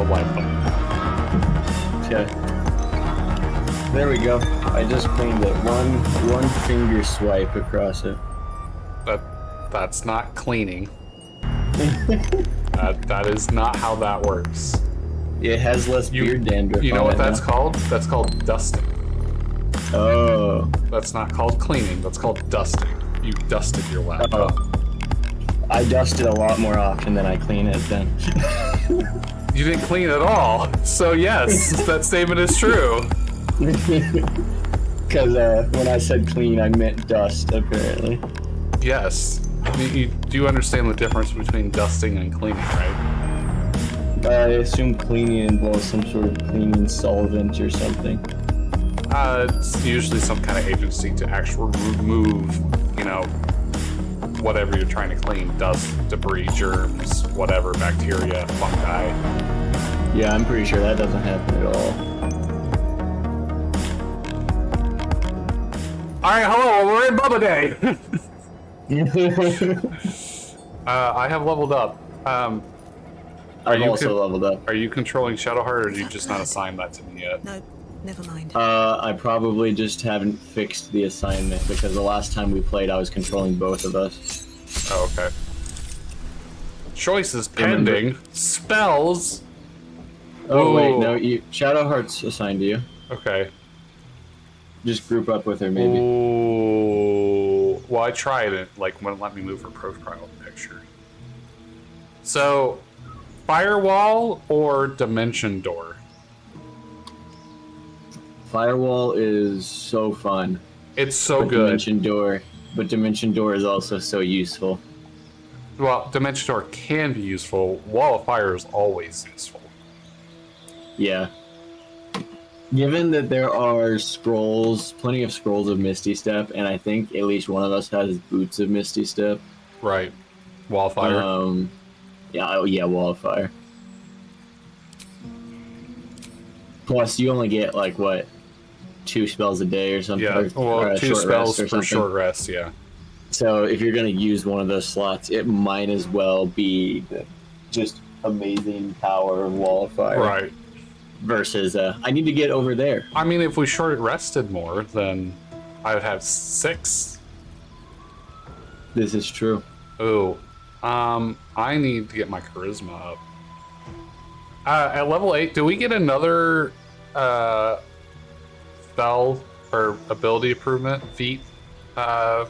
the Y button. Okay. There we go. I just cleaned it. One finger swipe across it. That's not cleaning. That is not how that works. It has less beard dandruff. You know what that's now. called? That's called dusting. Oh. That's not called cleaning. That's called dusting. You dusted your laptop. Oh. I dust it a lot more often than I clean it then. You didn't clean at all. So yes, that statement is true. Because when I said clean, I meant dust, apparently. Yes. You do understand the difference between dusting and cleaning, right? I assume cleaning involves some sort of cleaning solvent or something. It's usually some kind of agency to actually remove, whatever you're trying to clean. Dust, debris, germs, whatever, bacteria, fungi. Yeah, I'm pretty sure that doesn't happen at all. Alright, hello, we're in Bubba Day! I have leveled up. I've also leveled up. Are you controlling Shadowheart, or did you just not assign that to me yet? No, never mind. I probably just haven't fixed the assignment, because the last time we played I was controlling both of us. Oh, okay. Choices pending. Spells. Oh, Ooh. wait, no, Shadowheart's assigned to you. Okay. Just group up with her, maybe. Ooh. Well, I tried it, wouldn't let me move her profile picture. So, Firewall or Dimension Door? Firewall is so fun. It's so good. Dimension Door is also so useful. Well, Dimension Door can be useful. Wall of Fire is always useful. Yeah. Given that there are plenty of scrolls of Misty Step, and I think at least one of us has boots of Misty Step. Right. Wall of Fire. Yeah, Wall of Fire. Plus, you only get, 2 spells a day or something? Yeah, well, 2 spells per something. short rest, yeah. So, if you're going to use one of those slots, it might as well be the just amazing power of Wall of Fire. Right. Versus, I need to get over there. I mean, if we short rested more, then I would have 6. This is true. Ooh. I need to get my charisma up. At level 8, do we get another spell or ability improvement feat? I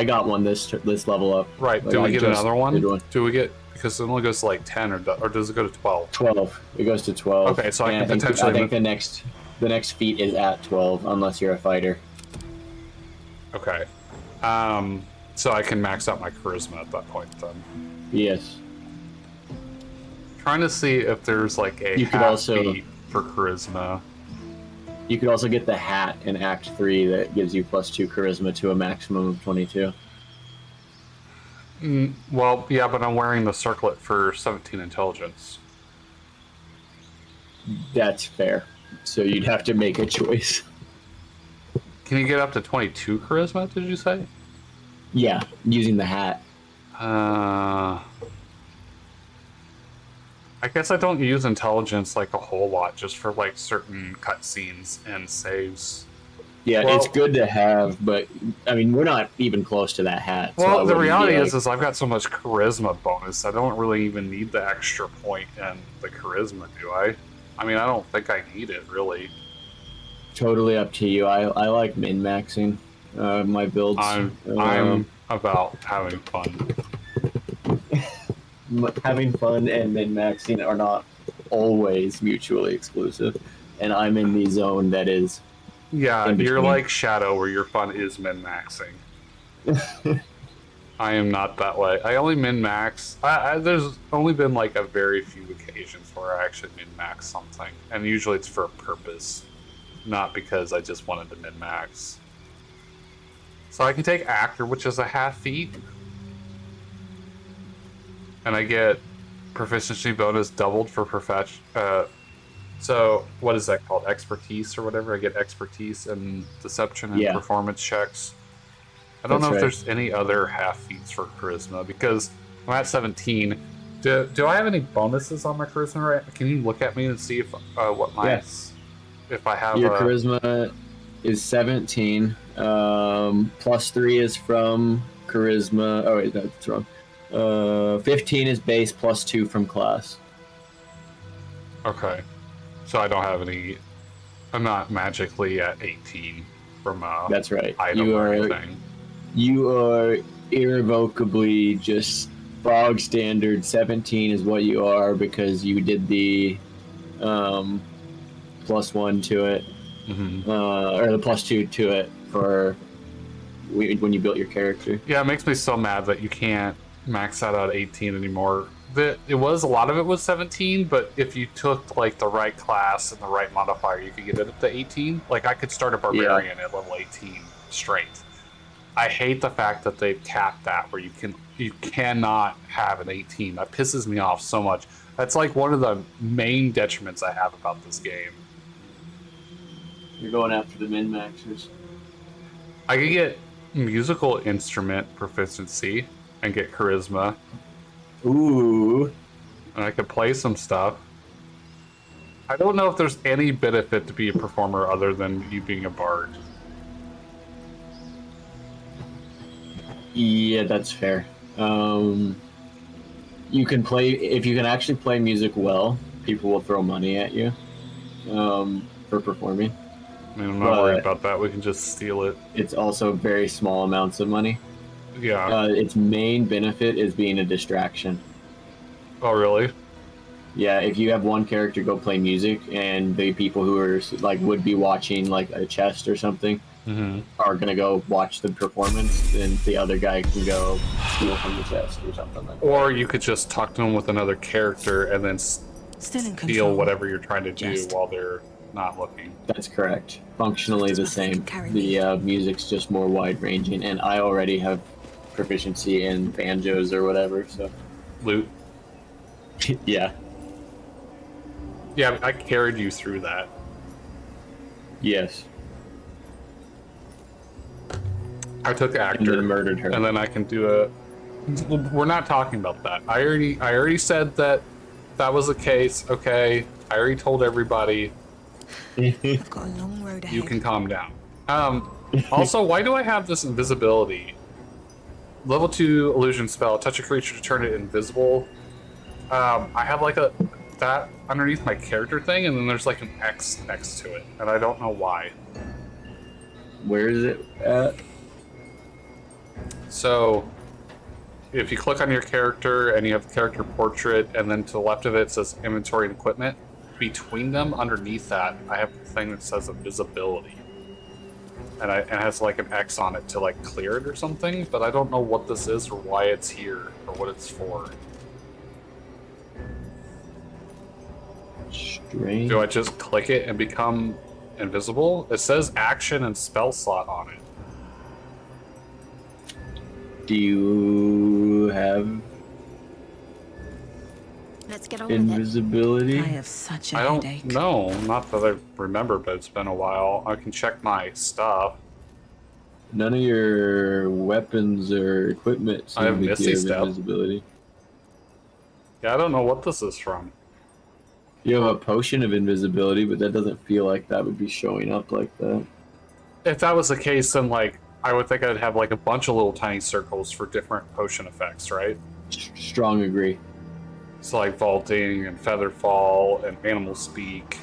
got one this level up. Right. Do we get another one? Do we get, because it only goes to 10, or does it go to 12? 12. It goes to 12. Okay, so I can I potentially. think the next feat is at 12, unless you're a fighter. Okay. So I can max out my charisma at that point then. Yes. Trying to see if there's a feat for charisma. You could also get the hat in Act 3 that gives you +2 charisma to a maximum of 22. Well, yeah, but I'm wearing the circlet for 17 intelligence. That's fair. So you'd have to make a choice. Can you get up to 22 charisma, did you say? Yeah, using the hat. I guess I don't use intelligence a whole lot, just for certain cutscenes and saves. Yeah, well, it's good to have, but I mean, we're not even close to that hat. Well, the reality is I've got so much charisma bonus, I don't really even need the extra point in the charisma, do I? I mean, I don't think I need it, really. Totally up to you. I like min-maxing my builds. I'm about having fun. Having fun and min-maxing are not always mutually exclusive, and I'm in the zone that is. Yeah, you're like Shadow, where your fun is min-maxing. I am not that way. I only min-max. There's only been a very few occasions where I actually min-max something, and usually it's for a purpose, not because I just wanted to min-max. So I can take Actor, which is a half feat, and I get proficiency bonus doubled for perfection. So what is that called? Expertise or whatever? I get expertise and deception and performance checks. I don't know if there's any other half feats for charisma, because I'm at 17. Do I have any bonuses on my charisma? Right? Can you look at me and see if what my Yeah. if I have Your a charisma is 17. +3 is from charisma. Oh wait, that's wrong. 15 is base, +2 from class. okay? So I don't have any. I'm not magically at 18 from That's right. item or anything. You are irrevocably just bog standard. 17 is what you are because you did the +1 to it, or the +2 to it for when you built your character. Yeah, it makes me so mad that you can't max that out at 18 anymore. It was a lot of it was 17, but if you took like the right class and the right modifier, you could get it up to 18. Like I could start a barbarian at level 18 straight. I hate the fact that they've capped that where you cannot have an 18. That pisses me off so much. That's like one of the main detriments I have about this game. You're going after the min-maxers. I could get musical instrument proficiency and get charisma. Ooh. And I could play some stuff. I don't know if there's any benefit to be a performer other than you being a bard. Yeah, that's fair. You can play if you can actually play music well. People will throw money at you for performing. I mean, I'm not worried about that. We can just steal it. It's also very small amounts of money. Yeah. Its main benefit is being a distraction. Oh, really? Yeah, if you have one character go play music, and the people who are like would be watching like a chest or something are gonna go watch the performance, then the other guy can go steal from the chest or something like that. Or you could just talk to them with another character and then Still in steal control. whatever you're trying to do while they're not looking. That's correct. Functionally the same. Carry The music's just more wide ranging, and I already have proficiency in banjos or whatever, so Loot. yeah. Yeah, I carried you through that. Yes. I took And actor then murdered her. and then I can do a. We're not talking about that. I already said that was the case. Okay, I already told everybody. I've got a long road ahead. You can calm down. Also, why do I have this invisibility? Level 2 illusion spell. Touch a creature to turn it invisible. I have like that underneath my character thing, and then there's like an X next to it, and I don't know why. Where is it at? So, if you click on your character and you have the character portrait, and then to the left of it says inventory and equipment, between them, underneath that, I have the thing that says invisibility. And it has like an X on it to like clear it or something, but I don't know what this is or why it's here or what it's for. Strange. Do I just click it and become invisible? It says action and spell slot on it. Do you have Let's get on with invisibility? it. I have such a I don't headache. know, not that I remember, but it's been a while. I can check my stuff. None of your weapons or equipment I have seem to Misty give Step. invisibility. Yeah, I don't know what this is from. You have a potion of invisibility, but that doesn't feel like that would be showing up like that. If that was the case, then like I would think I'd have like a bunch of little tiny circles for different potion effects, right? Strong agree. So like vaulting and feather fall and animal speak.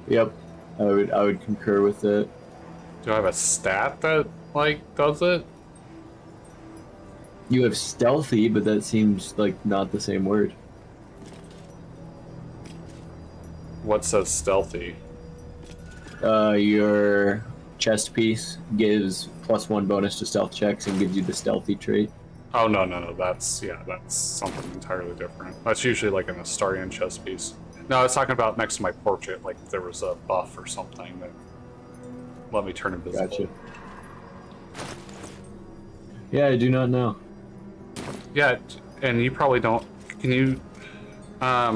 Yep, I would concur with that. Do I have a stat that like does it? You have stealthy, but that seems like not the same word. What says stealthy? Your chest piece gives +1 bonus to stealth checks and gives you the stealthy trait. Oh no, that's something entirely different. That's usually like an Astarian chess piece. No, I was talking about next to my portrait, like there was a buff or something that let me turn invisible. Gotcha. Yeah, I do not know. Yeah, and you probably don't. Can you? I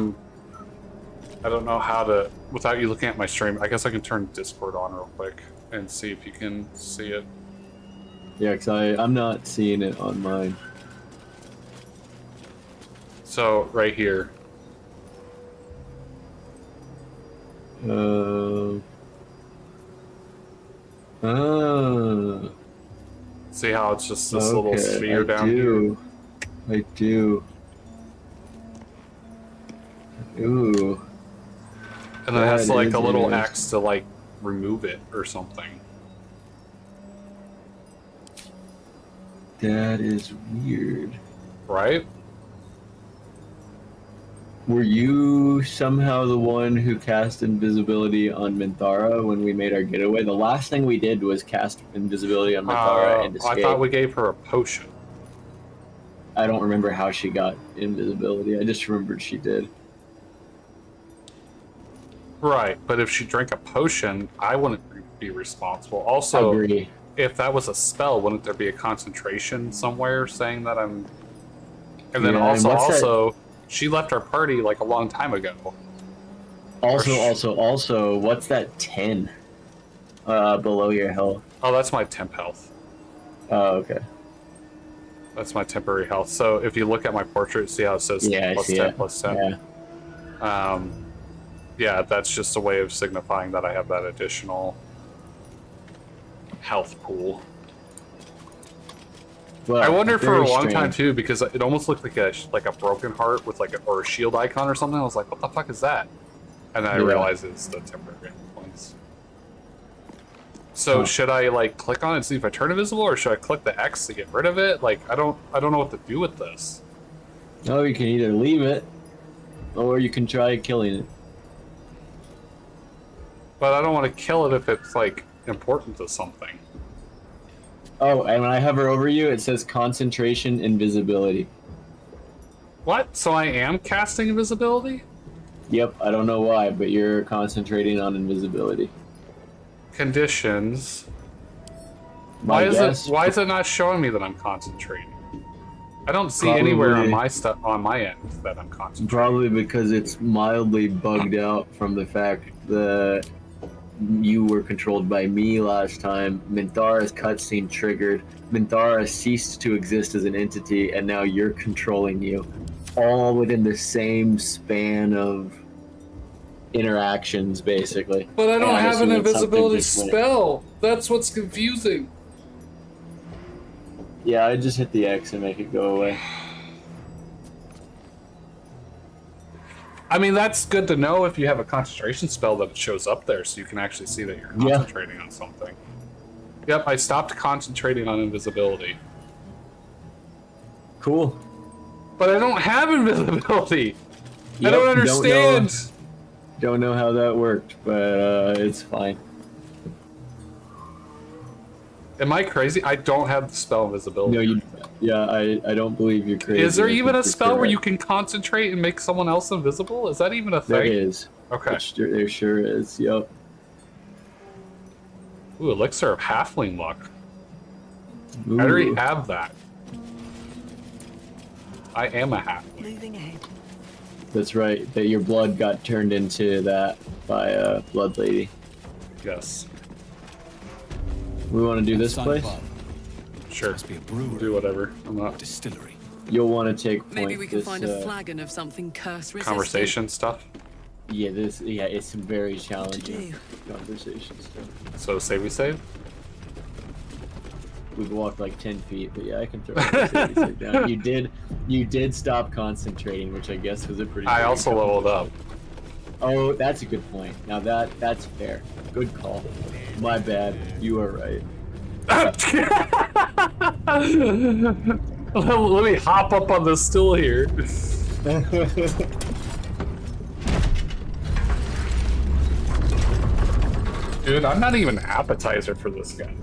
don't know how to. Without you looking at my stream, I guess I can turn Discord on real quick and see if you can see it. Yeah, because I'm not seeing it on mine. So, right here. See how it's just this little sphere down here? I do. Ooh. And then it has like a little X to like remove it or something. That is weird. Right? Were you somehow the one who cast invisibility on Minthara when we made our getaway? The last thing we did was cast invisibility on Minthara and escape. I thought we gave her a potion. I don't remember how she got invisibility. I just remembered she did. Right, but if she drank a potion, I wouldn't be responsible. Also, Agree. If that was a spell, wouldn't there be a concentration somewhere saying that I'm... And then also, she left our party like a long time ago. Also, what's that 10 below your health? Oh, that's my temp health. Oh, okay. That's my temporary health. So if you look at my portrait, see how it says plus 10, plus 10? Yeah. Yeah, that's just a way of signifying that I have that additional health pool. Well, I wondered for a long strange. time too, because it almost looked like a broken heart with like or a shield icon or something. I was like, what the fuck is that? And then I realized it's the temporary points. So should I like click on it and see if I turn invisible, or should I click the X to get rid of it? Like I don't know what to do with this. Oh, you can either leave it, or you can try killing it. But I don't want to kill it if it's like important to something. Oh, and when I hover over you, it says concentration invisibility. What? So I am casting invisibility? Yep, I don't know why, but you're concentrating on invisibility. Conditions. Why is it not showing me that I'm concentrating? I don't see anywhere on my end that I'm concentrating. Probably because it's mildly bugged out from the fact that you were controlled by me last time. Minthara's cutscene triggered. Minthara ceased to exist as an entity, and now you're controlling you. All within the same span of interactions, basically. But I don't have an invisibility spell. That's what's confusing. Yeah, I just hit the X and make it go away. I mean, that's good to know if you have a concentration spell that shows up there, so you can actually see that you're concentrating on something. Yep, I stopped concentrating on invisibility. Cool. But I don't have invisibility. I don't understand. Don't know how that worked, but it's fine. Am I crazy? I don't have the spell invisibility. No, I don't believe you're crazy. Is there even a spell where you can concentrate and make someone else invisible? Is that even a thing? There is. Okay. There sure is, yep. Ooh, Elixir of Halfling Luck. Ooh. I already have that. I am a halfling. Moving ahead. That's right, that your blood got turned into that by a blood lady. Yes. We want to do this place? Sure. Must be a brewery. Do whatever. I'm not. Distillery. You'll want to take point. Maybe we can find a flagon of something curse resistant. Conversation stuff. Yeah, it's some very challenging conversation stuff. So save. We've walked like 10 feet, but yeah, I can throw it down. You did stop concentrating, which I guess was a pretty. I also leveled up. Oh, that's a good point. Now that's fair. Good call. My bad. You are right. Let me hop up on the stool here. Dude, I'm not even an appetizer for this guy.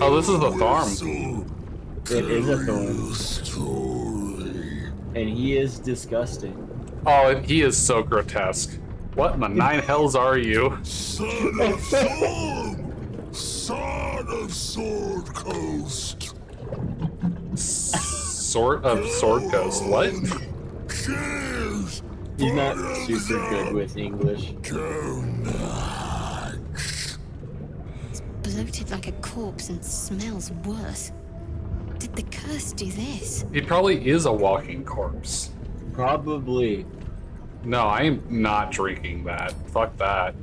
Oh, this is the Tharm. It is a thorn. And he is disgusting. Oh, he is so grotesque. What in the nine hells are you? Son of Thorn! Son of Sword Coast! Sort of Sword Coast. What? Cheers! He's not super good with English. It's bloated like a corpse and smells worse. the curse do this? He probably is a walking corpse. Probably. No, I am not drinking that. Fuck that.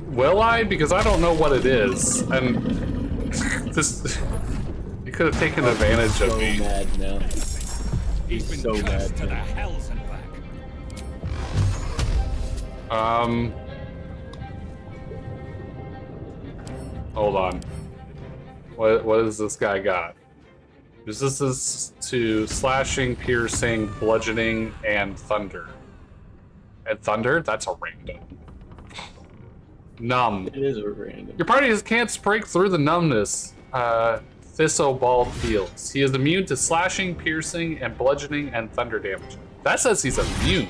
Will I? Because I don't know what it is. And this... You could have taken advantage of me. So mad now. He's so been mad cursed to the now. hells and back. Hold on. What does this guy got? Resistances to slashing, piercing, bludgeoning, and thunder. And thunder? That's a random. Numb. It is a random. Your party can't break through the numbness. Thistleball feels. He is immune to slashing, piercing, and bludgeoning and thunder damage. That says he's immune.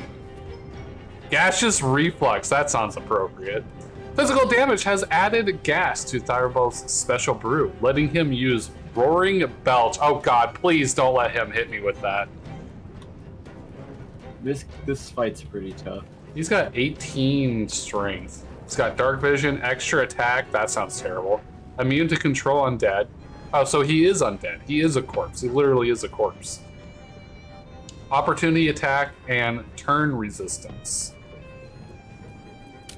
Gaseous reflux. That sounds appropriate. Physical damage has added gas to Thirebol's special brew, letting him use roaring belch. Oh god, please don't let him hit me with that. This fight's pretty tough. He's got 18 strength. He's got dark vision, extra attack. That sounds terrible. Immune to control undead. Oh, so he is undead. He is a corpse. He literally is a corpse. Opportunity attack and turn resistance.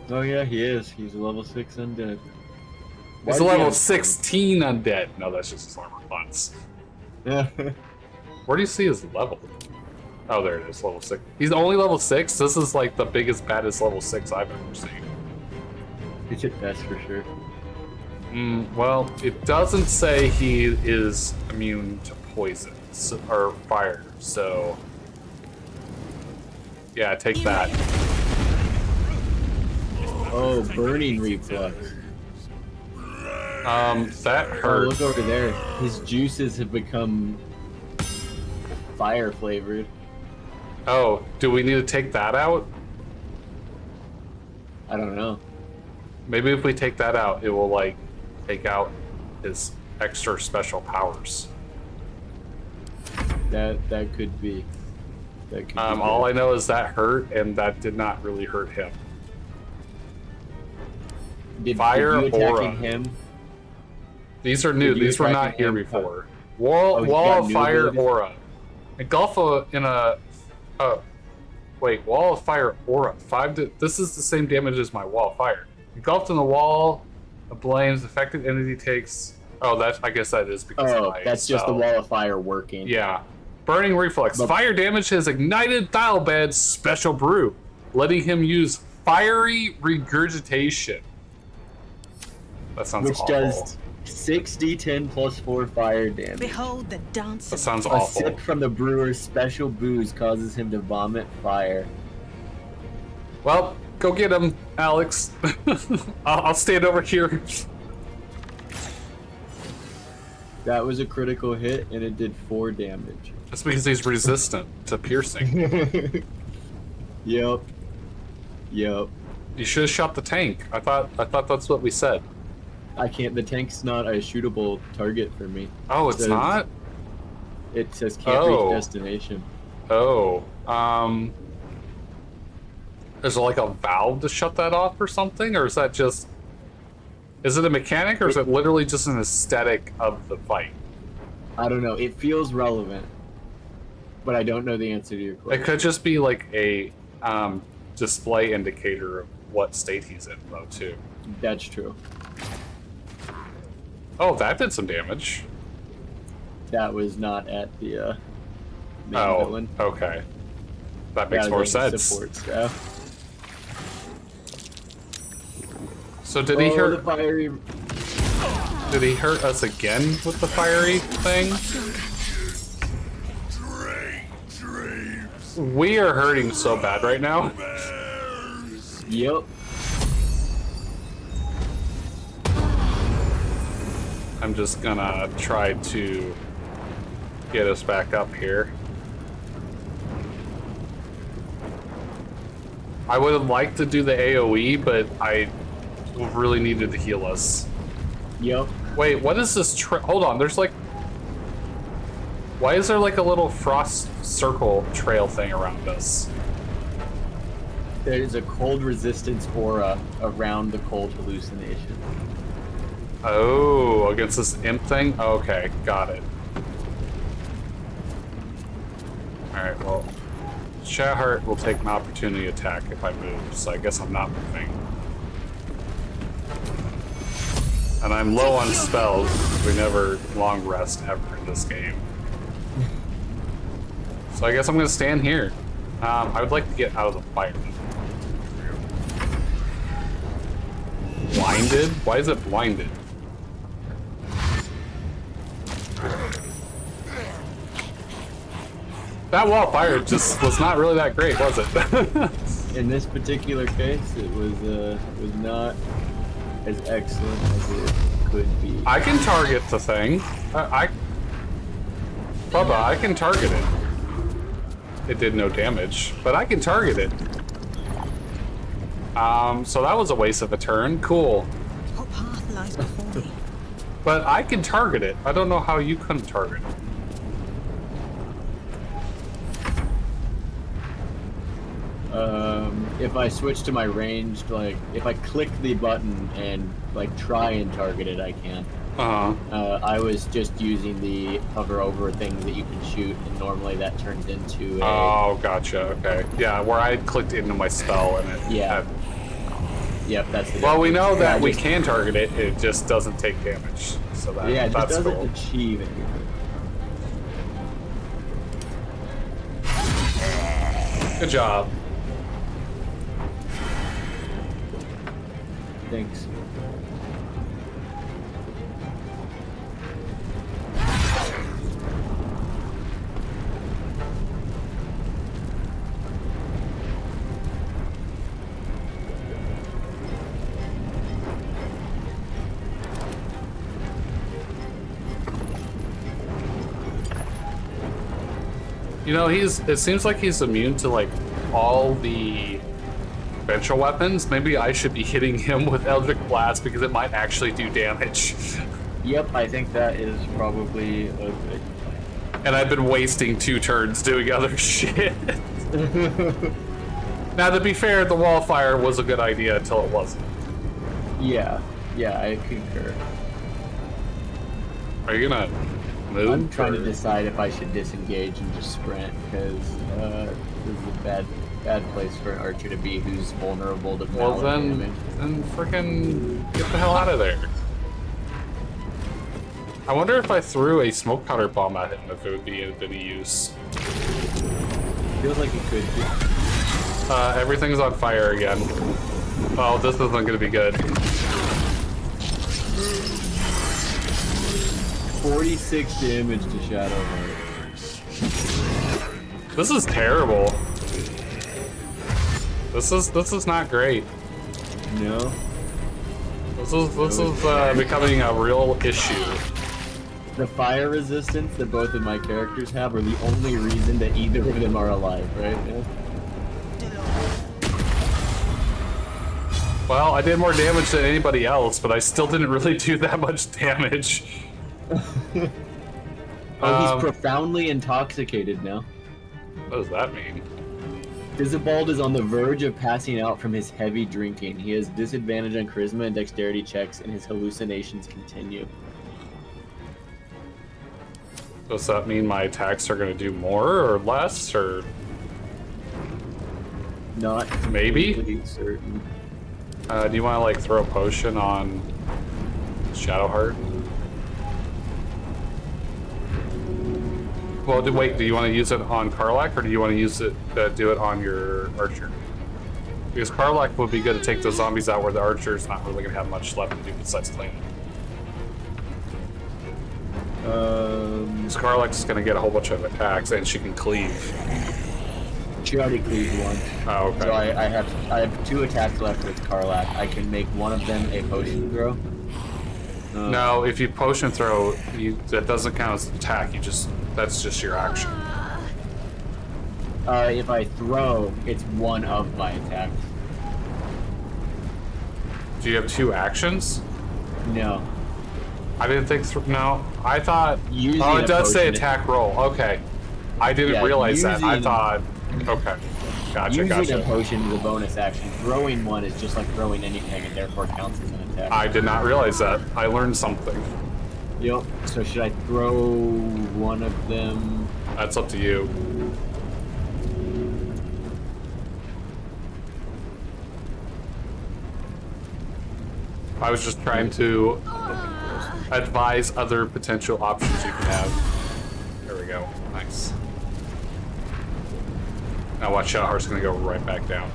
Oh yeah, he is. He's a level 6 undead. He's a level 16 undead. No, that's just his armor class. Yeah. Where do you see his level? Oh, there it is, level 6. He's only level 6? This is like the biggest, baddest level 6 I've ever seen. That's for sure. Well, it doesn't say he is immune to poison or fire, so... Yeah, take that. Oh, burning reflux. That Oh, hurt. look over there. His juices have become fire flavored. Oh, do we need to take that out? I don't know. Maybe if we take that out, it will, like, take out his extra special powers. That could be. That could be All good. I know is that hurt, and that did not really hurt him. Fire did you attacking aura. him? These are new. Did you These were not attacking here him? before. Oh, Wall he's got of new fire abilities? aura. Engulf in a. Oh, wait. Wall of fire aura. This is the same damage as my wall of fire. Engulfed in the wall of flames, affected entity takes. Oh, I guess that is because of Oh, my that's just the spell. wall of fire working. Yeah. Burning reflex. But- Fire damage has ignited Thilebed's special brew, letting him use fiery regurgitation. That sounds Which awful. does 6d10 plus 4 fire damage. Behold the dance That of sounds A awful. sip from the brewer's special booze causes him to vomit fire. Well, go get him, Alex. I'll stand over here. That was a critical hit, and it did 4 damage. That's because he's resistant to piercing. Yep. Yep. You should have shot the tank. I thought that's what we said. I can't. The tank's not a shootable target for me. Oh, it's Says- not? It says can't Oh. reach destination. Oh. Is there like a valve to shut that off or something? Or is that just... Is it a mechanic or is it literally just an aesthetic of the fight? I don't know. It feels relevant, but I don't know the answer to your It question. could just be like a display indicator of what state he's in, though, too. That's true. Oh, that did some damage. That was not at the main villain. Okay. That makes That more was like sense. Support staff. So did he Oh, the hurt? fiery. Did he hurt us again with the fiery thing? Dreams. We are hurting so bad right now. Yep. I'm just gonna try to get us back up here. I would have liked to do the AoE, but I really needed to heal us. Yep. Wait, what is this? Hold on, there's like... Why is there like a little frost circle trail thing around us? There's a cold resistance aura around the cold hallucination. Oh, against this imp thing? Okay, got it. Alright, well, Shadowheart will take an opportunity attack if I move, so I guess I'm not moving. And I'm low on spells. We never long rest ever in this game. So I guess I'm gonna stand here. I would like to get out of the fire. Blinded? Why is it blinded? That wall of fire just was not really that great, was it? In this particular case, it was not as excellent as it could be. I can target the thing. Bubba, I can target it. It did no damage, but I can target it. So that was a waste of a turn. Cool. What path lies before me? But I can target it. I don't know how you couldn't target it. If I switch to my ranged, like, if I click the button and, like, try and target it, I can. I was just using the hover over thing that you can shoot, and normally that turns into a... Oh, gotcha, okay. Yeah, where I clicked into my spell and it... Yeah. Yep, that's the... Well, we know that we can target it, it just doesn't take damage. So that, yeah, it just that's doesn't cool. achieve anything. Good job. Thanks. You know, it seems like he's immune to, like, all the ventral weapons. Maybe I should be hitting him with Eldritch Blast because it might actually do damage. Yep, I think that is probably a good plan. And I've been wasting 2 turns doing other shit. Now, to be fair, the wall fire was a good idea until it wasn't. Yeah, I concur. Are you gonna move? I'm trying to or- decide if I should disengage and just sprint, because this is a bad place for an archer to be who's vulnerable to Well, melee damage. then freaking get the hell out of there. I wonder if I threw a smoke powder bomb at him, if it would be of any use. Feels like it could be. Everything's on fire again. Oh, this isn't gonna be good. 46 damage to Shadowheart. This is terrible. This is not great. No? This is becoming a real issue. The fire resistance that both of my characters have are the only reason that either of them are alive, right? Yeah. Well, I did more damage than anybody else, but I still didn't really do that much damage. Oh, he's profoundly intoxicated now. What does that mean? Isabald is on the verge of passing out from his heavy drinking. He has disadvantage on charisma and dexterity checks, and his hallucinations continue. Does that mean my attacks are going to do more or less, or Not Maybe? completely certain. do you want to like throw a potion on Shadowheart? Well, wait. Do you want to use it on Karlach, or do you want to use it do it on your archer? Because Karlach would be good to take the zombies out where the archer's not really going to have much left to do besides cleaning. Because Karlach's going to get a whole bunch of attacks, and she can cleave. She already cleaved one. Oh, okay. So I have 2 attacks left with Karlach. I can make one of them a potion throw. No, if you potion throw, that doesn't count as an attack. That's just your action. If I throw, it's one of my attacks. Do you have 2 actions? No. I didn't think no. I thought. Using Oh, it a does say potion. attack roll. Okay. I didn't Yeah, realize that. I using- thought. Okay. Gotcha, Using gotcha. a potion is a bonus action. Throwing one is just like throwing anything and therefore counts as an attack. I did not realize that. I learned something. Yep. So should I throw one of them? That's up to you. I was just trying to advise other potential options you can have. There we go. Nice. Now watch out, Heart's gonna go right back down.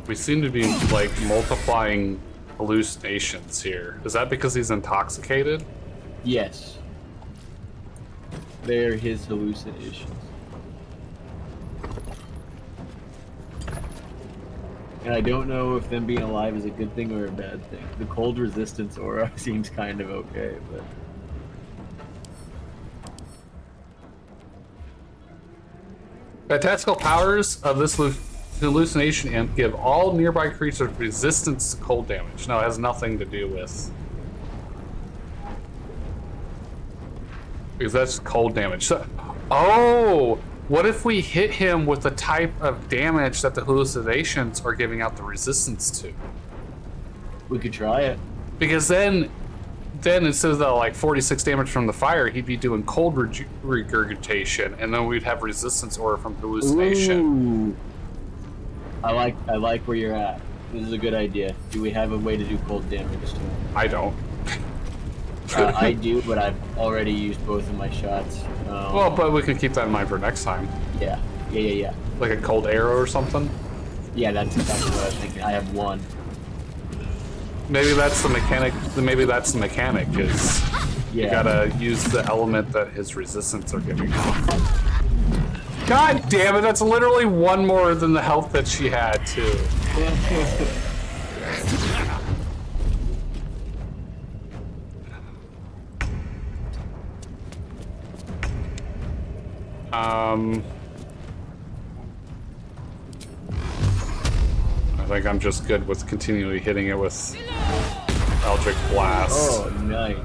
We seem to be, like, multiplying hallucinations here. Is that because he's intoxicated? Yes. They're his hallucinations. And I don't know if them being alive is a good thing or a bad thing. The cold resistance aura seems kind of okay, but... Fantastical powers of this hallucination imp give all nearby creatures resistance to cold damage. No, it has nothing to do with... Because that's cold damage. So, oh! What if we hit him with the type of damage that the hallucinations are giving out the resistance to? We could try it. Because then instead of the, like, 46 damage from the fire, he'd be doing cold regurgitation, and then we'd have resistance aura from hallucination. Ooh. I like where you're at. This is a good idea. Do we have a way to do cold damage to him? I don't. I do, but I've already used both of my shots. Well, but we can keep that in mind for next time. Yeah. Like a cold arrow or something? Yeah, that's exactly what I was thinking. I have one. Maybe that's the mechanic. Is you gotta use the element that his resistance are giving off. God damn it, that's literally one more than the health that she had, too. I think I'm just good with continually hitting it with Eldritch Blast. Oh, nice.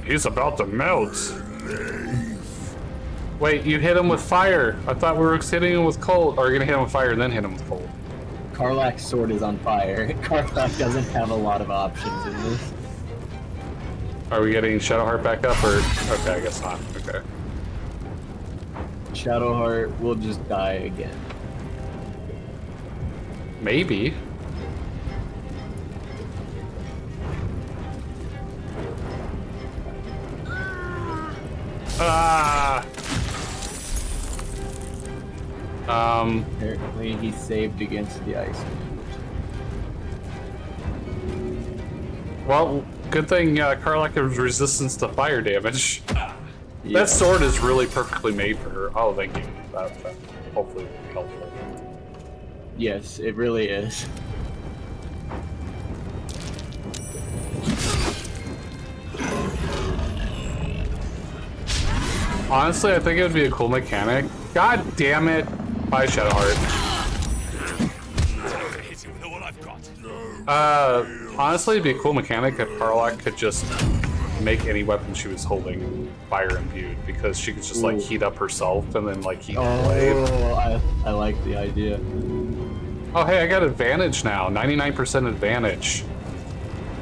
He's about to melt. Wait, you hit him with fire. I thought we were hitting him with cold. Or are you gonna hit him with fire and then hit him with cold? Karlach's sword is on fire. Karlach doesn't have a lot of options in this. Are we getting Shadowheart back up, or... Okay, I guess not. Okay. Shadowheart will just die again. Maybe. Ah! Apparently he saved against the ice damage. Well, good thing Karlach has resistance to fire damage. Yeah. That sword is really perfectly made for her. Oh, thank you. That hopefully will be helpful. Yes, it really is. Honestly, I think it would be a cool mechanic. God damn it! Bye, Shadowheart. Hit you with all I've got. Honestly, it'd be a cool mechanic if Karlach could just make any weapon she was holding fire imbued, because she could just like heat up herself and then like heat the blade. Oh, I like the idea. Oh, hey, I got advantage now. 99% advantage.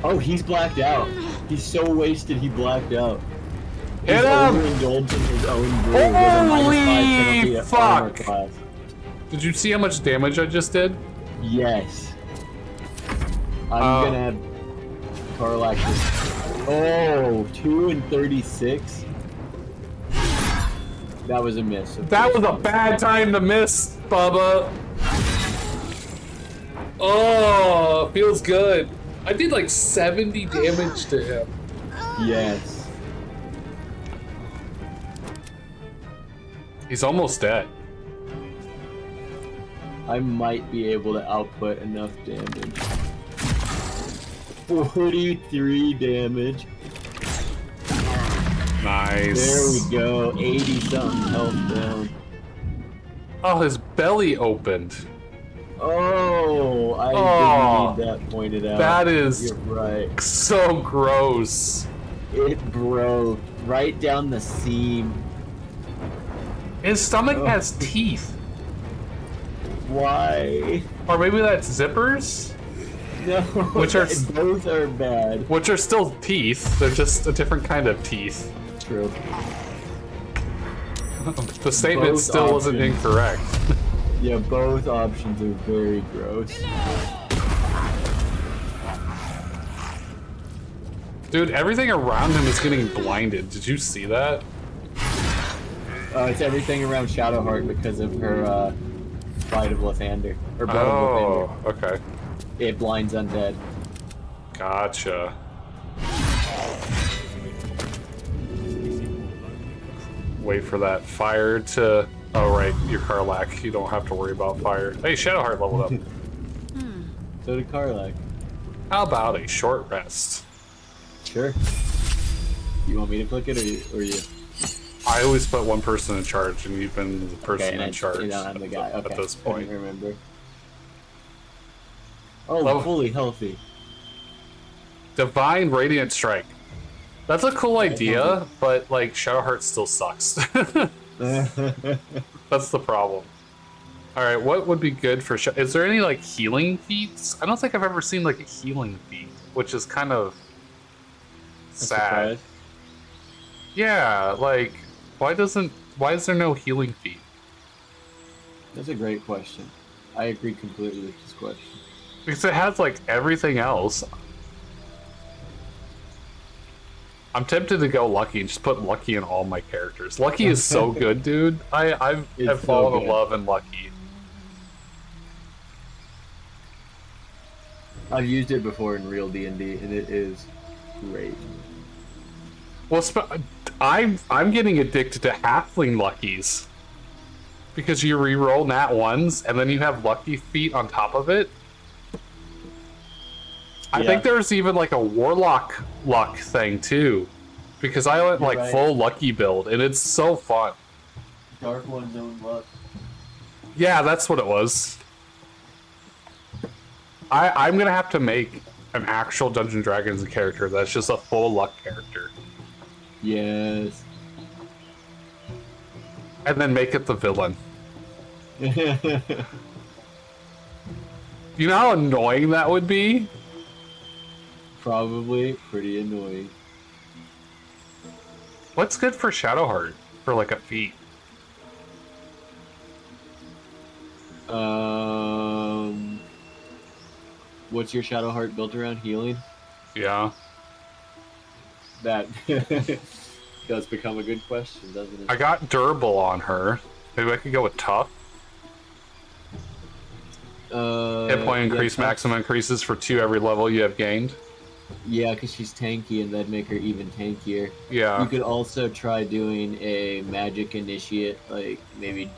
Oh, he's blacked out. He's so wasted he blacked out. Hit He's him! overindulged in his own brew with a -5 penalty at armor fuck! class. Did you see how much damage I just did? Yes. I'm gonna have Karlach just... Oh, 2 and 36? That was a miss. That was a bad time to miss, Bubba. Oh, feels good. I did like 70 damage to him. Yes. He's almost dead. I might be able to output enough damage. 43 damage. Nice. There we go. 80 something health down. Oh, his belly opened. Oh, I Oh, didn't need that pointed out. That is You're right. so gross. It broke right down the seam. His stomach has teeth. Why? Or maybe that's zippers? No, Which are both are bad. Which are still teeth. They're just a different kind of teeth. True. The statement Both still wasn't options. incorrect. Yeah, both options are very gross. Dude, everything around him is getting blinded. Did you see that? It's everything around Shadowheart because of her Bite of Lathander. Or Blood of Lathander. Okay. It blinds undead. Gotcha. Wait for that fire to... Oh, right. Your Karlak. You don't have to worry about fire. Hey, Shadowheart leveled up. So did Karlak. How about a short rest? Sure. You want me to click it or you? I always put one person in charge, and you've been the person in charge I'm the guy. Okay. at this point. Couldn't remember. Oh, Level- fully healthy. Divine Radiant Strike. That's a cool idea, but like Shadowheart still sucks. That's the problem. All right, what would be good for? Is there any like healing feats? I don't think I've ever seen like a healing feat, which is kind of sad. Yeah, like why is there no healing feat? That's a great question. I agree completely with this question. Because it has like everything else. I'm tempted to go Lucky and just put Lucky in all my characters. Lucky is so good, dude. I've fallen in love in Lucky. I've used it before in real D&D, and it is great. Well, I'm getting addicted to Halfling Luckies. Because you reroll nat ones, and then you have Lucky feat on top of it. I think there's even like a Warlock luck thing too. Because I went like full Lucky build, and it's so fun. Dark One's own luck. Yeah, that's what it was. I'm gonna have to make an actual Dungeons and Dragons character that's just a full luck character. Yes. And then make it the villain. You know how annoying that would be? Probably pretty annoying. What's good for Shadowheart for like a feat? What's your Shadowheart built around? Healing? Yeah. That does become a good question, doesn't it? I got durable on her. Maybe I could go with tough. Hit point increase, maximum increases for 2 every level you have gained. Yeah, because she's tanky, and that'd make her even tankier. Yeah. You could also try doing a magic initiate, like maybe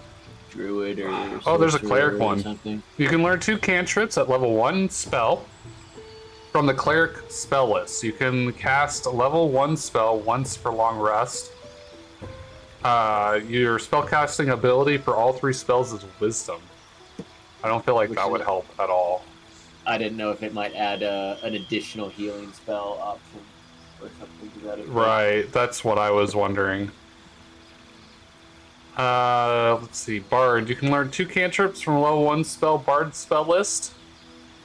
druid or oh, there's a sorcerer cleric or one. something. You can learn 2 cantrips at level 1 spell from the cleric spell list. You can cast a level 1 spell once for long rest. Your spellcasting ability for all 3 spells is wisdom. I don't feel like that would help at all. I didn't know if it might add an additional healing spell option or something to that effect. Right, that's what I was wondering. Let's see, Bard. You can learn 2 cantrips from level 1 spell Bard spell list.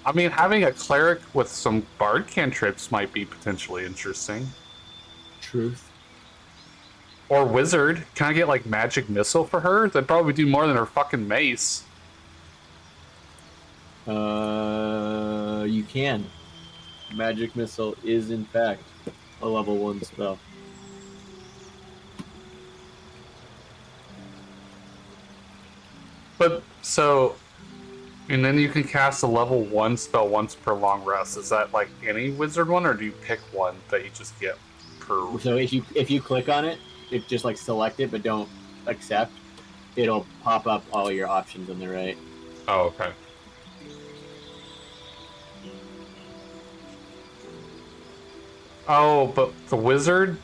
I mean, having a cleric with some Bard cantrips might be potentially interesting. Truth. Or wizard. Can I get like magic missile for her? That'd probably do more than her fucking mace. You can. Magic Missile is in fact a level 1 spell. But so, and then you can cast a level 1 spell once per long rest. Is that like any wizard one, or do you pick one that you just get per? So if you click on it, if just like select it but don't accept, it'll pop up all your options on the right. Oh, okay. Oh, but the wizard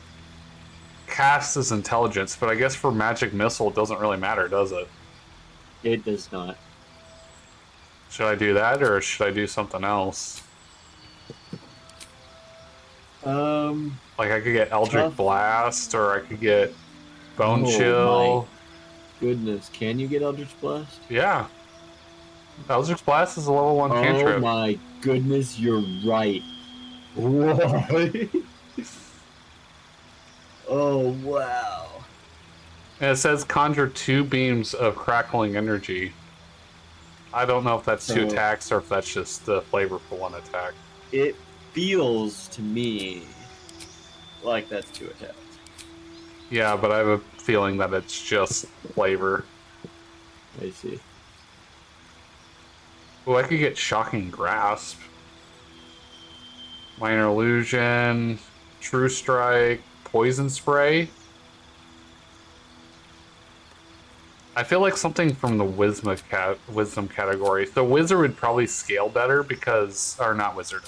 casts his intelligence, but I guess for magic missile it doesn't really matter, does it? It does not. Should I do that or should I do something else? Like I could get Eldritch Blast or I could get Bone Chill. My goodness, can you get Eldritch Blast? Yeah. Eldritch Blast is a level 1 cantrip. Oh my goodness, you're right. What? Oh wow. And it says conjure 2 beams of crackling energy. I don't know if that's 2 attacks or if that's just the flavor for 1 attack. It feels to me like that's 2 attacks. Yeah, but I have a feeling that it's just flavor. I see. Oh, I could get Shocking Grasp. Minor Illusion, True Strike, Poison Spray. I feel like something from the wisdom category. The wizard would probably scale better because, or not wizard.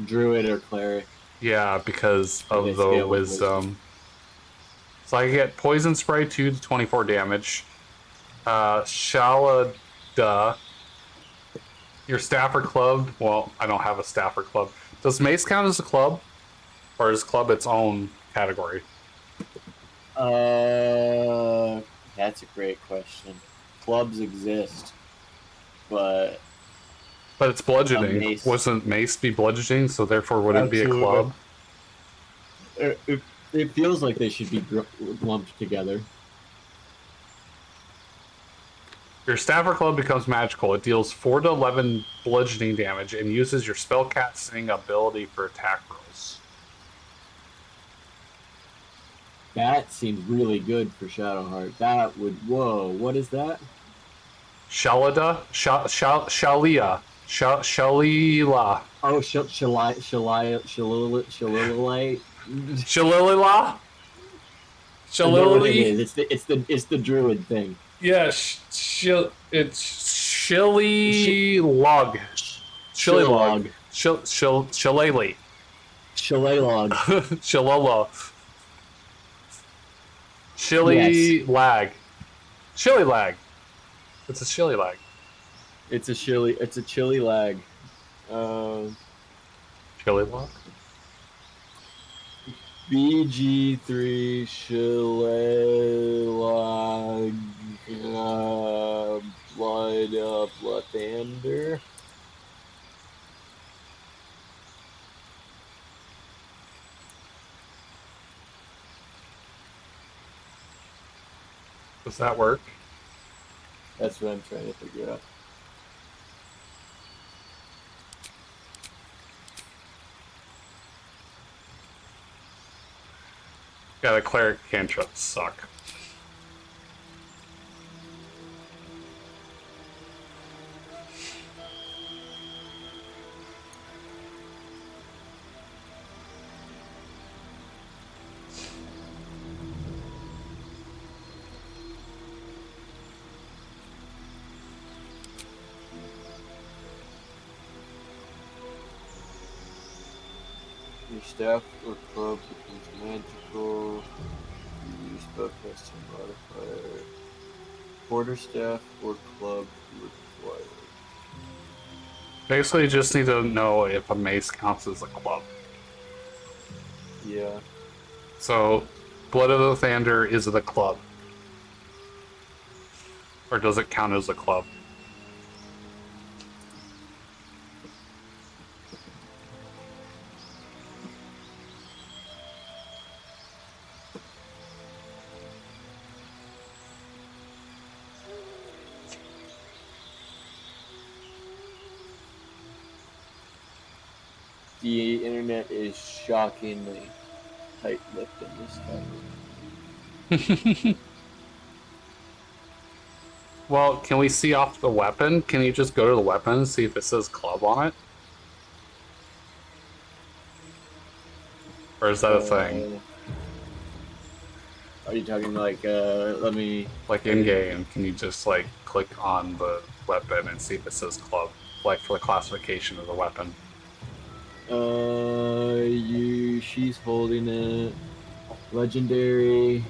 Druid or cleric. Yeah, because of the wisdom. So I get Poison Spray 2 to 24 damage. Shalada. Your staff or club. Well, I don't have a staff or club. Does mace count as a club, or is club its own category? That's a great question. Clubs exist, but it's bludgeoning. Wasn't mace be bludgeoning, so therefore would it be a club? It feels like they should be lumped together. Your staff or club becomes magical. It deals 4 to 11 bludgeoning damage and uses your spellcasting ability for attack rolls. That seems really good for Shadowheart. That would... Whoa, what is that? Shalida? Shalia. Shalila. Oh, Shalilite? Shalilila? Shalili? It's the druid thing. Yeah, it's Shilly Log. Shilly Log. Shillelagh. Shillelagh. Shillolo. Shilly Lag. Chili Lag. It's a chili lag. It's a chili lag. Chili log? BG3 Shillelagh Blood of Lathander. Does that work? That's what I'm trying to figure out. Yeah, the cleric cantrips suck. Your staff or club becomes magical. You use spellcasting modifier. Quarterstaff or club required. Basically, you just need to know if a mace counts as a club. Yeah. So, Blood of the Thunder is it a club? Or does it count as a club? The internet is shockingly tight-lipped in this category. Well, can we see off the weapon? Can you just go to the weapon and see if it says club on it? Or is that a thing? Are you talking like, let me... Like in-game, can you just like click on the weapon and see if it says club? Like for the classification of the weapon. She's holding it. Legendary.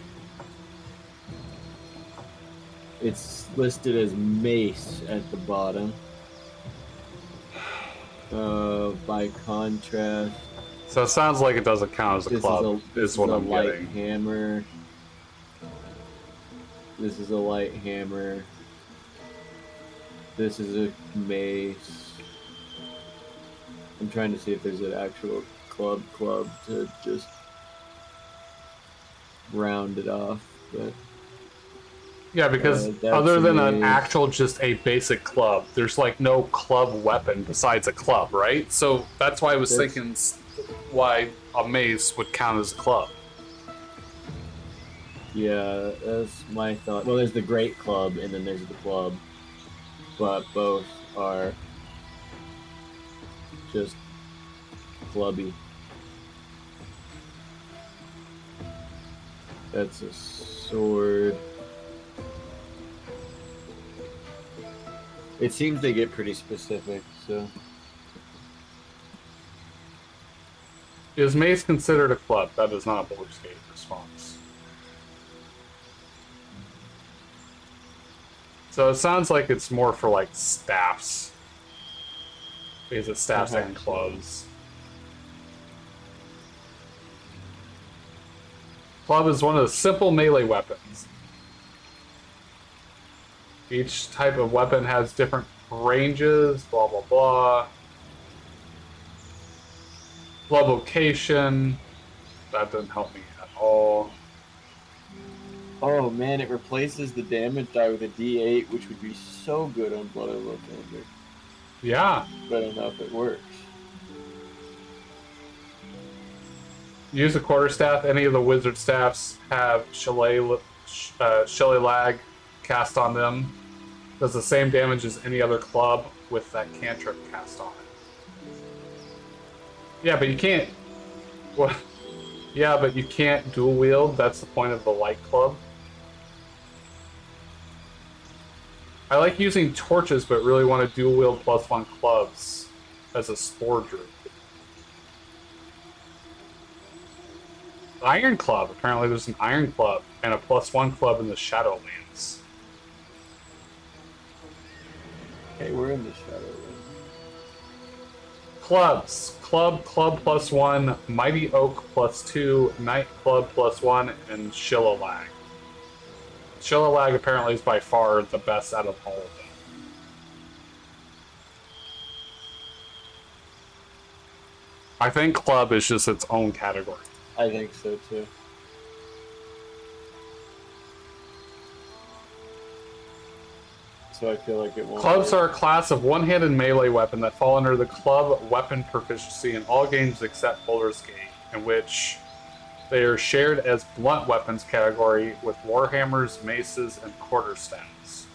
It's listed as mace at the bottom. By contrast, So it sounds like it doesn't count as a club. this Is what a I'm light getting. hammer. This is a light hammer. This is a mace. I'm trying to see if there's an actual club to just round it off, but Yeah, because that's other than an mace. actual just a basic club, there's like no club weapon besides a club, right? So that's why I was thinking why a mace would count as a club. Yeah, that's my thought. Well, there's the great club and then there's the club, but both are just clubby. That's a sword. It seems they get pretty specific, so. Is mace considered a club? That is not a Baldur's Gate response. So it sounds like it's more for like staffs. Because it's staffs and clubs. Club is one of the simple melee weapons. Each type of weapon has different ranges, blah blah blah. Blood location. That didn't help me at all. Oh man, it replaces the damage die with a D8, which would be so good on Blood Locator. Yeah. But enough, it works. Use a quarterstaff. Any of the wizard staffs have Shillelagh cast on them. Does the same damage as any other club with that cantrip cast on it. Yeah, but you can't. What? Yeah, but you can't dual wield. That's the point of the light club. I like using torches, but really want to dual wield +1 clubs as a spore druid. Iron club. Apparently, there's an iron club and a +1 club in the Shadowlands. Okay, we're in the Shadowlands. Clubs. Club +1, Mighty Oak +2, Night Club +1, and Shillelagh. Shillelagh apparently is by far the best out of all of them. I think club is just its own category. I think so too. So I feel like it won't. Clubs are a class of one-handed melee weapon that fall under the club weapon proficiency in all games except Baldur's Gate, in which they are shared as blunt weapons category with warhammers, maces, and quarterstaffs.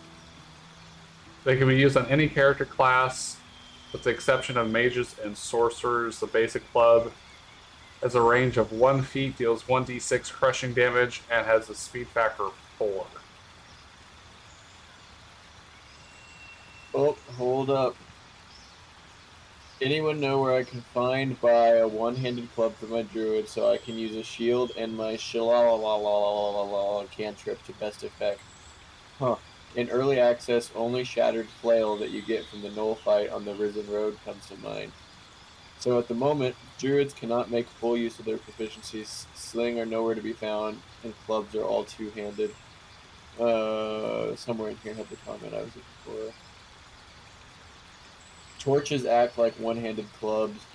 They can be used on any character class, with the exception of mages and sorcerers. The basic club has a range of 1 feet, deals 1d6 crushing damage, and has a speed factor of 4. Oh, hold up. Anyone know where I can buy a one-handed club for my druid so I can use a shield and my shillelagh cantrip to best effect? Huh. In early access, only Shattered Flail that you get from the Knoll fight on the Risen Road comes to mind. So at the moment, druids cannot make full use of their proficiencies. Sling are nowhere to be found, and clubs are all two-handed. Somewhere in here had the comment I was looking for. Torches act like one-handed clubs.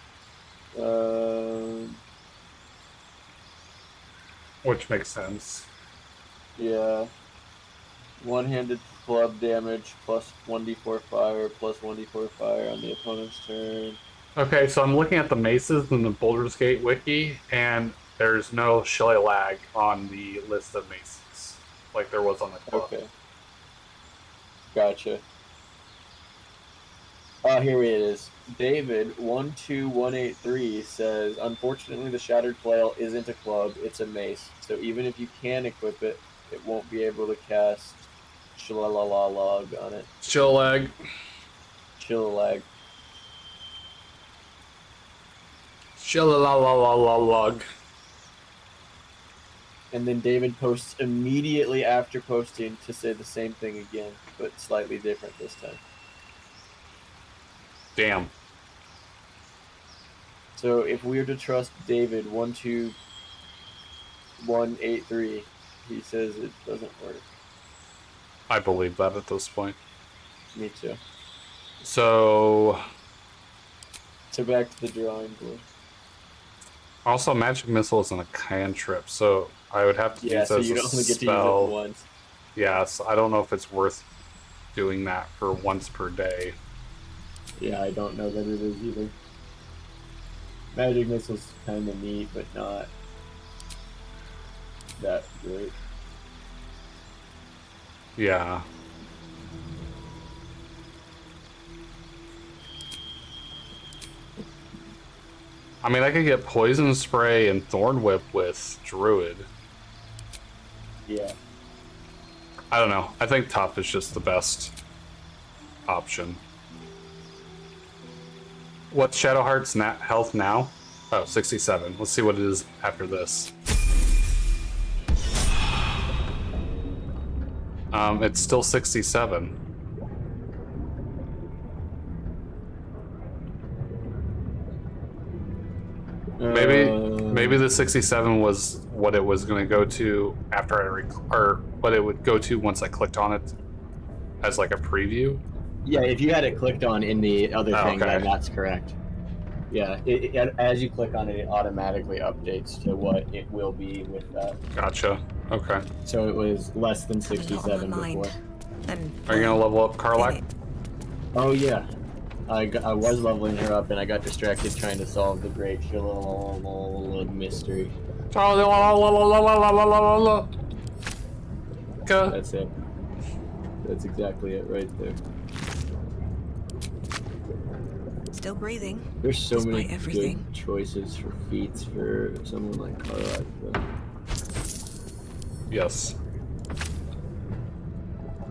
Which makes sense. Yeah. One-handed club damage plus 1d4 fire plus 1d4 fire on the opponent's turn. Okay, so I'm looking at the maces in the Baldur's Gate wiki, and there's no Shillelagh on the list of maces, like there was on the club. Okay. Gotcha. Here it is. David12183 says, unfortunately the Shattered Flail isn't a club, it's a mace. So even if you can equip it, it won't be able to cast Shillelagh on it. Shillelagh. Shillelagh. Shalalalalalalug. And then David posts immediately after posting to say the same thing again, but slightly different this time. Damn. So if we were to trust David 12183, he says it doesn't work. I believe that at this point. Me too. So back to the drawing board. also magic missile isn't a cantrip, so I would have to use so as you a only get to spell. use it once. Yeah, so I don't know if it's worth doing that for once per day. Yeah, I don't know that it is either. Magic missile's kind of neat, but not that great. Yeah. I mean, I could get poison spray and thorn whip with druid. Yeah. I don't know. I think tough is just the best option. What's Shadowheart's health now? Oh, 67. Let's see what it is after this. It's still 67. Maybe the 67 was what it was going to go to after or what it would go to once I clicked on it as like a preview. Yeah, if you had it clicked on in the other thing, okay. then that's correct. Yeah, as you click on it, it automatically updates to what it will be with that. Gotcha. Okay. So it was less than 67 before. Then Are you going to level up Karlak? Oh yeah, I was leveling her up and I got distracted trying to solve the great mystery. That's it. That's exactly it right there. still breathing. There's so despite many everything. good choices for feats for someone like Karlak, though. Yes.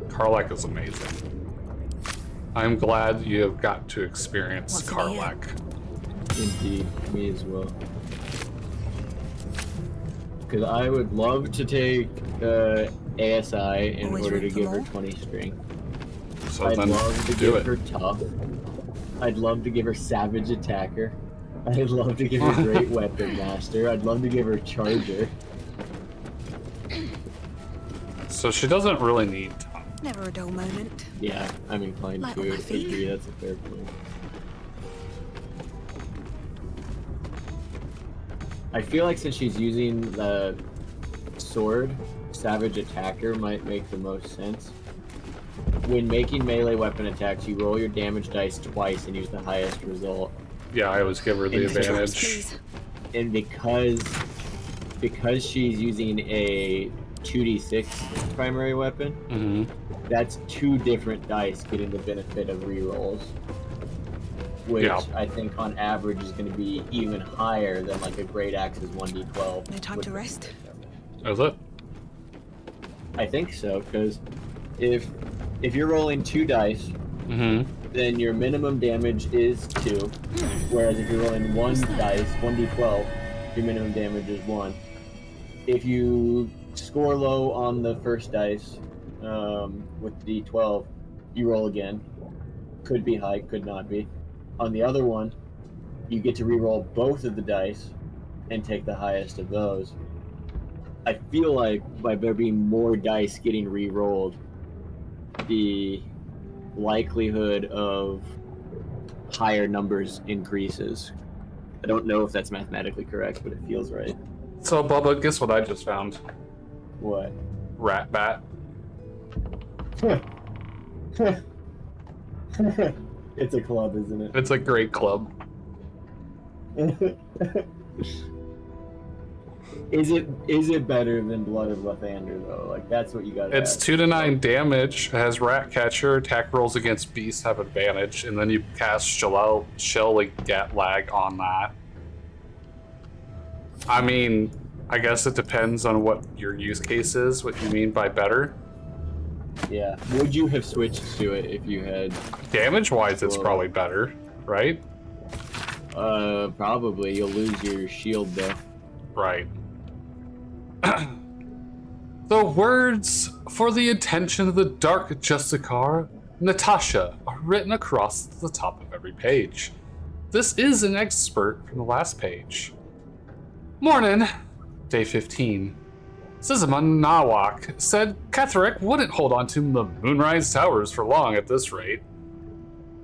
Karlak is amazing. I'm glad you have got to experience What's in Karlak. Indeed, me as well. Because I would love to take ASI in Always order to room for give her more? 20 strength. So I'd then love to do give it. her tough. I'd love to give her savage attacker. I'd love to give her great weapon master. I'd love to give her charger. So she doesn't really need time. Never a dull moment. Yeah, I'm inclined Light to on my feet. agree. That's a fair point. I feel like since she's using the sword, savage attacker might make the most sense. When making melee weapon attacks, you roll your damage dice twice and use the highest result. Yeah, I always give her the Into Drops, advantage. please. And because she's using a 2d6 primary weapon, Mm-hmm. that's 2 different dice getting the benefit of rerolls. Which Yeah. I think on average is going to be even higher than like a great axe's 1d12. No time to rest. Is it? I think so, because if you're rolling 2 dice, Mm-hmm. then your minimum damage is 2. Whereas if you're rolling 1 dice, 1d12, your minimum damage is 1. If you score low on the first dice with d12, you roll again. Could be high, could not be. On the other one, you get to reroll both of the dice and take the highest of those. I feel like by there being more dice getting re-rolled, the likelihood of higher numbers increases. I don't know if that's mathematically correct, but it feels right. So, Bubba, guess what I just found? What? Rat bat. It's a club, isn't it? It's a great club. Is it better than Blood of Lathander though? Like that's what you gotta It's ask. 2 to 9 damage. It has rat catcher. Attack rolls against beasts have advantage, and then you cast shell get lag on that. I mean, I guess it depends on what your use case is. What you mean by better? Yeah. Would you have switched to it if you had? Damage wise, it's Whoa. probably better, right? Probably. You'll lose your shield, though. Right. The words for the attention of the Dark Justicar, Natasha, are written across the top of every page. This is an expert from the last page. Morning, day 15. Sizaman Nawak said Ketherick wouldn't hold on to the Moonrise Towers for long at this rate.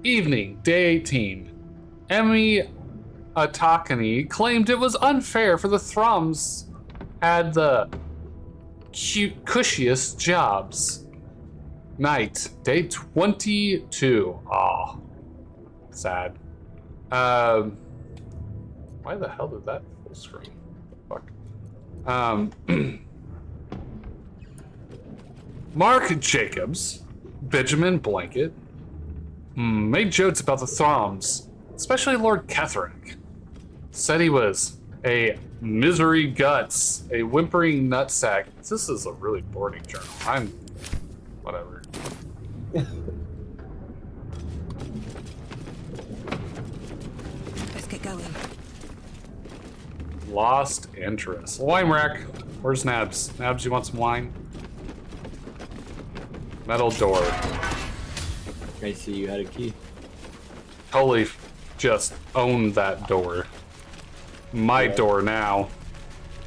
Evening, day 18. Emmy Atakani claimed it was unfair for the Throms had the cushiest jobs. Night, day 22. Aw, sad. Why the hell did that full screen? Fuck. Mark Jacobs, Benjamin Blanket, made jokes about the Throms, especially Lord Ketherick. Said he was a misery guts, a whimpering nutsack. This is a really boring journal. Whatever. Let's get going. Lost interest. Wine rack. Where's Nabs? Nabs, you want some wine? Metal door. I see you had a key. Totally just owned that door. My door now.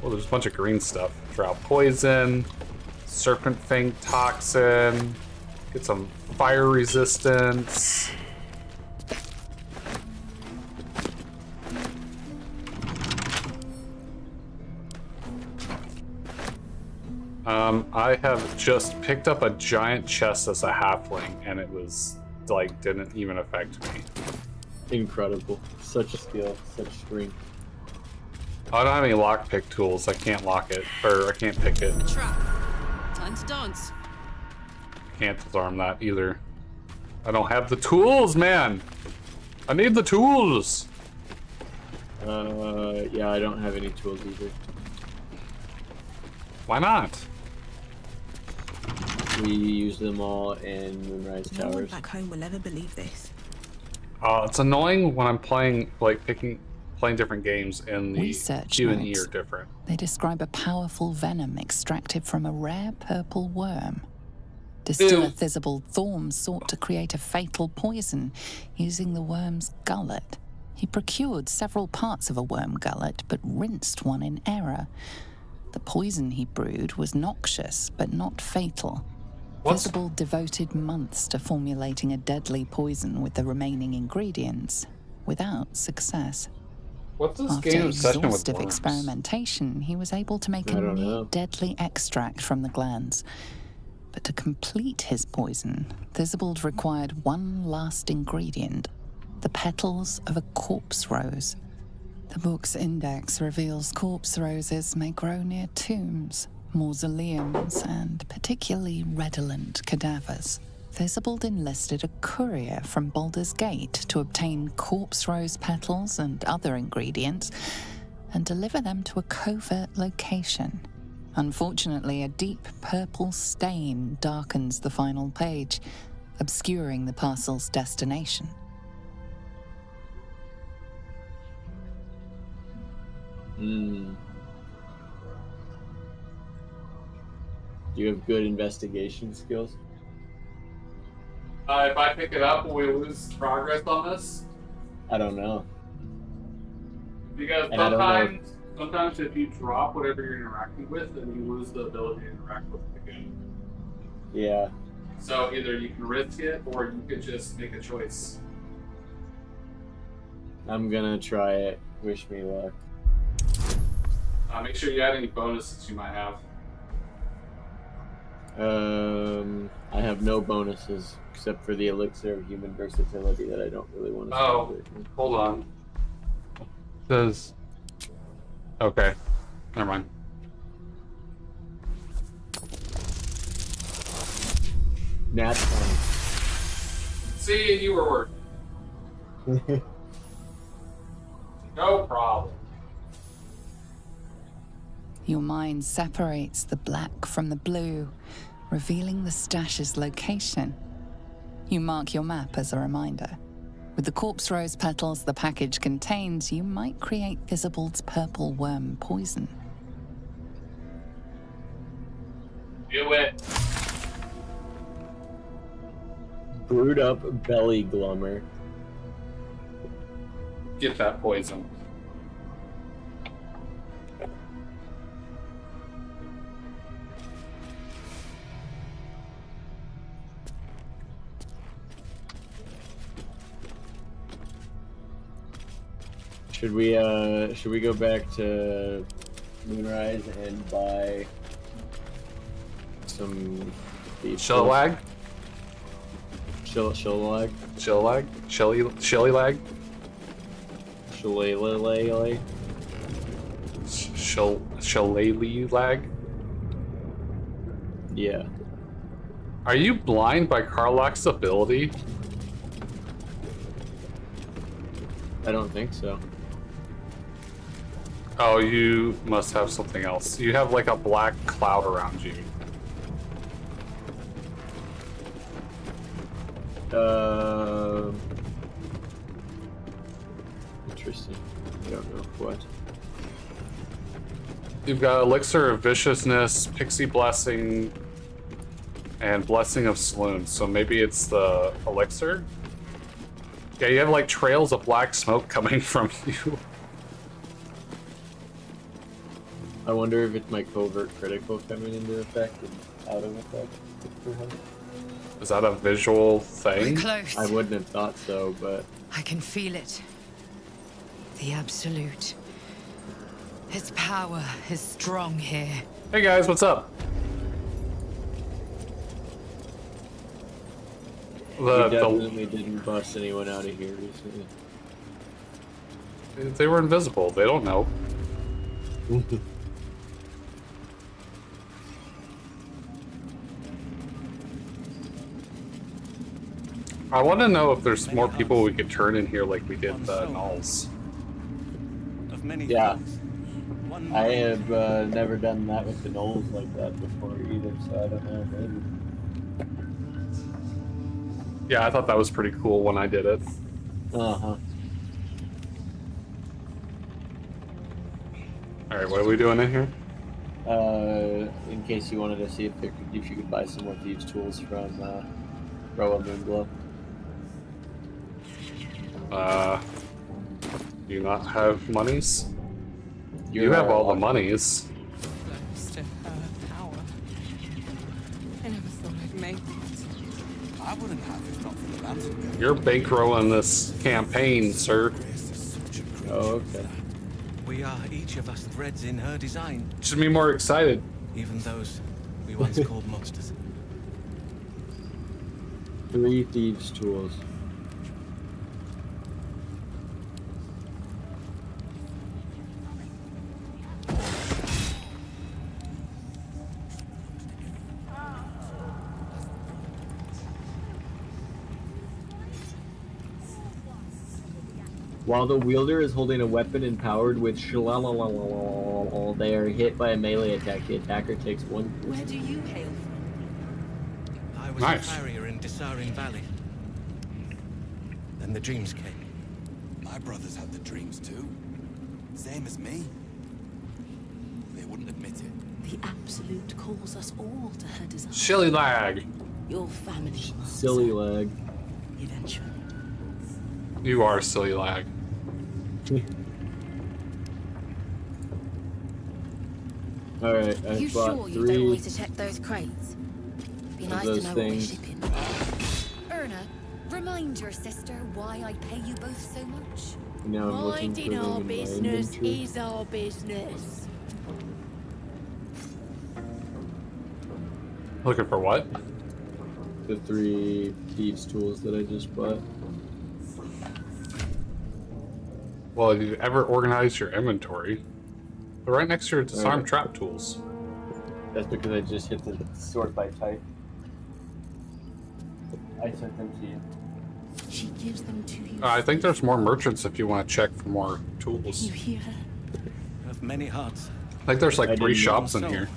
Well, there's a bunch of green stuff. Drought poison, serpent fang toxin, get some fire resistance. I have just picked up a giant chest as a halfling, and it was like didn't even affect me. Incredible. Such a skill, such strength. I don't have any lockpick tools. I can't lock it, or I can't pick it. A trap. Time to dance. Can't disarm that either. I don't have the tools, man. I need the tools. Yeah, I don't have any tools either. Why not? We use them all in Moonrise No one Towers. back home will ever believe this. It's annoying when I'm playing, like playing different games, and the Research Q and E notes. are different. They describe a powerful venom extracted from a rare purple worm. Distiller Ew. Thizabald Thorm sought to create a fatal poison using the worm's gullet. He procured several parts of a worm gullet, but rinsed one in error. The poison he brewed was noxious, but not fatal. What's- Thizabald devoted months to formulating a deadly poison with the remaining ingredients, without success. What's this After game obsession with exhaustive worms? experimentation, he was able to make I a don't near know. deadly extract from the glands. But to complete his poison, Thizabald required one last ingredient, the petals of a corpse rose. The book's index reveals corpse roses may grow near tombs, mausoleums, and particularly redolent cadavers. Thizabald enlisted a courier from Baldur's Gate to obtain corpse rose petals and other ingredients and deliver them to a covert location. Unfortunately, a deep purple stain darkens the final page, obscuring the parcel's destination. Do you have good investigation skills? If I pick it up, will we lose progress on this? I don't know. Because And I don't know sometimes if you drop whatever you're interacting with, then you lose the ability to interact with it again. Yeah. So either you can risk it, or you could just make a choice. I'm gonna try it. Wish me luck. Make sure you add any bonuses you might have. I have no bonuses except for the elixir of human versatility that I don't really want to Oh, hold on. Does okay? Never mind. Nat 20. See, you were working. No problem. Your mind separates the black from the blue, revealing the stash's location. You mark your map as a reminder. With the corpse rose petals the package contains, you might create Visible's purple worm poison. Do it. Brewed up belly glummer. Get that poison. Should we go back to Moonrise and buy some beef? Shellalag? Shellalag? Shellalag? Shelly lag? Shillelagh? Shillelagh lag? Yeah. Are you blind by Karlach's ability? I don't think so. Oh, you must have something else. You have like a black cloud around you. Interesting. I don't know what. You've got Elixir of Viciousness, Pixie Blessing, and Blessing of Saloon. So maybe it's the Elixir? Yeah, you have like trails of black smoke coming from you. I wonder if it's my covert critical coming into effect and out of effect for him. Is that a visual We're thing? close. I wouldn't have thought so, but I can feel it. The absolute. Its power is strong here. Hey guys, what's up? we definitely didn't bust anyone out of here recently. They were invisible. They don't know. I want to know if there's more people we could turn in here like we did the Nulls. Of many Yeah. things, one I mind have never done that with the Knolls like that before either, so I don't know, maybe. Yeah, I thought that was pretty cool when I did it. Uh-huh. Alright, what are we doing in here? In case you wanted to see if you could buy some more thieves tools from Roa Moonglow. Do you not have monies? You You're have all the welcome. monies. Close to her power. I never thought I'd make it. I wouldn't have if not for the lantern. You're bankrolling this campaign, sir. Oh, okay. we are each of us threads in her design, Should be more excited. even those we once called monsters. 3 thieves tools. While the wielder is holding a weapon empowered with shalalalala, they are hit by a melee attack. The attacker takes 1. Where do you hail from? I was Nice. a farrier in Desarin Valley. Then the dreams came. My brothers had the dreams too. Same as me. They wouldn't admit it. The Absolute calls us all to her desire. Shilly lag. Your family will Silly leg. eventually. You are silly lag. Alright, I You bought sure you don't 3 want to check those crates? Be nice to those know what we're things. shipping. Erna, remind your sister why I pay you both so much. Now I'm looking for Minding them our in my business inventory. is our business. Looking for what? The 3 thieves tools that I just bought. Well, if you've ever organized your inventory, they're right next to your disarm Alright. trap tools. That's because I just hit the sort by type. I sent them to you. She gives them to you. I think there's more merchants if you want to check for more You tools. hear her? Of many hearts, I think there's I like 3 didn't shops in know. here.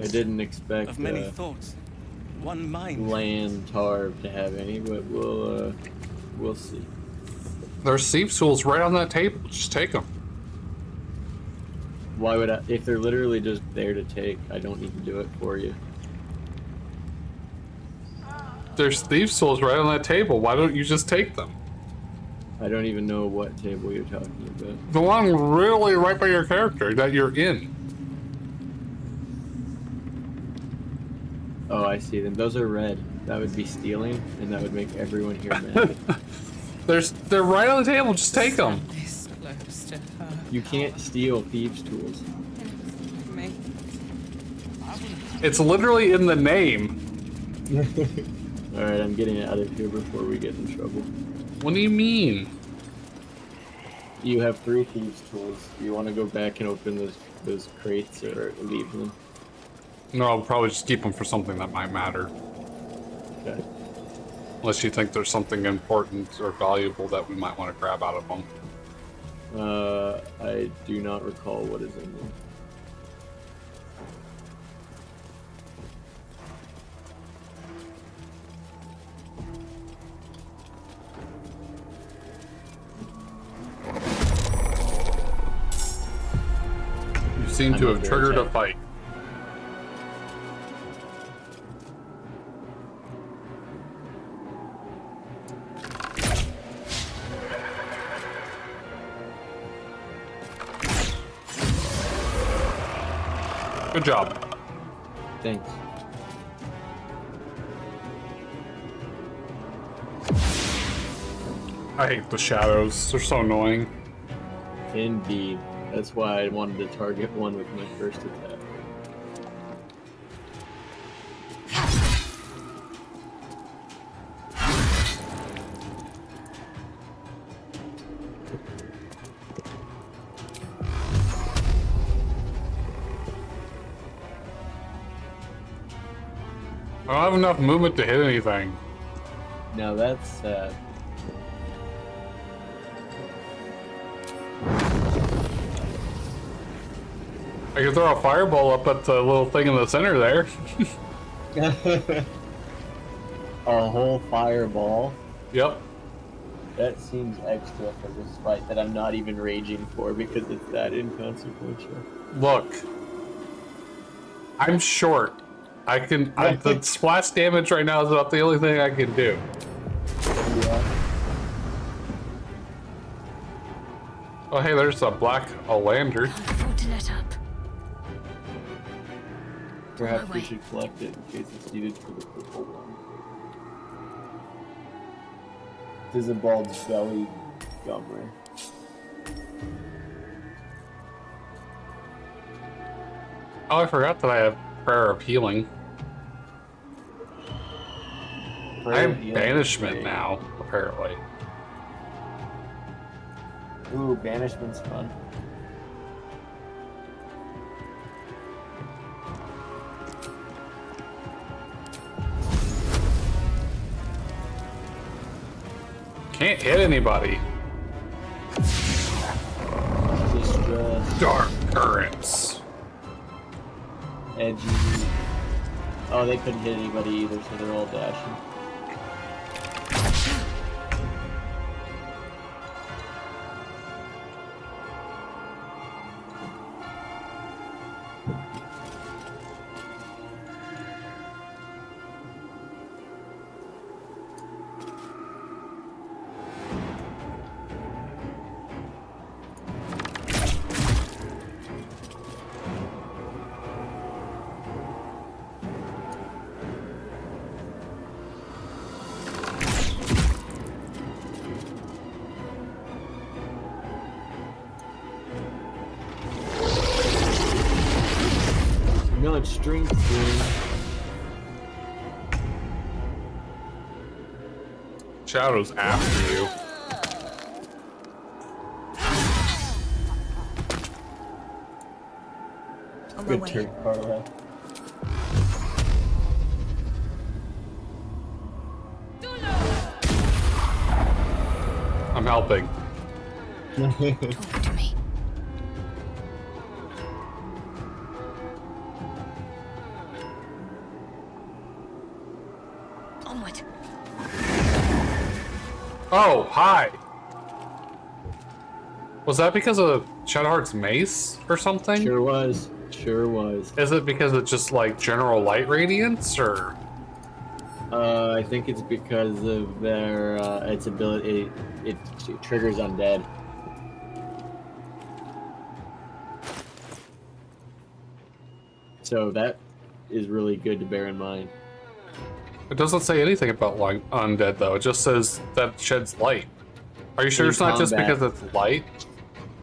I didn't expect of many thoughts, one mind. Land Tarv to have any, but we'll see. There's thief tools right on that table. Just take them. Why would I? If they're literally just there to take, I don't need to do it for you. There's thief tools right on that table. Why don't you just take them? I don't even know what table you're talking about. The one really right by your character that you're in. Oh, I see them. Those are red. That would be stealing, and that would make everyone here mad. They're right on the table. Just take them. This close to her. You can't steal thieves' tools. Me. It's literally in the name. Alright, I'm getting out of here before we get in trouble. What do you mean? You have 3 thieves' tools. Do you want to go back and open those crates or leave them? No, I'll probably just keep them for something that might matter. Okay. Unless you think there's something important or valuable that we might want to grab out of them. I do not recall what is in them. You seem to have triggered a fight. Good job. Thanks. I hate the shadows. They're so annoying. Indeed. That's why I wanted to target one with my first attack. I don't have enough movement to hit anything. Now that's sad. I can throw a fireball up at the little thing in the center there. A whole fireball. Yep. That seems extra for this fight that I'm not even raging for because it's that inconsequential. Look. I'm short. The splash damage right now is about the only thing I can do. Yeah. Oh, hey, there's a black Olander. Afford to let up. Perhaps we should collect it in case it's needed for the purple one. Fizzabald's belly gummer. Oh, I forgot that I have Prayer of Healing. I have Banishment now, apparently. Ooh, Banishment's fun. Can't hit anybody. Distress. Dark Currents. Edgy. Oh, they couldn't hit anybody either, so they're all dashing. No, it's strength, dude. Shadow's after you. Good turn, Carla. I'm helping. Talk to me. Onward. Oh, hi. Was that because of Shadowheart's mace or something? Sure was. Sure was. Is it because of just like general light radiance, or? I think it's because of their its ability. It triggers undead. So that is really good to bear in mind. It doesn't say anything about like undead though. It just says that sheds light. Are you sure In it's not just combat. because it's light?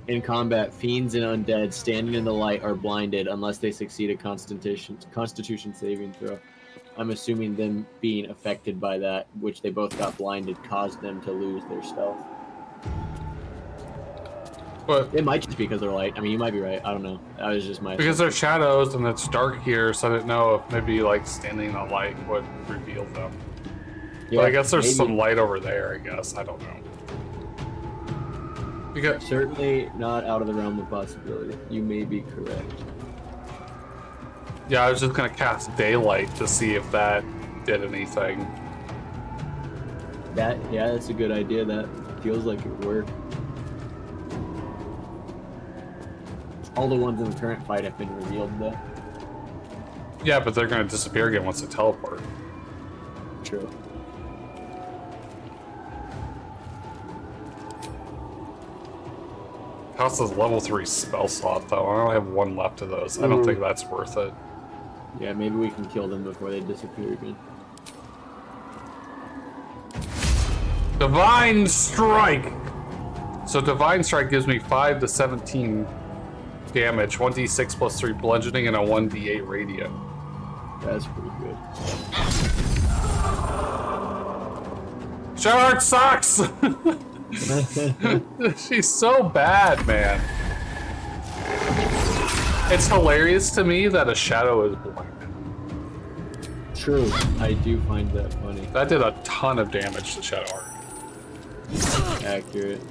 In combat, fiends and undead standing in the light are blinded unless they succeed a Constitution saving throw. I'm assuming them being affected by that, which they both got blinded, caused them to lose their stealth. But It might just be because they're light. I mean, you might be right. I don't know. That was just my because they're shadows and it's dark here, so I didn't know if maybe like standing in the light would reveal them. Yeah, But I guess there's maybe. some light over there. I guess I don't know. Because Certainly not out of the realm of possibility. You may be correct. yeah, I was just gonna cast daylight to see if that did anything. That's a good idea. That feels like it would work. All the ones in the current fight have been revealed, though. Yeah, but they're gonna disappear again once they teleport. True. Costs us level 3 spell slot though. I only have one left of those. I don't think that's worth it. Yeah, maybe we can kill them before they disappear again. Divine Strike! So Divine Strike gives me 5 to 17 damage, 1d6 plus 3 bludgeoning, and a 1d8 radiant. That's pretty good. Shadowheart sucks! She's so bad, man. It's hilarious to me that a shadow is blind. True. I do find that funny. That did a ton of damage to Shadowheart. Accurate.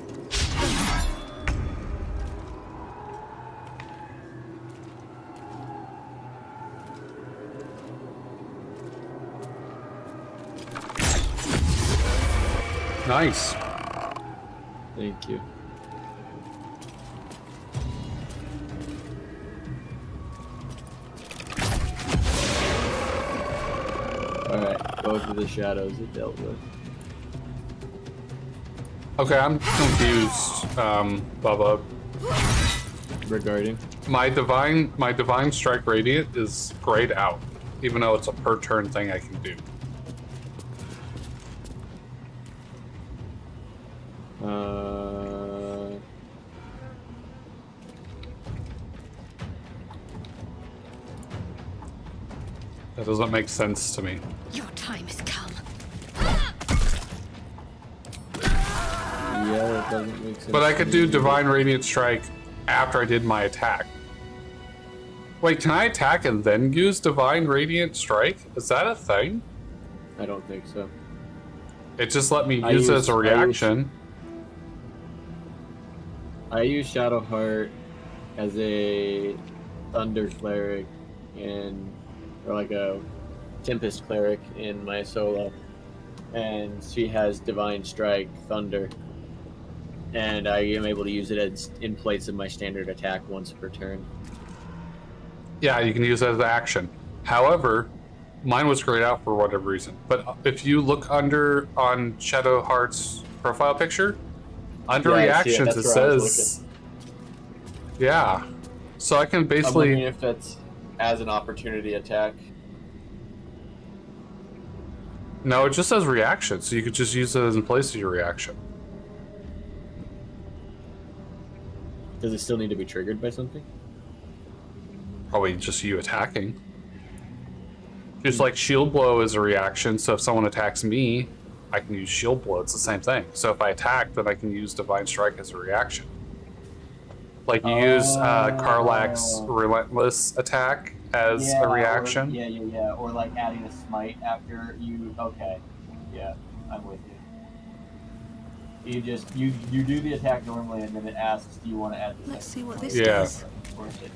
Nice. Thank you. Alright, both of the shadows are dealt with. Okay, I'm confused, Bubba. Regarding? My divine strike radiant is grayed out, even though it's a per turn thing I can do. That doesn't make sense to me. Your time has come. Yeah, that doesn't make sense. But I to could me do either. divine radiant strike after I did my attack. Wait, can I attack and then use divine radiant strike? Is that a thing? I don't think so. It just let me use it as a reaction. I use Shadowheart as a Thunder Cleric or like a Tempest Cleric in my solo. And she has Divine Strike, Thunder. And I am able to use it as in place of my standard attack once per turn. Yeah, you can use it as an action. However, mine was grayed out for whatever reason. But if you look under on Shadowheart's profile picture, under Yeah, I see it. reactions it That's where I was says, yeah. So I can I'm wondering basically, if that's as an opportunity attack. no, it just says reaction. So you could just use it as in place of your reaction. Does it still need to be triggered by something? Probably just you attacking. Just like shield blow is a reaction, so if someone attacks me, I can use shield blow. It's the same thing. So if I attack, then I can use divine strike as a reaction. Like you use Karlach's relentless attack as a reaction. Or like adding a smite after you. Okay. Yeah, I'm with you. You do the attack normally, and then it asks, "Do you want to add the?" Let's see what this Yeah. does. Of course I do.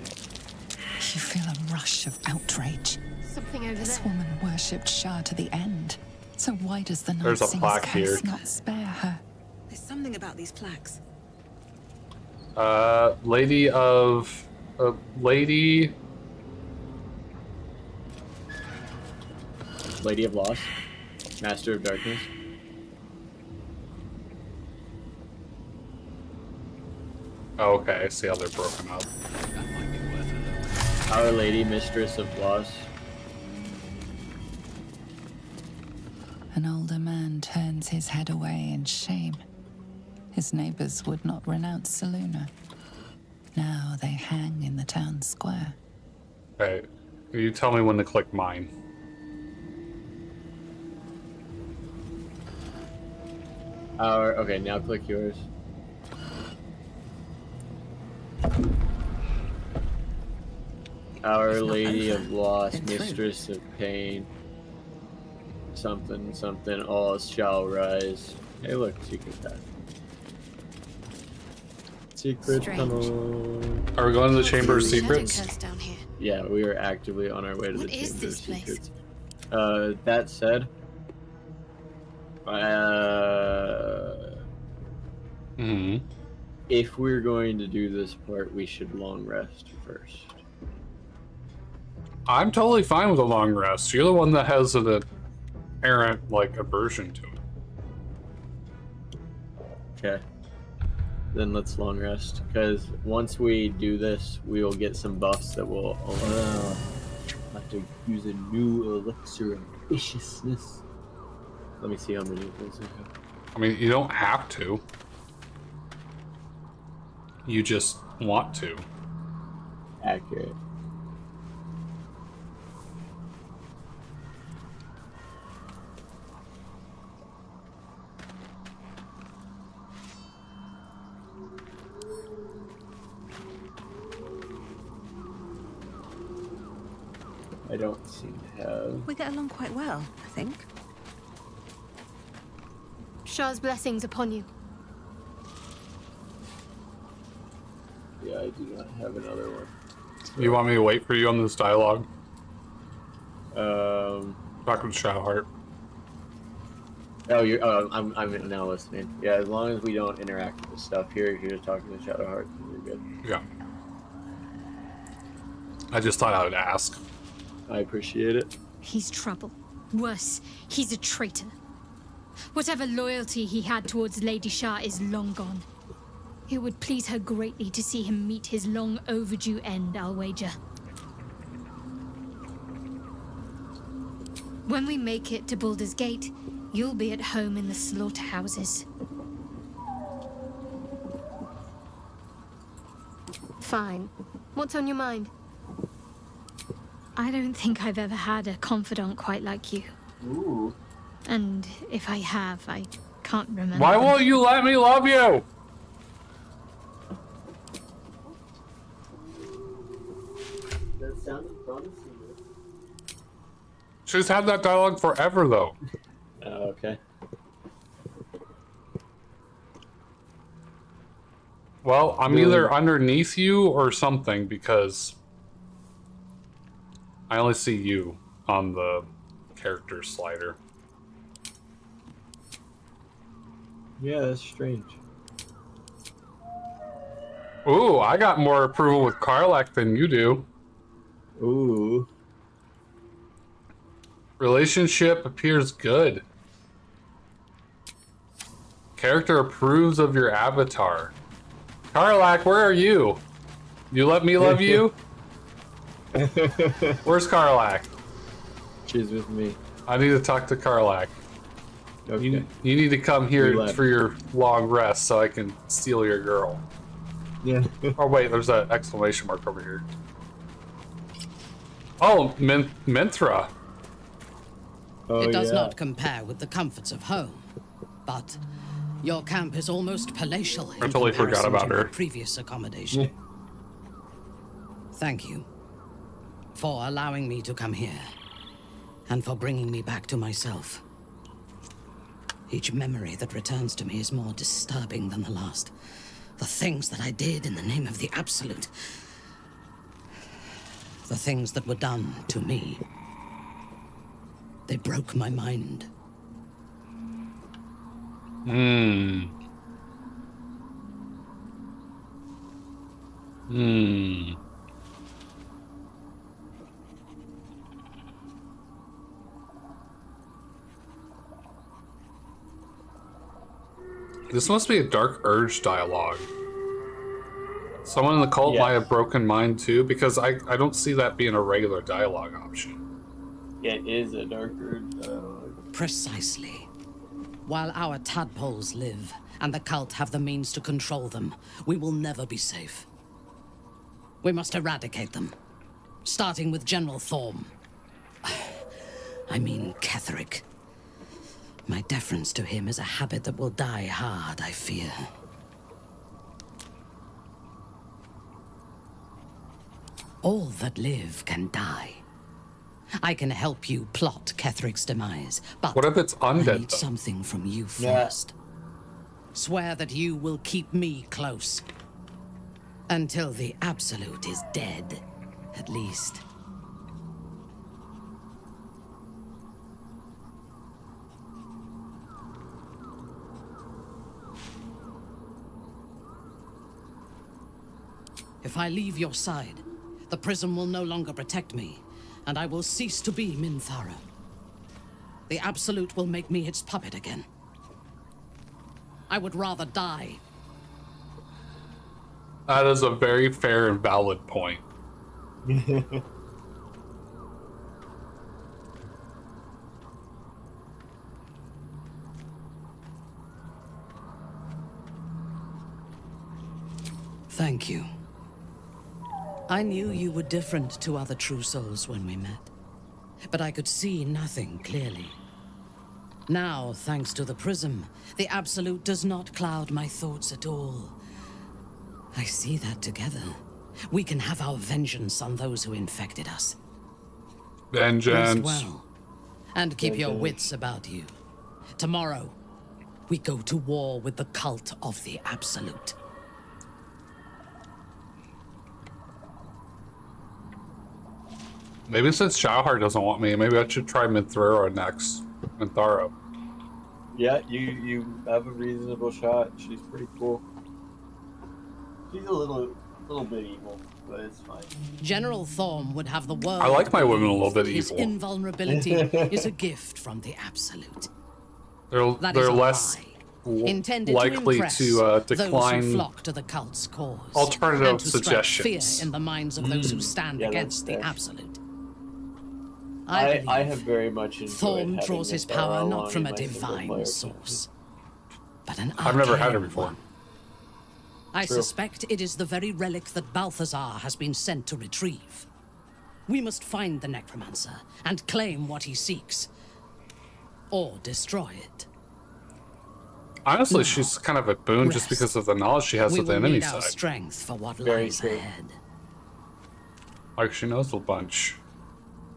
You feel a rush of outrage. Something over This there. woman worshipped Shah to the end. So why does the Night There's a Singer's plaque curse here. not spare her? There's something about these plaques. Lady of... Lady... Lady of Loss. Master of Darkness. Oh, okay, I see how they're broken up. That might be worth a look. Our Lady, Mistress of Loss. An older man turns his head away in shame. His neighbors would not renounce Selûne. Now they hang in the town square. Okay, you tell me when to click mine. Okay, now click yours. Our Lady of Loss, Mistress of Pain. Something, something, all shall rise. Hey, look, secret path. Secret Strange. tunnel. Are we going to the Chamber of Shadow Secrets? curse down here. Yeah, we are actively on our way to What the is Chamber this of place? Secrets. That said, if we're going to do this part, we should long rest first. I'm totally fine with a long rest. You're the one that has an errant, like, aversion to it. Okay. Then let's long rest, because once we do this, we will get some buffs that will have to use a new elixir of viciousness. Let me see how many of those I have. I mean, you don't have to. You just want to. Accurate. I don't seem to have. We get along quite well, I think. Shah's blessings upon you. Yeah, I do not have another one. You want me to wait for you on this dialogue? Talk with Shadowheart. Oh, you're. Oh, I'm now listening. Yeah, as long as we don't interact with the stuff here, if you're just talking to Shadowheart, we're good. Yeah. I just thought I would ask. I appreciate it. He's trouble. Worse, he's a traitor. Whatever loyalty he had towards Lady Shah is long gone. It would please her greatly to see him meet his long overdue end, I'll wager. When we make it to Baldur's Gate, you'll be at home in the slaughterhouses. Fine. What's on your mind? I don't think I've ever had a confidant quite like you. Ooh. And if I have, I can't remember. Why won't you let me love you? That sounded promising. She's had that dialogue forever, though. Okay. Well, I'm either underneath you or something, because I only see you on the character slider. Yeah, that's strange. Ooh, I got more approval with Karlach than you do. Ooh. Relationship appears good. Character approves of your avatar. Karlach, where are you? You let me love you? Where's Karlach? She's with me. I need to talk to Karlach. Okay. You need to come here for your long rest so I can steal your girl. Yeah. Oh wait, there's an exclamation mark over here. Oh, Minthra. Oh, it does not compare with the comforts of home, but your camp is almost palatial in I totally forgot comparison about to her. my previous accommodation. Thank you for allowing me to come here and for bringing me back to myself. Each memory that returns to me is more disturbing than the last. The things that I did in the name of the Absolute. The things that were done to me. They broke my mind. Hmm. This must be a Dark Urge dialogue. Someone in the cult might have broken mine too, because I don't see that being a regular dialogue option. Yeah, it is a Dark Urge dialogue. Precisely. While our tadpoles live, and the cult have the means to control them, we will never be safe. We must eradicate them. Starting with General Thorm. I mean, Ketherick. My deference to him is a habit that will die hard, I fear. All that live can die. I can help you plot Ketherick's demise, but what if it's undead, I need something from you first. Swear that you will keep me close. Until the Absolute is dead, at least. If I leave your side, the prism will no longer protect me, and I will cease to be Minthara. The Absolute will make me its puppet again. I would rather die. That is a very fair and valid point. Thank you. I knew you were different to other true souls when we met, but I could see nothing clearly. Now, thanks to the prism, the Absolute does not cloud my thoughts at all. I see that together, we can have our vengeance on those who infected us. Vengeance. Rest well, and keep your wits about you. Tomorrow, we go to war with the cult of the Absolute. Maybe since Shadowheart doesn't want me, maybe I should try Minthara next. Minthara. Yeah, you have a reasonable shot. She's pretty cool. She's a little bit evil, but it's fine. General Thorm would have the world. I like my women a little bit his evil. Invulnerability is a gift from the Absolute. They're less likely to decline those who flock to the cult's cause, alternative and to strike suggestions. fear in the minds of those who stand against the Absolute. I have very much enjoyed Thorm draws his power not from a divine source, but an I've never had her arcane before. one. I suspect it is the very relic that Balthazar has been sent to retrieve. We must find the necromancer and claim what he seeks, or destroy it. Honestly, she's kind of a boon just because of the knowledge she has of the enemy We will need our side. strength for what lies ahead. Like, she knows a bunch.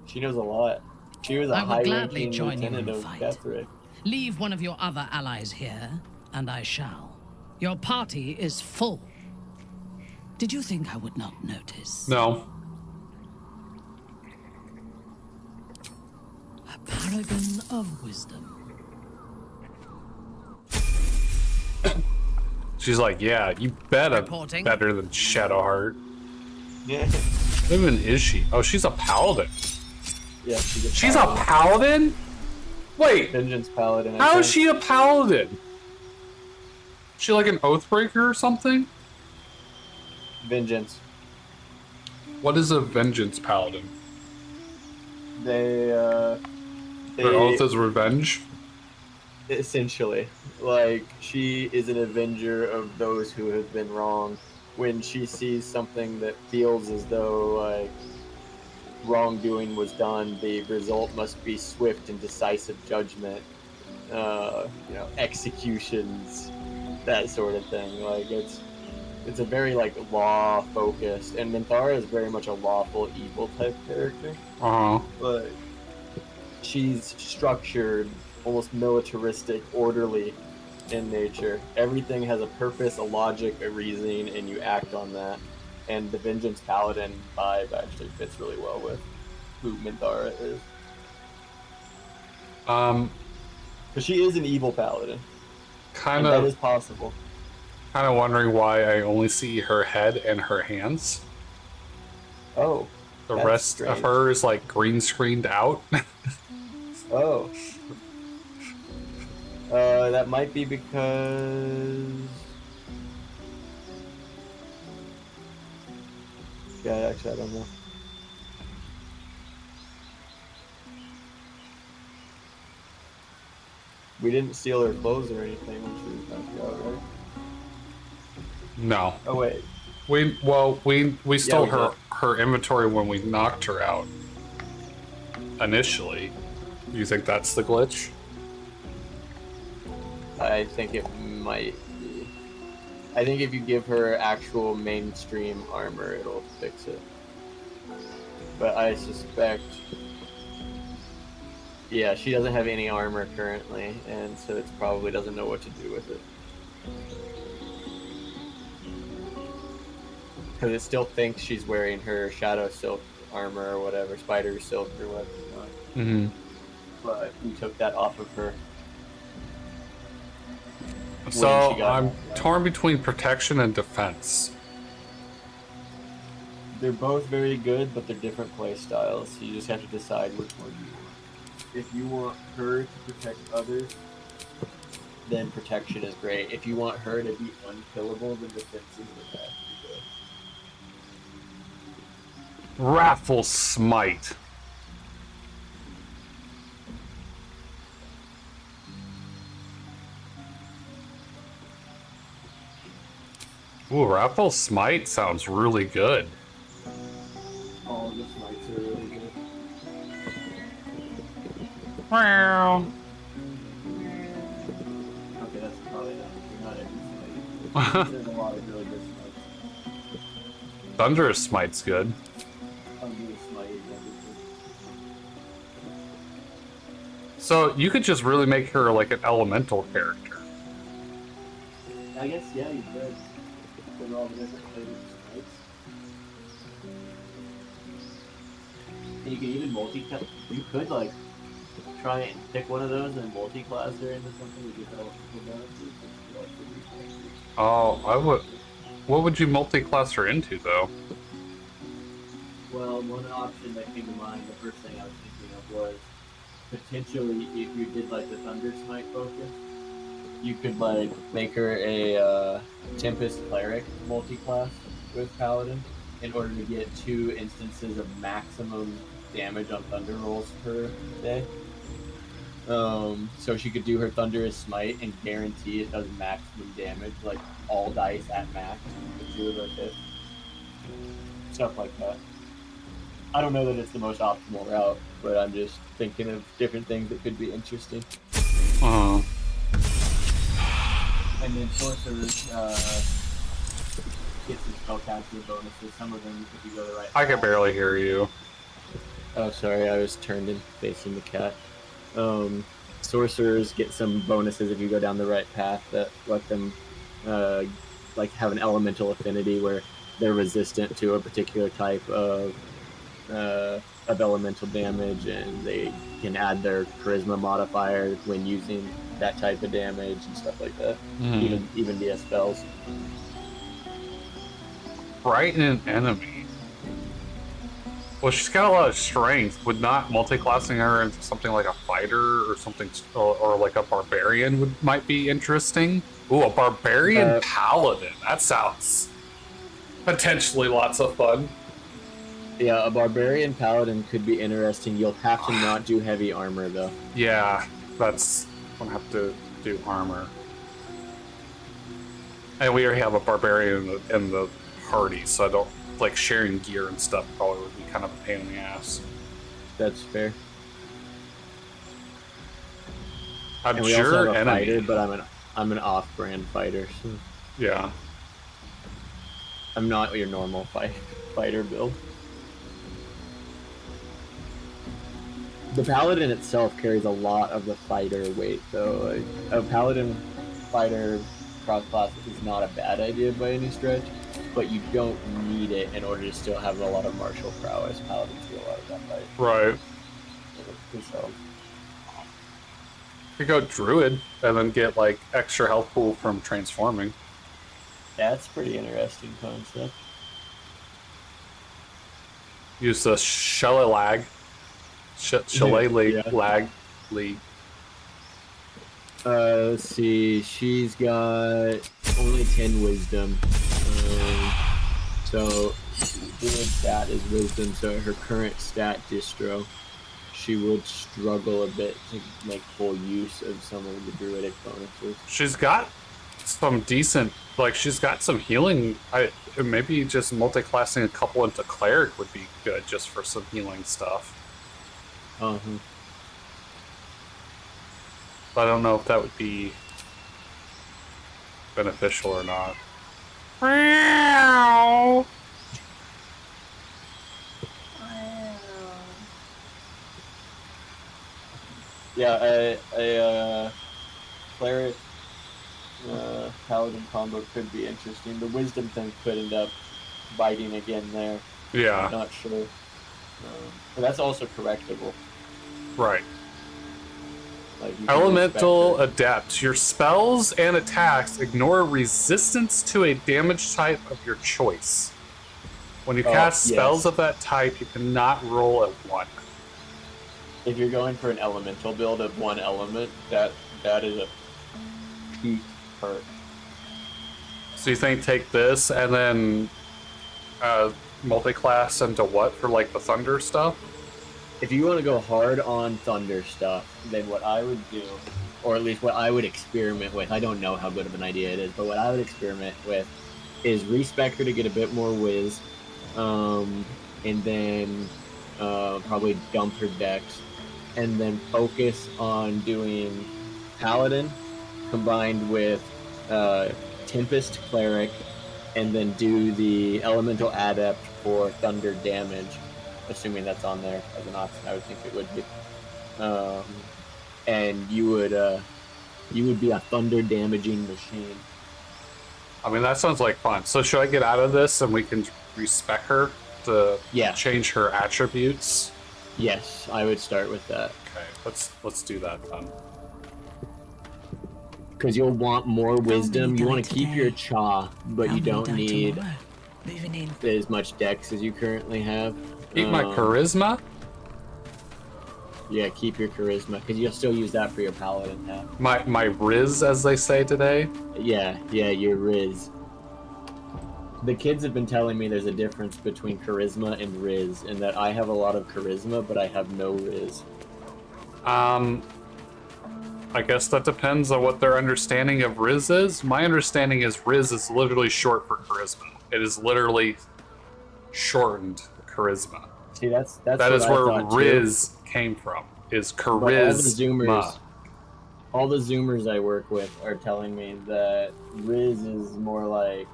She knows a lot. She was a I will gladly high-ranking join you in lieutenant the of fight. Ketherick. Leave one of your other allies here, and I shall. Your party is full. Did you think I would not notice? No. A paragon of wisdom. She's like, yeah, you bet I'm Reporting. better than Shadowheart. Yeah. Who even is she? Oh, she's a paladin. Yeah, She's a paladin? Wait, Vengeance Paladin. how is she a paladin? Is she like an Oathbreaker or something? Vengeance. What is a Vengeance Paladin? Their oath is revenge? Essentially. Like, she is an avenger of those who have been wrong. When she sees something that feels as though, like, wrongdoing was done, the result must be swift and decisive judgment. Executions, that sort of thing. Like, it's a very, like, law-focused, and Minthara is very much a lawful evil type character. But she's structured, almost militaristic, orderly in nature. Everything has a purpose, a logic, a reasoning, and you act on that. And the Vengeance Paladin vibe actually fits really well with who Minthara is. Because she is an evil paladin. Kind of. of. That is possible. Kind of wondering why I only see her head and her hands. Oh. The That's rest strange. of her is like green screened out. Oh. That might be because... Yeah, actually, I don't know. We didn't steal her clothes or anything when she was knocking out, right? No. Oh, wait. We stole we her inventory when we knocked her out. Initially. You think that's the glitch? I think it might be. I think if you give her actual mainstream armor, it'll fix it. But I suspect... Yeah, she doesn't have any armor currently, and so it probably doesn't know what to do with it. Because it still thinks she's wearing her shadow silk armor or whatever, spider silk or whatnot. Mm-hmm. But we took that off of her. So I'm torn between protection and defense. They're both very good, but they're different play styles. So you just have to decide which one you want. If you want her to protect others, then protection is great. If you want her to be unkillable, then defense is the best. Wrathful Smite. Ooh, Wrathful Smite sounds really good. All the smites are really good. Wow. Okay, that's probably not every smite. There's a lot of really good smites. Thunderous Smite's good. Thunderous smite is everything. So you could just really make her like an elemental character. I guess, yeah, you could. With all the different flavors of smites. And you can even multi-class. You could, like, try and pick one of those and multi-class her into something to get that elemental down. Oh, I would. What would you multi-class her into, though? Well, one option that came to mind, the first thing I was thinking of was potentially if you did like the Thunder Smite focus, you could like make her a Tempest Cleric multi-class with Paladin in order to get 2 instances of maximum damage on Thunder rolls per day. So she could do her Thunderous Smite and guarantee it does maximum damage, like all dice at max with 2 of those hits. Stuff like that. I don't know that it's the most optimal route, but I'm just thinking of different things that could be interesting. And then sorcerers get some spellcaster bonuses. Some of them, if you go the right I can barely hear you. Oh, sorry, I was turned and facing the cat. Sorcerers get some bonuses if you go down the right path that let them like have an elemental affinity where they're resistant to a particular type of elemental damage, and they can add their charisma modifier when using that type of damage and stuff like that. Even DS spells. Frighten an enemy. Well, she's got a lot of strength. Would not multi-classing her into something like a fighter or something, or like a barbarian might be interesting? Ooh, a barbarian paladin. That sounds potentially lots of fun. Yeah, a barbarian paladin could be interesting. You'll have to not do heavy armor though. Yeah, that's gonna have to do armor. And we already have a barbarian in the party, so I don't like sharing gear and stuff. Probably would be kind of a pain in the ass. That's fair. I'm we also sure have a enemy, fighter, but I'm an off-brand fighter. So yeah. I'm not your normal fighter build. The paladin itself carries a lot of the fighter weight, though. A paladin fighter cross-class is not a bad idea by any stretch, but you don't need it in order to still have a lot of martial prowess. Paladins do a lot of that fight. Right. So. You could go druid and then get like extra health pool from transforming. That's pretty interesting concept. Use the Shillelagh. Shillelagh League. Let's see. She's got only 10 wisdom. So the stat is wisdom. So her current stat distro, she would struggle a bit to make full use of some of the druidic bonuses. She's got some decent, like she's got some healing. Maybe just multi-classing a couple into cleric would be good just for some healing stuff. Uh-huh. But I don't know if that would be beneficial or not. Yeah, a cleric paladin combo could be interesting. The wisdom thing could end up biting again there. Yeah. I'm not sure. But that's also correctable. Right. Like Elemental Adept. Your spells and attacks ignore resistance to a damage type of your choice. When you cast spells of that type, you cannot roll at 1. If you're going for an elemental build of one element, that is a peak perk. So you think take this and then multi-class into what for like the thunder stuff? If you want to go hard on thunder stuff, then what I would do, or at least what I would experiment with, I don't know how good of an idea it is, but what I would experiment with is respec her to get a bit more whiz, and then probably dump her dex, and then focus on doing paladin combined with Tempest cleric, and then do the elemental adept for thunder damage, assuming that's on there as an option. I would think it would be. And you would be a thunder damaging machine. I mean, that sounds like fun. So should I get out of this and we can respec her to change her attributes? Yes, I would start with that. Okay, let's do that then. Because you'll want more wisdom. You want to keep your cha, but you don't need as much dex as you currently have. Keep my charisma? Yeah, keep your charisma, because you'll still use that for your paladin hat. My riz, as they say today? Yeah, your riz. The kids have been telling me there's a difference between charisma and riz, and that I have a lot of charisma, but I have no riz. I guess that depends on what their understanding of riz is. My understanding is riz is literally short for charisma. It is literally shortened charisma. See, that is where riz came from, is charisma. All the Zoomers I work with are telling me that riz is more like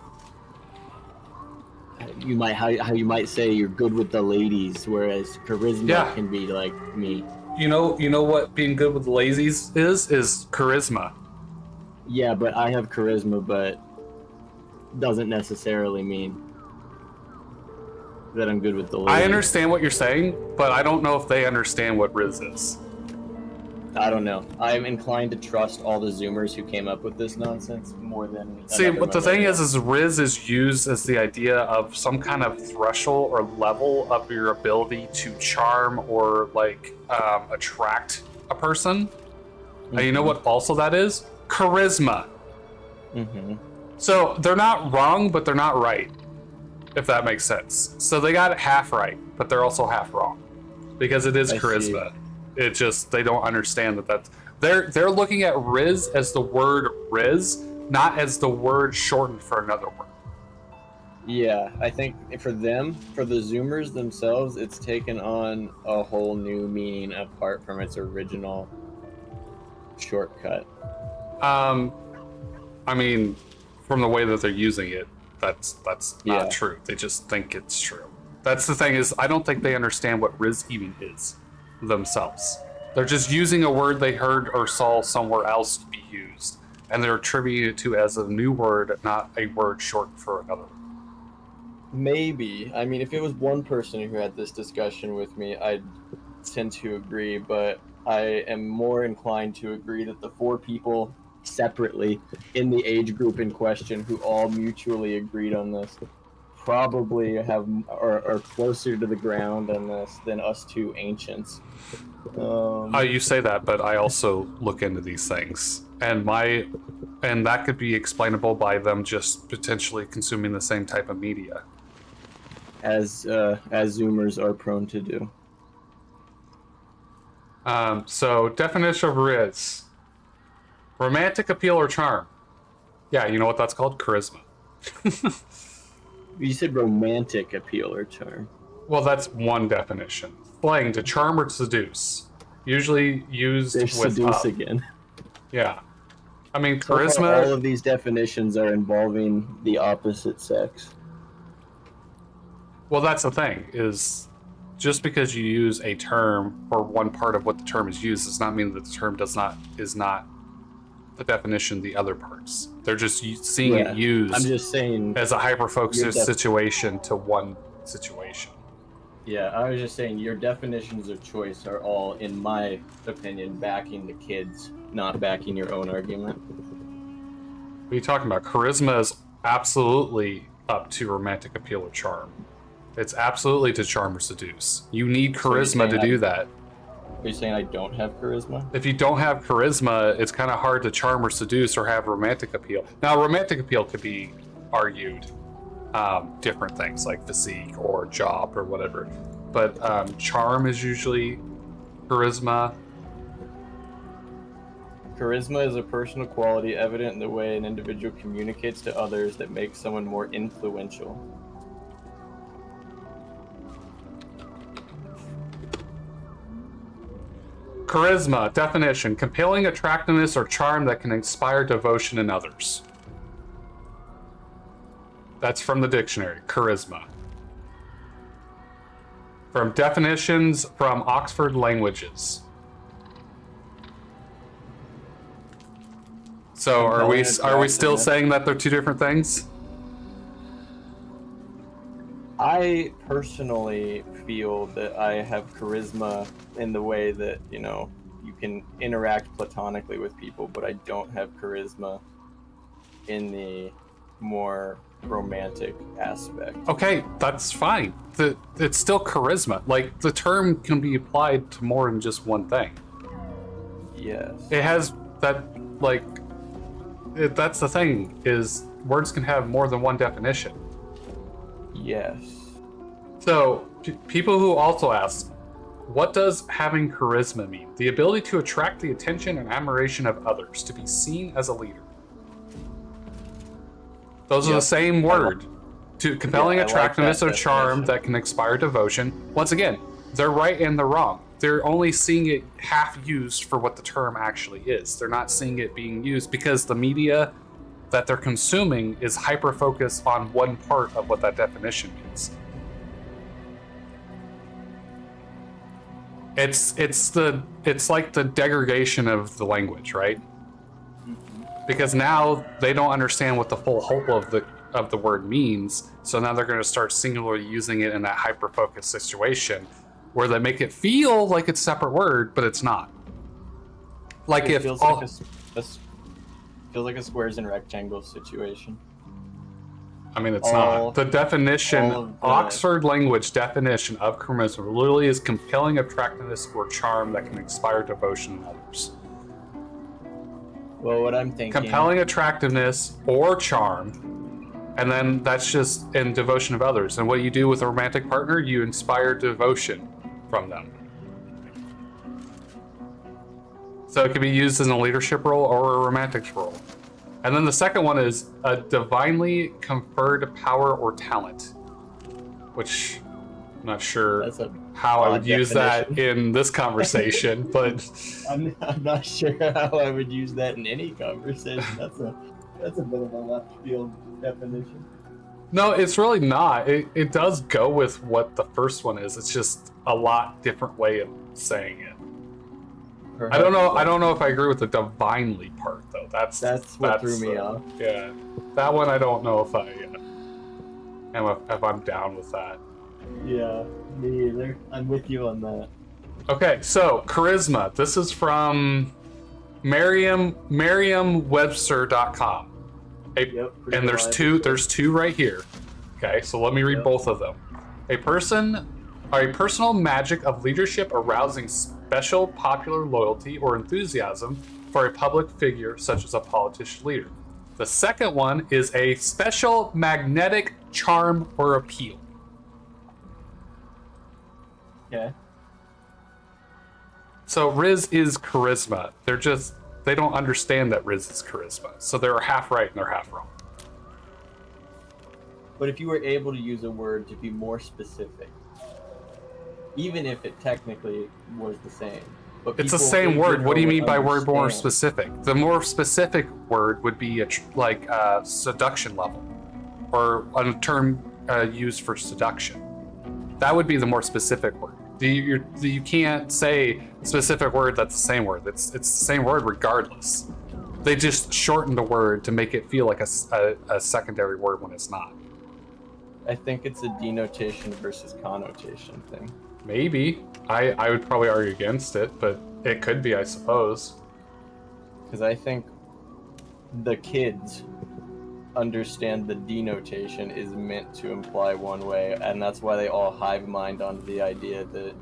how you might say you're good with the ladies, whereas charisma can be like me. You know what being good with the lazies is charisma. Yeah, but I have charisma, but doesn't necessarily mean that I'm good with the ladies. I understand what you're saying, but I don't know if they understand what riz is. I don't know. I'm inclined to trust all the Zoomers who came up with this nonsense more than... See, what the thing is riz is used as the idea of some kind of threshold or level of your ability to charm or, like, attract a person. And you know what also that is? Charisma. So they're not wrong, but they're not right, if that makes sense. So they got it half right, but they're also half wrong, because it is charisma. It just, they don't understand that they're looking at riz as the word riz, not as the word shortened for another word. Yeah, I think for them, for the Zoomers themselves, it's taken on a whole new meaning apart from its original shortcut. I mean, from the way that they're using it, that's not true. They just think it's true. That's the thing, is I don't think they understand what riz even is themselves. They're just using a word they heard or saw somewhere else be used, and they're attributing it to as a new word, not a word shortened for another word. Maybe. I mean, if it was one person who had this discussion with me, I'd tend to agree, but I am more inclined to agree that the 4 people separately in the age group in question who all mutually agreed on this probably are closer to the ground on this than us two ancients. You say that, but I also look into these things, and that could be explainable by them just potentially consuming the same type of media, as Zoomers are prone to do. So definition of Riz: romantic appeal or charm. Yeah, you know what that's called? Charisma. You said romantic appeal or charm. Well, that's one definition. Playing to charm or seduce. Usually used with seduce again. Yeah. I mean, So charisma... far, all of these definitions are involving the opposite sex. Well, that's the thing, is just because you use a term or one part of what the term is used does not mean that the term is not the definition of the other parts. They're just seeing it used I'm just saying, as a hyper-focused situation to one situation. Yeah, I was just saying your definitions of choice are all, in my opinion, backing the kids, not backing your own argument. What are you talking about? Charisma is absolutely up to romantic appeal or charm. It's absolutely to charm or seduce. You need charisma to do that. Are you saying I don't have charisma? If you don't have charisma, it's kind of hard to charm or seduce or have romantic appeal. Now, romantic appeal could be argued different things like physique or job or whatever. But charm is usually charisma. Charisma is a personal quality evident in the way an individual communicates to others that makes someone more influential. Charisma, definition, compelling attractiveness or charm that can inspire devotion in others. That's from the dictionary, charisma. From definitions from Oxford Languages. So are we still saying that they're two different things? I personally feel that I have charisma in the way that, you know, you can interact platonically with people, but I don't have charisma in the more romantic aspect. Okay, that's fine. It's still charisma. Like, the term can be applied to more than just one thing. Yes. It has that, like, that's the thing, is words can have more than one definition. Yes. So, people who also ask, what does having charisma mean? The ability to attract the attention and admiration of others, to be seen as a leader. Those are the same word. To compelling attractiveness or charm that can inspire devotion. Once again, they're right and they're wrong. They're only seeing it half used for what the term actually is. They're not seeing it being used because the media that they're consuming is hyper-focused on one part of what that definition means. It's like the degradation of the language, right? Because now they don't understand what the full whole of the word means, so now they're going to start singularly using it in that hyper-focused situation where they make it feel like it's a separate word, but it's not. Like it if feels like a squares and rectangles situation. I mean, it's not. The definition, Oxford Language definition of charisma literally is compelling attractiveness or charm that can inspire devotion in others. Well, what I'm thinking... Compelling attractiveness or charm, and then that's just in devotion of others. And what you do with a romantic partner, you inspire devotion from them. So it can be used in a leadership role or a romantic role. And then the second one is a divinely conferred power or talent, which I'm not sure how I would use that in this conversation, but I'm not sure how I would use that in any conversation. That's a bit of a left field definition. No, it's really not. It does go with what the first one is. It's just a lot different way of saying it. I don't know if I agree with the divinely part though. That's what threw me off. Yeah, that one I don't know if I'm down with that. Yeah, me either. I'm with you on that. Okay, so charisma. This is from Merriam-Webster.com. And there's two right here. Okay, so let me read both of them. A personal magic of leadership arousing special popular loyalty or enthusiasm for a public figure such as a politician leader. The second one is a special magnetic charm or appeal. Okay. So Riz is charisma. They don't understand that Riz is charisma. So they're half right and they're half wrong. But if you were able to use a word to be more specific, even if it technically was the same. But it's the same word. What do you mean by word more specific? The more specific word would be like seduction level, or a term used for seduction. That would be the more specific word. You can't say a specific word that's the same word. It's the same word regardless. They just shortened the word to make it feel like a secondary word when it's not. I think it's a denotation versus connotation thing. Maybe. I would probably argue against it, but it could be, I suppose. Because I think the kids understand the denotation is meant to imply one way, and that's why they all hive mind on the idea that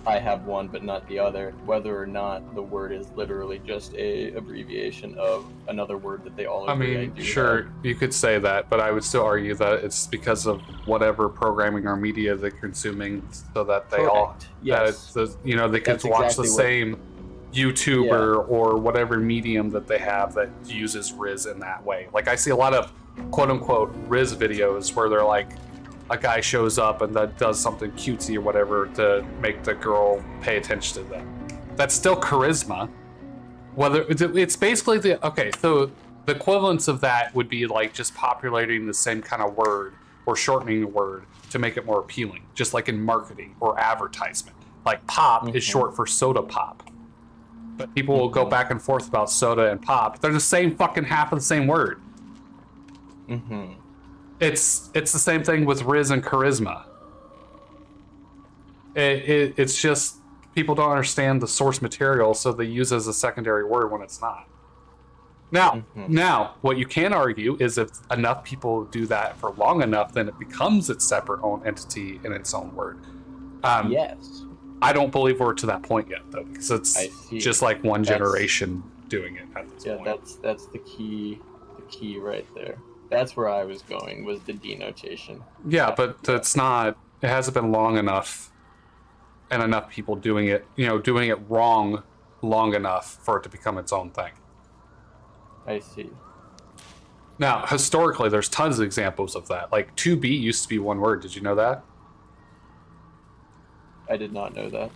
I have one but not the other, whether or not the word is literally just a abbreviation of another word that they all agree. I mean, sure, you could say that, but I would still argue that it's because of whatever programming or media they're consuming, so that they all, yes. The kids watch the same YouTuber or whatever medium that they have that uses Riz in that way. Like, I see a lot of quote-unquote Riz videos where they're like, a guy shows up and that does something cutesy or whatever to make the girl pay attention to them. That's still charisma. Whether it's basically so the equivalence of that would be like just populating the same kind of word or shortening a word to make it more appealing, just like in marketing or advertisement. Like pop is short for soda pop. But people will go back and forth about soda and pop. They're the same fucking half of the same word. Mm-hmm. It's the same thing with Riz and charisma. It's just people don't understand the source material, so they use it as a secondary word when it's not. Now, what you can argue is if enough people do that for long enough, then it becomes its separate own entity in its own word. Yes. I don't believe we're to that point yet, though, because it's just like one generation doing it at this point. Yeah, that's the key right there. That's where I was going, was the denotation. Yeah, but it's not, it hasn't been long enough and enough people doing it wrong long enough for it to become its own thing. I see. Now, historically, there's tons of examples of that. Like, to be used to be one word. Did you know that? I did not know that.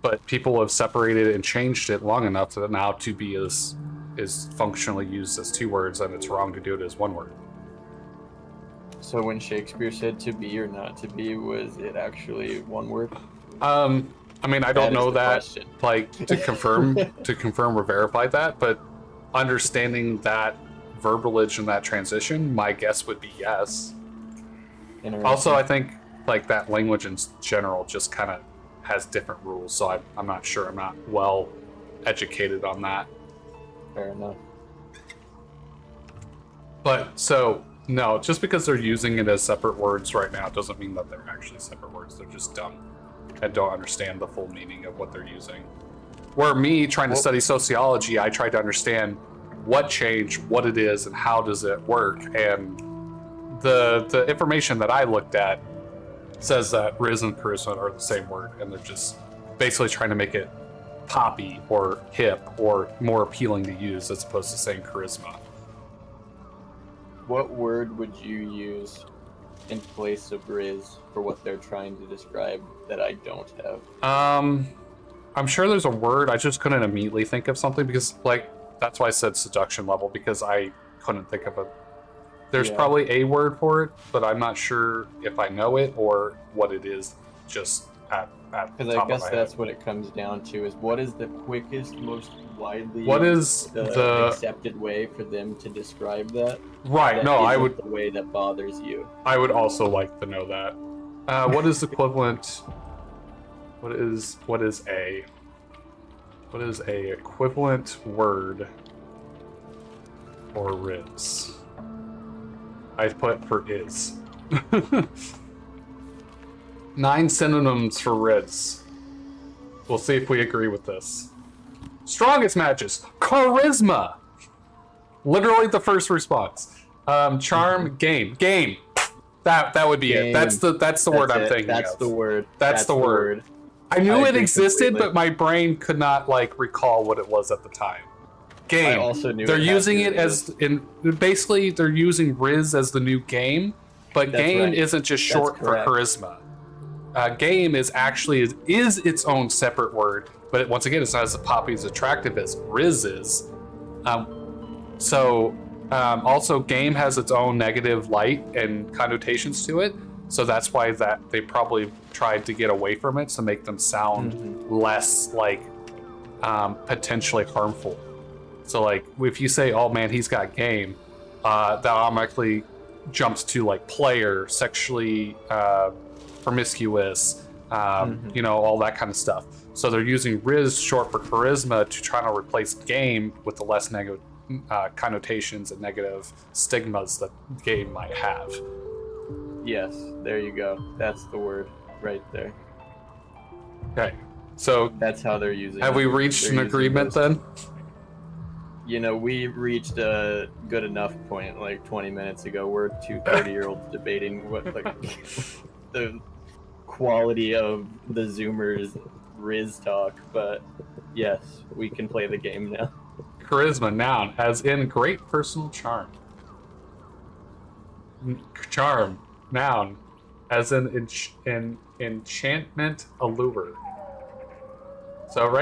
But people have separated and changed it long enough that now to be is functionally used as two words, and it's wrong to do it as one word. So when Shakespeare said to be or not to be, was it actually one word? I mean, I don't know that, question. Like, to confirm or verify that, but understanding that verbiage and that transition, my guess would be yes. Also, I think, like, that language in general just kind of has different rules, so I'm not sure. I'm not well educated on that. Fair enough. But, so... No, just because they're using it as separate words right now doesn't mean that they're actually separate words. They're just dumb and don't understand the full meaning of what they're using. Where me, trying to study sociology, I tried to understand what changed, what it is, and how does it work. And the information that I looked at says that Riz and charisma are the same word, and they're just basically trying to make it poppy or hip or more appealing to use as opposed to saying charisma. What word would you use in place of Riz for what they're trying to describe that I don't have? I'm sure there's a word. I just couldn't immediately think of something because, like, that's why I said seduction level, because I couldn't think of a... There's probably a word for it, but I'm not sure if I know it or what it is just at because I guess that's what it comes down to, is what is the quickest, most widely accepted way for them to describe that? Right, that no, I would... the way that bothers you. I would also like to know that. What is equivalent... What is a... What is a equivalent word for Riz? I put for is. 9 synonyms for Riz. We'll see if we agree with this. Strongest matches. Charisma. Literally the first response. Charm. Game. Game. That would be Game. it. That's the word I'm thinking That's of. the word. That's the word. I knew it existed, completely. but my brain could not like recall what it was at the time. Game. I also knew they're it had using to it as in basically they're using Riz as the new game, but That's game right. isn't just That's short correct. for charisma. Game is actually is its own separate word, but once again, it's not as poppy as attractive as Riz is. Also, game has its own negative light and connotations to it, so that's why that they probably tried to get away from it to make them sound less like potentially harmful. So, like, if you say, "Oh man, he's got game," that automatically jumps to like player, sexually promiscuous, all that kind of stuff. So they're using Riz short for charisma to try to replace game with the less negative connotations and negative stigmas that game might have. Yes, there you go. That's the word right there. Okay, so That's how they're using have it. we reached They're an using agreement those. then? We reached a good enough point like 20 minutes ago. We're two 30-year-olds debating what the quality of the Zoomers Riz talk, but yes, we can play the game now. Charisma, noun, as in great personal charm. Charm, noun, as in enchantment, allure. So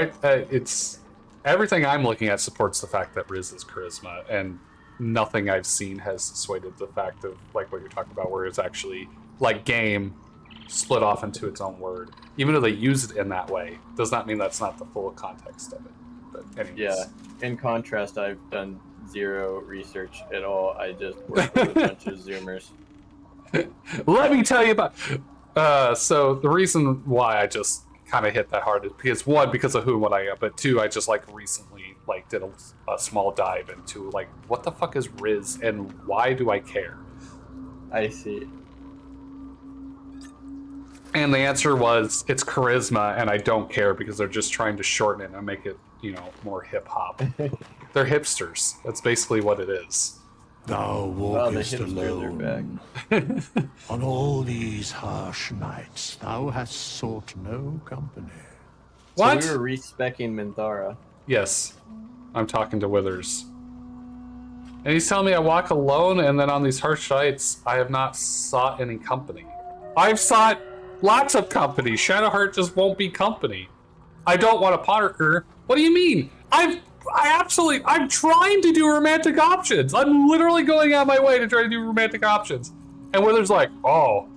it's everything I'm looking at supports the fact that Riz is charisma, and nothing I've seen has dissuaded the fact of like what you're talking about, where it's actually like game split off into its own word. Even though they use it in that way, does not mean that's not the full context of it. But anyways. Yeah. In contrast, I've done zero research at all. I just worked with a bunch of Zoomers. Let me tell you about. So the reason why I just kind of hit that hard is because one, because of who and what I am, but two, I just like recently like did a small dive into like what the fuck is Riz and why do I care? I see. And the answer was it's charisma, and I don't care because they're just trying to shorten it and make it, more hip hop. They're hipsters. That's basically what it is. Thou The walkest hipsters are back. alone. On all these harsh nights, thou hast sought no company. What? So we were respecking Minthara. Yes, I'm talking to Withers. And he's telling me I walk alone, and then on these harsh nights, I have not sought any company. I've sought lots of company. Shadowheart just won't be company. I don't want a partner. What do you mean? I'm trying to do romantic options. I'm literally going out my way to try to do romantic options. And Withers like, oh,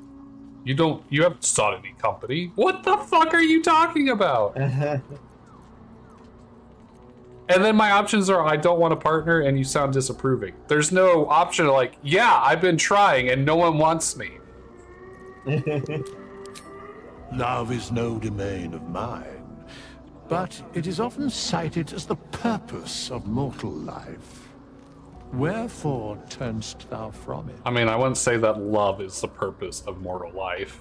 you haven't sought any company. What the fuck are you talking about? And then my options are, I don't want a partner, and you sound disapproving. There's no option like, yeah, I've been trying, and no one wants me. Love is no domain of mine, but it is often cited as the purpose of mortal life. Wherefore turnst thou from it? I mean, I wouldn't say that love is the purpose of mortal life.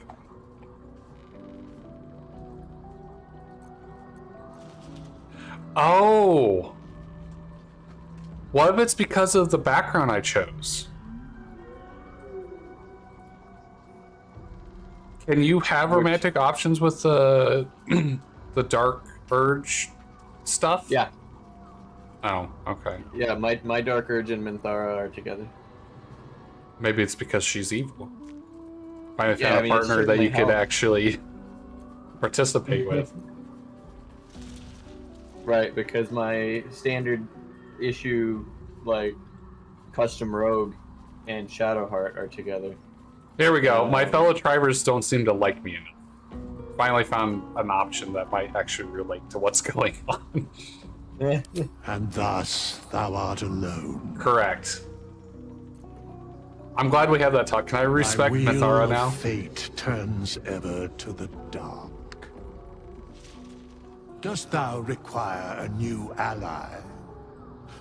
Oh! What if it's because of the background I chose? Can you have romantic options with the the dark urge stuff? Yeah. Oh, okay. Yeah, my Dark Urge and Minthara are together. Maybe it's because she's evil. Might Yeah, have I found mean, a it partner that certainly you could helped. actually participate with. Right, because my standard issue, like, custom rogue and Shadowheart are together. Here we go. My fellow tribers don't seem to like me enough. Finally found an option that might actually relate to what's going on. And thus thou art alone. Correct. I'm glad we have that talk. Can I respect Thy wheel Minthara of now? fate turns ever to the dark. Dost thou require a new ally?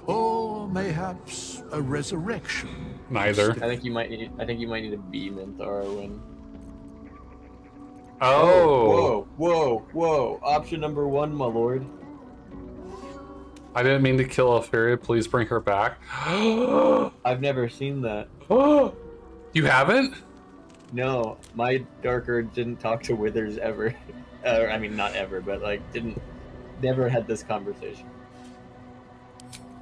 Or mayhaps a resurrection? Neither. I think you might need a beam in Thorwin. Oh. Whoa. Option number 1, my lord. I didn't mean to kill Alferia. Please bring her back. I've never seen that. You haven't? No, my Darker didn't talk to Withers ever. I mean, not ever, but like, never had this conversation.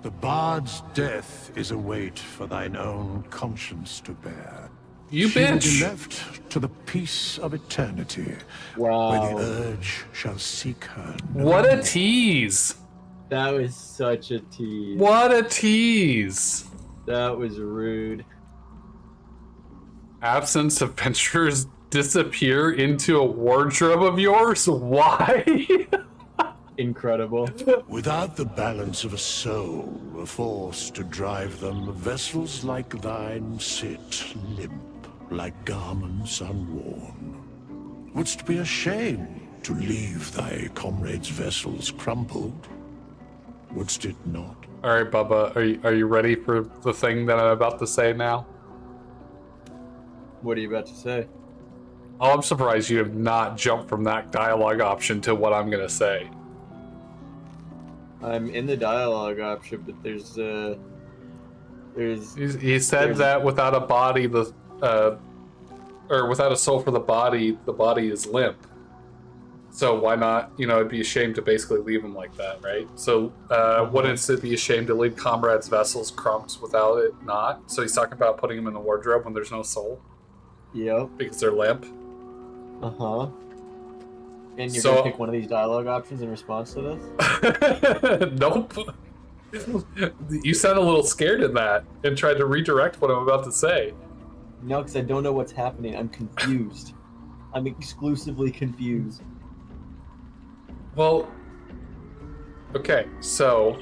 The bard's death is a weight for thine own conscience to bear. You She will be bitch. left to the peace of eternity, Wow. where the urge shall seek her. No What a more. tease. That was such a tease. What a tease. That was rude. Absence adventurers disappear into a wardrobe of yours? Why? Incredible. Without the balance of a soul, a force to drive them, vessels like thine sit limp, like garments unworn. Wouldst be ashamed to leave thy comrades' vessels crumpled? Wouldst it not? All right, Bubba, are you ready for the thing that I'm about to say now? What are you about to say? Oh, I'm surprised you have not jumped from that dialogue option to what I'm gonna say. I'm in the dialogue option, but there's He said that without a body, or without a soul for the body is limp. So why not? It'd be a shame to basically leave him like that, right? So wouldn't it be a shame to leave comrades' vessels crumped without it not? So he's talking about putting them in the wardrobe when there's no soul. Yep. Because they're limp. Uh-huh. And you're So- gonna pick one of these dialogue options in response to this? Nope. You sound a little scared in that and tried to redirect what I'm about to say. No, because I don't know what's happening. I'm confused. I'm exclusively confused. Well, okay, so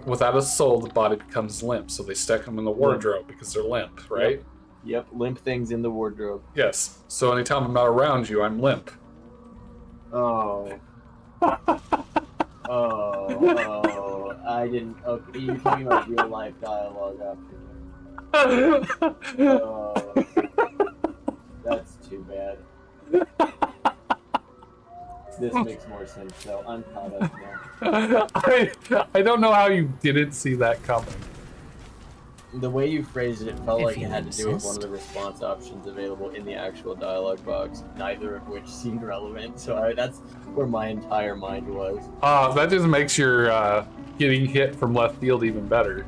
without a soul, the body becomes limp, so they stick them in the wardrobe because they're limp, right? Yep, limp things in the wardrobe. Yes. So anytime I'm not around you, I'm limp. Oh. I didn't. Okay, you're talking about real life dialogue option. That's too bad. This makes more sense, though. I'm caught up now. I don't know how you didn't see that coming. The way you phrased it felt If like it you had to do with one insist. of the response options available in the actual dialogue box, neither of which seemed relevant. So that's where my entire mind was. That just makes your getting hit from left field even better.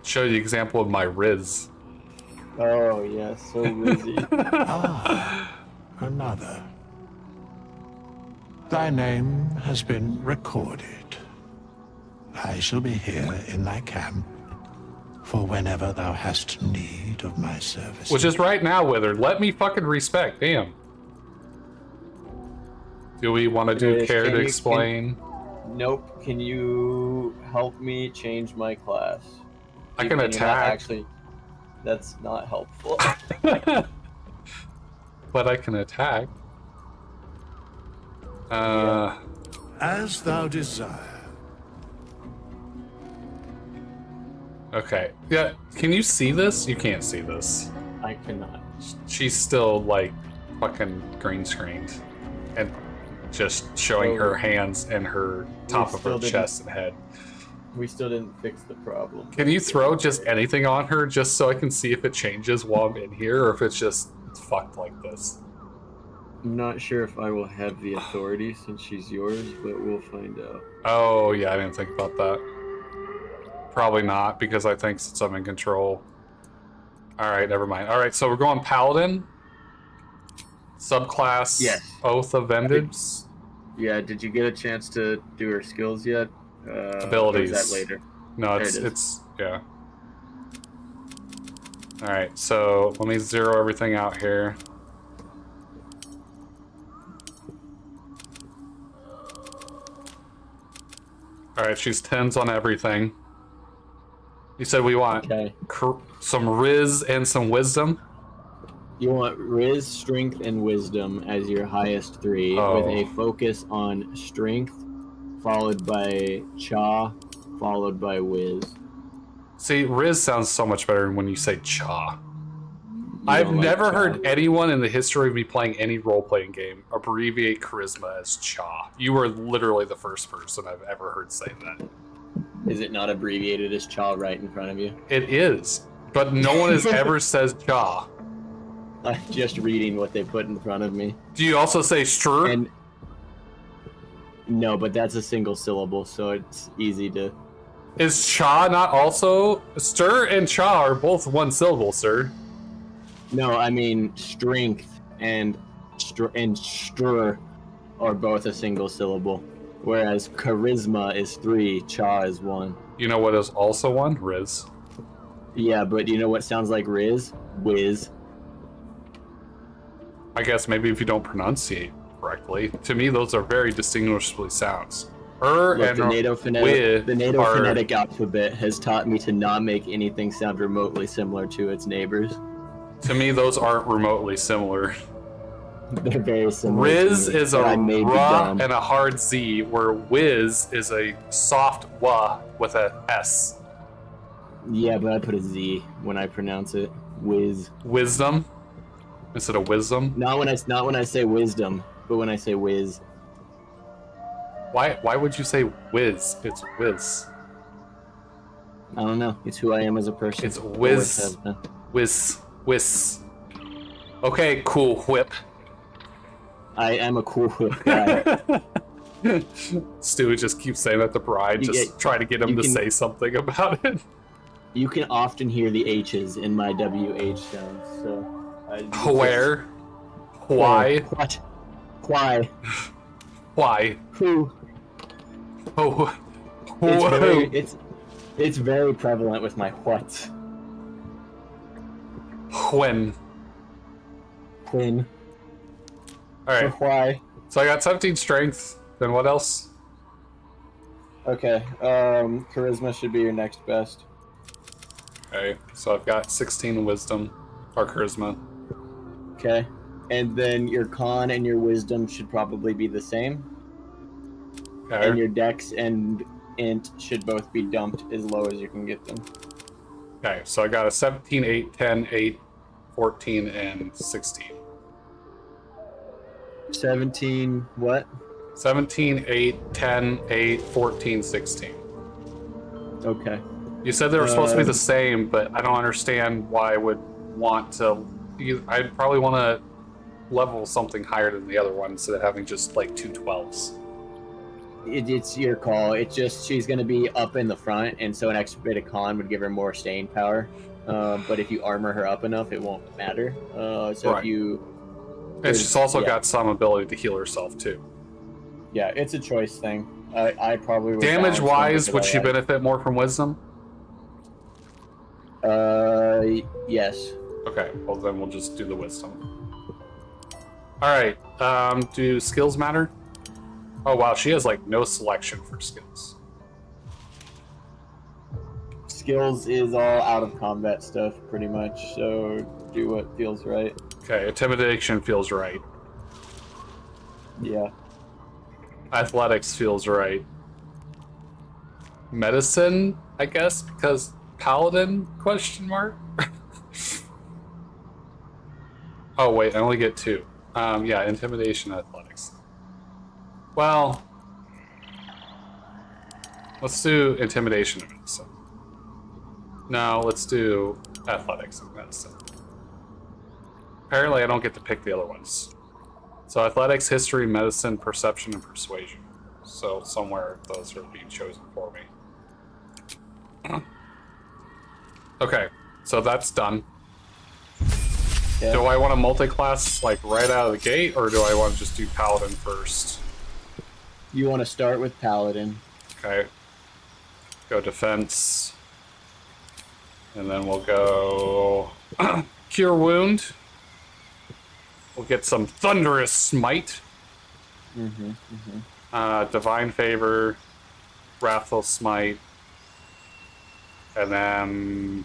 Show you the example of my Riz. Oh, yeah, so Rizzy. Another. Thy name has been recorded. I shall be here in thy camp for whenever thou hast need of my service. Which is right now, Wither. Let me fucking respect. Damn. Do we want to do Yes, care can to you- explain? Nope. Can you help me change my class? I can You're not attack. Actually, that's not helpful. But I can attack. As thou desire. Okay. Yeah, can you see this? You can't see this. I cannot. She's still, like, fucking green screened. And just showing her hands and her top of her still didn't- chest and head. We still didn't fix the problem. Can you throw just anything on her just so I can see if it changes while I'm in here or if it's just fucked like this? I'm not sure if I will have the authority since she's yours, but we'll find out. Oh, yeah, I didn't think about that. Probably not, because I think since I'm in control. Alright, never mind. Alright, so we're going Paladin. Subclass Yes. Oath of Vengeance. Yeah, did you get a chance to do her skills yet? Abilities. Or is that later? No, There it's, it is. it's, yeah. Alright, so let me zero everything out here. Alright, she's 10s on everything. You said we want Okay. some Riz and some Wisdom? You want Riz, Strength, and Wisdom as your highest 3, with a focus on Strength, followed by Cha, followed by Wiz. See, Riz sounds so much better when you say Cha. You I've don't like never Cha? heard anyone in the history of me playing any role-playing game abbreviate charisma as Cha. You are literally the first person I've ever heard say that. Is it not abbreviated as Cha right in front of you? It is, but no one has ever said Cha. I'm just reading what they put in front of me. Do you also say Str? And no, but that's a single syllable, so it's easy to... Is Cha not also... Stir and Cha are both one syllable, sir. No, I mean Strength and Str are both a single syllable, whereas Charisma is 3, Cha is 1. You know what is also one? Riz. Yeah, but you know what sounds like Riz? Wiz. I guess maybe if you don't pronunciate correctly. To me, those are very distinguishable sounds. Look, And the NATO phonetic alphabet has taught me to not make anything sound remotely similar to its neighbors. To me, those aren't remotely similar. They're very similar. Riz is a R and a hard Z, where Wiz is a soft W with a S. Yeah, but I put a Z when I pronounce it. Wiz. Wisdom instead of wisdom. Not when I say wisdom, but when I say whiz. Why would you say whiz? It's whiz. I don't know. It's who I am as a person. It's whiz. Whiz. Okay, cool whip. I am a cool whip guy. Stu just keeps saying that to Brian, try to get him to say something about it. You can often hear the H's in my WH sounds, so... Where? Why? What? Why? Why? Who? Oh. It's very prevalent with my what. When? Alright. Why? So I got 17 strength, then what else? Okay, charisma should be your next best. Okay, so I've got 16 wisdom, or charisma. Okay, and then your con and your wisdom should probably be the same. Okay. And your dex and int should both be dumped as low as you can get them. Okay, so I got a 17, 8, 10, 8, 14, and 16. 17, what? 17, 8, 10, 8, 14, 16. Okay. You said they were supposed to be the same, but I don't understand why I would want to... I'd probably want to level something higher than the other one instead of having just like 2 12s. It's your call. It's just she's going to be up in the front, and so an extra bit of con would give her more staying power. But if you armor her up enough, it won't matter. So if you... And she's also got some ability to heal herself, too. Yeah, it's a choice thing. I probably would... Damage-wise, would she benefit more from wisdom? Yes. Okay, well then we'll just do the wisdom. Alright, do skills matter? Oh wow, she has like no selection for skills. Skills is all out of combat stuff, pretty much, so do what feels right. Okay, intimidation feels right. Yeah. Athletics feels right. Medicine, I guess, because paladin, question mark? Oh wait, I only get 2. Yeah, intimidation, athletics. Well, let's do intimidation and medicine. No, let's do athletics and medicine. Apparently I don't get to pick the other ones. So athletics, history, medicine, perception, and persuasion. So somewhere those are being chosen for me. Okay, so that's done. Yeah. Do I want to multi-class like right out of the gate, or do I want to just do paladin first? You want to start with paladin. Okay. Go defense. And then we'll go cure wound. We'll get some thunderous smite. Divine favor, wrathful smite, and then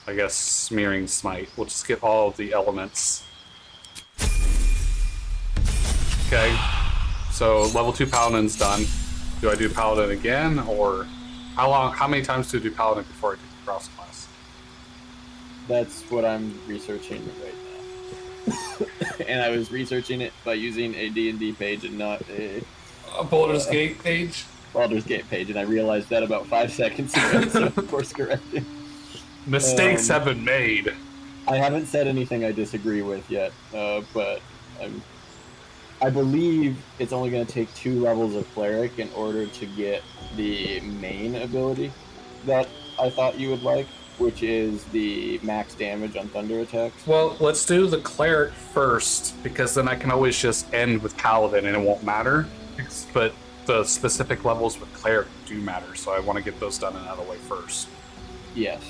I guess Smearing Smite. We'll just get all of the elements. Okay, so level 2 Paladin's done. Do I do Paladin again, or how many times do I do Paladin before I do the cross class? That's what I'm researching right now. And I was researching it by using a D&D page and not a Baldur's Gate page? Baldur's Gate page, and I realized that about 5 seconds ago, so of course correcting. Mistakes have been made. I haven't said anything I disagree with yet, but I believe it's only going to take 2 levels of Cleric in order to get the main ability that I thought you would like, which is the max damage on thunder attacks. Well, let's do the Cleric first, because then I can always just end with Paladin and it won't matter. But the specific levels with Cleric do matter, so I want to get those done and out of the way first. Yes.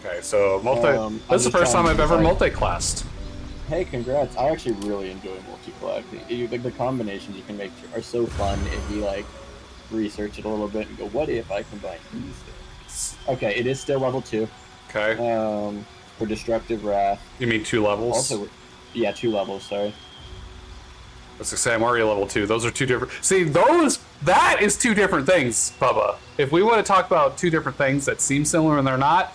Okay, so this is the first time I've ever multi-classed. Hey, congrats. I actually really enjoy multi-class. The combinations you can make are so fun if you, like, research it a little bit and go, what if I combine these things? Okay, it is still level 2. Okay. For Destructive Wrath. You mean 2 levels? Also, yeah, 2 levels, sorry. I was gonna say, I'm already level 2. Those are 2 different... See, that is 2 different things, Bubba. If we want to talk about 2 different things that seem similar and they're not,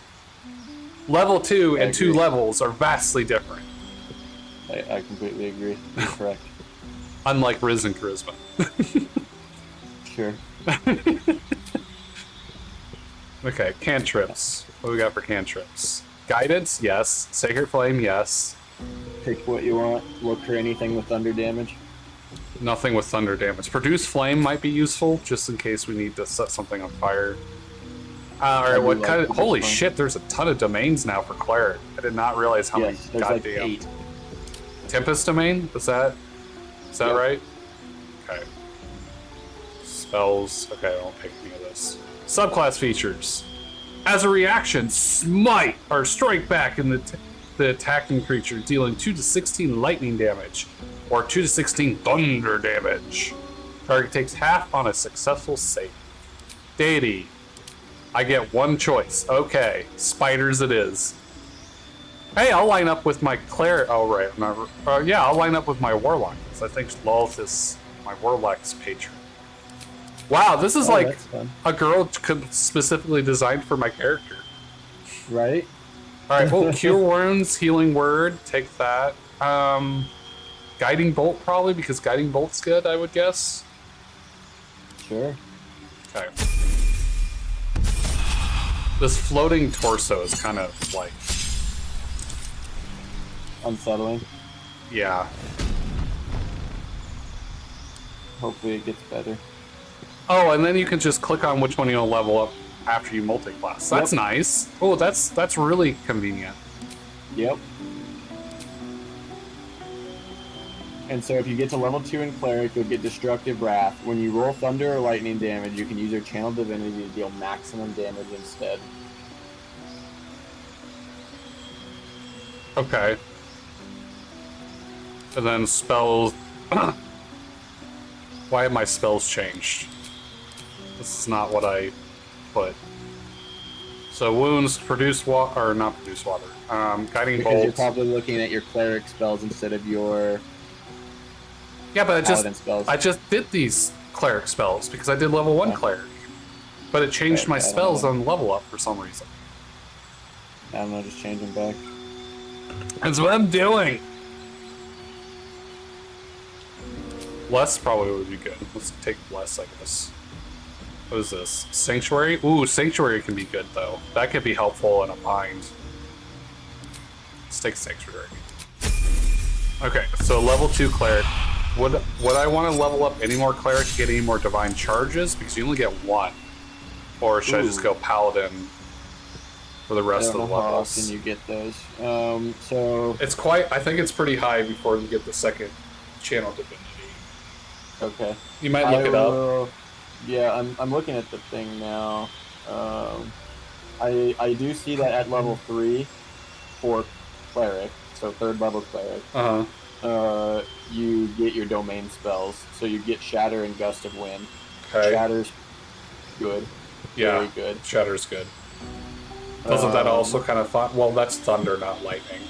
level 2 and 2 levels are vastly different. I completely agree. You're correct. Unlike Riz and Charisma. Sure. Okay, cantrips. What do we got for cantrips? Guidance, yes. Sacred Flame, yes. Pick what you want. Look for anything with thunder damage. Nothing with thunder damage. Produce Flame might be useful, just in case we need to set something on fire. Alright, what kind of... Holy shit, there's a ton of domains now for Cleric. I did not realize how many there's goddamn... like 8. Tempest domain? Is that right? Okay. Spells. Okay, I won't pick any of this. Subclass features. As a reaction, smite or strike back in the attacking creature, dealing 2 to 16 lightning damage or 2 to 16 thunder damage. Target takes half on a successful save. Deity. I get one choice. Okay, spiders it is. Hey, I'll line up with my Cleric. Oh, right. Yeah, I'll line up with my Warlock, because I think Lolth is my Warlock's patron. Wow, this is like a girl specifically designed for my character. Right? Alright, well, Cure Wounds, Healing Word, take that. Guiding Bolt, probably, because Guiding Bolt's good, I would guess. Sure. Okay. This floating torso is kind of, like... unsettling. Yeah. Hopefully it gets better. Oh, and then you can just click on which one you'll level up after you multi-class. That's nice. Oh, that's really convenient. Yep. And so if you get to level 2 in Cleric, you'll get Destructive Wrath. When you roll Thunder or Lightning damage, you can use your Channel Divinity to deal maximum damage instead. Okay. And then spells... Why have my spells changed? This is not what I put. So wounds produce water, or not produce water. Guiding Bolt. Because you're probably looking at your Cleric spells instead of your... Yeah, but spells. I just did these Cleric spells because I did level 1 Cleric. But it changed my spells on level up for some reason. I don't know, just change them back. That's what I'm doing! Less probably would be good. Let's take less, I guess. What is this? Sanctuary? Ooh, Sanctuary can be good, though. That could be helpful in a bind. Let's take Sanctuary. Okay, so level 2 Cleric. Would I want to level up any more Cleric to get any more Divine Charges? Because you only get 1. Or should I just go Paladin for the rest of the levels? How often you get those. So... It's quite... I think it's pretty high before you get the second Channel Divinity. Okay. You might look it up. Yeah, I'm looking at the thing now. I do see that at level 3 for Cleric, so 3rd level Cleric. You get your domain spells, so you get Shatter and Gust of Wind. Okay. Shatter's good. Yeah. Very good. Shatter's good. Doesn't that also kind of well, that's thunder, not lightning.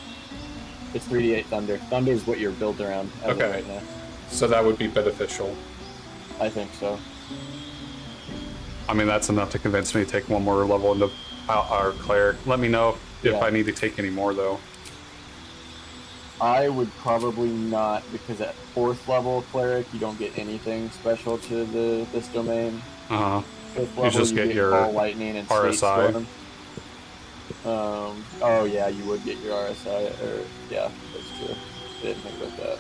It's 3d8 thunder. Thunder is what you're built around as of right now. So that would be beneficial. I think so. I mean, that's enough to convince me to take one more level into our cleric. Let me know if I need to take any more, though. I would probably not, because at 4th level cleric, you don't get anything special to this domain. 5th level, you just get your Ball Lightning and RSI. State Storm. Oh yeah, you would get your RSI, or yeah, that's true. I didn't think about that.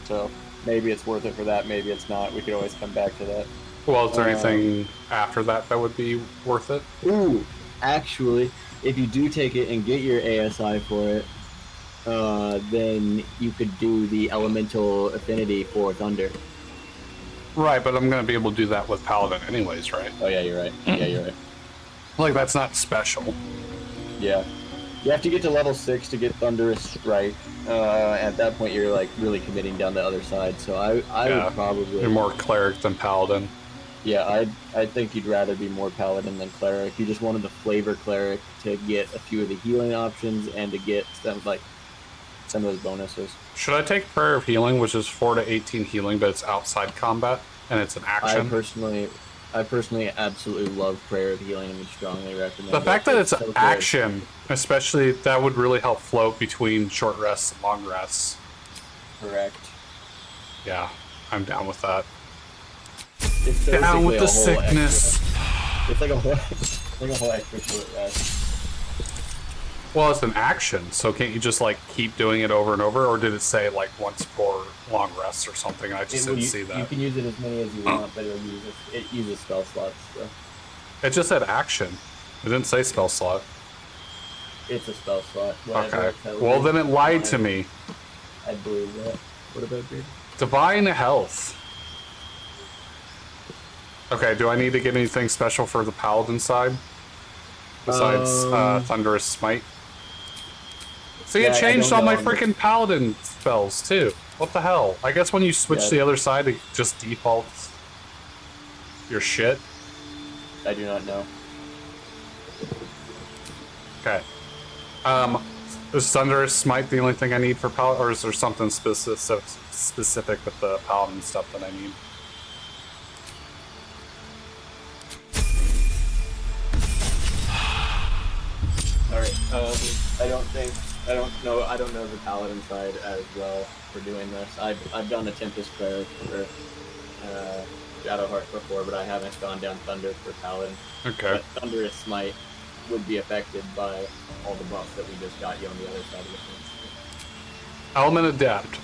So maybe it's worth it for that, maybe it's not. We could always come back to that. Well, is there anything after that that would be worth it? Ooh, actually, if you do take it and get your ASI for it, then you could do the elemental affinity for Thunder. Right, but I'm going to be able to do that with Paladin anyways, right? Oh yeah, you're right. Yeah, you're right. Like, that's not special. Yeah. You have to get to level 6 to get Thunderous Strike. At that point, you're like really committing down the other side. So I would probably... You're more Cleric than Paladin. Yeah, I think you'd rather be more Paladin than Cleric. You just wanted the flavor Cleric to get a few of the healing options and to get some of those bonuses. Should I take Prayer of Healing, which is 4 to 18 healing, but it's outside combat, and it's an action? I personally absolutely love Prayer of Healing and would strongly recommend the fact that it's so an action, especially, that would really help float between short rests and long rests. Correct. Yeah, I'm down with that. It's down with the sickness. It's like a whole extra short rest. Well, it's an action, so can't you just like keep doing it over and over, or did it say like once for long rests or something? I just didn't see that. You can use it as many as you want, but it uses spell slots. So. It just said action. It didn't say spell slot. It's a spell slot. Okay. Well, then it lied to me. I believe that. What about Brady? Divine Health. Okay, do I need to get anything special for the Paladin side? Besides Thunderous Smite? See, it changed all my freaking Paladin spells, too. What the hell? I guess when you switch to the other side, it just defaults your shit. I do not know. Okay. Is Thunderous Smite the only thing I need for Paladin, or is there something specific with the Paladin stuff that I need? Alright, I don't know the Paladin side as well for doing this. I've done a Tempest Cleric for Shadowheart before, but I haven't gone down Thunder for Paladin. Okay. But Thunderous Smite would be affected by all the buffs that we just got you on the other side of the fence. Element Adept.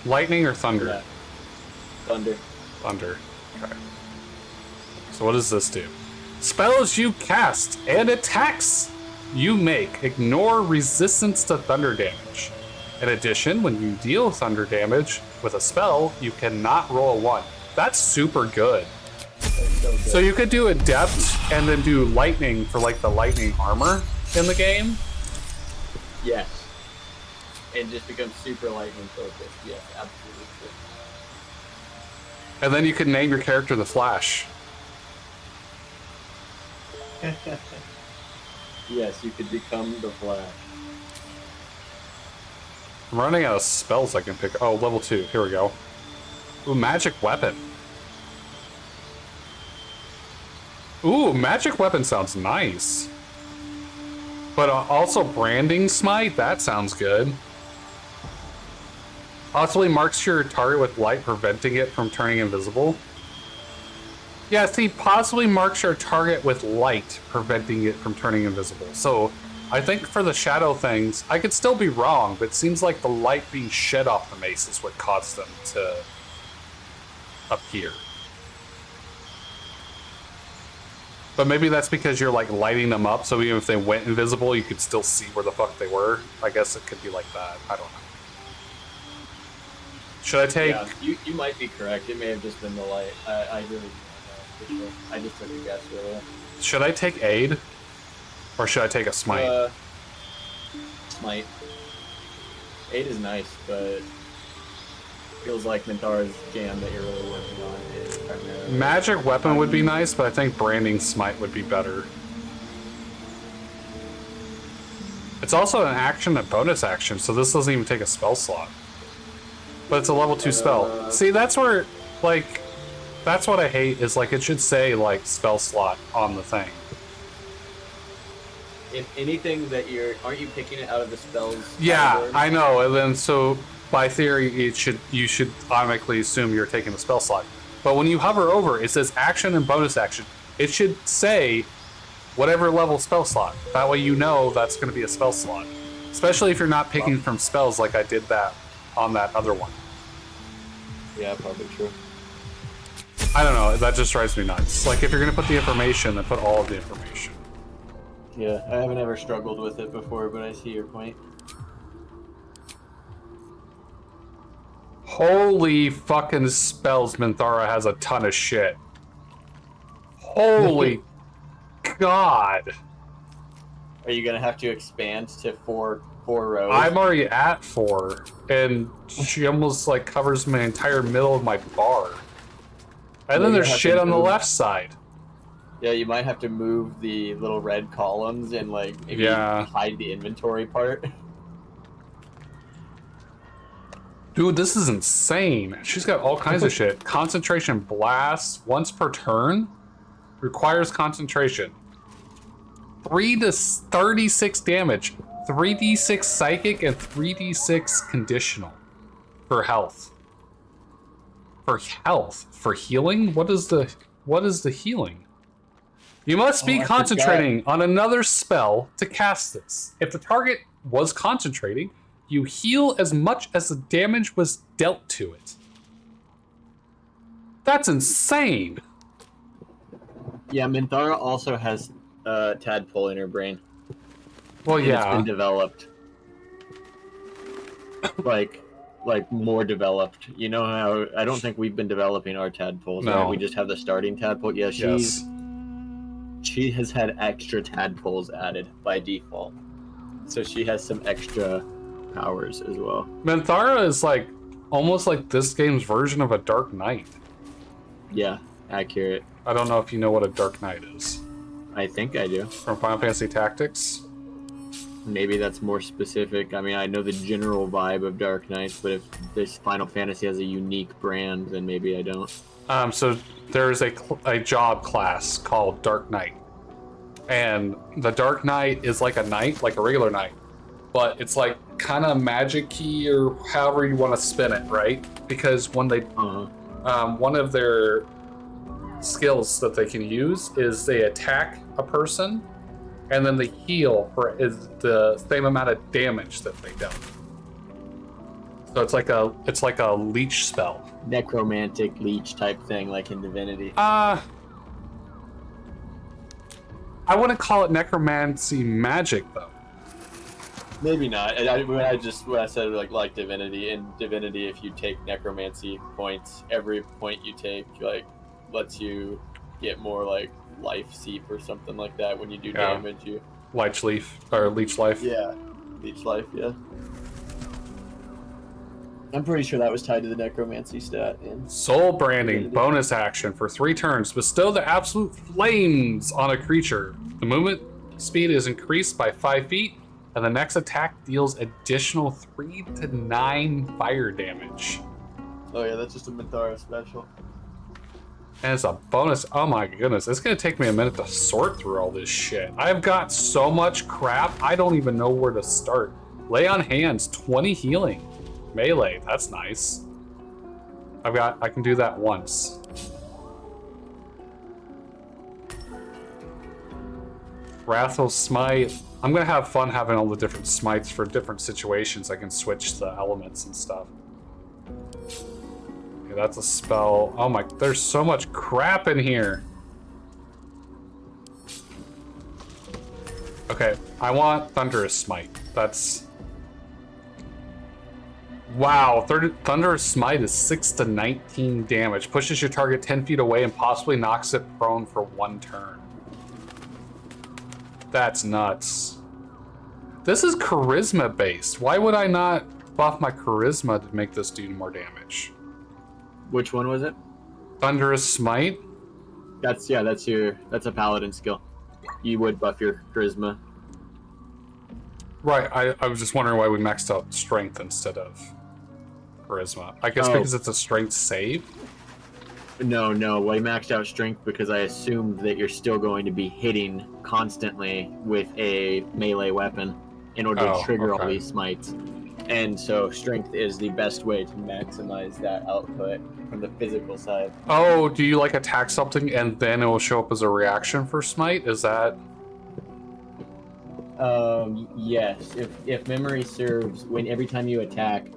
Lightning or Thunder? Yeah. Thunder. Thunder. Okay. So what does this do? Spells you cast and attacks you make ignore resistance to thunder damage. In addition, when you deal thunder damage with a spell, you cannot roll a 1. That's super good. So you could do Adept and then do Lightning for like the lightning armor in the game? Yes. And just become super lightning focused. Yes, absolutely. And then you could name your character the Flash. Yes, you could become the Flash. I'm running out of spells I can pick. Oh, level 2. Here we go. Ooh, Magic Weapon. Ooh, Magic Weapon sounds nice. But also Branding Smite? That sounds good. Possibly marks your target with light, preventing it from turning invisible. Yeah, see, possibly marks your target with light, preventing it from turning invisible. So, I think for the shadow things, I could still be wrong, but it seems like the light being shed off the mace is what caused them to appear. But maybe that's because you're like lighting them up, so even if they went invisible, you could still see where the fuck they were. I guess it could be like that. I don't know. Should I take... Yeah, you might be correct. It may have just been the light. I really don't know for sure. I just took a guess, really. Should I take Aid? Or should I take a Smite? Smite. Aid is nice, but Feels like Minthara's jam that you're really working on is primarily... Magic weapon would be nice, but I think branding smite would be better. It's also an action and bonus action, so this doesn't even take a spell slot. But it's a level 2 spell. See, that's where, like, that's what I hate, is like it should say like spell slot on the thing. If anything that aren't you picking it out of the spells? Yeah, category? I know, and then so by theory you should automatically assume you're taking the spell slot. But when you hover over, it says action and bonus action. It should say whatever level spell slot. That way you know that's going to be a spell slot. Especially if you're not picking from spells like I did that on that other one. Yeah, probably true. I don't know, that just drives me nuts. Like if you're going to put the information, then put all of the information. Yeah, I haven't ever struggled with it before, but I see your point. Holy fucking spells, Minthara has a ton of shit. Holy God. Are you gonna have to expand to four rows? I'm already at 4, and she almost like covers my entire middle of my bar. And then there's shit on the left side. Yeah, you might have to move the little red columns and like maybe hide the inventory part. Dude, this is insane. She's got all kinds of shit. Concentration blast once per turn. Requires concentration. 3 to 36 damage. 3d6 psychic and 3d6 conditional. For health. For health. For healing? What is the healing? You must be concentrating on another spell to cast this. If the target was concentrating, you heal as much as the damage was dealt to it. That's insane. Yeah, Minthara also has tadpole in her brain. Well, and yeah. It's been developed. like more developed. You know how I don't think we've been developing our tadpoles. No. Right? We just have the starting tadpole. Yeah, she has had extra tadpoles added by default. So she has some extra powers as well. Minthara is like almost like this game's version of a Dark Knight. Yeah, accurate. I don't know if you know what a Dark Knight is. I think I do. From Final Fantasy Tactics? Maybe that's more specific. I mean, I know the general vibe of Dark Knights, but if this Final Fantasy has a unique brand, then maybe I don't. So there's a job class called Dark Knight. And the Dark Knight is like a knight, like a regular knight. But it's like kind of magic-y or however you want to spin it, right? Because when they... one of their skills that they can use is they attack a person and then they heal for the same amount of damage that they dealt. So it's like a leech spell. Necromantic leech type thing, like in Divinity. I wouldn't call it necromancy magic though. Maybe not. When I said like Divinity, in Divinity, if you take necromancy points, every point you take like lets you get more like life seep or something like that when you do damage. You leech life. Yeah, leech life. Yeah. I'm pretty sure that was tied to the necromancy stat. Soul branding, bonus action for 3 turns. Bestow the absolute flames on a creature. The movement speed is increased by 5 feet, and the next attack deals additional 3 to 9 fire damage. Oh yeah, that's just a Minthara special. And it's a bonus. Oh my goodness, it's gonna take me a minute to sort through all this shit. I've got so much crap, I don't even know where to start. Lay on hands, 20 healing. Melee, that's nice. I can do that once. Wrathful Smite. I'm gonna have fun having all the different smites for different situations. I can switch the elements and stuff. Okay, that's a spell. Oh my, there's so much crap in here. Okay, I want Thunderous Smite. That's... Wow, Thunderous Smite is 6 to 19 damage. Pushes your target 10 feet away and possibly knocks it prone for 1 turn. That's nuts. This is charisma based. Why would I not buff my charisma to make this do more damage. Which one was it? Thunderous Smite? That's a paladin skill. You would buff your charisma. Right, I was just wondering why we maxed out strength instead of charisma. I guess because it's a strength save? No, I maxed out strength because I assumed that you're still going to be hitting constantly with a melee weapon in order to trigger all these smites. And so strength is the best way to maximize that output from the physical side. Oh, do you like attack something and then it will show up as a reaction for smite? Is that... Yes. If memory serves, every time you attack,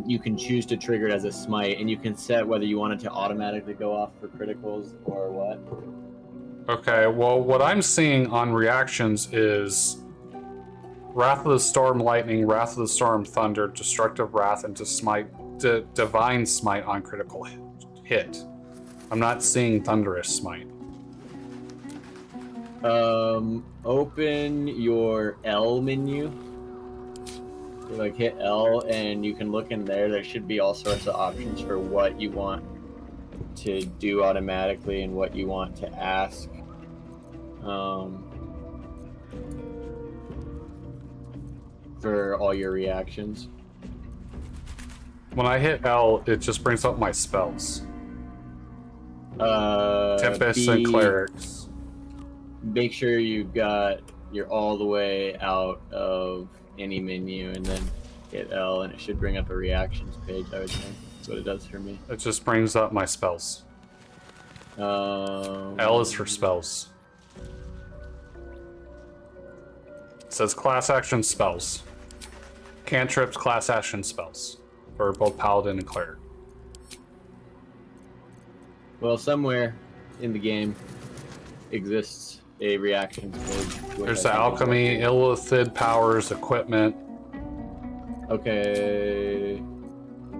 you can choose to trigger it as a smite, and you can set whether you want it to automatically go off for criticals or what. Okay, well, what I'm seeing on reactions is Wrath of the Storm Lightning, Wrath of the Storm Thunder, Destructive Wrath, and Divine Smite on critical hit. I'm not seeing Thunderous Smite. Open your L menu. So, like, hit L, and you can look in there. There should be all sorts of options for what you want to do automatically and what you want to ask. For all your reactions. When I hit L, it just brings up my spells. Tempest and Clerics. Make sure you're all the way out of any menu, and then hit L, and it should bring up a reactions page, I would think. That's what it does for me. It just brings up my spells. L is for spells. It says class action spells. Cantrips, class action spells. For both Paladin and Cleric. Well, somewhere in the game exists a reactions page. There's the Alchemy, Illithid Powers, Equipment. Okay.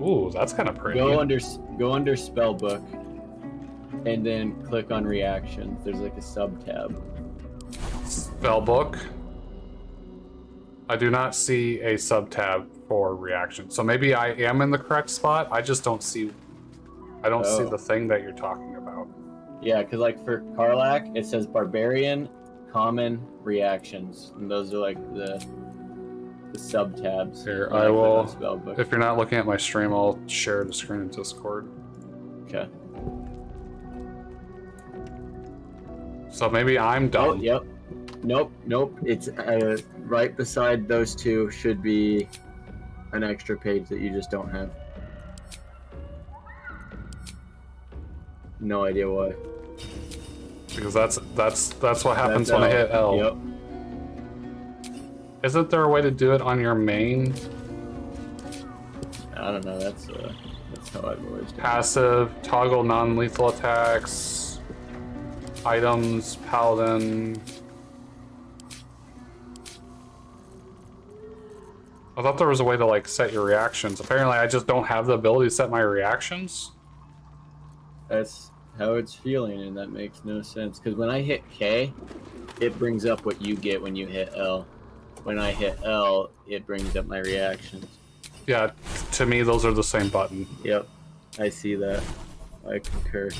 Ooh, that's kind of pretty. Go under Spellbook, and then click on Reactions. There's like a sub-tab. Spellbook. I do not see a sub-tab for reaction. So maybe I am in the correct spot. I just don't see... I don't see the thing that you're talking about. Yeah, because like for Karlach, it says Barbarian, Common, Reactions. And those are like the sub-tabs. Here, I will... If you're not looking at my stream, I'll share the screen in Discord. Okay. So maybe I'm done. Oh, yep. Nope. It's right beside those two should be an extra page that you just don't have. No idea why. Because that's what happens when I hit L. Yep. Isn't there a way to do it on your main? I don't know. That's how I've always done it. Passive, toggle non-lethal attacks, items, Paladin. I thought there was a way to like set your reactions. Apparently I just don't have the ability to set my reactions. That's how it's feeling, and that makes no sense. Because when I hit K, it brings up what you get when you hit L. When I hit L, it brings up my reactions. Yeah, to me those are the same button. Yep, I see that. I concur.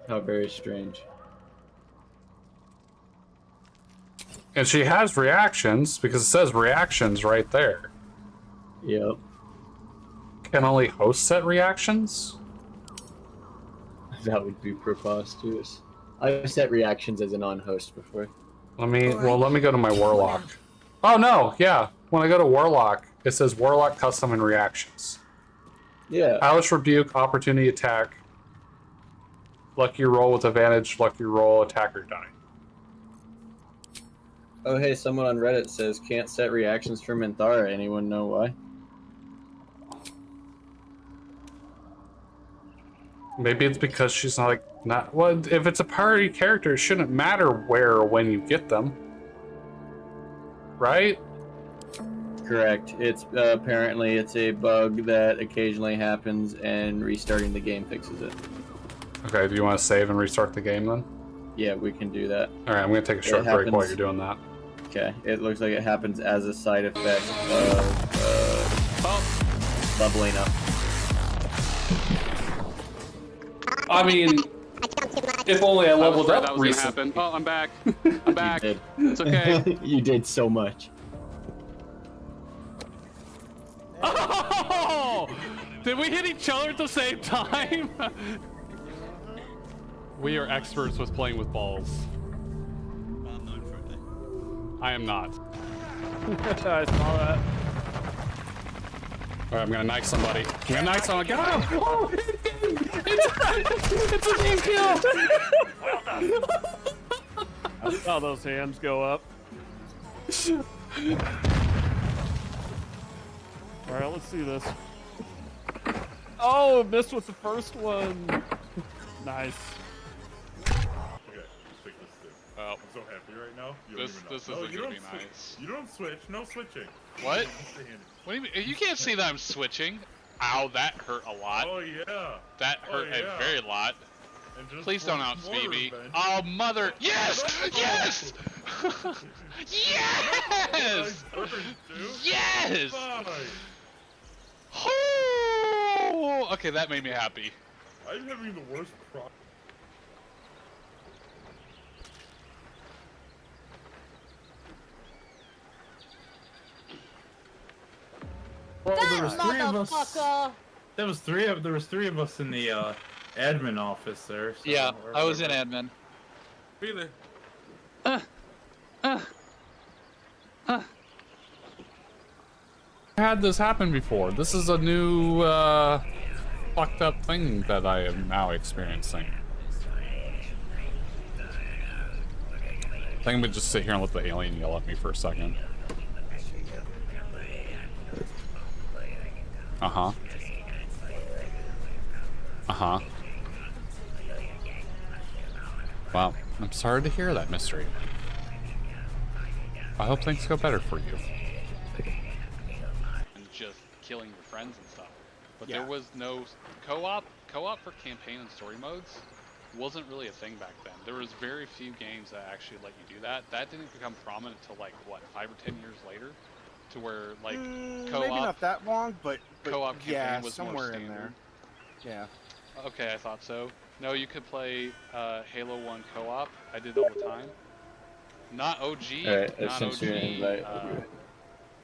How very strange. And she has reactions because it says reactions right there. Yep. Can only host set reactions? That would be preposterous. I've set reactions as a non-host before. Let me go to my Warlock. Oh no, yeah. When I go to Warlock, it says Warlock Custom and Reactions. Yeah. Hellish Rebuke, Opportunity Attack, Lucky Roll with Advantage, Lucky Roll, Attacker Die. Oh hey, someone on Reddit says can't set reactions for Minthara. Anyone know why? Maybe it's because she's not well, if it's a party character, it shouldn't matter where or when you get them. Right? Correct. It's apparently it's a bug that occasionally happens, and restarting the game fixes it. Okay, do you want to save and restart the game then? Yeah, we can do that. Alright, I'm gonna take a short break while you're doing that. Okay, it looks like it happens as a side effect of leveling up. I mean, if only I leveled that up was recently. gonna happen. Oh, I'm back. I'm back. You did. It's okay. You did so much. Oh! Did we hit each other at the same time? We are experts with playing with balls. I am not. I saw that. Alright, I'm gonna knife somebody. I'm gonna knife someone. Get him! Oh, it's a team kill! Well done. I saw those hands go up. Alright, let's see this. Oh, missed with the first one. Nice. Okay, let's take this thing. Oh. I'm so happy right now. This isn't gonna be nice. You don't switch. No switching. What? What do you mean? You can't see that I'm switching. Ow, that hurt a lot. Oh yeah. That hurt a very lot. Please don't outspeed me. Revenge. Oh, mother. Yes! Yes! Yes! Yes! Oh! Okay, that made me happy. I'm having the worst problem. Well, there was three of us. There was three of us in the admin office there. So Yeah, I was in admin. Really? I had this happen before. This is a new fucked up thing that I am now experiencing. I think I'm gonna just sit here and let the alien yell at me for a second. Uh-huh. Uh-huh. Wow, I'm sorry to hear that, Mystery. I hope things go better for you. And just killing your friends and stuff. But there was no co-op. Co-op for campaign and story modes wasn't really a thing back then. There was very few games that actually let you do that. That didn't become prominent until like, what, 5 or 10 years later? To where, like, co-op... Maybe not that long, but co-op campaign yeah, was somewhere more in standard. there. Yeah. Okay, I thought so. No, you could play Halo 1 co-op. I did all the time. Not OG. Alright, not since OG. you're invite,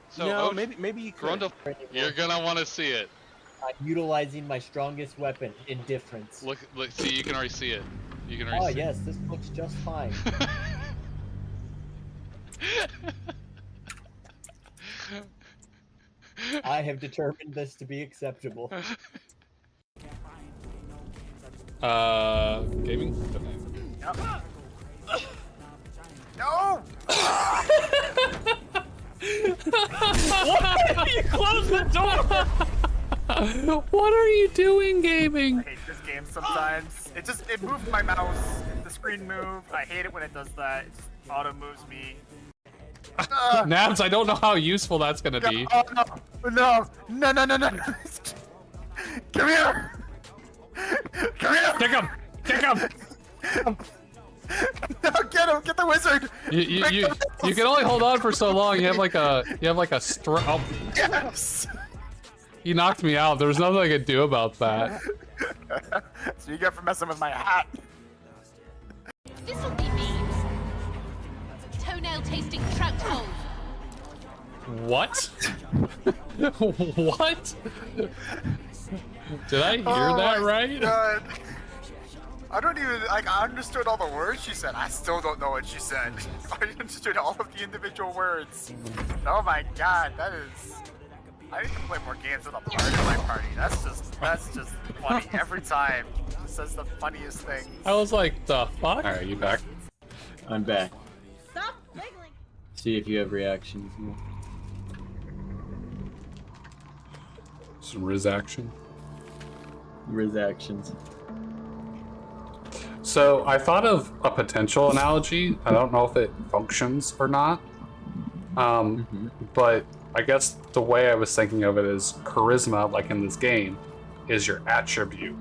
So no, OG, maybe you could. You're gonna want to see it. I'm utilizing my strongest weapon, indifference. Look, see, you can already see it. You can already see yes, this looks just fine. I have determined this to be acceptable. Gaming? No! What? You closed the door! What are you doing, gaming? I hate this game sometimes. It moved my mouse. The screen moved. I hate it when it does that. It just auto moves me. Nabs, I don't know how useful that's gonna be. Oh, no. Come here! Come here! Kick him! Kick him! No, get him! Get the wizard! You can only hold on for so long. You have like a oh. Yes! He knocked me out. There was nothing I could do about that. So you get for messing with my hat. This'll be me. Toenail tasting trout hole. What? What? Did I hear that right? God. I don't even, like, I understood all the words she said. I still don't know what she said. I understood all of the individual words. Oh my god, that is... I need to play more games with a part of my party. That's just funny every time. It says the funniest thing. I was like, the fuck? Alright, you back? I'm back. Stop wiggling. See if you have reactions. Some Riz action. Riz actions. So I thought of a potential analogy. I don't know if it functions or not. But I guess the way I was thinking of it is charisma, like in this game, is your attribute.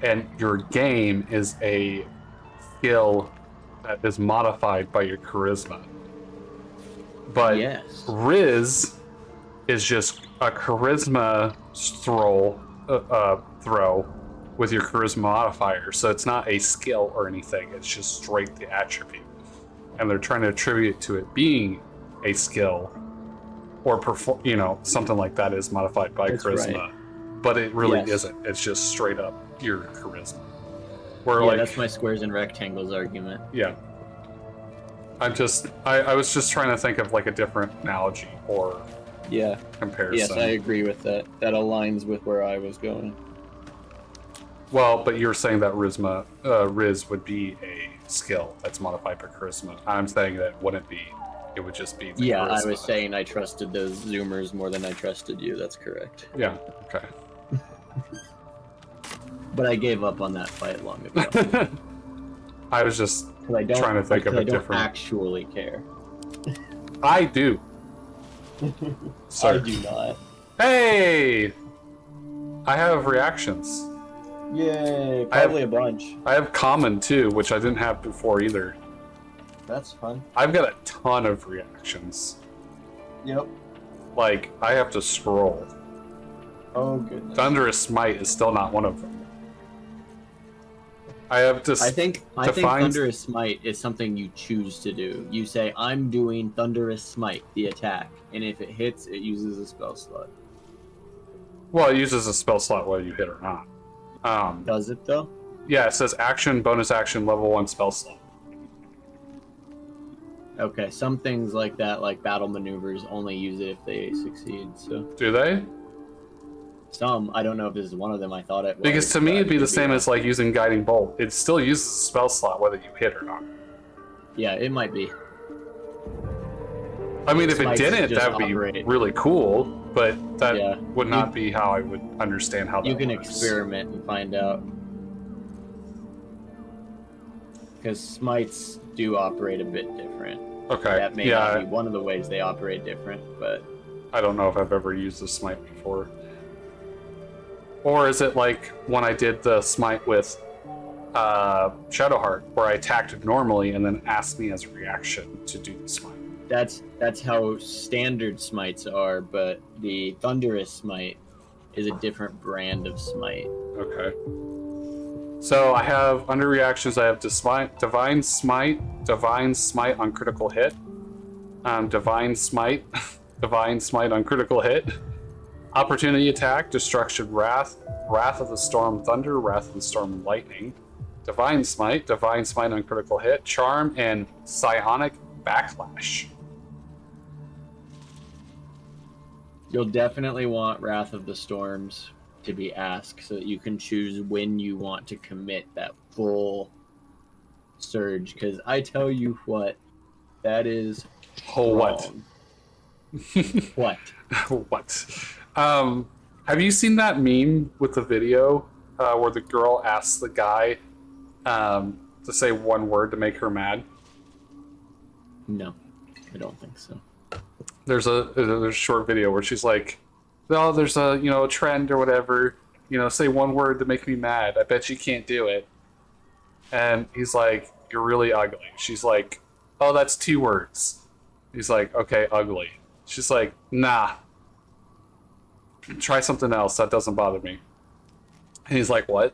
And your game is a skill that is modified by your charisma. But yes. Riz is just a charisma throw with your charisma modifier. So it's not a skill or anything. It's just straight the attribute. And they're trying to attribute to it being a skill or something like that is modified by That's charisma. right. But it really Yes. isn't. It's just straight up your charisma. That's my squares and rectangles argument. Yeah. I was just trying to think of like a different analogy or comparison. Yes, I agree with that. That aligns with where I was going. Well, but you're saying that Riz would be a skill that's modified by charisma. I'm saying that it wouldn't be. It would just be the charisma. I was saying I trusted those Zoomers more than I trusted you. That's correct. Yeah, okay. But I gave up on that fight long ago. I was just trying to think of a different... I don't actually care. I do. I do not. Hey! I have reactions. Yay, probably a bunch. I have common too, which I didn't have before either. That's fun. I've got a ton of reactions. Yep. Like, I have to scroll. Oh, goodness. Thunderous Smite is still not one of them. I think Thunderous Smite is something you choose to do. You say, I'm doing Thunderous Smite, the attack, and if it hits, it uses a spell slot. Well, it uses a spell slot whether you hit or not. Does it, though? Yeah, it says action, bonus action, level 1 spell slot. Okay, some things like that, like battle maneuvers, only use it if they succeed, so... Do they? Some. I don't know if this is one of them. I thought it was. Because to me, it'd be the same as like using Guiding Bolt. It still uses a spell slot whether you hit or not. Yeah, it might be. I mean, if it didn't, that would be really cool, but that would not be how I would understand how that works. You can experiment and find out. Because smites do operate a bit different. Okay. That may not be one of the ways they operate different, but... I don't know if I've ever used a smite before. Or is it like when I did the smite with Shadowheart, where I attacked normally and then asked me as a reaction to do the smite? That's how standard smites are, but the Thunderous Smite is a different brand of smite. Okay. So I have, under reactions, I have Divine Smite on critical hit, Divine Smite on critical hit, Opportunity Attack, Destruction Wrath, Wrath of the Storm Thunder, Wrath of the Storm Lightning, Divine Smite on critical hit, Charm, and Psionic Backlash. You'll definitely want Wrath of the Storms to be asked so that you can choose when you want to commit that full surge, because I tell you what, that is wrong. What? Have you seen that meme with the video where the girl asks the guy to say one word to make her mad? No, I don't think so. There's a short video where she's like, "Oh, there's a trend or whatever. Say one word to make me mad. I bet you can't do it." And he's like, "You're really ugly." She's like, "Oh, that's 2 words." He's like, "Okay, ugly." She's like, "Nah. Try something else. That doesn't bother me." And he's like, "What?"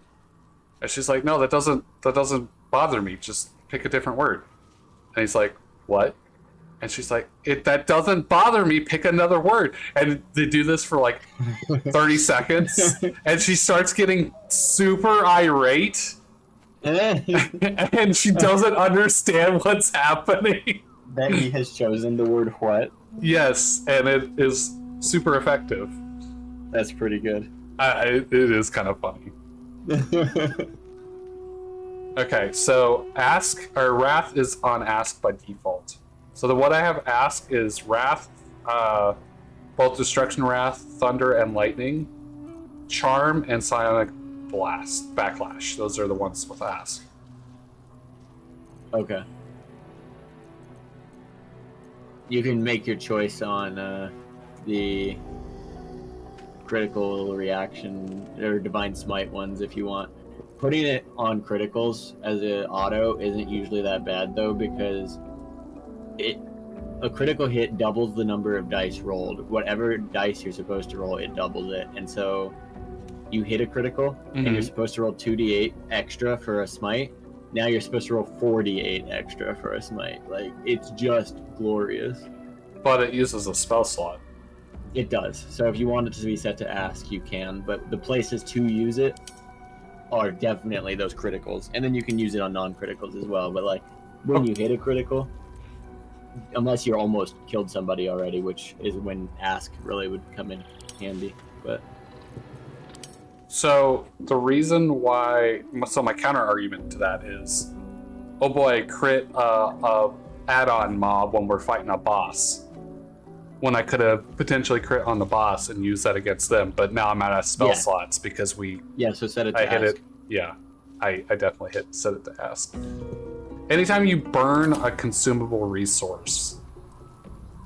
And she's like, "No, that doesn't bother me. Just pick a different word." And he's like, "What?" And she's like, "That doesn't bother me. Pick another word." And they do this for like 30 seconds. And she starts getting super irate. And she doesn't understand what's happening. That he has chosen the word what? Yes, and it is super effective. That's pretty good. It is kind of funny. Okay, so Wrath is on Ask by default. So what I have Ask is Wrath, both Destruction Wrath, Thunder, and Lightning, Charm, and Psionic Backlash. Those are the ones with Ask. Okay. You can make your choice on the critical reaction or Divine Smite ones if you want. Putting it on criticals as an auto isn't usually that bad though, because a critical hit doubles the number of dice rolled. Whatever dice you're supposed to roll, it doubles it. And so you hit a critical, and you're supposed to roll 2d8 extra for a smite. Now you're supposed to roll 4d8 extra for a smite. Like, it's just glorious. But it uses a spell slot. It does. So if you want it to be set to ask, you can. But the places to use it are definitely those criticals. And then you can use it on non-criticals as well. But, like, when you hit a critical, unless you're almost killed somebody already, which is when ask really would come in handy. But so the reason why, so my counter argument to that is, oh boy, crit a add-on mob when we're fighting a boss, when I could have potentially crit on the boss and use that against them, but now I'm out of spell slots because so set it to I ask. hit it. Yeah, I definitely set it to ask. Anytime you burn a consumable resource,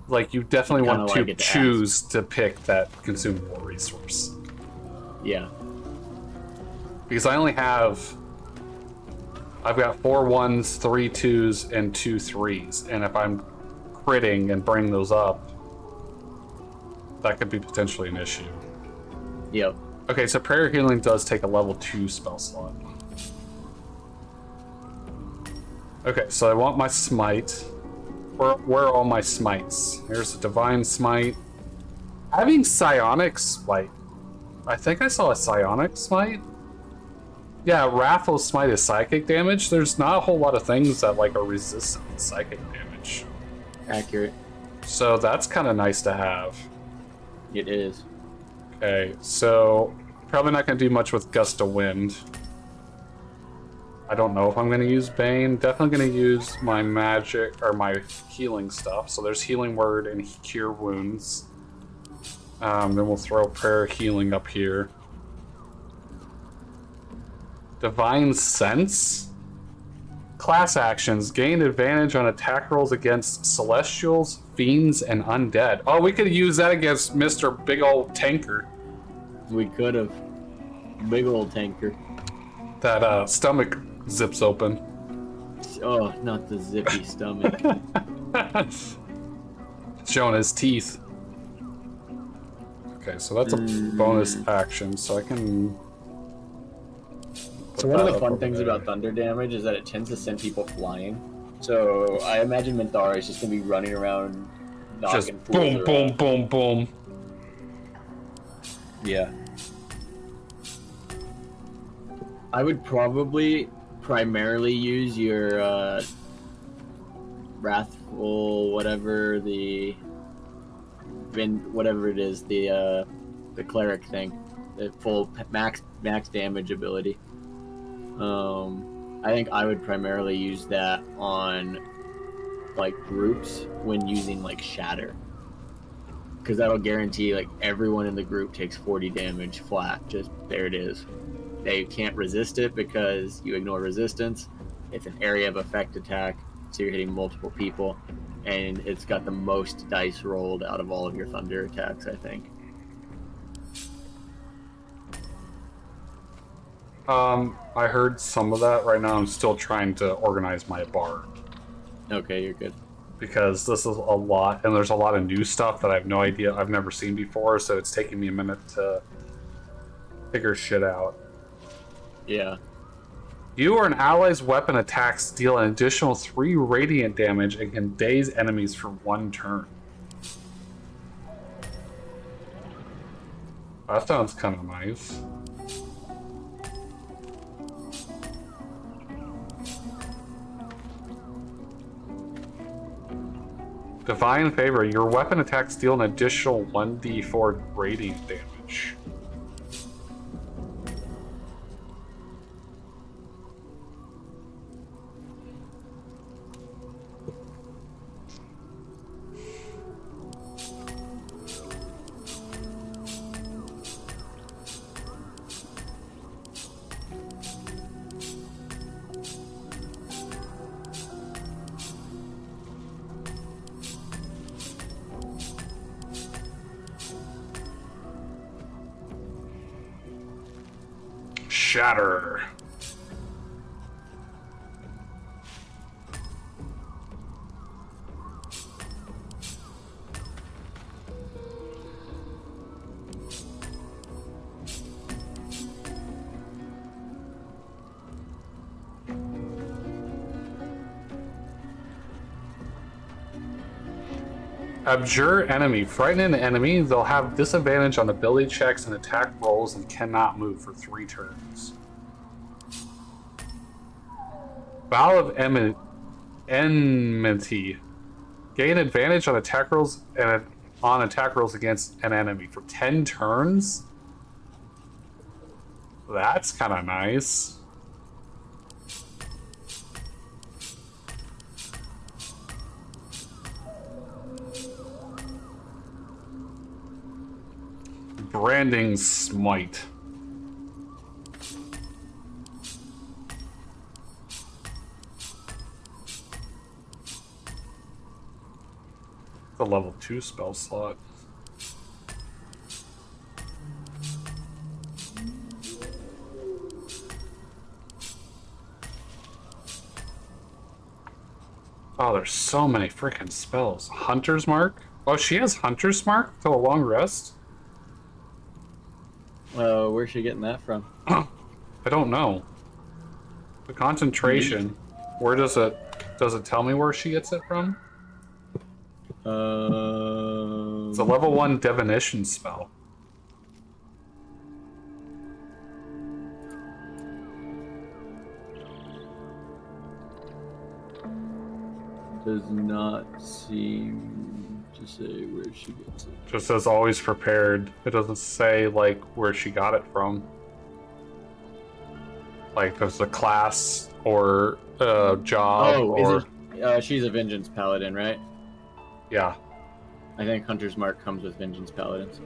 like, you definitely want to choose to pick that consumable resource. Yeah. Because I've got 4 1s, 3 2s, and 2 3s, and if I'm critting and bringing those up, that could be potentially an issue. Yep. Okay, so prayer healing does take a level 2 spell slot. Okay, so I want my smite. Where are all my smites? Here's a divine smite. Having psionic smite. I think I saw a psionic smite. Yeah, Wrathful smite is psychic damage. There's not a whole lot of things that like are resistant to psychic damage. Accurate. So that's kind of nice to have. It is. Okay, so probably not going to do much with Gust of Wind. I don't know if I'm going to use Bane. Definitely going to use my magic or my healing stuff. So there's Healing Word and Cure Wounds. Then we'll throw Prayer Healing up here. Divine Sense? Class actions. Gain advantage on attack rolls against Celestials, Fiends, and Undead. Oh, we could use that against Mr. Big Ol' Tanker. We could have. Big old tanker. That stomach zips open. Oh, not the zippy stomach. Showing his teeth. Okay, so that's a bonus action, so I can... So one of the fun things about thunder damage is that it tends to send people flying. So I imagine Minthara is just going to be running around knocking just boom, boom, boom, boom. Yeah. I would probably primarily use your Wrathful, whatever it is, the cleric thing, the full max damage ability. I think I would primarily use that on like groups when using like Shatter, because that'll guarantee like everyone in the group takes 40 damage flat. Just there it is. They can't resist it because you ignore resistance. It's an area of effect attack, so you're hitting multiple people, and it's got the most dice rolled out of all of your thunder attacks, I think. I heard some of that. Right now I'm still trying to organize my bar. Okay, you're good. Because this is a lot, and there's a lot of new stuff that I have no idea, I've never seen before, so it's taking me a minute to figure shit out. Yeah. You or an ally's weapon attacks deal an additional 3 radiant damage and can daze enemies for 1 turn. That sounds kind of nice. Divine Favor. Your weapon attacks deal an additional 1d4 radiant damage. Shatter. Abjure enemy. Frighten an enemy. They'll have disadvantage on ability checks and attack rolls and cannot move for 3 turns. Vow of Enmity. Gain advantage on attack rolls and on attack rolls against an enemy for 10 turns. That's kind of nice. Branding Smite. The level 2 spell slot. Oh, there's so many freaking spells. Hunter's Mark? Oh, she has Hunter's Mark to a long rest? Where's she getting that from? I don't know. The concentration. Where does it tell me where she gets it from? It's a level 1 divination spell. Does not seem to say where she gets it. Just says always prepared. It doesn't say like where she got it from. Like there's a class or a job. Oh, or... is it? She's a Vengeance Paladin, right? Yeah. I think Hunter's Mark comes with Vengeance Paladins.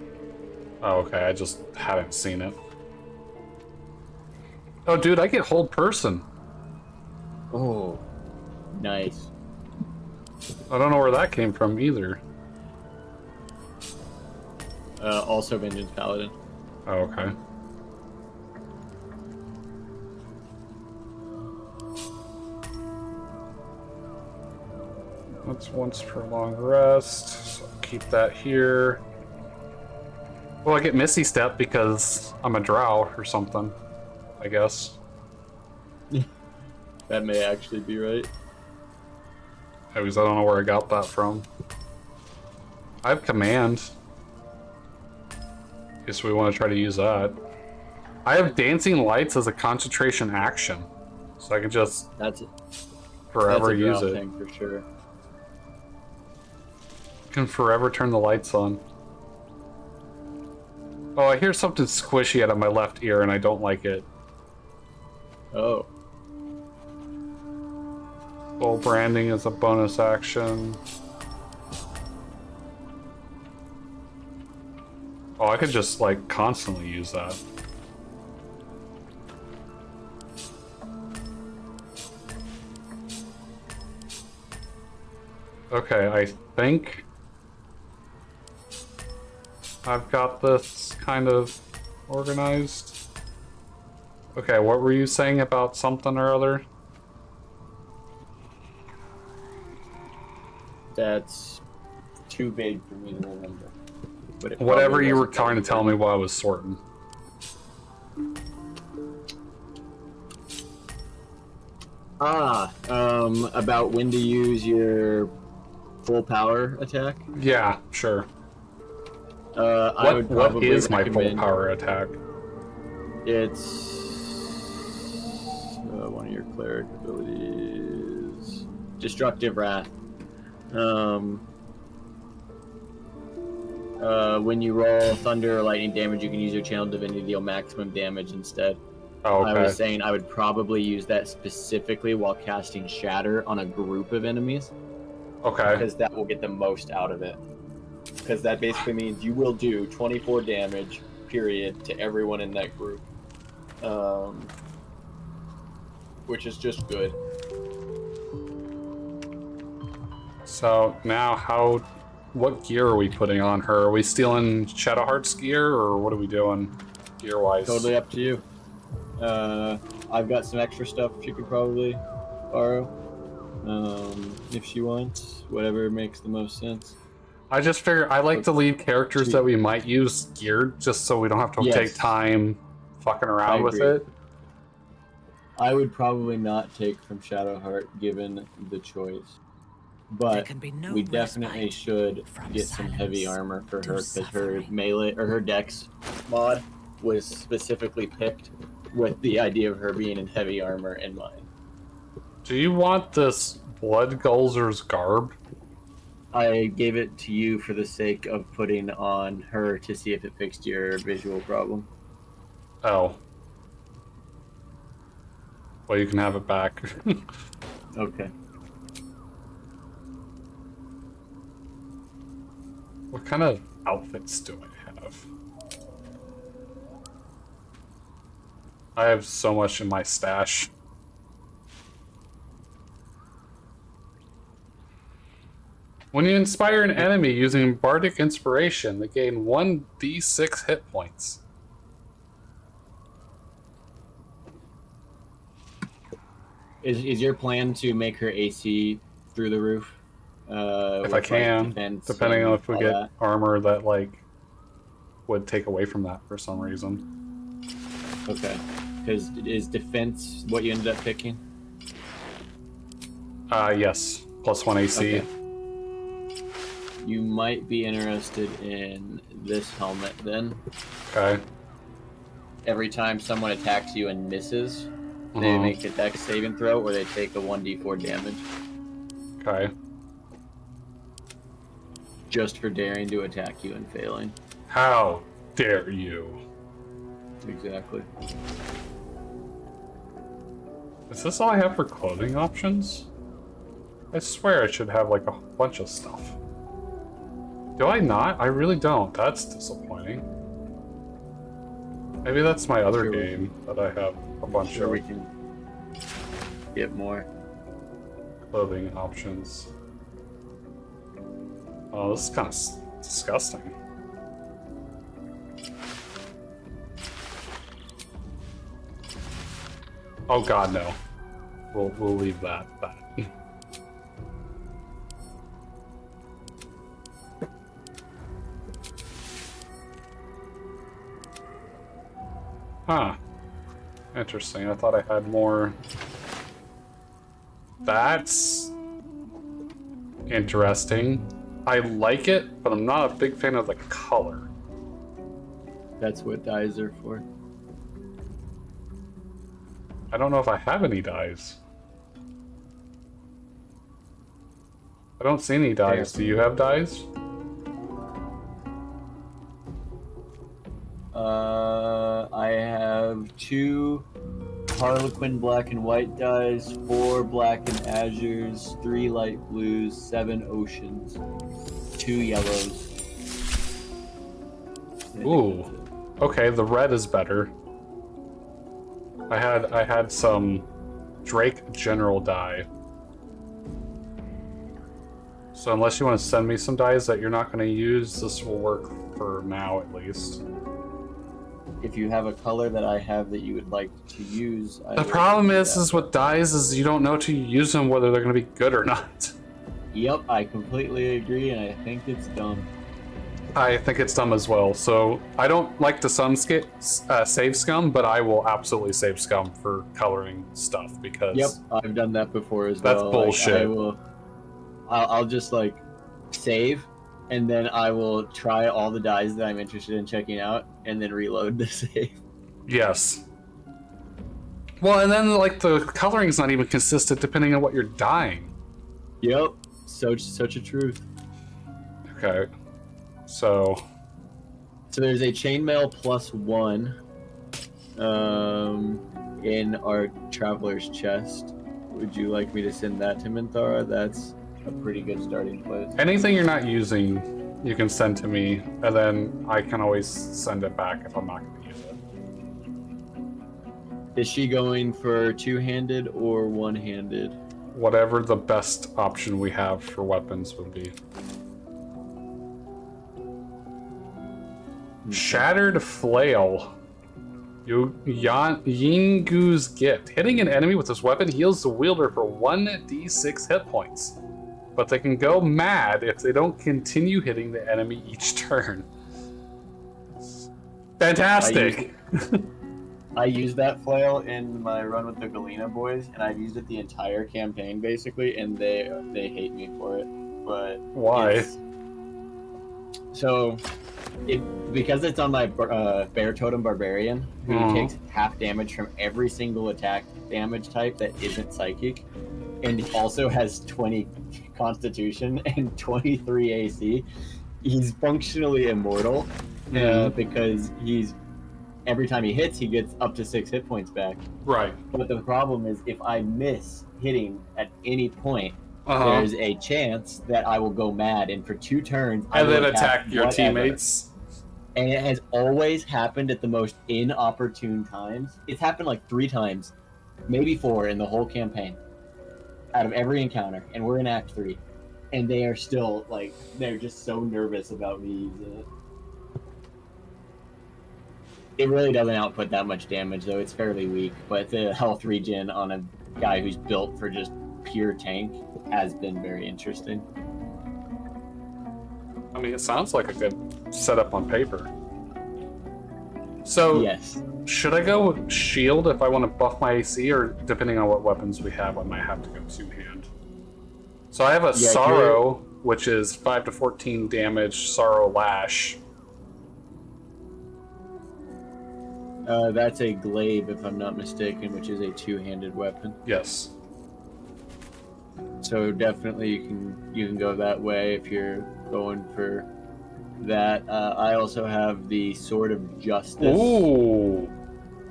Oh, okay. I just hadn't seen it. Oh, dude, I get hold person. Oh, nice. I don't know where that came from either. Also Vengeance Paladin. Oh, okay. That's once per long rest, so keep that here. Well, I get Misty Step because I'm a drow or something, I guess. That may actually be right. Because I don't know where I got that from. I have command. Guess we want to try to use that. I have Dancing Lights as a concentration action, so I can just forever use it. Thing for sure. Can forever turn the lights on. Oh, I hear something squishy out of my left ear and I don't like it. Oh. Full branding is a bonus action. Oh, I could just like constantly use that. Okay, I think I've got this kind of organized. Okay, what were you saying about something or other? That's too vague for me to remember. But Whatever you were trying to tell me while I was sorting. About when to use your full power attack? Yeah, sure. I would probably what is my full recommend- power attack? It's one of your cleric abilities. Destructive Wrath. When you roll thunder or lightning damage, you can use your channel divinity to deal maximum damage instead. Oh, okay. I was saying I would probably use that specifically while casting Shatter on a group of enemies. Okay. Because that will get the most out of it. Because that basically means you will do 24 damage, period, to everyone in that group. Which is just good. So now what gear are we putting on her? Are we stealing Shadowheart's gear or what are we doing gear-wise? Totally up to you. I've got some extra stuff she could probably borrow. If she wants, whatever makes the most sense. I just figure I like to leave characters that we might use geared just so we don't have to take time fucking around with it. I would probably not take from Shadowheart given the choice. But can be no we definitely respite should get some heavy armor for her because her melee or her dex mod was specifically picked with the idea of her being in heavy armor in mind. Do you want this Blood Gulzer's garb? I gave it to you for the sake of putting on her to see if it fixed your visual problem. Oh. Well, you can have it back. Okay. What kind of outfits do I have? I have so much in my stash. When you inspire an enemy using Bardic Inspiration, they gain 1d6 hit points. Is your plan to make her AC through the roof? If I can, depending on if we get armor that like would take away from that for some reason. Okay. Because is defense what you ended up picking? Yes. +1 AC. Okay. You might be interested in this helmet then. Okay. Every time someone attacks you and misses, they make a dex saving throw or they take a 1d4 damage. Okay. Just for daring to attack you and failing. How dare you? Exactly. Is this all I have for clothing options? I swear I should have like a bunch of stuff. Do I not? I really don't. That's disappointing. Maybe that's my other game that I have a bunch of. We can get more clothing options. Oh, this is kind of disgusting. Oh God, no. We'll leave that. Huh. Interesting. I thought I had more. That's interesting. I like it, but I'm not a big fan of the color. That's what dyes are for. I don't know if I have any dyes. I don't see any dyes. Do you have dyes? I have 2 Harlequin black and white dyes, 4 black and azures, 3 light blues, 7 oceans, 2 yellows. Ooh. Okay, the red is better. I had some Drake General dye. So unless you want to send me some dyes that you're not going to use, this will work for now at least. If you have a color that I have that you would like to use, The problem is with dyes is you don't know till you use them whether they're going to be good or not. Yep, I completely agree, and I think it's dumb. I think it's dumb as well. So I don't like to save scum, but I will absolutely save scum for coloring stuff because. Yep, I've done that before as well. That's bullshit. I'll just like save, and then I will try all the dyes that I'm interested in checking out, and then reload the save. Yes. Well, and then like the coloring's not even consistent depending on what you're dyeing. Yep, such a truth. Okay. So there's a chainmail +1 in our traveler's chest. Would you like me to send that to Minthara? That's a pretty good starting place. Anything you're not using, you can send to me, and then I can always send it back if I'm not going to use it. Is she going for two-handed or one-handed? Whatever the best option we have for weapons would be. Shattered Flail. Yingu's Gift. Hitting an enemy with this weapon heals the wielder for 1d6 hit points. But they can go mad if they don't continue hitting the enemy each turn. Fantastic! I used that flail in my run with the Galena boys, and I've used it the entire campaign basically, and they hate me for it. But why? So, because it's on my Bear Totem Barbarian, who takes half damage from every single attack damage type that isn't psychic, and also has 20 Constitution and 23 AC. He's functionally immortal because every time he hits, he gets up to 6 hit points back. Right. But the problem is, if I miss hitting at any point, there's a chance that I will go mad, and for 2 turns, I will attack your teammates. And it has always happened at the most inopportune times. It's happened like 3 times, maybe 4 in the whole campaign, out of every encounter, and we're in Act 3. And they are still, like, they're just so nervous about me using it. It really doesn't output that much damage, though. It's fairly weak, but the health regen on a guy who's built for just pure tank has been very interesting. I mean, it sounds like a good setup on paper. So, yes. Should I go with shield if I want to buff my AC, or depending on what weapons we have, I might have to go 2-hand? So I have a Sorrow, which is 5 to 14 damage, Sorrow Lash. That's a glaive, if I'm not mistaken, which is a 2-handed weapon. Yes. So definitely you can go that way if you're going for that. I also have the Sword of Justice. Ooh.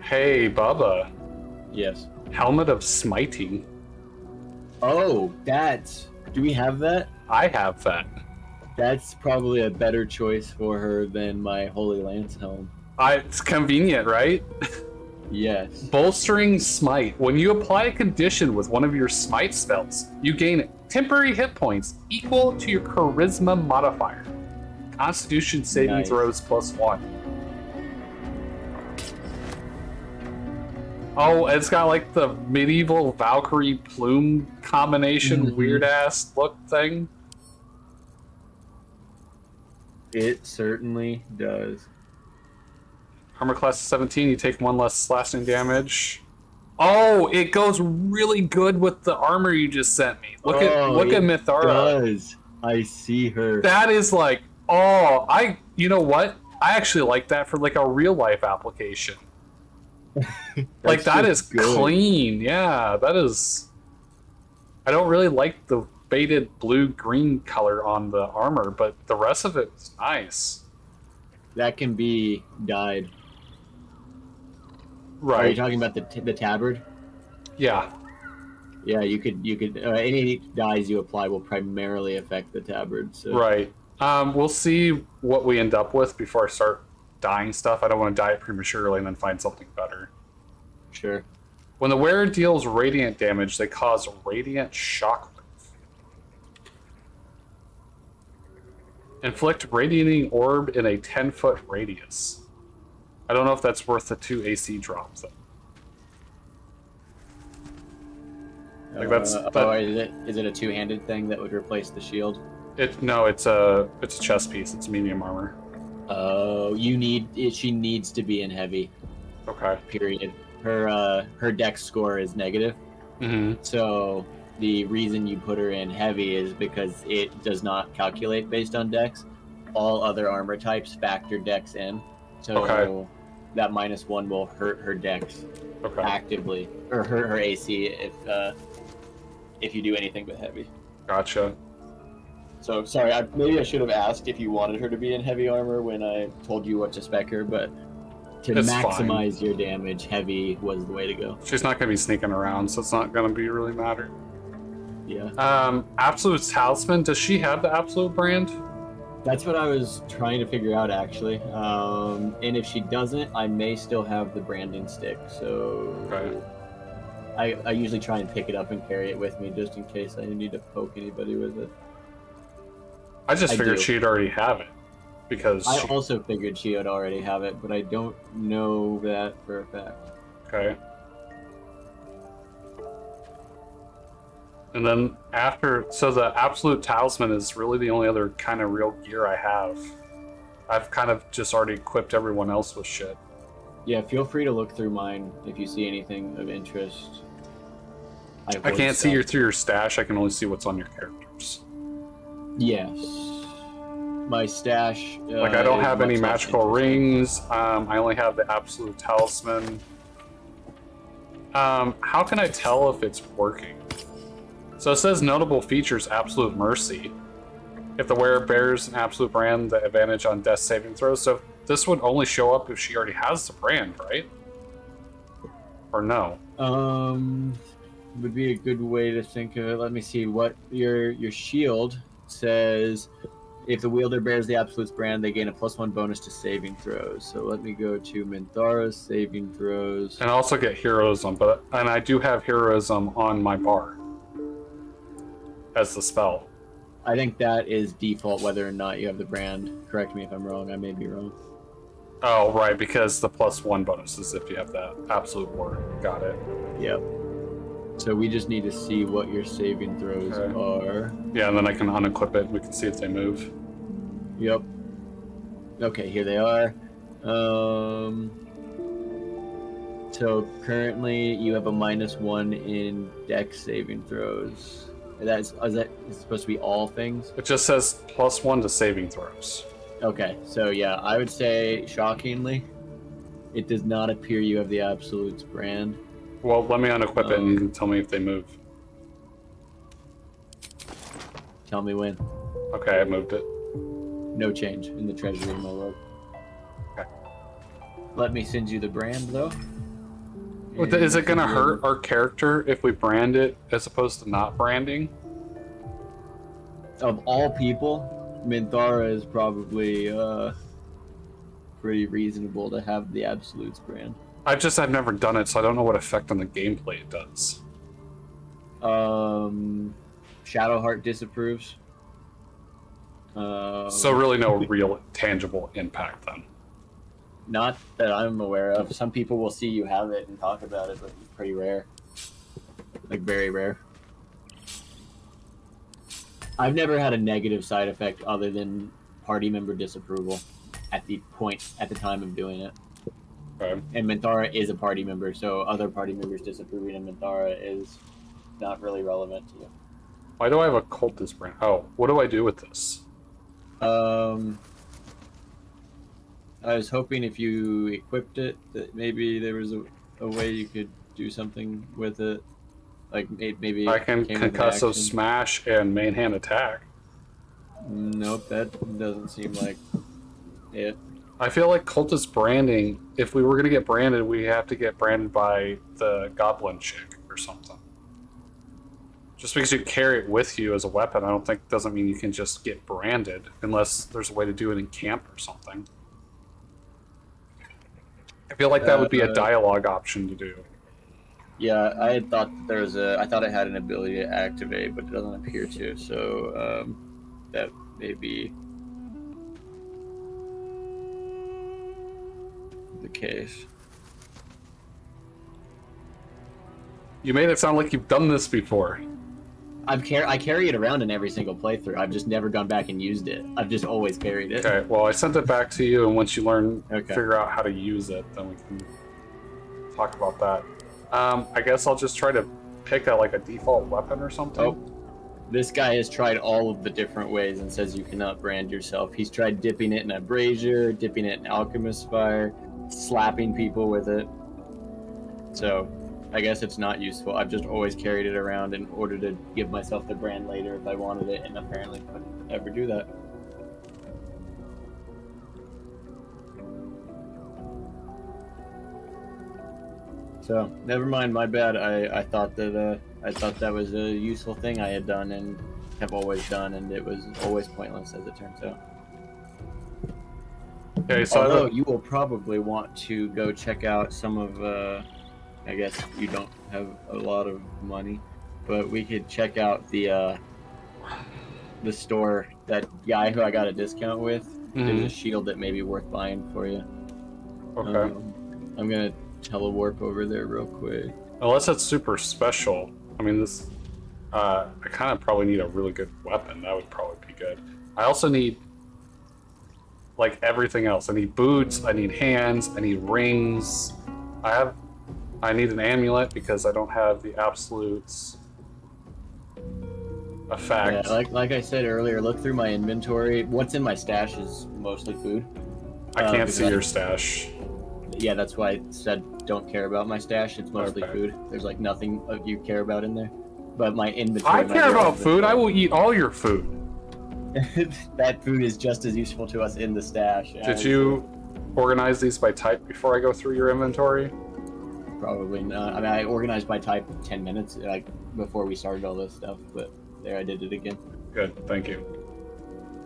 Hey, Bubba. Yes. Helmet of Smiting. Oh, do we have that? I have that. That's probably a better choice for her than my Holy Lance helm. It's convenient, right? Yes. Bolstering Smite. When you apply a condition with one of your Smite spells, you gain temporary hit points equal to your Charisma modifier. Constitution saving throws +1. Oh, it's got like the medieval Valkyrie plume combination, weird ass look thing. It certainly does. Armor class 17, you take 1 less slashing damage. Oh, it goes really good with the armor you just sent me. Look at Mithara. Does. I see her. That is like, you know what? I actually like that for like a real life application. Like that is good. Clean. Yeah, that is. I don't really like the faded blue-green color on the armor, but the rest of it is nice. That can be dyed. Right. Are you talking about the tabard? Yeah. Yeah, you could any dyes you apply will primarily affect the tabard. So. Right. We'll see what we end up with before I start dyeing stuff. I don't want to dye it prematurely and then find something better. Sure. When the wearer deals radiant damage, they cause radiant shockwave. Inflict radiating orb in a 10-foot radius. I don't know if that's worth the 2 AC drops. Like is it a 2-handed thing that would replace the shield? No, it's a chest piece. It's medium armor. Oh, she needs to be in heavy. Okay. Period. Her dex score is negative. Mm-hmm. So the reason you put her in heavy is because it does not calculate based on dex. All other armor types factor dex in. So that -1 will hurt her dex actively, or hurt her AC if you do anything but heavy. Gotcha. So sorry, maybe I should have asked if you wanted her to be in heavy armor when I told you what to spec her, but to maximize your damage, heavy was the way to go. She's not going to be sneaking around, so it's not going to be really matter. Yeah. Absolute Talisman, does she have the Absolute brand? That's what I was trying to figure out, actually. And if she doesn't, I may still have the branding stick, so... I usually try and pick it up and carry it with me just in case I need to poke anybody with it. I just figured she'd already have it. Because I also figured she would already have it, but I don't know that for a fact. Okay. And then so the Absolute Talisman is really the only other kind of real gear I have. I've kind of just already equipped everyone else with shit. Yeah, feel free to look through mine if you see anything of interest. I can't see through your stash. I can only see what's on your characters. Yes. My stash. Like I don't is have any much less magical interesting. rings. I only have the absolute talisman. How can I tell if it's working? So it says notable features: absolute mercy. If the wearer bears an absolute brand, the advantage on death saving throws. So this would only show up if she already has the brand, right? Or no? Would be a good way to think of it. Let me see what your shield says. If the wielder bears the absolute's brand, they gain a +1 bonus to saving throws. So let me go to Minthara's saving throws. And I also get heroism, and I do have heroism on my bar as the spell. I think that is default whether or not you have the brand. Correct me if I'm wrong. I may be wrong. Oh, right, because the +1 bonus is if you have that absolute ward. Got it. Yep. So we just need to see what your saving throws are. Yeah, and then I can unequip it. We can see if they move. Yep. Okay, here they are. So currently you have a -1 in dex saving throws. Is that supposed to be all things? It just says +1 to saving throws. Okay, so yeah, I would say, shockingly, it does not appear you have the Absolute's brand. Well, let me unequip it and you can tell me if they move. Tell me when. Okay, I moved it. No change in the treasury, my lord. Okay. Let me send you the brand, though. Is it going to hurt our character if we brand it as opposed to not branding? Of all people, Minthara is probably pretty reasonable to have the Absolute's brand. I've never done it, so I don't know what effect on the gameplay it does. Shadowheart disapproves. So really no real tangible impact then. Not that I'm aware of. Some people will see you have it and talk about it, but it's pretty rare. Like, very rare. I've never had a negative side effect other than party member disapproval at the time of doing it. Okay. And Minthara is a party member, so other party members disapproving of Minthara is not really relevant to you. Why do I have a cultist brand? Oh, what do I do with this? I was hoping if you equipped it that maybe there was a way you could do something with it. Like maybe I can concussive smash and main hand attack. Nope, that doesn't seem like it. I feel like cultist branding, if we were going to get branded, we have to get branded by the goblin chick or something. Just because you carry it with you as a weapon, I don't think doesn't mean you can just get branded unless there's a way to do it in camp or something. I feel like that would be a dialogue option to do. Yeah, I had thought I thought it had an ability to activate, but it doesn't appear to. So that may be the case. You made it sound like you've done this before. I carry it around in every single playthrough. I've just never gone back and used it. I've just always carried it. Okay, well, I sent it back to you, and once you figure out how to use it, then we can talk about that. I guess I'll just try to pick a default weapon or something. Oh, this guy has tried all of the different ways and says you cannot brand yourself. He's tried dipping it in a brazier, dipping it in alchemist fire, slapping people with it. So I guess it's not useful. I've just always carried it around in order to give myself the brand later if I wanted it, and apparently couldn't ever do that. So never mind, my bad. I thought that was a useful thing I had done and have always done, and it was always pointless as it turns out. Okay, so although you will probably want to go check out some of. I guess you don't have a lot of money, but we could check out the store. That guy who I got a discount with. There's a shield that may be worth buying for you. Okay. I'm gonna telewarp over there real quick. Unless it's super special. I mean, this. I kind of probably need a really good weapon. That would probably be good. I also need. like everything else. I need boots, I need hands, I need rings. I need an amulet because I don't have the absolutes effect. Yeah, like I said earlier, look through my inventory. What's in my stash is mostly food. I can't see your stash. Yeah, that's why I said don't care about my stash. It's mostly Okay. food. There's like nothing you care about in there. But my inventory. I care about food. I will eat all your food. That food is just as useful to us in the stash. Did you organize these by type before I go through your inventory? Probably not. I mean, I organized by type 10 minutes like before we started all this stuff, but there I did it again. Good, thank you.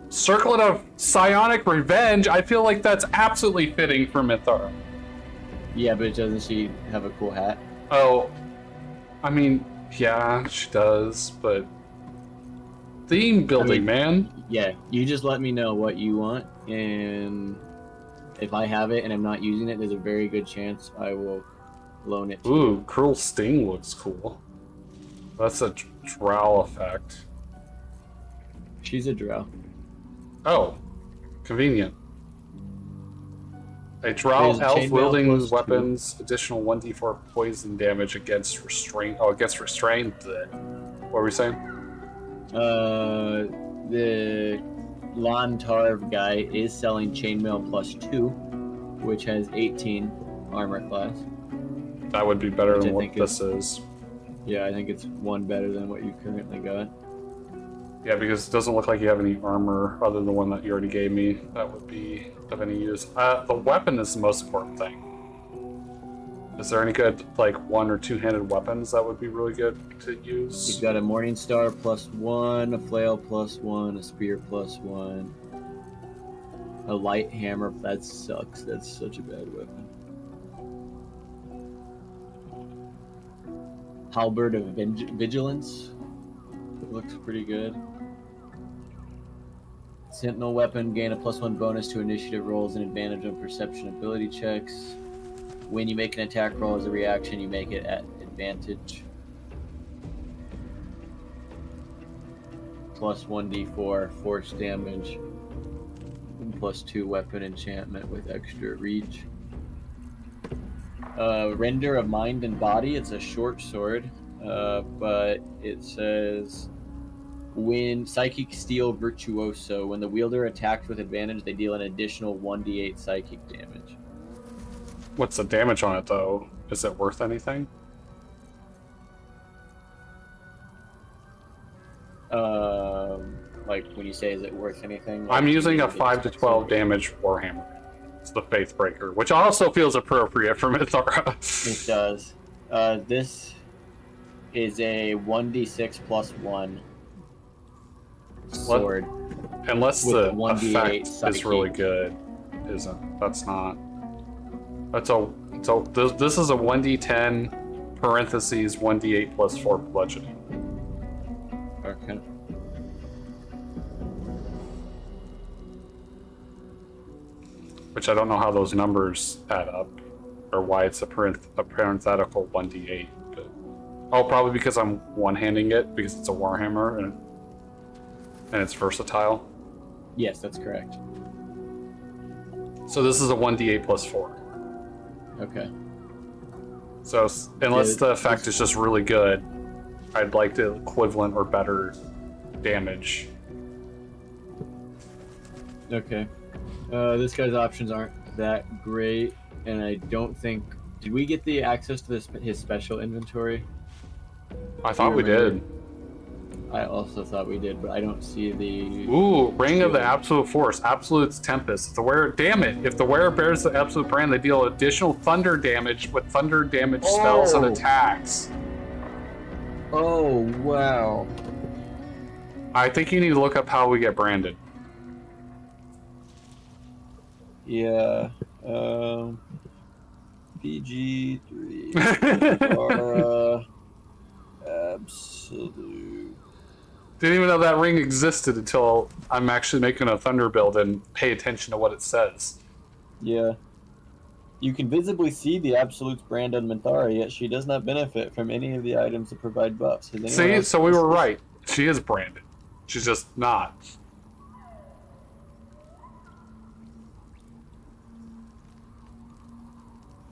Circlet of Psionic Revenge. I feel like that's absolutely fitting for Mythara. Yeah, but doesn't she have a cool hat? Oh, I mean, yeah, she does, but theme building, man. Yeah, you just let me know what you want, and if I have it and I'm not using it, there's a very good chance I will loan it to you. Ooh, Cruel Sting looks cool. That's a drow effect. She's a drow. Oh, convenient. A drow There's elf chainmail wielding plus weapons, additional 1d4 poison damage against restraint. Oh, against restraint. What were we saying? The Lon Tarv guy is selling chainmail plus 2, which has 18 armor class. That would be better Which than I what think this is. Yeah, I think it's one better than what you currently got. Yeah, because it doesn't look like you have any armor other than the one that you already gave me. That would be of any use. The weapon is the most important thing. Is there any good, like, one or two-handed weapons that would be really good to use? You've got a Morning Star plus 1, a flail plus 1, a spear plus 1, a light hammer. That sucks. That's such a bad weapon. Halberd of Vigilance. Looks pretty good. Sentinel weapon, gain a +1 bonus to initiative rolls and advantage on perception ability checks. When you make an attack roll as a reaction, you make it at advantage. +1d4 force damage. And +2 weapon enchantment with extra reach. Render of mind and body. It's a short sword, but it says when Psychic Steel Virtuoso, when the wielder attacks with advantage, they deal an additional 1d8 psychic damage. What's the damage on it, though? Is it worth anything? Like when you say, is it worth anything? I'm using a 5 to 12 damage Warhammer. It's the Faithbreaker, which also feels appropriate for Mythara. It does. This is a 1d6 plus 1 sword. Unless with the 1d8 effect is psychic. really good, isn't? That's not. That's a. So this is a 1d10 parentheses 1d8 plus 4 bludgeoning. Okay. Which I don't know how those numbers add up, or why it's a parenthetical 1d8. But, oh, probably because I'm one-handing it because it's a Warhammer and it's versatile. Yes, that's correct. So this is a 1d8 plus 4. Okay. So unless the effect is just really good, I'd like the equivalent or better damage. Okay. This guy's options aren't that great, and I don't think... Did we get the access to his special inventory? I thought we did. I also thought we did, but I don't see the... Ooh, Ring of the Absolute Force, Absolute's Tempest. If the wearer, damn it! If the wearer bears the Absolute brand, they deal additional thunder damage with thunder damage spells and attacks. Oh, wow. I think you need to look up how we get branded. Yeah. PG3. Absolute. Didn't even know that ring existed until I'm actually making a thunder build and pay attention to what it says. Yeah. You can visibly see the Absolute's brand on Minthara, yet she does not benefit from any of the items that provide buffs. See, so we were right. She is branded. She's just not.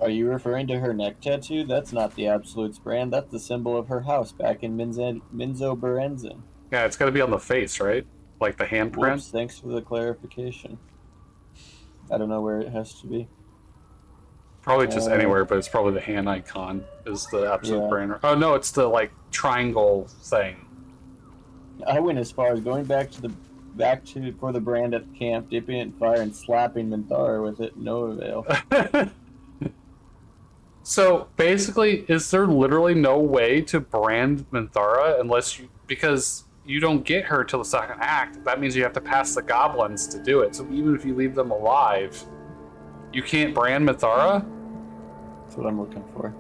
Are you referring to her neck tattoo? That's not the Absolute's brand. That's the symbol of her house back in Minzo Berenzin. Yeah, it's got to be on the face, right? Like the handprint? Whoops, thanks for the clarification. I don't know where it has to be. Probably just anywhere, but it's probably the hand icon is the Absolute brand. Oh no, it's the like triangle thing. I went as far as going back to for the brand at the camp, dipping it in fire and slapping Minthara with it. No avail. So basically, is there literally no way to brand Minthara unless you, because you don't get her till the second act? That means you have to pass the goblins to do it. So even if you leave them alive, you can't brand Minthara? That's what I'm looking for.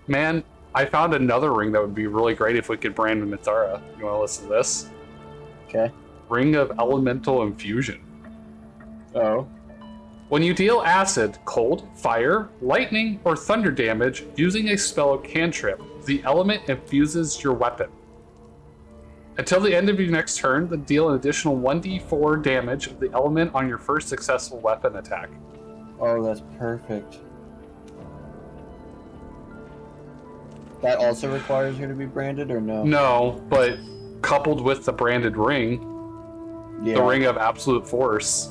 Man, I found another ring that would be really great if we could brand Minthara. You want to listen to this? Okay. Ring of Elemental Infusion. Oh. When you deal acid, cold, fire, lightning, or thunder damage using a spell or cantrip, the element infuses your weapon. Until the end of your next turn, then deal an additional 1d4 damage of the element on your first successful weapon attack. Oh, that's perfect. That also requires her to be branded, or no? No, but coupled with the ring of absolute force,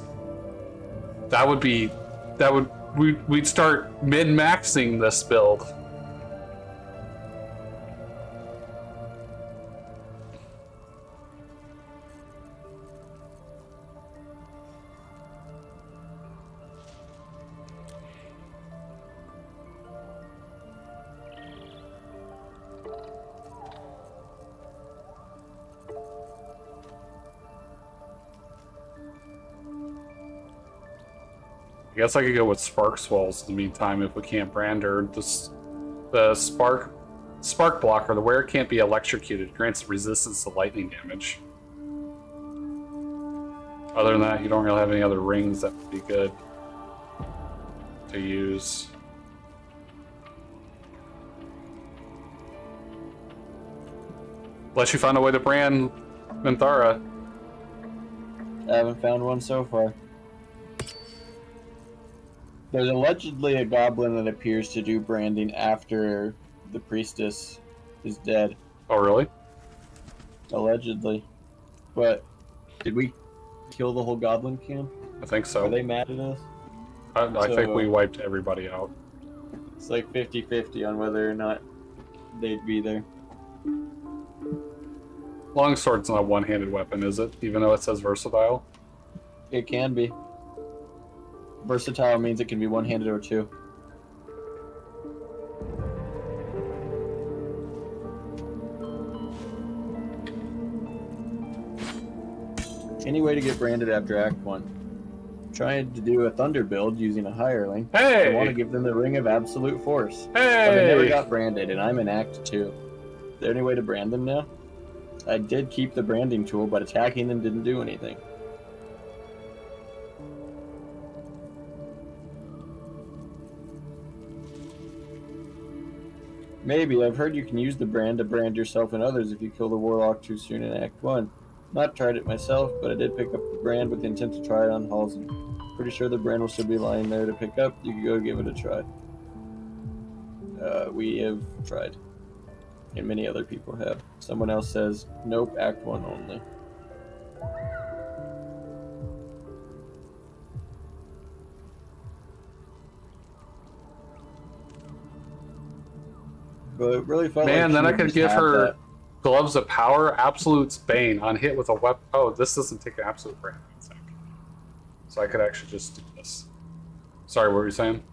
we'd start min-maxing this build. I guess I could go with Spark Swells in the meantime if we can't brand her. The Spark Blocker, the wearer can't be electrocuted, grants resistance to lightning damage. Other than that, you don't really have any other rings that would be good to use. Unless you find a way to brand Minthara. I haven't found one so far. There's allegedly a goblin that appears to do branding after the priestess is dead. Oh, really? Allegedly. But did we kill the whole goblin camp? I think so. Are they mad at us? I think we wiped everybody out. It's like 50-50 on whether or not they'd be there. Longsword's not a one-handed weapon, is it? Even though it says versatile? It can be. Versatile means it can be one-handed or two. Any way to get branded after Act 1? Trying to do a Thunder build using a hireling. Hey! I want to give them the Ring of Absolute Force. Hey! But they never got branded, and I'm in Act 2. Is there any way to brand them now? I did keep the branding tool, but attacking them didn't do anything. Maybe. I've heard you can use the brand to brand yourself and others if you kill the Warlock too soon in Act 1. Not tried it myself, but I did pick up the brand with the intent to try it on Halsey. Pretty sure the brand will still be lying there to pick up. You can go give it a try. We have tried. And many other people have. Someone else says, nope, Act 1 only. But it really felt Man, like then she I would could just give have her that. Gloves of Power, Absolute's Bane, on hit with a weapon. Oh, this doesn't take an Absolute brand, I think. So I could actually just do this. Sorry, what were you saying?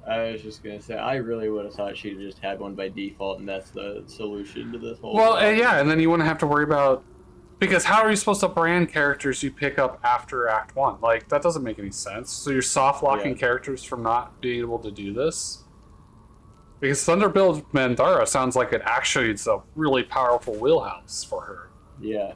I was just gonna say, I really would have thought she'd just had one by default, and that's the solution to this whole. Well, yeah, and then you wouldn't have to worry about, because how are you supposed to brand characters you pick up after Act 1? Like, that doesn't make any sense. So you're soft-locking characters from not being able to do this? Because Thunderbuild Minthara sounds like it actually is a really powerful wheelhouse for her. Yeah.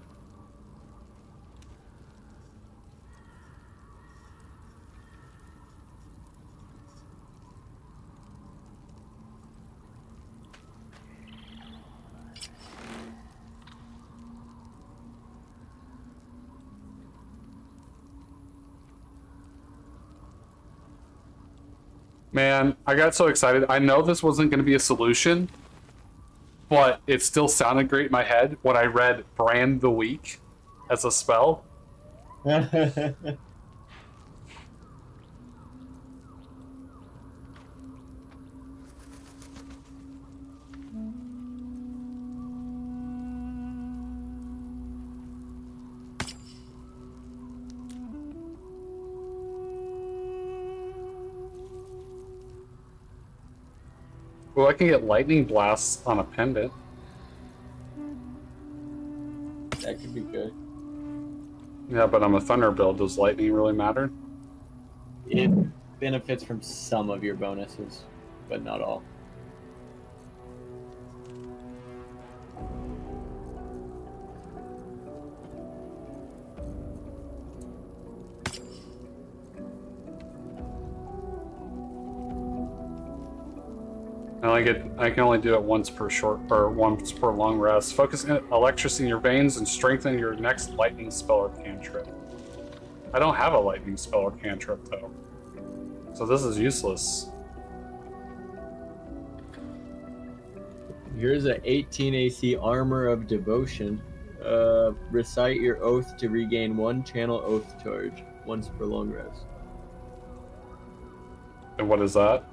Man, I got so excited. I know this wasn't going to be a solution, but it still sounded great in my head when I read Brand the Weak as a spell. Well, I can get lightning blasts on a pendant. That could be good. Yeah, but I'm a thunder build. Does lightning really matter? It benefits from some of your bonuses, but not all. I can only do it once per long rest. Focus electricity in your veins and strengthen your next lightning spell or cantrip. I don't have a lightning spell or cantrip though, so this is useless. Here's a 18 AC Armor of Devotion. Recite your oath to regain 1 channel oath charge once per long rest. And what is that?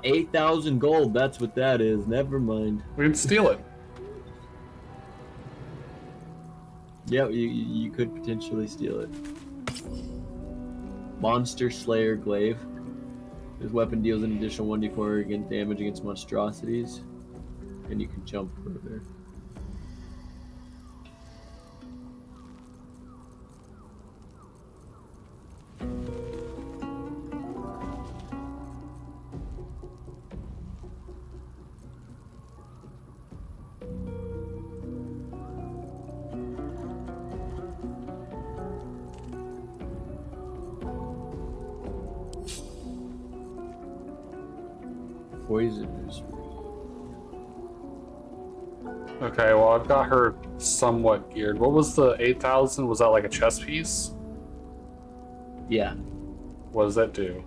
8,000 gold. That's what that is. Never mind. We can steal it. Yeah, you could potentially steal it. Monster Slayer Glaive. This weapon deals an additional 1d4 against damage against monstrosities, and you can jump further. Poisoners. Okay, well I've got her somewhat geared. What was the 8,000? Was that like a chess piece? Yeah. What does that do?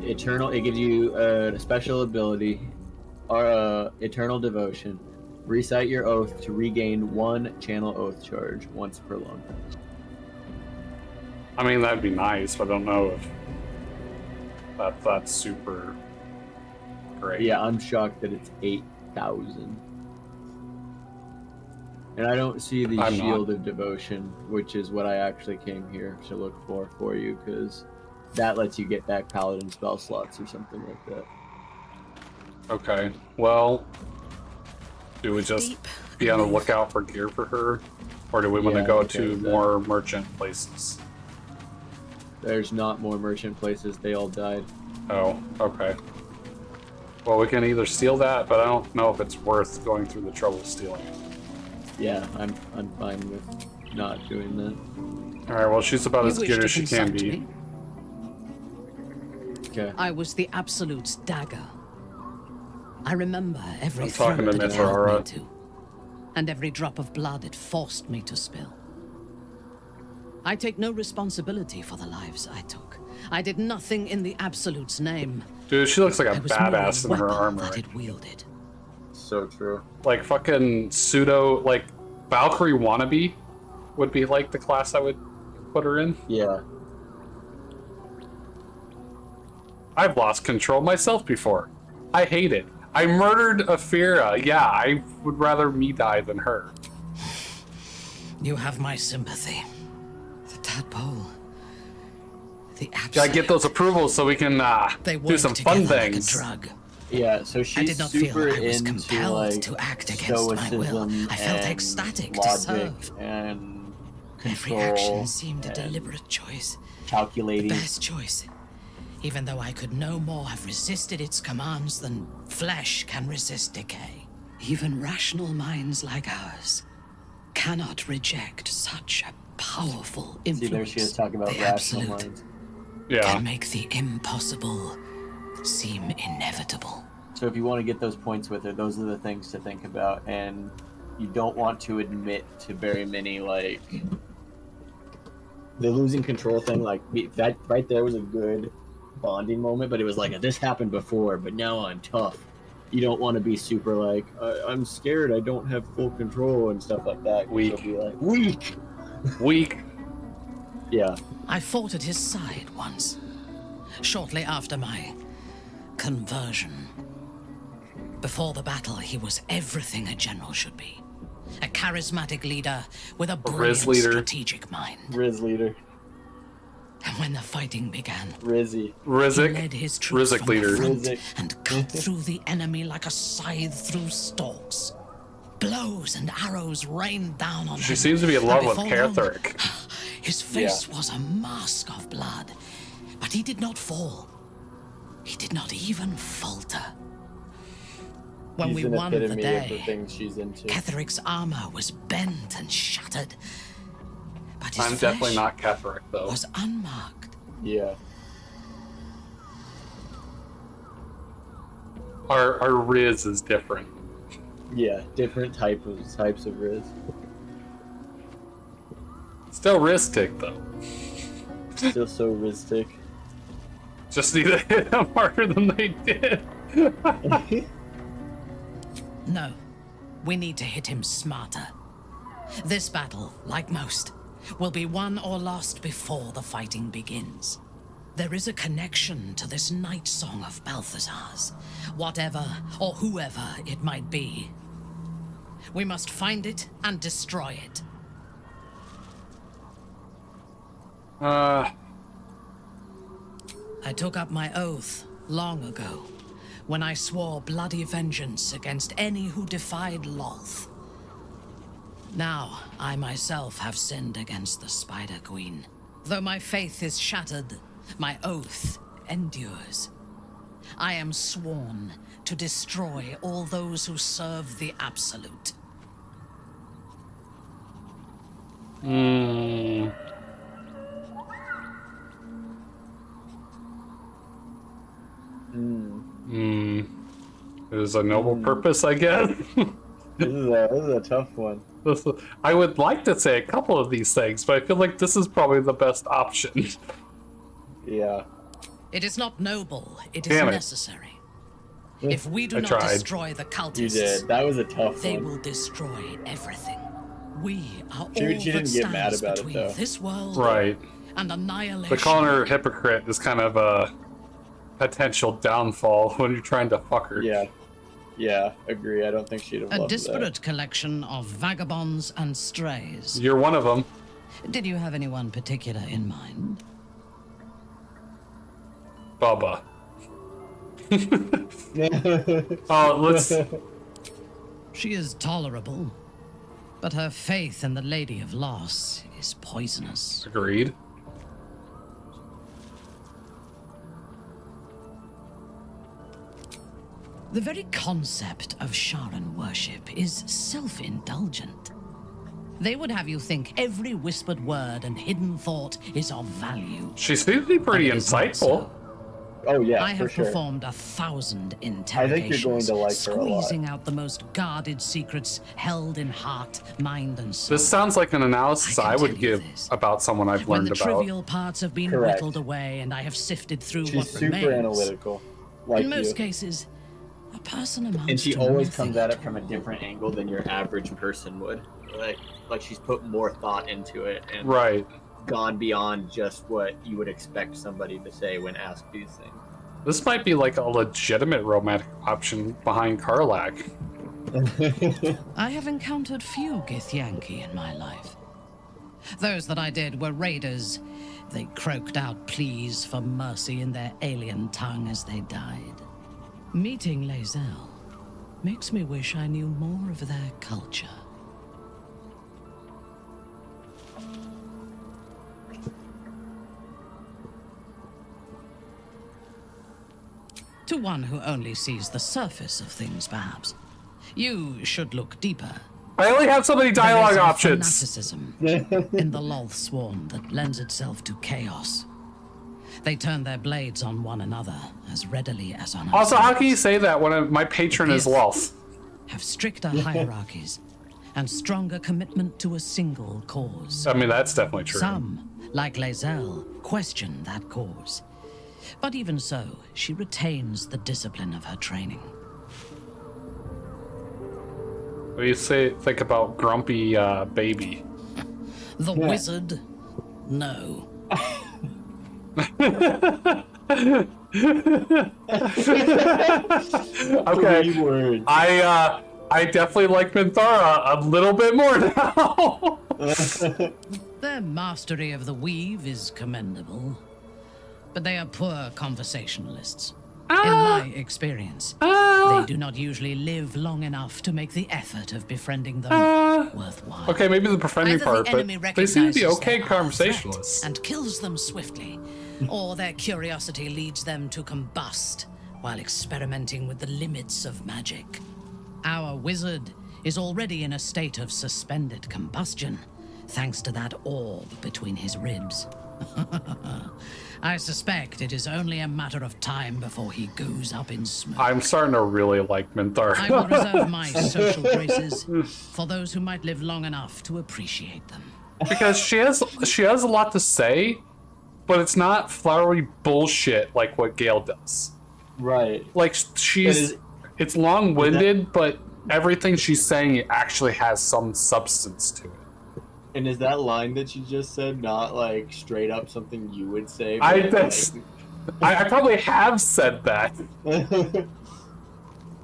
Eternal. It gives you a special ability, or Eternal Devotion. Recite your oath to regain 1 channel oath charge once per long. I mean, that'd be nice, but I don't know if that's super great. Yeah, I'm shocked that it's 8,000. And I don't see the Shield of Devotion, which is what I actually came here to look for you, because that lets you get back Paladin spell slots or something like that. Okay, well, do we just be on the lookout for gear for her? Or do we want to go to more merchant places? There's not more merchant places, they all died. Oh, okay. Well, we can either steal that, but I don't know if it's worth going through the trouble of stealing it. Yeah, I'm fine with not doing that. Alright, well, she's about as geared as she can be. Okay. I was the Absolute's dagger. I remember every I'm talking throat to that it held Neferara. me to, and every drop of blood it forced me to spill. I take no responsibility for the lives I took. I did nothing in the Absolute's name. Dude, she looks like a I was merely badass in her weapon armor. that it wielded. So true. Like fucking pseudo, like Valkyrie wannabe would be like the class I would put her in. Yeah. I've lost control myself before. I hate it. I murdered Aphira. Yeah, I would rather me die than her. You have my sympathy. The tadpole. The absolute. Gotta get those approvals so we can do some fun things. Like a drug. Yeah, so she's I did not super feel I was into compelled like to act against my will. I felt and ecstatic to logic serve. and Every control action seemed a and deliberate choice. calculating. The best choice. Even though I could no more have resisted its commands than flesh can resist decay. Even rational minds like ours cannot reject such a powerful influence. See, there she is talking about the rational absolute minds. Yeah. can make the impossible seem inevitable. So if you want to get those points with her, those are the things to think about, and you don't want to admit to very many like the losing control thing, like that right there was a good bonding moment. But it was like, this happened before, but now I'm tough. You don't want to be super like, I'm scared, I don't have full control and stuff like that. Weak. You'll be like, weak. Weak. Yeah. I fought at his side once, shortly after my conversion. Before the battle, he was everything a general should be. A charismatic leader with a brilliant strategic mind. Riz leader. And when the fighting began, Rizzy. Rizik. he led his troops Rizik from leader. the front Rizik. and cut through the enemy like a scythe through stalks. Blows and arrows rained down on him. She seems to be in love with And before long, Catherick. His face was a mask of blood, but he did not fall. He did not even falter. When we won the of the day, things she's into. Catherick's armor was bent and shattered, but his I'm flesh definitely not Catherick, though. was unmarked. Yeah. Our Riz is different. Yeah, different types of Riz. Still Ristic, though. Still so Riztic. Just need to hit them harder than they did. No, we need to hit him smarter. This battle, like most, will be won or lost before the fighting begins. There is a connection to this night song of Balthazar's, whatever or whoever it might be. We must find it and destroy it. Uh, I took up my oath long ago, when I swore bloody vengeance against any who defied Lolth. Now, I myself have sinned against the Spider Queen. Though my faith is shattered, my oath endures. I am sworn to destroy all those who serve the Absolute. Hmm. It is a noble purpose, I guess. This is a tough one. I would like to say a couple of these things, but I feel like this is probably the best option. Yeah. It is not noble, it is Damn it. necessary. If we do I not tried. destroy the cultists, You did. That was a tough they one. will destroy everything. We are She all didn't that get mad stands about it, between though. this world Right. and annihilation. But calling her a hypocrite is kind of a potential downfall when you're trying to fuck her. Yeah. Yeah, agree. I don't think she'd have A loved disparate collection of vagabonds and strays. You're one of them. Did you have anyone particular in mind? Bubba. Oh, let's... She is tolerable, but her faith in the Lady of Loss is poisonous. Agreed. The very concept of Sharan worship is self-indulgent. They would have you think every whispered word and hidden thought is of value. She seems to be pretty insightful. Oh yeah, I for have sure. performed 1,000 I interrogations, think you're going to like her a lot. squeezing out the most guarded secrets held in heart, mind, and soul. This sounds like an analysis I would give about someone I've When learned the about. trivial parts have been Correct. whittled away and I have sifted through She's what super remains. analytical, like in most you. cases, a person amounts And she to always nothing comes at it from a different angle than your average person would. Like she's put more thought into it and Right. gone beyond just what you would expect somebody to say when asked these things. This might be like a legitimate romantic option behind Karlak. I have encountered few Githyanki in my life. Those that I did were raiders. They croaked out pleas for mercy in their alien tongue as they died. Meeting Lae'zel makes me wish I knew more of their culture. To one who only sees the surface of things, perhaps. You should look deeper. I only have so many dialogue There is a options. fanaticism in the Lolth swarm that lends itself to chaos. They turn their blades on one another as readily as on Also, how ourselves. can you say that when my patron is Lolth? Have stricter hierarchies and stronger commitment to a single cause. I mean, that's definitely true. Some, like Lae'zel, question that cause. But even so, she retains the discipline of her training. What do you think about grumpy baby? The wizard? No. Okay, I definitely like Minthara a little bit more now. Their mastery of the weave is commendable, but they are poor conversationalists. In my experience, they do not usually live long enough to make the effort of befriending them worthwhile. Okay, maybe the befriending Either part, the but enemy they seem to be recognizes okay they are a threat conversationalists. and kills them swiftly, or their curiosity leads them to combust while experimenting with the limits of magic. Our wizard is already in a state of suspended combustion, thanks to that orb between his ribs. I suspect it is only a matter of time before he goes up in smoke. I'm starting to really like Minthara. I will reserve my social graces for those who might live long enough to appreciate them. Because she has a lot to say, but it's not flowery bullshit like what Gale does. Right. Like it's long-winded, but everything she's saying actually has some substance to it. And is that line that you just said not like straight up something you would say? I Like... probably have said that.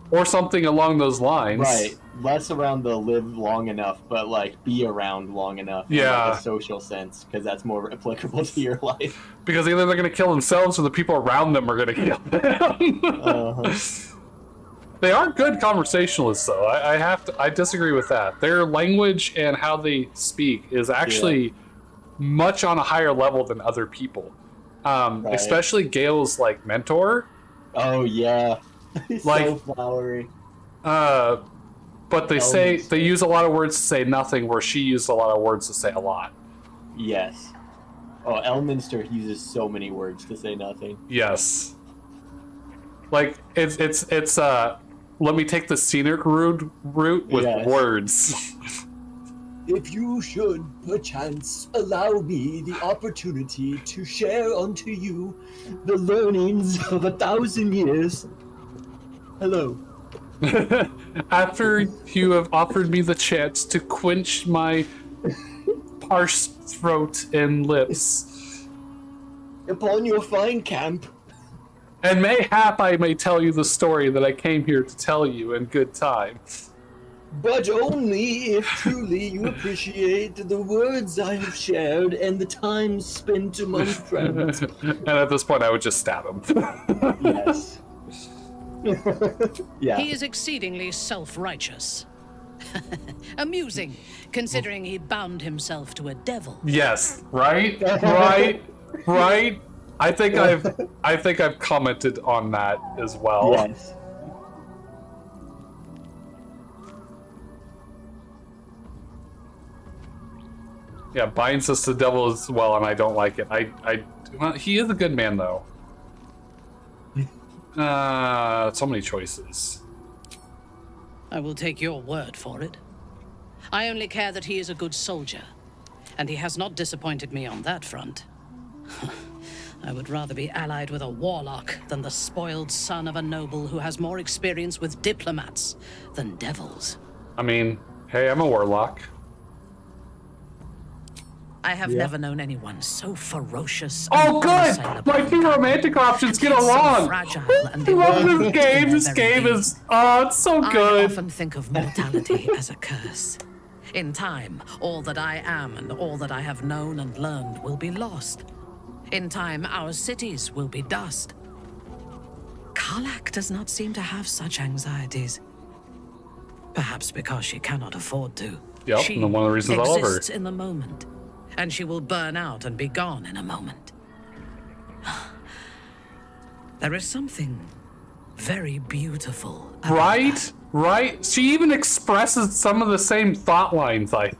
Or something along those lines. Right. Less around the live long enough, but like be around long enough in like a social sense, because that's more applicable to your life. Because either they're going to kill themselves or the people around them are going to kill them. They are good conversationalists, though. I disagree with that. Their language and how they speak is actually much on a higher level than other people. Especially Gale's like mentor. Oh yeah, he's like, so flowery. But they use a lot of words to say nothing, where she used a lot of words to say a lot. Yes. Oh, Elminster uses so many words to say nothing. Yes. Like it's let me take the scenic route with words. If you should perchance allow me the opportunity to share unto you the learnings of 1,000 years. Hello. After you have offered me the chance to quench my parched throat and lips. Upon your fine camp. And mayhap I may tell you the story that I came here to tell you in good time. But only if truly you appreciate the words I have shared and the time spent among friends. And at this point I would just stab him. Yes. Yeah. He is exceedingly self-righteous. Amusing, considering he bound himself to a devil. Yes, right? Right? I think I've commented on that as well. Yes. Yeah, binds us to the devil as well, and I don't like it. Well, he is a good man though. So many choices. I will take your word for it. I only care that he is a good soldier, and he has not disappointed me on that front. I would rather be allied with a warlock than the spoiled son of a noble who has more experience with diplomats than devils. I mean, hey, I'm a warlock. I have never known anyone so ferocious. Oh, good! My two romantic options get along! So fragile and I love this game. This game is, it's so good. I often think of mortality as a curse. In time, all that I am and all that I have known and learned will be lost. In time, our cities will be dust. Karlach does not seem to have such anxieties. Perhaps because she cannot afford to. Yep, she and one of the reasons I love her. exists in the moment, and she will burn out and be gone in a moment. There is something very beautiful. Right? She even expresses some of the same thought lines. I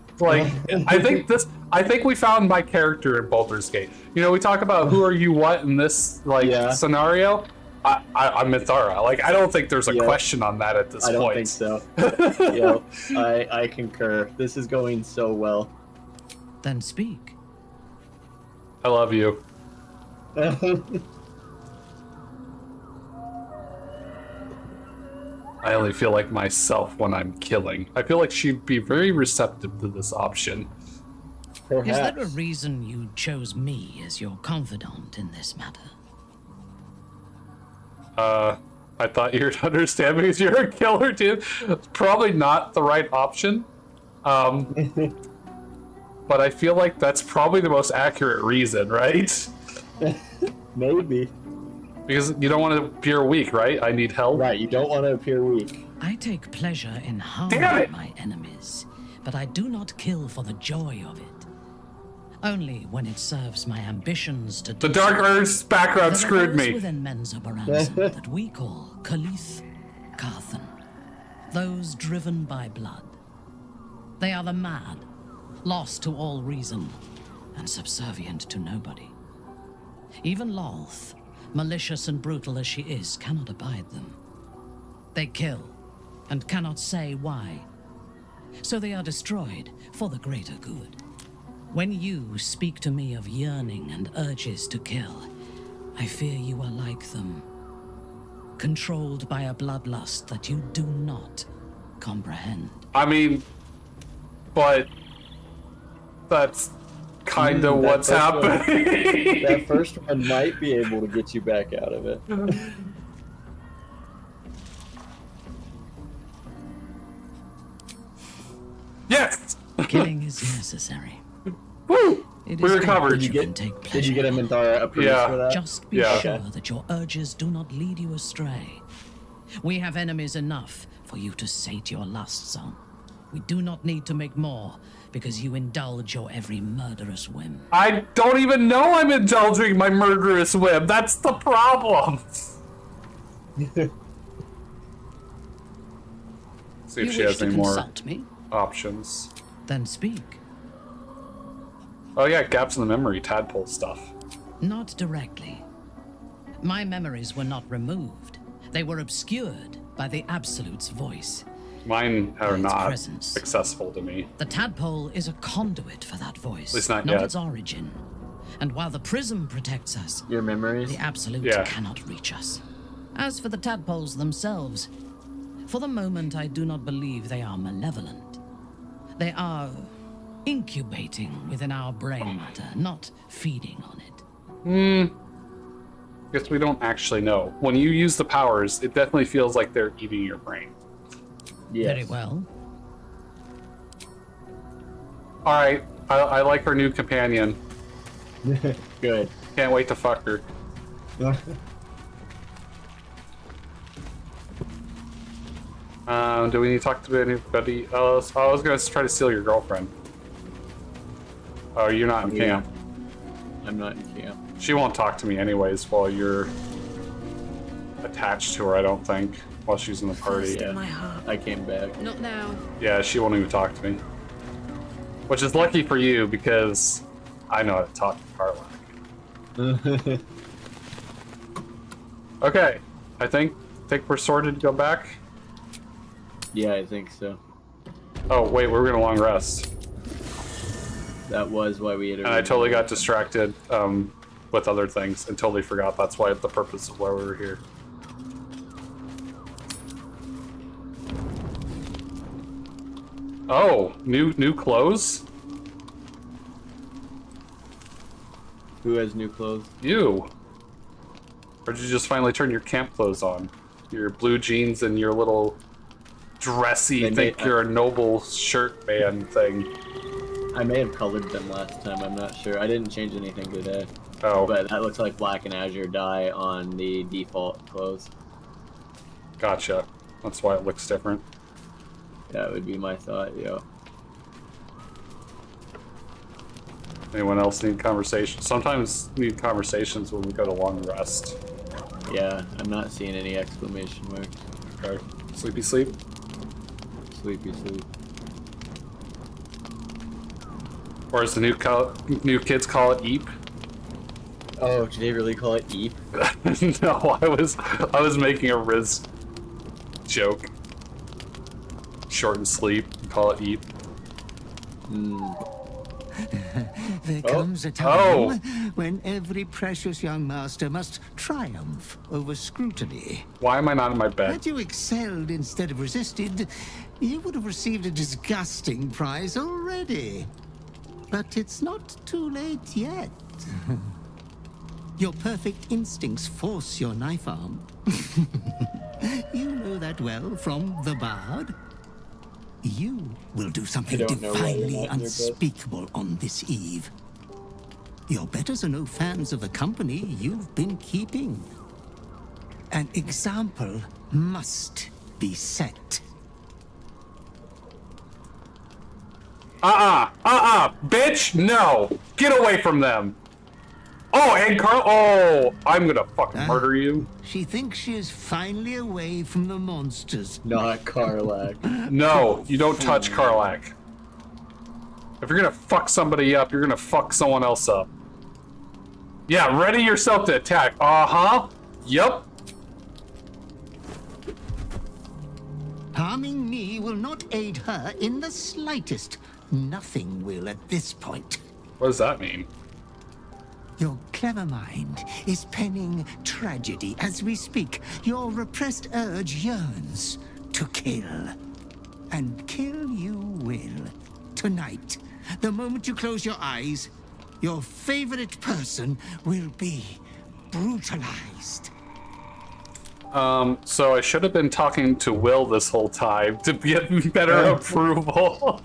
think we found my character in Baldur's Gate. You know, we talk about who are you what in this scenario. I'm Minthara. Like, I don't think there's a question on that at this point. I don't think so. I concur. This is going so well. Then speak. I love you. I only feel like myself when I'm killing. I feel like she'd be very receptive to this option. Is there a reason you chose me as your confidant in this matter? I thought you'd understand because you're a killer, dude. It's probably not the right option. But I feel like that's probably the most accurate reason, right? Maybe. Because you don't want to appear weak, right? I need help. Right, you don't want to appear weak. I take pleasure in harming my enemies, but I do not kill for the joy of it. Only when it serves my ambitions to do The Dark Earth's background screwed me. within Menzoberranzan that we call Khalith, Carthan. Those driven by blood. They are the mad, lost to all reason, and subservient to nobody. Even Lolth, malicious and brutal as she is, cannot abide them. They kill, and cannot say why. So they are destroyed for the greater good. When you speak to me of yearning and urges to kill, I fear you are like them. Controlled by a bloodlust that you do not comprehend. I mean, but that's kind of what's happening. That first one might be able to get you back out of it. Yes! Killing is necessary. Woo! It We is recovered. good you can take pleasure. Did you get him in a priest for that? Just be sure that your urges do not lead you astray. We have enemies enough for you to sate your lusts on. We do not need to make more, because you indulge your every murderous whim. I don't even know I'm indulging my murderous whim. That's the problem. See if she has any more options. Then speak. Oh yeah, gaps in the memory, tadpole stuff. Not directly. My memories were not removed. They were obscured by the Absolute's voice. Mine are not presence. accessible to me. The tadpole is a conduit for that voice, At least not not yet. its origin. And while the prism protects us, your memories, the Absolute cannot reach us. As for the tadpoles themselves, for the moment I do not believe they are malevolent. They are incubating within our brain matter, not feeding on it. Guess we don't actually know. When you use the powers, it definitely feels like they're eating your brain. Yes. Very well. Alright, I like her new companion. Good. Can't wait to fuck her. Do we need to talk to anybody else? I was gonna try to steal your girlfriend. Oh, you're not in camp. I'm not in camp. She won't talk to me anyways while you're attached to her, I don't think, while she's in the party. Yeah. I came back. Not now. Yeah, she won't even talk to me. Which is lucky for you, because I know how to talk to Karlak. Okay, I think we're sorted to go back. Yeah, I think so. Oh, wait, we're gonna long rest. That was why we had. And I totally got distracted with other things and totally forgot that's why the purpose of why we were here. Oh, new clothes? Who has new clothes? You. Or did you just finally turn your camp clothes on? Your blue jeans and your little dressy, you're a noble shirt band thing. I may have colored them last time, I'm not sure. I didn't change anything today. Oh. But that looks like black and azure dye on the default clothes. Gotcha. That's why it looks different. That would be my thought, yo. Anyone else need conversations? Sometimes need conversations when we go to long rest. Yeah, I'm not seeing any exclamation marks. Okay. Sleepy sleep? Sleepy sleep. Or as the new kids call it, eep? Oh, do they really call it eep? No, I was making a Riz joke. Short and sleep, call it eep. There comes a time when every precious young master must triumph over scrutiny. Why am I not in my bed? Had you excelled instead of resisted, you would have received a disgusting prize already. But it's not too late yet. Your perfect instincts force your knife arm. You know that well from the Bard. You will do something divinely unspeakable on this eve. Your betters are no fans of the company you've been keeping. An example must be set. Bitch, no! Get away from them! Oh, and Carl, oh, I'm gonna fucking murder you. She thinks she is finally away from the monsters. Not Karlach. No, you don't touch Karlach. If you're gonna fuck somebody up, you're gonna fuck someone else up. Yeah, ready yourself to attack. Uh-huh. Yup. Harming me will not aid her in the slightest. Nothing will at this point. What does that mean? Your clever mind is penning tragedy as we speak. Your repressed urge yearns to kill. And kill you will. Tonight, the moment you close your eyes, your favorite person will be brutalized. So I should have been talking to Will this whole time to get better approval.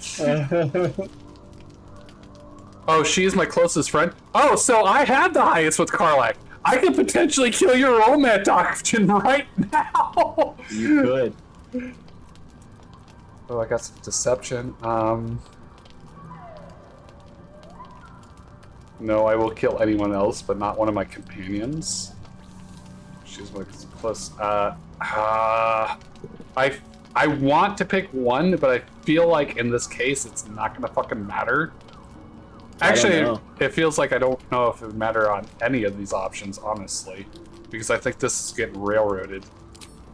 Oh, she's my closest friend? Oh, so I had the highest with Karlach. I could potentially kill your romance option right now. You could. Oh, I got some deception. No, I will kill anyone else, but not one of my companions. She's my close. I want to pick one, but I feel like in this case it's not gonna fucking matter. Actually, it feels like I don't know if it would matter on any of these options, honestly, because I think this is getting railroaded.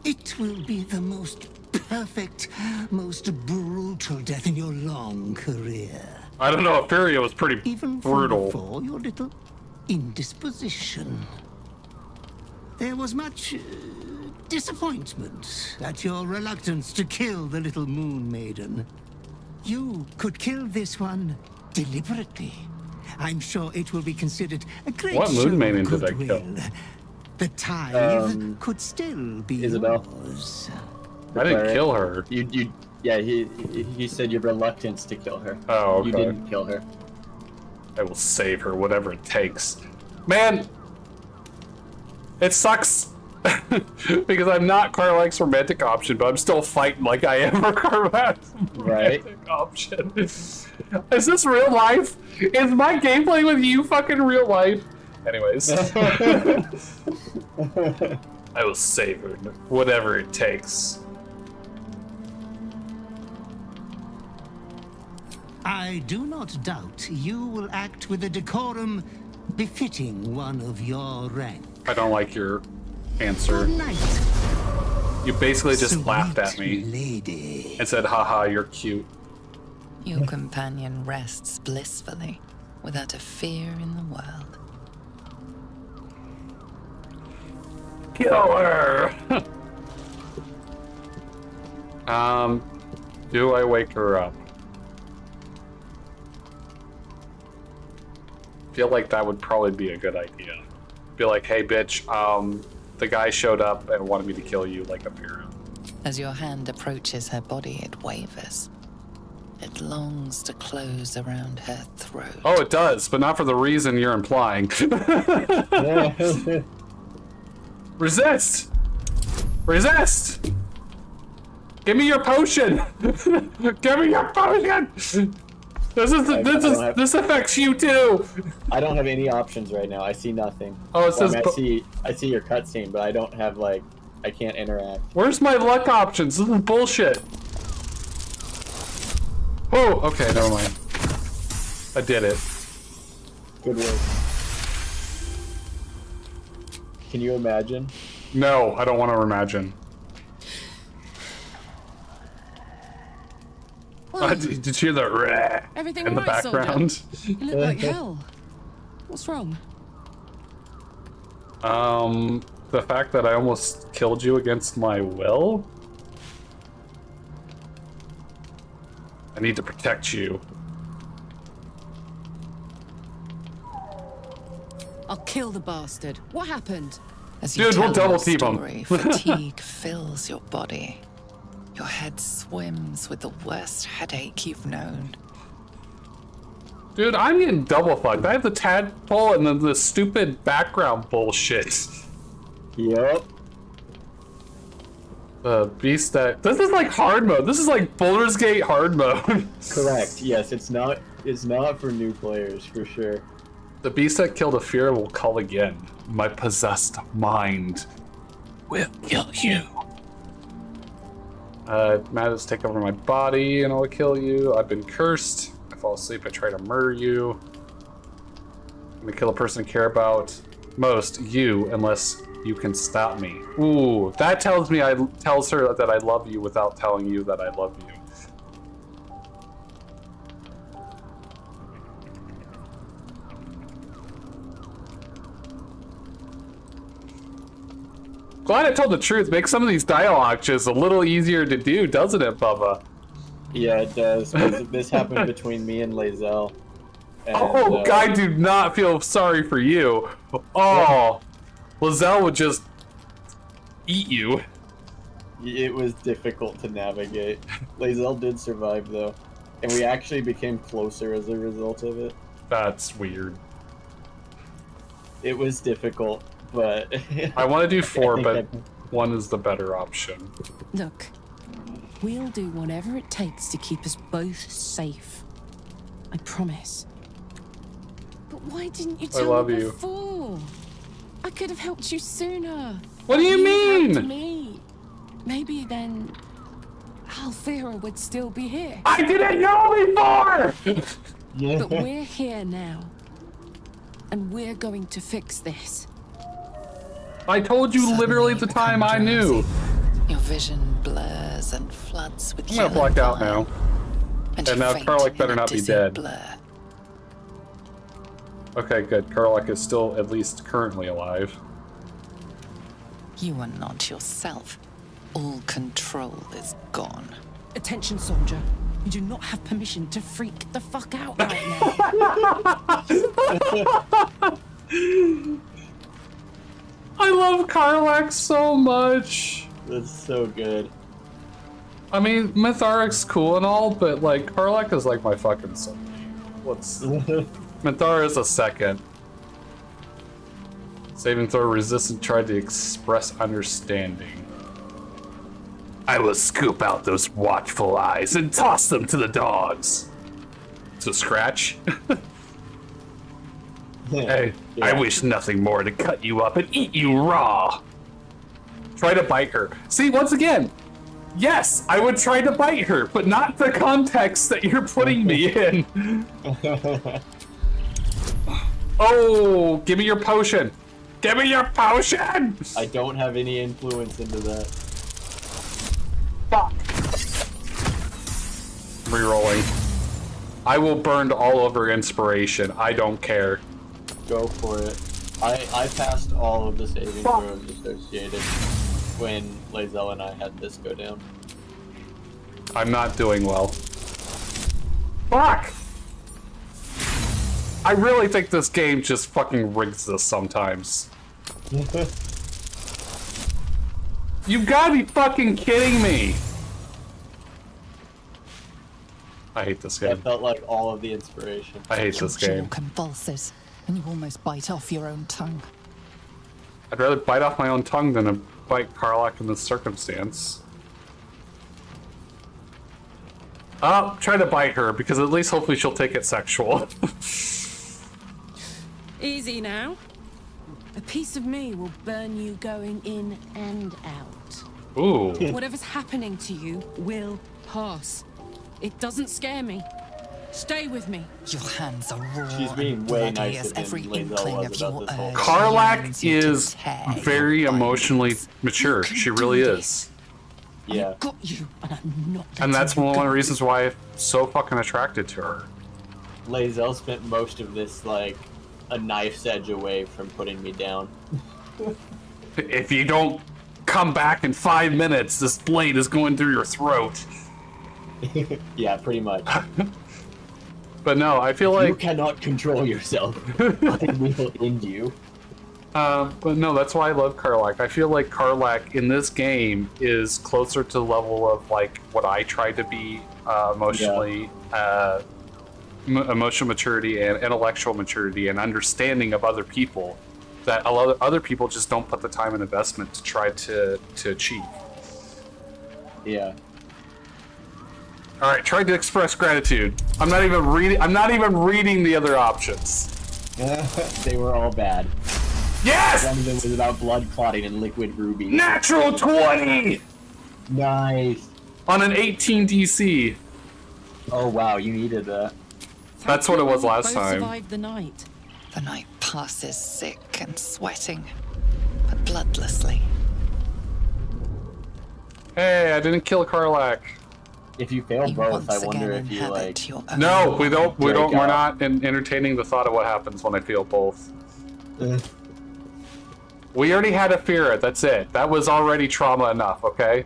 It will be the most perfect, most brutal death in your long career. I don't know, Furia was pretty brutal. For your little indisposition. There was much disappointment at your reluctance to kill the little moon maiden. You could kill this one deliberately. I'm sure it will be considered a great What show moon maiden of did I kill? goodwill. The tithe could still be Isabel. yours. I didn't kill her. Yeah, he said your reluctance to kill her. Oh, okay. You didn't kill her. I will save her, whatever it takes. Man, it sucks because I'm not Karlach's romantic option, but I'm still fighting like I am for Karlach's romantic option. Is this real life? Is my gameplay with you fucking real life? Anyways. I will save her, whatever it takes. I do not doubt you will act with a decorum befitting one of your rank. I don't like your answer. You basically just laughed at me and said, haha, you're cute. Your companion rests blissfully, without a fear in the world. Kill her! Do I wake her up? Feel like that would probably be a good idea. Be like, hey bitch, the guy showed up and wanted me to kill you like a Furia. As your hand approaches her body, it wavers. It longs to close around her throat. Oh, it does, but not for the reason you're implying. Resist! Resist! Give me your potion! Give me your potion! This affects you too! I don't have any options right now. I see nothing. Oh, it says I see your cutscene, but I don't have, like, I can't interact. Where's my luck options? This is bullshit. Oh, okay, never mind. I did it. Good work. Can you imagine? No, I don't want to imagine. Did you hear the rah Everything in the alright, background? soldier? You look like hell. What's wrong? The fact that I almost killed you against my will? I need to protect you. I'll kill the bastard. What happened? As you Dude, tell we'll double your team story, him. fatigue fills your body. Your head swims with the worst headache you've known. Dude, I'm getting double fucked. I have the tadpole and then the stupid background bullshit. Yep. The beast that... This is like hard mode. This is like Baldur's Gate hard mode. Correct. Yes, it's not for new players for sure. The beast that killed Afira will call again. My possessed mind will kill you. Madness take over my body and I'll kill you. I've been cursed. I fall asleep, I try to murder you. I'm gonna kill a person I care about most, you, unless you can stop me. Ooh, that tells her that I love you without telling you that I love you. Glad I told the truth. Make some of these dialogue just a little easier to do, doesn't it, Bubba? Yeah, it does. 'Cause this happened between me and Lae'zel. Oh, I do not feel sorry for you. Oh, Lae'zel would just eat you. It was difficult to navigate. Lae'zel did survive though, and we actually became closer as a result of it. That's weird. It was difficult, but I want to do 4, but 1 is the better option. Look, we'll do whatever it takes to keep us both safe. I promise. But why didn't you tell love me you. before? I could have helped you sooner. What do you You've helped mean? Me. Maybe then Althea would still be here. I didn't know before! But we're here now. And we're going to fix this. I told you literally at the time I knew. Your vision blurs and floods with I'm gonna yellow black out blood, now. And And now faint Karlach in better a not be dizzy dead. blur. Okay, good. Karlach is still at least currently alive. You are not yourself. All control is gone. Attention, soldier. You do not have permission to freak the fuck out right now. I love Karlach so much. That's so good. I mean, Mitharic's cool and all, but like Karlach is like my fucking soulmate. What's Mithara is a second. Saving throw resistant tried to express understanding. I will scoop out those watchful eyes and toss them to the dogs. So Scratch. Hey, I wish nothing more to cut you up and eat you raw. Try to bite her. See, once again, yes, I would try to bite her, but not the context that you're putting me in. Oh, give me your potion. Give me your potion! I don't have any influence into that. Fuck. Rerolling. I will burn all over inspiration. I don't care. Go for it. I passed all of the saving throws associated when Lae'zel and I had this go down. I'm not doing well. Fuck! I really think this game just fucking rigs this sometimes. You gotta be fucking kidding me! I hate this game. That felt like all of the inspiration. I hate this Your game. jaw convulses, and you almost bite off your own tongue. I'd rather bite off my own tongue than to bite Karlach in this circumstance. I'll try to bite her, because at least hopefully she'll take it sexual. Easy now. A piece of me will burn you going in and out. Ooh. Whatever's happening to you will pass. It doesn't scare me. Stay with me. Your hands are raw. She's being and way bloody nicer as than every Lae'zel inkling was of about your this whole urge Karlach yearns you to is tear very your emotionally bones. mature. She really is. Yeah. I've got you, and I'm not. And that's one of the reasons why I'm so fucking attracted to her. Lae'zel spent most of this like a knife's edge away from putting me down. If you don't come back in 5 minutes, this blade is going through your throat. Yeah, pretty much. But no, I feel like you cannot control yourself. I will end you. But no, that's why I love Karlach. I feel like Karlach in this game is closer to the level of like what I try to be emotionally, emotional maturity and intellectual maturity and understanding of other people that a lot of other people just don't put the time and investment to try to achieve. Yeah. All right, try to express gratitude. I'm not even reading the other options. They were all bad. Yes! One of them was about blood clotting and liquid ruby. Natural 20! Nice. On an 18 DC. Oh wow, you needed that. That's what it was last Both time. survived the night. The night passes sick and sweating, but bloodlessly. Hey, I didn't kill Karlach. If you fail both, I wonder if you like. No, we don't. We're Break not entertaining the thought of what happens when I fail both. We already had a fear. That's it. That was already trauma enough. Okay.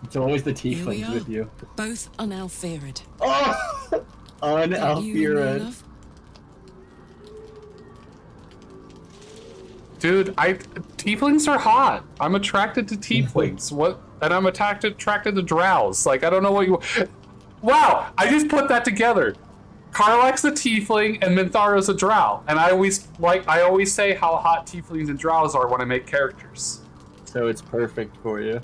It's always the Here we tieflings are, with you. both unalfeared. Oh, unalfeared. Dude, tieflings are hot. I'm attracted to tieflings. What? And I'm attracted to drows. Like I don't know what you. Wow! I just put that together. Karlach's a tiefling and Minthara's a drow, and I always say how hot tieflings and drows are when I make characters. So it's perfect for you.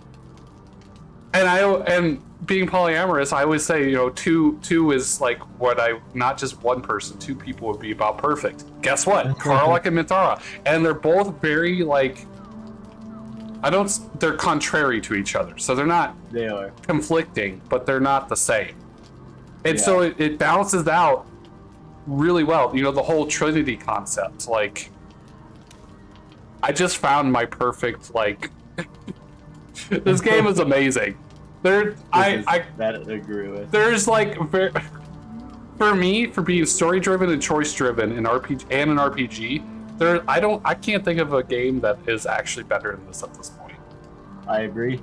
And being polyamorous, I always say, you know, two is like not just one person, two people would be about perfect. Guess what? Karlach and Minthara, and they're both very like. They're contrary to each other, so they're not. They are conflicting, but they're not the same. And Yeah. so it balances out really well. You know, the whole Trinity concept. Like, I just found my perfect, like, this game is amazing. I agree with. There's like, for me, for being story driven and choice driven in RPG and an RPG, I can't think of a game that is actually better than this at this point. I agree.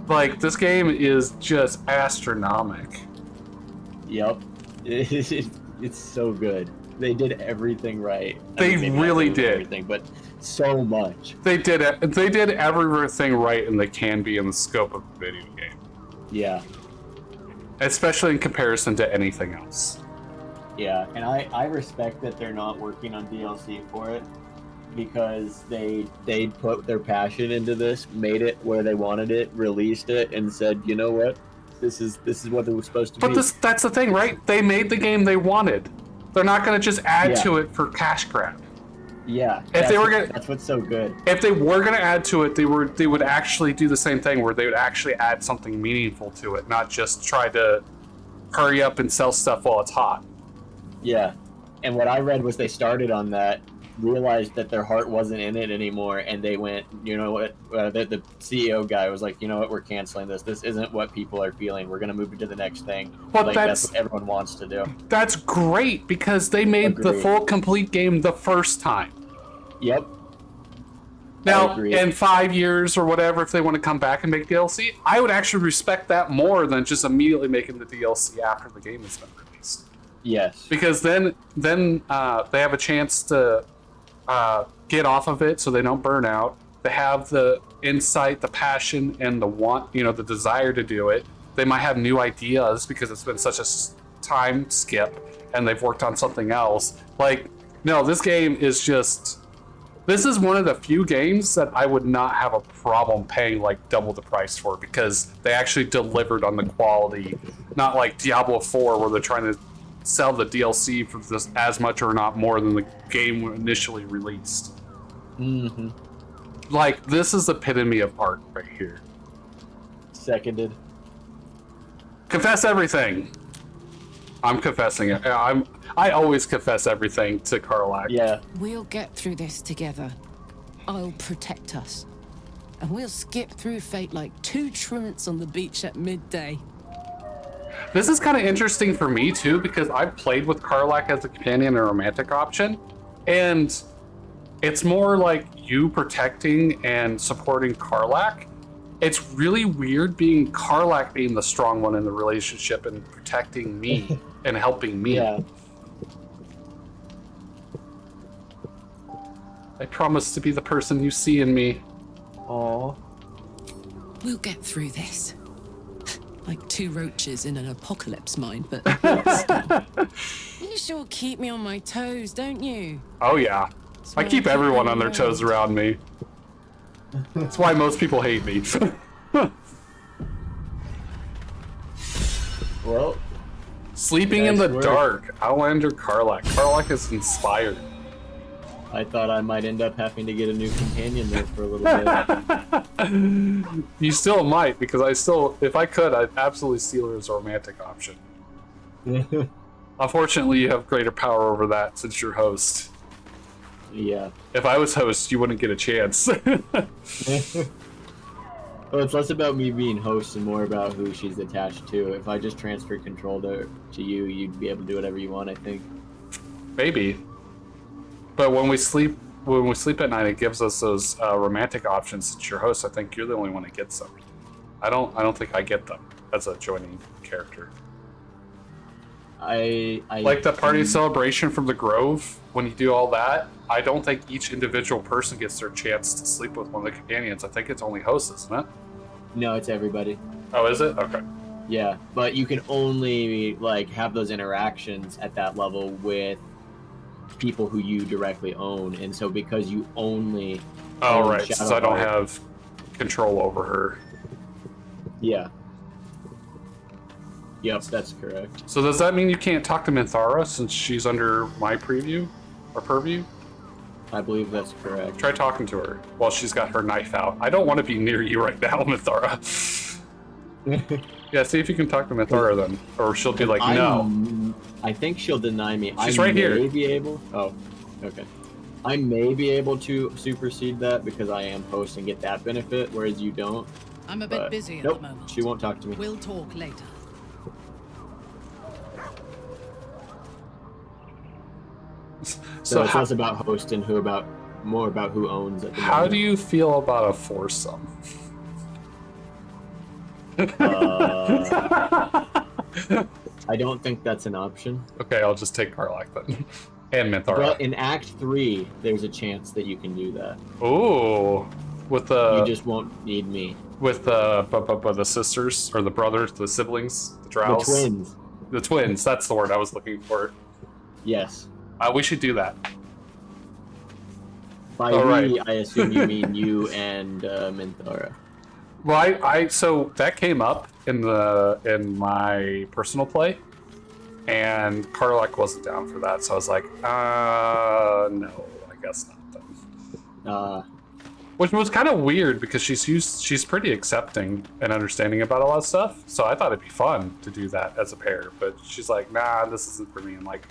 Like, this game is just astronomical. Yep. It's so good. They did everything right. They really did everything, but so much. They did everything right, and they can be in the scope of a video game. Yeah. Especially in comparison to anything else. Yeah, and I respect that they're not working on DLC for it, because they put their passion into this, made it where they wanted it, released it, and said, you know what, this is what it was supposed to be. But that's the thing, right? They made the game they wanted. They're not going to just add to it for cash grab. Yeah, that's what's so good. If they were going to add to it, they would actually do the same thing, where they would actually add something meaningful to it, not just try to hurry up and sell stuff while it's hot. Yeah, and what I read was they started on that, realized that their heart wasn't in it anymore, and they went, you know what, the CEO guy was like, you know what, we're canceling this. This isn't what people are feeling. We're going to move into the next thing. But like, that's what everyone wants to do. That's great, because they made the full, complete game the first time. Yep. Now, in 5 years or whatever, if they want to come back and make DLC, I would actually respect that more than just immediately making the DLC after the game has been released. Yes. Because then they have a chance to get off of it so they don't burn out. They have the insight, the passion, and the want, the desire to do it. They might have new ideas because it's been such a time skip and they've worked on something else. Like, no, this game is just... This is one of the few games that I would not have a problem paying like double the price for, because they actually delivered on the quality. Not like Diablo 4 where they're trying to sell the DLC for this as much or not more than the game initially released. Mm-hmm. Like, this is the epitome of art right here. Seconded. Confess everything. I'm confessing it. I always confess everything to Karlach. Yeah. We'll get through this together. I'll protect us. and we'll skip through fate like two truants on the beach at midday. This is kind of interesting for me too, because I've played with Karlach as a companion and romantic option, and it's more like you protecting and supporting Karlach. It's really weird being Karlach being the strong one in the relationship and protecting me and helping me. Yeah. I promise to be the person you see in me. Aww. We'll get through this. Like two roaches in an apocalypse mine, but you sure keep me on my toes, don't you? Oh yeah. I keep everyone on their toes around me. That's why most people hate me. Well, sleeping in the dark. Outlander Karlach. Karlach is inspired. I thought I might end up having to get a new companion there for a little bit. You still might, because if I could, I'd absolutely steal her as a romantic option. Unfortunately, you have greater power over that since you're host. Yeah. If I was host, you wouldn't get a chance. Well, it's less about me being host and more about who she's attached to. If I just transfer control to you, you'd be able to do whatever you want, I think. Maybe. But when we sleep at night, it gives us those romantic options. Since you're host, I think you're the only one that gets them. I don't think I get them as a joining character. I like the party celebration from the Grove. When you do all that, I don't think each individual person gets their chance to sleep with one of the companions. I think it's only hosts, isn't it? No, it's everybody. Oh, is it? Okay. Yeah, but you can only like have those interactions at that level with people who you directly own, and so because you only oh right, since I don't have control over her. Yeah. Yep, that's correct. So does that mean you can't talk to Minthara since she's under my preview or purview? I believe that's correct. Try talking to her while she's got her knife out. I don't want to be near you right now, Minthara. Yeah, see if you can talk to Minthara then, or she'll be like, no. I think she'll deny me. She's right here. I may be able. Oh, okay. I may be able to supersede that because I am host and get that benefit, whereas you don't. I'm a bit busy at nope, the moment. She won't talk to me. We'll talk later. So it's less about host and more about who owns it. How do you feel about a foursome? I don't think that's an option. Okay, I'll just take Karlach then. And Minthara. But in Act 3, there's a chance that you can do that. Ooh. With the... You just won't need me. With the sisters, or the brothers, the siblings, the drows. The twins. The twins, that's the word I was looking for. Yes. We should do that. By we, I assume you mean you and Minthara. Well, so that came up in my personal play, and Karlach wasn't down for that, so I was like, no, I guess not then. Which was kind of weird because she's pretty accepting and understanding about a lot of stuff, so I thought it'd be fun to do that as a pair, but she's like, nah, this isn't for me. I'm like,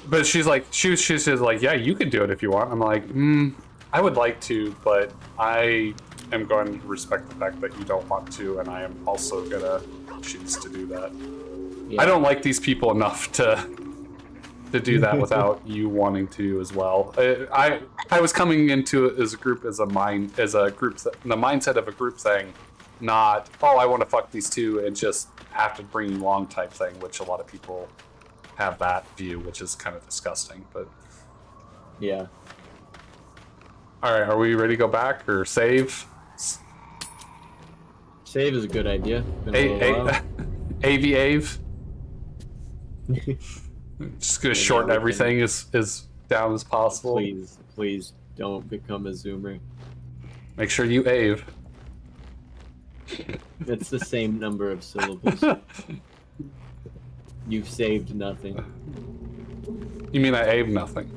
but she's like, she says like, yeah, you can do it if you want. I'm like, I would like to, but I am going to respect the fact that you don't want to, and I am also gonna choose to do that. Yeah. I don't like these people enough to do that without you wanting to as well. I was coming into it as a group, in the mindset of a group saying, not, oh, I want to fuck these two and just have to bring you along type thing, which a lot of people have that view, which is kind of disgusting, but yeah. All right, are we ready to go back or save? Save is a good idea. Ave. Just gonna shorten everything as down as possible. Please don't become a zoomer. Make sure you Ave. It's the same number of syllables. You've saved nothing. You mean I Ave nothing?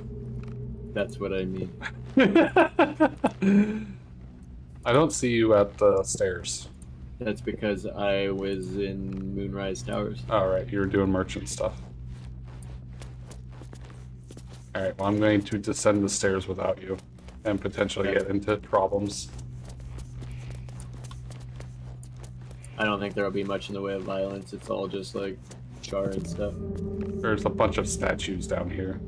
That's what I mean. I don't see you at the stairs. That's because I was in Moonrise Towers. Alright, you were doing merchant stuff. Alright, well I'm going to descend the stairs without you and potentially get into problems. I don't think there'll be much in the way of violence. It's all just like char and stuff. There's a bunch of statues down here.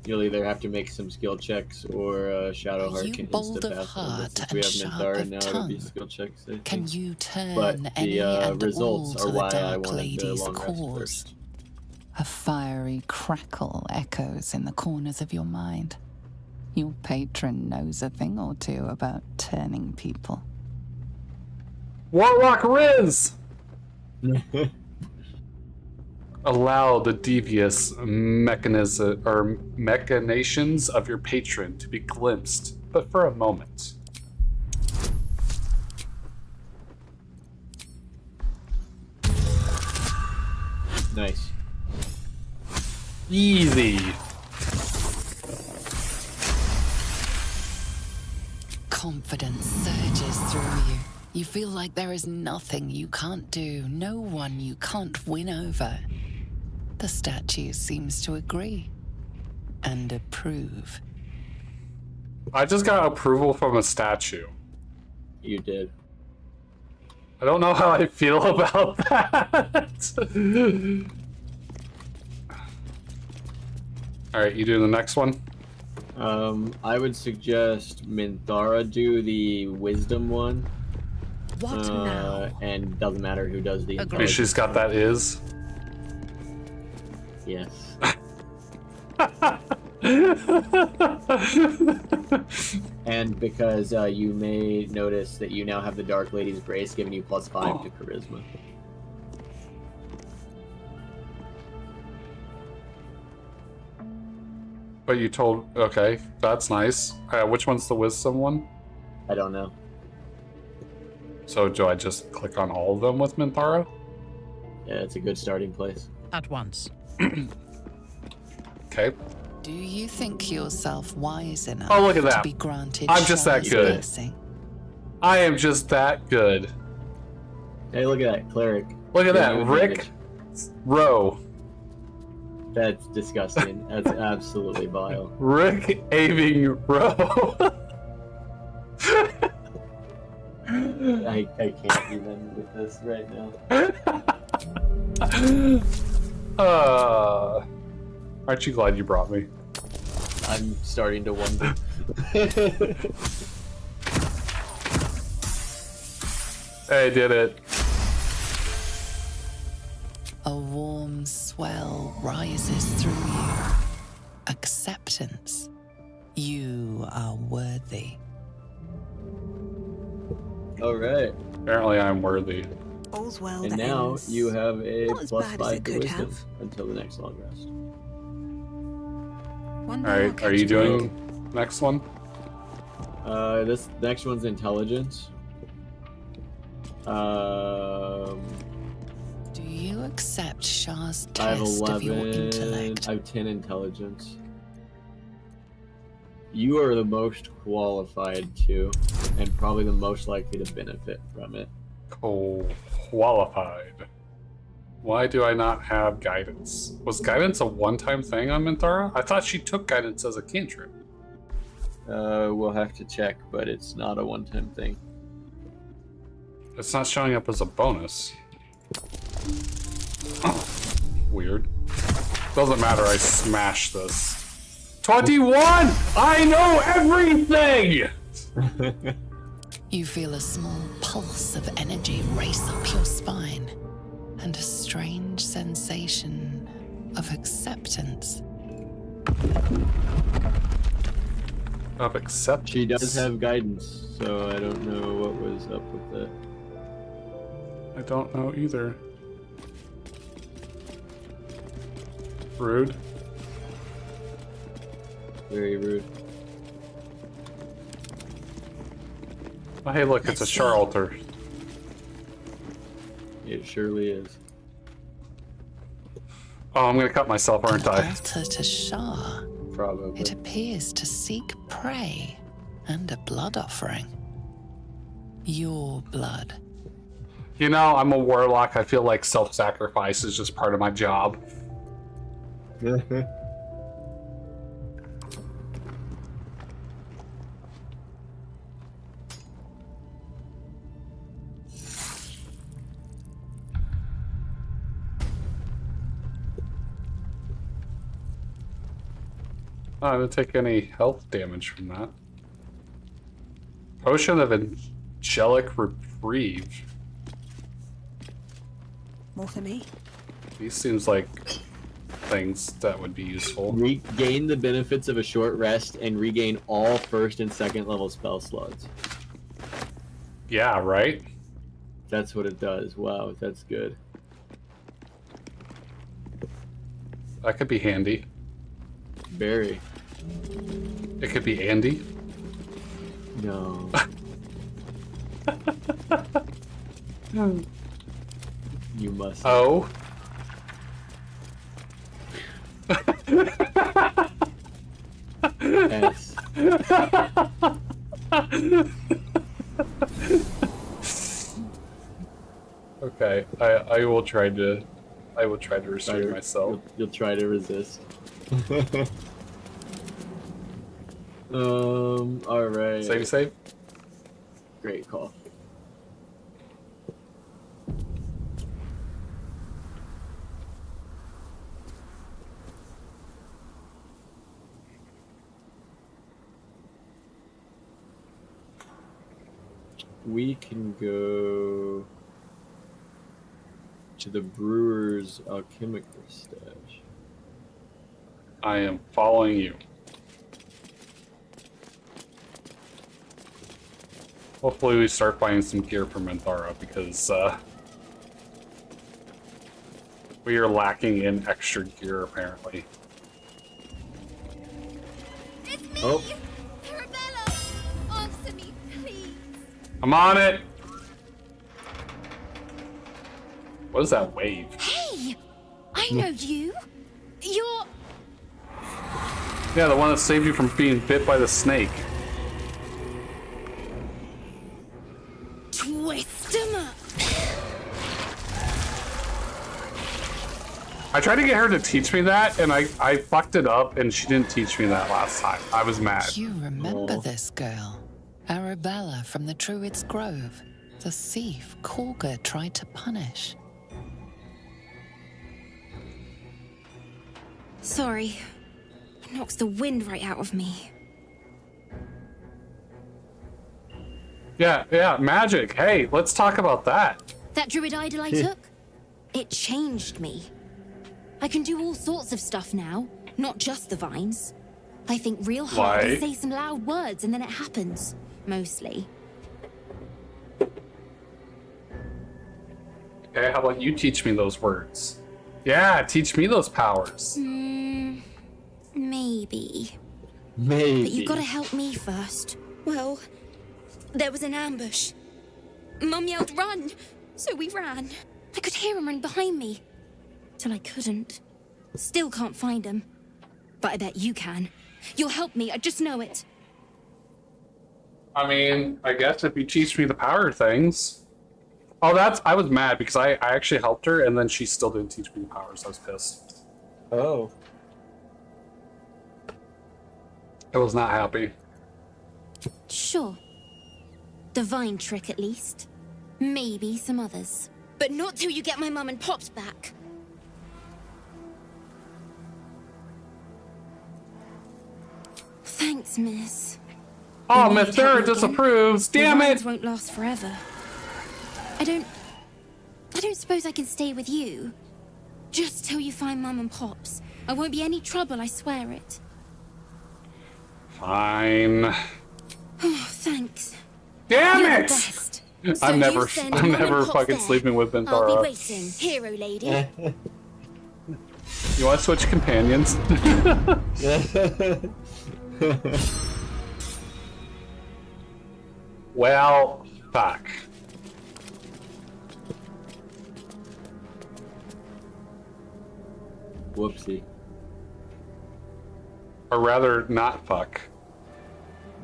You'll either have to make some skill checks or Shadow Heart You can bold of insta-pass. heart Since and we have sharp Minthara, of now it'll be tongue, skill checks. I think. can you turn But any the and results all are to why the I Dark wanted the Lady's long rest cause? first. A fiery crackle echoes in the corners of your mind. Your patron knows a thing or two about turning people. Warlock Riz! Allow the devious machinations of your patron to be glimpsed, but for a moment. Nice. Easy. Confidence surges through you. You feel like there is nothing you can't do, no one you can't win over. The statue seems to agree and approve. I just got approval from a statue. You did. I don't know how I feel about that. Alright, you do the next one? I would suggest Minthara do the wisdom one. What now? And doesn't matter who does the Maybe she's got that is. Yes. And because you may notice that you now have the Dark Lady's Grace giving you +5 to Charisma. But you told... Okay, that's nice. Which one's the wisdom one? I don't know. So do I just click on all of them with Minthara? Yeah, it's a good starting place. At once. Okay. Do you think yourself wise enough Oh, look at to that. be granted I'm just that Shah's good. blessing? I am just that good. Hey, look at that, Cleric. Look at that, New Rick Rowe. That's disgusting. That's absolutely vile. Rick Aving Rowe. I can't even with this right now. Aren't you glad you brought me? I'm starting to wonder. Hey, did it. A warm swell rises through you. Acceptance. You are worthy. All right. Apparently I'm worthy. All's well And that now ends you have a not as bad as +5 it to could wisdom have. until the next long rest. One day I'll Alright, are catch you up. doing next one? This next one's intelligence. Do you accept Shah's I have test of your 11. intellect? I have 10 intelligence. You are the most qualified to, and probably the most likely to benefit from it. Qualified. Why do I not have guidance? Was guidance a one-time thing on Minthara? I thought she took guidance as a cantrip. We'll have to check, but it's not a one-time thing. It's not showing up as a bonus. Weird. Doesn't matter, I smashed this. 21! I know everything! You feel a small pulse of energy race up your spine, and a strange sensation of acceptance. Of acceptance? She does have guidance, so I don't know what was up with that. I don't know either. Rude. Very rude. Oh, hey, look, it's a Char altar. It surely is. Oh, I'm gonna cut myself, aren't I? Altar to Shah. Probably. It appears to seek prey and a blood offering. Your blood. You know, I'm a warlock. I feel like self-sacrifice is just part of my job. I didn't take any health damage from that. Potion of Angelic Reprieve. More for me. These seems like things that would be useful. Regain the benefits of a short rest and regain all first and second level spell slots. Yeah, right? That's what it does. Wow, that's good. That could be handy. Very. It could be Andy. No. You must. Oh. Yes. Okay, I will try to restrain myself. You'll try to resist. Alright. Save. Great call. We can go to the brewer's alchemical stash. I am following you. Hopefully we start finding some gear for Minthara because we are lacking in extra gear apparently. It's me! Oh. Arabella! Answer me, please! I'm on it! What is that wave? Hey! I know you! You're... Yeah, the one that saved you from being bit by the snake. Twist 'em up! I tried to get her to teach me that, and I fucked it up, and she didn't teach me that last time. I was mad. You remember this girl, Arabella from the Druid's Grove, the thief Korga tried to punish. Sorry. It knocks the wind right out of me. Yeah, magic. Hey, let's talk about that. That druid idol I took? It changed me. I can do all sorts of stuff now, not just the vines. I think real hard and say some loud words and then it happens. Mostly. Okay, how about you teach me those words? Yeah, teach me those powers. Maybe. Maybe. But you gotta help me first. Well, there was an ambush. Mum yelled, run! So we ran. I could hear him run behind me. Till I couldn't. Still can't find him. But I bet you can. You'll help me, I just know it. I mean, I guess if you teach me the power things. Oh, I was mad because I actually helped her and then she still didn't teach me the powers. I was pissed. Oh. I was not happy. Sure. The vine trick, at least. Maybe some others. But not till you get my mum and Pops back. Thanks, miss. Oh, Miss Sarah disapproves. Damn the it! vines won't last forever. I don't suppose I can stay with you. Just till you find Mum and Pops. I won't be any trouble, I swear it. Fine. Oh, thanks. Damn You're it! the best. So I'm never send I'm Mum never and Pops fucking there. sleeping with I'll be Minthara. waiting, hero lady. You want to switch companions? Well, fuck. Whoopsie. Or rather, not fuck.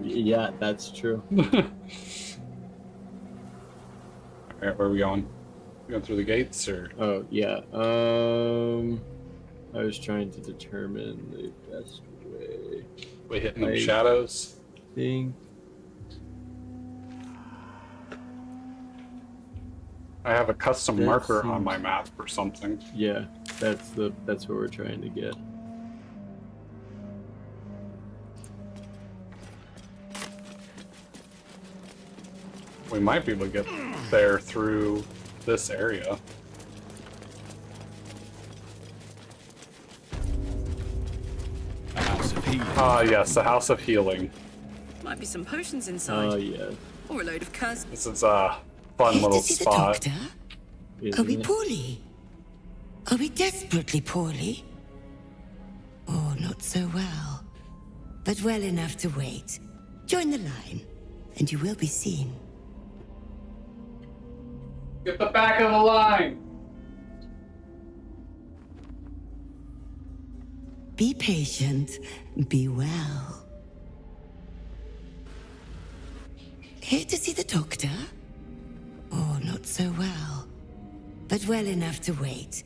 Yeah, that's true. Alright, where are we going? Going through the gates, or? Oh, yeah. I was trying to determine the best way. We hitting them shadows? Think. I have a custom That marker on seems- my map or something. Yeah, that's what we're trying to get. We might be able to get there through this area. A house of healing. Ah, yes, the House of Healing. Might be some potions inside. Oh, yeah. Or a load of cuz. This is a fun little spot. Are we poorly? Are we desperately poorly? Or not so well? But well enough to wait. Join the line, and you will be seen. Get the back of the line! Be patient, be well. Here to see the doctor? Or not so well? But well enough to wait.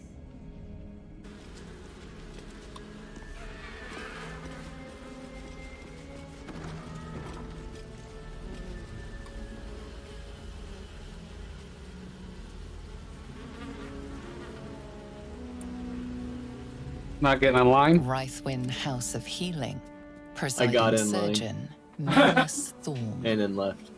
Not getting in line? Wraithwin House of Healing. I Presiding got in surgeon, line. Magnus Thorn. And then left.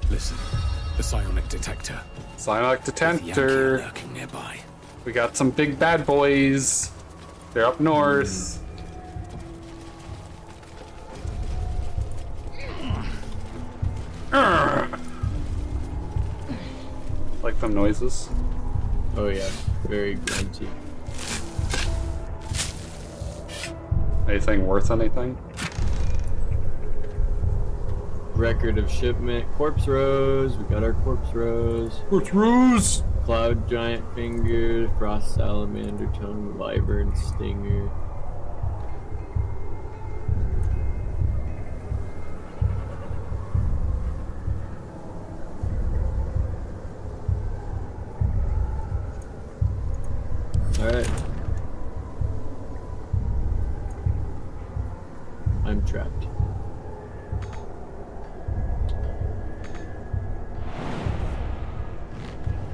Listen, the psionic detector. Psionic With the Yankee detector. lurking nearby. We got some big bad boys. They're up north. Like them noises. Oh yeah, very grunty. Anything worth anything? Record of shipment. Corpse Rose. We got our Corpse Rose. Corpse Rose! Cloud Giant Finger. Frost Salamander Tongue. Wyvern Stinger. Alright. I'm trapped.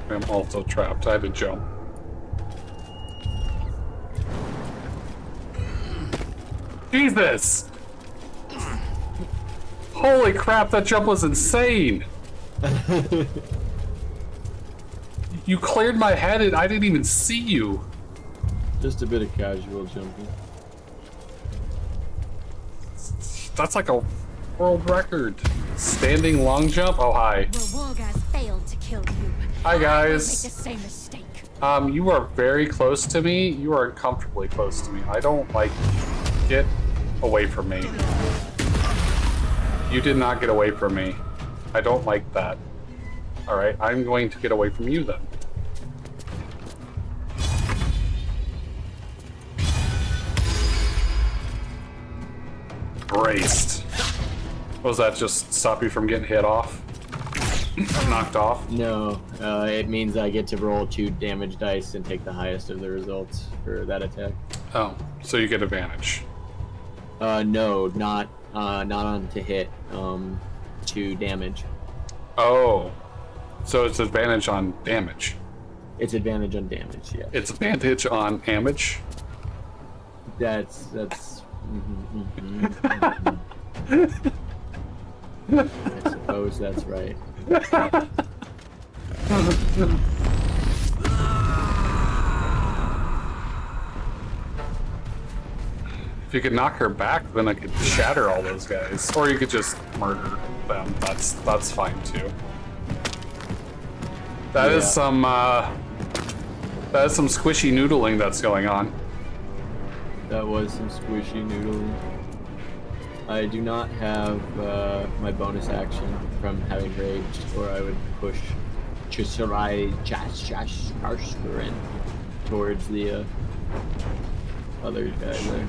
I'm also trapped. I had to jump. Jesus! Holy crap, that jump was insane! You cleared my head and I didn't even see you. Just a bit of casual jumping. That's like a world record. Standing long jump? Oh, hi. Wargaz failed to kill you. Hi, I won't guys. make the same mistake. You are very close to me. You are uncomfortably close to me. I don't like you. Get away from me. You did not get away from me. I don't like that. Alright, I'm going to get away from you then. Braced. Was that just stop you from getting hit off? Knocked off? No, it means I get to roll 2 damage dice and take the highest of the results for that attack. Oh, so you get advantage. No, not on to hit. 2 damage. Oh, so it's advantage on damage. It's advantage on damage, yeah. It's advantage on damage. That's. I suppose that's right. If you could knock her back, then I could shatter all those guys. Or you could just murder them. That's fine too. That is some squishy noodling that's going on. That was some squishy noodling. I do not have my bonus action from having raged, or I would push Chisharai Jaskarskurin towards the other guy there.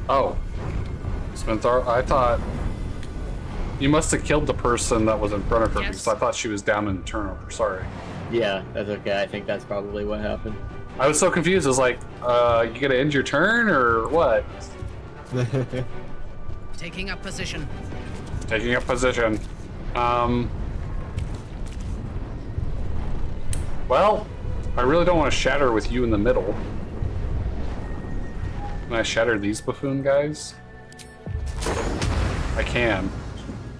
Oh. Spencer, I thought... You must have killed the person that was in front of her because I thought she was down in the turnover. Sorry. Yeah, that's okay. I think that's probably what happened. I was so confused. I was like, you gonna end your turn or what? Taking up position. Taking up position. Well, I really don't want to shatter with you in the middle. Can I shatter these buffoon guys? I can.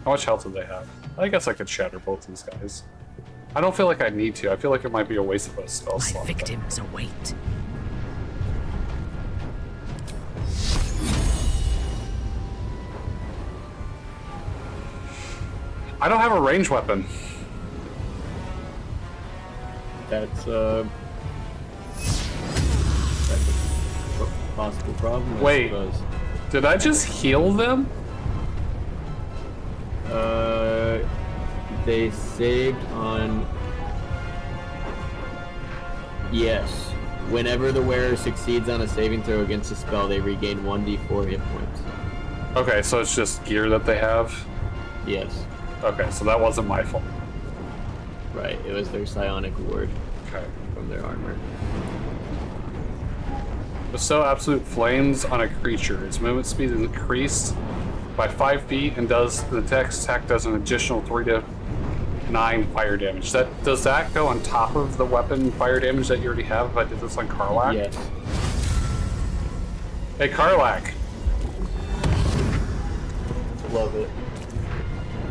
How much health do they have? I guess I could shatter both these guys. I don't feel like I need to. I feel like it might be a waste of a spell slot. My victims await. I don't have a ranged weapon. That's a possible problem. Wait, did I just heal them? They saved on... Yes. Whenever the wearer succeeds on a saving throw against a spell, they regain 1d4 hit points. Okay, so it's just gear that they have? Yes. Okay, so that wasn't my fault. Right, it was their psionic ward. Okay. From their armor. Bestow absolute flames on a creature. Its movement speed is increased by 5 feet and does the next attack does an additional 3 to 9 fire damage. Does that go on top of the weapon fire damage that you already have if I did this on Karlach? Yes. Hey Karlach. Love it.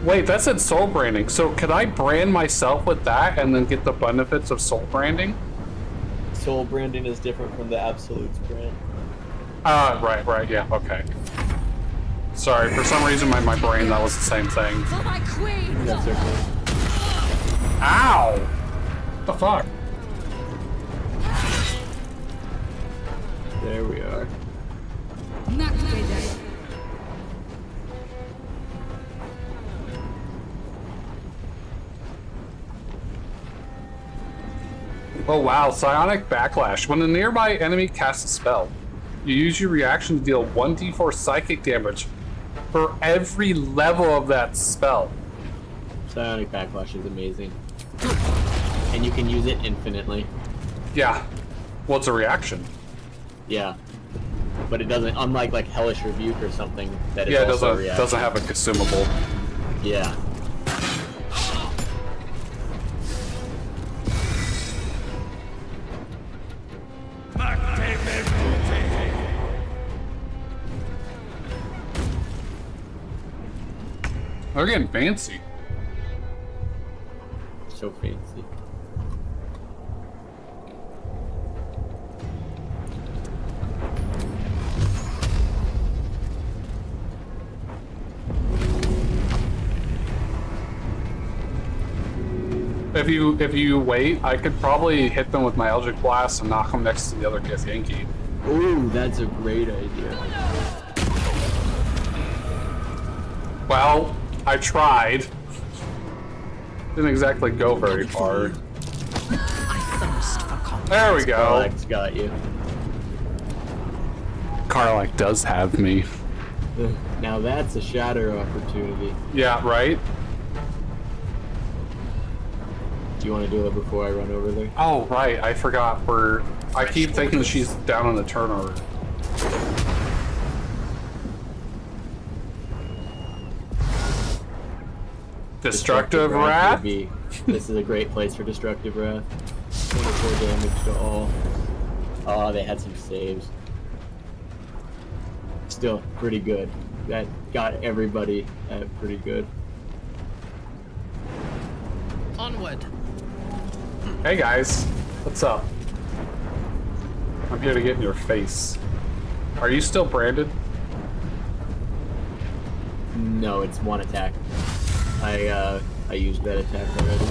Wait, that said soul branding. So could I brand myself with that and then get the benefits of soul branding? Soul branding is different from the absolutes brand. Right, yeah, okay. Sorry, for some reason my brain, that was the same thing. For my queen! That's okay. Ow! What the fuck? There we are. Oh wow, Psionic Backlash. When a nearby enemy casts a spell, you use your reaction to deal 1d4 psychic damage for every level of that spell. Psionic Backlash is amazing. And you can use it infinitely. Yeah. Well, it's a reaction. Yeah. But it doesn't, unlike like Hellish Rebuke or something, that is yeah, it also a reaction. doesn't have a consumable. Yeah. They're getting fancy. So fancy. If you wait, I could probably hit them with my Eldritch Blast and knock them next to the other Githyanki. Ooh, that's a great idea. Well, I tried. Didn't exactly go very far. There we go. Karlach's got you. Karlach does have me. Now that's a shatter opportunity. Yeah, right? Do you want to do it before I run over there? Oh, right. I forgot. I keep thinking she's down on the turnover. Destructive Wrath? This is a great place for Destructive Wrath. 24 damage to all. Oh, they had some saves. Still, pretty good. That got everybody pretty good. Onward. Hey guys, what's up? I'm here to get in your face. Are you still branded? No, it's one attack. I used that attack already.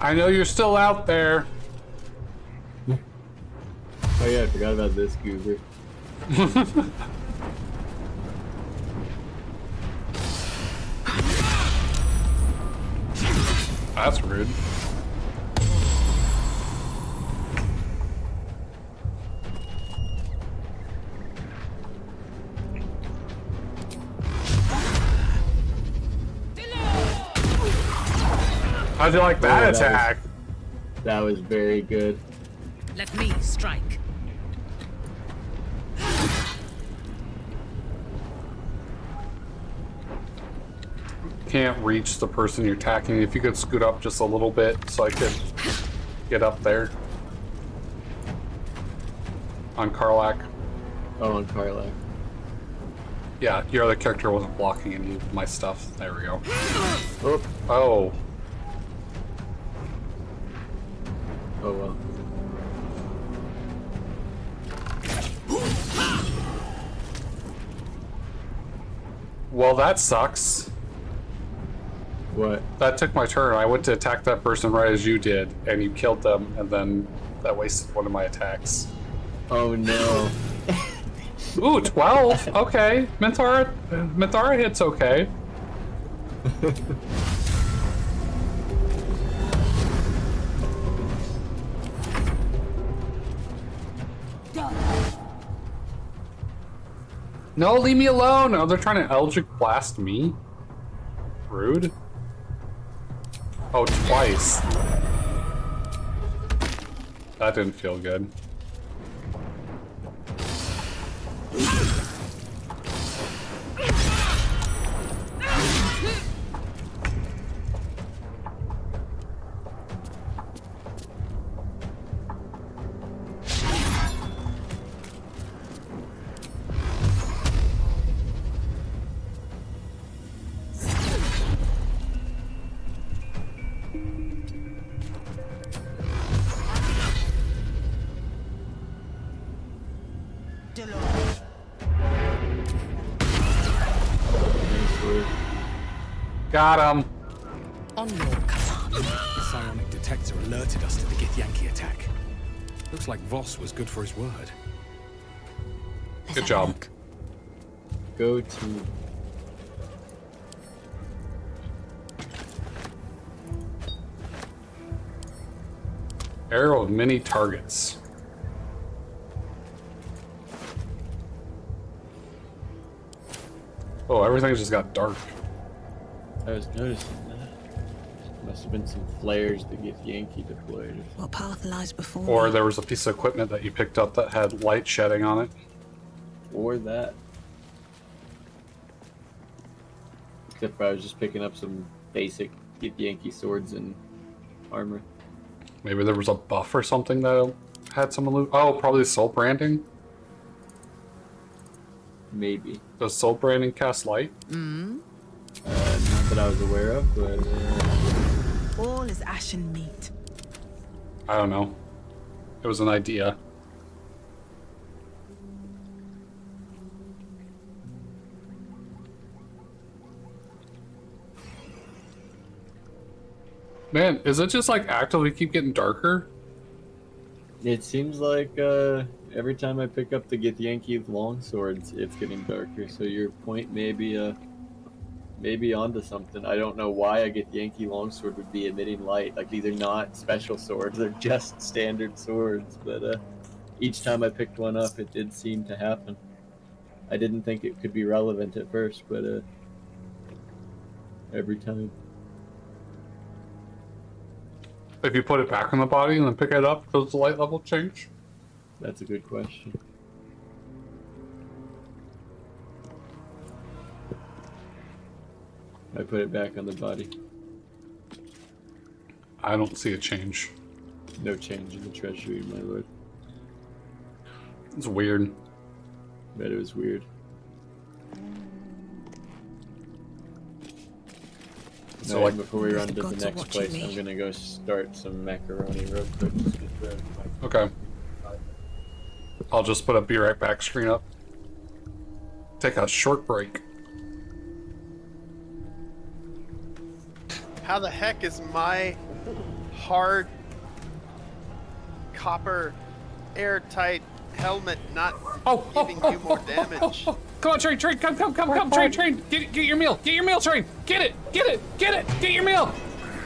I know you're still out there. Oh yeah, I forgot about this goober. That's rude. How'd you like that attack? That was very good. Let me strike. Can't reach the person you're attacking. If you could scoot up just a little bit so I could get up there. On Karlak. Oh, on Karlak. Yeah, your other character wasn't blocking any of my stuff. There we go. Oh. Oh. Oh well. Well, that sucks. What? That took my turn. I went to attack that person right as you did, and you killed them, and then that wasted one of my attacks. Oh no. Ooh, 12. Okay. Minthara hits okay. No, leave me alone! Oh, they're trying to Eldritch Blast me? Rude. Oh, twice. That didn't feel good. Got him. On your command. The psionic detector alerted us to the Githyanki attack. Looks like Voss was good for his word. Good job. Go to. Arrow of many targets. Oh, everything just got dark. I was noticing that. Must have been some flares that Githyanki deployed. What path lies before Or me? there was a piece of equipment that you picked up that had light shedding on it. Or that. Except for I was just picking up some basic Githyanki swords and armor. Maybe there was a buff or something that had some loot. Oh, probably soul branding. Maybe. Does soul branding cast light? Not that I was aware of, but... All is ashen meat. I don't know. It was an idea. Man, is it just like actively keep getting darker? It seems like every time I pick up the Githyanki longswords, it's getting darker. So your point may be maybe onto something. I don't know why a Githyanki longsword would be emitting light. Like, these are not special swords; they're just standard swords. But each time I picked one up, it did seem to happen. I didn't think it could be relevant at first, but every time. If you put it back on the body and then pick it up, does the light level change? That's a good question. I put it back on the body. I don't see a change. No change in the treasury, my lord. It's weird. Bet it was weird. So, No, like, before we run to the gods are next watching place, me. I'm gonna go start some macaroni real quick. Just get the- Okay. I'll just put a be right back screen up. Take a short break. How the heck is my hard copper airtight helmet not giving you more damage. Come on, Train, come, Train. Get your meal, Train. Get it, get your meal.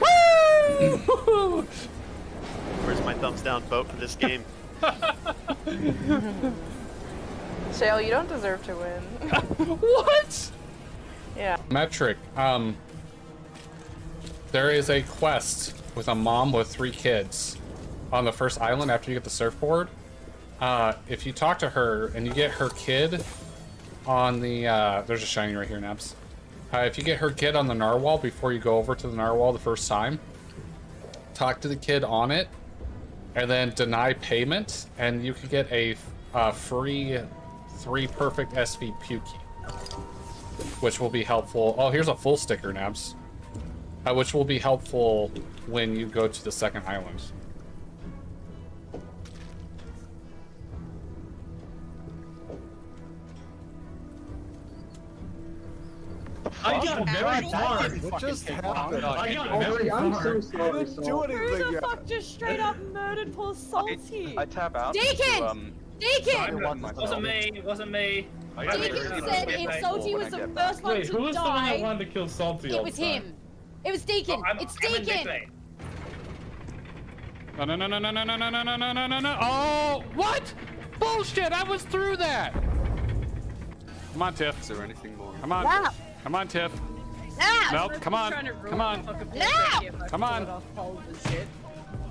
Woo! Where's my thumbs down vote for this game? Shale, you don't deserve to win. What? Yeah. Metric, there is a quest with a mom with 3 kids on the first island after you get the surfboard. If you talk to her and you get her kid on the, there's a shiny right here, Nabs. If you get her kid on the narwhal before you go over to the narwhal the first time, talk to the kid on it, and then deny payment, and you can get a free 3 perfect SV Pukey, which will be helpful. Oh, here's a full sticker, Nabs, which will be helpful when you go to the second island. I got very far. What just happened? I got very far. I'm so sorry. Do anything Who the yet. fuck just straight up murdered poor Salty? I tap out. Deacon! Deacon! Wasn't me. It wasn't me. Deacon said if Salty was the first one Wait, to who was the one that die, wanted to kill Salty all it was the time? him. It was Deacon. It's Deacon. No. Oh, what? Bullshit, I was through that. Come on, Tiff. Is there anything more? Come on. Wow. Come on, Tiff. Ah! Nope, come on. Come on. Come on.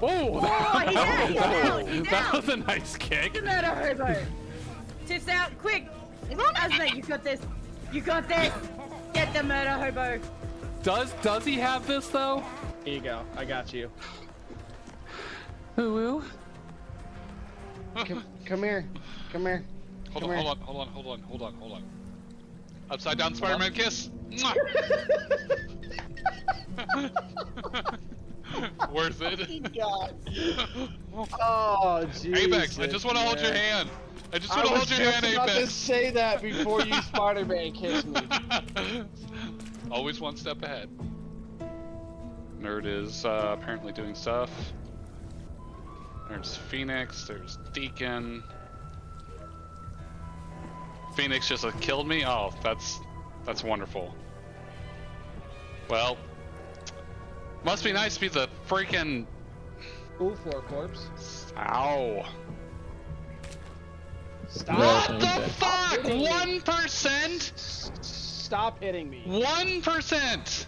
Oh, that was a nice kick. Get that hobo. Tiff's out, quick. Asma, you got this. You got this. Get the murder hobo. Does he have this though? Here you go. I got you. Woo. Come here. Hold on. Upside down Spider-Man kiss. Worth it. God. Oh, Jesus. Apex, I just want to hold your hand. I just want to hold your hand, I was just about to Apex. say that before you Spider-Man kissed me. Always one step ahead. Nerd is apparently doing stuff. There's Phoenix, there's Deacon. Phoenix just killed me? Oh, that's wonderful. Well, must be nice to be the freaking... Ooh, floor corpse. Ow. Stop. What the fuck? 1%? Stop hitting me. 1%!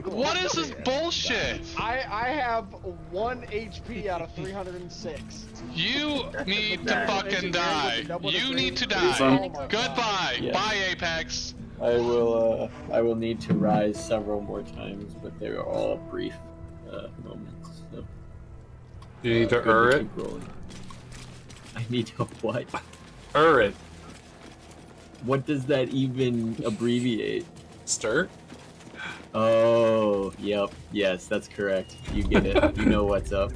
What is this bullshit? I have 1 HP out of 306. You need to fucking die. You need to die. Goodbye. Yeah. Bye, Apex. I will need to rise several more times, but they are all brief moments. So. You need to it. I need to what? it. What does that even abbreviate? Stir? Oh, yep. Yes, that's correct. You get it. You know what's up.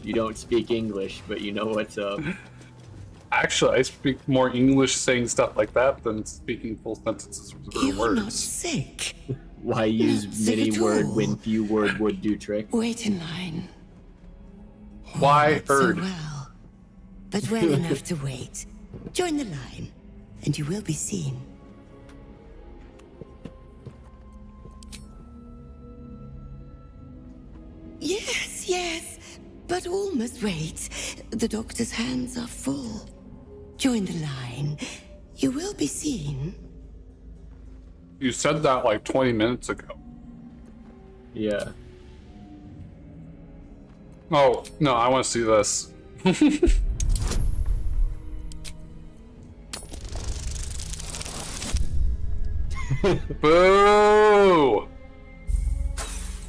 You don't speak English, but you know what's up. Actually, I speak more English saying stuff like that than speaking full sentences with real words. Sick. Why use many word when few word would do trick? Wait in line. Why So Erd? well, but well enough to wait. Join the line, and you will be seen. Yes, but all must wait. The doctor's hands are full. Join the line. You will be seen. You said that like 20 minutes ago. Yeah. Oh, no, I want to see this. Boo!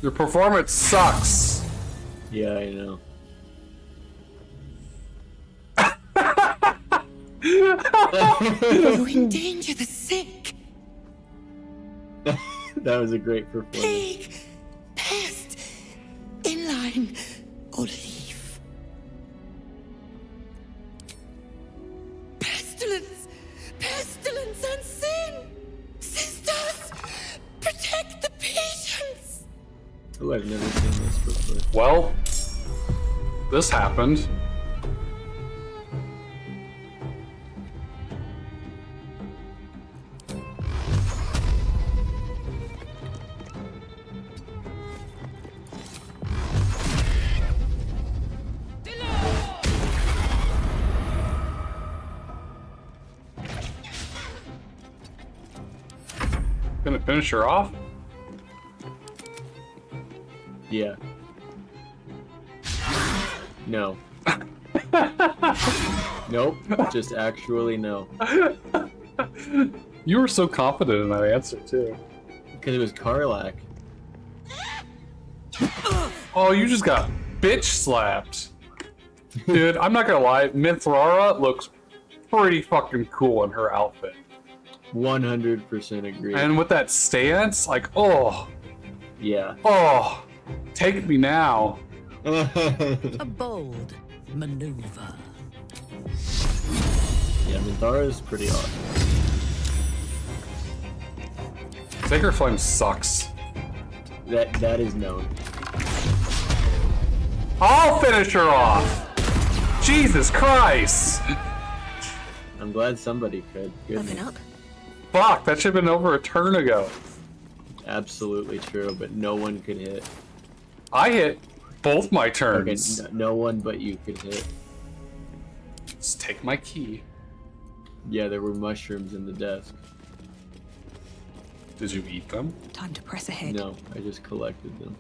Your performance sucks. Yeah, I know. You endanger the sick. That was a great performance. Plague, pest, inline, or leaf. Pestilence, pestilence and sin. Sisters, protect the patients. Ooh, I've never seen this before. Well, this happened. Gonna finish her off? Yeah. No. Nope. Just actually no. You were so confident in that answer too. Because it was Karlak. Oh, you just got bitch slapped. Dude, I'm not gonna lie, Mithrara looks pretty fucking cool in her outfit. 100% agree. And with that stance, like, oh. Yeah. Oh. Take me now. A bold maneuver. Yeah, Minthara is pretty awesome. Sacred Flame sucks. That is known. I'll finish her off! Jesus Christ! I'm glad somebody could. Open up. Fuck, that should have been over a turn ago. Absolutely true, but no one could hit. I hit both my turns. Okay, no one but you could hit. Just take my key. Yeah, there were mushrooms in the desk. Did you eat them? Time to press ahead. No, I just collected them.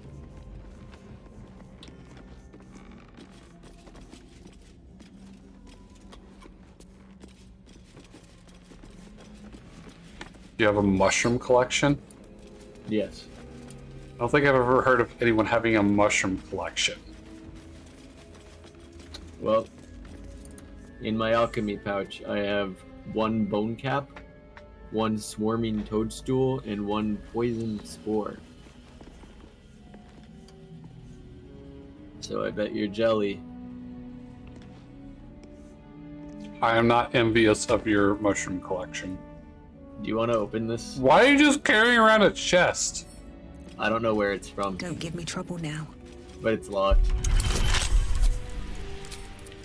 You have a mushroom collection? Yes. I don't think I've ever heard of anyone having a mushroom collection. Well, in my alchemy pouch, I have 1 bone cap, 1 swarming toadstool, and 1 poison spore. So I bet your jelly. I am not envious of your mushroom collection. Do you want to open this? Why are you just carrying around a chest? I don't know where it's from. Don't give me trouble now. But it's locked.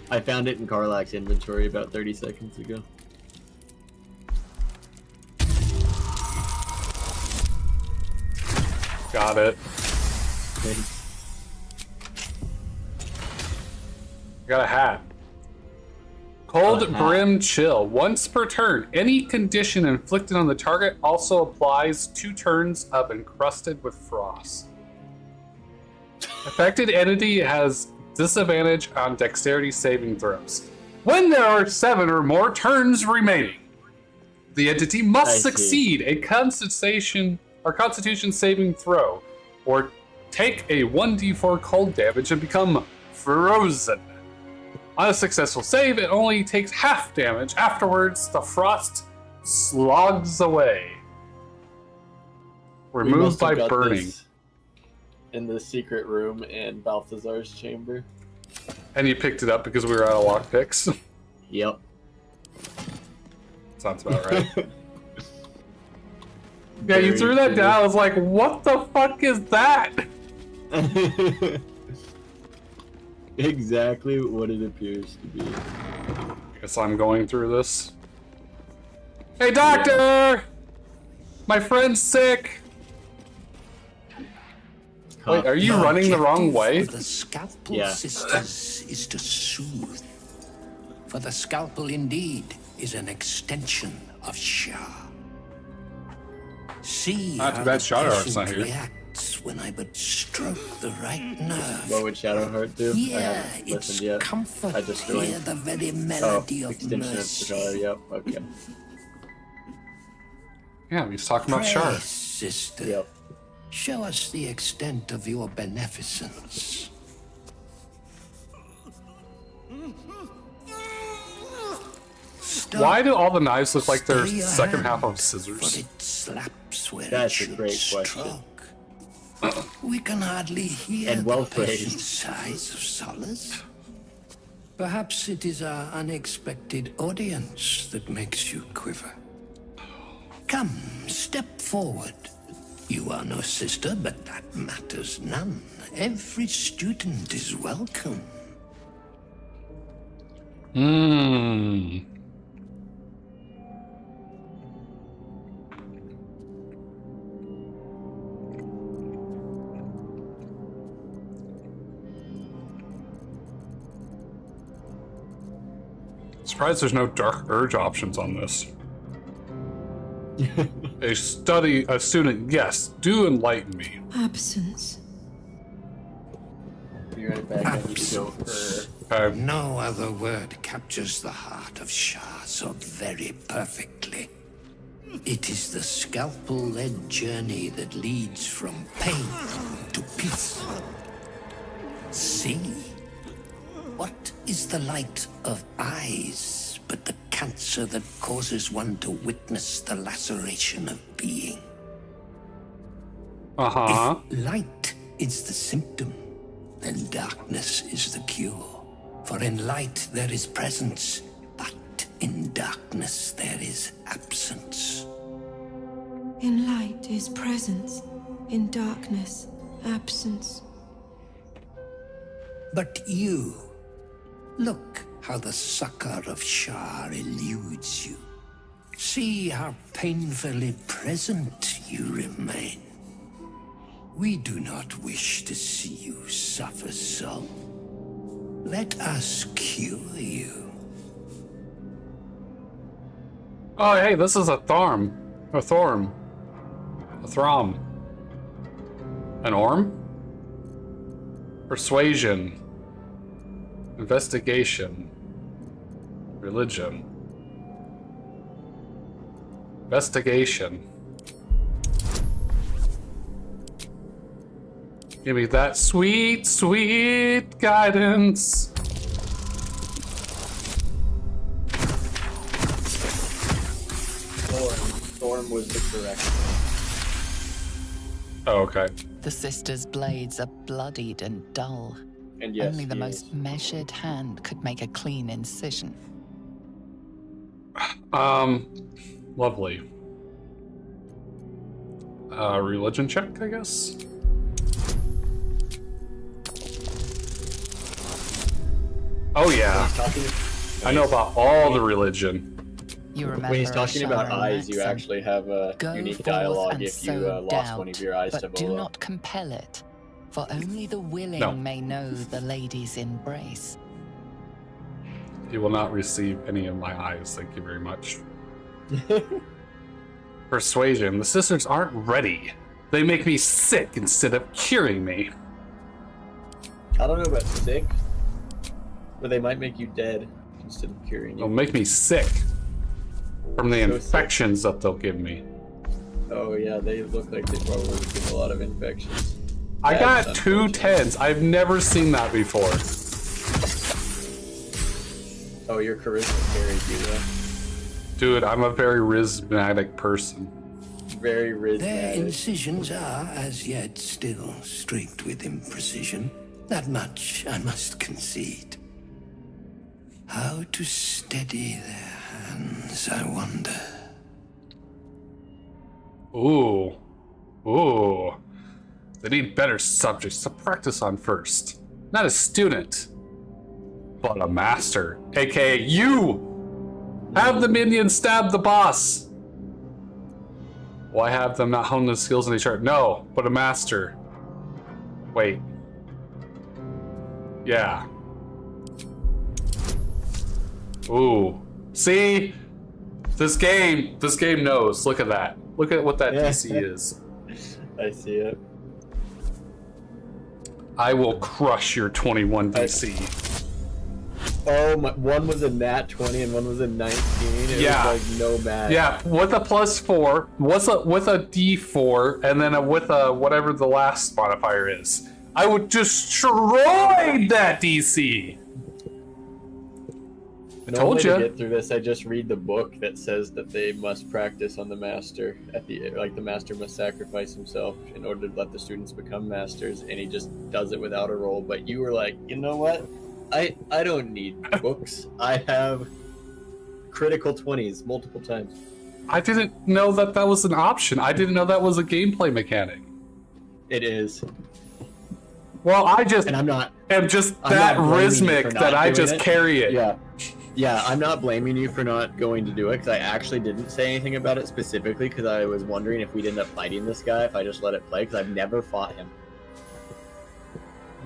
I found it in Karlak's inventory about 30 seconds ago. Got it. Got a hat. Cold Brim Chill. Once per turn, any condition inflicted on the target also applies 2 turns of Encrusted with Frost. Affected entity has disadvantage on dexterity saving throws. When there are 7 or more turns remaining, the entity must succeed a Constitution saving throw, or take a 1d4 cold damage and become frozen. On a successful save, it only takes half damage. Afterwards, the frost slogs away. Removed by burning. In the secret room in Balthazar's chamber. And you picked it up because we were out of lockpicks? Yep. Sounds about right. Yeah, you threw that down. I was like, what the fuck is that? Exactly what it appears to be. Guess I'm going through this. Hey, doctor! Yeah. My friend's sick! Wait, are you running the wrong way? The Scalpel Sisters is to soothe. For the Scalpel indeed is an extension of Shah. See Not too how bad the Shadowheart's not patient here. reacts when I but stroke the right nerve. What would Shadowheart do? Yeah, I haven't it's listened yet. comfort I just to hear joined. the very melody of extension mercy. of Shar, yep, okay. Yeah, he's talking about Shar. Pray, sister. Yep. Show us the extent of your beneficence. Why do all the knives look like they're second half of scissors? It slaps where That's it a great should question. stroke. We can hardly hear And well the patient phrased. sighs of solace. Perhaps it is our unexpected audience that makes you quiver. Come, step forward. You are no sister, but that matters none. Every student is welcome. Surprised there's no Dark Urge options on this. A student, yes, do enlighten me. Absence. Be right back. I need to go for... No other word captures the heart of Shah so very perfectly. It is the scalpel-led journey that leads from pain to peace. See? What is the light of eyes but the cancer that causes one to witness the laceration of being? If light is the symptom, then darkness is the cure. For in light there is presence, but in darkness there is absence. In light is presence, in darkness, absence. But you, look how the succor of Shah eludes you. See how painfully present you remain. We do not wish to see you suffer so. Let us cure you. Oh, hey, this is a Thorm. A Thorm. A Throm. An Orm? Persuasion. Investigation. Religion. Investigation. Give me that sweet, sweet guidance. Thorm was the correct one. Oh, okay. The sister's blades are bloodied and dull. And yes, only the most measured hand could make a clean incision. Lovely. Religion check, I guess? Oh yeah. I know about all the religion. You remember when he's talking about Shah eyes, you maxim. actually have a Go unique forth dialogue and if you sow lost doubt, one of your eyes to but do Vola. not compel it, for only the willing No. may know the lady's embrace. You will not receive any of my eyes, thank you very much. Persuasion. The sisters aren't ready. They make me sick instead of curing me. I don't know about sick, but they might make you dead instead of curing you. They'll make me sick from the infections that they'll give me. Oh yeah, they look like they probably get a lot of infections. I That's got 2 10s. I've never seen that before. Oh, your charisma carries you though. Dude, I'm a very charismatic person. Very Their charismatic. incisions are, as yet, still streaked with imprecision. That much I must concede. How to steady their hands, I wonder. Ooh. Ooh. They need better subjects to practice on first. Not a student, but a master, aka you! Have the minion stab the boss! Why have them not hone the skills in each other? No, but a master. Wait. Yeah. Ooh. See? This game knows. Look at that. Look at what that DC is. I see it. I will crush your 21 DC. Oh, one was a nat 20 and one was a 19. It Yeah. was like no match. Yeah, with a +4, with a D4, and then with a whatever the last modifier is. I would destroy that DC. I No told way you. to get through this. I just read the book that says that they must practice on the master at the the master must sacrifice himself in order to let the students become masters, and he just does it without a roll. But you were like, you know what? I don't need books. I have critical 20s multiple times. I didn't know that that was an option. I didn't know that was a gameplay mechanic. It is. Well, I just and I'm not that rhythmic that I just carry it. Yeah, I'm not blaming you for not going to do it because I actually didn't say anything about it specifically because I was wondering if we'd end up fighting this guy if I just let it play because I've never fought him.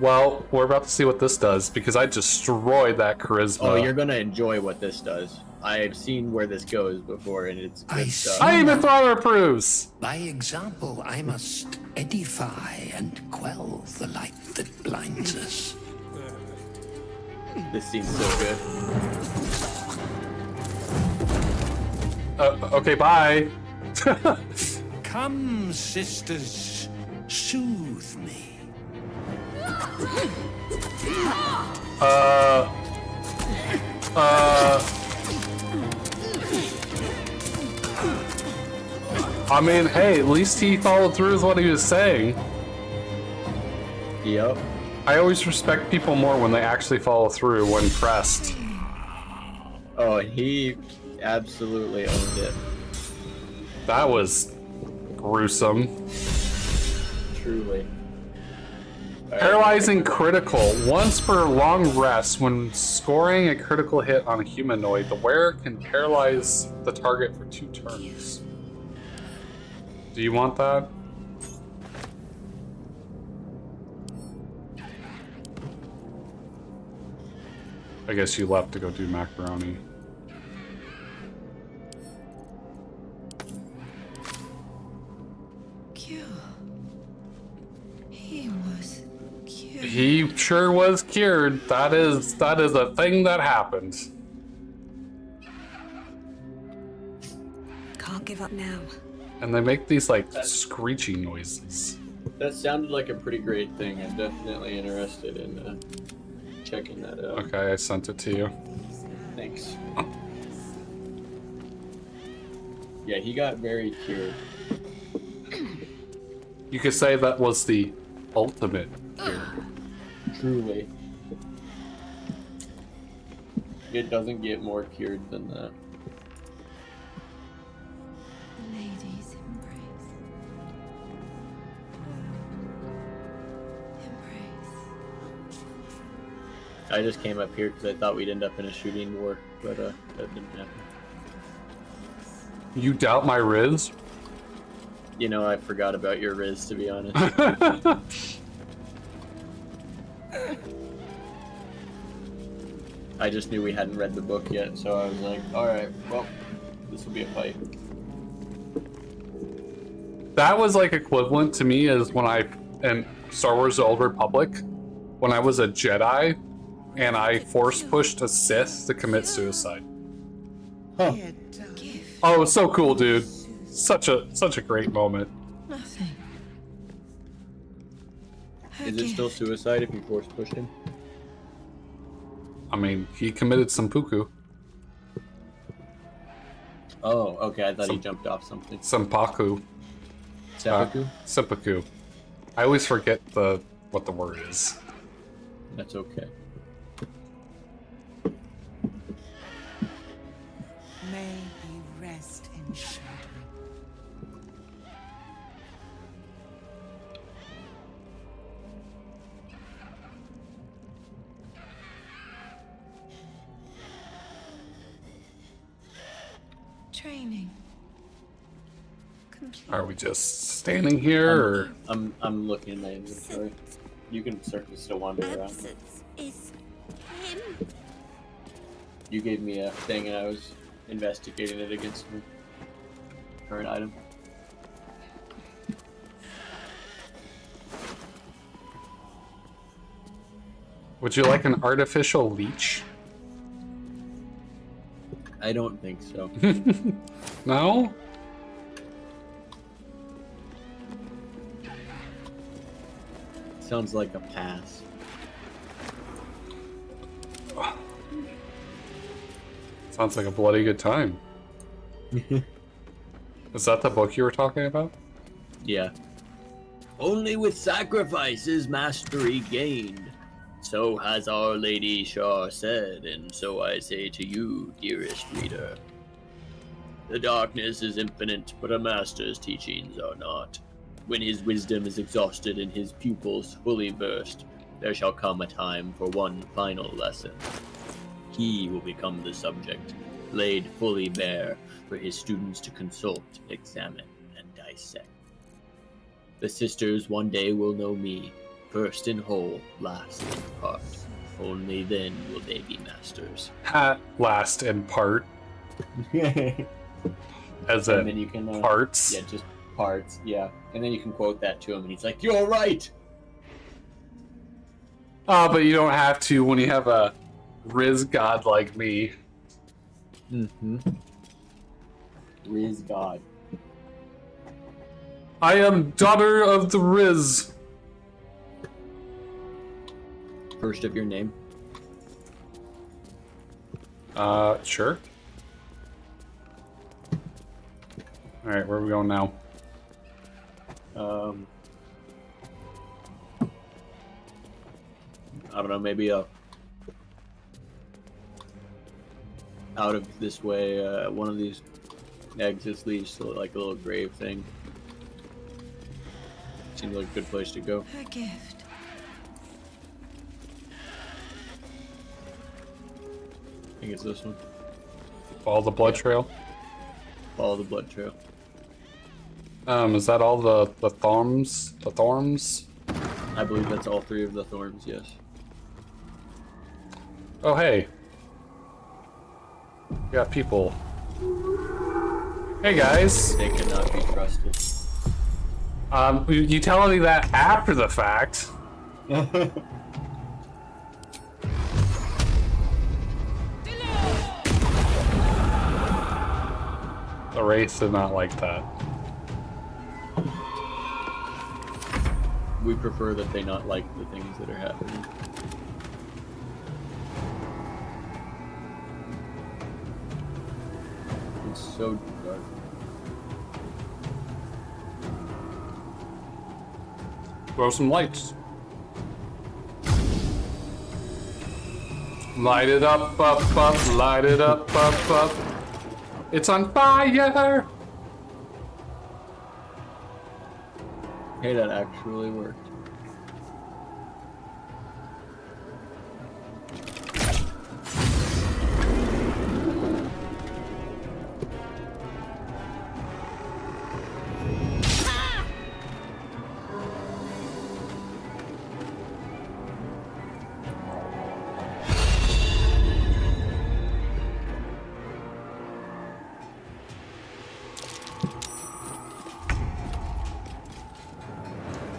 Well, we're about to see what this does because I destroyed that charisma. Oh, you're gonna enjoy what this does. I've seen where this goes before, and it's good stuff. I even Thrower approves. By example, I must edify and quell the light that blinds us. This seems so good. Okay, bye. Come, sisters, soothe me. I mean, hey, at least he followed through with what he was saying. Yep. I always respect people more when they actually follow through when pressed. Oh, he absolutely owned it. That was gruesome. Truly. Paralyzing critical. Once per long rest, when scoring a critical hit on a humanoid, the wearer can paralyze the target for 2 turns. Do you want that? I guess you left to go do macaroni. He sure was cured. That is a thing that happened. Can't give up now. And they make these like screeching noises. That sounded like a pretty great thing. I'm definitely interested in checking that out. Okay, I sent it to you. Thanks. Yeah, he got very cured. You could say that was the ultimate cure. Truly. It doesn't get more cured than that. Ladies, embrace. I just came up here because I thought we'd end up in a shooting war, but that didn't happen. You doubt my Riz? You know, I forgot about your Riz, to be honest. I just knew we hadn't read the book yet, so I was like, alright, well, this will be a fight. That was like equivalent to me as when I, in Star Wars The Old Republic, when I was a Jedi and I force pushed a Sith to commit suicide. Huh. Oh, it was so cool, dude. Such a great moment. Nothing. Is it still suicide if you force pushed him? I mean, he committed seppuku. Oh, okay, I thought he jumped off something. Seppuku. Seppuku? Seppuku. I always forget what the word is. That's okay. May he rest in shadow. Training. Are we just standing here, or I'm looking in my inventory. You can certainly still wander around. Is him. You gave me a thing and I was investigating it against me. Or an item. would you like an artificial leech? I don't think so. No? Sounds like a pass. Sounds like a bloody good time. Is that the book you were talking about? Yeah. Only with sacrifice is mastery gained. So has Our Lady Shar said, and so I say to you, dearest reader. The darkness is infinite, but a master's teachings are not. When his wisdom is exhausted and his pupils fully versed, there shall come a time for one final lesson. He will become the subject, laid fully bare for his students to consult, examine, and dissect. The sisters one day will know me, first in whole, last in part. Only then will they be masters. Last in part. As and in then you can, parts? Yeah, just parts, yeah. And then you can quote that to him, and he's like, "You're right!" Oh, but you don't have to when you have a Riz god like me. Mm-hmm. Riz god. I am daughter of the Riz. First of your name? Sure. Alright, where are we going now? I don't know, maybe out of this way, one of these exits leads to like a little grave thing. Seems like a good place to go. A gift. I think it's this one. Follow the blood trail? Follow the blood trail. Is that all the thorns? The thorns? I believe that's all 3 of the thorns, yes. Oh, hey. We got people. Hey, guys. They cannot be trusted. You telling me that after the fact? The race did not like that. We prefer that they not like the things that are happening. It's so dark. Throw some lights. Light it up, light it up, up. It's on fire! Hey, that actually worked.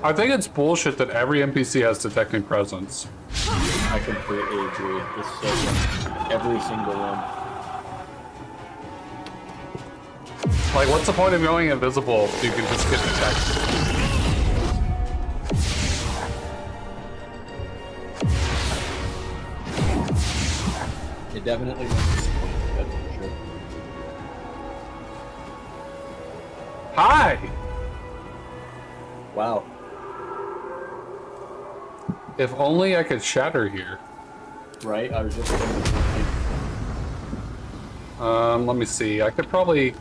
I think it's bullshit that every NPC has detecting presence. I completely agree. It's so fun. Every single one. Like, what's the point of going invisible if you can just get detected? It definitely makes that's for sure. Hi! Wow. If only I could shatter here. Right? I was just let me see. I could probably...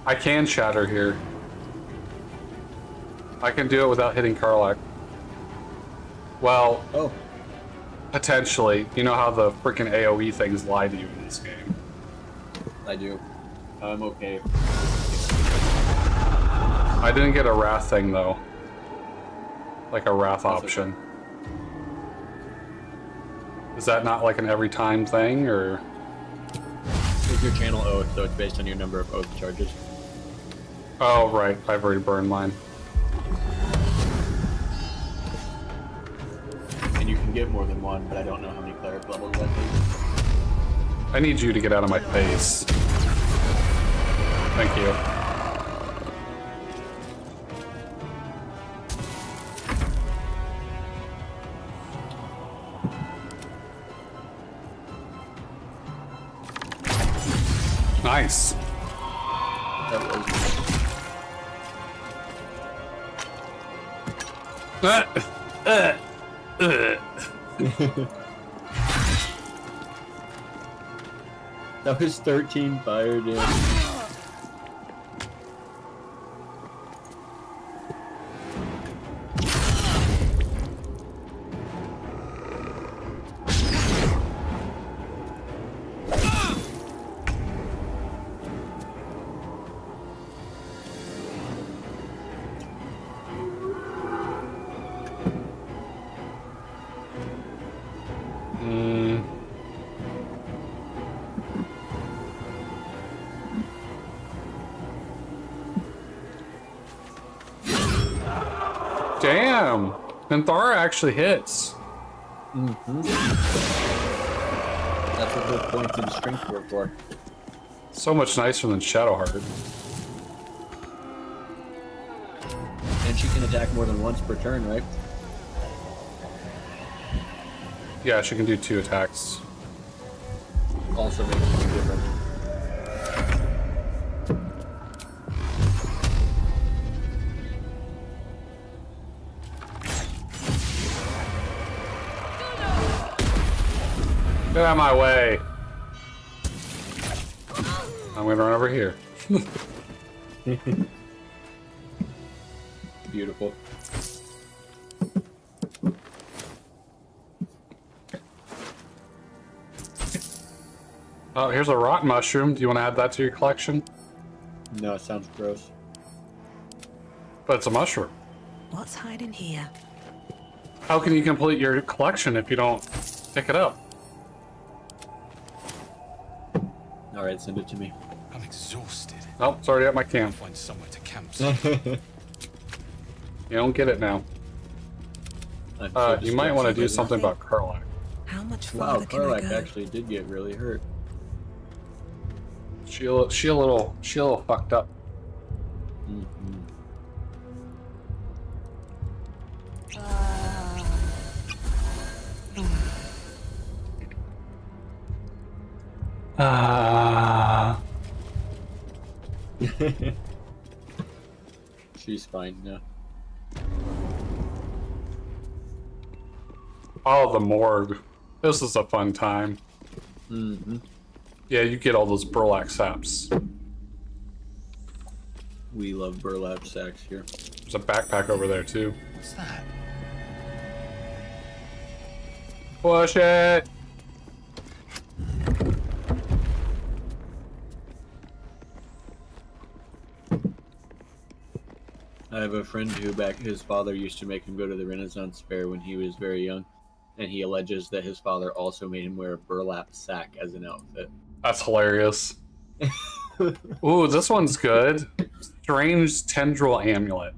I can shatter here. I can do it without hitting Karlach. Well... Oh. Potentially. You know how the freaking AoE things lie to you in this game. I do. I'm okay. I didn't get a wrath thing though. Like a wrath option. Okay. Is that not like an every time thing, or? It's your channel oath, so it's based on your number of oath charges. Oh right, I've already burned mine. And you can get more than one, but I don't know how many cleric levels that is. I need you to get out of my face. Thank you. Nice. That was That was 13 fire damage. Damn! Minthara actually hits. Mm-hmm. That's what those points in strength were for. So much nicer than Shadowheart. And she can attack more than once per turn, right? Yeah, she can do 2 attacks. Also makes it different. Get out of my way. I'm gonna run over here. Beautiful. Oh, here's a rotten mushroom. Do you want to add that to your collection? No, it sounds gross. But it's a mushroom. What's hiding here? How can you complete your collection if you don't pick it up? Alright, send it to me. I'm exhausted. Oh, it's already at my camp. Find somewhere to camp. You don't get it now. You might want to do something about Karlach. How much Wow, farther can I Karlach go? actually did get really hurt. She a little fucked up. Mm-hmm. She's fine now. Oh, the morgue. This is a fun time. Mm-hmm. Yeah, you get all those burlap saps. We love burlap sacks here. There's a backpack over there too. What's that? Push it! I have a friend who his father used to make him go to the Renaissance Fair when he was very young, and he alleges that his father also made him wear a burlap sack as an outfit. That's hilarious. Ooh, this one's good. Strange tendril amulet.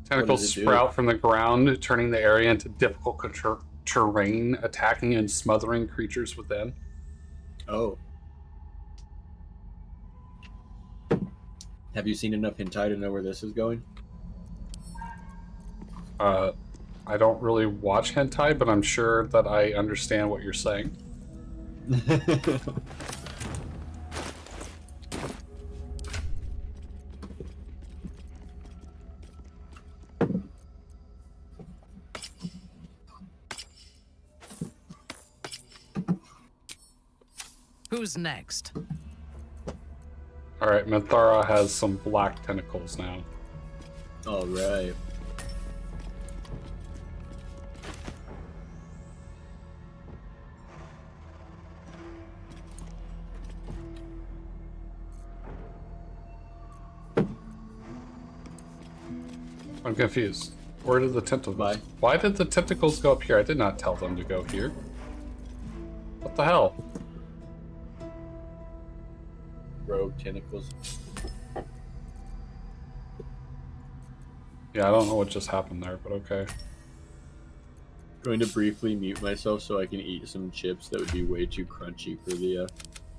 Tentacles sprout from the ground, turning the area into difficult terrain, attacking and smothering creatures within. Oh. Have you seen enough hentai to know where this is going? I don't really watch hentai, but I'm sure that I understand what you're saying. Who's next? Alright, Minthara has some black tentacles now. Alright. I'm confused. Where did the tentacles... Why did the tentacles go up here? I did not tell them to go here. What the hell? Rogue tentacles. Yeah, I don't know what just happened there, but okay. Going to briefly mute myself so I can eat some chips that would be way too crunchy for the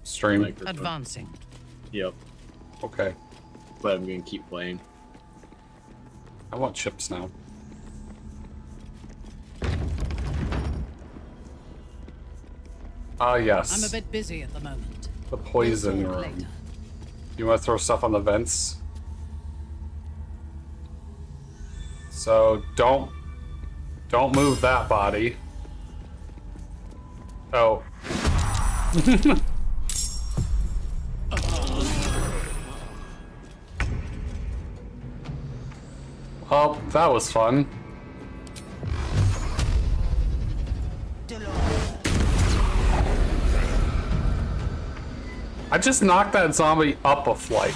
stream. Microphone. Advancing. Yep. Okay. But I'm gonna keep playing. I want chips now. Ah, yes. I'm a bit busy at the moment. The poison We'll talk room. later. You want to throw stuff on the vents? So don't move that body. Oh. Oh, that was fun. I just knocked that zombie up a flight.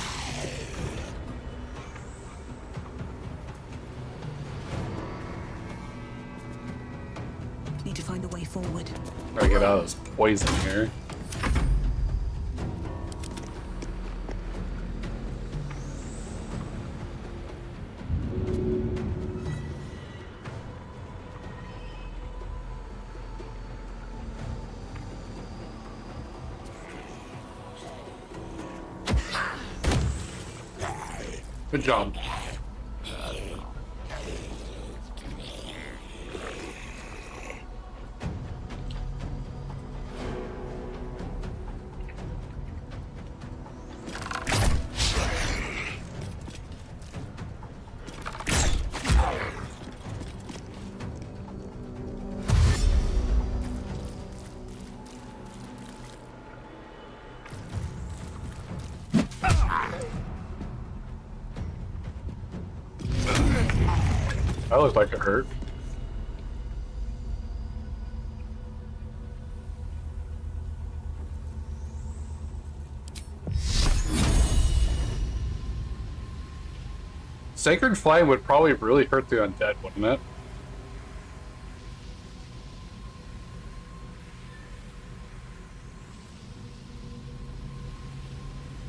Need to find a way forward. Gotta get out of this poison here. Good job. That looked like it hurt. Sacred Flame would probably really hurt the undead, wouldn't it?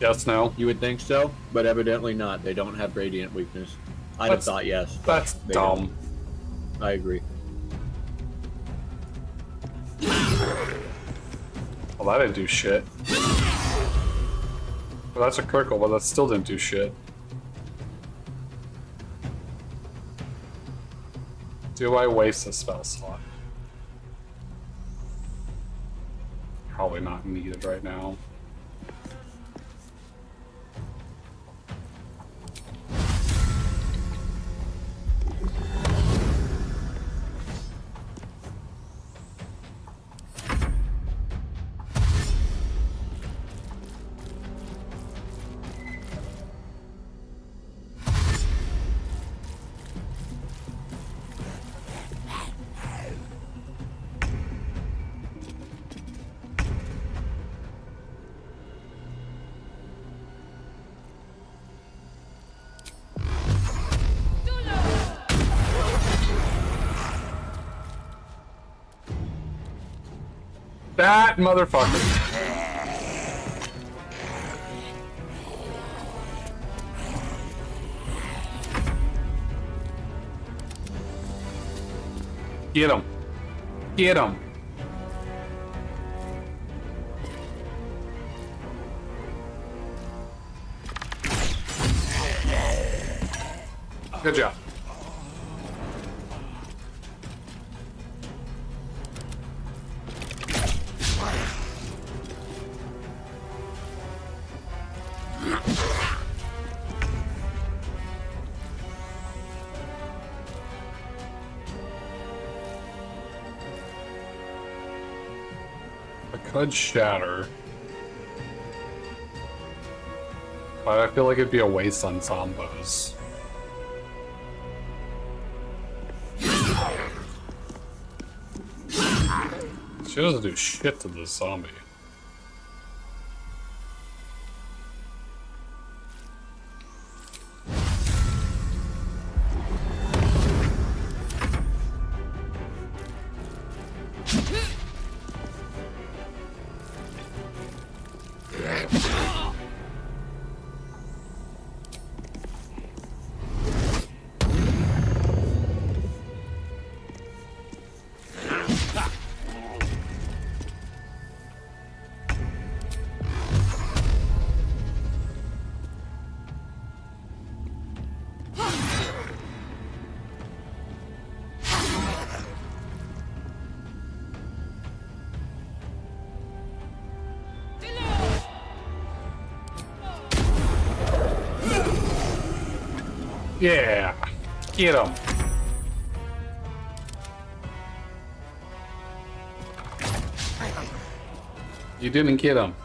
Yes, no. You would think so, but evidently not. They don't have radiant weakness. I'd have thought yes. That's dumb. Don't. I agree. Well, that didn't do shit. Well, that's a critical, but that still didn't do shit. Do I waste a spell slot? Probably not needed right now. That motherfucker. Get him. Get him. Good job. Could shatter, but I feel like it'd be a waste on zombos. She doesn't do shit to this zombie. Yeah, get him. You didn't get him.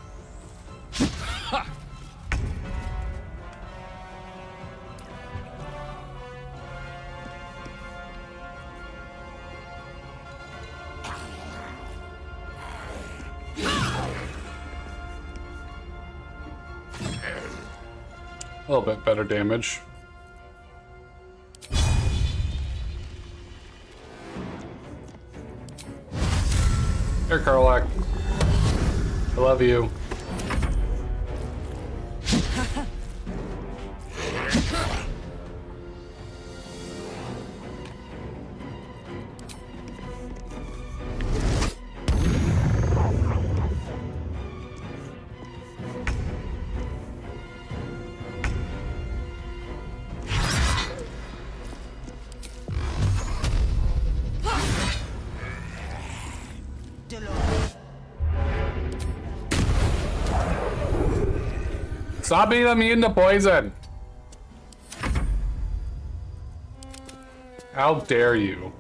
A little bit better damage. Here, Karlak. I love you. Stop being immune to poison! How dare you?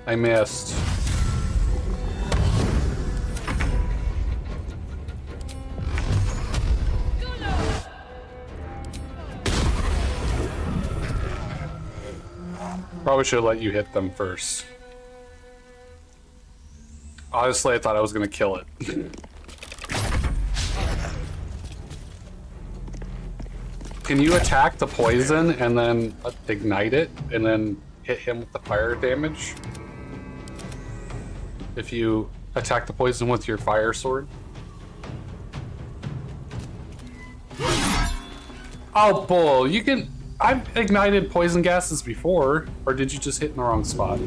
I missed. Probably should have let you hit them first. Honestly, I thought I was gonna kill it. Can you attack the poison and then ignite it and then hit him with the fire damage? If you attack the poison with your fire sword? Oh, bull, you can... I've ignited poison gases before, or did you just hit in the wrong spot?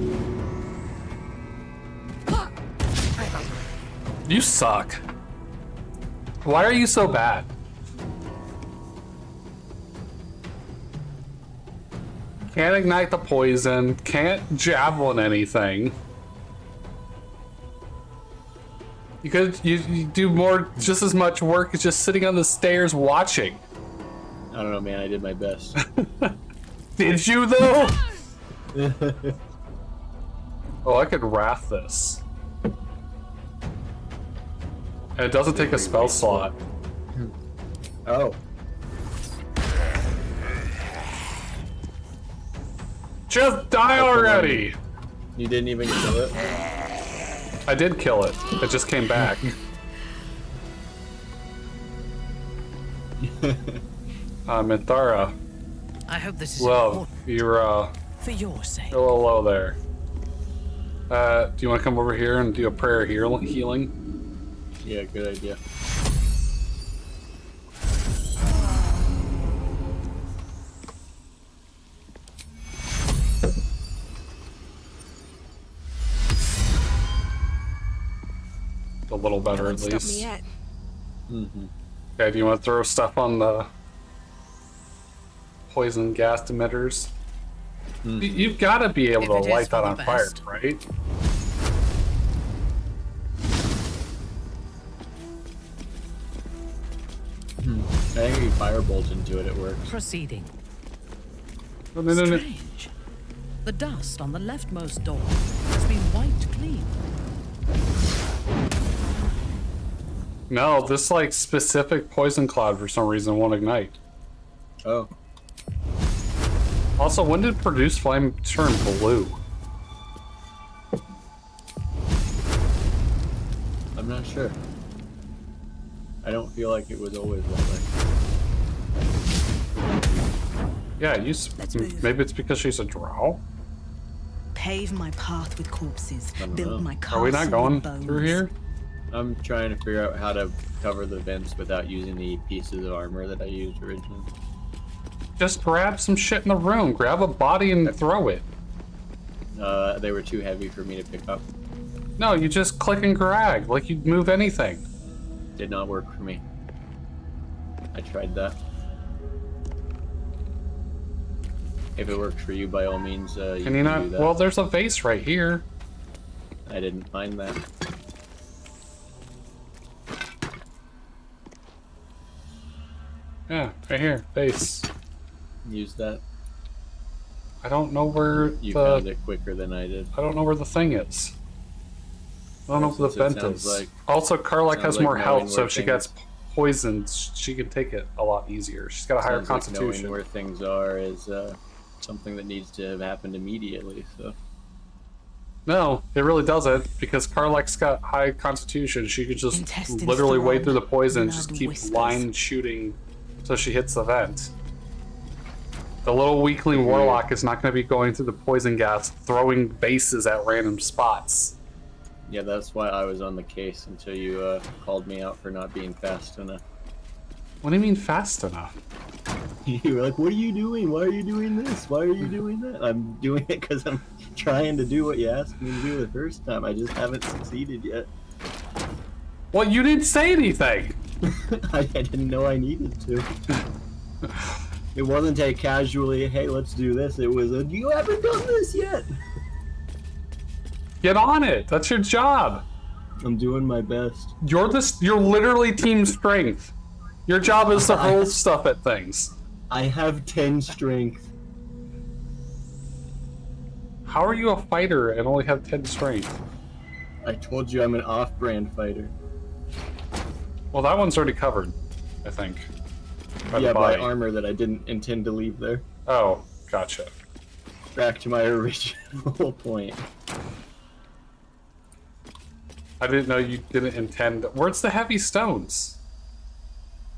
You suck. Why are you so bad? Can't ignite the poison, can't javelin anything. You do more, just as much work as just sitting on the stairs watching. I don't know, man. I did my best. Did you, though? Oh, I could wrath this. And it doesn't take a spell slot. Oh. Just die already! You didn't even kill it? I did kill it. It just came back. Minthara. I hope this is Well, important. you're For your sake. you're a little low there. Do you want to come over here and do a prayer healing? Yeah, good idea. A little better at Stop least. me yet. Mm-hmm. Okay, do you want to throw stuff on the poison gas emitters? You've got to be able If to it is light for that the on fire, best. right? I think if you firebolt into it, it works. Proceeding. No, no, no, no. Strange. The dust on the leftmost door has been wiped clean. No, this like specific poison cloud for some reason won't ignite. Oh. Also, when did produce flame turn blue? I'm not sure. I don't feel like it was always that way. Yeah, maybe it's because she's a drow? Pave my path with corpses. Build my castle Are we not going with bones. through here? I'm trying to figure out how to cover the vents without using the pieces of armor that I used originally. Just grab some shit in the room. Grab a body and throw it. They were too heavy for me to pick up. No, you just click and drag like you'd move anything. Did not work for me. I tried that. If it worked for you, by all means, you Can you not? do that. Well, there's a vase right here. I didn't find that. Yeah, right here, vase. Use that. I don't know where you the... found it quicker than I did. I don't know where the thing is. I don't know where the vent is. Like, also, Karlach has more like health, so if she things... gets poisoned, she can take it a lot easier. She's got a higher constitution. Like knowing where things are is something that needs to have happened immediately. So. No, it really doesn't, because Karlach's got high constitution. She could just Intestines literally throb, wade through the poison and blood just keep whispers. line shooting so she hits the vent. The little weakling warlock is not going to be going through the poison gas, throwing bases at random spots. Yeah, that's why I was on the case until you called me out for not being fast enough. What do you mean fast enough? You were like, what are you doing? Why are you doing this? Why are you doing that? I'm doing it because I'm trying to do what you asked me to do the first time. I just haven't succeeded yet. Well, you didn't say anything! I didn't know I needed to. It wasn't a casually, hey, let's do this. It was a, you haven't done this yet. Get on it. That's your job. I'm doing my best. You're literally team strength. Your job is to hold stuff at things. I have 10 strength. How are you a fighter and only have 10 strength? I told you I'm an off-brand fighter. Well, that one's already covered, I think. Yeah, by armor that I didn't intend to leave there. Oh, gotcha. Back to my original point. I didn't know you didn't intend... Where's the heavy stones?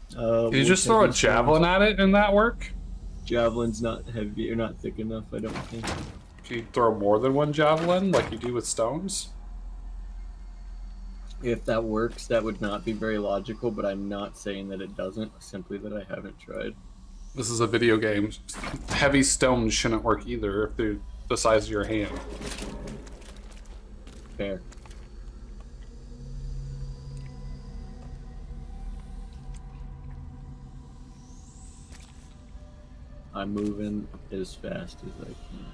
Did you just throw a javelin at it and that work? Javelin's not heavy or not thick enough, I don't think. Can you throw more than one javelin like you do with stones? If that works, that would not be very logical, but I'm not saying that it doesn't, simply that I haven't tried. This is a video game. Heavy stones shouldn't work either if they're the size of your hand. Fair. I'm moving as fast as I can.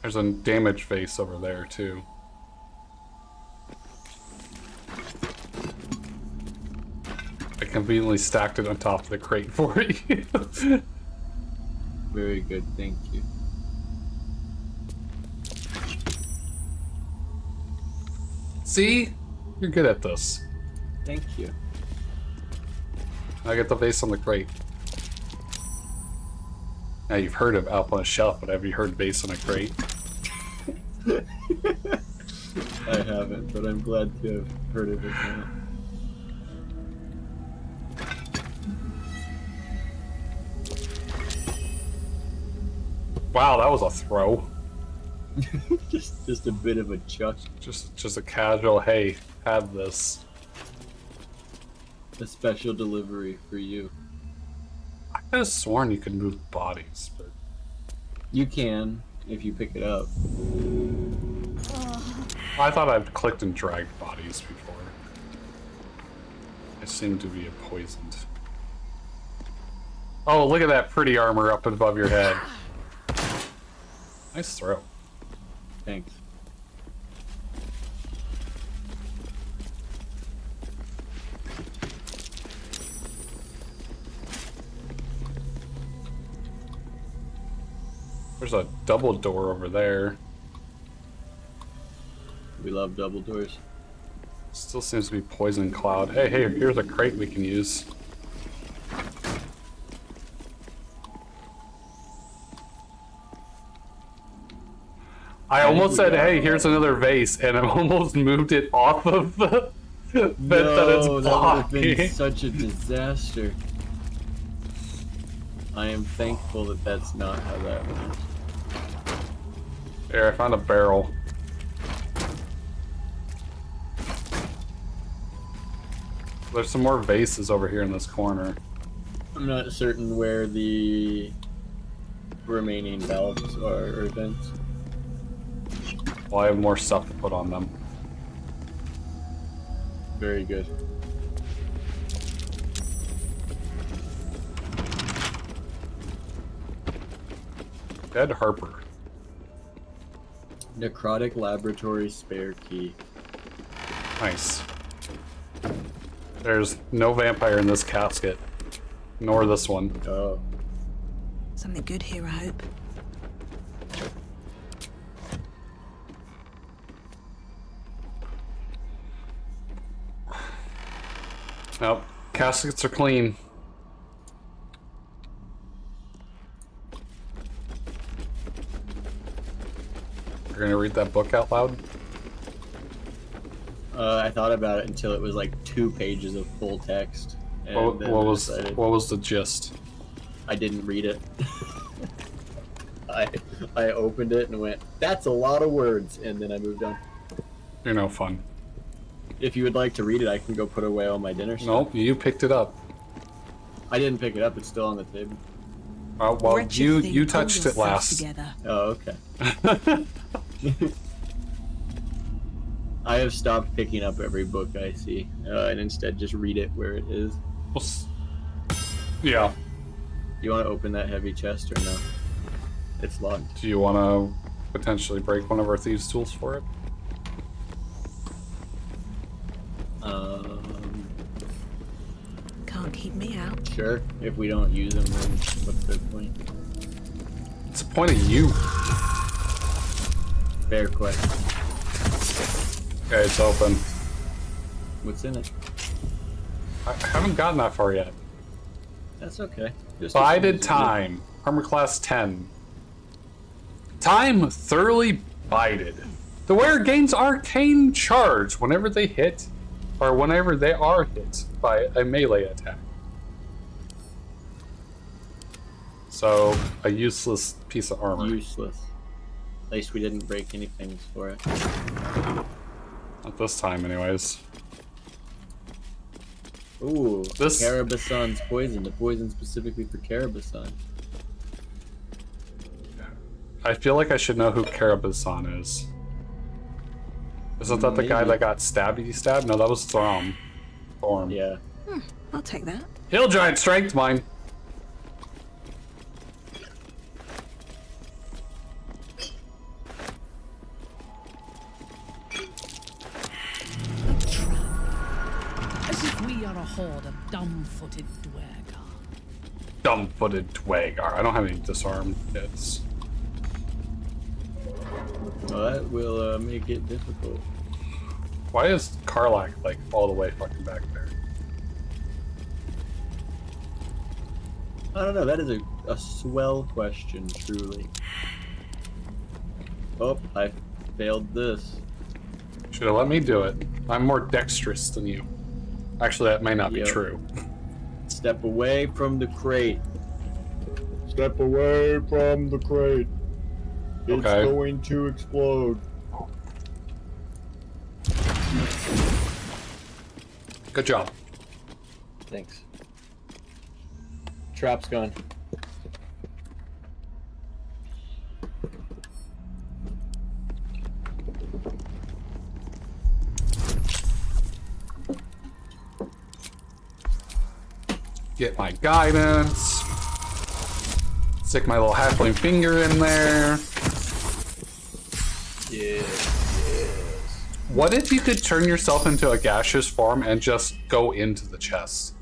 There's a damaged vase over there, too. I conveniently stacked it on top of the crate for you. Very good, thank you. See? You're good at this. Thank you. I get the vase on the crate. Now you've heard of Alp on a Shelf, but have you heard vase on a crate? I haven't, but I'm glad to have heard of it now. Wow, that was a throw. just a bit of a chuck. Just a casual, hey, have this. A special delivery for you. I could have sworn you could move bodies, but... You can, if you pick it up. I thought I'd clicked and dragged bodies before. I seem to be poisoned. Oh, look at that pretty armor up above your head. Nice throw. Thanks. There's a double door over there. We love double doors. Still seems to be poison cloud. Hey, here's a crate we can use. I almost said, hey, here's another vase, and I almost moved it off of the vent that it's blocking. That would have been such a disaster. I am thankful that that's not how that went. Here, I found a barrel. There's some more vases over here in this corner. I'm not certain where the remaining valves are or vents. Well, I have more stuff to put on them. Very good. Dead Harper. Necrotic laboratory spare key. Nice. There's no vampire in this casket. Nor this one. Oh. Something good here, I hope. Nope. Caskets are clean. You're gonna read that book out loud? I thought about it until it was like 2 pages of full text. And What then was decided what was the gist? I didn't read it. I opened it and went, that's a lot of words, and then I moved on. You're no fun. If you would like to read it, I can go put away all my dinner stuff. Nope, you picked it up. I didn't pick it up, it's still on the table. Well, you touched it last. Oh, okay. I have stopped picking up every book I see, and instead just read it where it is. Yeah. You want to open that heavy chest or no? It's locked. Do you want to potentially break one of our thieves' tools for it? Can't keep me out. Sure. If we don't use them, then what's the point? It's the point of you. Fair question. Okay, it's open. What's in it? I haven't gotten that far yet. That's okay. Just Bided time. Armor class 10. Time thoroughly bided. The wearer gains arcane charge whenever they hit, or whenever they are hit by a melee attack. So, a useless piece of armor. Useless. At least we didn't break anything for it. Not this time, anyways. Ooh, this Carabason's poison. The poison specifically for Carabason. I feel like I should know who Carabason is. Isn't that the guy that got stabbed? No, that was Thorm. Yeah. I'll take that. Hill Giant Strength, mine. As if we are a horde of dumb-footed dwergar. Dumb-footed Dwagar. I don't have any disarmed hits. Well, that will make it difficult. Why is Karlak like all the way fucking back there? I don't know. That is a swell question, truly. Oh, I failed this. Should have let me do it. I'm more dexterous than you. Actually, that may not be true. Step away from the crate. Step away from the crate. It's going to explode. Good job. Thanks. Trap's gone. Get my guidance. Stick my little halfling finger in there. Yes. What if you could turn yourself into a gaseous form and just go into the chest?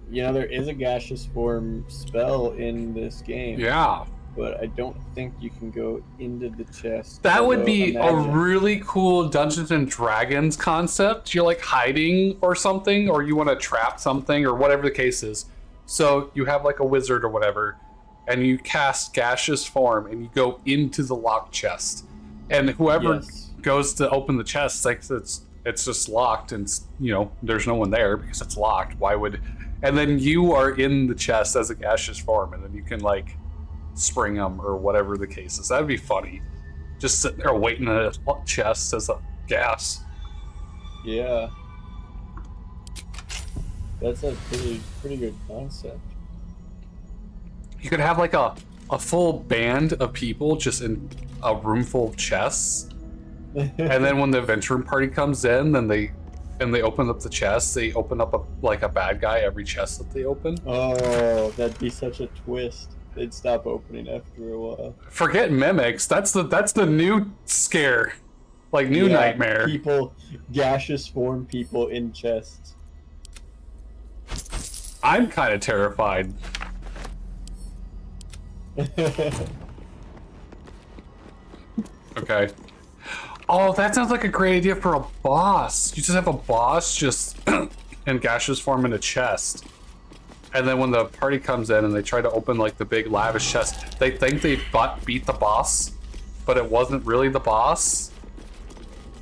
You know, there is a gaseous form spell in this game. Yeah. But I don't think you can go into the chest. That would be a imagine. really cool Dungeons and Dragons concept. You're like hiding or something, or you want to trap something, or whatever the case is. So you have like a wizard or whatever, and you cast gaseous form, and you go into the locked chest, and whoever goes to open the chest, like it's just locked, and there's no one there because it's locked. Why would? And then you are in the chest as a gaseous form, and then you can like spring them or whatever the case is. That'd be funny. Just sitting there waiting in a chest as a gas. Yeah. That's a pretty good concept. You could have like a full band of people just in a room full of chests, and then when the adventuring party comes in, then they open up the chests. They open up a bad guy every chest that they open. Oh, that'd be such a twist. They'd stop opening after a while. Forget mimics. That's the new scare, like new nightmare. People, gaseous form people in chests. I'm kind of terrified. Okay. Oh, that sounds like a great idea for a boss. You just have a boss just in gaseous form in a chest. And then when the party comes in and they try to open like the big lavish chest, they think they beat the boss, but it wasn't really the boss.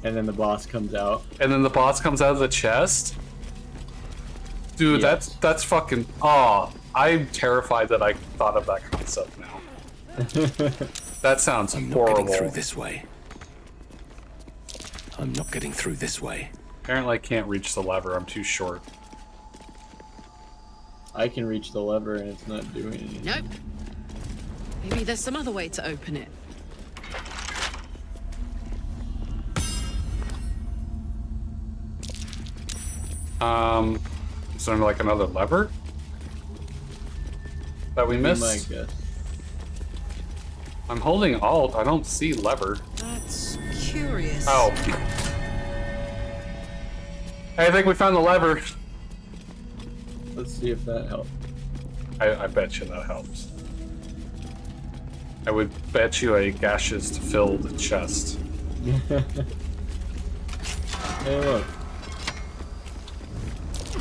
And then the boss comes out. And then the boss comes out of the chest. Dude, that's fucking... Oh, I'm terrified that I thought of that concept now. That sounds I'm horrible. not getting through this way. I'm not getting through this way. Apparently I can't reach the lever. I'm too short. I can reach the lever and it's not doing anything. Nope. Maybe there's some other way to open it. Is there like another lever that we missed? My guess. I'm holding Alt. I don't see lever. That's curious. Oh. Hey, I think we found the lever. Let's see if that helps. I bet you that helps. I would bet you a gaseous filled chest. Hey, look.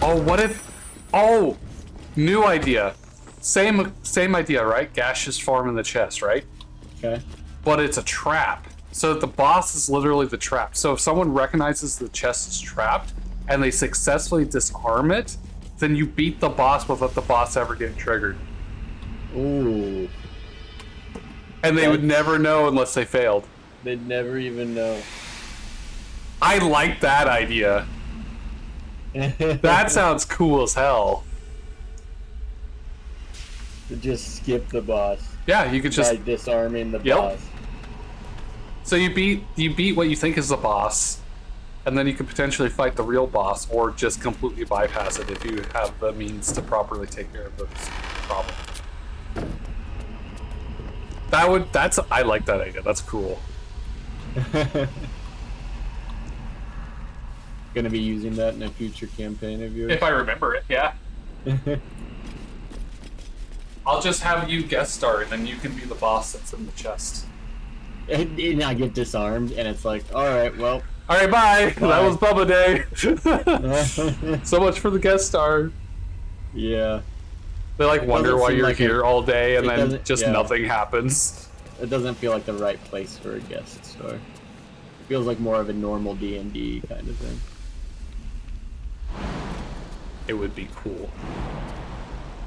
Oh, what if... Oh! New idea. Same idea, right? Gaseous form in the chest, right? Okay. But it's a trap. So the boss is literally the trap. So if someone recognizes the chest is trapped and they successfully disarm it, then you beat the boss without the boss ever getting triggered. Ooh. And they would never know unless they failed. They'd never even know. I like that idea. That sounds cool as hell. To just skip the boss. Yeah, you could just... By disarming the boss. So you beat what you think is the boss, and then you could potentially fight the real boss, or just completely bypass it if you have the means to properly take care of this problem. I like that idea. That's cool. Gonna be using that in a future campaign of yours? If I remember it, yeah. I'll just have you guest star, and then you can be the boss that's in the chest. And I get disarmed, and it's like, alright, well... Alright, bye! That was Bubba Day! So much for the guest star. Yeah. They like wonder why you're like here all day, and then just nothing happens. It doesn't feel like the right place for a guest star. It feels like more of a normal D&D kind of thing. It would be cool.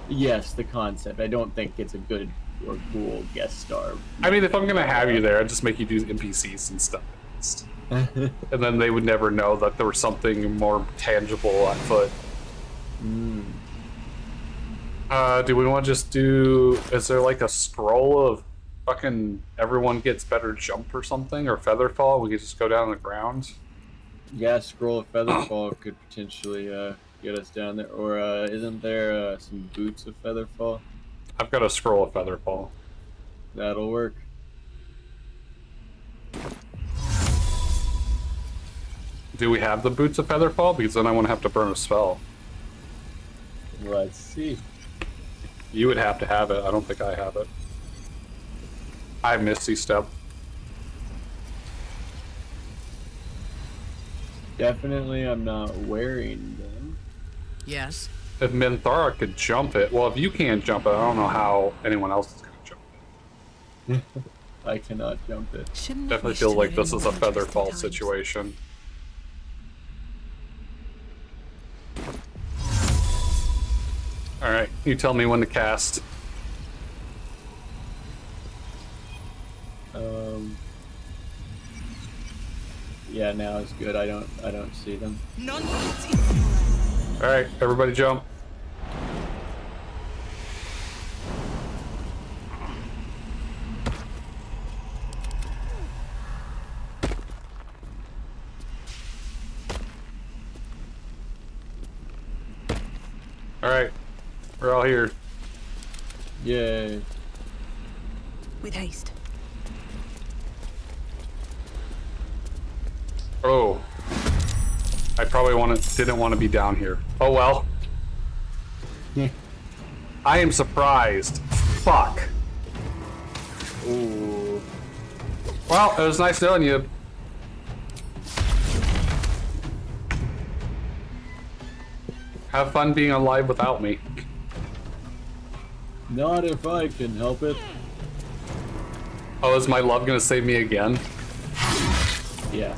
Yes, the concept. I don't think it's a good or cool guest star. I mean, if I'm gonna have you there, I'd just make you do NPCs and stuff. And then they would never know that there was something more tangible at foot. Do we want to just do... Is there like a scroll of fucking everyone gets better jump or something? Or featherfall? We could just go down on the ground? Yeah, scroll of featherfall could potentially get us down there. Or isn't there some boots of featherfall? I've got a scroll of featherfall. That'll work. Do we have the boots of featherfall? Because then I won't have to burn a spell. Let's see. You would have to have it. I don't think I have it. I have Misty Step. Definitely I'm not wearing them. Yes. If Minthara could jump it, well, if you can't jump it, I don't know how anyone else is going to jump it. I cannot jump it. Definitely feel like this is a featherfall situation. Alright, you tell me when to cast. Yeah, now it's good. I don't see them. Alright, everybody jump. Alright, we're all here. Yay. With haste. Oh. I probably didn't want to be down here. Oh well. I am surprised. Fuck. Ooh. Well, it was nice knowing you. Have fun being alive without me. Not if I can help it. Oh, is my love gonna save me again? Yeah.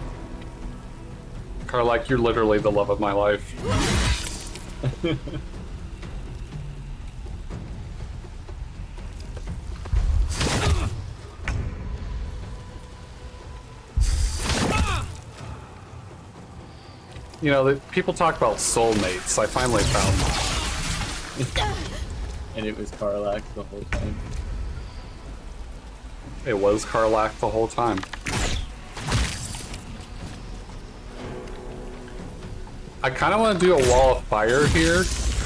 Karlak, you're literally the love of my life. You know, people talk about soulmates. I finally found one. And it was Karlak the whole time. It was Karlak the whole time. I kind of want to do a wall of fire here,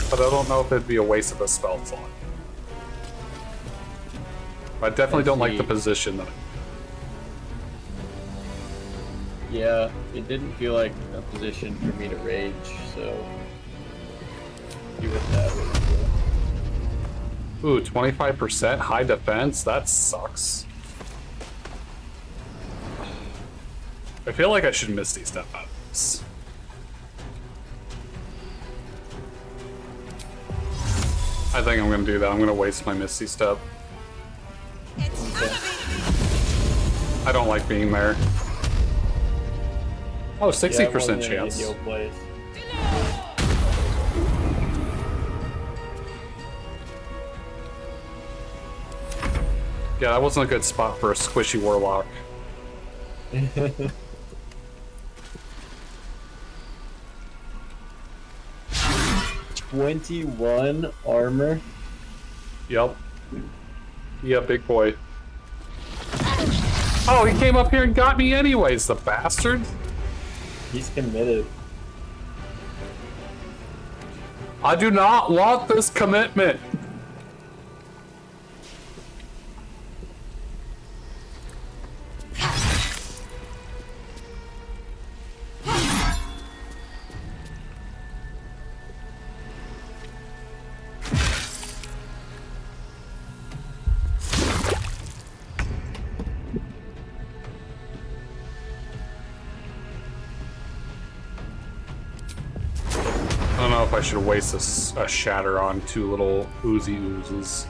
but I don't know if it'd be a waste of a spell slot. I definitely don't like the position that Yeah, it didn't feel like a position for me to rage, so do it that way. Ooh, 25% high defense? That sucks. I feel like I should Misty Step out of this. I think I'm gonna do that. I'm gonna waste my Misty Step. I don't like being there. Oh, 60% chance. Yeah, that wasn't a good spot for a squishy warlock. 21 armor. Yep. Yeah, big boy. Oh, he came up here and got me anyways, the bastard. He's committed. I do not want this commitment. I don't know if I should waste a shatter on two little oozy oozes.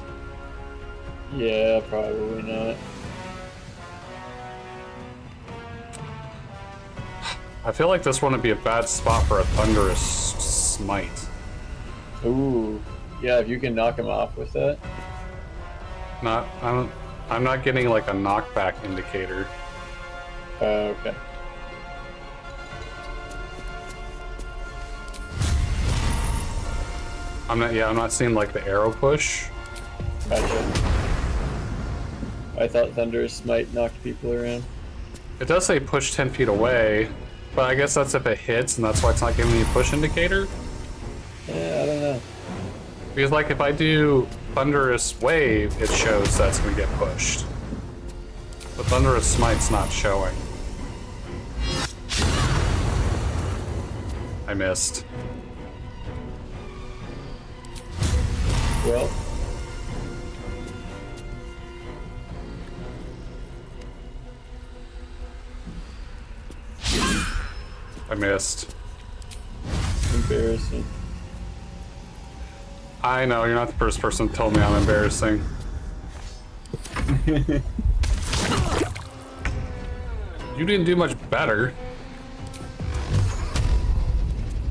Yeah, probably not. I feel like this one would be a bad spot for a thunderous smite. Ooh, yeah, if you can knock him off with that. I'm not getting like a knockback indicator. Okay. I'm not seeing like the arrow push. Gotcha. I thought Thunderous Smite knocked people around. It does say push 10 feet away, but I guess that's if it hits, and that's why it's not giving me a push indicator? Yeah, I don't know. Because like if I do Thunderous Wave, it shows that's gonna get pushed. But Thunderous Smite's not showing. I missed. Well. I missed. Embarrassing. I know, you're not the first person to tell me I'm embarrassing. You didn't do much better.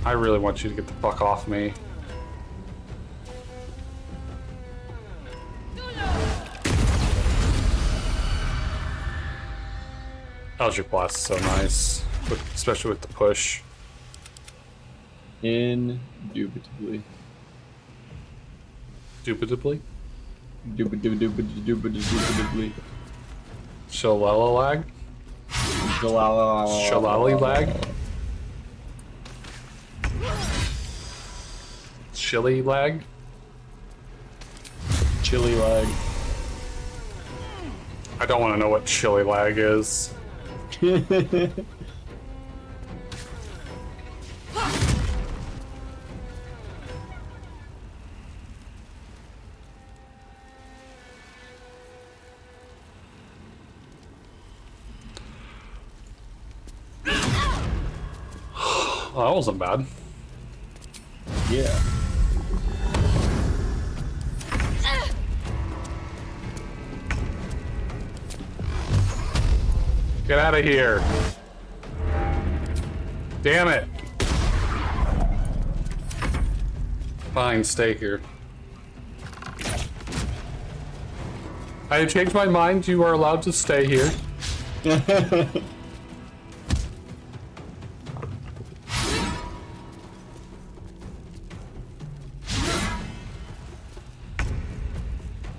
I really want you to get the fuck off me. Eldritch Blast is so nice, especially with the push. Indubitably. Dubitably? Indubitably. Shalalalag? Shalali lag? Chili lag? Chili lag. I don't want to know what chili lag is. Well, that wasn't bad. Yeah. Get out of here. Damn it. Fine, stay here. I changed my mind. You are allowed to stay here.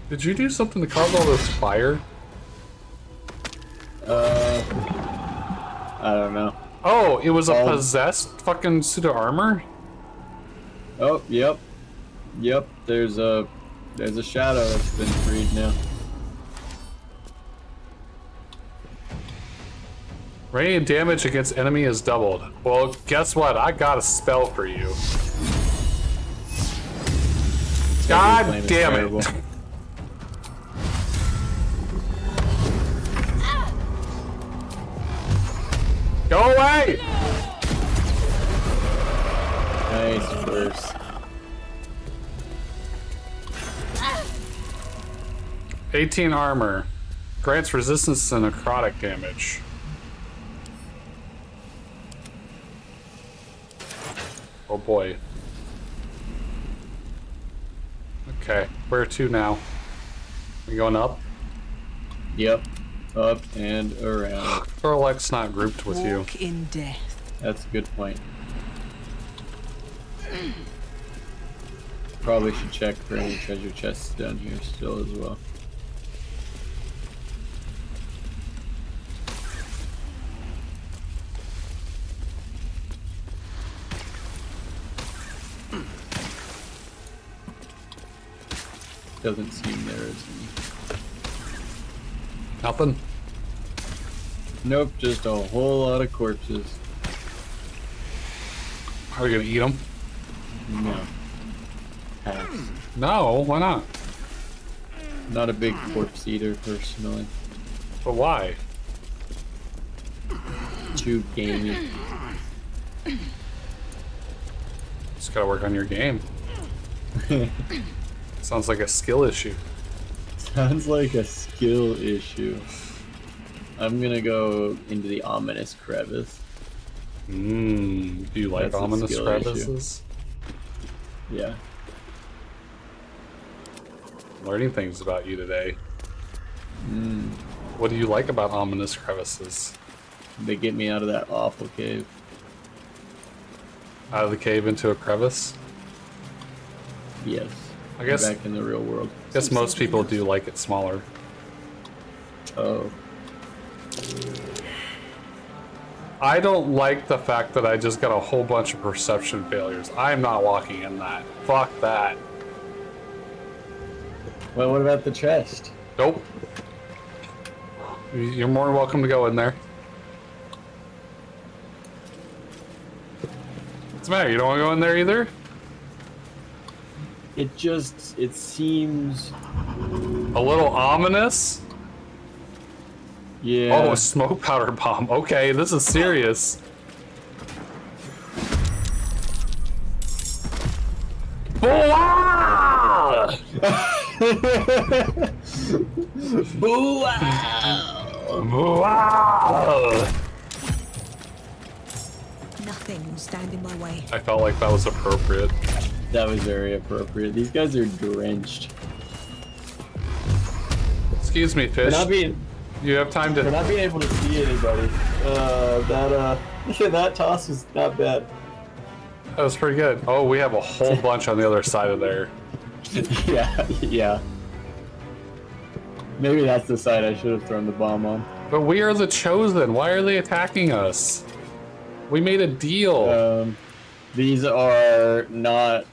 Did you do something to cause all this fire? I don't know. Oh, it was a possessed fucking suit of armor? Oh, yep. Yep, there's a shadow that's been freed now. Radiant damage against enemy is doubled. Well, guess what? I got a spell for you. God damn it. Go away! Nice burst. "18 armor. Grants resistance to necrotic damage. Oh boy. Okay, where to now? We going up? Yep. Up and around. Thorlek's not grouped with you. Walk in death. That's a good point. Probably should check for any treasure chests down here still as well. Doesn't seem there is any. Nothing? Nope, just a whole lot of corpses. Are we gonna eat them? No. Pass. No, why not? Not a big corpse eater, personally. But why? Too gamey. Just gotta work on your game. Sounds like a skill issue. Sounds like a skill issue. I'm gonna go into the ominous crevice. Do you like ominous crevices? Yeah. Learning things about you today. What do you like about ominous crevices? They get me out of that awful cave. Out of the cave into a crevice? Yes. I guess back in the real world. I guess most people do like it smaller. Oh. I don't like the fact that I just got a whole bunch of perception failures. I'm not walking in that. Fuck that. Well, what about the chest? Nope. You're more than welcome to go in there. What's the matter? You don't want to go in there either? It seems a little ominous. Yeah. Oh, a smoke powder bomb. Okay, this is serious. Boo-ah! Boo-ah! Boo-ah! Nothing will stand in my way. I felt like that was appropriate. That was very appropriate. These guys are drenched. Excuse me, fish. You have time to. For not being able to see anybody. That toss was not bad. That was pretty good. Oh, we have a whole bunch on the other side of there. yeah. Maybe that's the side I should have thrown the bomb on. But we are the chosen. Why are they attacking us? We made a deal. These are not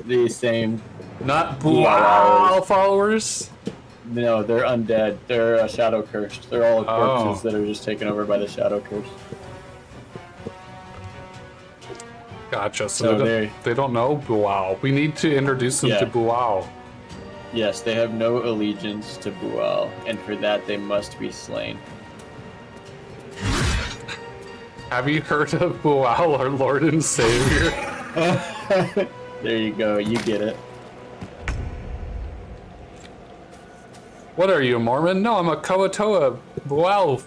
the same. Not Bual followers? No, they're undead. They're shadow cursed. They're all corpses that are just taken over by the shadow curse. Gotcha. So they don't know Bual. We need to introduce them to Bual. Yes, they have no allegiance to Bual, and for that they must be slain. Have you heard of Bual, our Lord and Savior? There you go. You get it. What are you, a Mormon? No, I'm a Koatoa Bual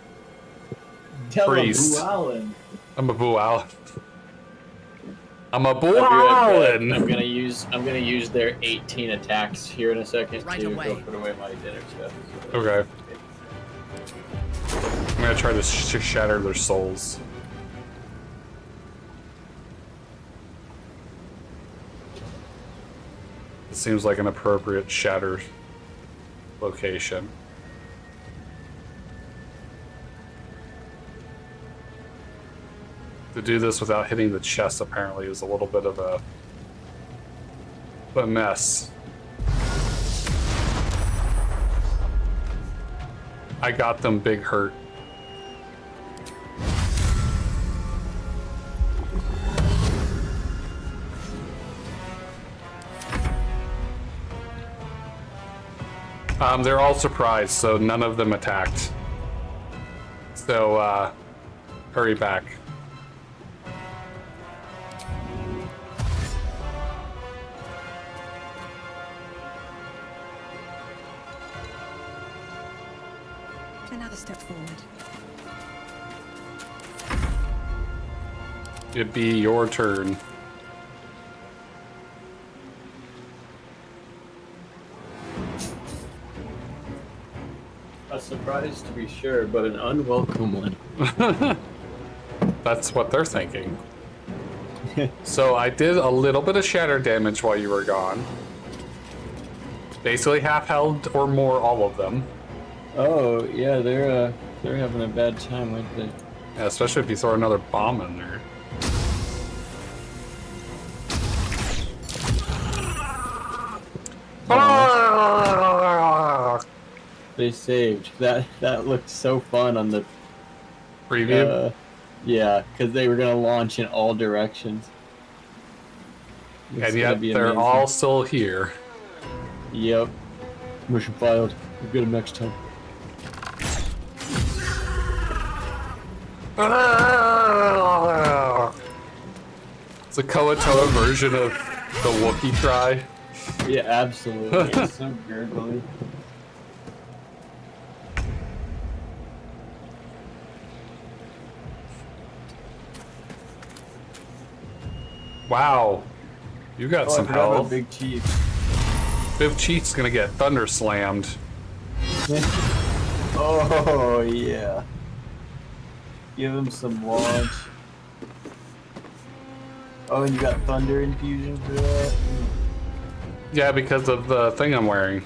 priest. I'm a Bual. I'm a Bualan. I'm gonna use their 18 attacks here in a second to go put away my dinner stuff. Okay. I'm gonna try to shatter their souls. It seems like an appropriate shatter location. To do this without hitting the chest apparently is a little bit of a mess. I got them big hurt. They're all surprised, so none of them attacked. So, hurry back. Another step forward. It'd be your turn. A surprise to be sure, but an unwelcome one. That's what they're thinking. So I did a little bit of shatter damage while you were gone. Basically half held or more, all of them. Oh yeah, they're having a bad time, aren't they? Yeah, especially if you throw another bomb in there. They saved. That looked so fun on the preview. Yeah, because they were gonna launch in all directions. And yet they're all still here. Yep. Mission failed. We'll get them next time. It's a Koatoa version of the Wookiee cry. Yeah, absolutely. It's so gurgly. Wow. You got some health. Big Chief. Big Chief's gonna get thunder slammed. Oh, yeah. Give him some launch. Oh, and you got thunder infusion for that? Yeah, because of the thing I'm wearing.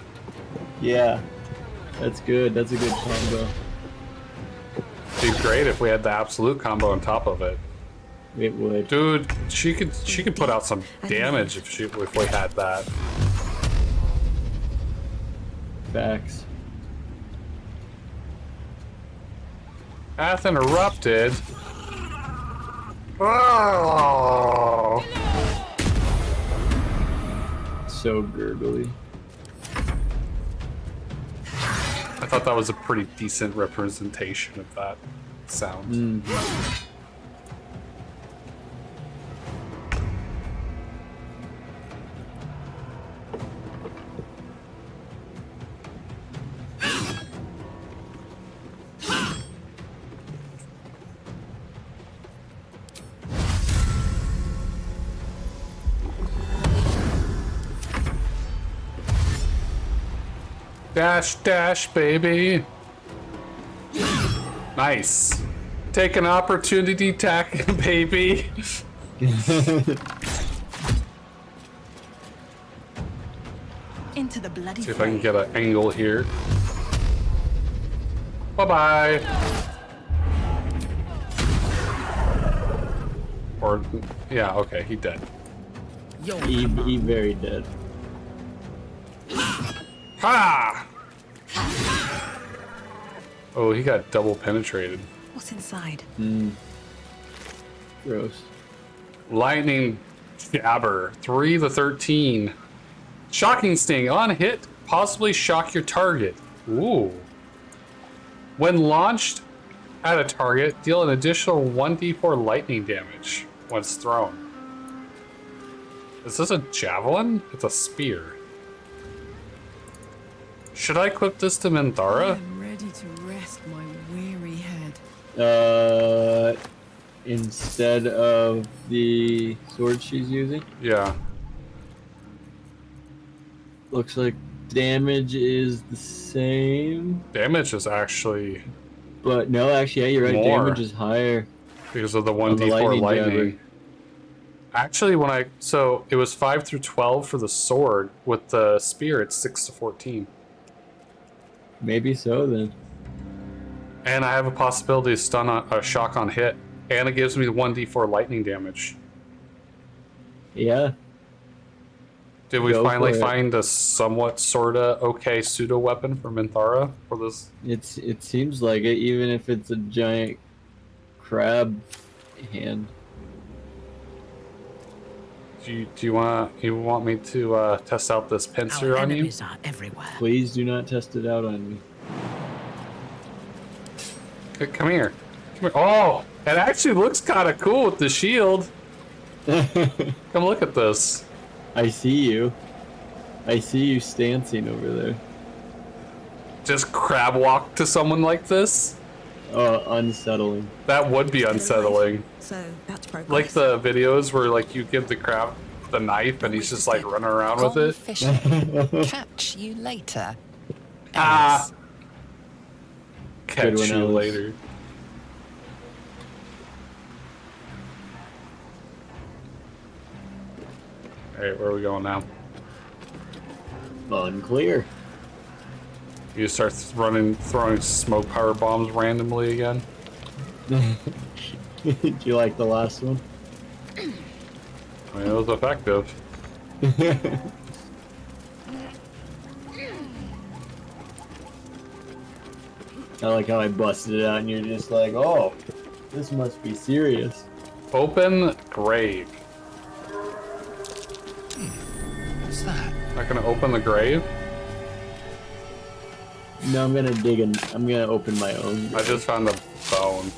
Yeah. That's good. That's a good combo. It'd be great if we had the absolute combo on top of it. It would. Dude, she could put out some damage if we had that. Facts. Path interrupted. Oh. So gurgly. I thought that was a pretty decent representation of that sound. Mm-hmm. Dash, dash, baby. Nice. Take an opportunity attack, baby. Into the bloody See if I can get an angle here. Bye-bye. Or, yeah, okay, he dead. He very dead. Ha! Oh, he got double penetrated. What's inside? Gross. Lightning Jabber, 3 to 13. Shocking Sting, on hit, possibly shock your target. Ooh. When launched at a target, deal an additional 1d4 lightning damage once thrown. Is this a javelin? It's a spear. Should I equip this to Minthara? I'm ready to rest my weary head. Instead of the sword she's using? Yeah. Looks like damage is the same. Damage is actually... But no, actually, yeah, you're right. More. Damage is higher. Because of the On the 1d4 lightning. jabber. Actually, so it was 5 through 12 for the sword. With the spear, it's 6 to 14. Maybe so then. And I have a possibility to stun a shock on hit. And it gives me 1d4 lightning damage. Yeah. Did we Go finally for it. find a somewhat sorta okay pseudo weapon for Minthara for this? It seems like it, even if it's a giant crab hand. Do you want me to test out this pincer on you? Enemies are everywhere. Please do not test it out on me. Okay, come here. Come here. Oh, it actually looks kind of cool with the shield. Come look at this. I see you. I see you stancing over there. Just crab walk to someone like this? Oh, unsettling. That would be unsettling. So that's progress. Like the videos where like you give the crab the knife and he's just like running around with Gone it. fishing. Catch you later. Ah. Good Catch one, you Alice. later. Alright, where are we going now? Unclear. You start throwing smoke power bombs randomly again? Do you like the last one? I mean, it was effective. I like how I busted it out and you're just like, oh, this must be serious. Open grave. What's that? Not gonna open the grave? No, I'm gonna open my own. I just found a bone.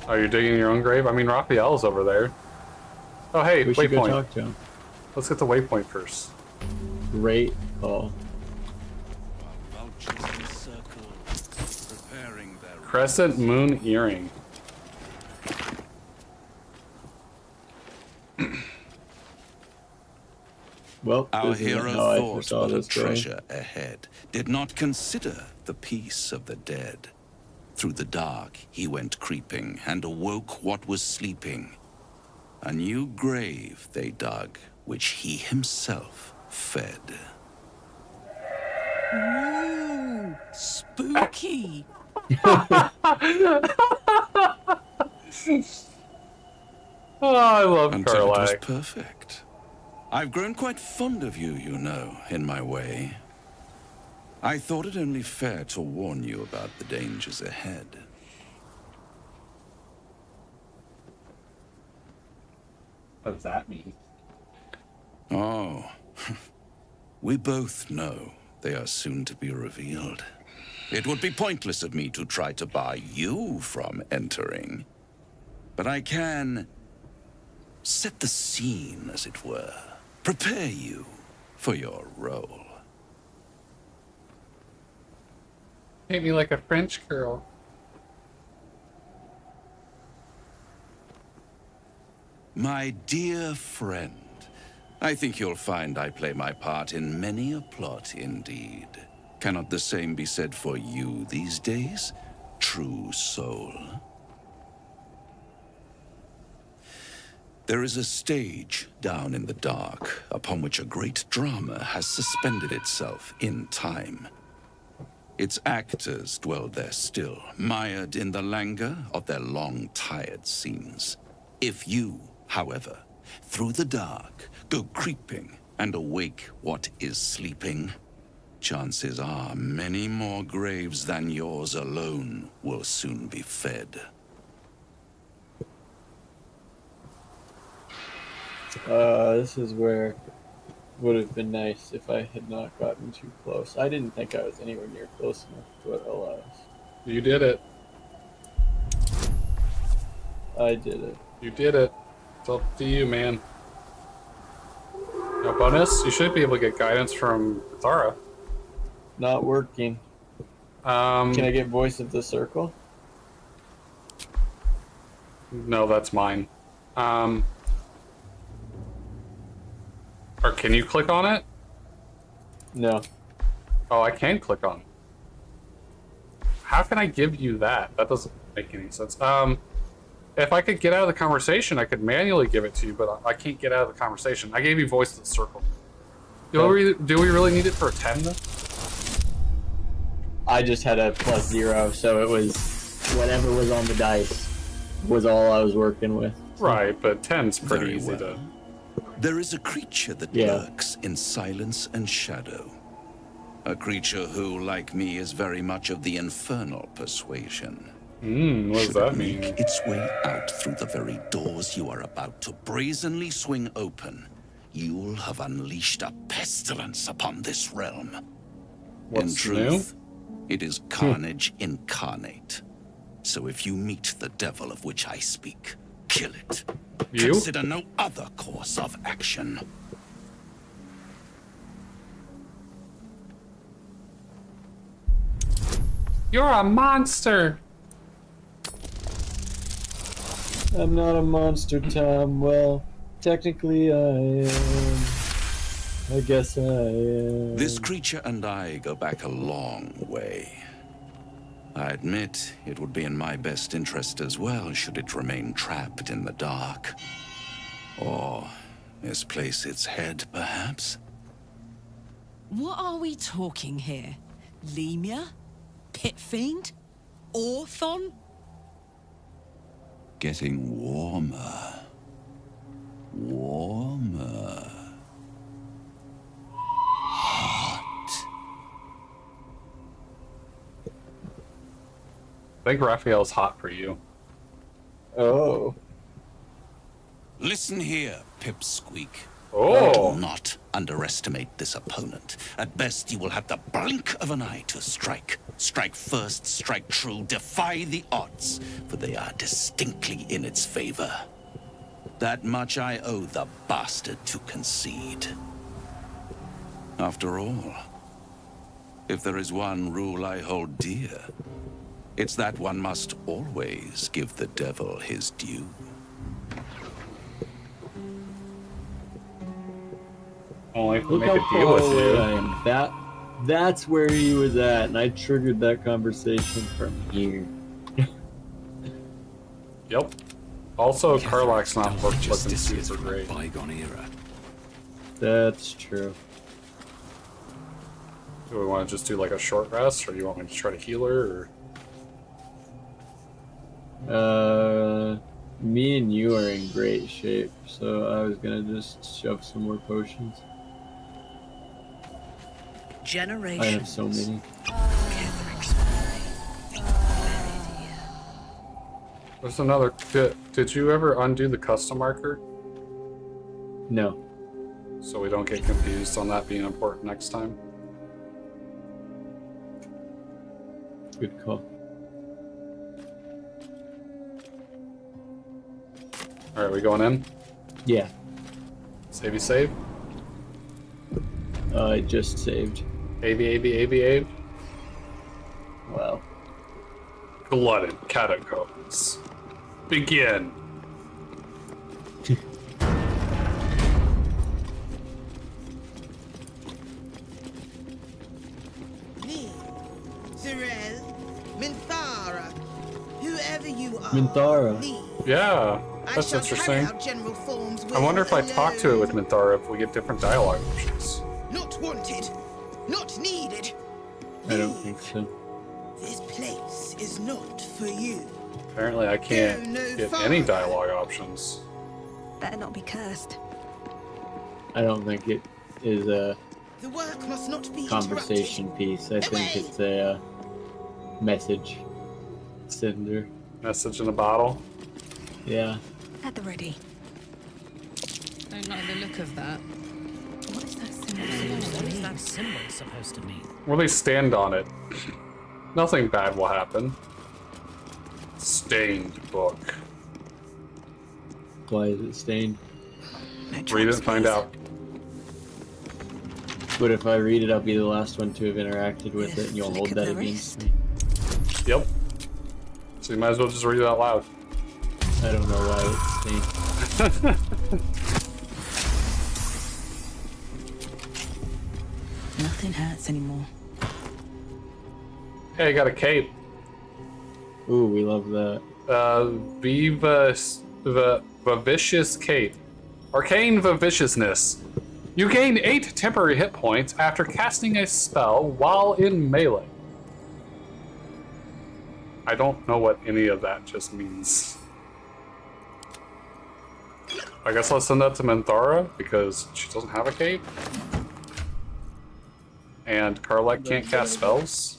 Oh, you're digging your own grave? I mean, Raphael's over there. Oh, hey, We should go waypoint. talk to him. Let's get the waypoint first. Great call. Crescent Moon Earring. Well, Our this isn't hero how I thought foresaw but a this going. treasure ahead, did not consider the peace of the dead. Through the dark he went creeping, and awoke what was sleeping. A new grave they dug, which he himself fed. Ooh, spooky. Oh, I love Until it was Karlak. perfect. I've grown quite fond of you, you know, in my way. I thought it only fair to warn you about the dangers ahead. What does that mean? Oh, we both know they are soon to be revealed. It would be pointless of me to try to bar you from entering. But I can set the scene, as it were. Prepare you for your role. Hate me like a French girl. My dear friend, I think you'll find I play my part in many a plot indeed. Cannot the same be said for you these days, true soul? There is a stage down in the dark upon which a great drama has suspended itself in time. Its actors dwell there still, mired in the languor of their long, tired scenes. If you, however, through the dark, go creeping and awake what is sleeping, chances are many more graves than yours alone will soon be fed. This is where it would have been nice if I had not gotten too close. I didn't think I was anywhere near close enough to what it allows. You did it. I did it. You did it. It's up to you, man. No bonus? You should be able to get guidance from Thara. Not working. Can I get voice of the circle? No, that's mine. Or can you click on it? No. Oh, I can click on it. How can I give you that? That doesn't make any sense. If I could get out of the conversation, I could manually give it to you, but I can't get out of the conversation. I gave you voice of the circle. Do we really need it for a 10 though? I just had a +0, so it was whatever was on the dice was all I was working with. Right, but 10's pretty Very easy well. to... There is a creature that lurks in silence and shadow. A creature who, like me, is very much of the infernal persuasion. What does that mean? Make its way out through the very doors you are about to brazenly swing open, you'll have unleashed a pestilence upon this realm. What's in truth, it is carnage incarnate. So if you meet the devil of which I speak, kill it. You? Consider no other course of action. You're a monster! I'm not a monster, Tom. Well, technically I am. I guess I am. This creature and I go back a long way. I admit it would be in my best interest as well should it remain trapped in the dark. Or misplace its head, perhaps? What are we talking here? Lemur? Pit Fiend? Orthon? Getting warmer. Warmer. I think Raphael's hot for you. Oh. Listen here, Pipsqueak. Oh. Do not underestimate this opponent. At best, you will have the blink of an eye to strike. Strike first, strike true, defy the odds, for they are distinctly in its favor. That much I owe the bastard to concede. After all, if there is one rule I hold dear, it's that one must always give the devil his due. Only if we Look make how a deal with far away you. I am. That's where he was at, and I triggered that conversation from here. Yep. Also, Karlach's not looking Justice super from a great. bygone era. That's true. Do we want to just do like a short rest, or do you want me to try to heal her? Or... Me and you are in great shape, so I was gonna just shove some more potions. Generations. I have so many. There's another. Did you ever undo the custom marker? No. So we don't get confused on that being important next time. Good call. Alright, we going in? Yeah. Savey save? I just saved. AV. Wow. Glutted catacombs. Begin. Me, Tyrell, Minthara, whoever you are. Minthara. Leave. Yeah. That's interesting. I wonder if I talk to it with Minthara if we get different dialogue options. Not wanted, not needed. I don't think so. This place is not for you. Apparently I can't get any dialogue options. Better not be cursed. I don't think it is a The work must not be conversation piece. I think it's a message sender. Message in a bottle? Yeah. At the ready. Don't like the look of that. What is that symbol? What is that symbol supposed to mean? Will they stand on it? Nothing bad will happen. Stained book. Why is it stained? Read it and find out. But if I read it, I'll be the last one to have interacted with it, and you'll hold that against me. Yep. So you might as well just read it out loud. I don't know why it's stained. Nothing hurts anymore. Hey, I got a cape. Ooh, we love that. Vivicious cape. Arcane Viviciousness. You gain 8 temporary hit points after casting a spell while in melee. I don't know what any of that just means. I guess I'll send that to Minthara because she doesn't have a cape. And Karlek can't cast spells.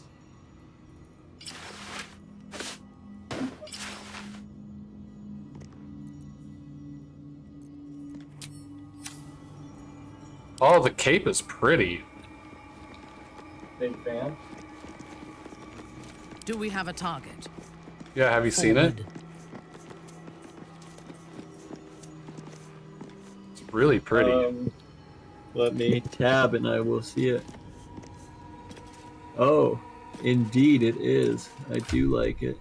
Oh, the cape is pretty. Big fan. Do we have a target? Yeah, have you seen it? It's really pretty. Let me tab and I will see it. Oh, indeed it is. I do like it.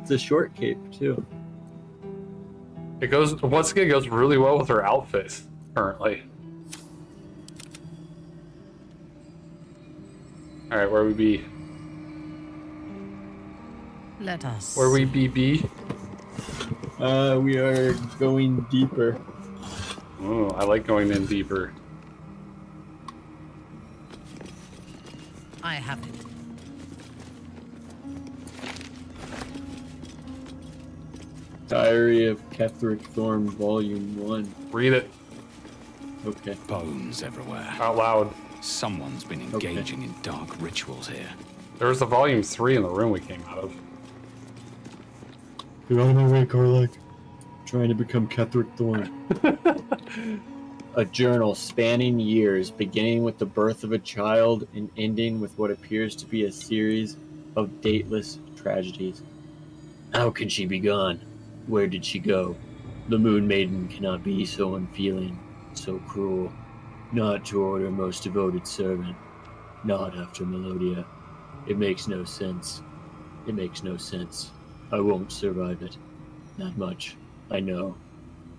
It's a short cape too. It goes, once again, it goes really well with her outfit currently. Alright, where we be? Let us. Where we be? We are going deeper. Oh, I like going in deeper. I have it. Diary of Ketheric Thorm, Volume 1. Read it. Okay. Bones everywhere. Out loud. Someone's been engaging in dark rituals here. There was a volume 3 in the room we came out of. Get out of my way, Karlek. Trying to become Ketheric Thorm. A journal spanning years, beginning with the birth of a child and ending with what appears to be a series of dateless tragedies. How can she be gone? Where did she go? The Moon Maiden cannot be so unfeeling, so cruel. Not toward her most devoted servant. Not after Melodia. It makes no sense. It makes no sense. I won't survive it. That much, I know.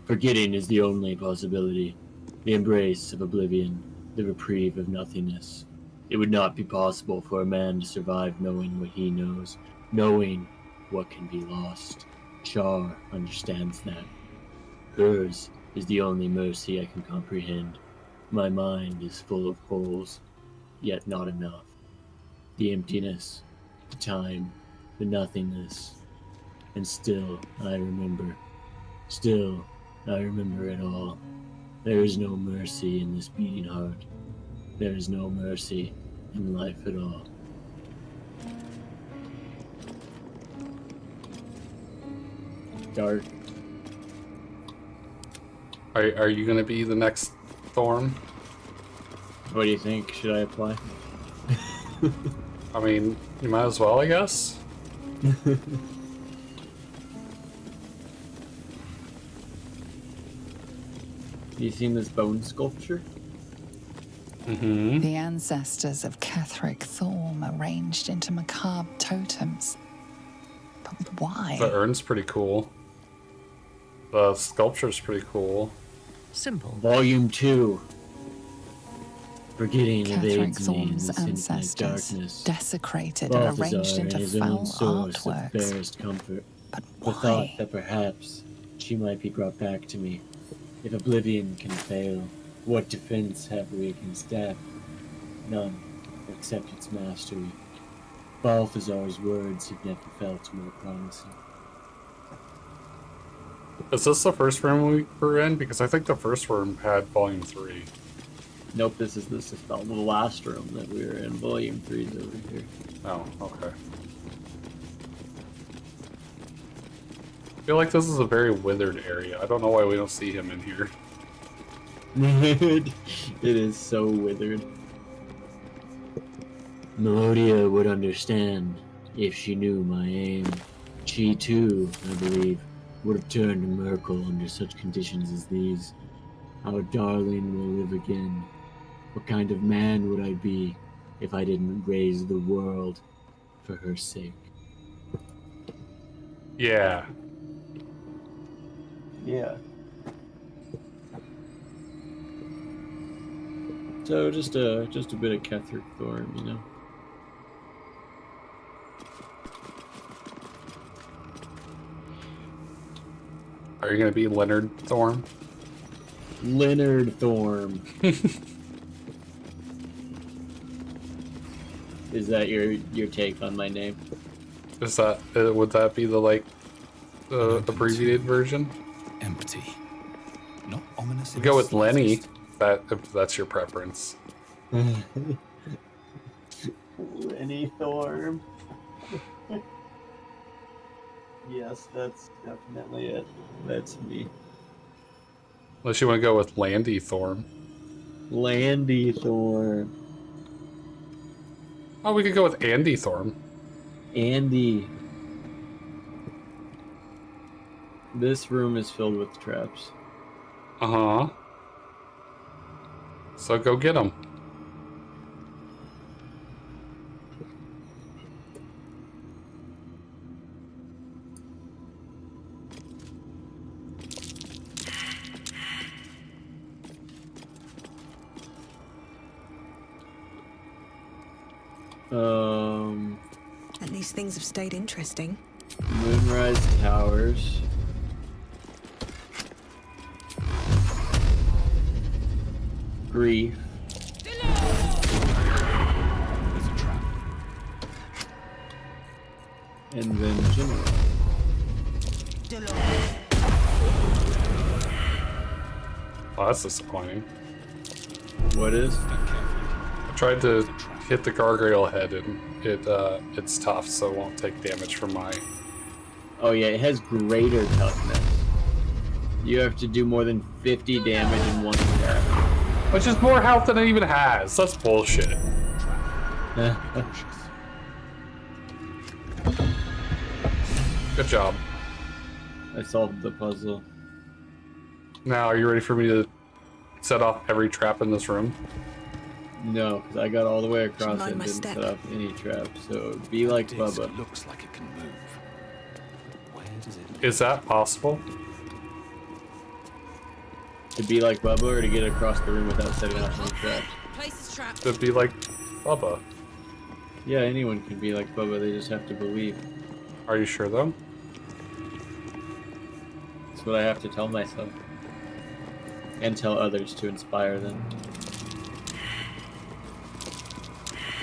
Forgetting is the only possibility. The embrace of oblivion, the reprieve of nothingness. It would not be possible for a man to survive knowing what he knows, knowing what can be lost. Char understands that. Hers is the only mercy I can comprehend. My mind is full of holes, yet not enough. The emptiness, the time, the nothingness. And still I remember. Still I remember it all. There is no mercy in this beating heart. There is no mercy in life at all. Dark. Are you gonna be the next Thorn? What do you think? Should I apply? I mean, you might as well, I guess. You seen this bone sculpture? Mm-hmm. The ancestors of Ketheric Thorm arranged into macabre totems. But why? The urn's pretty cool. The sculpture's pretty cool. Simple. Volume 2. Forgetting Ketheric evades me in Thorm's this infinite ancestors darkness. desecrated and Balthazar arranged and into his foul own source of artworks. barest comfort. But The why? thought that perhaps She might be brought back to me. If oblivion can fail, what defense have we against death? None, except its mastery. Balthazar's words have never felt more promising. Is this the first room we're in? Because I think the first room had Volume 3. Nope, this is the last room that we were in. Volume 3 is over here. Oh, okay. I feel like this is a very withered area. I don't know why we don't see him in here. It is so withered. Melodia would understand if she knew my aim. She too, I believe, would have turned to Merkel under such conditions as these. Our darling will live again. What kind of man would I be if I didn't raise the world for her sake? Yeah. Yeah. So just a bit of Ketheric Thorn, you know. Are you gonna be Leonard Thorm? Leonard Thorm. Is that your take on my name? Is that would that be the like abbreviated version? Empty. Not ominous. We go with Lenny. If that's your preference. Lenny Thorm. Yes, that's definitely it. That's me. Unless you want to go with Landy Thorm. Landy Thorm. Oh, we could go with Andy Thorm. Andy. This room is filled with traps. Uh-huh. So go get them. At least things have stayed interesting. Moonrise Towers. Grief. There's a trap. And then General. Oh, that's disappointing. What is? I tried to hit the gargoyle head and it's tough, so it won't take damage from my... Oh yeah, it has greater toughness. You have to do more than 50 damage in one attack. Which is more health than it even has. That's bullshit. Good job. I solved the puzzle. Now, are you ready for me to set off every trap in this room? No, because I got all the way across Mind and my didn't step. set up any traps. So be like Bubba. Looks like it can move. Where does it? Is that possible? To be like Bubba or to get across the room without setting off any traps? Place is trapped. To be like Bubba. Yeah, anyone can be like Bubba. They just have to believe. Are you sure, though? That's what I have to tell myself. And tell others to inspire them.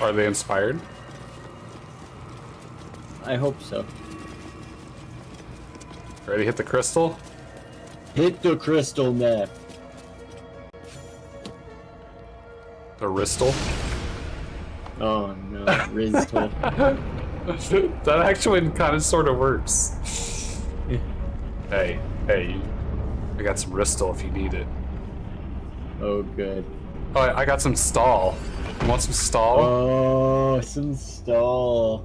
Are they inspired? I hope so. Ready to hit the crystal? Hit the crystal meth. The Ristal? Oh no, Riztal. That actually kind of sort of works. Hey, I got some Ristal if you need it. Oh, good. Oh, I got some stall. You want some stall? Oh, some stall.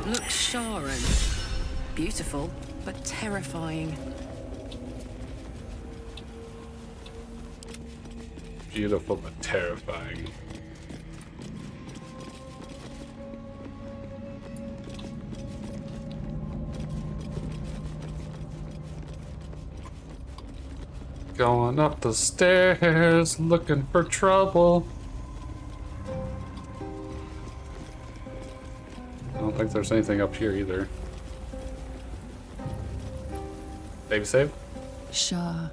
Look, Sharon. Beautiful, but terrifying. Beautiful, but terrifying. Going up the stairs, looking for trouble. I don't think there's anything up here either. Save? Shah.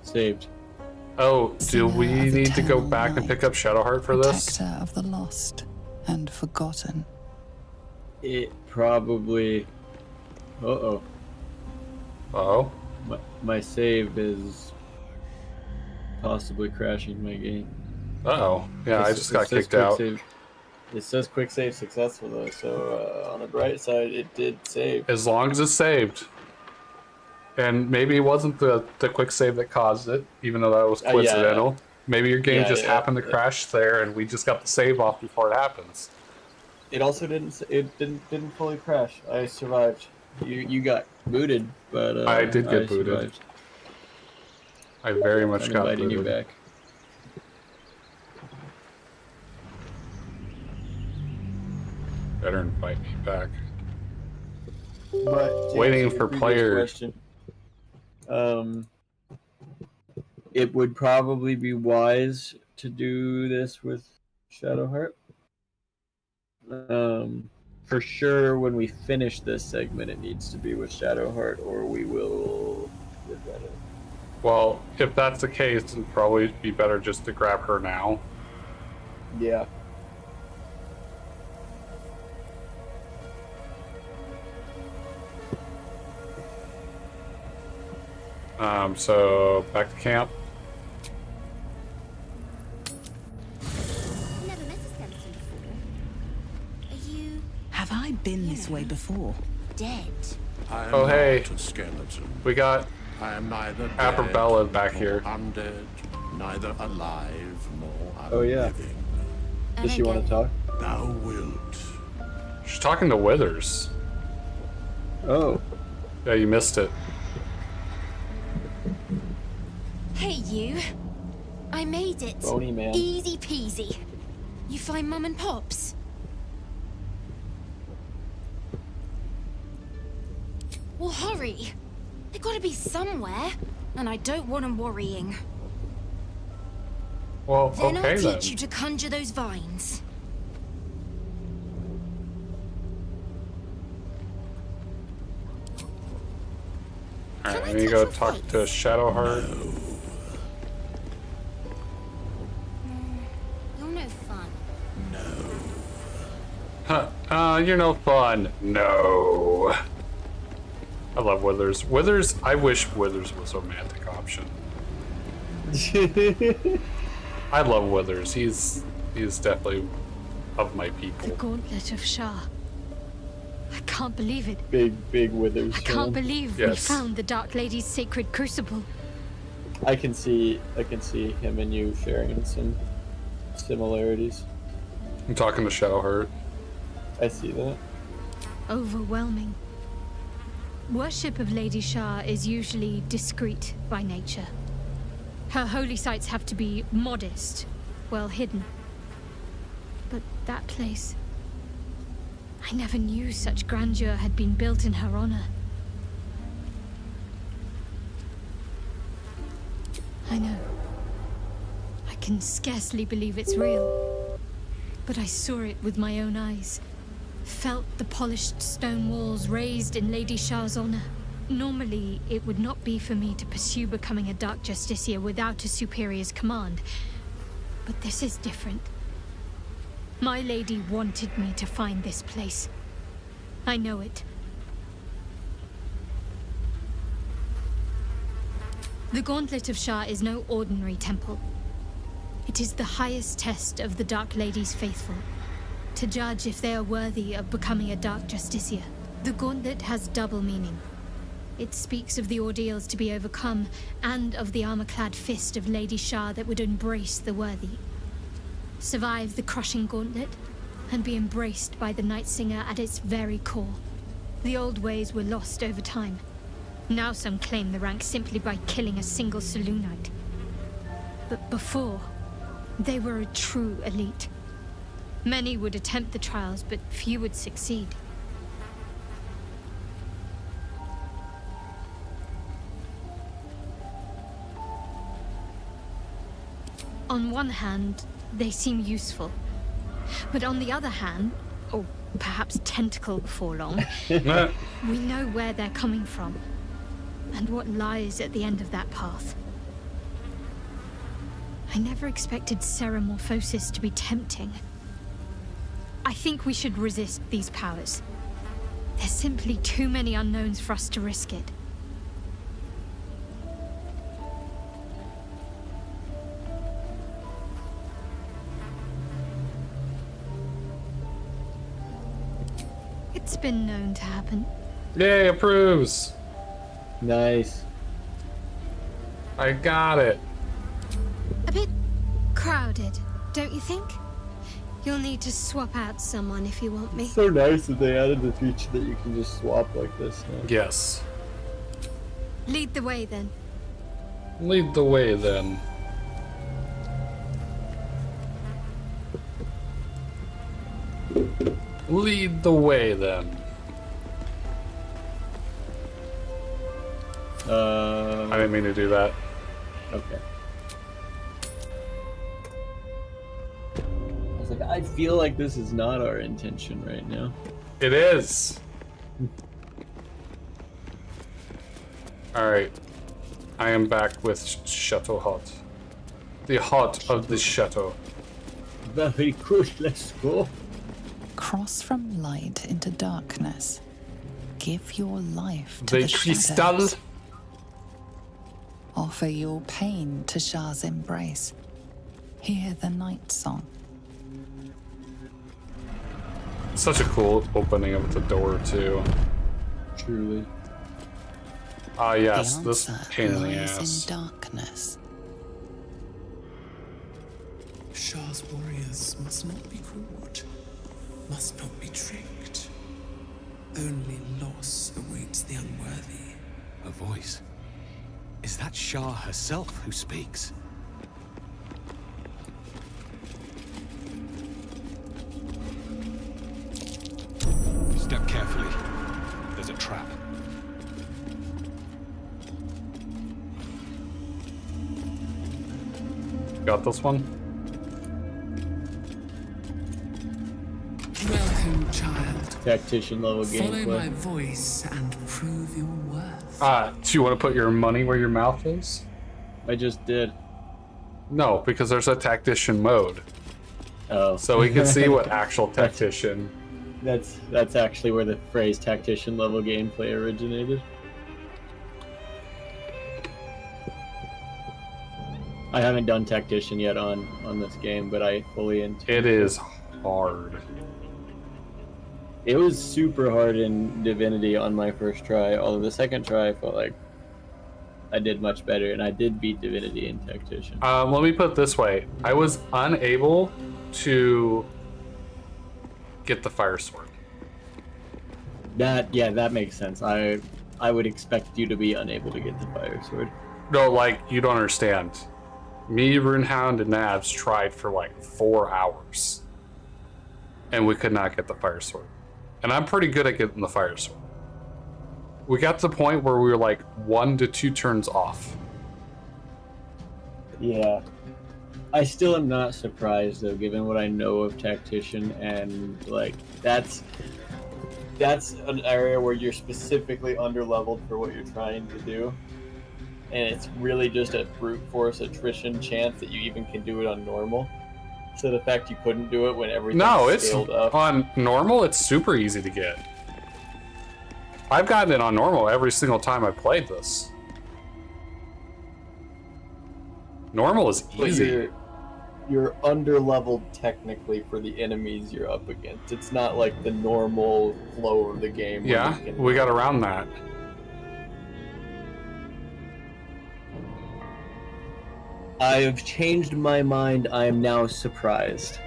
Saved. Oh, do Singer we of need to go eternal back and pick up night, Shadowheart for this? Protector of the lost and forgotten. It probably. Uh-oh. Uh-oh? My save is possibly crashing my game. Uh-oh. Yeah, I just got kicked quick out. Save. It says quick save successful though, so on the bright side, it did save. As long as it's saved. And maybe it wasn't the quick save that caused it, even though that was coincidental. Maybe your game just happened to crash there, and we just got the save off before it happens. It also didn't fully crash. I survived. You got booted, but I did get booted. Survived. I very much got inviting booted. you back. Better invite me back. But waiting for players. It would probably be wise to do this with Shadowheart. For sure, when we finish this segment, it needs to be with Shadowheart, or we will regret it. Well, if that's the case, it'd probably be better just to grab her now. Yeah. So back to camp. Never met a skeleton before. Are you Have I been this way before? dead? I am Oh, hey. not a skeleton. We got I am neither Aperbella dead back nor here. undead, neither alive nor Oh, yeah. unliving. Does she want to talk? Thou wilt. She's talking to Withers. Oh. Yeah, you missed it. Hey, you. I made it. Bony man. Easy peasy. You find Mum and Pops? Well, hurry. They gotta be somewhere, and I don't want them worrying. Well, Then okay I'll then. teach you to conjure those vines. Alright, I need to go talk to Shadowheart. You're no fun. Huh. You're no fun. No. I love Withers. Withers, I wish Withers was a romantic option. I love Withers. He's definitely of my people. The Gauntlet of Shah. I can't believe it. Big Withers. I can't believe we Yes. found the Dark Lady's sacred crucible. I can see him and you sharing some similarities. I'm talking to Shadowheart. I see that. Overwhelming. Worship of Lady Shah is usually discreet by nature. Her holy sites have to be modest, well hidden. But that place... I never knew such grandeur had been built in her honor. I know. I can scarcely believe it's real. But I saw it with my own eyes. Felt the polished stone walls raised in Lady Shah's honor. Normally, it would not be for me to pursue becoming a Dark Justiciar without a superior's command. But this is different. My lady wanted me to find this place. I know it. The Gauntlet of Shah is no ordinary temple. It is the highest test of the Dark Lady's faithful, to judge if they are worthy of becoming a Dark Justiciar. The Gauntlet has double meaning. It speaks of the ordeals to be overcome, and of the armor-clad fist of Lady Shah that would embrace the worthy. Survive the crushing gauntlet, and be embraced by the Night Singer at its very core. The old ways were lost over time. Now some claim the rank simply by killing a single Selûnite. But before, they were a true elite. Many would attempt the trials, but few would succeed. On one hand, they seem useful. But on the other hand, or perhaps tentacle before long, we know where they're coming from. and what lies at the end of that path. I never expected Ceramorphosis to be tempting. I think we should resist these powers. There's simply too many unknowns for us to risk it. It's been known to happen. Yay, approves. Nice. I got it. A bit crowded, don't you think? You'll need to swap out someone if you want me. So nice that they added the feature that you can just swap like this now. Yes. Lead the way then. Lead the way then. Lead the way then. I didn't mean to do that. Okay. I was like, I feel like this is not our intention right now. It is. Alright. I am back with Chateau Hot. The hot of the chateau. Very good, let's go. Cross from light into darkness. Give your life to The the crystal. shadows. Offer your pain to Shah's embrace. Hear the night song. Such a cool opening of the door too. Truly. Ah yes, The this answer pain in the lies ass. in darkness. Shah's warriors must not be caught, must not be tricked. Only loss awaits the unworthy. A voice. Is that Shah herself who speaks? Step carefully. There's a trap. Got this one? Welcome, child. Tactician level Follow my gameplay. voice and prove your worth. Do you want to put your money where your mouth is? I just did. No, because there's a tactician mode. Oh. So we can see what actual tactician. That's actually where the phrase tactician level gameplay originated. I haven't done tactician yet on this game, but I fully intend. It is hard. It was super hard in Divinity on my first try, although the second try I felt like I did much better, and I did beat Divinity in Tactician. Let me put it this way. I was unable to get the fire sword. That makes sense. I would expect you to be unable to get the fire sword. No, like, you don't understand. Me, Runehound, and Nabs tried for like 4 hours. And we could not get the fire sword. And I'm pretty good at getting the fire sword. We got to the point where we were like 1 to 2 turns off. Yeah. I still am not surprised though, given what I know of Tactician, and like that's an area where you're specifically underleveled for what you're trying to do. And it's really just a brute force attrition chance that you even can do it on normal. So the fact you couldn't do it when everything's scaled up. On normal, it's super easy to get. I've gotten it on normal every single time I played this. Normal is easy. You're underleveled technically for the enemies you're up against. It's not like the normal flow of the game. where Yeah, you can- we got around that. I have changed my mind. I am now surprised.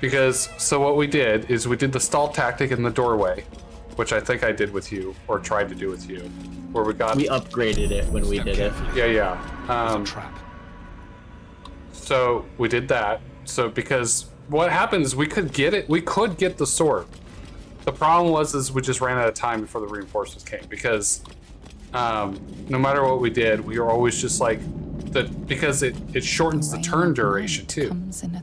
Because, so what we did is we did the stall tactic in the doorway, which I think I did with you, or tried to do with you, where we got... We upgraded it when we did it. Yeah. Trap. So we did that. So because what happens, we could get it, we could get the sword. The problem was we just ran out of time before the reinforcements came, because no matter what we did, we were always just like, because it shortens the turn duration too.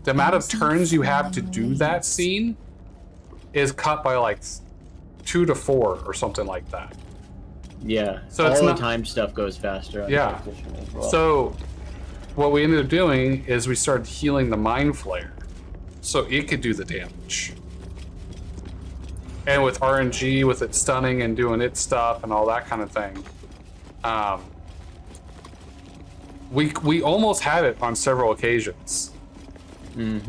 The amount of turns you have to do that scene is cut by like 2 to 4 or something like that. Yeah. So all it's the not time stuff goes faster on yeah. Tactician as well. So what we ended up doing is we started healing the Mind Flayer, so it could do the damage. And with RNG, with it stunning and doing its stuff and all that kind of thing, we almost had it on several occasions.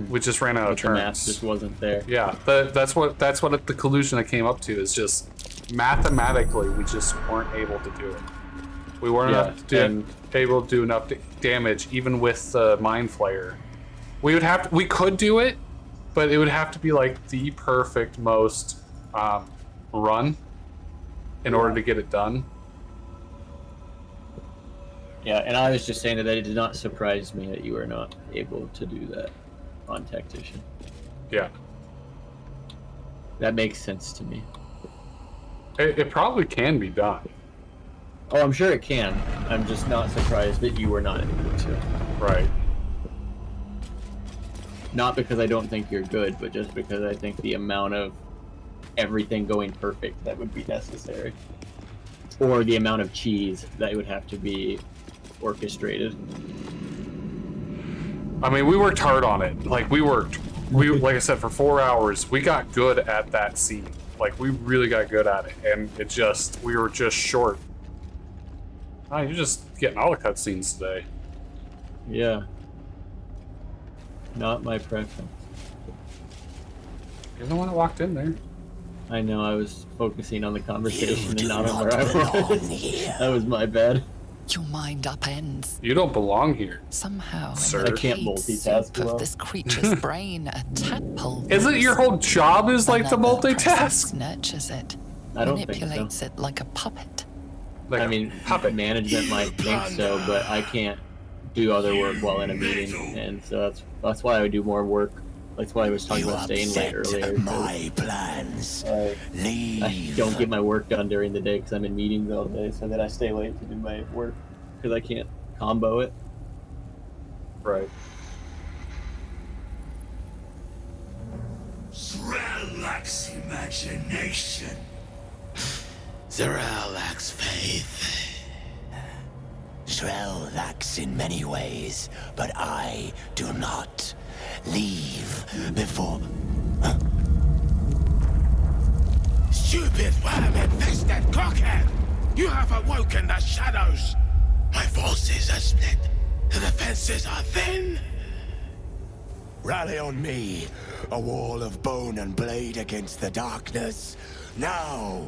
We just ran out of turns. The math just wasn't there. Yeah, that's what the collusion that came up to is just mathematically we just weren't able to do it. We weren't able to do enough damage even with the Mind Flayer. We could do it, but it would have to be like the perfect most run in order to get it done. Yeah, and I was just saying that it did not surprise me that you were not able to do that on Tactician. Yeah. That makes sense to me. It probably can be done. Oh, I'm sure it can. I'm just not surprised that you were not able to. Right. Not because I don't think you're good, but just because I think the amount of everything going perfect that would be necessary. Or the amount of cheese that would have to be orchestrated. I mean, we worked hard on it. Like, like I said, for 4 hours, we got good at that scene. Like, we really got good at it, and we were just short. Oh, you're just getting all the cutscenes today. Yeah. Not my preference. You're the one that walked in there. I know, I was focusing on the conversation and not on where I was. That was my bad. Your mind upends. You don't belong here. Somehow, sir. I can't multitask of well. this creature's brain, a tadpole. Isn't your whole job is like to Another multitask? presence nurtures it, I don't think manipulates so. it like a puppet. Like I mean, management might think so, but I can't do other work while in a meeting, and so that's why I would do more work. That's why I was talking about staying late earlier. My plans. I don't get my work done during the day because I'm in meetings all day, so that I stay late to do my work because I can't combo it. Right. Z'rell lacks imagination. Z'rell lacks faith. Z'rell lacks in many ways, but I do not. Leave before... Stupid worm-infested cockhead! You have awoken the shadows! My forces are split. The defenses are thin. Rally on me. A wall of bone and blade against the darkness. Now!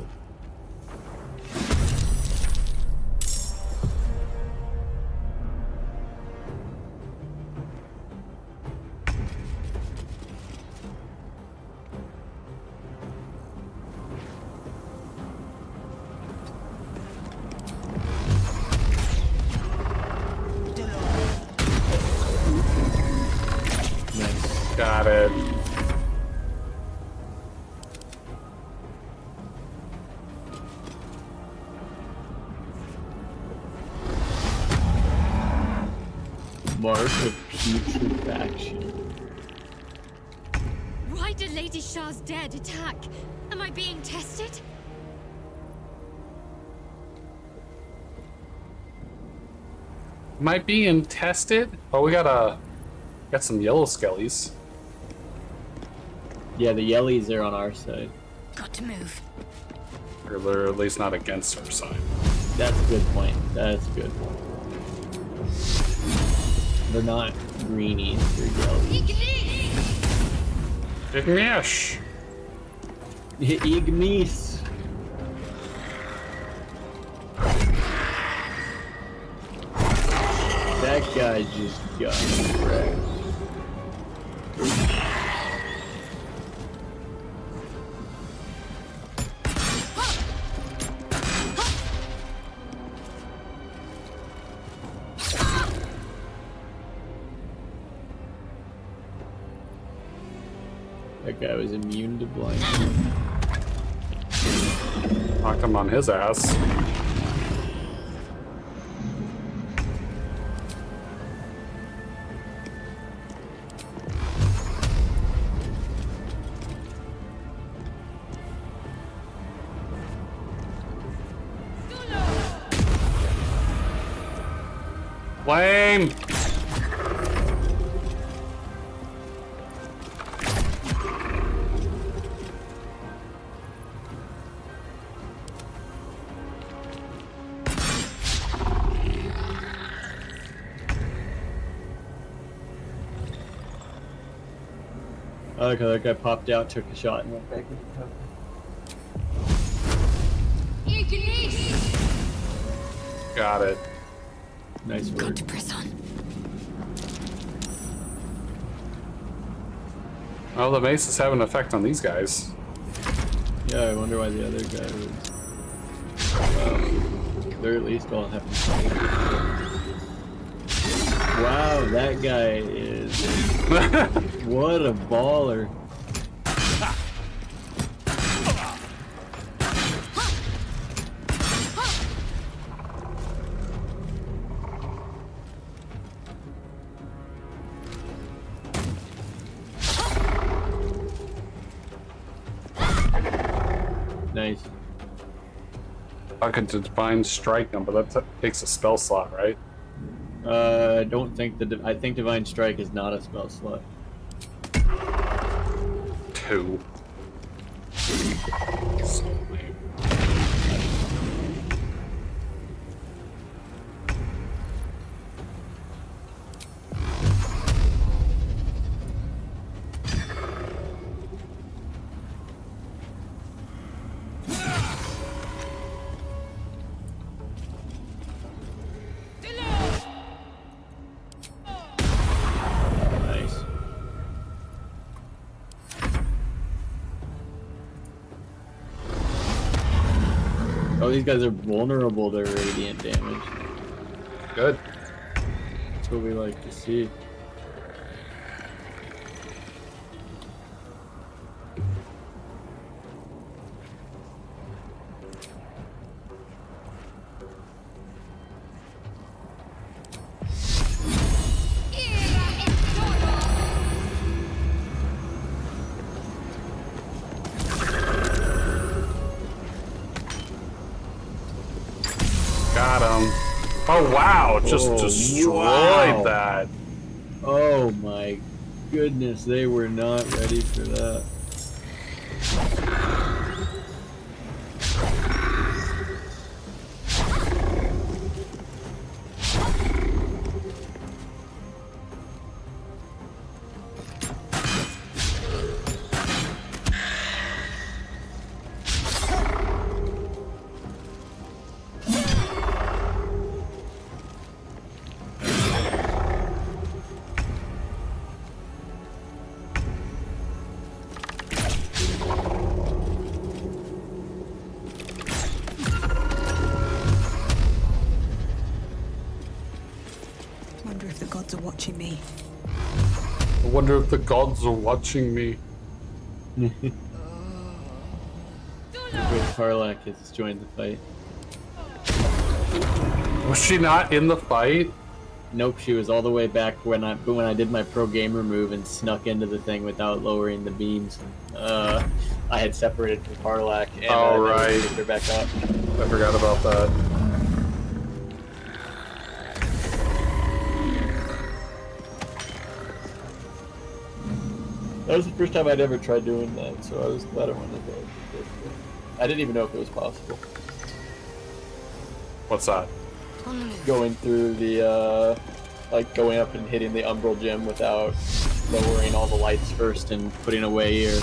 Got it. Mark of putrefaction. Why did Lady Shah's dead attack? Am I being tested? Might be tested. Oh, we got some yellow skellies. Yeah, the yellies are on our side. Got to move. Or they're at least not against our side. That's a good point. That's good. They're not greenies, they're yellowies. Ignesh! Ignis! That guy just got wrecked. That guy was immune to blindness. Knocked him on his ass. Flame! I like how that guy popped out, took a shot, and went back in the cover. Got it. Nice work. To press on. Well, the maces have an effect on these guys. Yeah, I wonder why the other guy was. They're at least all having fun. Wow, that guy is. What a baller. Nice. I could divine strike them, but that takes a spell slot, right? I don't think I think Divine Strike is not a spell slot. 2. Nice. Oh, these guys are vulnerable to radiant damage. Good. That's what we like to see. Got him. Oh wow, just Oh, destroyed wow. that. Oh my goodness, they were not ready for that. Wonder if the gods are watching me. I wonder if the gods are watching me. Wait, Karlak has joined the fight. Was she not in the fight? Nope, she was all the way back when I did my pro gamer move and snuck into the thing without lowering the beams. I had separated from Karlak and Oh, I right. picked her back up. I forgot about that. That was the first time I'd ever tried doing that, so I was glad I wanted to. I didn't even know if it was possible. What's that? Going through the, like going up and hitting the Umbral Gem without lowering all the lights first and putting away your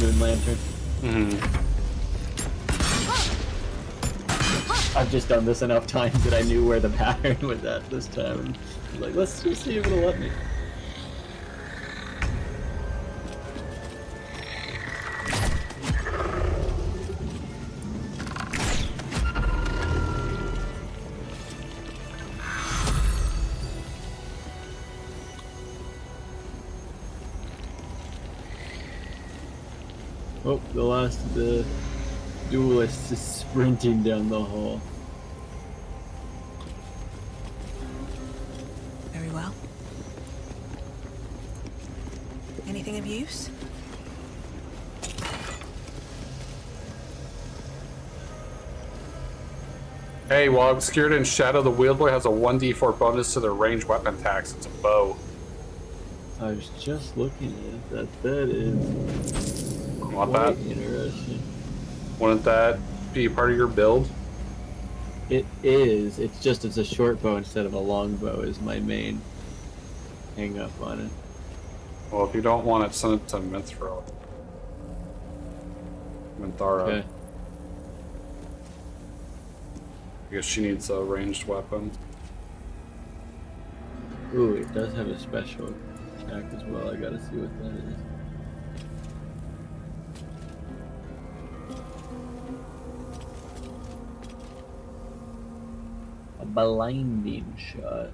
Moon Lantern. I've just done this enough times that I knew where the pattern was at this time. And I was like, let's just see if it'll let me. Oh, the last of the duelists is sprinting down the hall. Very well. Anything of use? Hey, while obscured in shadow, the Wieldboy has a 1d4 bonus to their ranged weapon attacks. It's a bow. I was just looking at that. That is Want that? Interesting. Wouldn't that be part of your build? It is. It's just it's a short bow instead of a long bow is my main hang up on it. Well, if you don't want it, send it to Minthara. Okay. Because she needs a ranged weapon. Ooh, it does have a special attack as well. I gotta see what that is. A blinding shot.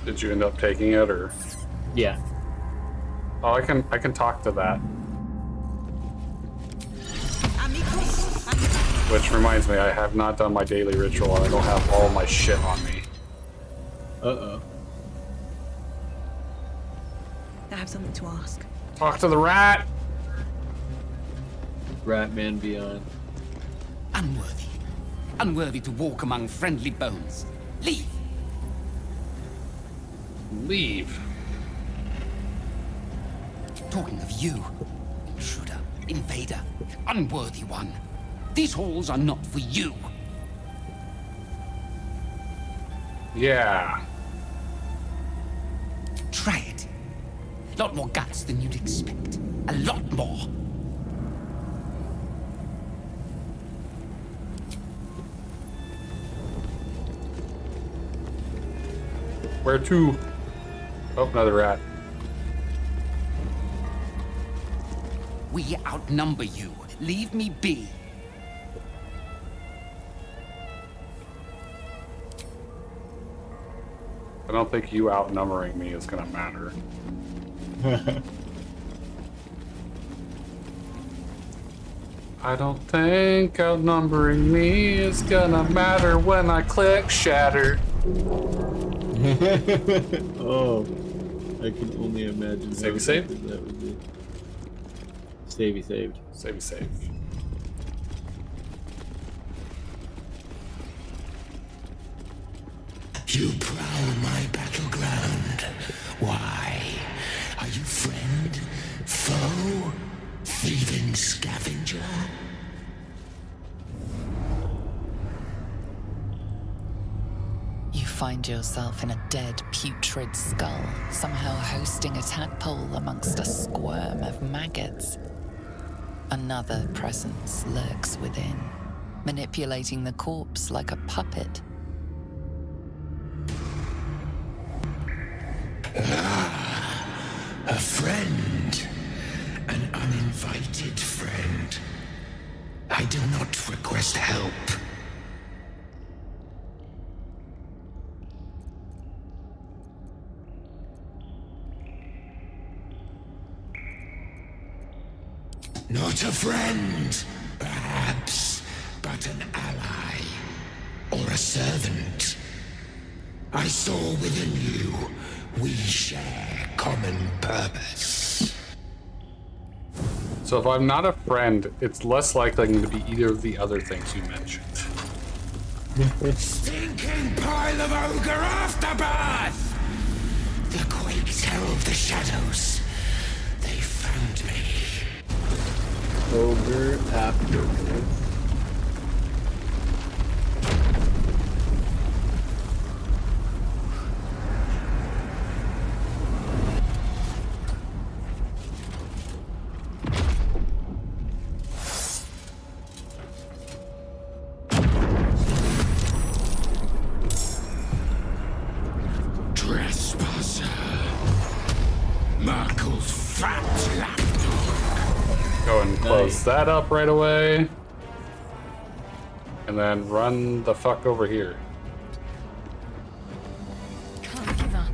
Did you end up taking it, or? Yeah. Oh, I can talk to that. Which reminds me, I have not done my daily ritual, and I don't have all my shit on me. Uh-oh. I have something to ask. Talk to the rat! Ratman Beyond. Unworthy. Unworthy to walk among friendly bones. Leave! Leave. Talking of you, intruder, invader, unworthy one. These halls are not for you. Yeah. Try it. A lot more guts than you'd expect. A lot more. Where to? Oh, another rat. We outnumber you. Leave me be. I don't think you outnumbering me is gonna matter. I don't think outnumbering me is gonna matter when I click shatter. Oh, I can only imagine. Savey saved? That would be. Savey saved. Savey saved. You prowl my battleground. Why? Are you friend? Foe? Thieving scavenger? You find yourself in a dead, putrid skull, somehow hosting a tadpole amongst a squirm of maggots. Another presence lurks within, manipulating the corpse like a puppet. A friend. An uninvited friend. I do not request help. Not a friend, perhaps, but an ally. Or a servant. I saw within you, we share common purpose. So if I'm not a friend, it's less likely I'm going to be either of the other things you mentioned. Stinking pile of ogre afterbirth! The quakes herald the shadows. They found me. Ogre afterbirth. Trespasser. Go and close that up right away. And then run the fuck over here. Can't give up.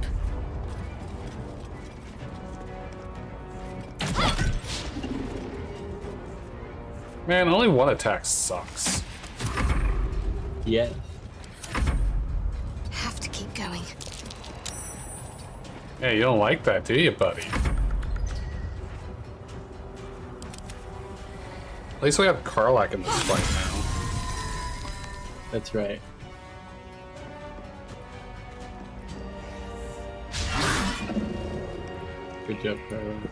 Man, only one attack sucks. Yeah. Have to keep going. Yeah, you don't like that, do you, buddy? At least we have Karlach in this fight now. That's right. Good job, Karlach.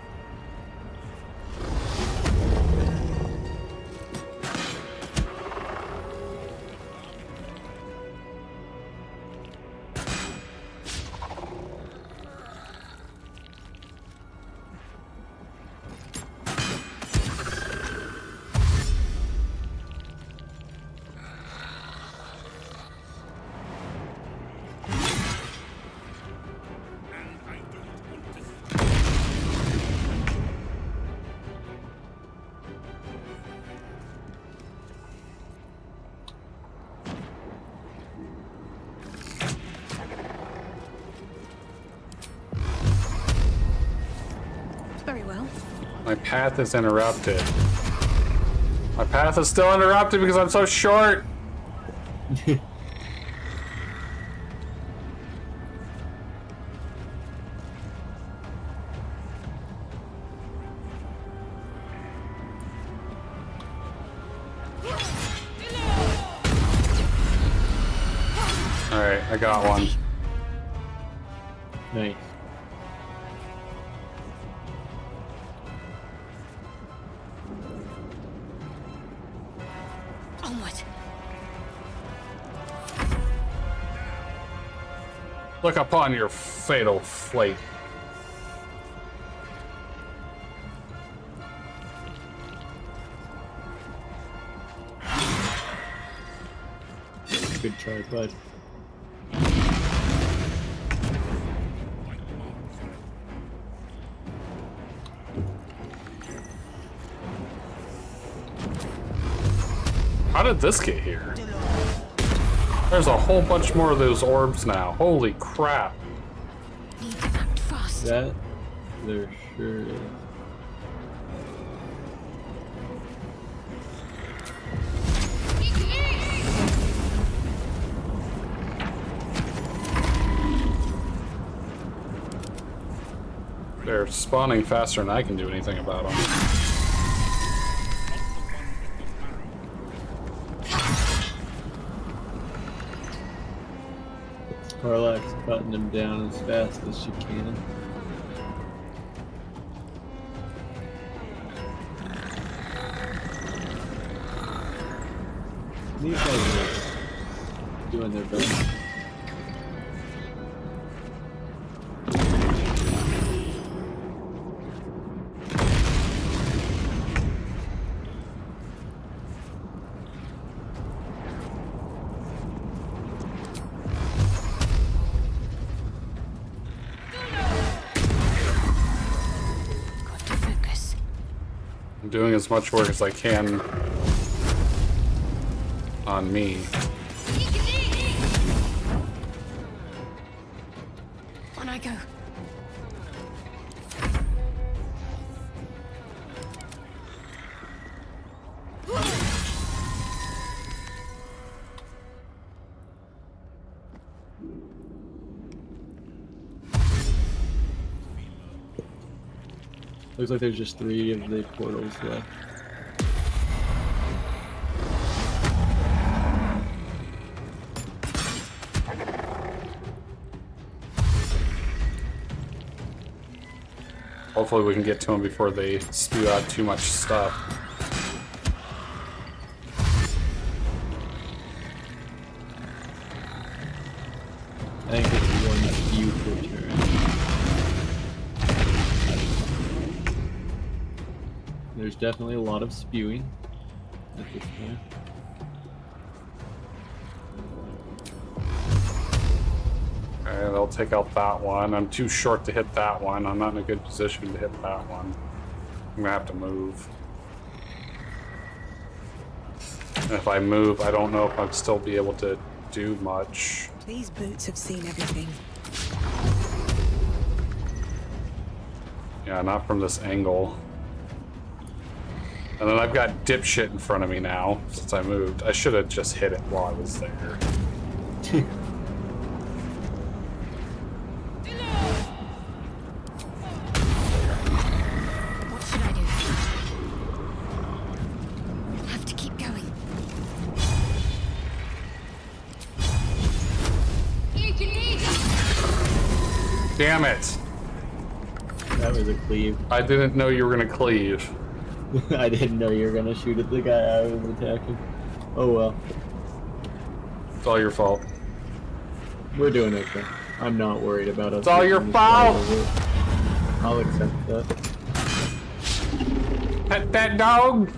Very well. My path is interrupted. My path is still interrupted because I'm so short. Alright, I got one. Nice. Onward. Look upon your fatal fate. Good try, bud. How did this get here? There's a whole bunch more of those orbs now. Holy crap. That there sure is. They're spawning faster than I can do anything about them. Karlach's cutting them down as fast as she can. These guys are doing their best. I'm doing as much work as I can on me. On I go. Looks like there's just 3 of the portals left. Hopefully we can get to them before they spew out too much stuff. I think it's 1 spew per turn. There's definitely a lot of spewing at this point. Okay, they'll take out that one. I'm too short to hit that one. I'm not in a good position to hit that one. I'm gonna have to move. And if I move, I don't know if I'd still be able to do much. These boots have seen everything. Yeah, not from this angle. And then I've got dipshit in front of me now, since I moved. I should have just hit it while I was there. What should I do? Have to keep going. You can eat. Damn it! That was a cleave. I didn't know you were gonna cleave. I didn't know you were gonna shoot at the guy I was attacking. Oh well. It's all your fault. We're doing okay. I'm not worried about us. It's all your fault! I'll accept that. Pet that dog!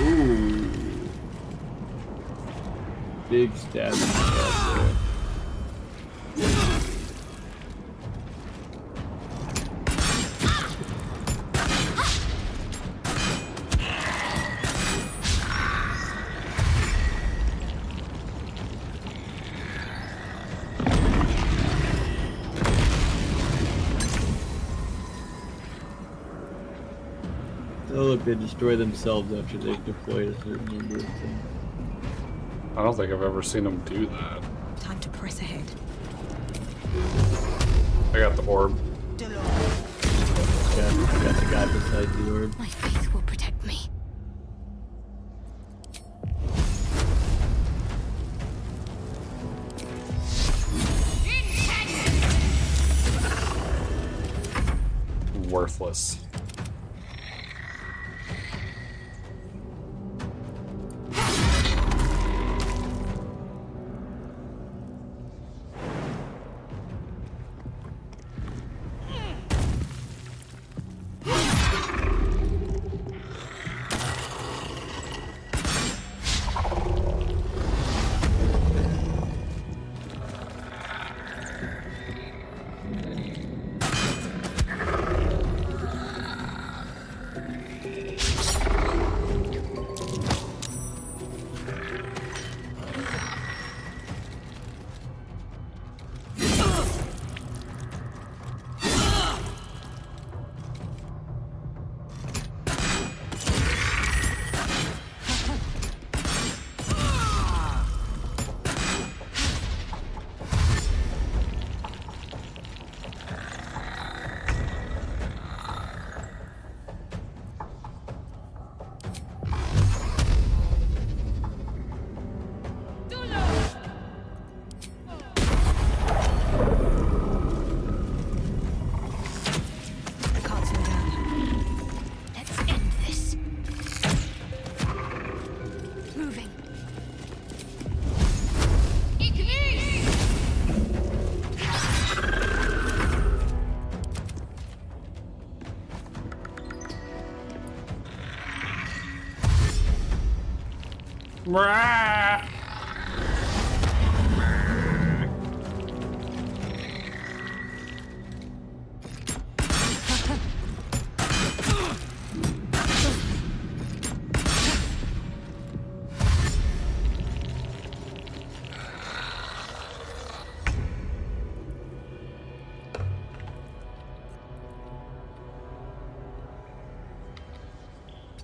Ooh. Big stab. Oh look, they destroy themselves after they've deployed a certain number of things. I don't think I've ever seen them do that. Time to press ahead. I got the orb. Yeah, got the guy beside the orb. My faith will protect me. Worthless.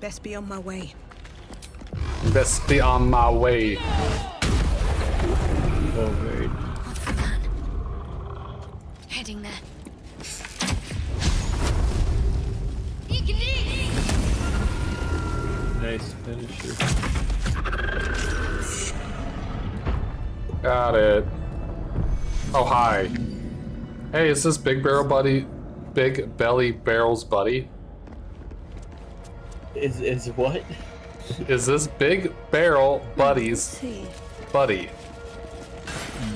Best be on my way. Best be on my way. Oh, great. What's the plan? Heading there. Nice finisher. Got it. Oh, hi. Hey, is this Big Barrel Buddy? Big Belly Barrel's buddy? Is what? Is this Big Barrel Buddy's buddy?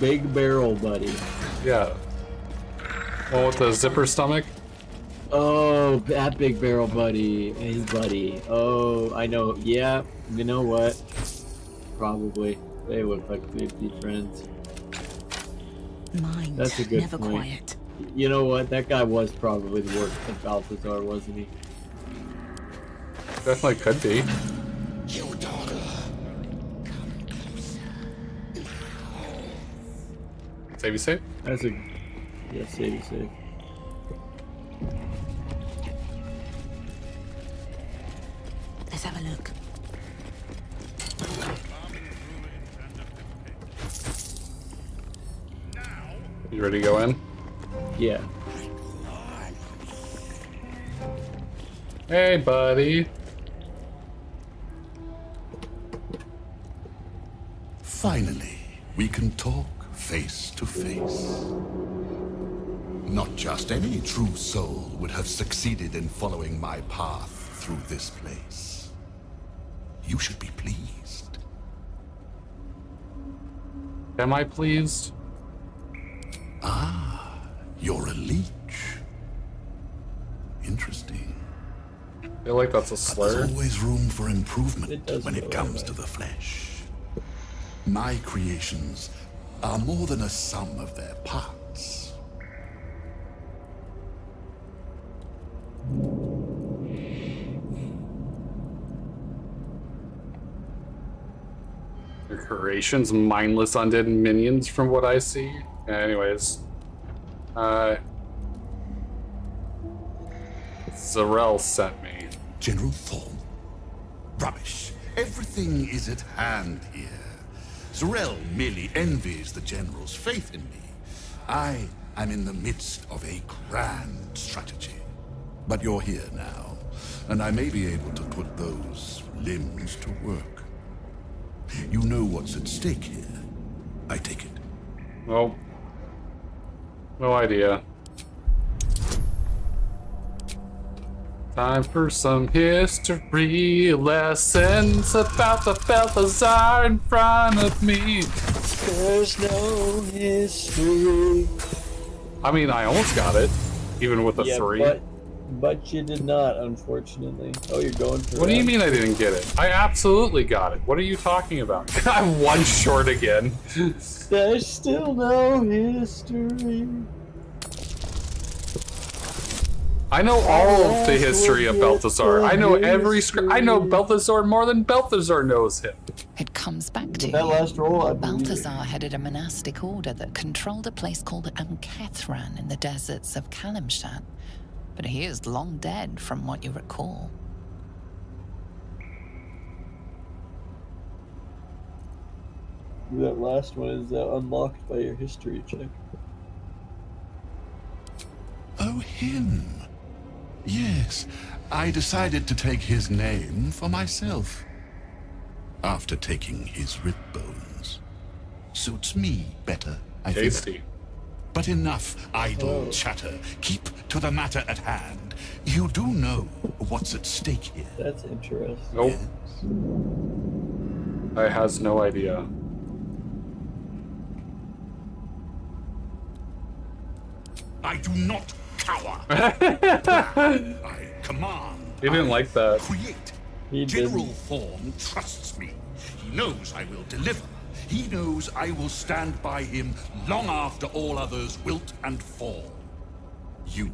Big Barrel Buddy. Yeah. One with the zipper stomach? Oh, that Big Barrel Buddy. Hey, buddy. Oh, I know. Yeah, you know what? Probably. They look like they'd be friends. Mind That's a good never point. quiet. You know what? That guy was probably the worst of Balthazar, wasn't he? Definitely could be. Save you safe? That's a... Yeah, save you safe. Let's have a look. You ready to go in? Yeah. Hey, buddy. Finally, we can talk face to face. Not just any true soul would have succeeded in following my path through this place. You should be pleased. Am I pleased? Ah, you're a leech. Interesting. I feel like that's a slur. There's always room for improvement when it comes to the flesh. My creations are more than a sum of their parts. Your creations, mindless undead minions from what I see. Anyways. Zarel sent me. General Thorn? Rubbish. Everything is at hand here. Zarel merely envies the General's faith in me. I am in the midst of a grand strategy. But you're here now, and I may be able to put those limbs to work. You know what's at stake here, I take it. Well, no idea. Time for some history lessons about the Balthazar in front of me. There's no history. I mean, I almost got it, even with a 3. But you did not, unfortunately. Oh, you're going for What do you mean I didn't get it? I absolutely got it. What are you talking about? I'm one short again. There's still no history. I know all of the history of Balthazar. I know every I know Balthazar more than Balthazar knows him. It comes back to that last roll, Balthazar headed a monastic order that controlled a place called Amkethran in the deserts of Kalimshan. But he is long dead, from what you recall. That last one is unlocked by your history check. Oh, him. Yes, I decided to take his name for myself. After taking his rib bones. Suits me better, I think. Tasty. But enough idle chatter. Keep to the matter at hand. You do know what's at stake here. That's interesting. Nope. I has no idea. I do not cower. I command. He didn't like that. Create. He General didn't. Thorn trusts me. He knows I will deliver. He knows I will stand by him long after all others wilt and fall. You,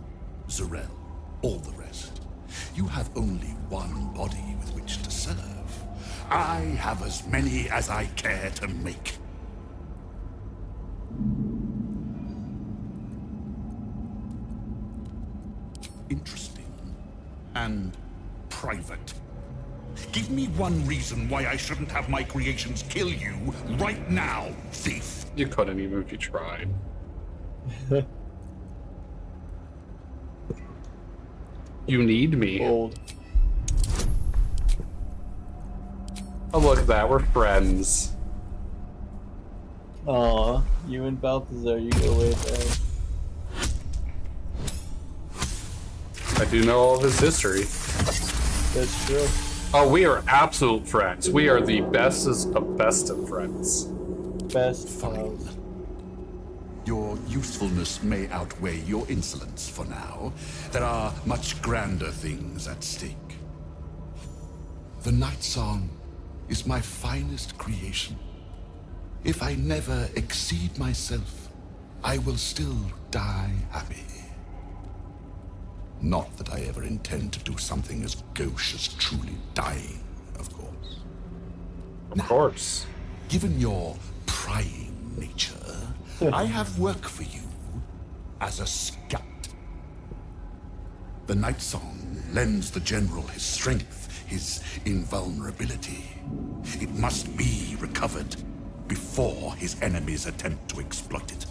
Zarel, all the rest. You have only one body with which to serve. I have as many as I care to make. Interesting. And private. Give me one reason why I shouldn't have my creations kill you right now, thief. You couldn't even if you tried. You need me. Old. Oh, look at that. We're friends. Aw, you and Balthazar, you go way back. I do know all of his history. That's true. Oh, we are absolute friends. We are the bestest of best of friends. Best. Fine. Your usefulness may outweigh your insolence for now. There are much grander things at stake. The Night Song is my finest creation. If I never exceed myself, I will still die happy. Not that I ever intend to do something as gauche as truly dying, of course. Of course. Given your prying nature, I have work for you as a scout. The Night Song lends the General his strength, his invulnerability. It must be recovered before his enemies attempt to exploit it.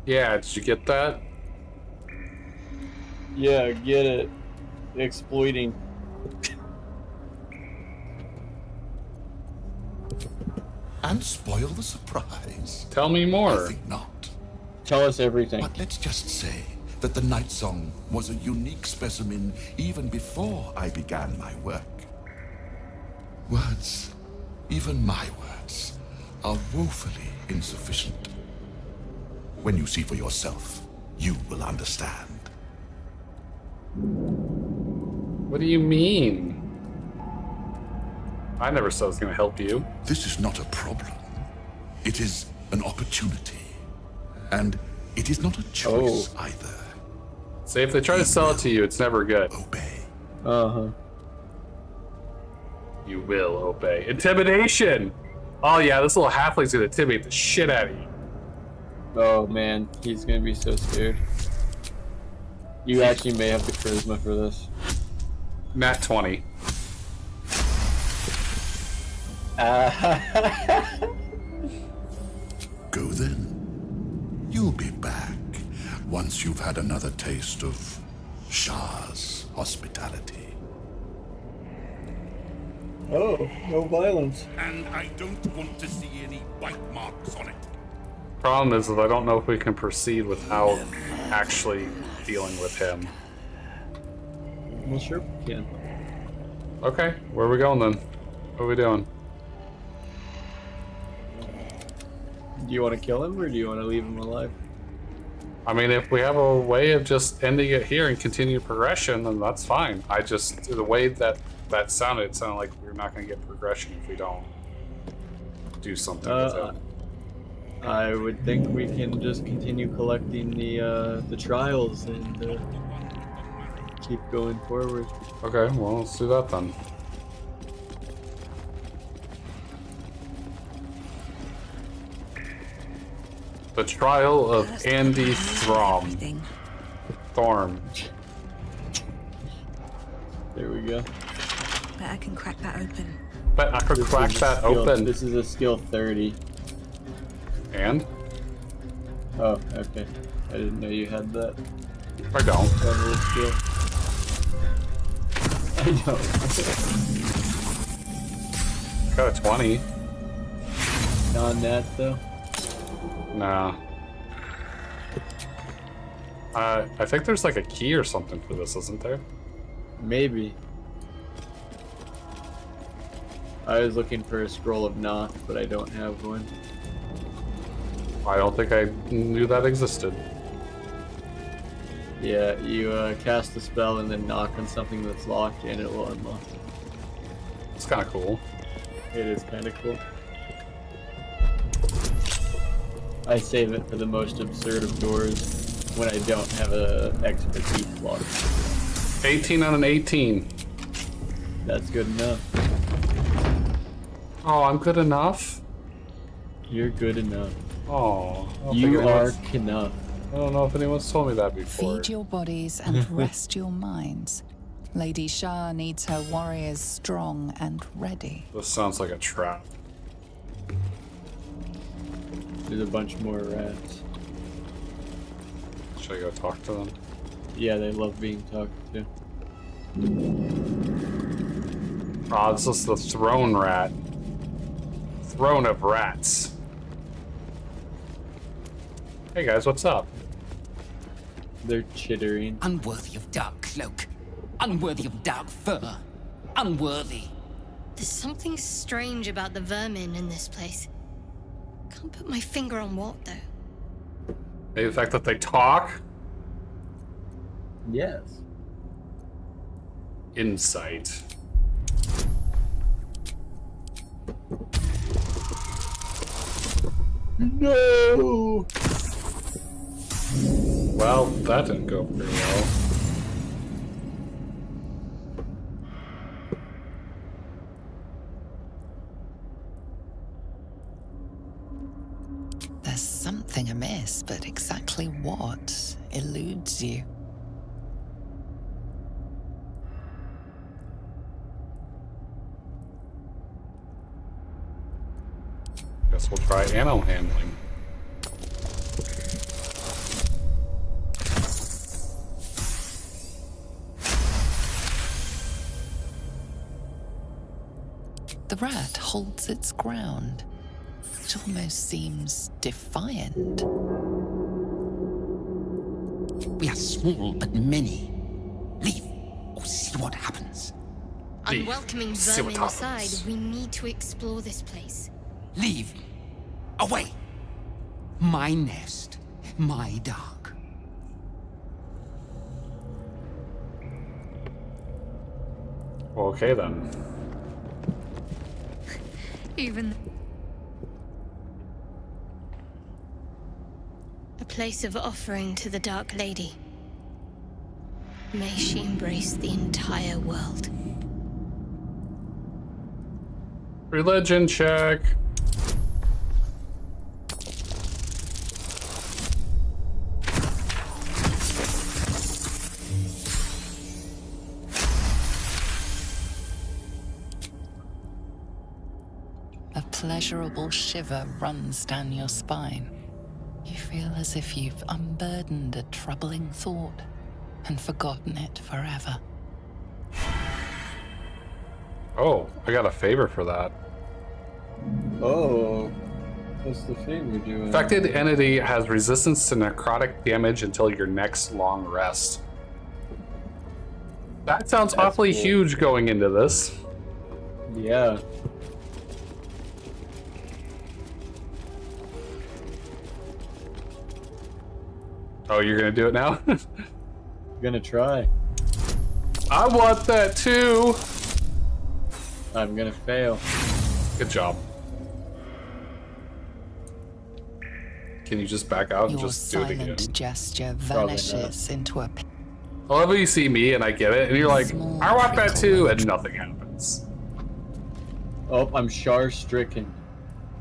Yeah, did you get that? Yeah, get it. Exploiting. And spoil the surprise. Tell me more. I think not. Tell us everything. But let's just say that the Night Song was a unique specimen even before I began my work. Words, even my words, are woefully insufficient. When you see for yourself, you will understand. What do you mean? I never said I was going to help you. This is not a problem. It is an opportunity. And it is not a choice either. Say if they try to sell it to you, it's never good. Obey. Uh-huh. You will obey. Intimidation! Oh yeah, this little halfling's gonna intimidate the shit out of you. Oh man, he's gonna be so scared. You actually may have the charisma for this. Nat 20. Go then. You'll be back once you've had another taste of Shah's hospitality. Oh, no violence. And I don't want to see any bite marks on it. Problem is that I don't know if we can proceed without actually dealing with him. Well, sure we can. Okay, where are we going then? What are we doing? Do you want to kill him or do you want to leave him alive? I mean, if we have a way of just ending it here and continue progression, then that's fine. I just, the way that sounded, it sounded like we're not going to get progression if we don't do something with it. I would think we can just continue collecting the trials and keep going forward. Okay, well, let's do that then. The Trial of Andy Thorm. There we go. Bet I can crack that open. But I could crack that open. This is a skill 30. And? Oh, okay. I didn't know you had that. I don't. Level of skill. I don't. Got a 20. Non-nat though? Nah. I think there's like a key or something for this, isn't there? Maybe. I was looking for a scroll of Noth, but I don't have one. I don't think I knew that existed. Yeah, you cast the spell and then knock on something that's locked and it will unlock. It's kind of cool. It is kind of cool. I save it for the most absurd of doors when I don't have a expertise block. 18 on an 18. That's good enough. Oh, I'm good enough? You're good enough. Oh. You are enough. I don't know if anyone's told me that before. Feed your bodies and rest your minds. Lady Shah needs her warriors strong and ready. This sounds like a trap. There's a bunch more rats. Should I go talk to them? Yeah, they love being talked to. Ah, this is the throne rat. Throne of rats. Hey guys, what's up? They're chittering. Unworthy of dark cloak. Unworthy of dark fur. Unworthy. There's something strange about the vermin in this place. Can't put my finger on what, though. Maybe the fact that they talk? Yes. Insight. No! Well, that didn't go very well. There's something amiss, but exactly what eludes you. Guess we'll try ammo handling. The rat holds its ground. It almost seems defiant. We are small but many. Leave or see what happens. Unwelcoming See what vermin aside, happens. we need to explore this place. Leave. Away. My nest. My dark. Okay then. Even a place of offering to the Dark Lady. May she embrace the entire world. Religion check. A pleasurable shiver runs down your spine. You feel as if you've unburdened a troubling thought and forgotten it forever. Oh, I got a favor for that. Oh. What's the favor doing? Affected entity has resistance to necrotic damage until your next long rest. That sounds awfully cool. huge going into this. Yeah. Oh, you're gonna do it now? Gonna try. I want that too! I'm gonna fail. Good job. Can you just back out and Your just do it again? silent gesture Probably vanishes into a I love how you see me and I get it, and you're like, I want that too, and nothing happens. Oh, I'm Shar stricken.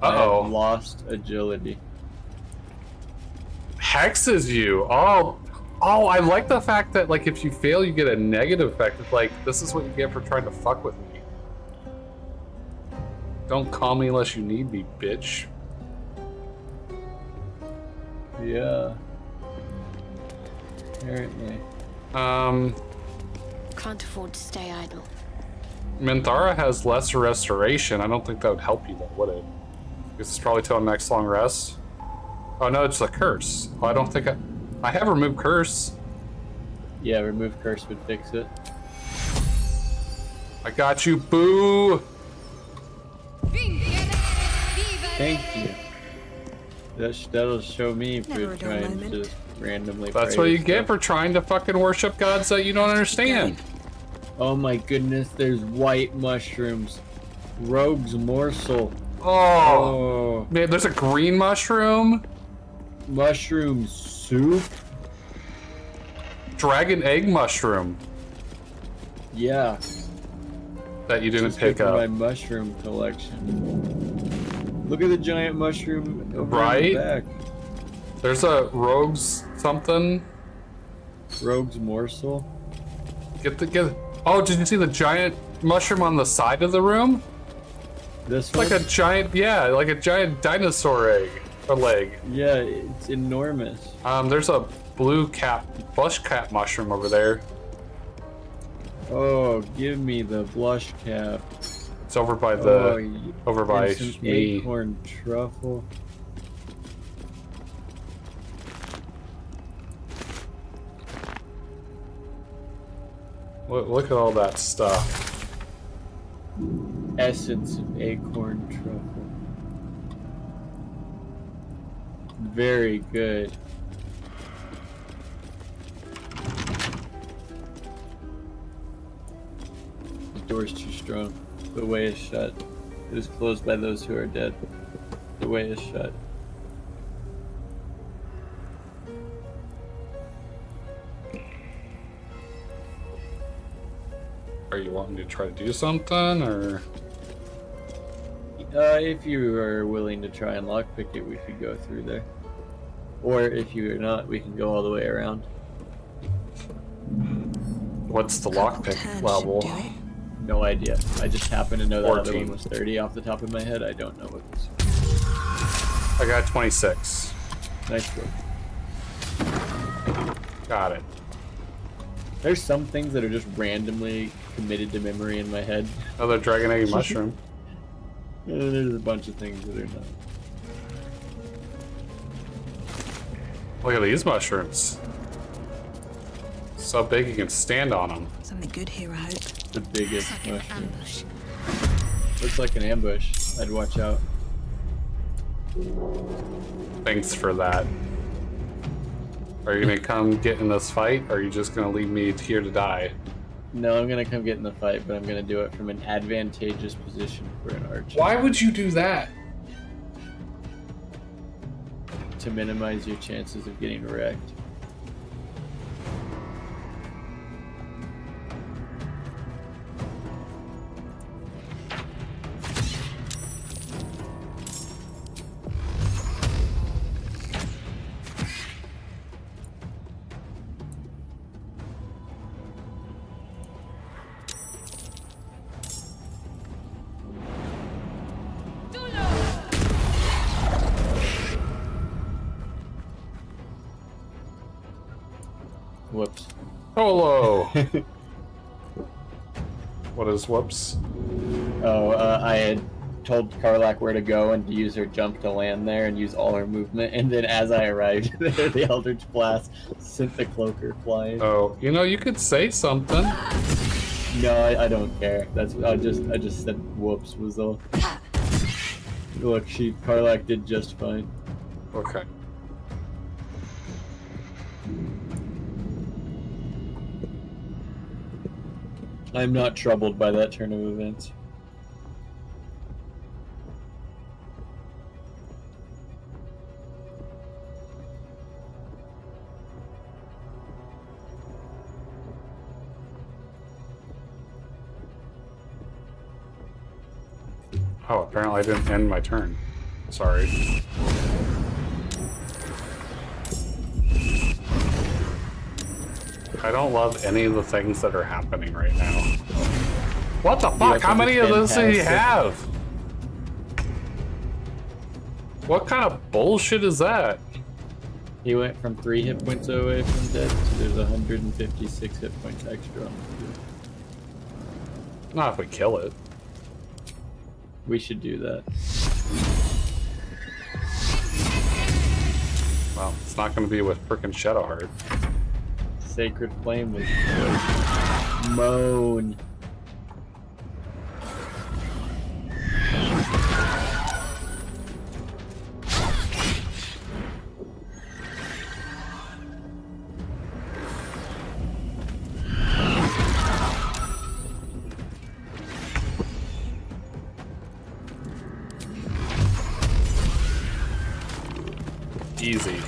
I have Uh-oh. lost agility. Hexes you. Oh, I like the fact that like if you fail, you get a negative effect. It's like this is what you get for trying to fuck with me. Don't call me unless you need me, bitch. Yeah. Apparently. Can't afford to stay idle. Minthara has less restoration. I don't think that would help you though, would it? This is probably till next long rest. Oh no, it's a curse. Oh, I don't think I have removed curse. Yeah, remove curse would fix it. I got you, boo. Thank you. That'll show me for Never a dull trying moment. to randomly. That's praise what you stuff. get for trying to fucking worship gods that you don't understand. Oh my goodness, there's white mushrooms. Rogue's morsel. Oh, man, there's a green mushroom. Mushroom soup. Dragon egg mushroom Yeah. that you didn't Just pick good for my up. mushroom collection. Look at the giant mushroom over Right? in the back. There's a rogue's something. Rogue's morsel. Get. Oh, did you see the giant mushroom on the side of the room? This It's like a giant, yeah, like a giant dinosaur egg or leg. Yeah, it's enormous. There's a blush cap mushroom over there. Oh, give me the blush cap. It's over by over by and some me. acorn truffle. Look at all that stuff. Essence of acorn truffle. Very good. The door's too strong. The way is shut. It is closed by those who are dead. The way is shut. Are you wanting to try to do something, or? If you are willing to try and lockpick it, we could go through there. Or if you are not, we can go all the way around. What's the lockpick level? No idea. I just happen to know that 14. other one was 30 off the top of my head. I don't know what this. I got 26. Nice work. Got it. There's some things that are just randomly committed to memory in my head. Another dragon egg mushroom. There's a bunch of things that are not. Look at these mushrooms. So big you can stand on them. Something good here, I hope. The biggest Looks like mushroom. an ambush. Looks like an ambush. I'd watch out. Thanks for that. Are you gonna come get in this fight, or are you just gonna leave me here to die? No, I'm gonna come get in the fight, but I'm gonna do it from an advantageous position for an archer. Why would you do that? To minimize your chances of getting wrecked. Whoops. Hello. What is whoops? Oh, I had told Karlak where to go and to use her jump to land there and use all her movement, and then as I arrived there, the Eldritch Blast sent the cloaker flying. Oh, you know, you could say something. No, I don't care. That's I just said whoops was all. Look, Karlak did just fine. Okay. I'm not troubled by that turn of events. Oh, apparently I didn't end my turn. Sorry. I don't love any of the things that are happening right now. What the fuck? How many of those do you have? What kind of bullshit is that? He went from 3 hit points away from dead to there's 156 hit points extra on the field. Not if we kill it. We should do that. Well, it's not going to be with frickin' Shadowheart. Sacred Flame was good. Moan. Easy.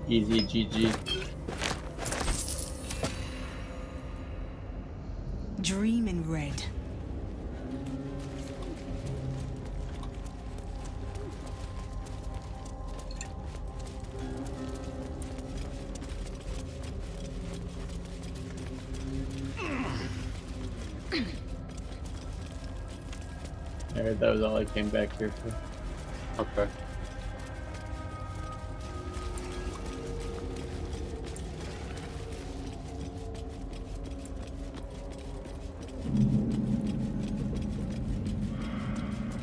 Easy GG. Dream in red. Alright, that was all I came back here for. Okay.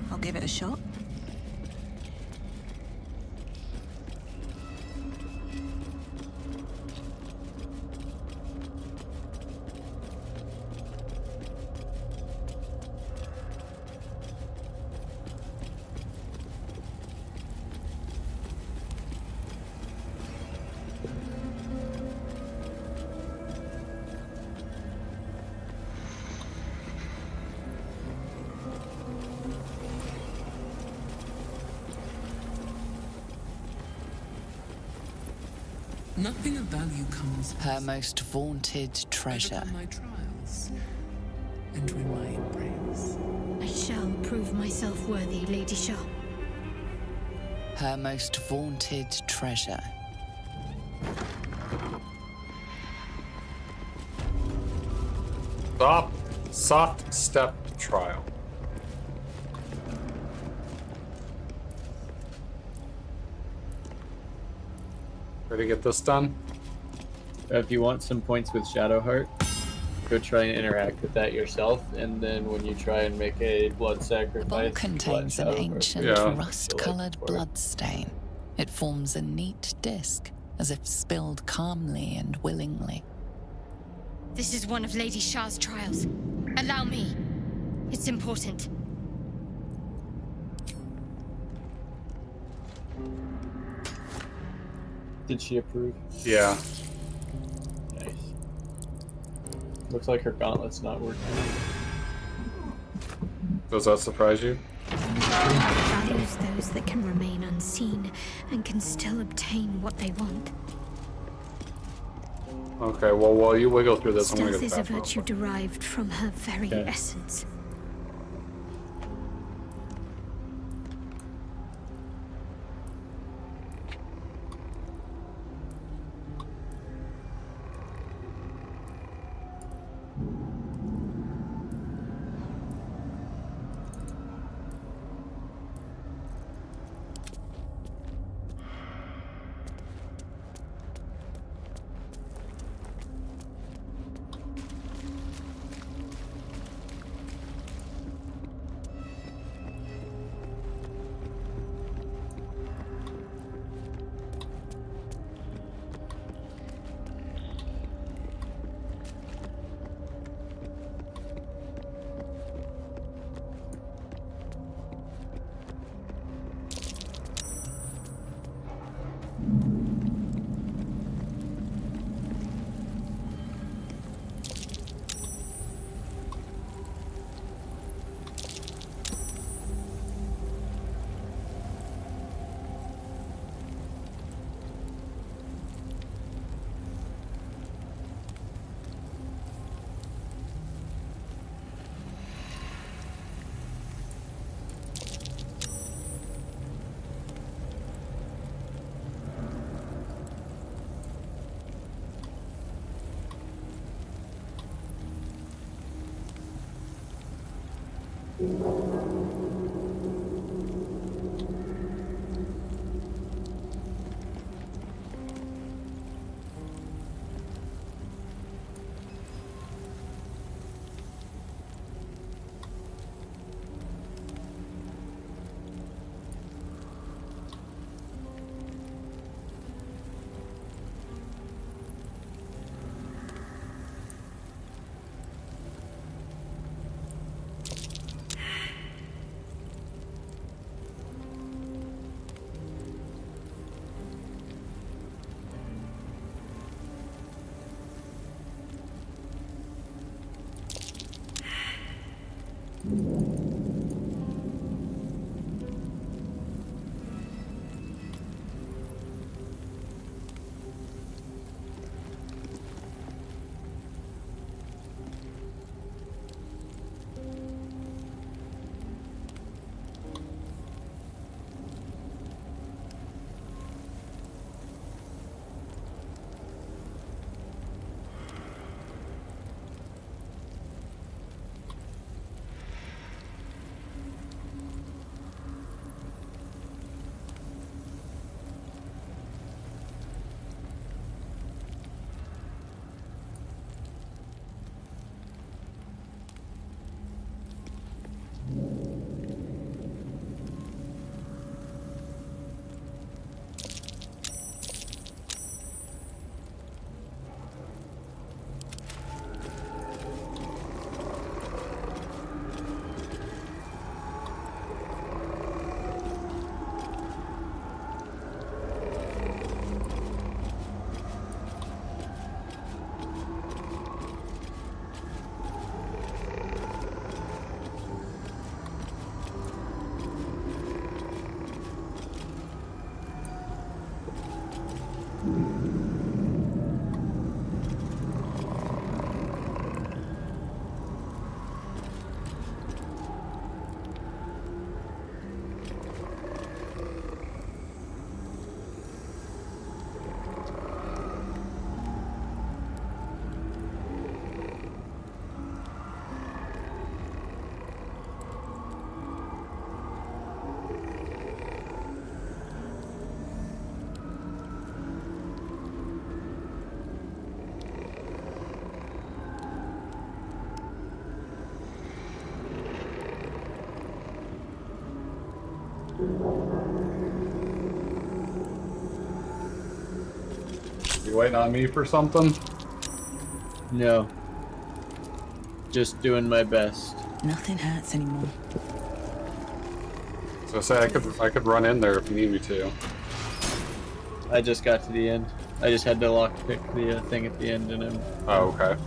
I'll give it a shot. Nothing of value comes Her most vaunted treasure. overcome my trials. Enter in my embrace. I shall prove myself worthy, Lady Shah. Her most vaunted treasure. Soft step trial. Ready to get this done? If you want some points with Shadowheart, go try and interact with that yourself, and then when you try and make a blood The sacrifice, bowl contains an ancient rust-colored blood stain. It forms a neat disc, as if spilled calmly and willingly. This is one of Lady Shah's trials. Allow me. It's important. Did she approve? Yeah. Nice. Looks like her gauntlet's not working. Does that surprise you? Values those that can remain unseen and can still obtain what they want. Okay, well, while you wiggle through this, I'm gonna Stealth go is to a the bathroom. virtue derived from her very Okay. essence. You waiting on me for something? No. Just doing my best. Nothing hurts anymore. So I say I could run in there if you need me to. I just got to the end. I just had to lockpick the thing at the end, and I'm. Oh, okay.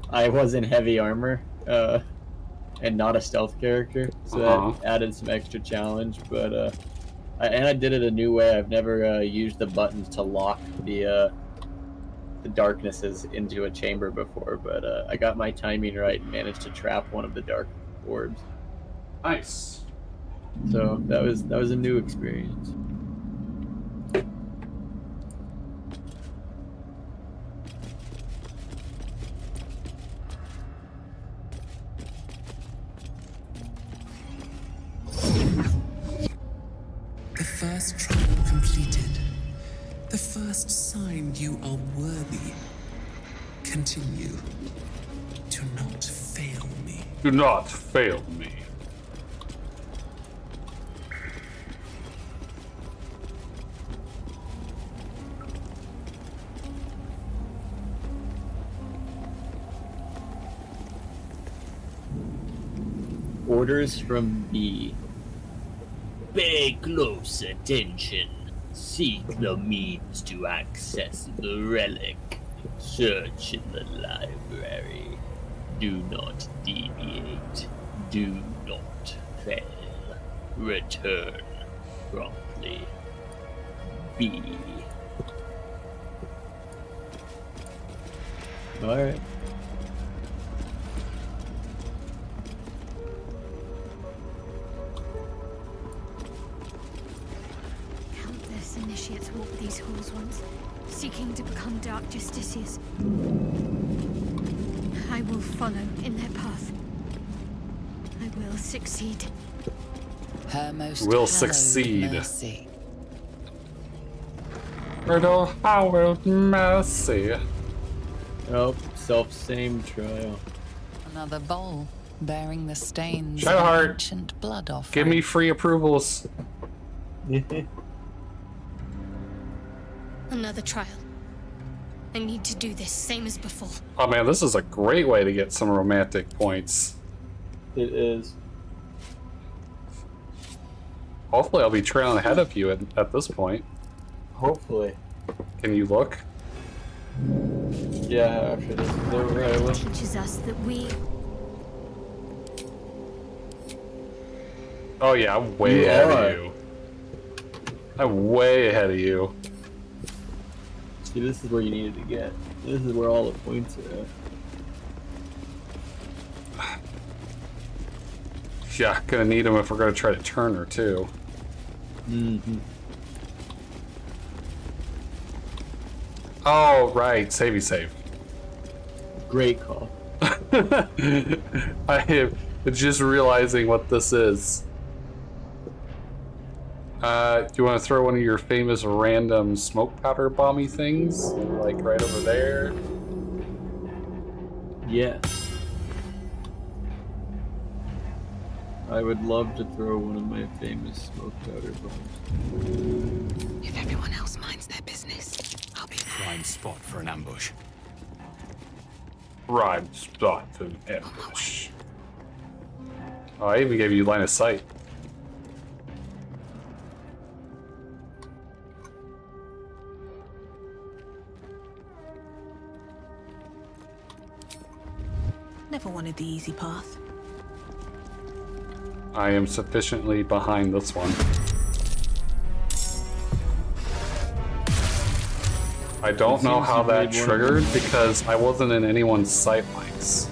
I was in heavy armor, and not a stealth character, so that added some extra challenge. But I did it a new way. I've never used the buttons to lock the darknesses into a chamber before, but I got my timing right and managed to trap one of the dark orbs. Nice. So that was a new experience. The first trial completed. The first sign you are worthy. Continue. Do not fail me. Do not fail me. Orders from B. Pay close attention. Seek the means to access the relic. Search in the library. Do not deviate. Do not fail. Return promptly. B. Alright. Countless initiates walk these halls once, seeking to become dark justiciars. I will follow in their path. I will succeed. Her most Will hallowed succeed. mercy. Riddle hallowed mercy. Oh, self-same trial. Another bowl bearing the stains Shadowheart. of ancient blood offering. Give me free approvals. Another trial. I need to do this same as before. Oh man, this is a great way to get some romantic points. It is. Hopefully I'll be trailing ahead of you at this point. Hopefully. Can you look? Yeah, after this is over, I will. Teaches us that we Oh yeah, I'm way ahead of you. I'm way ahead of you. See, this is where you needed to get. This is where all the points are at. Yeah, gonna need them if we're gonna try to turn her too. Mm-hmm. Oh, right. Savey save. Great call. I am just realizing what this is. Do you want to throw one of your famous random smoke powder bomby things? Like right over there? Yes. I would love to throw one of my famous smoke powder bombs. If everyone else minds their business, I'll be prime spot for an ambush. Prime spot for an ambush. Oh, I even gave you line of sight. Never wanted the easy path. I am sufficiently behind this one. I don't know how that triggered because I wasn't in anyone's sight lines.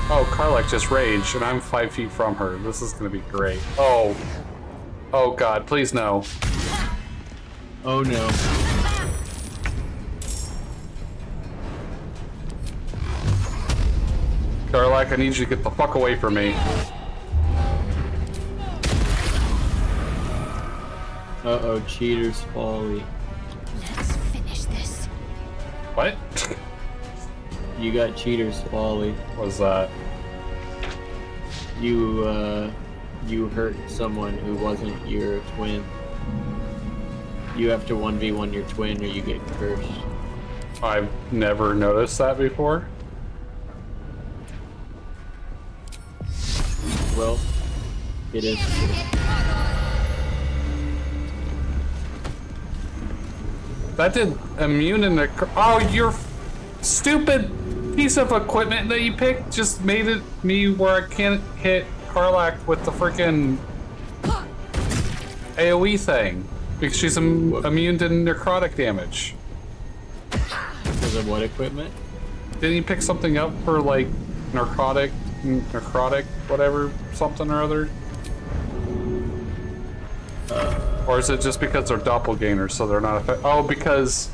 Oh, Karlach just raged and I'm 5 feet from her. This is gonna be great. Oh. Oh god, please no. Oh no. Karlach, I need you to get the fuck away from me. Uh-oh, cheater's folly. let's finish this. What? You got cheater's folly. What was that? you hurt someone who wasn't your twin, you have to 1v1 your twin or you get cursed. I've never noticed that before. Well, it is. That did immune in the. Oh, your stupid piece of equipment that you picked just made it me where I can't hit Karlach with the freaking AoE thing because she's immune to necrotic damage. Because of what equipment? Didn't you pick something up for like necrotic, whatever, something or other? Or is it just because they're doppelgangers, so they're not oh, because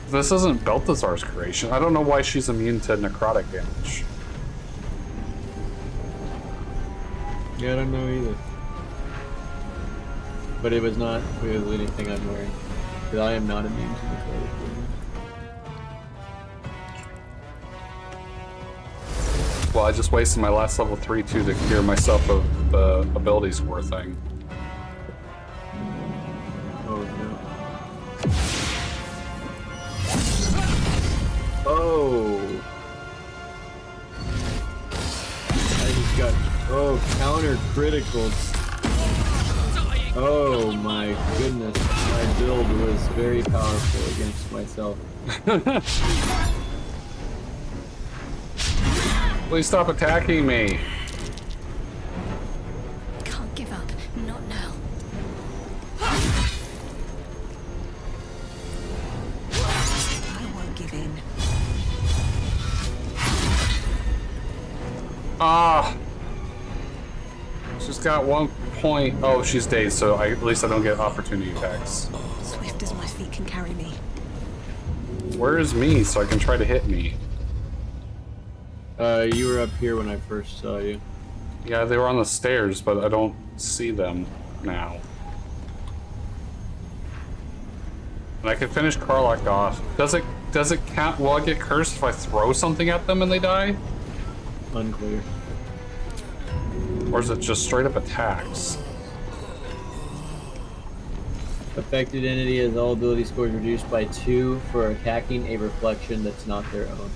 this isn't Balthazar's creation. I don't know why she's immune to necrotic damage. Yeah, I don't know either. But it was not really anything I'm wearing. Because I am not immune to necrotic damage. Well, I just wasted my last level 3-2 to cure myself of the ability score thing. Oh no. Oh! I just got, counter criticals. Oh my goodness, my build was very powerful against myself. Please stop attacking me. Can't give up. Not now. I won't give in. Ah! She's got 1 point. Oh, she's dazed, so at least I don't get opportunity attacks. Swift as my feet can carry me. Where is me so I can try to hit me? You were up here when I first saw you. Yeah, they were on the stairs, but I don't see them now. And I can finish Karlach off. Does it count? Will I get cursed if I throw something at them and they die? Unclear. Or is it just straight up attacks? Affected entity has all ability scores reduced by 2 for attacking a reflection that's not their own.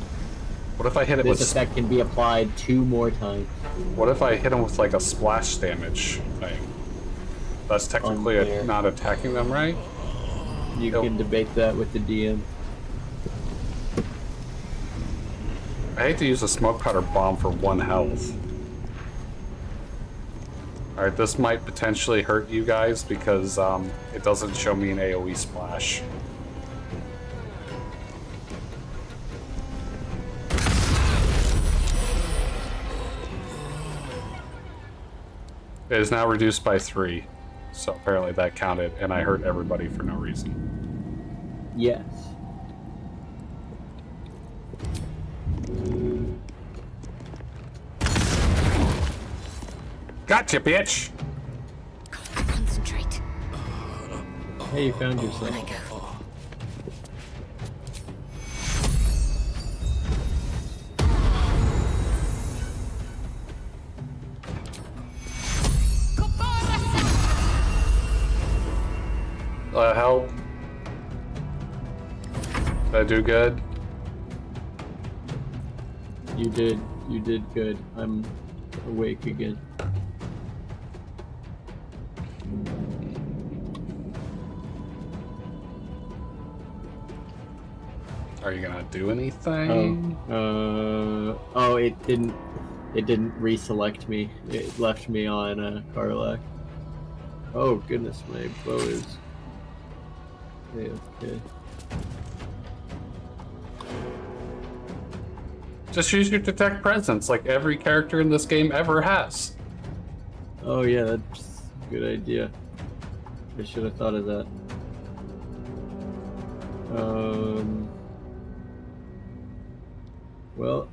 What if I hit it with... This effect can be applied 2 more times. What if I hit them with like a splash damage thing? That's technically not attacking them, right? You can debate that with the DM. I hate to use a smoke powder bomb for 1 health. Alright, this might potentially hurt you guys because it doesn't show me an AoE splash. It is now reduced by 3, so apparently that counted, and I hurt everybody for no reason. Yes. Gotcha, bitch! Concentrate. Hey, you found yourself. Help. Did I do good? You did good. I'm awake again. Are you gonna do anything? Oh, it didn't reselect me. It left me on Karlach. Oh goodness, my bow is okay. Just use your detect presence like every character in this game ever has. Oh yeah, that's a good idea. I should have thought of that. Well,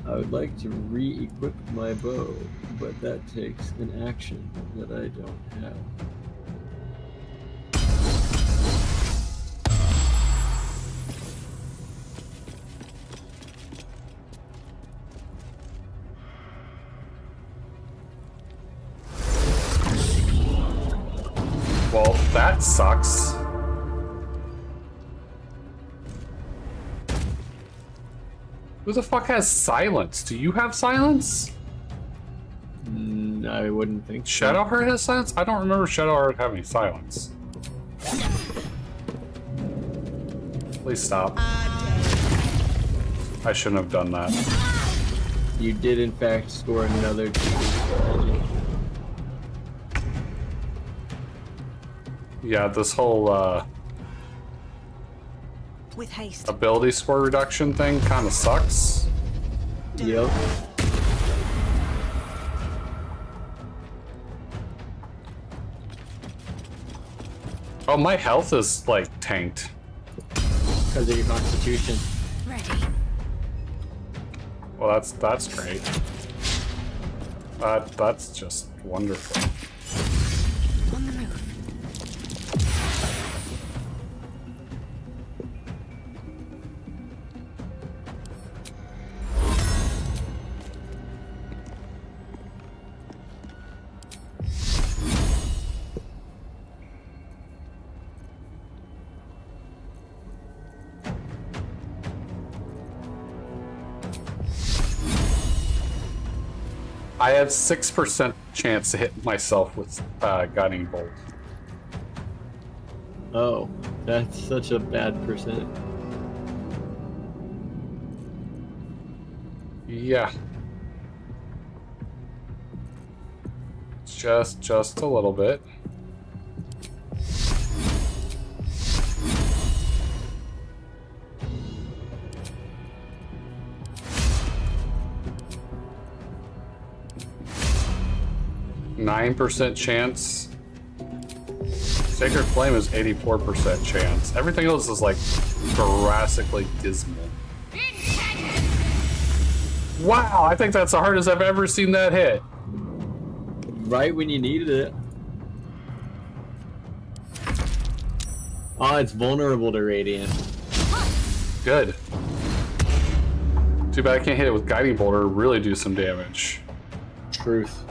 I would like to re-equip my bow, but that takes an action that I don't have. that sucks. Who the fuck has silence? Do you have silence? I wouldn't think so. Shadowheart has silence? I don't remember Shadowheart having silence. Please stop. I shouldn't have done that. You did, in fact, score another strategy. Yeah, this whole With haste. ability score reduction thing kind of sucks. Yep. Oh, my health is like tanked. Because of your constitution. Ready. Well, that's great. That's just wonderful. On the move. I have 6% chance to hit myself with Guiding Bolt. Oh, that's such a bad percent. Yeah. Just a little bit. %9 chance. Sacred Flame is 84% chance. Everything else is like drastically dismal. Wow, I think that's the hardest I've ever seen that hit. Right when you needed it. Oh, it's vulnerable to Radiant. Good. Too bad I can't hit it with Guiding Bolt or really do some damage. Truth.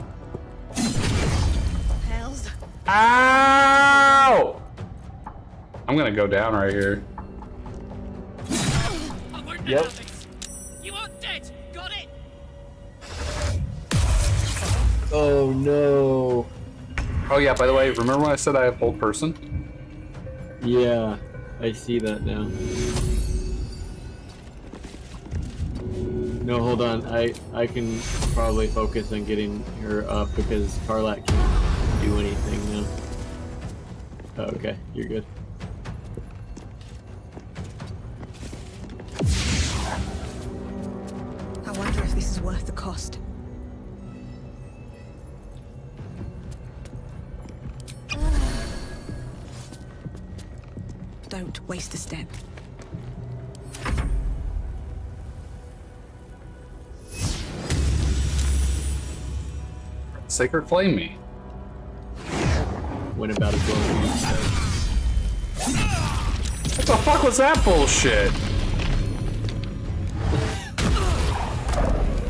Hells. Ow! I'm gonna go down right here. Yep. You are dead. Got it. Oh no. Oh yeah, by the way, remember when I said I have Bold Person? Yeah, I see that now. No, hold on. I can probably focus on getting her up because Karlak can't do anything now. Oh, okay, you're good. I wonder if this is worth the cost. Don't waste a step. Sacred Flame me. Went about as well as you said. What the fuck was that bullshit?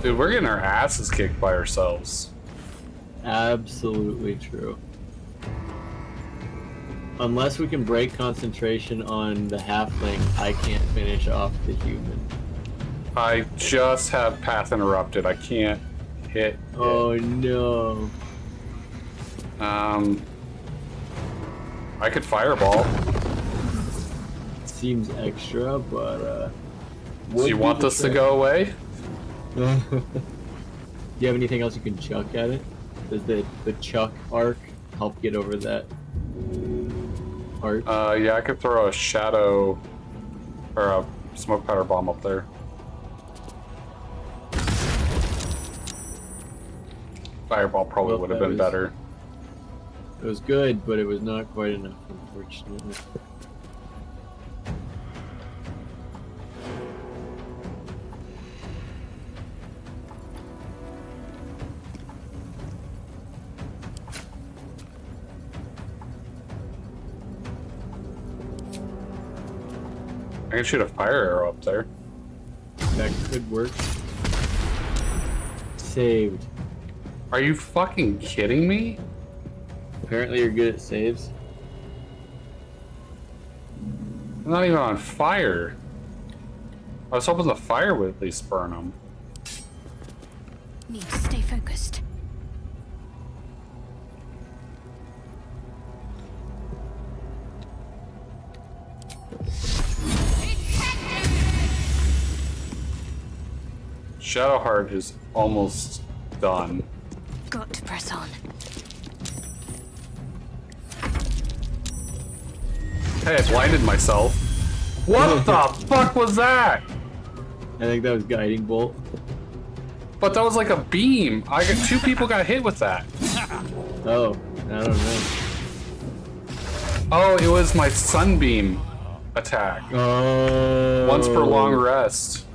Dude, we're getting our asses kicked by ourselves. Absolutely true. Unless we can break concentration on the halfling, I can't finish off the human. I just have Path Interrupted. I can't hit. Oh no. I could Fireball. Seems extra, but Do you want this to go away? Do you have anything else you can chuck at it? Does the chuck arc help get over that arch? Yeah, I could throw a shadow or a smoke powder bomb up there. Fireball probably would have been better. It was good, but it was not quite enough, unfortunately. I can shoot a fire arrow up there. That could work. Saved. Are you fucking kidding me? Apparently you're good at saves. They're not even on fire. I was hoping the fire would at least burn them. Need to stay focused. Shadowheart is almost done. Got to press on. Hey, I blinded myself. What the fuck was that? I think that was guiding bolt. But that was like a beam. Two people got hit with that. Oh, I don't know. Oh, it was my sunbeam attack. Oh. Once per long rest.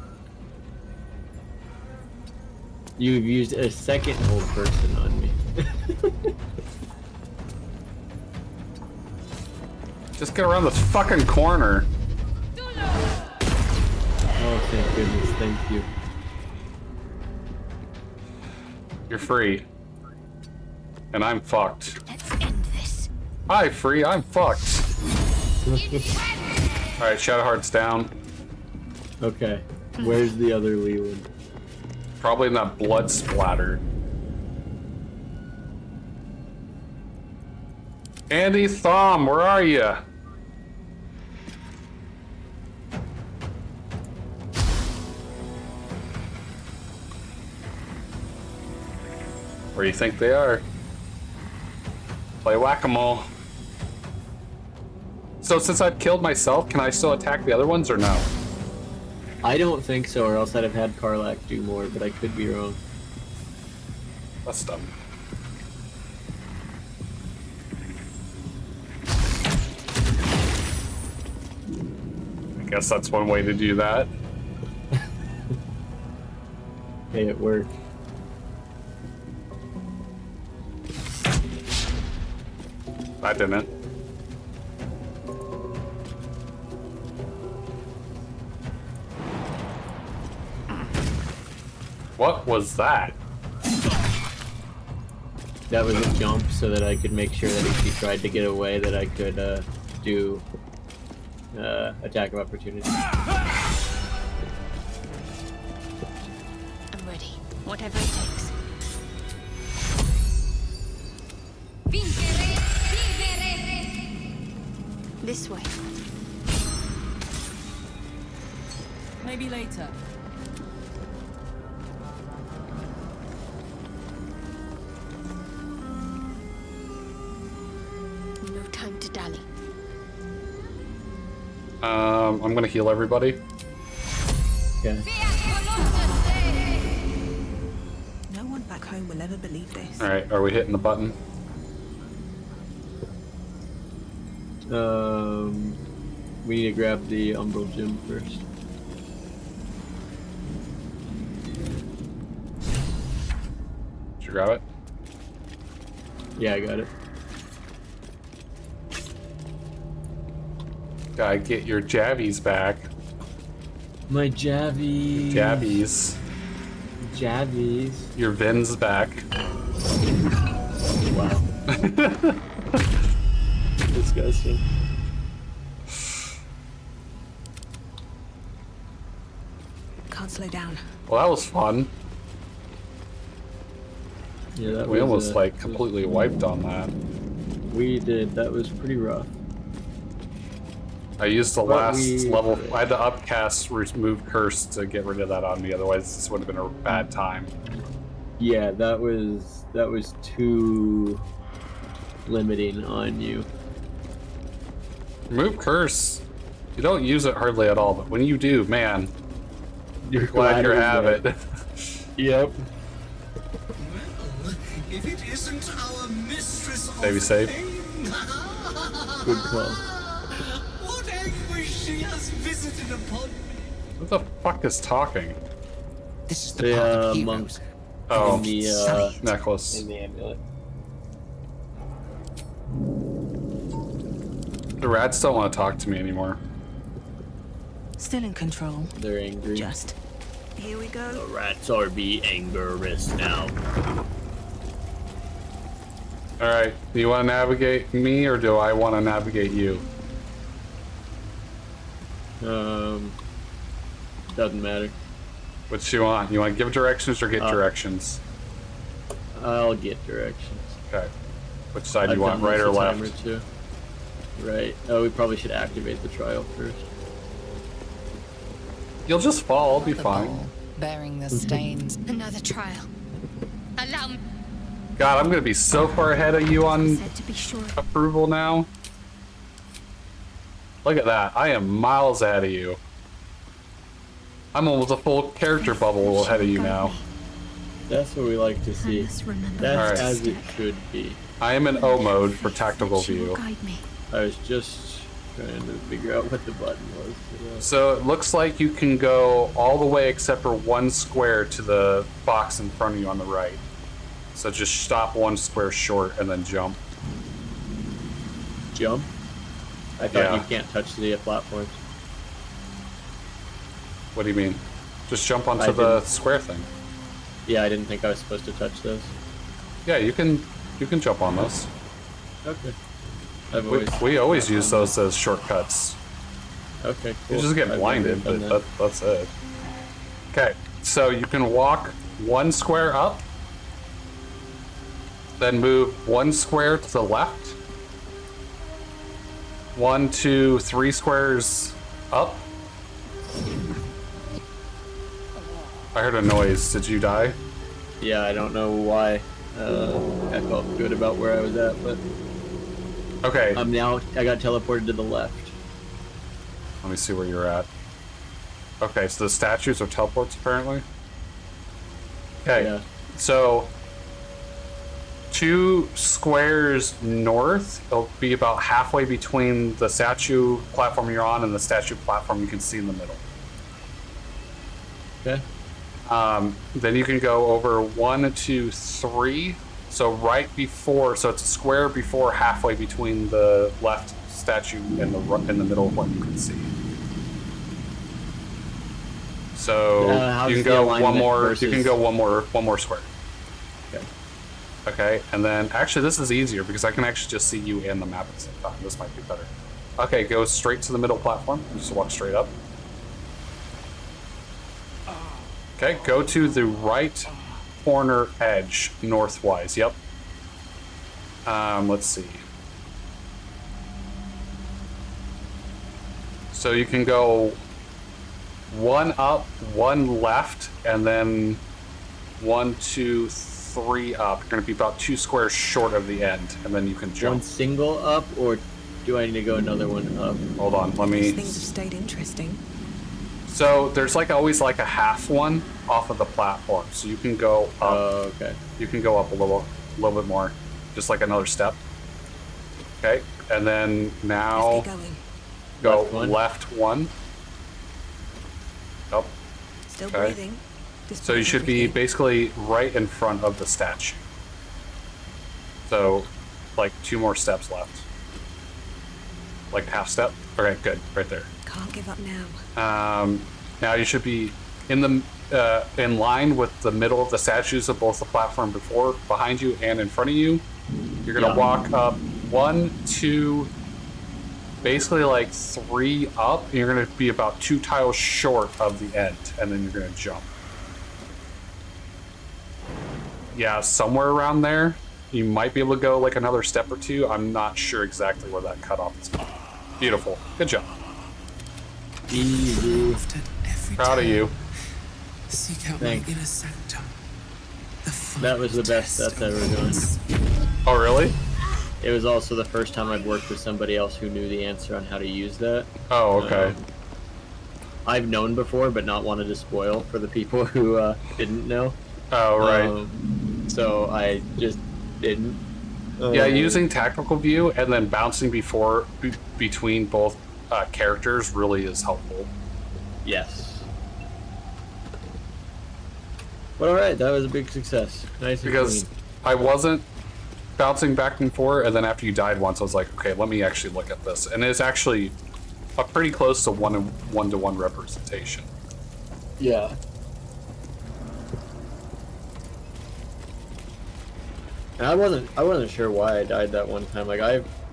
You've used a second old person on me. Just get around this fucking corner. Oh, thank goodness, thank you. You're free. And I'm fucked. Let's end this. Hi, free, I'm fucked. Alright, Shadowheart's down. Okay, where's the other Leland? Probably in that blood splatter. Andy Thom, where are you? Where do you think they are? Play whack-a-mole. So since I've killed myself, can I still attack the other ones or no? I don't think so, or else I'd have had Karlach do more, but I could be wrong. That's dumb. I guess that's one way to do that. Hey, it worked. I didn't. What was that? That was a jump so that I could make sure that if she tried to get away that I could do attack of opportunity. I'm ready. Whatever it takes. This way. Maybe later. No time to dally. I'm gonna heal everybody. Yeah. No one back home will ever believe this. Alright, are we hitting the button? We need to grab the Umbral Gem first. Did you grab it? Yeah, I got it. Gotta get your jabbies back. My jabbies. Jabbies. Jabbies. Your Vin's back. Wow. Disgusting. Can't slow down. Well, that was fun. Yeah, that We was, almost like completely wiped on that. We did. That was pretty rough. I used the But last level. I had to upcast remove curse to get rid of that on me. Otherwise, this would have been a bad time. Yeah, that was too limiting on you. Remove curse. You don't use it hardly at all, but when you do, man, you're glad you have it. Yep. If it isn't our mistress of Stay safe. Good call. What anguish she has visited upon me. Who the fuck is talking? This is the path of heroes. Monk. Oh, In the necklace. in the amulet. The rats don't want to talk to me anymore. Still in control. They're angry. Just. Here we go. The rats are be angerous now. Alright, do you want to navigate me or do I want to navigate you? Doesn't matter. What you want? You want to give directions or get directions? I'll get directions. Okay. Which side do you want, right or left? Right. Oh, we probably should activate the trial first. You'll just fall. I'll be The fine. bowl, bearing the stains. Another trial. Allow me. God, I'm gonna be so far ahead of you on Said to be sure. approval now. Look at that. I am miles ahead of you. I'm almost a full character bubble ahead of you now. That's what we like to see. That's Alright. as it should be. I am in O mode for tactical view. I was just trying to figure out what the button was. So it looks like you can go all the way except for one square to the box in front of you on the right. So just stop one square short and then jump. Jump? I thought Yeah. you can't touch the platforms. What do you mean? Just jump onto I the didn't- square thing. Yeah, I didn't think I was supposed to touch those. Yeah, you can jump on those. Okay. We always use those as shortcuts. Okay, cool. You just get I've blinded, never but done that's it. Okay, so you can walk one square up, then move one square to the left, 1, 2, 3 squares up. I heard a noise. Did you die? Yeah, I don't know why. I felt good about where I was at, but okay. I got teleported to the left. Let me see where you're at. Okay, so the statues are teleports apparently. Okay, Yeah. so 2 squares north, it'll be about halfway between the statue platform you're on and the statue platform you can see in the middle. Okay. Then you can go over 1, 2, 3. So right before, so it's a square before halfway between the left statue and in the middle of what you can see. So how's you can the go one alignment more. versus- You can go one more square. Okay. Okay, and then actually this is easier because I can actually just see you and the map at the same time. This might be better. Okay, go straight to the middle platform. Just walk straight up. Okay, go to the right corner edge, northwise. Yep. Let's see. So you can go 1 up, 1 left, and then 1, 2, 3 up. You're going to be about 2 squares short of the end, and then you can jump. One single up, or do I need to go another one up? Hold on, let me. Things have stayed interesting. So there's always a half one off of the platform, so you can go up. Oh, okay. You can go up a little bit more, just like another step. Okay, and then now go left one. Up. Still Okay. breathing. So you should be basically right in front of the statue. So, 2 more steps left. Half step. Okay, good, right there. Can't give up now. Now you should be in line with the middle of the statues of both the platform behind you and in front of you. You're gonna walk up 1, 2, basically 3 up, and you're gonna be about 2 tiles short of the end, and then you're gonna jump. Yeah, somewhere around there. You might be able to go another step or 2. I'm not sure exactly where that cutoff is. Beautiful. Good job. Easy. Proud of you. Seek out Thanks. my inner sanctum. That was the best that's ever done. Oh, really? It was also the first time I'd worked with somebody else who knew the answer on how to use that. Oh, okay. I've known before, but not wanted to spoil for the people who didn't know. Oh, right. So I just didn't. Yeah, using tactical view and then bouncing between both characters really is helpful. Yes. But alright, that was a big success. Nice and Because clean. I wasn't bouncing back and forth, and then after you died once, I was like, okay, let me actually look at this. And it's actually a pretty close to one-to-one representation. Yeah. And I wasn't sure why I died that one time.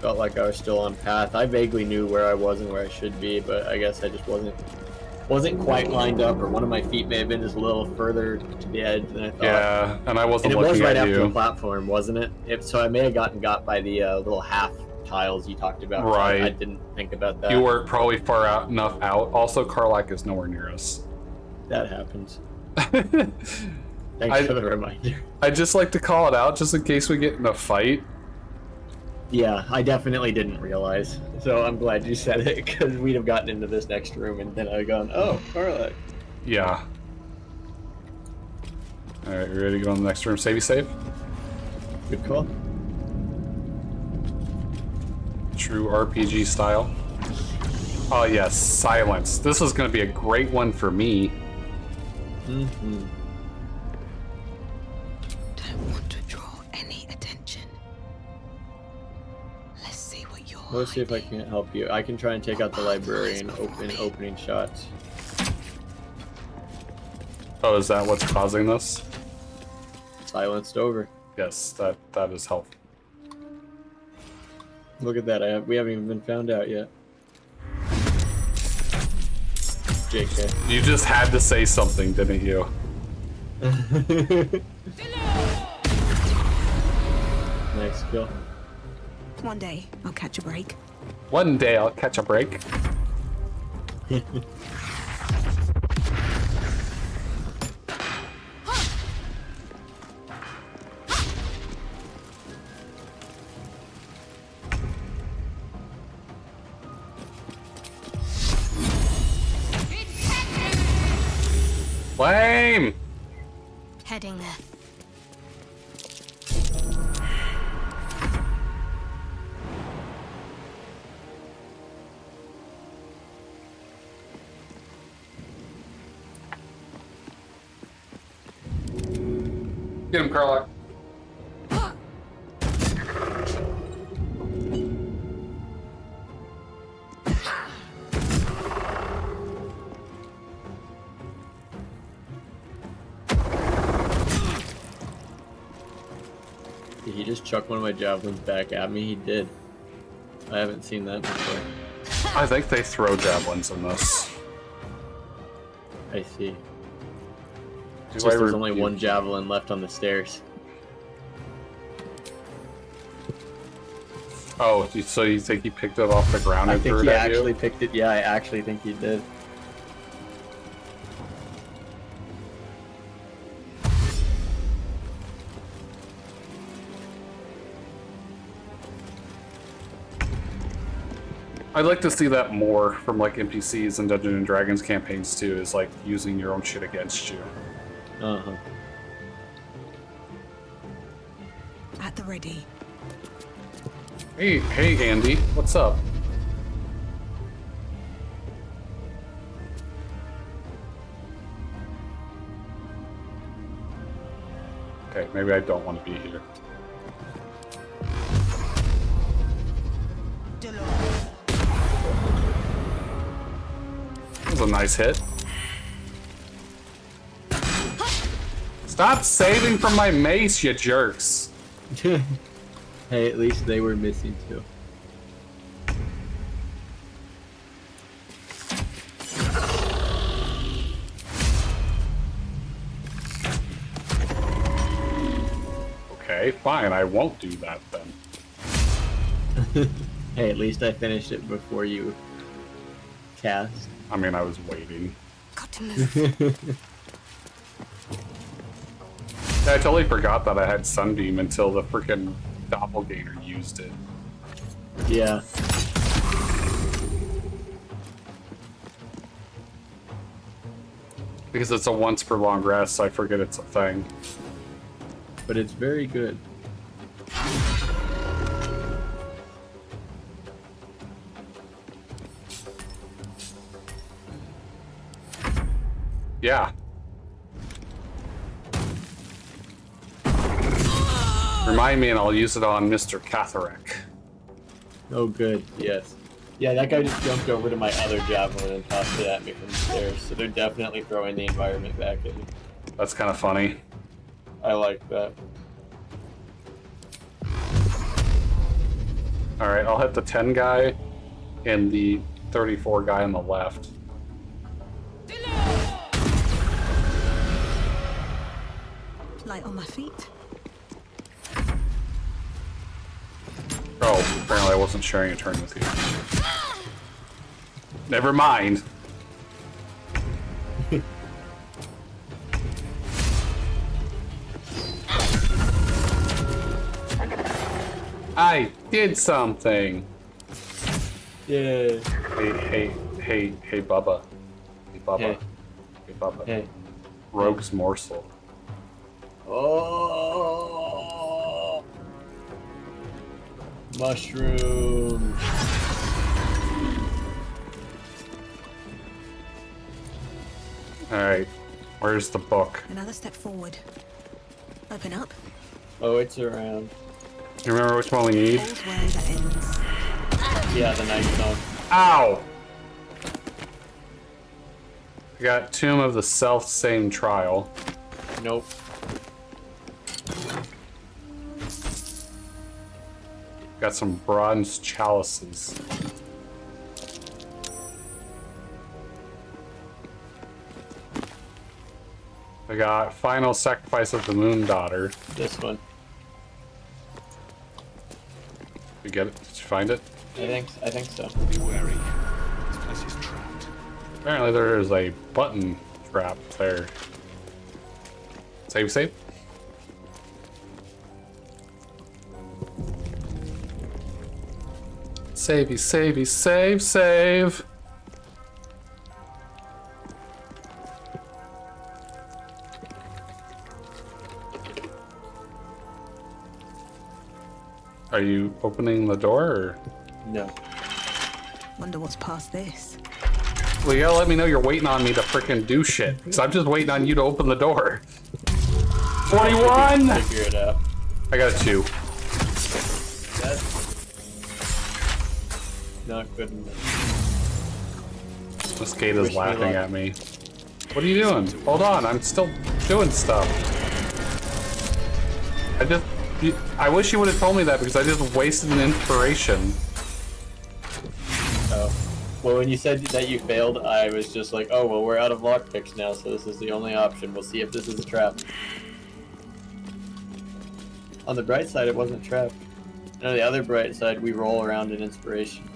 Felt like I was still on path. I vaguely knew where I was and where I should be, but I guess I just wasn't quite lined up, or one of my feet may have been just a little further to the edge than I thought. Yeah, and I wasn't and it looking was right at after you. the platform, wasn't it? So I may have gotten got by the little half tiles you talked about. Right. I didn't think about that. You were probably far out enough out. Also, Karlak is nowhere near us. That happens. Thanks for the reminder. I just like to call it out just in case we get in a fight. Yeah, I definitely didn't realize. So I'm glad you said it, because we'd have gotten into this next room and then I'd have gone, oh, Karlak. Yeah. Alright, you ready to go in the next room? Savey save? Good call. True RPG style. Oh yes, silence. This is going to be a great one for me. Mm-hmm. Don't want to draw any attention. Let's see what you're. Let's see if I can help you. I can try and take out the librarian, opening shots. Oh, is that what's causing this? Silenced over. Yes, that is helpful. Look at that. We haven't even been found out yet. JK. You just had to say something, didn't you? Nice kill. One day, I'll catch a break. One day I'll catch a break. Flame! Heading there. Get him, Karlak. Did he just chuck one of my javelins back at me? He did. I haven't seen that before. I think they throw javelins in this. I see. Do It's just I there's only one javelin left on the stairs. Oh, so you think he picked it off the ground I and think threw it he at actually you? picked it. Yeah, I actually think he did. I'd like to see that more from like NPCs and Dungeons and Dragons campaigns too, is like using your own shit against you. Uh-huh. At the ready. Hey Andy, what's up? Okay, maybe I don't want to be here. That was a nice hit. Stop saving from my mace, you jerks! Hey, at least they were missing too. Okay, fine, I won't do that then. Hey, at least I finished it before you cast. I mean, I was waiting. Got to move. Yeah, I totally forgot that I had Sunbeam until the freaking doppelganger used it. Yeah. Because it's a once per long rest, I forget it's a thing. But it's very good. Yeah. Remind me and I'll use it on Mr. Catharek. Oh, good. Yes. Yeah, that guy just jumped over to my other javelin and tossed it at me from the stairs. So they're definitely throwing the environment back at me. That's kind of funny. I like that. Alright, I'll hit the 10 guy and the 34 guy on the left. Light on my feet. Oh, apparently I wasn't sharing a turn with you. Never mind. I did something. Yay. Hey, Bubba. Hey, Bubba. Hey. Hey, Bubba. Hey. Rogue's morsel. Oh. Mushroom. Alright, where's the book? Another step forward. Open up. Oh, it's around. You remember which one we need? All's well that ends. Yeah, the night zone. Ow! I got Tomb of the Self-Same Trial. Nope. Got some bronze chalices. I got Final Sacrifice of the Moon Daughter. This one. You get it? Did you find it? I think so. Be wary. This place is trapped. Apparently there is a button trap there. Save, save. Savey, savey, save, save. Are you opening the door, or? No. Wonder what's past this. Well, you gotta let me know you're waiting on me to frickin' do shit, because I'm just waiting on you to open the door. 21! Figure it out. I got a 2. That's not good enough. Mosquito's laughing at me. What are you doing? Hold on, I'm still doing stuff. I wish you would have told me that, because I just wasted an inspiration. Oh. Well, when you said that you failed, I was just like, oh, well, we're out of lockpicks now, so this is the only option. We'll see if this is a trap. On the bright side, it wasn't trapped. And on the other bright side, we roll around in inspiration.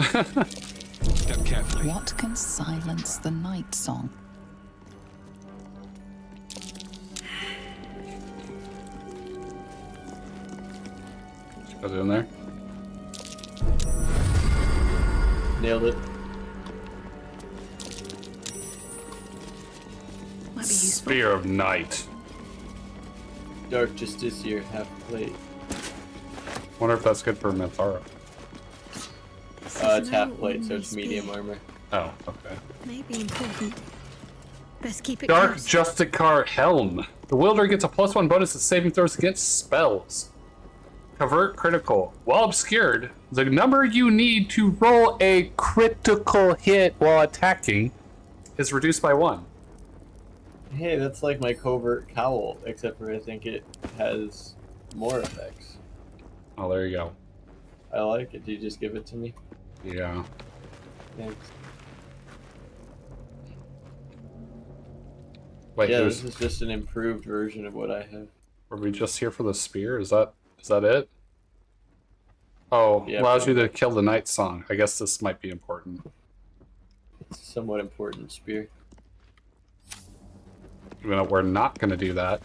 Step carefully. What can silence the night song? What's in there? Nailed it. Might be useful. Spear of Night. Dark Justiciar, half plate. Wonder if that's good for Minthara. It's half plate, so it's medium armor. Oh, okay. May be important. Best keep it Dark close. Justicar Helm. The wielder gets a +1 bonus to saving throws against spells. Covert critical. While obscured, the number you need to roll a critical hit while attacking is reduced by 1. Hey, that's like my covert cowl, except for I think it has more effects. Oh, there you go. I like it. Do you just give it to me? Yeah. Thanks. Wait, yeah, this is just an improved version of what I have. Were we just here for the spear? Is that it? Oh, Yeah, allows you to kill the night song. I guess this might be important. It's a somewhat important spear. Even though we're not going to do that.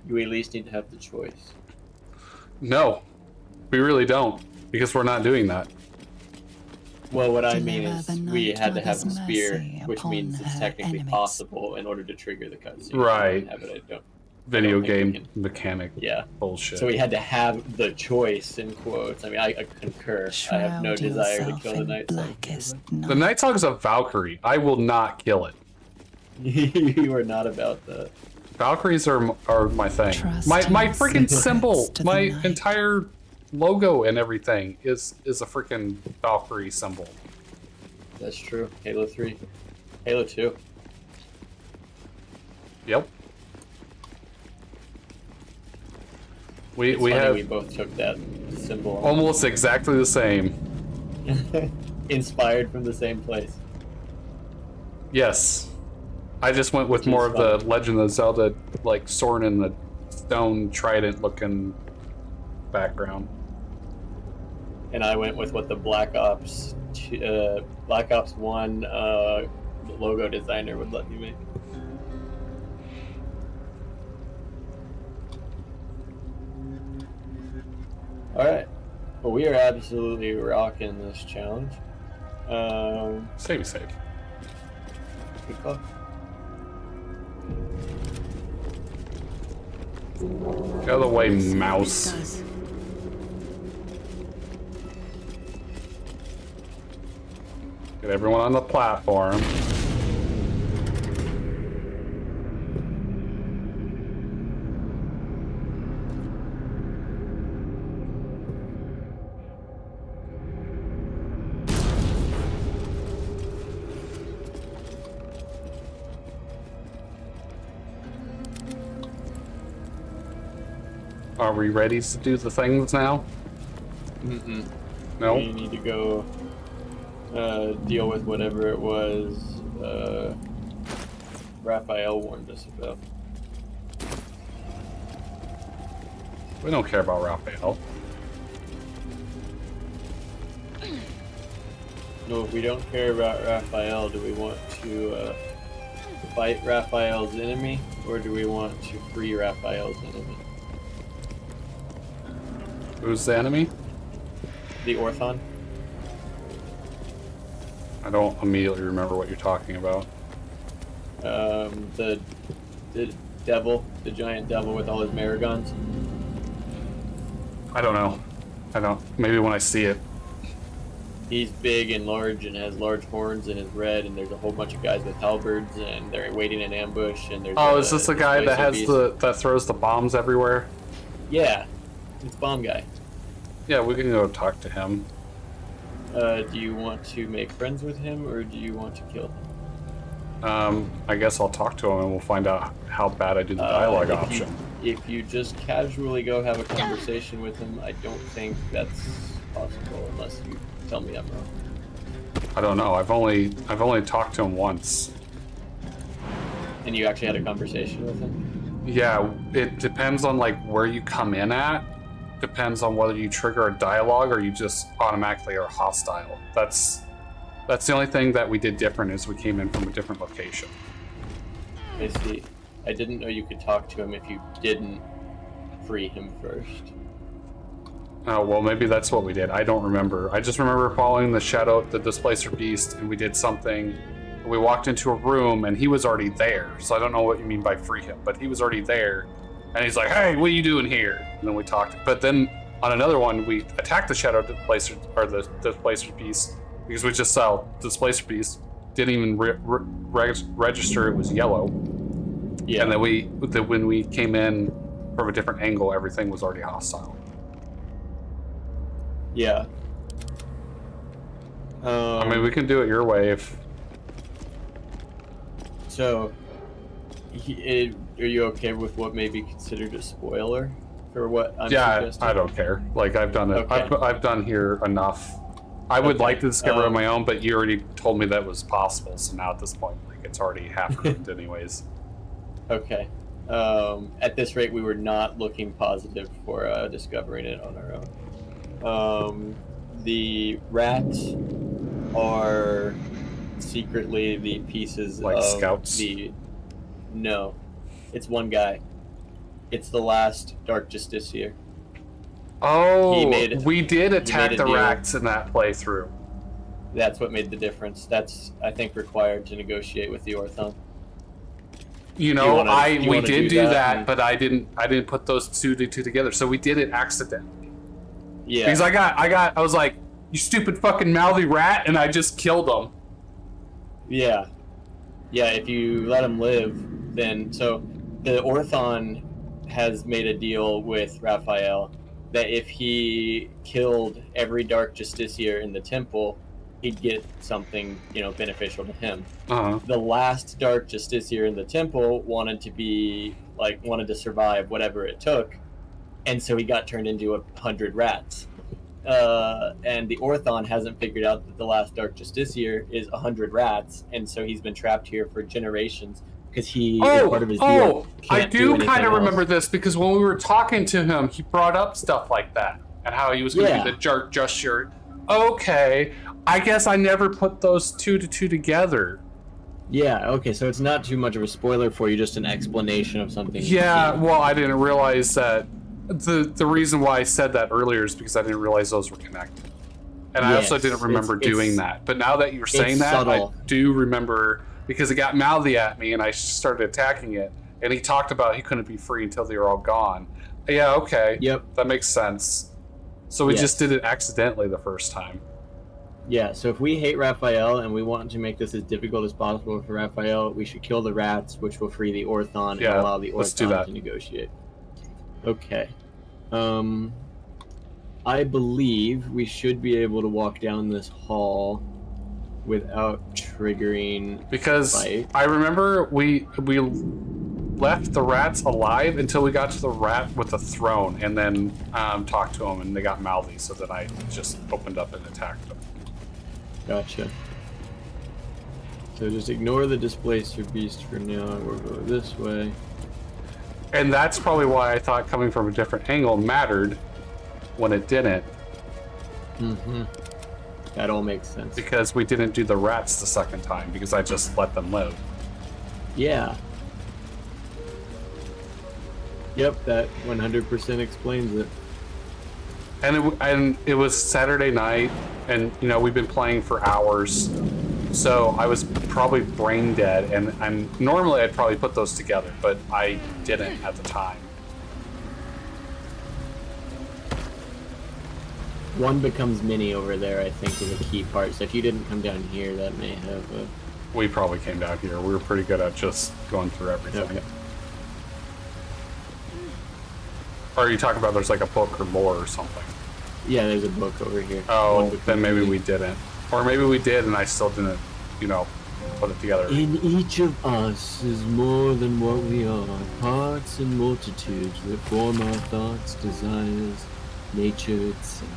You at least need to have the choice. No, we really don't, because we're not doing that. Well, what I mean is we had to have the spear, which means it's technically possible in order to trigger the cutscene. Right. Have it, I don't. Video game mechanic. Yeah. Bullshit. So we had to have the choice, in quotes. I mean, I concur. I have no desire to kill the Night Song. The Night Song is a Valkyrie. I will not kill it. You are not about that. Valkyries are my thing. My freaking symbol, my entire logo and everything is a freaking Valkyrie symbol. That's true. Halo 3. Halo 2. Yep. We both took that symbol. Almost exactly the same. Inspired from the same place. Yes. I just went with more of the Legend of Zelda, like sword in the stone trident looking background. And I went with what the Black Ops 1 logo designer would let me make. Alright. Well, we are absolutely rocking this challenge. Save. Good call. Get out of the way, mouse. Get everyone on the platform. Are we ready to do the things now? Mm-mm. No? We need to go deal with whatever it was Raphael warned us about. We don't care about Raphael. No, if we don't care about Raphael, do we want to fight Raphael's enemy, or do we want to free Raphael's enemy? Who's the enemy? The Orthon. I don't immediately remember what you're talking about. The devil, the giant devil with all his Marigons. I don't know. Maybe when I see it. He's big and large and has large horns and is red, and there's a whole bunch of guys with halberds and they're waiting in ambush. And there's is this the guy that has that throws the bombs everywhere? Yeah, it's Bomb Guy. Yeah, we can go talk to him. Do you want to make friends with him, or do you want to kill him? I guess I'll talk to him and we'll find out how bad I do the dialogue option. If you just casually go have a conversation with him, I don't think that's possible unless you tell me I'm wrong. I don't know. I've only talked to him once. And you actually had a conversation with him? Yeah, it depends on like where you come in at. Depends on whether you trigger a dialogue or you just automatically are hostile. That's the only thing that we did different is we came in from a different location. I see. I didn't know you could talk to him if you didn't free him first. Oh, well, maybe that's what we did. I don't remember. I just remember following the shadow, the Displacer Beast, and we did something. We walked into a room, and he was already there. So I don't know what you mean by free him, but he was already there. And he's like, hey, what are you doing here? And then we talked. But then on another one, we attacked the Shadow Displacer, or the Displacer Beast, because we just saw the Displacer Beast. Didn't even register it was yellow. Yeah. And then when we came in from a different angle, everything was already hostile. Yeah. I mean, we can do it your way if... So, are you okay with what may be considered a spoiler for what I'm suggesting? I don't care. Like, I've done it. Okay. I've done here enough. I would like to discover on my own, but you already told me that was possible, so now at this point, like, it's already half ruined anyways. Okay. At this rate, we were not looking positive for discovering it on our own. The rats are secretly the pieces like of scouts? No, it's one guy. It's the last Dark Justiciar. Oh, we did attack the deal. rats in that playthrough. That's what made the difference. That's, I think, required to negotiate with the Orthon. You know, we did do that, and... but I didn't put those two together. So we did it accidentally. Yeah. Because I was like, you stupid fucking mouthy rat, and I just killed him. Yeah. Yeah, if you let him live, then... So, the Orthon has made a deal with Raphael that if he killed every Dark Justiciar in the temple, he'd get something, beneficial to him. The last Dark Justiciar in the temple wanted to survive whatever it took, and so he got turned into 100 rats. And the Orthon hasn't figured out that the last Dark Justiciar is 100 rats, and so he's been trapped here for generations because he is part of his deal. I do kind of remember this because when we were talking to him, he brought up stuff like that and how he was going to be the Dark Justiciar. Okay, I guess I never put those two together. Yeah, okay, so it's not too much of a spoiler for you, just an explanation of something. Yeah, well, I didn't realize that. The reason why I said that earlier is because I didn't realize those were connected. And I also didn't remember doing that. But now that you're saying that, subtle. I do remember, because it got mouthy at me and I started attacking it. And he talked about he couldn't be free until they were all gone. Yeah, okay. Yep. That makes sense. So we just did it accidentally the first time. Yeah, so if we hate Raphael and we want to make this as difficult as possible for Raphael, we should kill the rats, which will free the Orthon and allow the Orthon to negotiate. Okay. I believe we should be able to walk down this hall without triggering because I remember we left the rats alive until we got to the rat with the throne, and then talked to them, and they got mouthy, so then I just opened up and attacked them. Gotcha. So just ignore the displacer beast for now. We'll go this way. And that's probably why I thought coming from a different angle mattered when it didn't. Mm-hmm. That all makes sense. Because we didn't do the rats the second time, because I just let them live. Yeah. Yep, that 100% explains it. And it was Saturday night, and you know we've been playing for hours, so I was probably brain dead. And normally I'd probably put those together, but I didn't at the time. One becomes mini over there, I think, is a key part. So if you didn't come down here, that may have. We probably came down here. We were pretty good at just going through everything. Okay. Or are you talking about there's like a book or lore or something? Yeah, there's a book over here. Oh, then maybe we didn't. Or maybe we did and I still didn't, you know, put it together. In each of us is more than what we are, parts and multitudes that form our thoughts, desires, nature itself.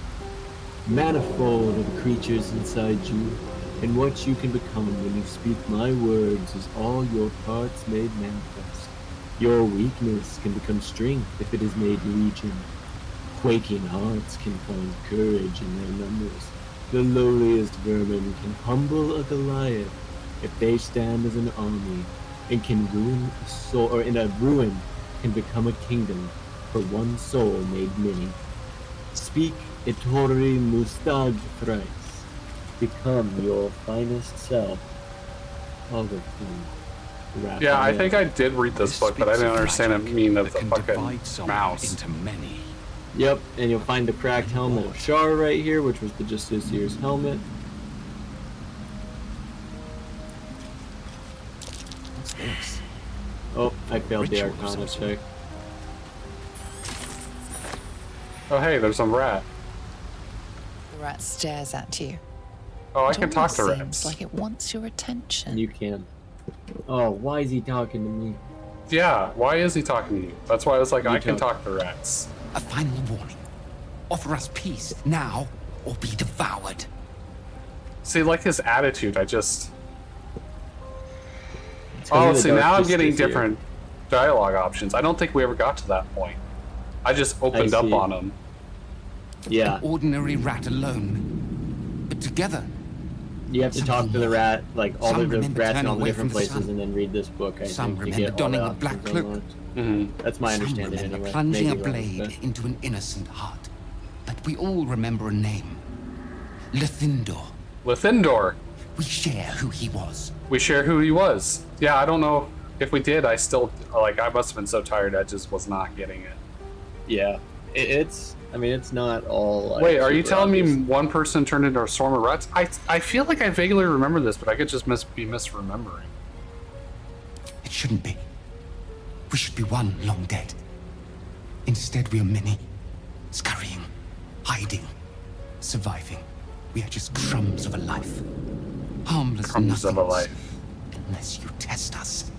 Manifold are the creatures inside you, and what you can become when you speak my words is all your parts made manifest. Your weakness can become strength if it is made legion. Quaking hearts can find courage in their numbers. The lowliest vermin can humble a Goliath if they stand as an army, and can ruin a soul, or in a ruin can become a kingdom for one soul made many. Speak Etori Mustag thrice. Become your finest self. All the things. Yeah, I think I did read this book, but I didn't understand the meaning of the fucking mouse. Into many. Yep, and you'll find the cracked helmet of Shar right here, which was the Justiciar's helmet. What's this? Oh, I failed the Arcana check. Oh, hey, there's some rat. The rat stares at you. Oh, I It can talk to almost rats. seems like it wants your attention. You can. Oh, why is he talking to me? Yeah, why is he talking to you? That's why I was like, I can talk to rats. A final warning. Offer us peace now, or be devoured. See, like his attitude, I just... Oh, see, now I'm getting different dialogue options. I don't think we ever got to that point. I just opened up on him. Yeah. An ordinary rat alone, but together. You have to talk to the rat, like all Some of the remember rats in turning all the away different from the places, sun. and then read this book. I Some think to remember get donning all a the black options cloak. unlocked. That's my Some understanding remember anyway. plunging a Maybe wrong, blade but- into an innocent heart. But we all remember a name. Lithindor. Lithindor. We share who he was. We share who he was. Yeah, I don't know if we did. I still, like, I must have been so tired I just was not getting it. Yeah. I mean, it's not all... Like, Wait, are you super telling obvious. me one person turned into a swarm of rats? I feel like I vaguely remember this, but I could just be misremembering. It shouldn't be. We should be one long dead. Instead, we are many. Scurrying, hiding, surviving. We are just crumbs of a life. Harmless Crumbs of a nothings. life. Unless you test us.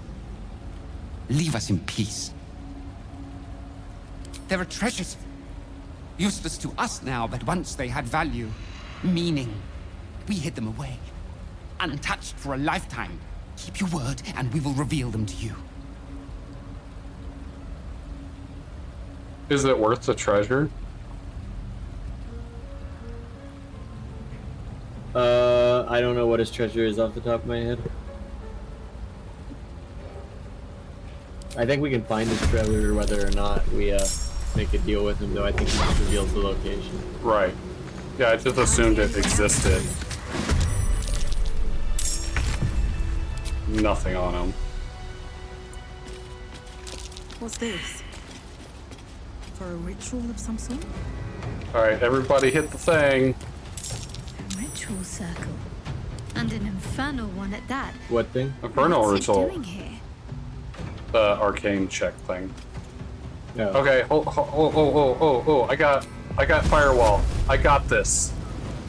Leave us in peace. There are treasures. Useless to us now, but once they had value, meaning. We hid them away, untouched for a lifetime. Keep your word, and we will reveal them to you. Is it worth the treasure? I don't know what his treasure is off the top of my head. I think we can find his treasure whether or not we make a deal with him, though I think he just reveals the location. Right. Yeah, I just assumed it existed. Nothing on him. What's this? For a ritual of some sort? Alright, everybody hit the thing. A ritual circle. And an infernal one at that. What thing? Infernal What's it ritual. doing here? The arcane check thing. No. Okay, oh, I got firewall. I got this.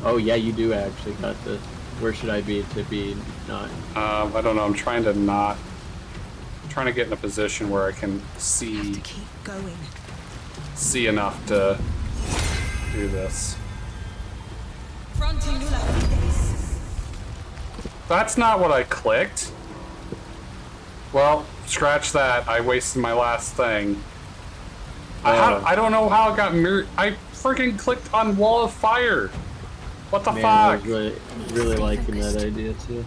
Oh yeah, you do actually got this. Where should I be to be not? I don't know, I'm trying to get in a position where I can see Keep going. see enough to do this. That's not what I clicked. Well, scratch that. I wasted my last thing. I don't know how it got mirrored. I freaking clicked on Wall of Fire. What the Man, fuck? I was really liking that idea too.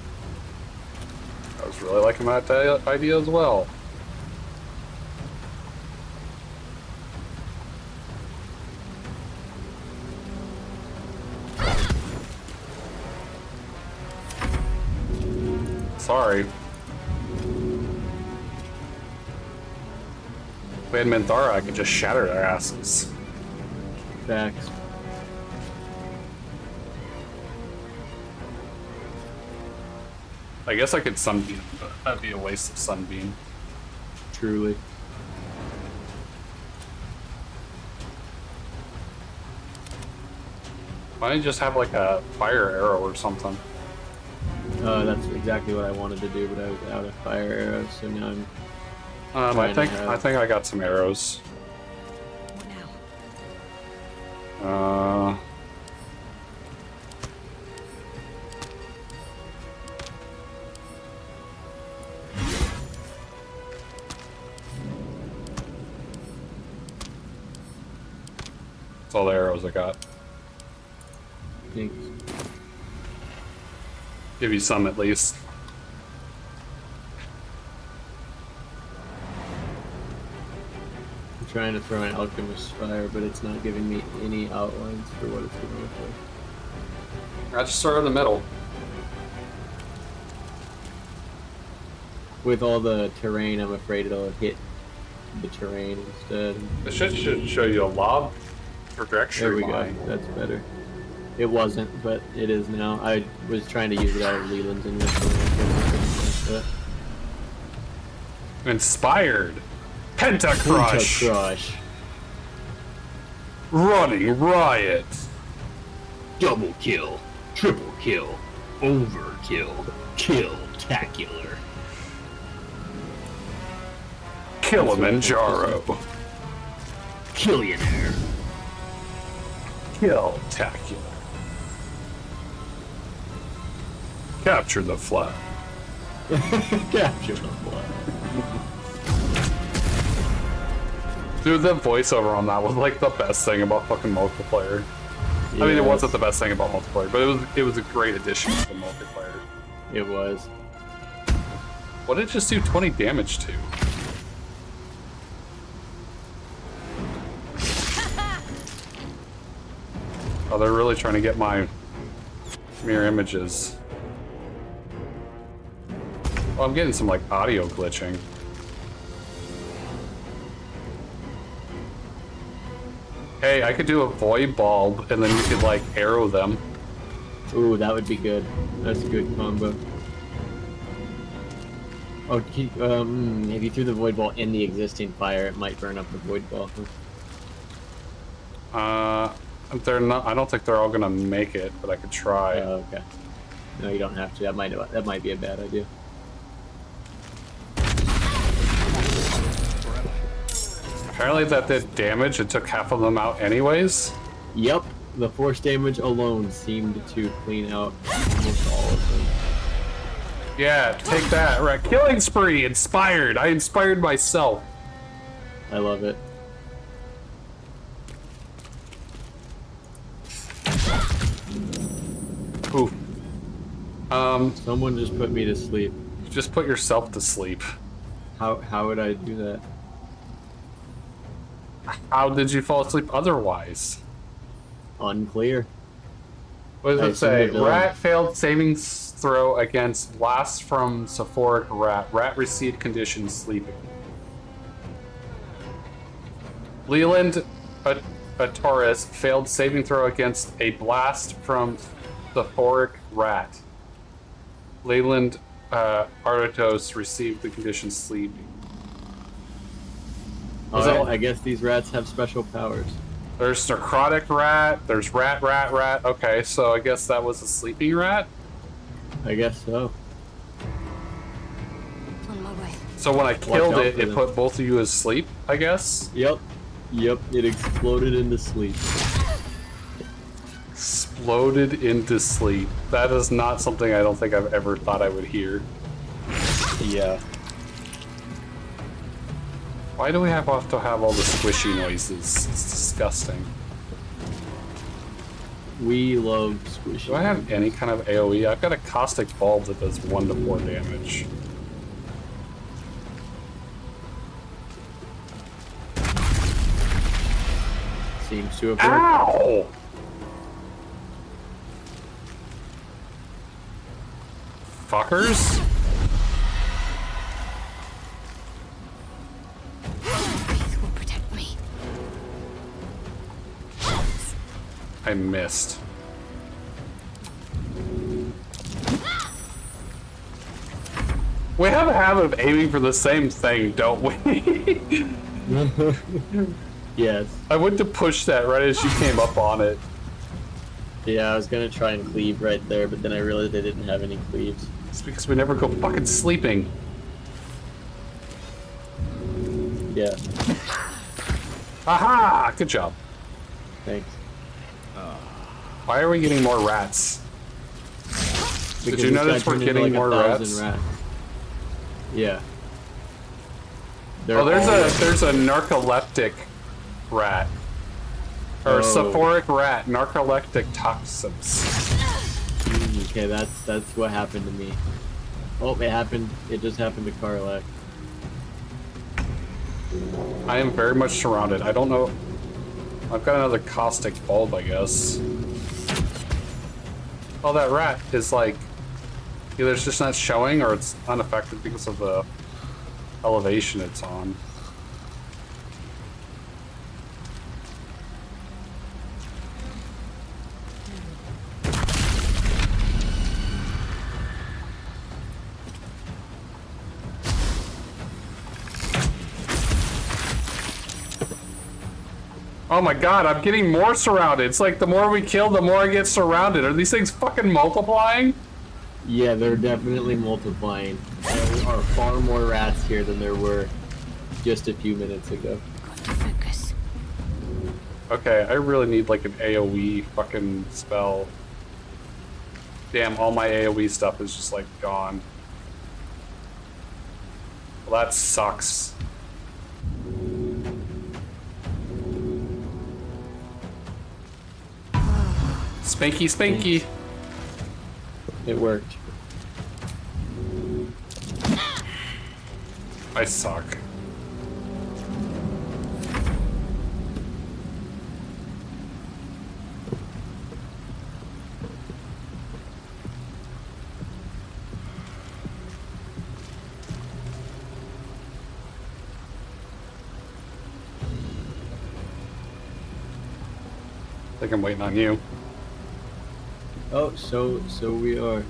I was really liking that idea as well. Sorry. If we had Minthara, I could just shatter their asses. Facts. I guess I could Sunbeam, but that'd be a waste of Sunbeam. Truly. Why don't you just have like a fire arrow or something? That's exactly what I wanted to do, but I was out of fire arrows, so now I'm. I think I got some arrows. That's all the arrows I got. Thanks. Give you some at least. I'm trying to throw an alchemist fire, but it's not giving me any outlines for what it's going to look like. I just start in the middle. With all the terrain, I'm afraid it'll hit the terrain instead. It should show you a lob trajectory. There we line. go. That's better. It wasn't, but it is now. I was trying to use it out of Leland's inventory. Inspired. Pentacrush. Pentacrush. Running riot. Double kill. Triple kill. Overkill. Kill-tacular. Kilimanjaro. Killionaire. Kill-tacular. Capture the flag. Capture the flag. Dude, the voiceover on that was like the best thing about fucking multiplayer. Yes. I mean, it wasn't the best thing about multiplayer, but it was a great addition to the multiplayer. It was. What did it just do 20 damage to? Oh, they're really trying to get my mirror images. Oh, I'm getting some like audio glitching. Hey, I could do a void bulb and then you could like arrow them. Ooh, that would be good. That's a good combo. Oh, if you threw the void ball in the existing fire, it might burn up the void ball. They're not. I don't think they're all gonna make it, but I could try. Oh, okay. No, you don't have to. That might be a bad idea. Apparently that did damage. It took half of them out anyways. Yep. The force damage alone seemed to clean out almost all of them. Yeah, take that. Right. Killing spree. Inspired. I inspired myself. I love it. Ooh. Someone just put me to sleep. You just put yourself to sleep. How would I do that? How did you fall asleep otherwise? Unclear. What does it say? Rat failed saving throw against blast from sulfuric rat. Rat received condition sleeping. Leland Taurus failed saving throw against a blast from sulfuric rat. Leyland Artos received the condition sleeping. Oh, I guess these rats have special powers. There's necrotic rat, there's rat. Okay, so I guess that was a sleeping rat? I guess so. On my way. So when I killed it, it put both of you asleep, I guess? Yep, it exploded into sleep. Exploded into sleep. That is not something I don't think I've ever thought I would hear. Yeah. Why do we have to have all the squishy noises? It's disgusting. We love squishy. Do I have any kind of AoE? I've got a caustic bulb that does 1 to 4 damage. Seems to have worked. Ow! Fuckers? Will protect me. I missed. We have a habit of aiming for the same thing, don't we? Yes. I went to push that right as you came up on it. Yeah, I was gonna try and cleave right there, but then I realized I didn't have any cleaves. It's because we never go fucking sleeping. Yeah. Aha! Good job. Thanks. Why are we getting more rats? Did you Because notice this guy we're turned getting into more like 1,000 rats? Yeah. Oh, there's a narcoleptic rat. Or sulfuric rat, narcoleptic toxins. Okay, that's what happened to me. Oh, it just happened to Karlak. I am very much surrounded. I don't know. I've got another caustic bulb, I guess. Oh, that rat is like either it's just not showing or it's unaffected because of the elevation it's on. Oh my god, I'm getting more surrounded. It's like the more we kill, the more I get surrounded. Are these things fucking multiplying? Yeah, they're definitely multiplying. There are far more rats here than there were just a few minutes ago. Focus. Okay, I really need like an AoE fucking spell. Damn, all my AoE stuff is just like gone. Well, that sucks. Spanky, spanky. It worked. I suck. I think I'm waiting on you. Oh, so we are.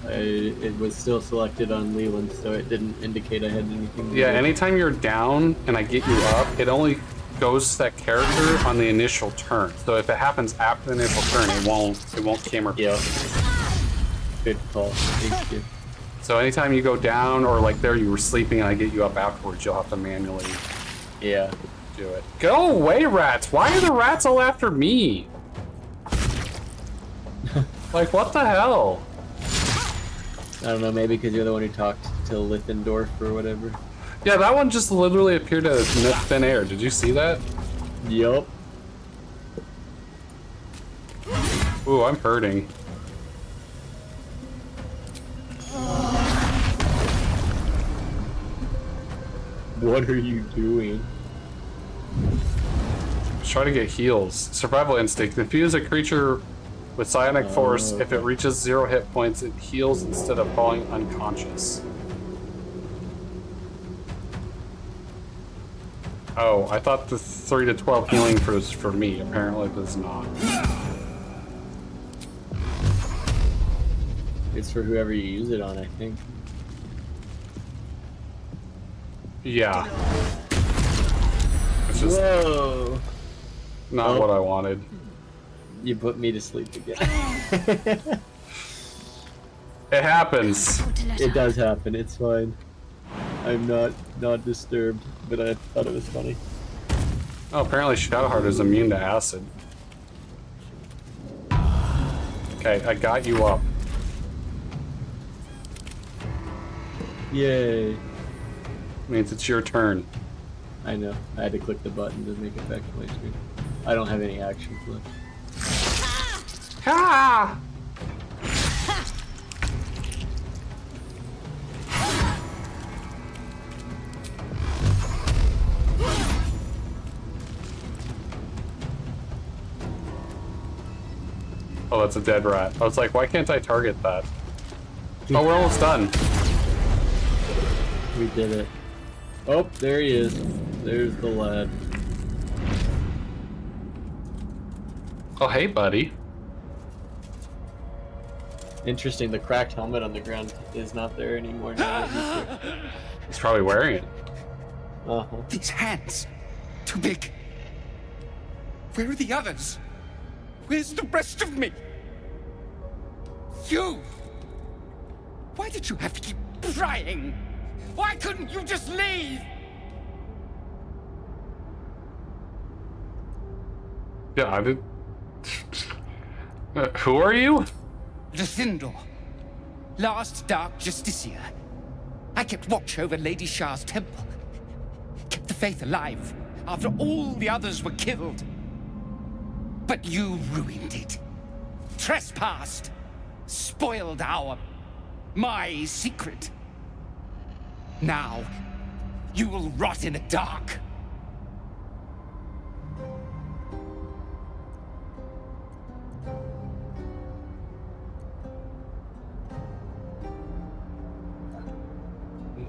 It was still selected on Leland, so it didn't indicate I had anything to Yeah, do. anytime you're down and I get you up, it only goes to that character on the initial turn. So if it happens after the initial turn, it won't camera. Yeah. Good call. Thank you. So anytime you go down or like there you were sleeping and I get you up afterwards, you'll have to manually Do it. Go away, rats! Why are the rats all after me? Like, what the hell? I don't know, maybe because you're the one who talked to Littendorf or whatever. Yeah, that one just literally appeared out of thin air. Did you see that? Yup. Ooh, I'm hurting. What are you doing? Try to get heals. Survival instinct. Infuse a creature with psionic force. If it reaches 0 hit points, it heals instead of falling unconscious. Oh, I thought the 3 to 12 healing was for me. Apparently, it is not. It's for whoever you use it on, I think. Yeah. It's just not what I wanted. You put me to sleep again. It happens. It does happen. It's fine. I'm not disturbed, but I thought it was funny. Oh, apparently Shadowheart is immune to acid. Okay, I got you up. Yay. Means it's your turn. I know. I had to click the button to make it back to my screen. I don't have any actions left. Ha! Oh, that's a dead rat. I was like, why can't I target that? Oh, we're almost done. We did it. Oh, there he is. There's the lad. Oh, hey, buddy. Interesting, the cracked helmet on the ground is not there anymore now. He's probably wearing it. Uh-huh. These hands. Too big. Where are the others? Where's the rest of me? You! Why did you have to keep prying? Why couldn't you just leave? Yeah, I did. Who are you? Luthindor, last Dark Justiciar. I kept watch over Lady Shah's temple. Kept the faith alive after all the others were killed. But you ruined it. Trespassed. Spoiled my secret. Now, you will rot in the dark.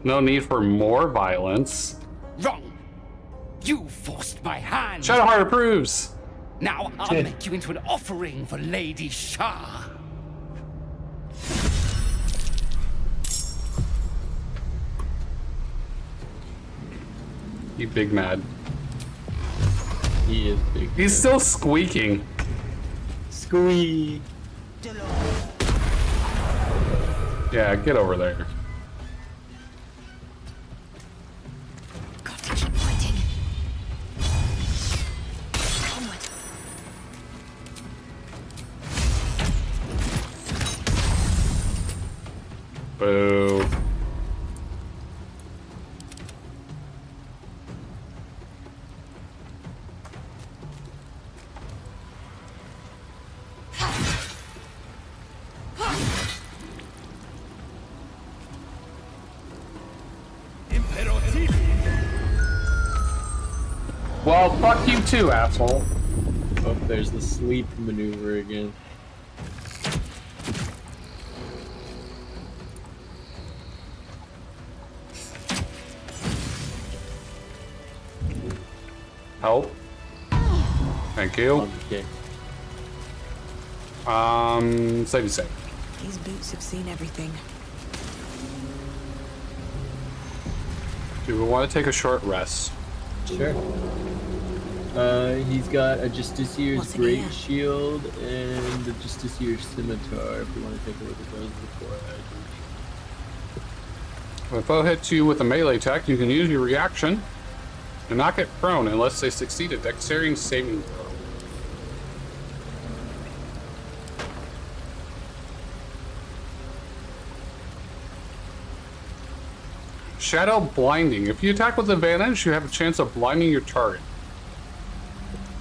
No need for more violence. Wrong. You forced my hand. Shadowheart approves. Now I'll make you into an offering for Lady Shah. You big mad. He is big. He's still squeaking. Squeak. Yeah, get over there. Got to keep fighting. Onward. Boo. Well, fuck you too, asshole. Oh, there's the sleep maneuver again. Help. Thank you. Okay. Save. These boots have seen everything. Do we want to take a short rest? Sure. He's got a Justicier's Great Shield and a Justicier's Scimitar if we want to take a look at those before I If a foe hits you with a melee attack, you can use your reaction Do not get prone unless they succeed a dexterity saving throw. Shadow blinding. If you attack with advantage, you have a chance of blinding your target.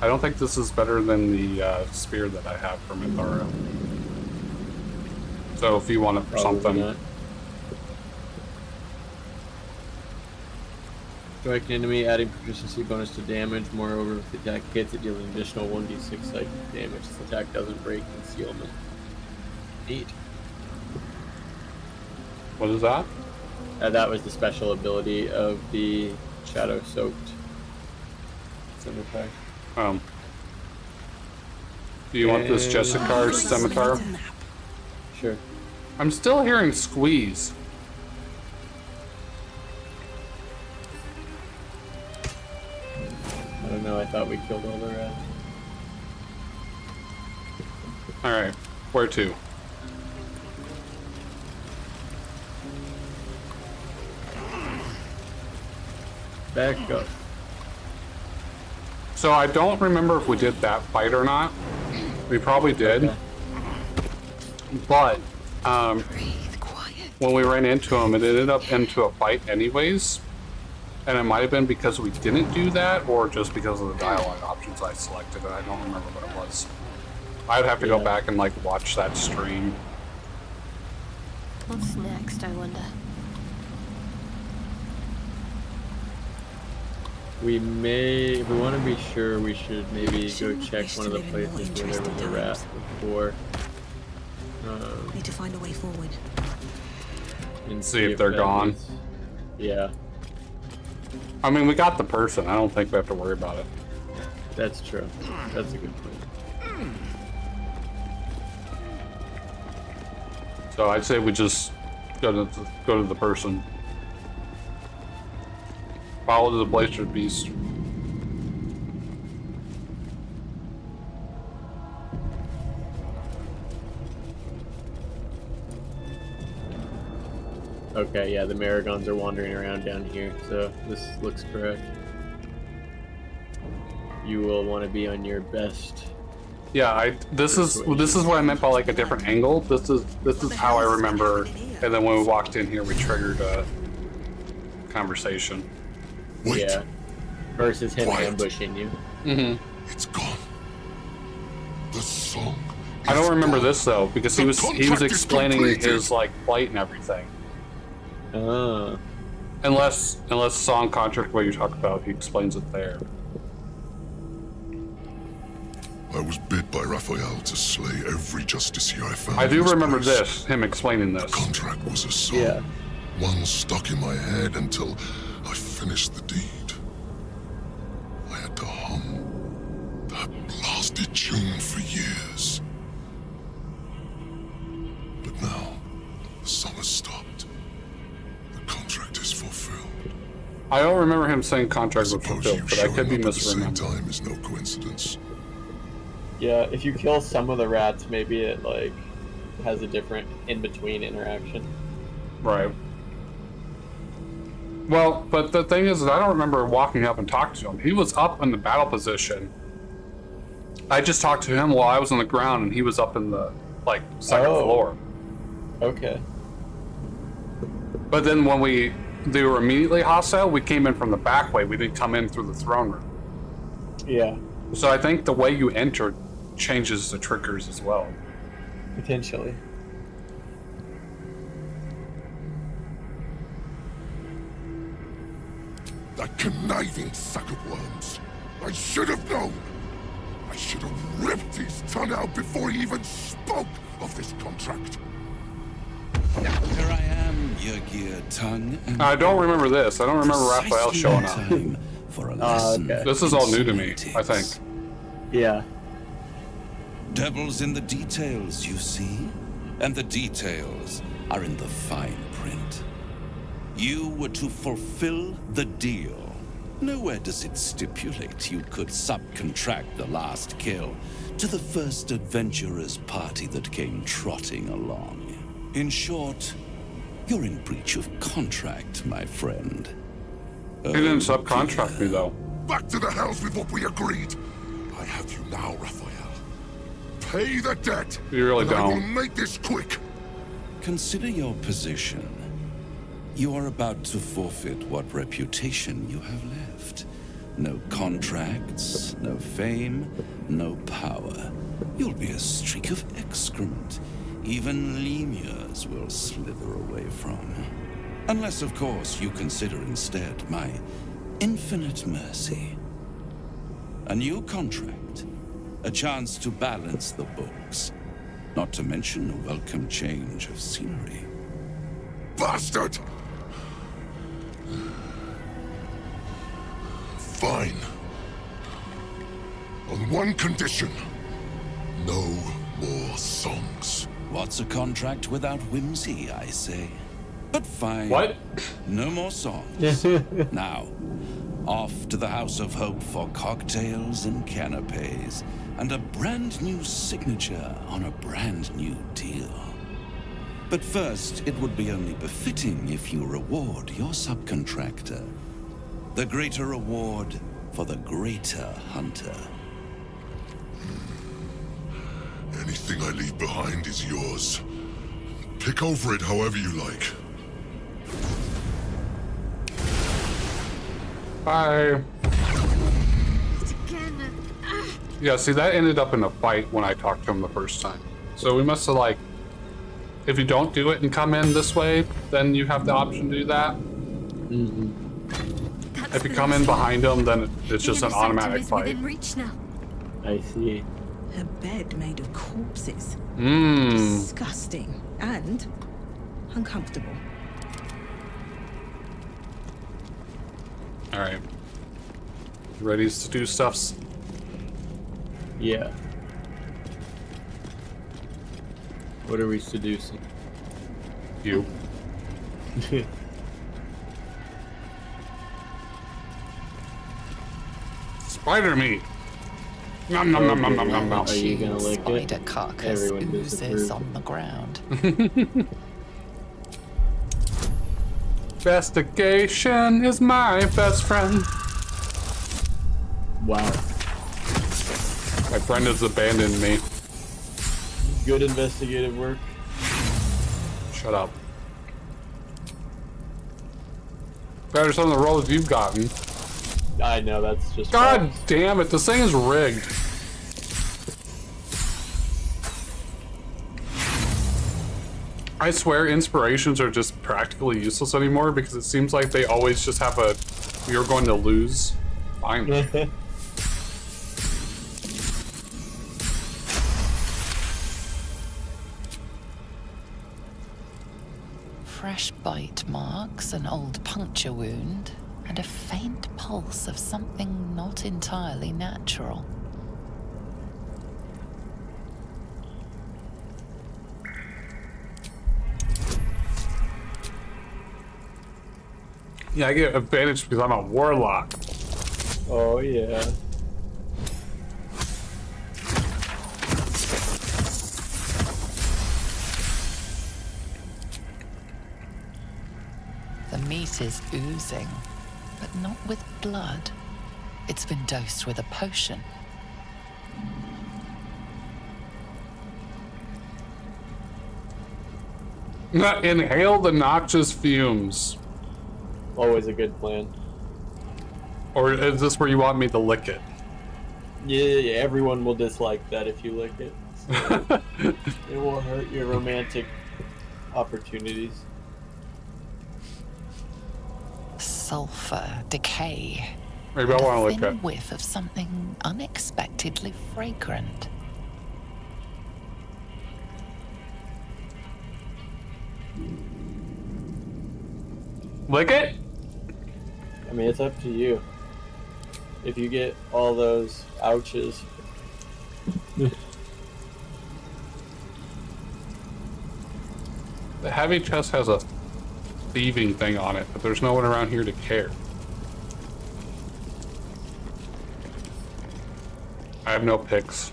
I don't think this is better than the spear that I have from Ithara. So if you want it for something. Not. Strike an enemy, adding proficiency bonus to damage. Moreover, if the attack hits, it deals an additional 1d6 psychic damage. This attack doesn't break concealment. Neat. What is that? That was the special ability of the Shadow Soaked Scimitar. Do you want this Jessicar's scimitar? Sure. I'm still hearing squeeze. I don't know, I thought we killed all the rats. Alright, where to? Back up. So I don't remember if we did that fight or not. We probably did. Okay. But when we ran into him, it ended up into a fight anyways. And it might have been because we didn't do that, or just because of the dialogue options I selected, and I don't remember what it was. I'd have to go back and like watch that stream. What's next, I wonder? We may, if we want to be sure, we should maybe go check one of the places where there was a rat before. Need to find a way forward. And see if they're gone. Yeah. I mean, we got the person. I don't think we have to worry about it. That's true. That's a good point. So I'd say we just go to the person. Follow to the Blaster Beast. Okay, yeah, the Maragons are wandering around down here, so this looks correct. You will want to be on your best. Yeah, this is what I meant by like a different angle. This is how I remember. And then when we walked in here, we triggered a conversation. Wait. Yeah. Versus him ambushing you. Mm-hmm. It's gone. The song. I don't remember this though, because he was explaining his like plight and everything. Unless song contract what you talk about, he explains it there. I was bid by Raphael to slay every justiciar I found. I do remember this, him explaining this. The contract was a song. One stuck in my head until I finished the deed. I had to hum that blasted tune for years. But now, the song has stopped. The contract is fulfilled. I don't remember him saying contract was fulfilled, but I could be misremembering. At the same time is no coincidence. Yeah, if you kill some of the rats, maybe it like has a different in-between interaction. Right. Well, but the thing is, I don't remember walking up and talking to him. He was up in the battle position. I just talked to him while I was on the ground, and he was up in the like second floor. Okay. But then when they were immediately hostile, we came in from the back way. We didn't come in through the throne room. Yeah. So I think the way you entered changes the triggers as well. Potentially. That conniving sack of worms. I should have known. I should have ripped his tongue out before he even spoke of this contract. Here I am, your gear tongue. I don't remember this. I don't remember Raphael showing up. For a lesson. Okay. This is all new to me, I think. Yeah. Devil's in the details, you see? And the details are in the fine print. You were to fulfill the deal. Nowhere does it stipulate you could subcontract the last kill to the first adventurer's party that came trotting along. In short, you're in breach of contract, my friend. He didn't subcontract me though. Back to the hells with what we agreed. I have you now, Raphael. Pay the debt. You really and I will don't. make this quick. Consider your position. You are about to forfeit what reputation you have left. No contracts, no fame, no power. You'll be a streak of excrement. Even lemurs will slither away from. Unless, of course, you consider instead my infinite mercy. A new contract. A chance to balance the books. Not to mention a welcome change of scenery. Bastard! Fine. On one condition. No more songs. What's a contract without whimsy, I say? But fine. What? No more songs. Now, off to the House of Hope for cocktails and canapes, and a brand new signature on a brand new deal. But first, it would be only befitting if you reward your subcontractor. The greater reward for the greater hunter. Anything I leave behind is yours. Pick over it however you like. Bye. Yeah, see, that ended up in a fight when I talked to him the first time. So we must have, like, if you don't do it and come in this way, then you have the option to do that. If you come in behind him, then it's just an automatic fight. Within reach now. I see. A bed made of corpses. Mmm. Disgusting and uncomfortable. Alright. Ready to do stuffs? Yeah. What are we seducing? You. Spider meat! Nom nom nom nom nom nom nom. Are you gonna lick it? Spider carcass Everyone oozes disapproves. on the ground. Investigation is my best friend. Wow. My friend has abandoned me. Good investigative work. Shut up. Better some of the rolls you've gotten. I know, that's just... God damn it, this thing is rigged. I swear inspirations are just practically useless anymore because it seems like they always just have a "you're going to lose" fine. Fresh bite marks, an old puncture wound, and a faint pulse of something not entirely natural. Yeah, I get advantage because I'm a warlock. Oh, yeah. The meat is oozing, but not with blood. It's been dosed with a potion. Inhale the noxious fumes. Always a good plan. Or is this where you want me to lick it? Yeah, everyone will dislike that if you lick it. So it will hurt your romantic opportunities. Sulfur, decay. Maybe I want to lick thin it. whiff of something unexpectedly fragrant. Lick it? I mean, it's up to you. If you get all those ouches. The heavy chest has a thieving thing on it, but there's no one around here to care. I have no picks.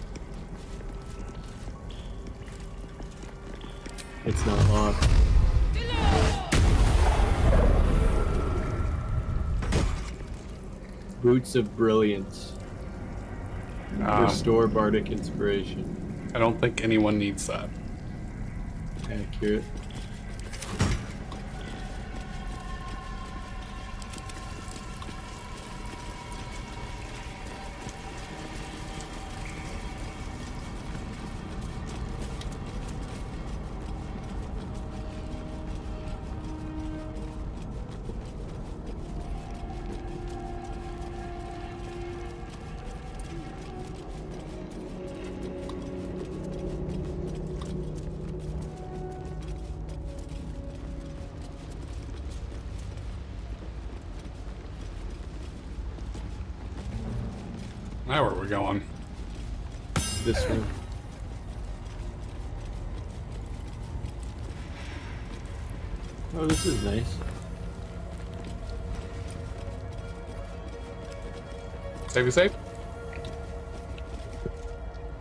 It's not locked. Boots of Brilliance. Restore bardic inspiration. I don't think anyone needs that. Accurate. Now where we're going? This one. Oh, this is nice. Save you safe?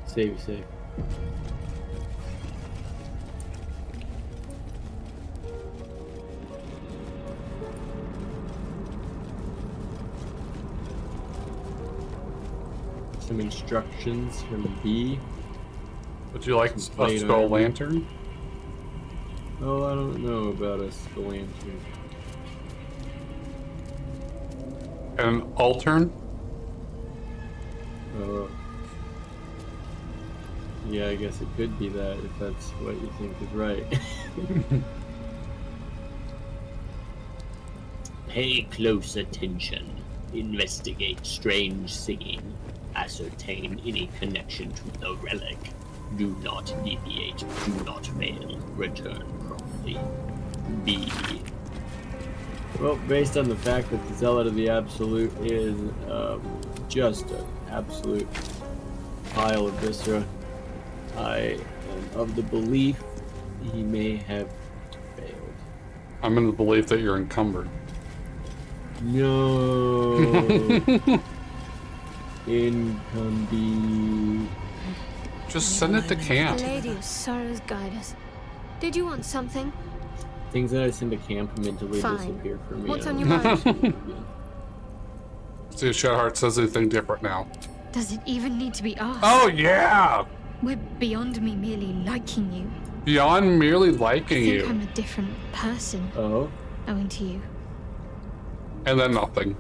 Save you safe. Some instructions from B. Would you like a skull lantern? Oh, I don't know about a skull lantern. And an altern? Yeah, I guess it could be that if that's what you think is right. Pay close attention. Investigate strange singing. Ascertain any connection to the relic. Do not deviate. Do not fail. Return promptly. B. Well, based on the fact that the Zealot of the Absolute is just an absolute pile of viscera, I am of the belief he may have failed. I'm in the belief that you're encumbered. No. Incumbi. Just send it to camp. The Lady of Sorrows guide us. Did you want something? Things that I send to camp mentally Fine. disappear from me. What's on your mind? See if Shadowheart says anything different now. Does it even need to be asked? Oh, yeah! We're beyond me merely liking you. Beyond merely I liking think you. I'm a different person. Oh? Owing to you. And then nothing.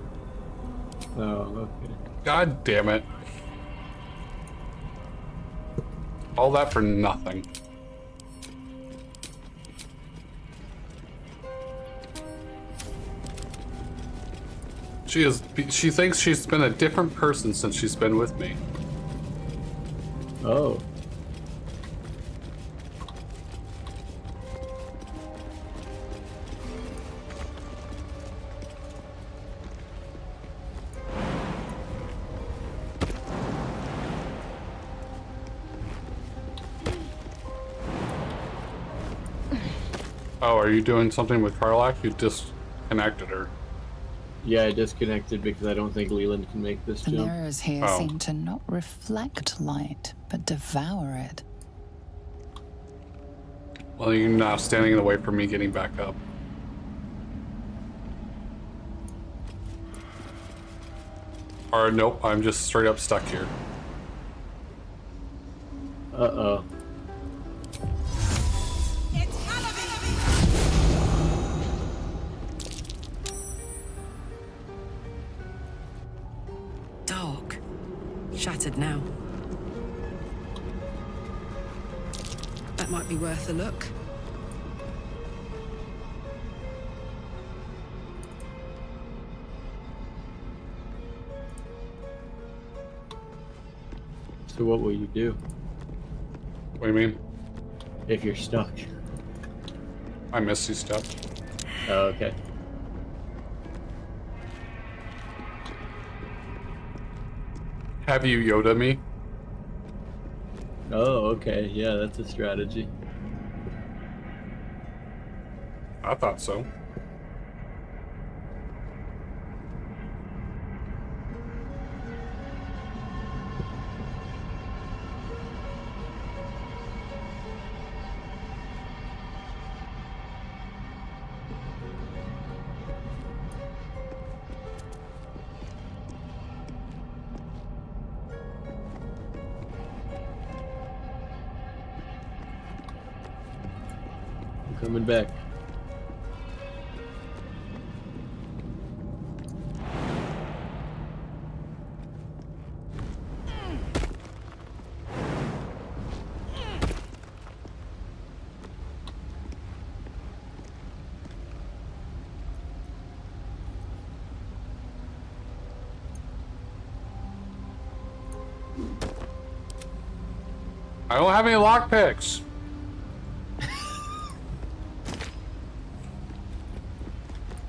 Oh, okay. God damn it. All that for nothing. She thinks she's been a different person since she's been with me. Oh. Oh, are you doing something with Karlach? You disconnected her. Yeah, I disconnected because I don't think Leland can make this The jump. mirrors here seem to not reflect light, but devour it. Well, you're now standing in the way for me getting back up. Or nope, I'm just straight up stuck here. Uh-oh. Dark. Shattered now. That might be worth a look. So what will you do? What do you mean? If you're stuck. I missed you stuff. Oh, okay. Have you Yoda me? Oh, okay. Yeah, that's a strategy. I thought so. Coming back. I don't have any lockpicks.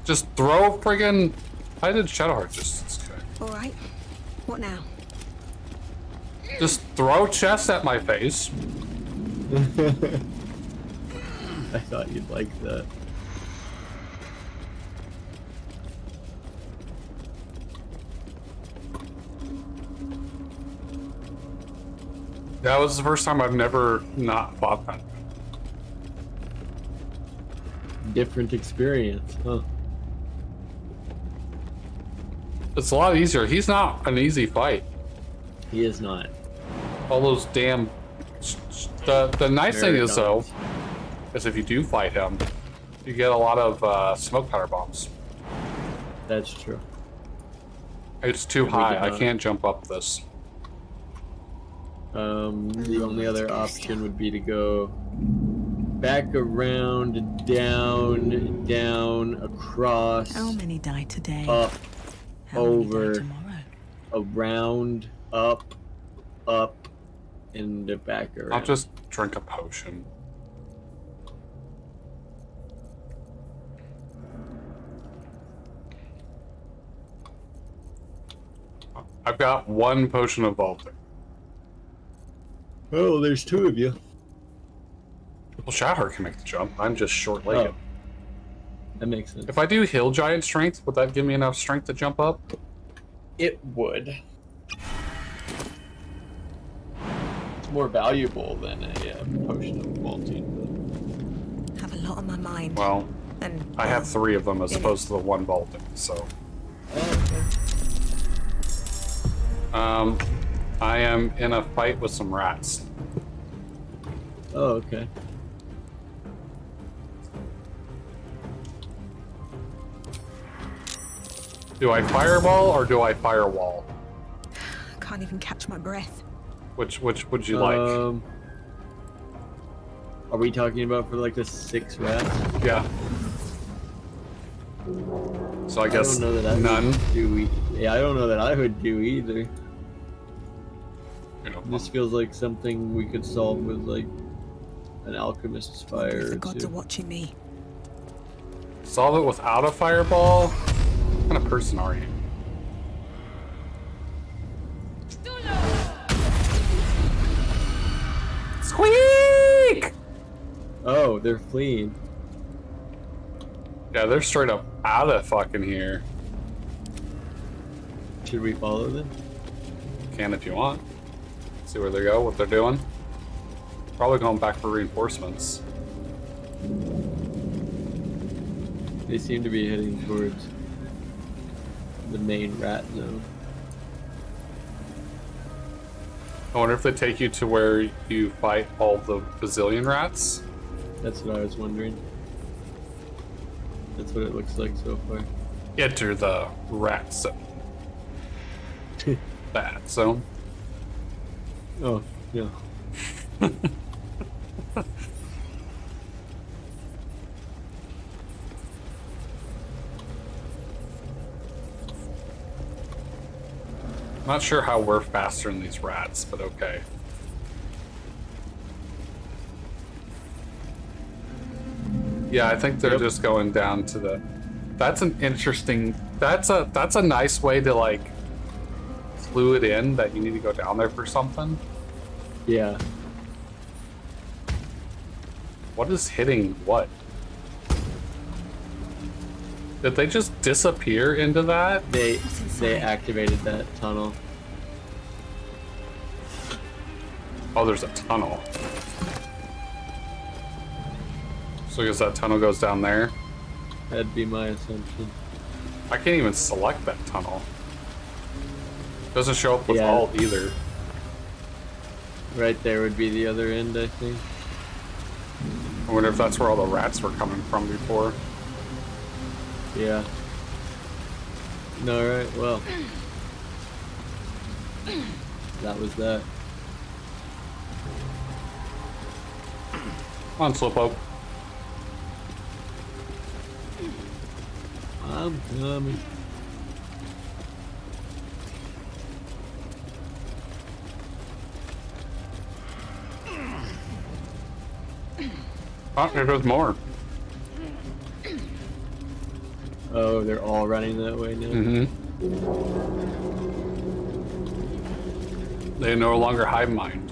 Just throw friggin'. I did Shadowheart just. All right. What now? Just throw chests at my face. I thought you'd like that. That was the first time I've never not fought that. Different experience, huh? It's a lot easier. He's not an easy fight. He is not. All those damn. The nice thing is though, Marathons. is if you do fight him, you get a lot of smoke powder bombs. That's true. It's too high. I can't jump up this. The only other option would be to go back around, down, down, across. How many die today? Up, How many die over, tomorrow? around, up, and back around. I'll just drink a potion. I've got one potion of Baldur. Oh, there's two of you. Well, Shadowheart can make the jump. I'm just short-legged. Oh. That makes sense. If I do Hill Giant Strength, would that give me enough strength to jump up? It would. It's more valuable than a potion of vaulting. Have a lot on my mind. Well, And I have 3 of them as in it. opposed to the 1 Baldur, so... I am in a fight with some rats. Oh, okay. Do I fireball or do I firewall? I can't even catch my breath. Which would you like? Are we talking about for like the 6 rats? Yeah. So I guess don't know that I none. would do I don't know that I would do either. You know, This feels like something we could solve with like an alchemist's fire The or gods are 2. watching me. solve it without a fireball? What kind of person are you? Squeak! Oh, they're fleeing. Yeah, they're straight up out of fucking here. Should we follow them? Can if you want. See where they go, what they're doing. Probably going back for reinforcements. They seem to be heading towards the main rat zone. I wonder if they take you to where you fight all the bazillion rats. That's what I was wondering. That's what it looks like so far. Enter the rat zone. That zone. Oh, yeah. Not sure how we're faster than these rats, but okay. Yeah, I think they're just going down to the... That's an interesting... That's a nice way to, like, clue it in that you need to go down there for something. Yeah. What is hitting what? Did they just disappear into that? They activated that tunnel. Oh, there's a tunnel. So I guess that tunnel goes down there. That'd be my assumption. I can't even select that tunnel. Doesn't show up with alt either. Right there would be the other end, I think. I wonder if that's where all the rats were coming from before. Yeah. No, right, well. That was that. Come on, Slowpoke. I'm coming. Oh, there goes more. Oh, they're all running that way now? Mm-hmm. They no longer hive mind.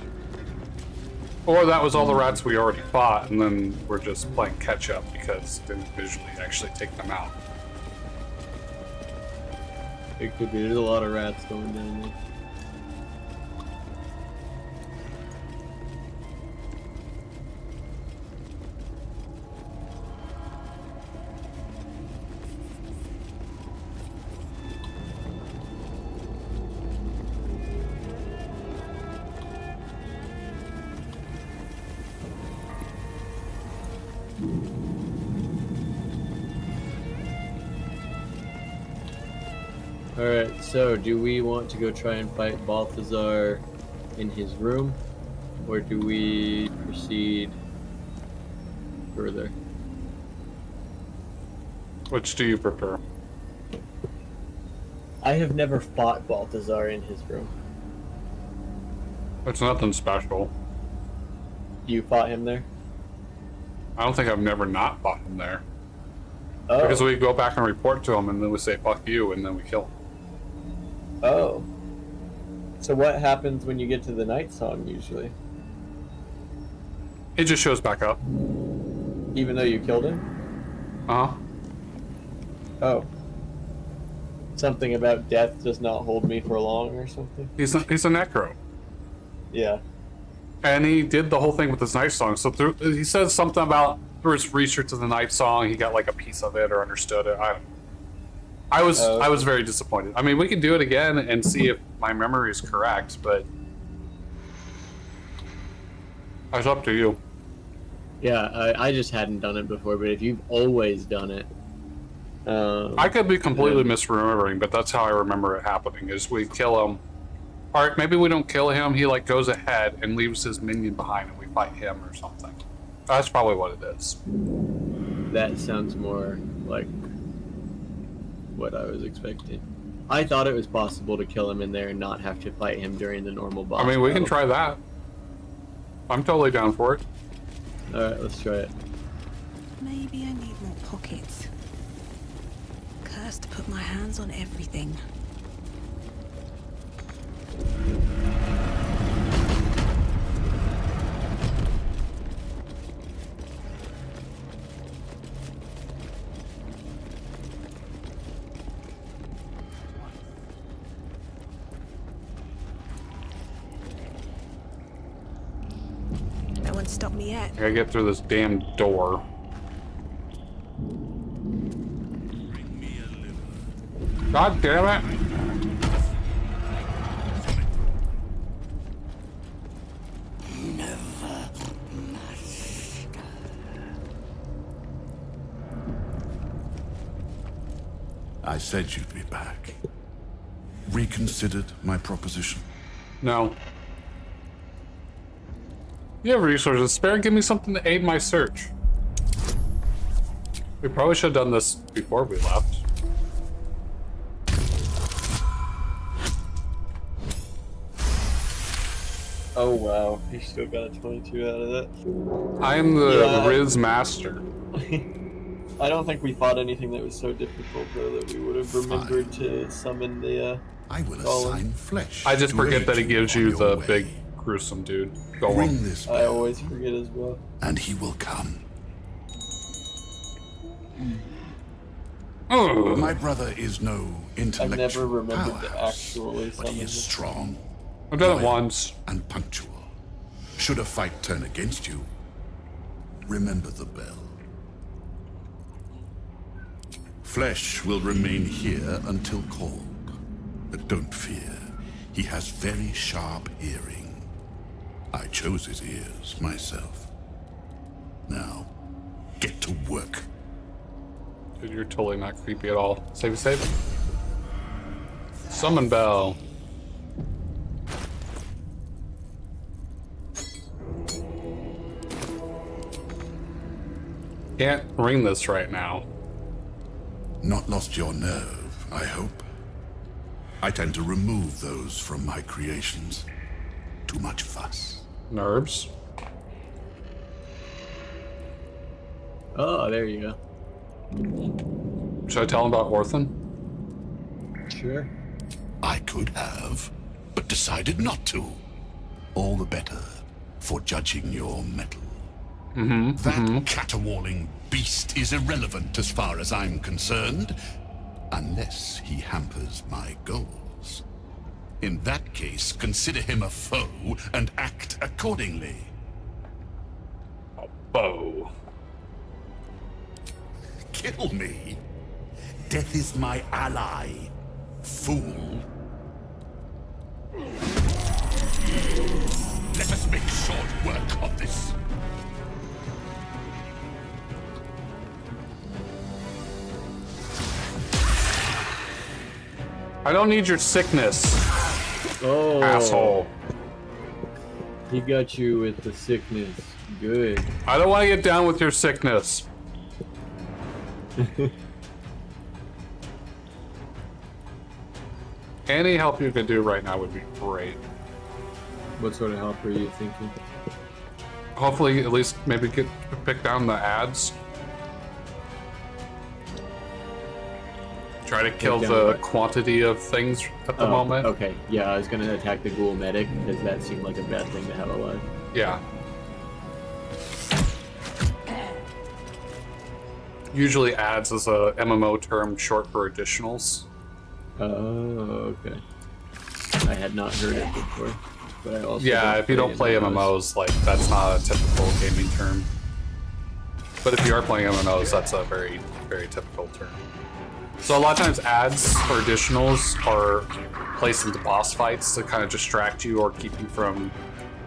Or that was all the rats we already fought, and then we're just playing catch up because didn't visually actually take them out. It could be. There's a lot of rats going down there. Alright, so do we want to go try and fight Balthazar in his room, or do we proceed further? Which do you prefer? I have never fought Balthazar in his room. It's nothing special. You fought him there? I don't think I've never not fought him there. Oh. Because we go back and report to him, and then we say, fuck you, and then we kill him. Oh. So what happens when you get to the night song, usually? It just shows back up. Even though you killed him? Uh-huh. Oh. Something about death does not hold me for long or something? He's a necro. Yeah. And he did the whole thing with his night song. So he says something about through his research of the night song, he got like a piece of it or understood it. I was very disappointed. I mean, we can do it again and see if my memory is correct, but it's up to you. Yeah, I just hadn't done it before, but if you've always done it, I could be completely misremembering, but that's how I remember it happening. Is we kill him, or maybe we don't kill him. He like goes ahead and leaves his minion behind, and we fight him or something. That's probably what it is. That sounds more like what I was expecting. I thought it was possible to kill him in there and not have to fight him during the normal boss. I mean, we can try that. I'm totally down for it. Alright, let's try it. Maybe I need more pockets. Cursed to put my hands on everything. No one stopped me yet. I gotta get through this damn door. God damn it! I said you'd be back. Reconsidered my proposition? No. You have resources spare. Give me something to aid my search. We probably should have done this before we left. Oh wow, you still got a 22 out of that. I am the Riz Master. I don't think we fought anything that was so difficult though that we would have remembered to summon the I will assign flesh. I just forget that he gives you the big gruesome dude. Go Ring this bell, I always forget as well. and he will come. Oh. My brother is no intellectual I've never remembered to powerhouse, actually but summon he is him. strong. I've done it loyal, once. And punctual. Should a fight turn against you, remember the bell. Flesh will remain here until called. But don't fear, he has very sharp hearing. I chose his ears myself. now. Get to work. Dude, you're totally not creepy at all. Save. Summon bell. Can't ring this right now. Not lost your nerve, I hope. I tend to remove those from my creations. Too much fuss. Nerves. Oh, there you go. Should I tell him about Orphan? Sure. I could have, but decided not to. All the better for judging your mettle. That caterwauling beast is irrelevant as far as I'm concerned, unless he hampers my goals. In that case, consider him a foe and act accordingly. A foe. Kill me? Death is my ally, fool. Let us make short work of this. I don't need your sickness. Oh. Asshole. He got you with the sickness. Good. I don't want to get down with your sickness. Any help you could do right now would be great. What sort of help are you thinking? Hopefully, at least maybe pick down the ads. Try to kill the quantity of things at the moment. Okay, yeah, I was gonna attack the ghoul medic because that seemed like a bad thing to have alive. Yeah. Usually ads is a MMO term short for additionals. Oh, okay. I had not heard it before, but I also if you don't play MMOs, like that's not a typical gaming term. But if you are playing MMOs, that's a very, very typical term. So a lot of times ads or additionals are placed into boss fights to kind of distract you or keep you from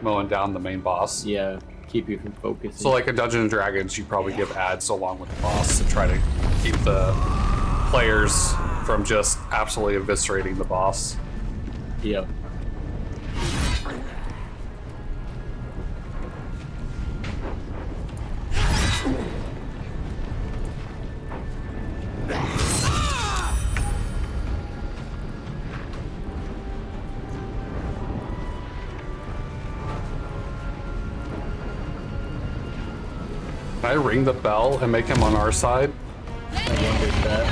mowing down the main boss. Yeah, keep you from focusing. So like in Dungeons & Dragons, you probably give ads along with the boss to try to keep the players from just absolutely eviscerating the boss. Yeah. Can I ring the bell and make him on our side? I wondered that.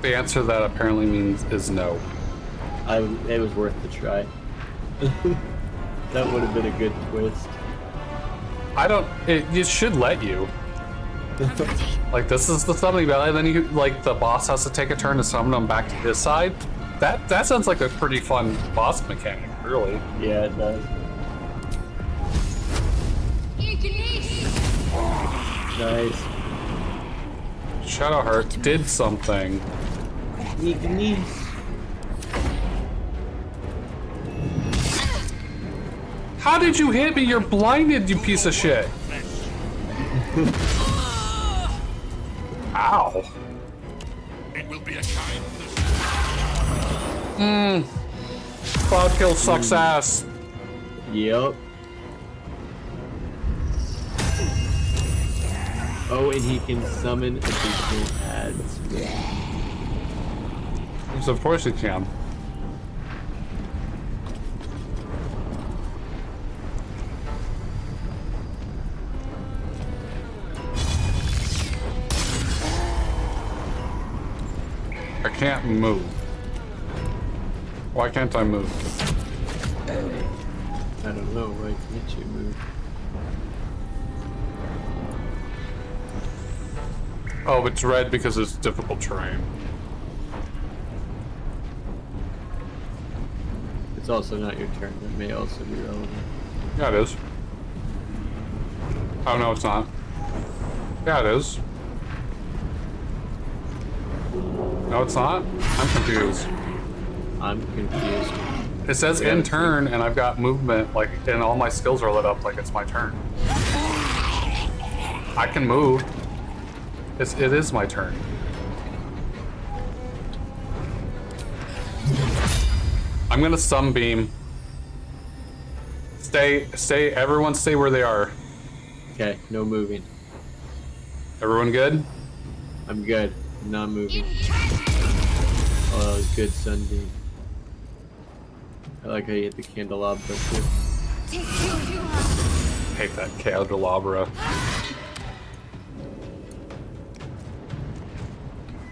The answer to that apparently means is no. It was worth the try. That would have been a good twist. It should let you. Like, this is the summoning bell, and then you, like, the boss has to take a turn to summon him back to his side. That sounds like a pretty fun boss mechanic, really. Yeah, it does. Nice. Shadowheart did something. How did you hit me? You're blinded, you piece of shit. Ow. It will be a kind. Cloud kill sucks ass. Yep. Oh, and he can summon additional ads. So of course he can. I can't move. Why can't I move? I don't know. Why can't you move? Oh, it's red because it's difficult terrain. It's also not your turn. That may also be relevant. Yeah, it is. Oh, no, it's not. Yeah, it is. No, it's not? I'm confused. I'm confused. It says in turn, and I've got movement, like, and all my skills are lit up like it's my turn. I can move. It is my turn. I'm gonna sunbeam. Stay, everyone stay where they are. Okay, no moving. Everyone good? I'm good. I'm not moving. Oh, that was good sunbeam. I like how you hit the candelabra too. Hate that candelabra.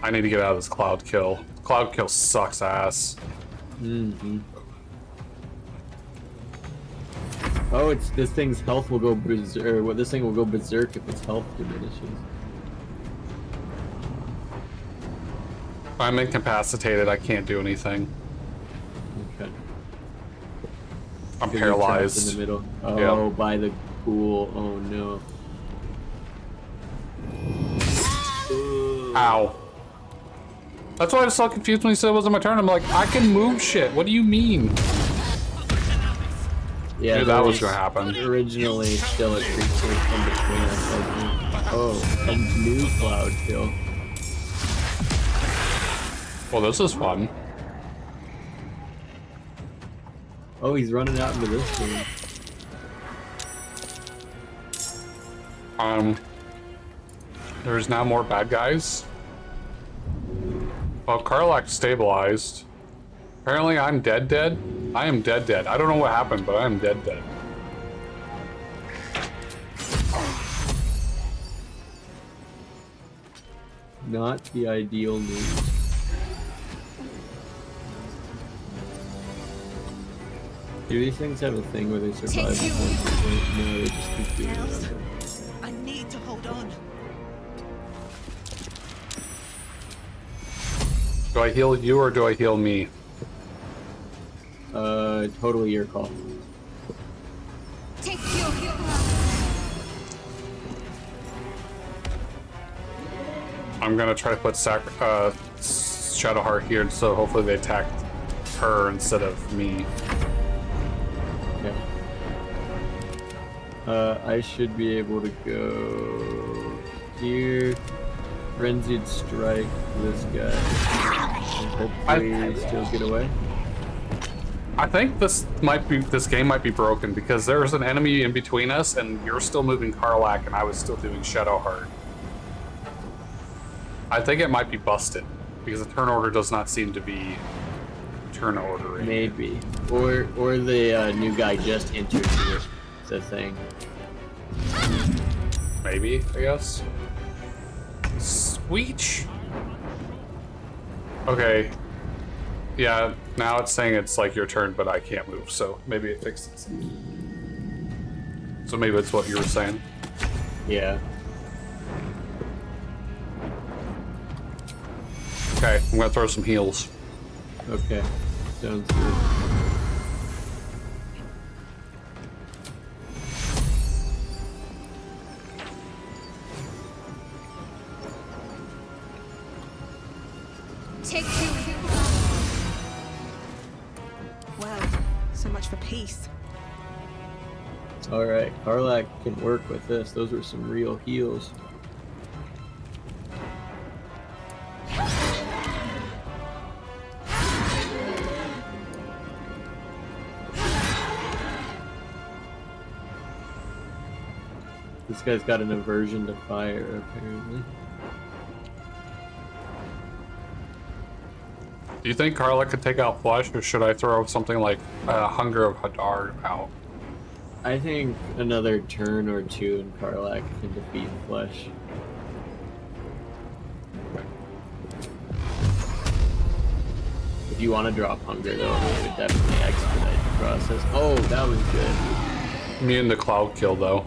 I need to get out of this cloud kill. Cloud kill sucks ass. Oh, it's this thing's health will go berserk. Well, this thing will go berserk if its health diminishes. I'm incapacitated. I can't do anything. Okay. I'm paralyzed. In the middle. Oh, Yep. by the pool. Oh no. Ow. That's why I was so confused when he said it wasn't my turn. I'm like, I can move shit. What do you mean? Yeah, knew that was gonna happen. Originally, still a creature in between us. Oh, a new cloud kill. Well, this is fun. Oh, he's running out into this room. There's now more bad guys. Well, Karlach stabilized. Apparently I'm dead. I am dead. I don't know what happened, but I am dead. Not the ideal news. Do these things have a thing where they survive? No, they just keep doing it. I need to hold on. Do I heal you or do I heal me? Totally your call. I'm gonna try to put Shadowheart here, so hopefully they attack her instead of me. Yeah. I should be able to go here. Frenzied strike this guy. And hopefully still get away. I think this game might be broken because there's an enemy in between us, and you're still moving Karlach, and I was still doing Shadowheart. I think it might be busted because the turn order does not seem to be turn ordering. Maybe, or the new guy just entered the thing. Maybe, I guess. Sweet. Okay. Yeah, now it's saying it's like your turn, but I can't move, so maybe it fixed it. So maybe it's what you were saying. Yeah. Okay, I'm gonna throw some heals. Okay, sounds good. Well, so much for peace. Alright, Karlach can work with this. Those were some real heals. This guy's got an aversion to fire, apparently. Do you think Karlach could take out flesh, or should I throw something like Hunger of Hadar out? I think another turn or two and Karlach can defeat flesh. If you want to drop hunger, though, it would definitely expedite the process. Oh, that was good. Me and the cloud kill, though.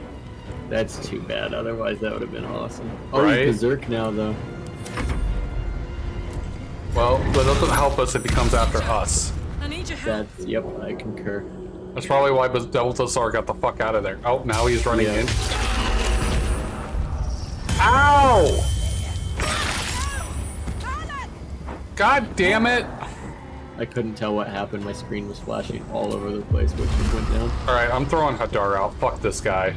That's too bad. Otherwise, that would have been awesome. Oh, right? He's berserk now, though. Well, that doesn't help us if he comes after us. I need your help. That's, yep, I concur. That's probably why Devilsaur got the fuck out of there. Oh, now he's running in. Ow! God damn it! I couldn't tell what happened. My screen was flashing all over the place, which just went down. Alright, I'm throwing Hadar out. Fuck this guy.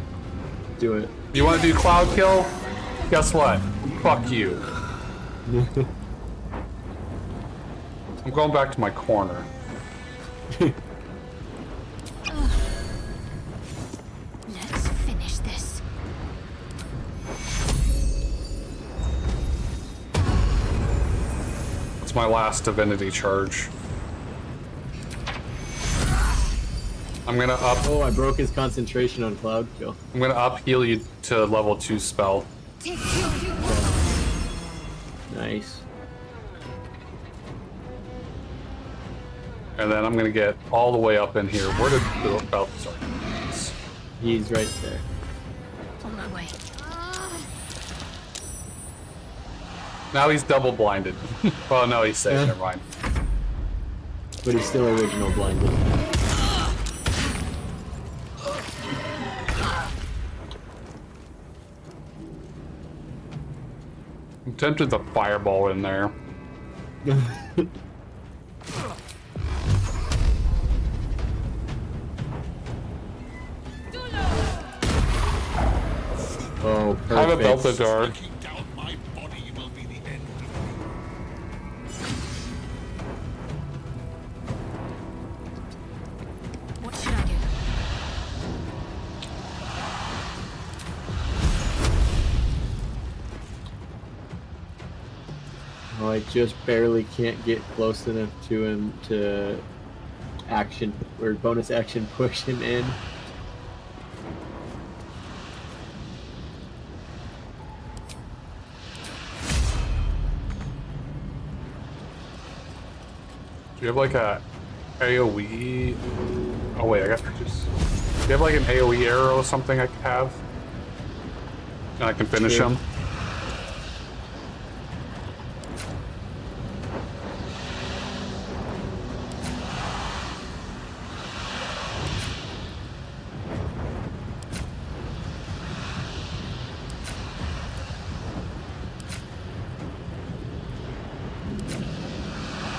Do it. You want to do cloud kill? Guess what? Fuck you. I'm going back to my corner. Let's finish this. It's my last divinity charge. I'm gonna up. Oh, I broke his concentration on cloud kill. I'm gonna up heal you to level 2 spell. Nice. And then I'm gonna get all the way up in here. Where did the Baldur? He's right there. On my way. Now he's double blinded. Oh no, he's safe. Never mind. But he's still original blinded. I'm tempted to fireball in there. Oh, perfect. Have a Baldur. What should I do? Oh, I just barely can't get close enough to him to action or bonus action push him in. Do you have like a AoE? Oh wait, I got just. Do you have like an AoE arrow or something I could have? And I can finish Sure. him?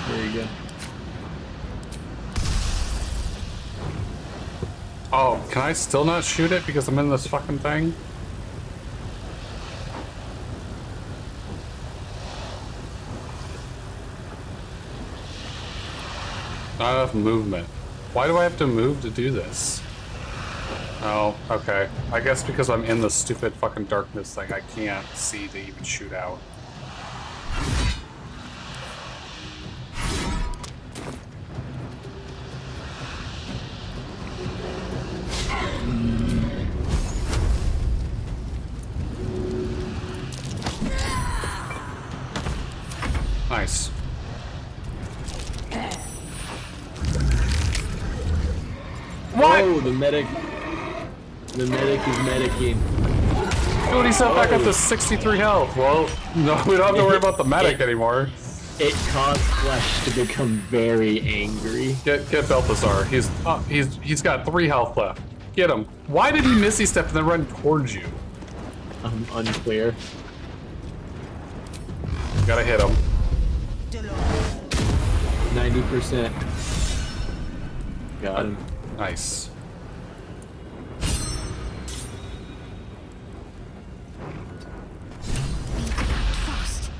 There you go. Oh, can I still not shoot it because I'm in this fucking thing? Not enough movement. Why do I have to move to do this? Oh, okay. I guess because I'm in the stupid fucking darkness thing, I can't see to even shoot out. Nice. What? Oh, the medic. The medic is medicing. Dude, he's up back up to 63 health. Well, no, we don't have to worry about the medic anymore. It caused Flesh to become very angry. Get Balthazar. He's got 3 health left. Get him. Why did he missy step and then run towards you? Unclear. Gotta hit him. 90%. Got him. Nice. Fast.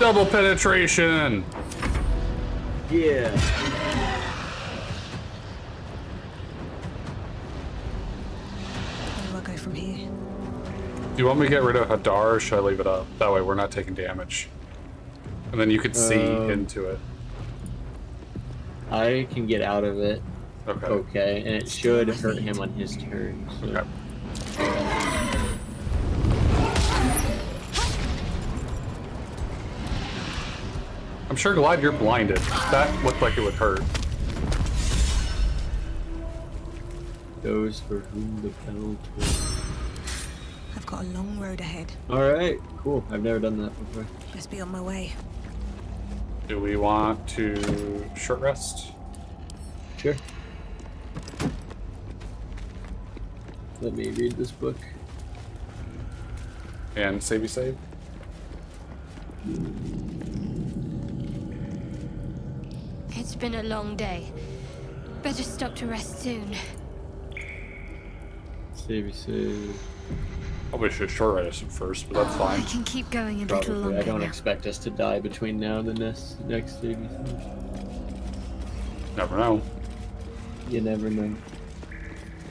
Double penetration. Yeah. Where do I go from here? Do you want me to get rid of Hadar or should I leave it up? That way we're not taking damage. And then you could see into it. I can get out of it. Okay. Okay, and it should hurt him on his turn. So. Okay. I'm sure glad you're blinded. That looked like it would hurt. Those for whom the bell tolls. I've got a long road ahead. Alright, cool. I've never done that before. Let's be on my way. Do we want to short rest? Sure. Let me read this book. And savey save. It's been a long day. Better stop to rest soon. Save. Probably should short rest at first, but that's I fine. can keep going a little Probably. longer I don't now. expect us to die between now and the next save. Never know. You never know.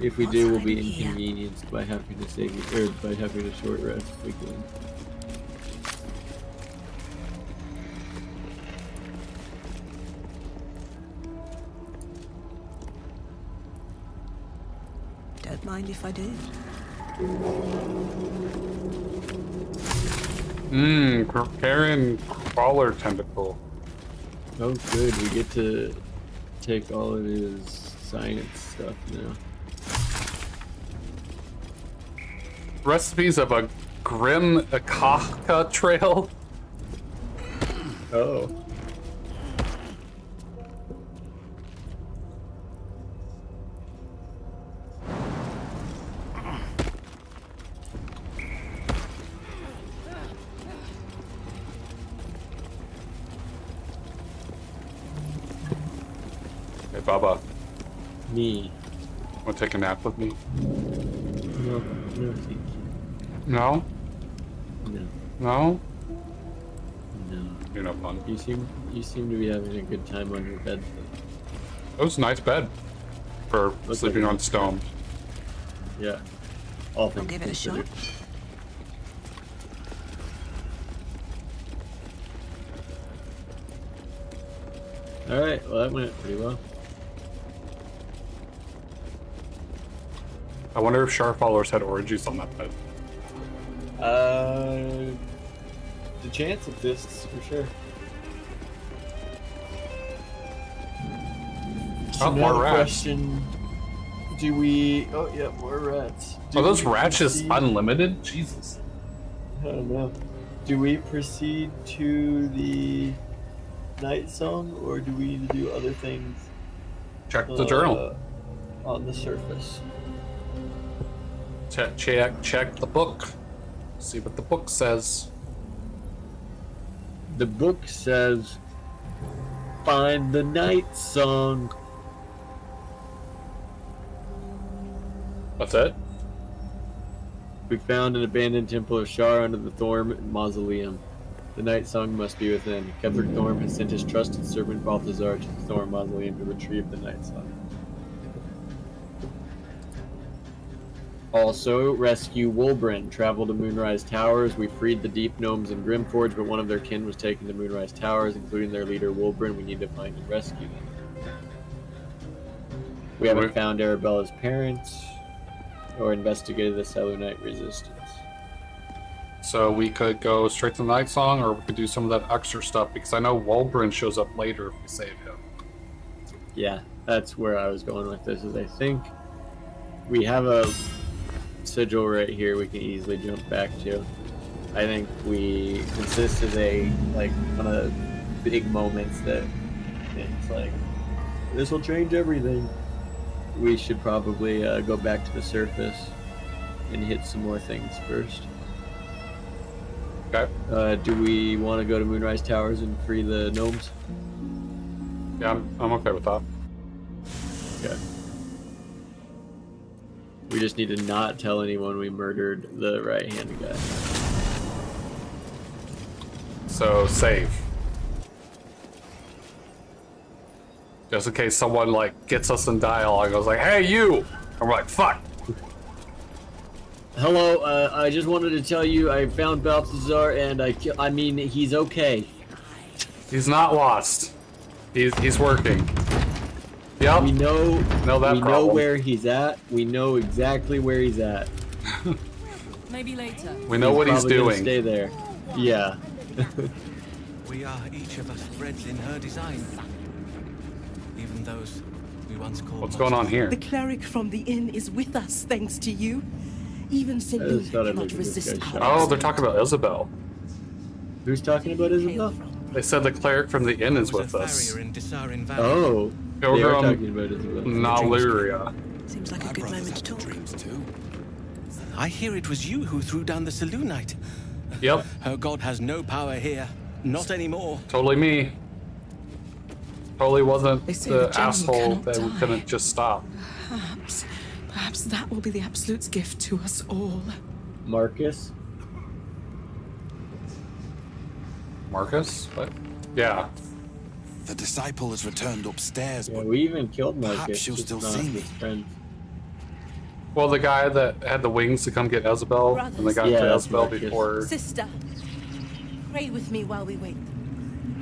If we do, we'll be inconvenienced by having to save or by having a short rest again. Don't mind if I do. Carrion crawler tentacle. Oh, good. We get to take all of his science stuff now. Recipes of a Grim Akaka trail. Oh. Hey, Bubba. Me. Want to take a nap with me? No, thank you. No? No. No? No. You're no fun. You seem to be having a good time on your bed. It was a nice bed for sleeping on stone. Yeah. All I'll give it a shot. Alright, well that went pretty well. I wonder if Char followers had orgies on that bed. The chance exists for sure. Oh, more now the rats. question, do we... Oh yeah, more rats. Are those rats just unlimited? Jesus. I don't know. Do we proceed to the night song, or do we need to do other things? Check the journal. On the surface. Check the book. See what the book says. The book says, find the night song. What's that? We found an abandoned temple of Shar under the Thorm mausoleum. The night song must be within. Ketheric Thorm has sent his trusted servant Balthazar to the Thorm mausoleum to retrieve the night song. Also, rescue Wolbrin. Travel to Moonrise Towers. We freed the Deep Gnomes in Grimforge, but one of their kin was taken to Moonrise Towers, including their leader Wolbrin. We need to find and rescue them. We haven't found Arabella's parents or investigated the Selûnite resistance. So we could go straight to the night song, or we could do some of that extra stuff, because I know Wolbrin shows up later if we save him. Yeah, that's where I was going with this, is I think we have a sigil right here we can easily jump back to. I think since this is one of the big moments that it's like, this will change everything, we should probably go back to the surface and hit some more things first. Okay. Do we want to go to Moonrise Towers and free the gnomes? Yeah, I'm okay with that. Okay. We just need to not tell anyone we murdered the right-handed guy. So save. Just in case someone gets us in dialogue, I was like, "Hey, you!" And we're like, "Fuck." Hello, I just wanted to tell you I found Balthazar, and I mean, he's okay. He's not lost. He's working. Yep. We know that we know problem. where he's at. We know exactly where he's at. Maybe later. We know what he's probably gonna doing. Stay there. Yeah. We are each of us threads in her design. Even those we once called. What's going on here? The cleric from the inn is with us, thanks to you. Even Celine cannot resist our Oh, they're talking about Isabel. Who's talking about Isabel? They said the cleric from the inn is with us. Oh, they are talking about Isabel. Naluria. Seems like a good moment to talk. Dreams too. I hear it was you who threw down the Selûnite. Yep. Her god has no power here. Not anymore. Totally me. Totally wasn't They say the the general asshole cannot that we die. couldn't just stop. Perhaps that will be the Absolute's gift to us all. Marcus? Marcus? What? Yeah. The disciple has returned upstairs, Yeah, but we even killed perhaps Marcus. she'll just still not see his me. friend. Well, the guy that had the wings to come get Isabel, and they got to Isabel Marcus. before. Sister, pray with me while we wait.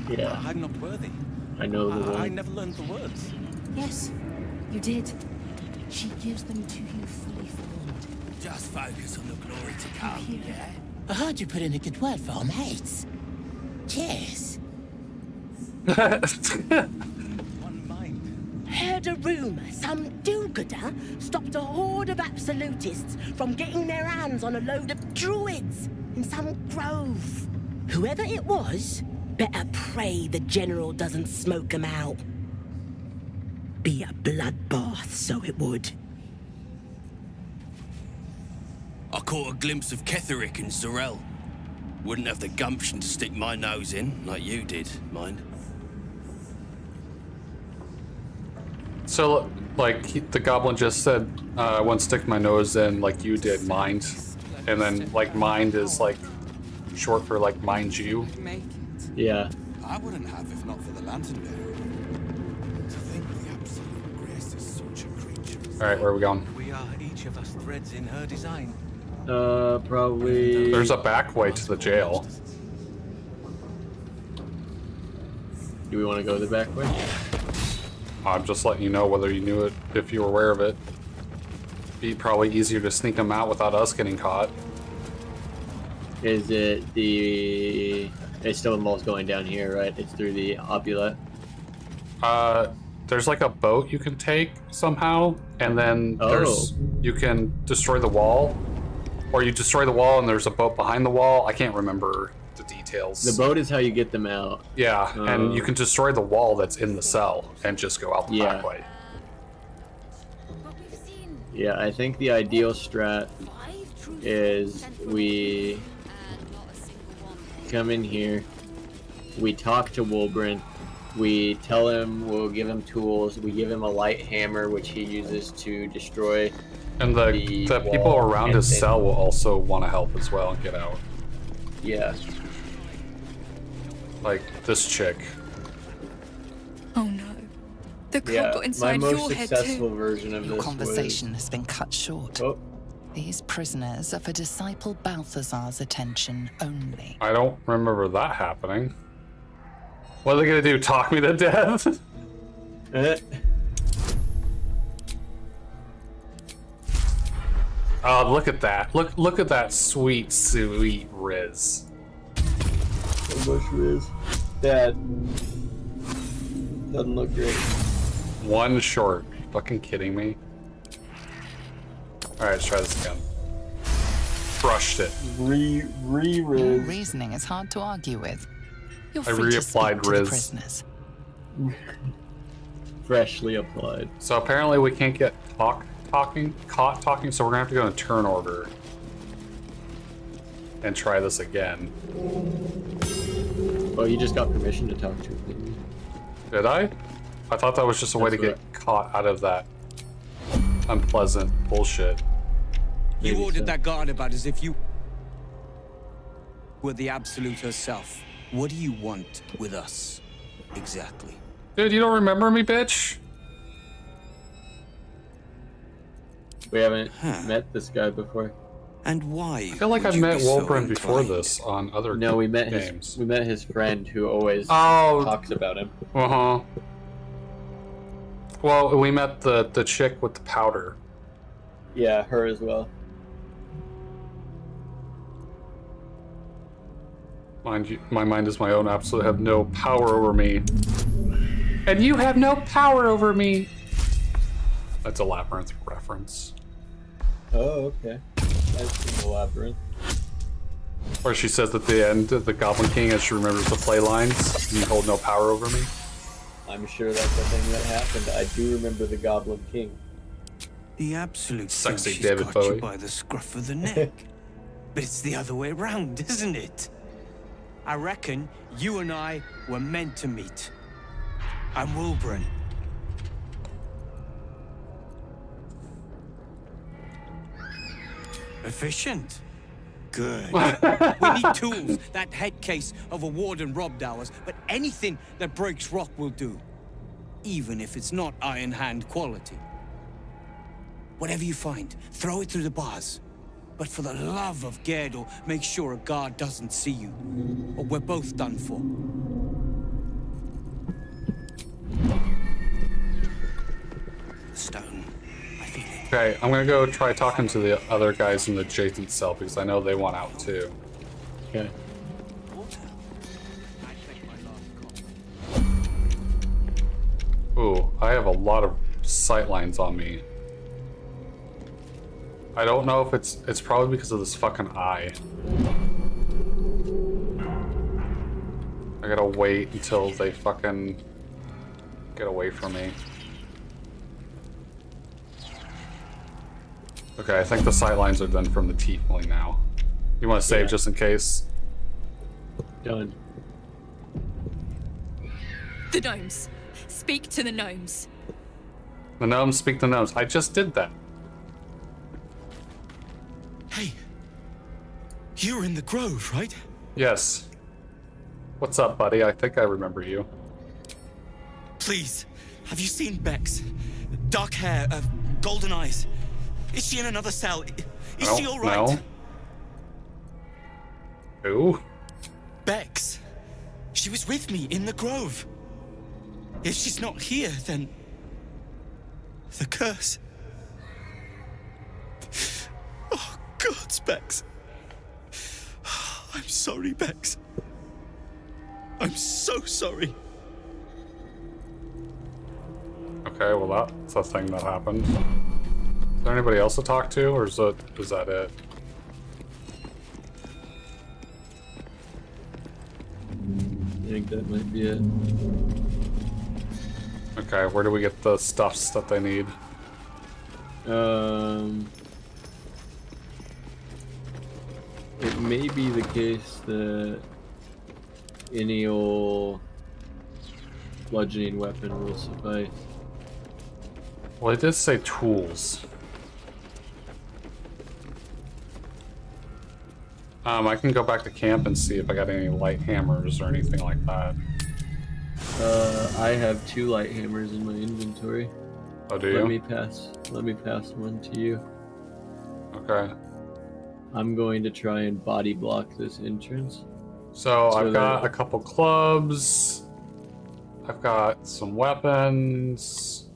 Yeah. I'm not worthy. I know the I one. never learned the words. Yes, you did. She gives them to you fully formed. Just focus on the glory to come, yeah? I heard you put in a good word for our mates. Cheers. Heard a rumour some do-gooder stopped a horde of absolutists from getting their hands on a load of druids in some grove. Whoever it was, better pray the general doesn't smoke 'em out. Be a bloodbath, so it would. I caught a glimpse of Ketheric and Zarel. Wouldn't have the gumption to stick my nose in, like you did, mind. So, like, the goblin just said, I wouldn't stick my nose in like you did, mind. And then, like, mind is, like, short for, like, mind you. Yeah. I wouldn't have if not for the lantern bearer. To think the absolute grace is such a creature. Alright, where are we going? We are each of us threads in her design. Probably... There's a back way to the jail. Do we want to go the back way? I'm just letting you know whether you knew it, if you were aware of it. Be probably easier to sneak them out without us getting caught. Is it the... It's still almost going down here, right? It's through the opulette. There's like a boat you can take somehow, and then there's you can destroy the wall, or you destroy the wall and there's a boat behind the wall. I can't remember the details. The boat is how you get them out. Yeah, and you can destroy the wall that's in the cell and just go out the back way. Yeah, I think the ideal strat is we come in here, we talk to Wolbrand, we tell him we'll give him tools, we give him a light hammer which he uses to destroy. And the people around his cell will also want to help as well and get out. Yeah. Like this chick. Oh no. The cold got my inside most your head successful too. version of Your this conversation was... has been cut short. Oh. These prisoners are for disciple Balthazar's attention only. I don't remember that happening. What are they gonna do? Talk me to death? Oh, look at that! Look at that sweet Riz. So much Riz. That doesn't look great. One short. Fucking kidding me? All right, let's try this again. Crushed it. Your Riz. reasoning is hard to argue with. You're I free to speak reapplied to the Riz. prisoners. Freshly applied. So apparently we can't get caught talking, so we're gonna have to go in turn order and try this again. Oh, you just got permission to talk to him. Did I? I thought that was just a way to get caught out of that unpleasant bullshit. You ordered that guard about as if you were the Absolute herself. What do you want with us, exactly? Dude, you don't remember me, bitch? We haven't met this guy before. And why? I feel like I've met Wolbrand before this on other No, we met games. we met his friend who always talks about him. Uh-huh. Well, we met the chick with the powder. Yeah, her as well. Mind you, my mind is my own. Absolutely have no power over me. And you have no power over me. That's a Labyrinth reference. Oh, okay. That's in the labyrinth. Where she says at the end of the Goblin King, as she remembers the play lines, you hold no power over me. I'm sure that's the thing that happened. I do remember the Goblin King. The absolute Sexy thinks she's David got Bowie. you by the scruff of the neck. But it's the other way around, isn't it? I reckon you and I were meant to meet. I'm Wilburn. Efficient. Good. We need tools. That head case of a warden robbed ours, but anything that breaks rock will do. Even if it's not Iron Hand quality. Whatever you find, throw it through the bars. But for the love of Gerdel, make sure a guard doesn't see you, or we're both done for. Stone. I feel it. Okay, I'm gonna go try talking to the other guys in the adjacent cell because I know they want out too. Okay. Ooh, I have a lot of sight lines on me. I don't know if it's probably because of this fucking eye. I gotta wait until they fucking get away from me. Okay, I think the sight lines are done from the tiefling now. You want to save just in case? Done. The gnomes. Speak to the gnomes. The gnomes speak to gnomes. I just did that. Hey, you were in the grove, right? Yes. What's up, buddy? I think I remember you. Please, have you seen Bex? Dark hair, golden eyes. Is she in another cell? Is she all right? No. Who? Bex. She was with me in the grove. If she's not here, then the curse. Oh, God, Bex. I'm sorry, Bex. I'm so sorry. Okay, well that's a thing that happened. Is there anybody else to talk to, or is that it? I think that might be it. Okay, where do we get the stuffs that they need? It may be the case that any old bludgeoning weapon will suffice. Well, it did say tools. I can go back to camp and see if I got any light hammers or anything like that. I have 2 light hammers in my inventory. Oh, do you? Let me pass one to you. Okay. I'm going to try and body block this entrance. So I've got a couple clubs. I've got some weapons.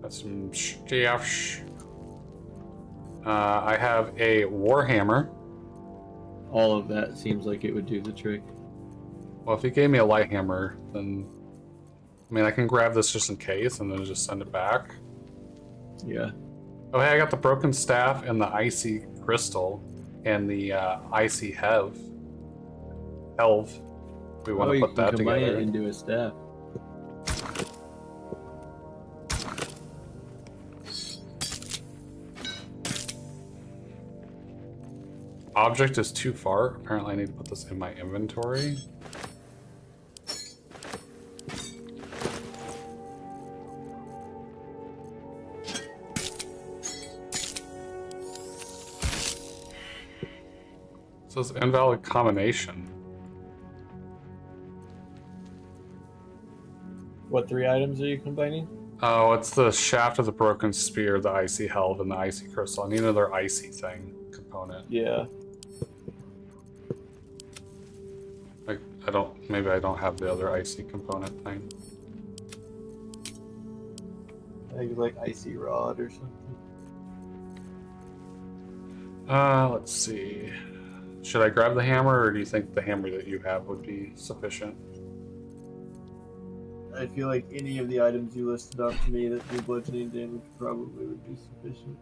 Got some staffs. I have a warhammer. All of that seems like it would do the trick. Well, if he gave me a light hammer, then I mean I can grab this just in case and then just send it back. Yeah. Oh, hey, I got the broken staff and the icy crystal and the icy helve. We want to put that combine together. it into a staff. Object is too far. Apparently I need to put this in my inventory. So it's invalid combination. What 3 items are you combining? Oh, it's the shaft of the broken spear, the icy helve, and the icy crystal. I need another icy thing component. Yeah. Maybe I don't have the other icy component thing. I think it's like icy rod or something. Let's see. Should I grab the hammer, or do you think the hammer that you have would be sufficient? I feel like any of the items you listed off to me that do bludgeoning damage probably would be sufficient.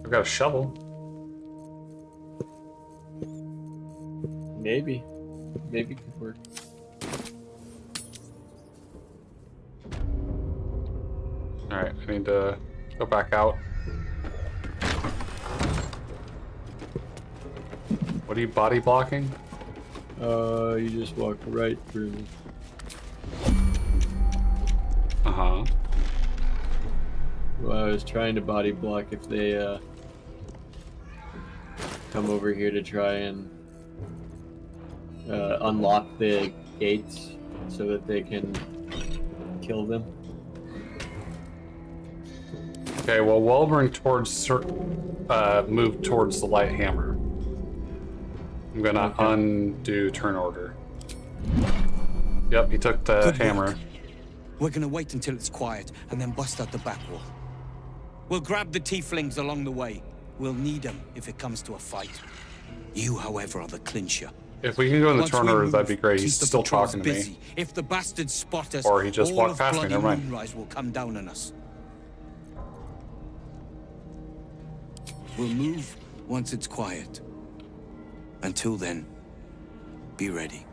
I've got a shovel. Maybe could work. I need to go back out. What are you body blocking? You just walk right through. Uh-huh. Well, I was trying to body block if they come over here to try and unlock the gates so that they can kill them. Okay, well, Welburn move towards the light hammer. I'm gonna undo turn order. Yep, he took the Good hammer. work. We're gonna wait until it's quiet and then bust out the back wall. We'll grab the tieflings along the way. We'll need them if it comes to a fight. You, however, are the clincher. If we can go in the Once turn we order, move, that'd be great. He's keep the still patrols talking to busy. me. If the bastards spot us, Or he just all walked of past me, bloody never mind. Moonrise will come down on us. We'll move once it's quiet. Until then, be ready.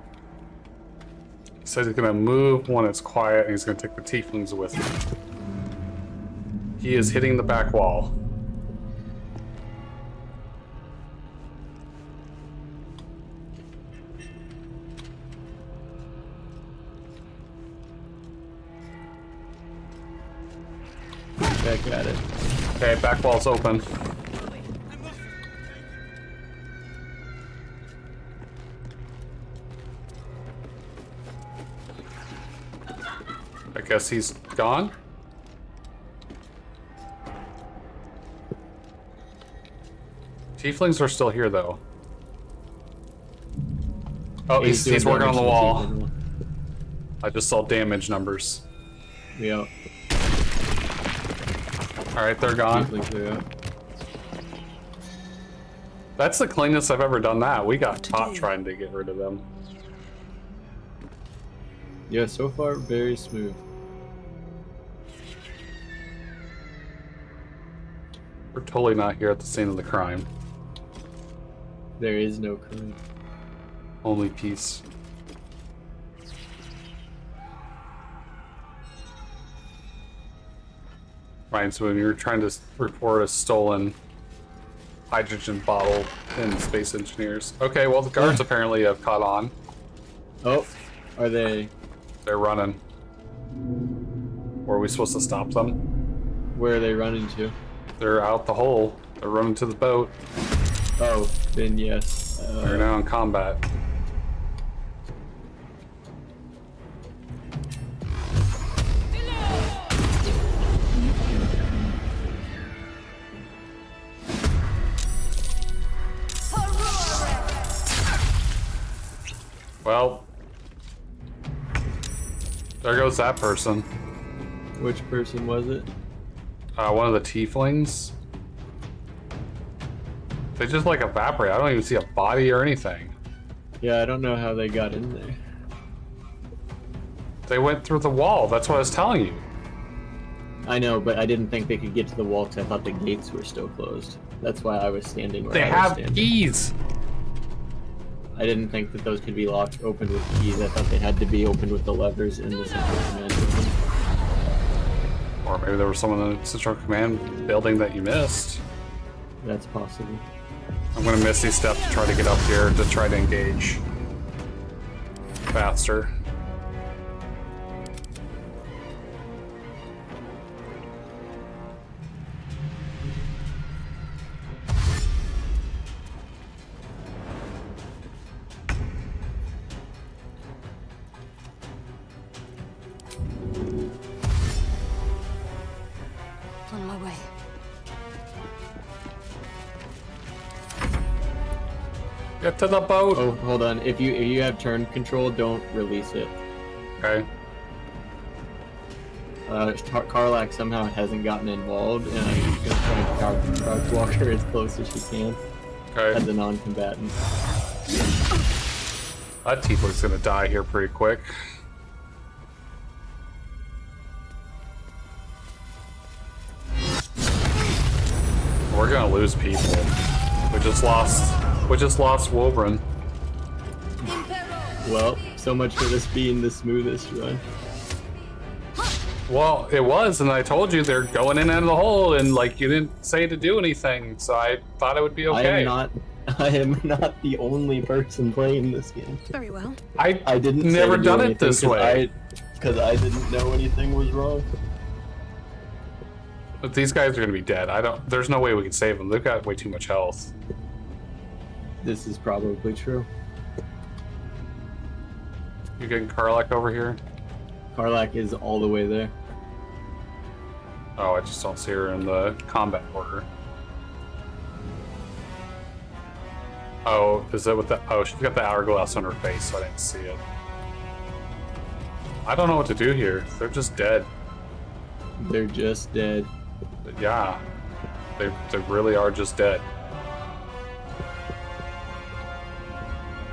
He said he's gonna move when it's quiet, and he's gonna take the tieflings with him. He is hitting the back wall. Back at it. Okay, back wall's open. I guess he's gone? Tieflings are still here, though. Oh, he's working on the wall. I just saw damage numbers. Yeah. Alright, they're gone. That's the cleanest I've ever done that. We got caught trying to get rid of them. Yeah, so far, very smooth. We're totally not here at the scene of the crime. There is no crime. Only peace. Ryan, so when you're trying to report a stolen hydrogen bottle in Space Engineers. Okay, well, the guards apparently have caught on. Oh, are they? They're running. Were we supposed to stop them? Where are they running to? They're out the hole. They're running to the boat. Oh, then yes. They're now in combat. Well, there goes that person. Which person was it? One of the tieflings. They just like evaporate. I don't even see a body or anything. Yeah, I don't know how they got in there. They went through the wall. That's what I was telling you. I know, but I didn't think they could get to the wall because I thought the gates were still closed. That's why I was standing where I was standing. They have keys. I didn't think that those could be locked open with keys. I thought they had to be opened with the levers in the central command building. Or maybe there was someone in the central command building that you missed. That's possible. I'm gonna miss these steps to try to get up here to try to engage faster. On my way. Get to the boat. Oh, hold on. If you have turn control, don't release it. Okay. Karlak somehow hasn't gotten involved, and I'm just gonna try to crouch walk her as close as she can. Okay. As a non-combatant. That tiefling's gonna die here pretty quick. We're gonna lose people. We just lost Wolverine. Well, so much for this being the smoothest run. Well, it was, and I told you they're going in and out of the hole, and like you didn't say to do anything, so I thought it would be okay. I am not the only person playing this game. Very well. I didn't never done it this way. Because I didn't know anything was wrong. But these guys are gonna be dead. There's no way we can save them. They've got way too much health. This is probably true. You getting Karlak over here? Karlak is all the way there. Oh, I just don't see her in the combat order. Oh, is it with the... Oh, she's got the hourglass on her face, so I didn't see it. I don't know what to do here. They're just dead. They're just dead. Yeah. They really are just dead.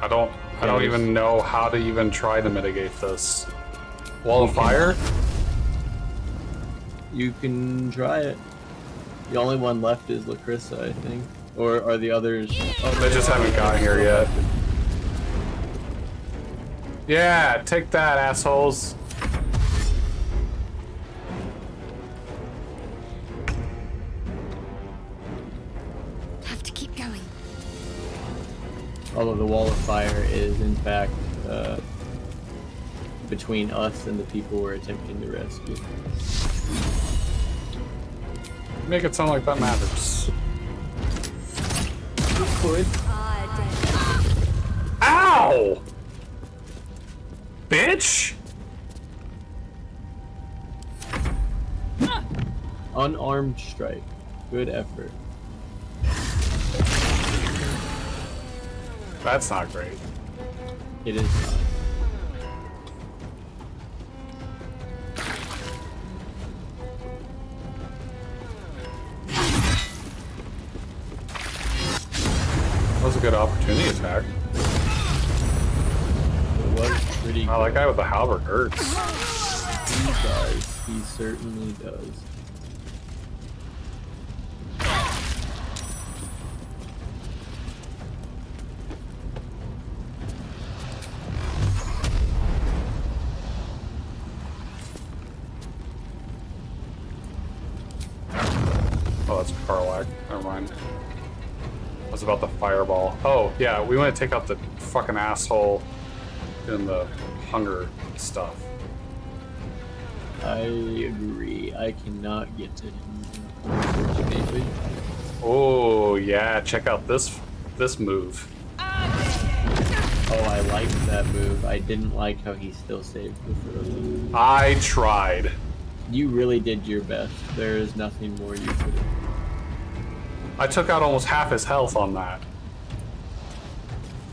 I don't even know how to even try to mitigate this. Wall of fire? You can try it. The only one left is Lacrissa, I think. Or are the others... Oh, they just haven't got here yet. Yeah, take that, assholes. Have to keep going. Although the wall of fire is, in fact, between us and the people we're attempting to rescue. Make it sound like that matters. Could. Ow! Bitch! Unarmed strike. Good effort. That's not great. It is not. That was a good opportunity attack. It was pretty good. Oh, that guy with the halberd hurts. He does. He certainly does. Oh, that's Karlak. Never mind. That's about the fireball. Oh, yeah, we want to take out the fucking asshole in the hunger stuff. I agree. I cannot get to him, unfortunately. Oh, yeah, check out this move. Oh, I liked that move. I didn't like how he still saved the throw. I tried. You really did your best. There is nothing more you could have. I took out almost half his health on that.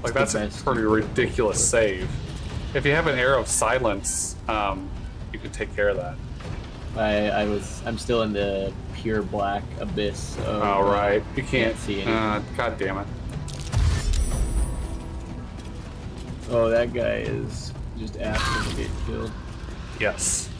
Like, that's a pretty ridiculous save. If you have an Arrow of Silence, you could take care of that. I'm still in the pure black abyss. Of, oh, right. You can't see anything. God damn it. Oh, that guy is just asking to get killed. Yes.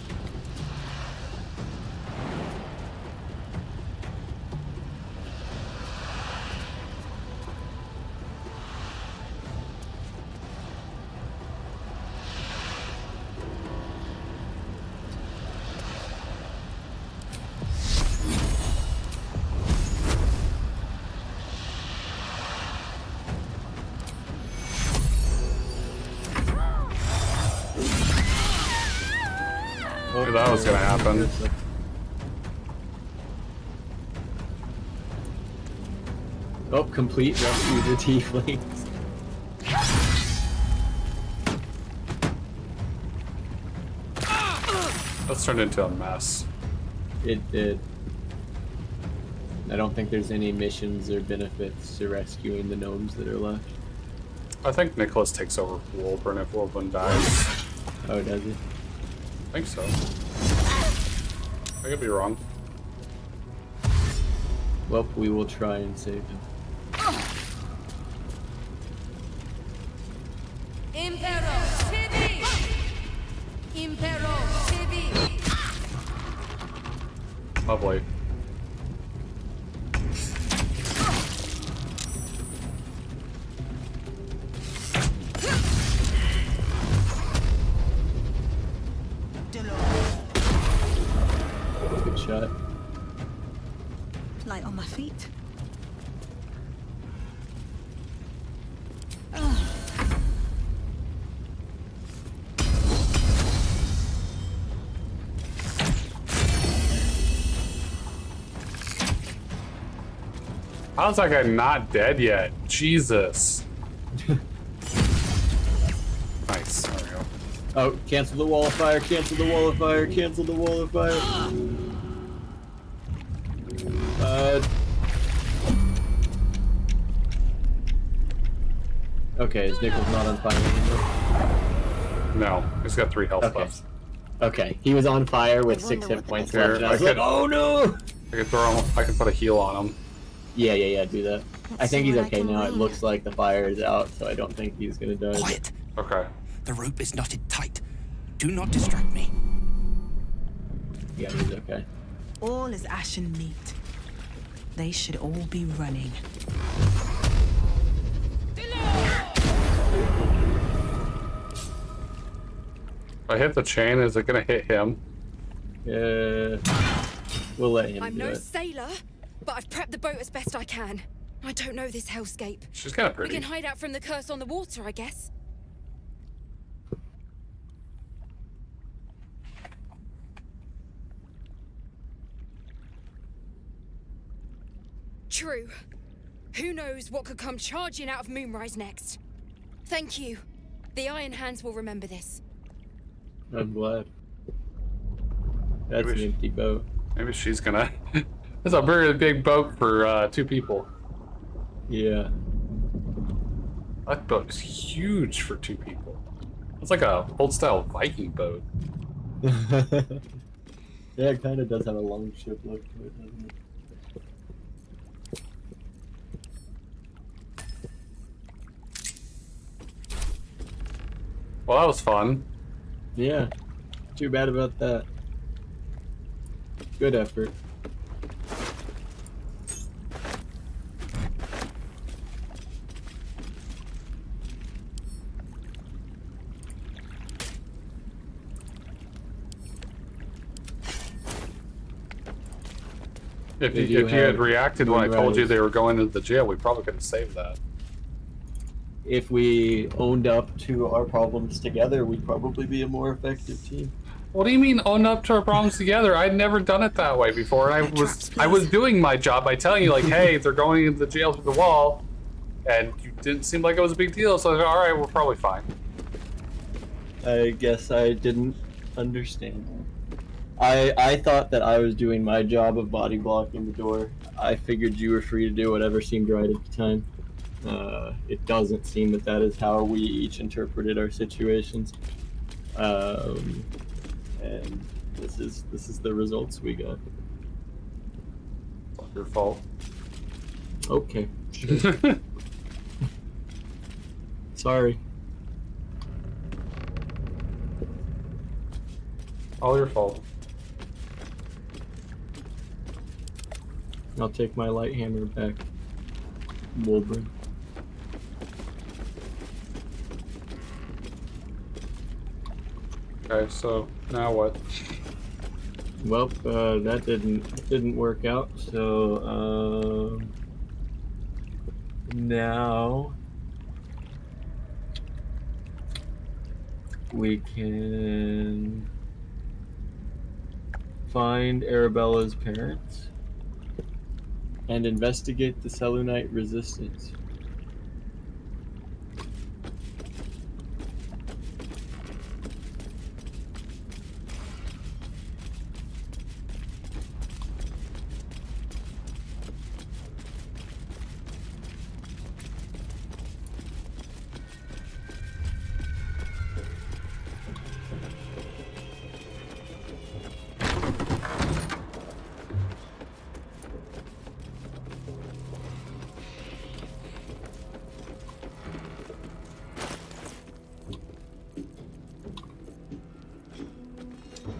Knew that was gonna happen. Oh, complete rescue the tieflings. Let's turn into a mess. It did. I don't think there's any missions or benefits to rescuing the gnomes that are left. I think Nicholas takes over Wolburn if Wolburn dies. Oh, does he? I think so. I could be wrong. Well, we will try and save him. Impero Civi! Impero Civi! Lovely. How's that guy not dead yet? Jesus. Nice. There we go. Oh, cancel the wall of fire, cancel the wall of fire, cancel the wall of fire. Okay, is Nichols not on fire anymore? No, he's got 3 health left. Okay, he was on fire with 6 hit points left, and I was like, oh no! I can put a heal on him. Yeah, do that. I think he's okay now. It looks like the fire is out, so I don't think he's gonna die. Quiet! Okay. The rope is knotted tight. Do not distract me. Yeah, he's okay. All is ashen meat. They should all be running. If I hit the chain, is it gonna hit him? We'll let him I'm do no it. sailor, but I've prepped the boat as best I can. I don't know this hellscape. She's kind of We pretty. can hide out from the curse on the water, I guess. True. Who knows what could come charging out of Moonrise next? Thank you. The Iron Hands will remember this. I'm glad. That's an empty boat. Maybe she's gonna. It's a very big boat for 2 people. Yeah. That boat is huge for 2 people. It's like a old style Viking boat. Yeah, it kind of does have a long ship look to it, doesn't it? Well, that was fun. Yeah. Too bad about that. Good effort. If you had reacted when I told you they were going into the jail, we probably could have saved that. If we owned up to our problems together, we'd probably be a more effective team. What do you mean own up to our problems together? I'd never done it that way before, and I was doing my job by telling you like, hey, they're going into the jail through the wall, and you didn't seem like it was a big deal. So I was like, all right, we're probably fine. I guess I didn't understand. I thought that I was doing my job of body blocking the door. I figured you were free to do whatever seemed right at the time. It doesn't seem that that is how we each interpreted our situations. And this is the results we got. It's not your fault. Okay. Sure. Sorry. All your fault. I'll take my light hammer back, Wolverine. Okay, so now what? Well, that didn't work out. So now we can find Arabella's parents and investigate the Selûnite resistance.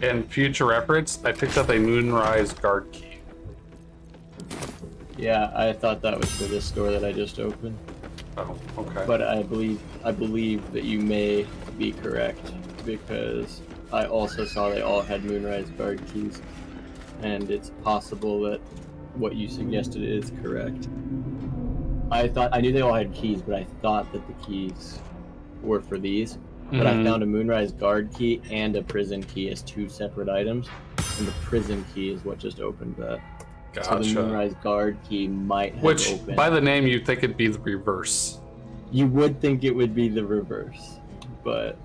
In future reference, I picked up a Moonrise guard key. Yeah, I thought that was for this store that I just opened. Oh, okay. But I believe that you may be correct, because I also saw they all had Moonrise guard keys, and it's possible that what you suggested is correct. I knew they all had keys, but I thought that the keys were for these. But I found a Moonrise guard key and a prison key as 2 separate items, and the prison key is what just opened that. Gotcha. So the Moonrise Guard key might have Which, opened. by the name, you'd think it'd be the reverse. You would think it would be the reverse, but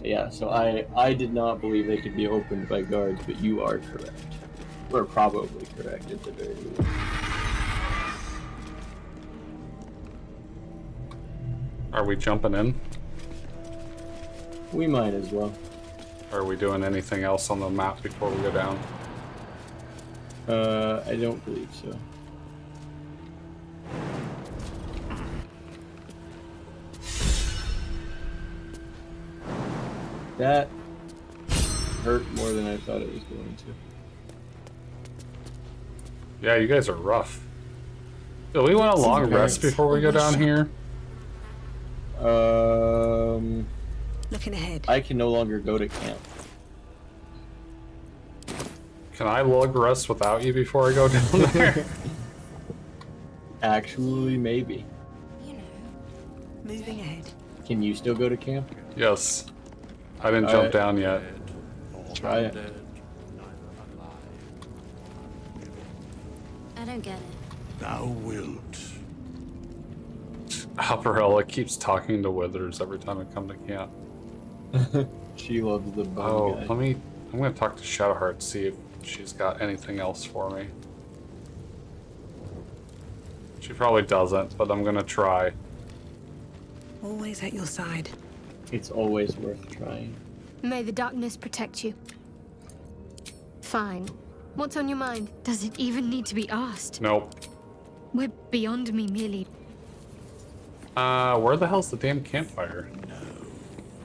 yeah. So I did not believe they could be opened by guards, but you are correct. We're probably correct at the very least. Are we jumping in? We might as well. Are we doing anything else on the map before we go down? I don't believe so. That hurt more than I thought it was going to. Yeah, you guys are rough. Do we want a long rest before we go down here? Looking ahead. I can no longer go to camp. Can I log rest without you before I go down there? Actually, maybe. Moving ahead. Can you still go to camp? Yes. I didn't jump down yet. Try it. I don't get it. Thou wilt. Alvarella keeps talking to Withers every time I come to camp. She loves the bug guy. I'm gonna talk to Shadowheart, see if she's got anything else for me. She probably doesn't, but I'm gonna try. Always at your side. It's always worth trying. May the darkness protect you. Fine. What's on your mind? Does it even need to be asked? Nope. We're beyond me merely. Where the hell's the damn campfire?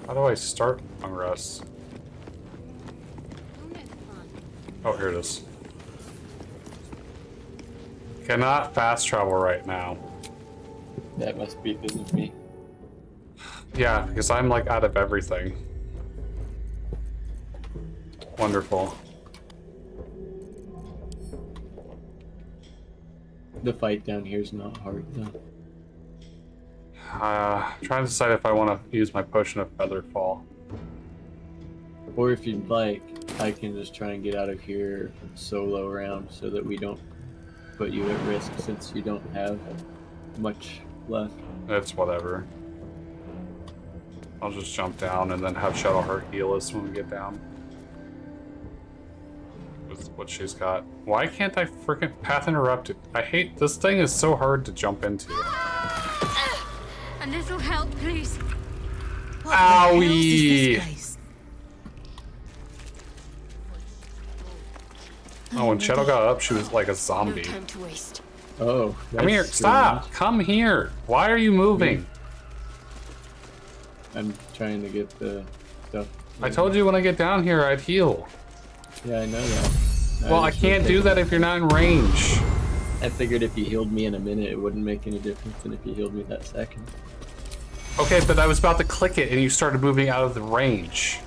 How do I start long rest? Oh, here it is. Cannot fast travel right now. That must be because of me. Yeah, because I'm like out of everything. Wonderful. The fight down here is not hard though. Trying to decide if I want to use my potion of Featherfall. Or if you'd like, I can just try and get out of here solo round so that we don't put you at risk since you don't have much left. It's whatever. I'll just jump down and then have Shadowheart heal us when we get down. With what she's got. Why can't I freaking path interrupted? I hate this thing is so hard to jump into. A little help, please. Owie! Oh, when Shadow got up, she was like a zombie. No time to waste. Oh, come here! Stop! Come here! Why are you moving? I'm trying to get the stuff. I told you when I get down here, I'd heal. Yeah, I know that. Well, I can't do that if you're not in range. I figured if you healed me in a minute, it wouldn't make any difference than if you healed me that second. Okay, but I was about to click it and you started moving out of the range.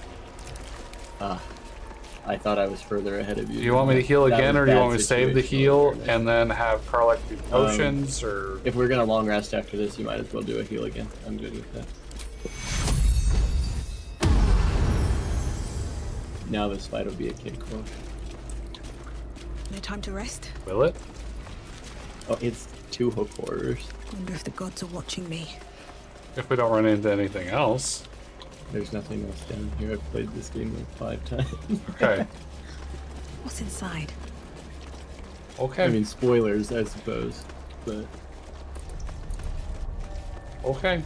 I thought I was further ahead of you. Do you want me to heal again, or do you want me to save the heal and then have Karlach do potions, or...? If we're gonna long rest after this, you might as well do a heal again. I'm good with that. Now this fight will be a cakewalk. No time to rest. Will it? Oh, it's 2 hook horrors. Wonder if the gods are watching me. If we don't run into anything else. There's nothing else down here. I've played this game like 5 times. Okay. What's inside? Okay. I mean, spoilers, I suppose, but... Okay.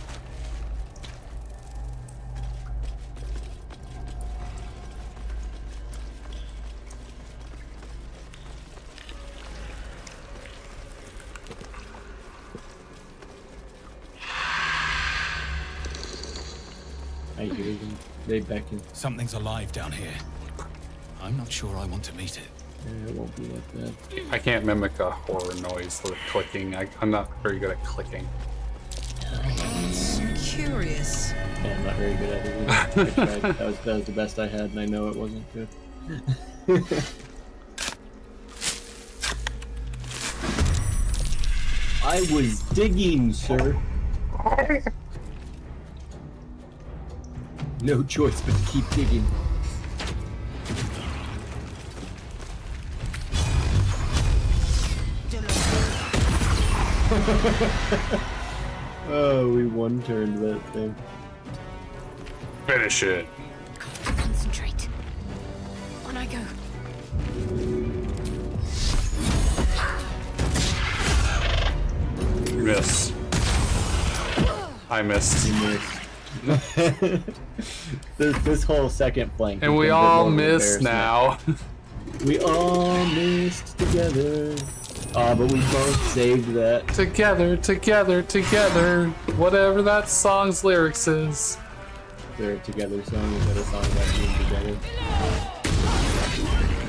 I hear them. They beckon. Something's alive down here. I'm not sure I want to meet it. Yeah, it won't be like that. I can't mimic a horror noise with clicking. I'm not very good at clicking. Curious. Yeah, I'm not very good at it either. I tried. That was the best I had, and I know it wasn't good. I was digging, sir. No choice but to keep digging. Oh, we one-turned that thing. Finish it. Concentrate. On I go. Miss. I missed. You missed. this whole second flank. And we all miss now. We all missed together. But we both saved that. Together, together, together. Whatever that song's lyrics is. They're a together song. Is that a song about being together?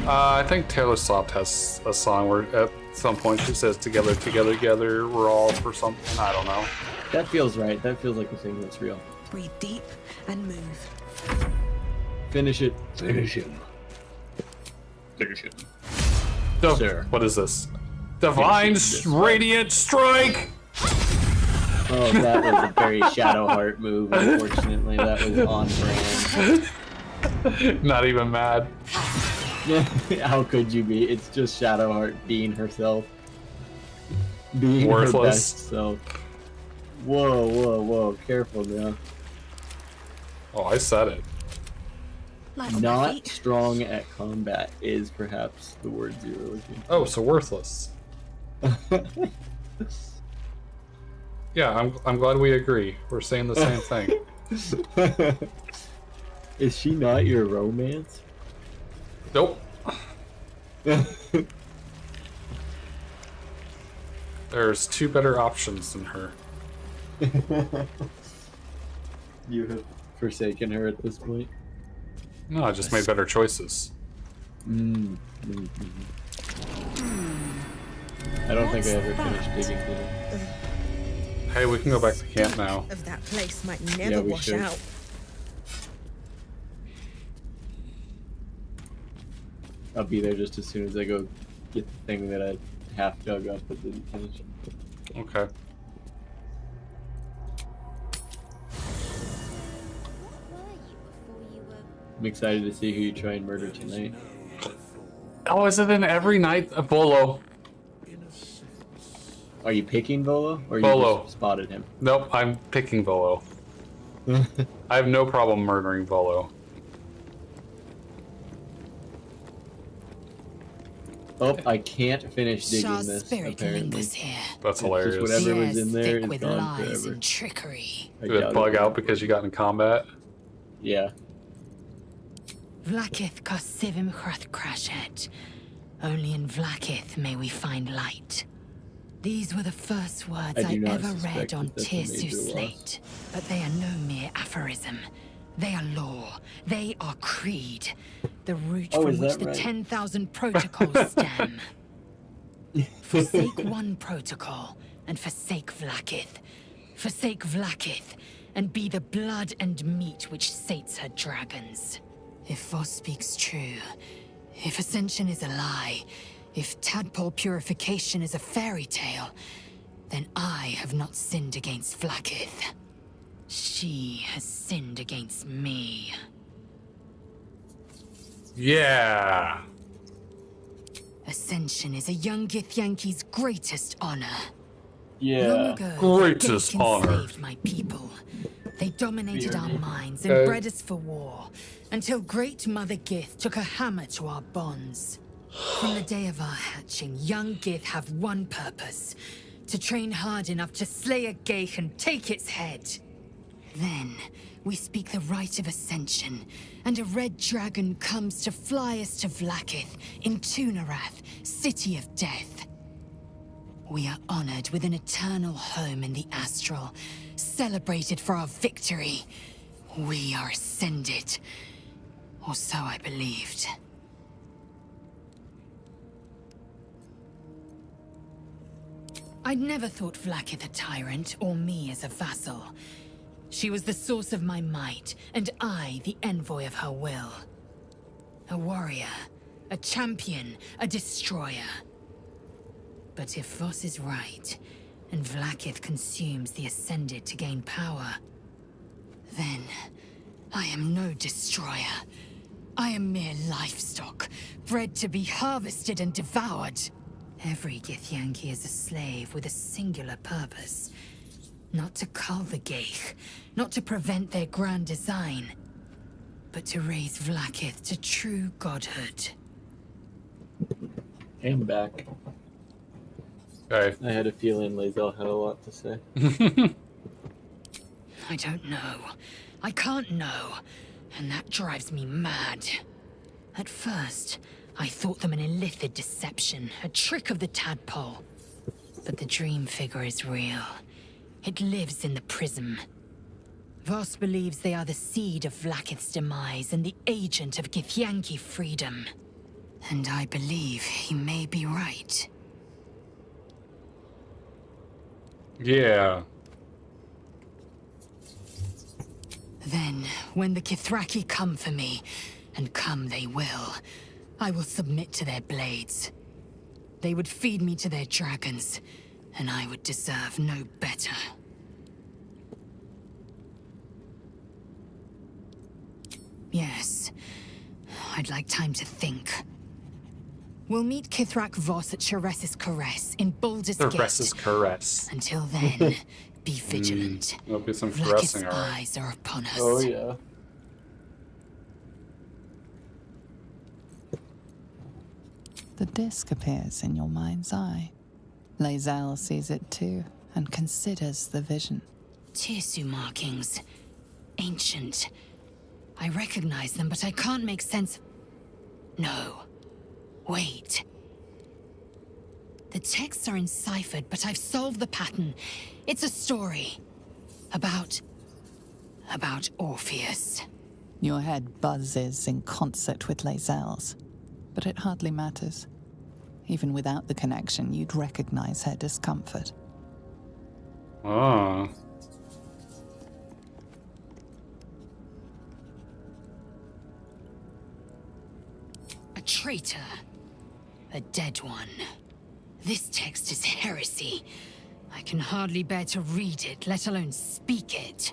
I think Taylor Swift has a song where at some point she says together, together, together, we're all for something. I don't know. That feels right. That feels like a thing that's real. Breathe deep and move. Finish it. Finish him. Finish him. Oh, Sir. what is this? Divine Radiant Strike! Oh, that was a very Shadowheart move, unfortunately. That was on brand. Not even mad. How could you be? It's just Shadowheart being herself. Being Worthless. her best self. Whoa, whoa, whoa. Careful now. Oh, I said it. Not strong at combat is perhaps the word you were looking for. Oh, so worthless. Yeah, I'm glad we agree. We're saying the same thing. Is she not your romance? Nope. There's two better options than her. You have forsaken her at this point? No, I just made better choices. I don't think I ever finished digging through. Hey, we can go back to camp now. Of that place might Yeah, never we wash should. out. I'll be there just as soon as I go get the thing that I half dug up but didn't finish. Okay. I'm excited to see who you try and murder tonight. Oh, is it in every night? Bolo. Are you picking Volo? Or you Volo. just spotted him? Nope, I'm picking Volo. I have no problem murdering Volo. Oh, I can't finish digging Shah's this, spirit apparently. lingers here. That's It's hilarious. Just whatever The was in air's there thick is with gone lies forever. and trickery. I Did it doubt bug out because you got in combat? Yeah. Vlakith Kosivim Hrath Krashet. Only in Vlakith may we find light. These were the first words I do I not ever suspect read on that that's a Tirsu major loss. slate. But they are no mere aphorism. They are law. They are creed. The root Oh, from is which that the right? 10,000 protocols stem. Forsake one protocol, and forsake Vlakith. Forsake Vlakith, and be the blood and meat which sates her dragons. If Voss speaks true, if Ascension is a lie, if tadpole purification is a fairy tale, then I have not sinned against Vlakith. She has sinned against me. Yeah. Ascension is a young Githyanki's greatest honor. Long Yeah. ago, Greatest the Gith honor. enslaved my people. They dominated our minds and Okay. bred us for war, until Great Mother Gith took a hammer to our bonds. From the day of our hatching, young Gith have one purpose: to train hard enough to slay a Geich and take its head. Then, we speak the rite of Ascension, and a red dragon comes to fly us to Vlakith in Tunarath, City of Death. We are honored with an eternal home in the Astral, celebrated for our victory. We are ascended. Or so I believed. I'd never thought Vlakith a tyrant, or me as a vassal. She was the source of my might, and I the envoy of her will. A warrior, a champion, a destroyer. But if Voss is right, and Vlakith consumes the Ascended to gain power, then I am no destroyer. I am mere livestock, bred to be harvested and devoured. Every Githyanki is a slave with a singular purpose. Not to cull the Geich, not to prevent their grand design, but to raise Vlaakith to true godhood. I'm back. Okay. I had a feeling Lae'zel had a lot to say. I don't know. I can't know. And that drives me mad. At first, I thought them an illithid deception, a trick of the tadpole. But the dream figure is real. It lives in the prism. Voss believes they are the seed of Vlaakith's demise and the agent of Githyanki freedom. And I believe he may be right. Yeah. Then, when the Kithraki come for me, and come they will, I will submit to their blades. They would feed me to their dragons, and I would deserve no better. Yes, I'd like time to think. We'll meet Kithrak Voss at Sheres's Caress in Baldur's Gate. Sheres's Caress. Until then, be vigilant. There'll be some Vlaakith's caressing, alright. eyes are upon us. Oh, yeah. The disc appears in your mind's eye. Lae'zel sees it too, and considers the vision. Tirsu markings. Ancient. I recognize them, but I can't make sense. No. Wait. The texts are enciphered, but I've solved the pattern. It's a story. About Orpheus. Your head buzzes in concert with Lae'zel's, but it hardly matters. Even without the connection, you'd recognize her discomfort. Oh. A traitor. A dead one. This text is heresy. I can hardly bear to read it, let alone speak it.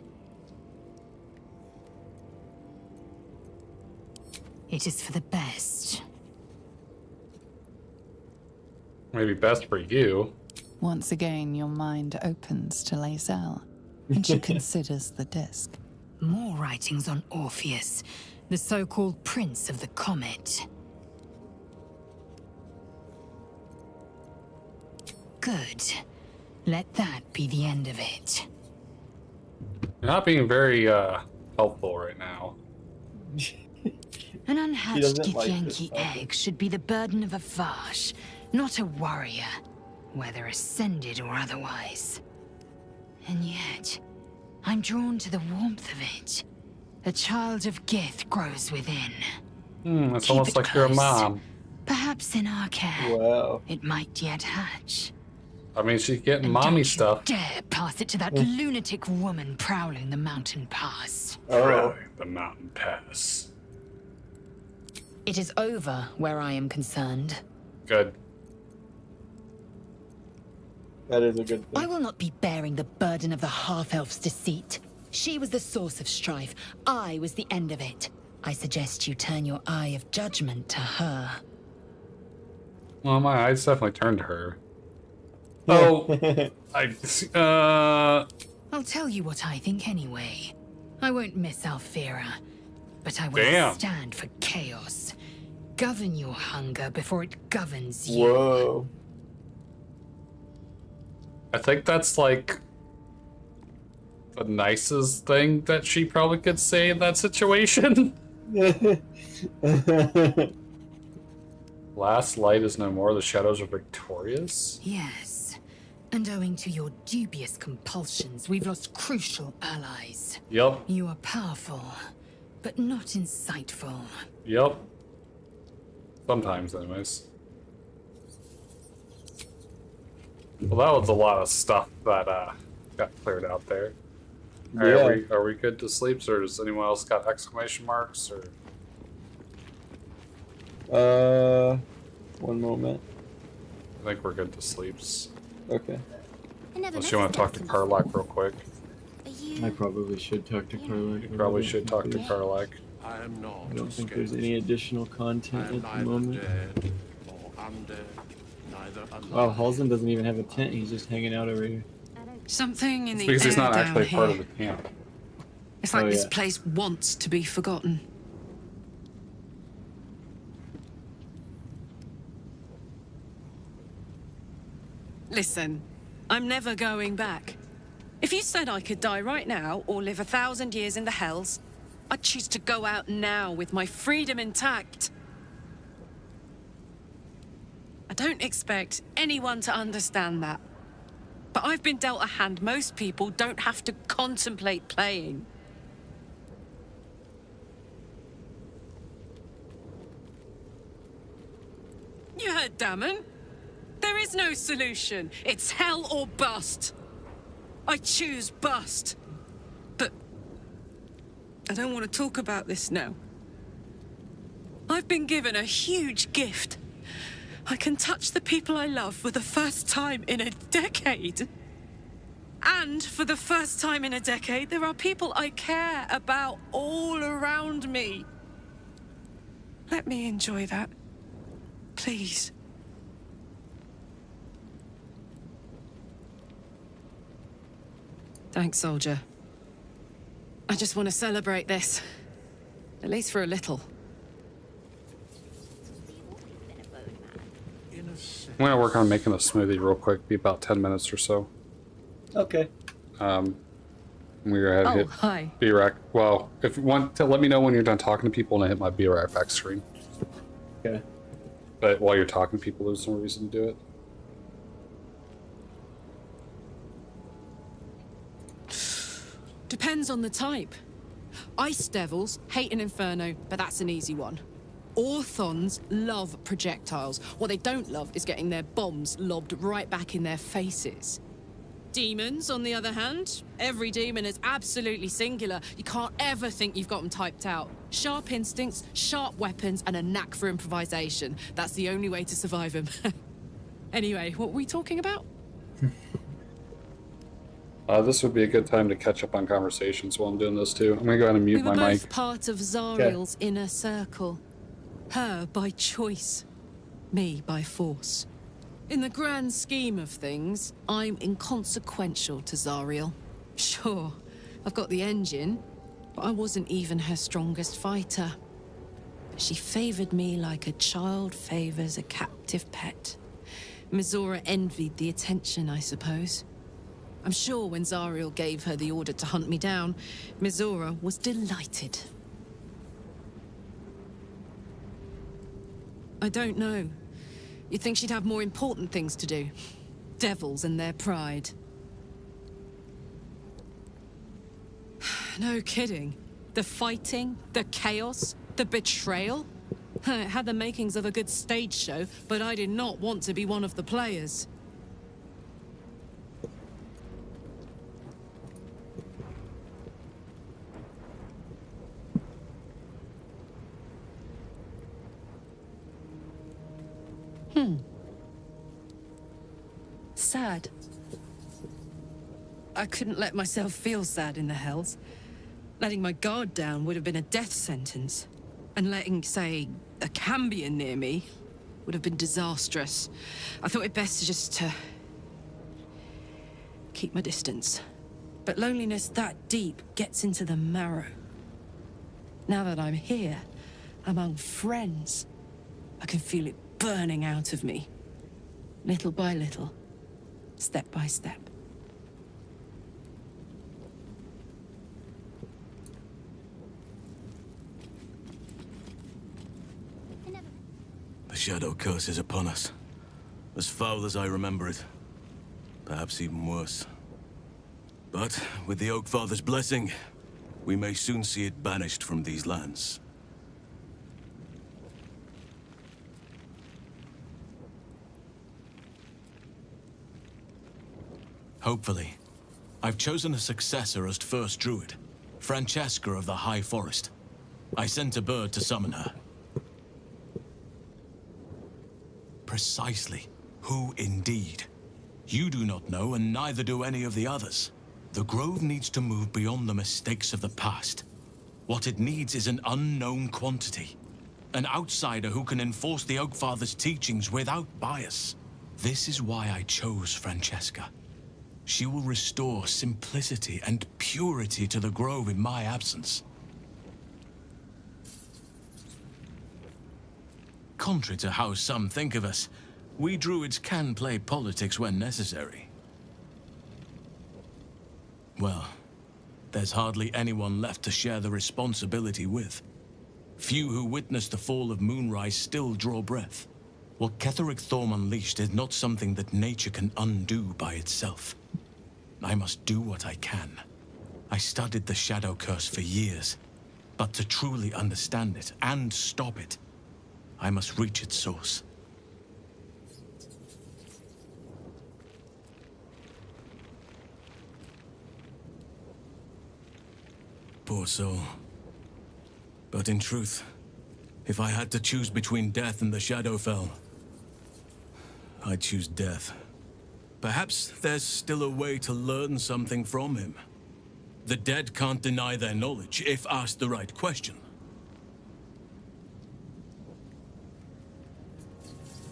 It is for the best. Maybe best for you. Once again, your mind opens to Lae'zel, and she considers the disc. More writings on Orpheus, the so-called Prince of the Comet. Good. Let that be the end of it. You're not being very helpful right now. An unhatched Githyanki egg should be the burden of a Vash, not a warrior, whether ascended or otherwise. And yet, I'm drawn to the warmth of it. A child of Gith grows within. It's almost like your mom. Perhaps in our care, wow. It might yet hatch. I mean, she's getting mommy stuff. Dare pass it to that lunatic woman prowling the mountain pass. Prowling the mountain pass. It is over where I am concerned. Good. That is a good thing. I will not be bearing the burden of the half-elf's deceit. She was the source of strife. I was the end of it. I suggest you turn your eye of judgment to her. Well, my eyes definitely turned to her. Oh, I'll tell you what I think anyway. I won't miss Alfira, but I will stand for chaos. Govern your hunger before it governs you. Whoa. I think that's like the nicest thing that she probably could say in that situation. Last light is no more, the shadows are victorious? Yes. And owing to your dubious compulsions, we've lost crucial allies. Yep. You are powerful, but not insightful. Yep. Sometimes, anyways. Well, that was a lot of stuff that got cleared out there. Yeah. Right, are we good to sleep, or does anyone else got exclamation marks? Or one moment. I think we're good to sleeps. Okay. Unless you want to talk to Karlak real quick. I probably should talk to Karlak. You probably should talk to Karlak. I am not. I don't think there's any additional content at the moment. Or undead, Well, Halsey doesn't even have a tent. He's just hanging out over here. Something in the Because air he's not down actually here. part of the camp. It's like Oh, this yeah. place wants to be forgotten. Listen, I'm never going back. If you said I could die right now or live 1,000 years in the hells, I'd choose to go out now with my freedom intact. I don't expect anyone to understand that. But I've been dealt a hand most people don't have to contemplate playing. You heard Damon. There is no solution. It's hell or bust. I choose bust. But I don't want to talk about this now. I've been given a huge gift. I can touch the people I love for the first time in a decade. And for the first time in a decade, there are people I care about all around me. Let me enjoy that. Please. Thanks, soldier. I just want to celebrate this. At least for a little. I'm gonna work on making a smoothie real quick. Be about 10 minutes or so. Okay. We're gonna hit hi. B-Rack. Well, if you want to, let me know when you're done talking to people and I hit my B-Rack back screen. Okay. But while you're talking to people, there's no reason to do it. Depends on the type. Ice devils hate an inferno, but that's an easy one. Orthons love projectiles. What they don't love is getting their bombs lobbed right back in their faces. Demons, on the other hand, every demon is absolutely singular. You can't ever think you've got them typed out. Sharp instincts, sharp weapons, and a knack for improvisation. That's the only way to survive them. Anyway, what were we talking about? This would be a good time to catch up on conversations while I'm doing this too. I'm gonna go ahead and mute We were my both mic. part of Zariel's inner circle. Her by choice, me by force. In the grand scheme of things, I'm inconsequential to Zariel. Sure, I've got the engine, but I wasn't even her strongest fighter. But she favored me like a child favors a captive pet. Mizora envied the attention, I suppose. I'm sure when Zariel gave her the order to hunt me down, Mizora was delighted. I don't know. You'd think she'd have more important things to do. Devils and their pride. No kidding. The fighting, the chaos, the betrayal. It had the makings of a good stage show, but I did not want to be one of the players. Sad. I couldn't let myself feel sad in the hells. Letting my guard down would have been a death sentence. And letting, say, a Cambion near me would have been disastrous. I thought it best to keep my distance. But loneliness that deep gets into the marrow. Now that I'm here, among friends, I can feel it burning out of me. Little by little. Step by step. The Shadow Curse is upon us. As foul as I remember it. Perhaps even worse. But with the Oak Father's blessing, we may soon see it banished from these lands. Hopefully. I've chosen a successor as first druid, Francesca of the High Forest. I sent a bird to summon her. Precisely. Who indeed? You do not know, and neither do any of the others. The Grove needs to move beyond the mistakes of the past. What it needs is an unknown quantity. An outsider who can enforce the Oak Father's teachings without bias. This is why I chose Francesca. She will restore simplicity and purity to the grove in my absence. Contrary to how some think of us, we druids can play politics when necessary. Well, there's hardly anyone left to share the responsibility with. Few who witnessed the fall of Moonrise still draw breath. What Ketheric Thorm unleashed is not something that nature can undo by itself. I must do what I can. I studied the Shadow Curse for years, but to truly understand it and stop it, I must reach its source. Poor soul. But in truth, if I had to choose between death and the Shadowfell, I'd choose death. Perhaps there's still a way to learn something from him. The dead can't deny their knowledge if asked the right question.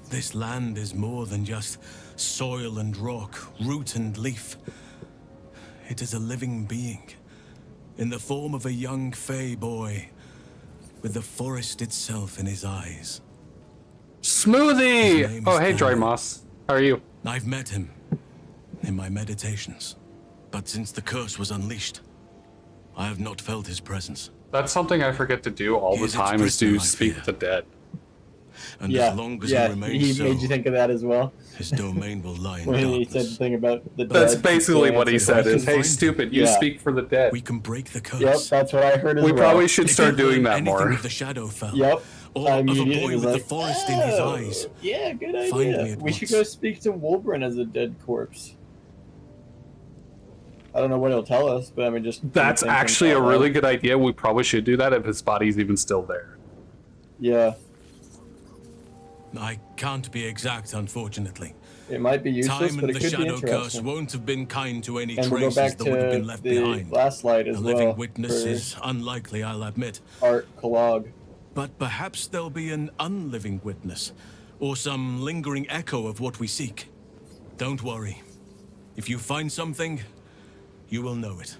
This land is more than just soil and rock, root and leaf. It is a living being, in the form of a young Fey boy, with the forest itself in his eyes. Smoothie! Oh, hey, Dry Moss. How are you? I've met him in my meditations, but since the curse was unleashed, I have not felt his presence. That's something I forget to do all the time, is to speak with the dead. And as long as he remains he made you think of that as well. His domain will lie in when darkness. he said the thing about the dead. That's basically what he said, is, hey, stupid, you speak for the dead. We can break the curse. Yep, that's what I heard as well. We probably should start doing that more. Of the Shadowfell. Yep. Or of a boy with the forest in his eyes. Yeah, good Find me idea. at We should go speak to Wolverine as a dead corpse. I don't know what he'll tell us, but I mean, just... That's actually a really good idea. We probably should do that if his body's even still there. Yeah. I can't be exact, unfortunately. It might be useless, Time but and it the could be Shadow Curse interesting. won't have been kind to any And we'll go traces back that would have been to left the behind. last light as a well. living witness for is unlikely, I'll admit. Art Collog. But perhaps there'll be an unliving witness, or some lingering echo of what we seek. Don't worry. If you find something, you will know it.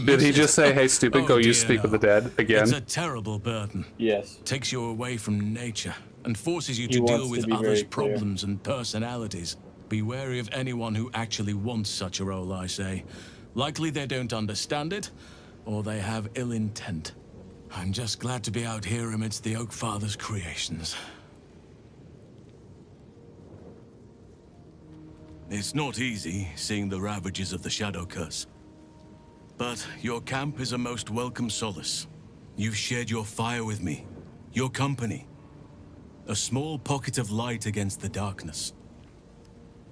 Did he just say, hey, stupid, go you speak with the dead again? It's a terrible burden. Yes. Takes you away from nature and forces you He to wants deal to with be others' very clear. problems and personalities. Be wary of anyone who actually wants such a role, I say. Likely they don't understand it, or they have ill intent. I'm just glad to be out here amidst the Oak Father's creations. It's not easy, seeing the ravages of the Shadow Curse. But your camp is a most welcome solace. You've shared your fire with me, your company. A small pocket of light against the darkness.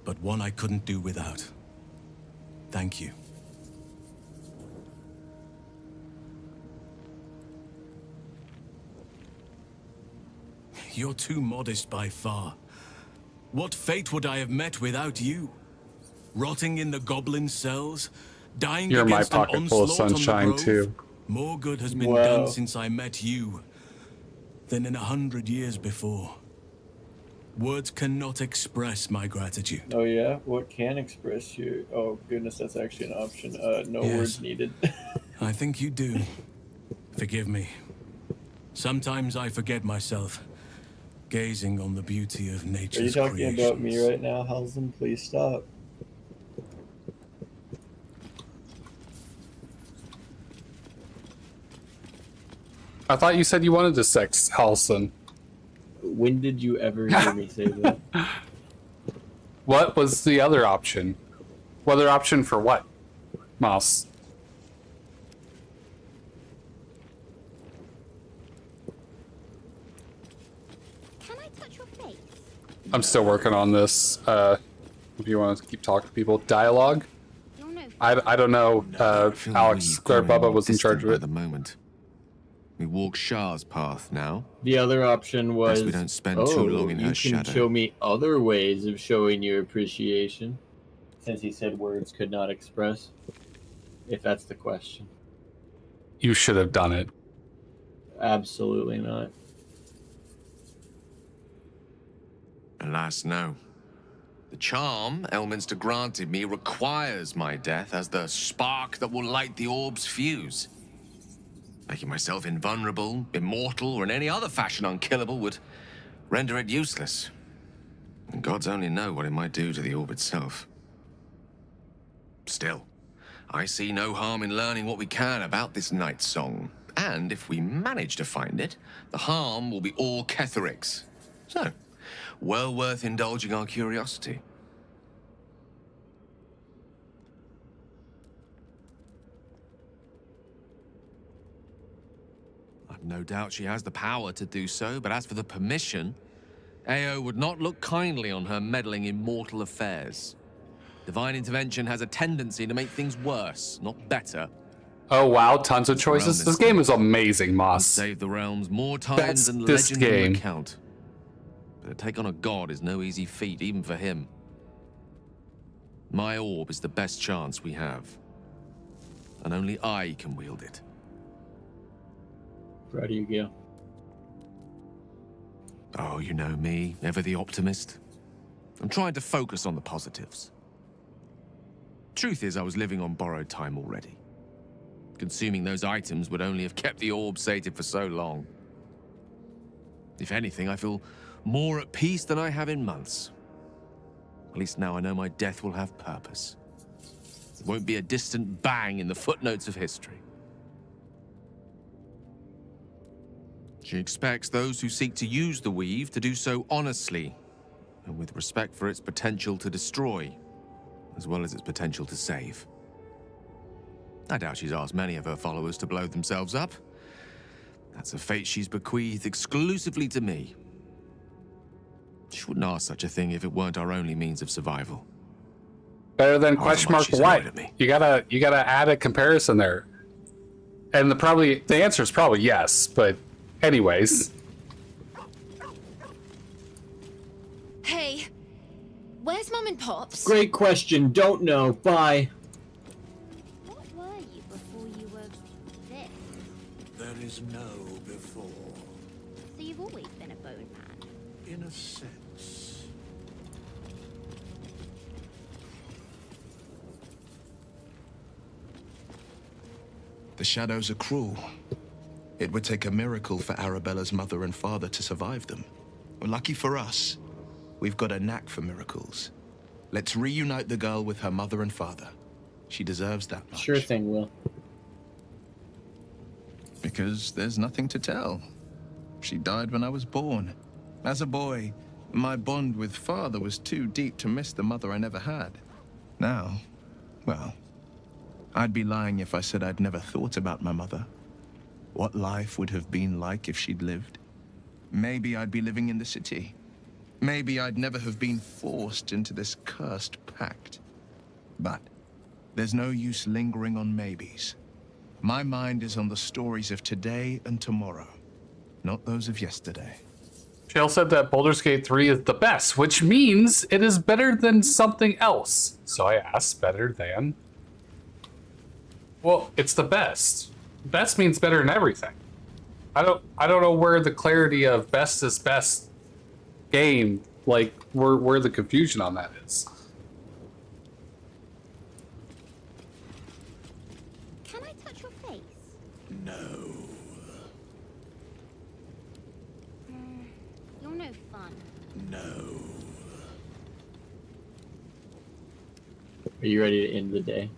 But one I couldn't do without. Thank you. You're too modest by far. What fate would I have met without you? Rotting in the goblin cells? Dying You're my against an pocket full of onslaught on the sunshine, grove? too. More good has been Wow. done since I met you than in 100 years before. Words cannot express my gratitude. Oh yeah? What can express you? Oh goodness, that's actually an option. No Yes. words needed. I think you do. Forgive me. Sometimes I forget myself, gazing on the beauty of Are you nature's talking creations. about me right now, Halston? Please stop. I thought you said you wanted to sex Halson. When did you ever hear me say that? What was the other option? What other option for what, Mouse? Can I touch your face? I'm still working on this. If you want to keep talking to people, dialogue. I don't know. Alex or Bubba was in charge of at it. the moment. We walk Shah's path now. The other option was, Best we don't spend too long in you her can shadow. show me other ways of showing your appreciation, since he said words could not express. If that's the question. You should have done it. Absolutely not. Alas, no. The charm Elminster granted me requires my death as the spark that will light the orb's fuse. Making myself invulnerable, immortal, or in any other fashion unkillable would render it useless. And gods only know what it might do to the orb itself. Still, I see no harm in learning what we can about this night song. And if we manage to find it, the harm will be all Ketheric's. So, well worth indulging our curiosity. I've no doubt she has the power to do so, but as for the permission, Ao would not look kindly on her meddling in mortal affairs. Divine intervention has a tendency to make things worse, not better. Oh wow, tons of choices. This game is amazing, Moss. Save the realms more times than this legend game. will account. But to take on a god is no easy feat, even for him. My orb is the best chance we have. And only I can wield it. Proud of you, Gil. Oh, you know me, ever the optimist. I'm trying to focus on the positives. Truth is, I was living on borrowed time already. Consuming those items would only have kept the orb sated for so long. If anything, I feel more at peace than I have in months. At least now I know my death will have purpose. It won't be a distant bang in the footnotes of history. She expects those who seek to use the weave to do so honestly, and with respect for its potential to destroy, as well as its potential to save. I doubt she's asked many of her followers to blow themselves up. That's a fate she's bequeathed exclusively to me. She wouldn't ask such a thing if it weren't our only means of survival. Better than question mark what? You gotta add a comparison there. And the answer is probably yes, but anyways. Hey, where's Mum and Pops? Great question. Don't know. Bye. What were you before you were this? There is no before. So you've always been a bone man? In a sense. The shadows are cruel. It would take a miracle for Arabella's mother and father to survive them. Well, lucky for us, we've got a knack for miracles. Let's reunite the girl with her mother and father. She deserves that much. Sure thing, Will. Because there's nothing to tell. She died when I was born. As a boy, my bond with father was too deep to miss the mother I never had. Now, well, I'd be lying if I said I'd never thought about my mother. What life would have been like if she'd lived. Maybe I'd be living in the city. Maybe I'd never have been forced into this cursed pact. But there's no use lingering on maybes. My mind is on the stories of today and tomorrow, not those of yesterday. Shale said that Baldur's Gate 3 is the best, which means it is better than something else. So I asked, better than? Well, it's the best. Best means better than everything. I don't know where the clarity of best is best game, like where the confusion on that is. Can I touch your face? No. You're no fun. No. Are you ready to end the day?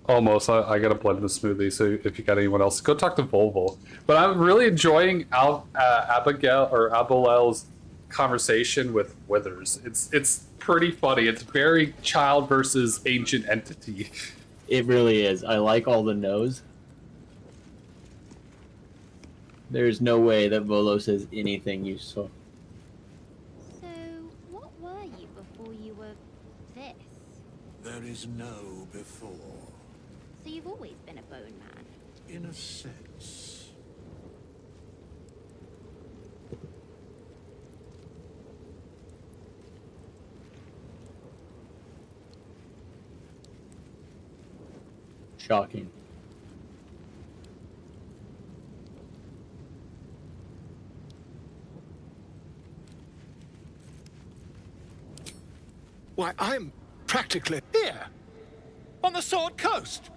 Almost. I got a blend of smoothie, so if you got anyone else, go talk to Volvo. But I'm really enjoying Abelel's conversation with Withers. It's pretty funny. It's very child versus ancient entity. It really is. I like all the no's. There's no way that Volo says anything useful. So, what were you before you were this? There is no before. So you've always been a bone man? In a sense. Shocking. Why, I'm practically here, on the Sword Coast.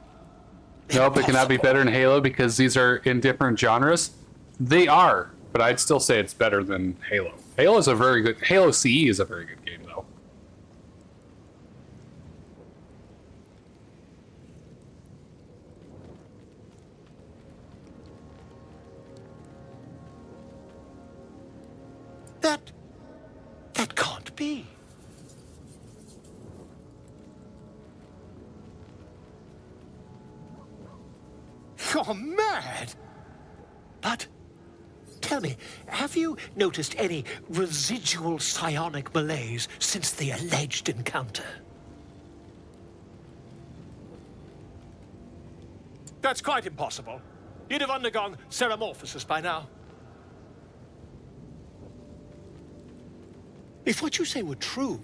Nope, it cannot be better than Halo because these are in different genres. They are, but I'd still say it's better than Halo. Halo CE is a very good game, though. That can't be. You're mad! But, tell me, have you noticed any residual psionic malaise since the alleged encounter? That's quite impossible. You'd have undergone ceramorphosis by now. If what you say were true,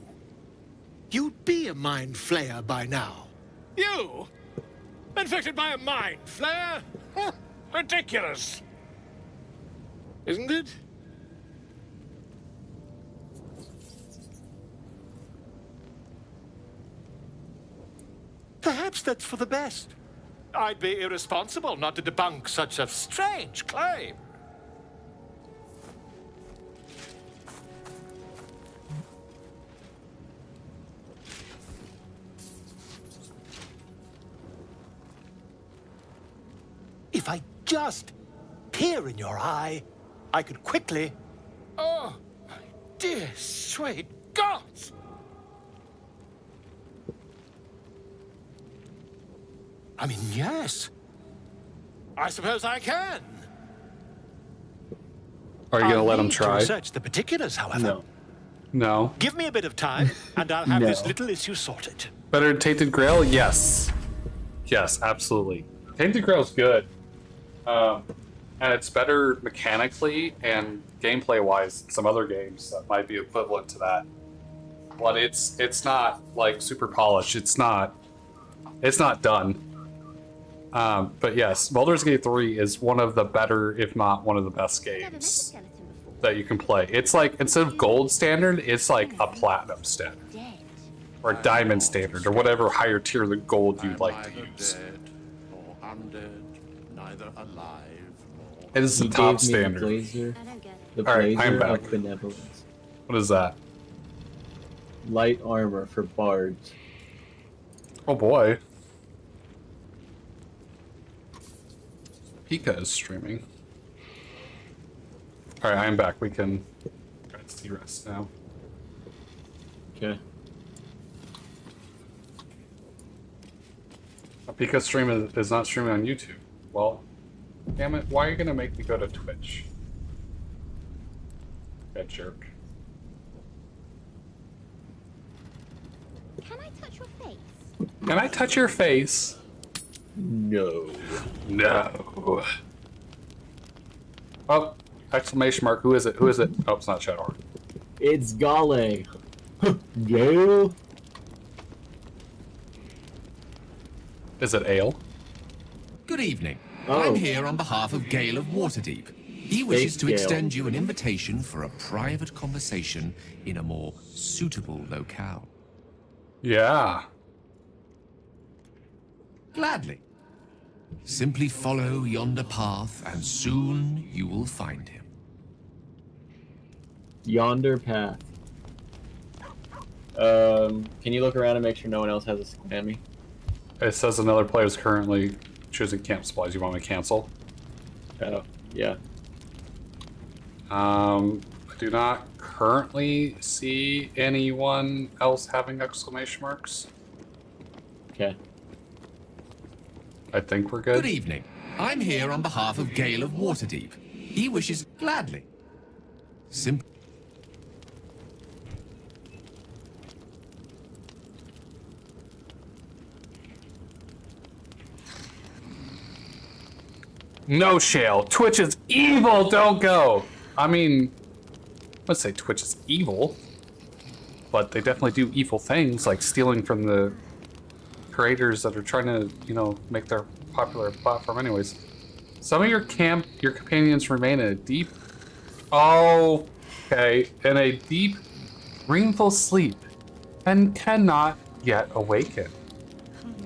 you'd be a mind flayer by now. You? Infected by a mind flayer? Huh, ridiculous. Isn't it? Perhaps that's for the best. I'd be irresponsible not to debunk such a strange claim. If I just peer in your eye, I could quickly... Oh, my dear sweet gods! I mean, yes. I suppose I can. Are you going to let him try? To research the particulars, however. No. Give me a bit of time, and I'll have this little issue sorted. Better than Tainted Grail? Yes. Yes, absolutely. Tainted Grail's good. And it's better mechanically and gameplay-wise than some other games that might be equivalent to that. But it's not like super polished. It's not done. But yes, Baldur's Gate 3 is one of the better, if not one of the best games that you can play. It's like, instead of gold standard, it's like a platinum standard. Or a diamond standard, or whatever higher tier than gold you'd like to use. It is the top standard. Alright, I'm back. What is that? Light armor for bards. Oh boy. Pika is streaming. Alright, I'm back. We can see rest now. Okay. Pika's stream is not streaming on YouTube. Well, damn it, why are you gonna make me go to Twitch? That jerk. Can I touch your face? Can I touch your face? No. No. Oh, exclamation mark. Who is it? Who is it? Oh, it's not Shadowheart. It's Gale. Gale? Is it Ale? Good evening. I'm here on behalf of Gale of Waterdeep. He wishes to extend you an invitation for a private conversation in a more suitable locale. Yeah. Gladly. Simply follow yonder path, and soon you will find him. Yonder path. Can you look around and make sure no one else has a slammy? It says another player is currently choosing camp supplies. You want me to cancel? Oh, yeah. I do not currently see anyone else having exclamation marks. Okay. I think we're good. Good evening. I'm here on behalf of Gale of Waterdeep. He wishes gladly. No, Shale. Twitch is evil. Don't go. I mean, let's say Twitch is evil, but they definitely do evil things like stealing from the creators that are trying to, you know, make their popular platform anyways. Some of your companions remain in a deep, in a deep, dreamful sleep. and cannot yet awaken.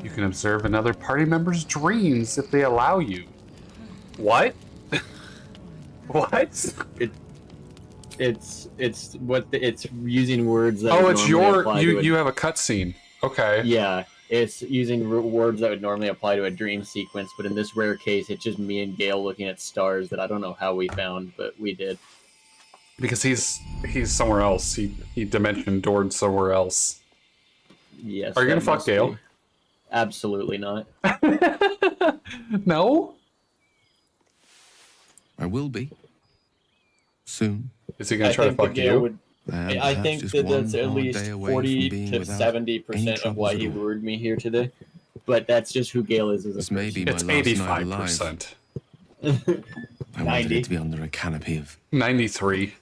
You can observe another party member's dreams if they allow you. What? What? It's using words that. Oh, would it's normally your apply you. to a- You have a cutscene. Okay. Yeah, it's using words that would normally apply to a dream sequence, but in this rare case, it's just me and Gale looking at stars that I don't know how we found, but we did. Because he's somewhere else. He dimension doored somewhere else. Yes. Are you gonna that fuck must Gale? be. Absolutely not. No. I will be. Soon. Is he gonna try to fuck you? I think that that's at least 40 to 70% of why he lured me here today. But that's just who Gale is as a person. It's 85%. I wanted it to be under a canopy of 93.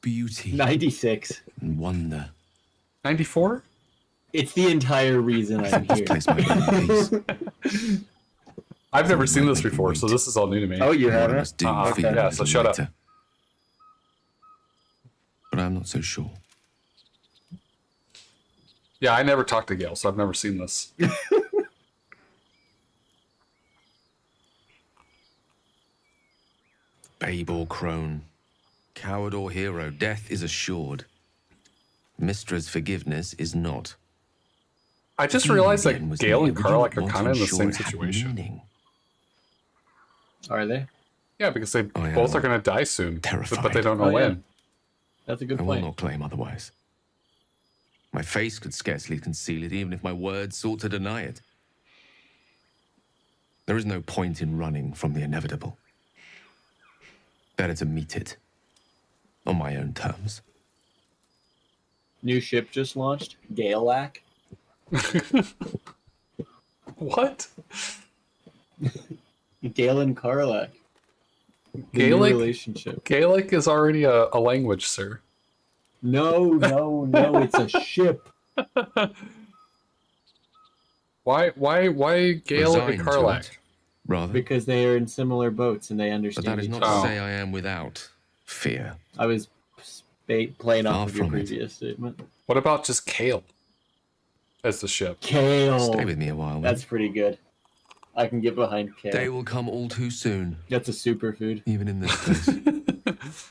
Beauty. 96. And wonder. 94? It's the entire reason I'm here. I've never seen this before, so this is all new to me. Oh, you haven't? Yeah, so shut up. But I'm not so sure. Yeah, I never talked to Gale, so I've never seen this. Babe or crone, coward or hero, death is assured. Mistra's forgiveness is not. I just realized that Gale and Karlach are kind of in the same situation. Are they? Yeah, because they both are going to die soon, but they don't know when. That's a good I point. will not claim otherwise. My face could scarcely conceal it, even if my words sought to deny it. There is no point in running from the inevitable. Better to meet it on my own terms. New ship just launched. Gale-lac. What? Gale and Karlach. Gaelic relationship. Gaelic is already a language, sir. No, it's a ship. Why Gale and Karlach? Rather. Because they are in similar boats and they understand But that is each not other. to say I am without fear. I was playing Far off of your from it. previous statement. What about just Kale as the ship? Kale. Stay with me a while. That's pretty good. I can get behind Kale. Day will come all too soon. That's a superfood. Even in this place.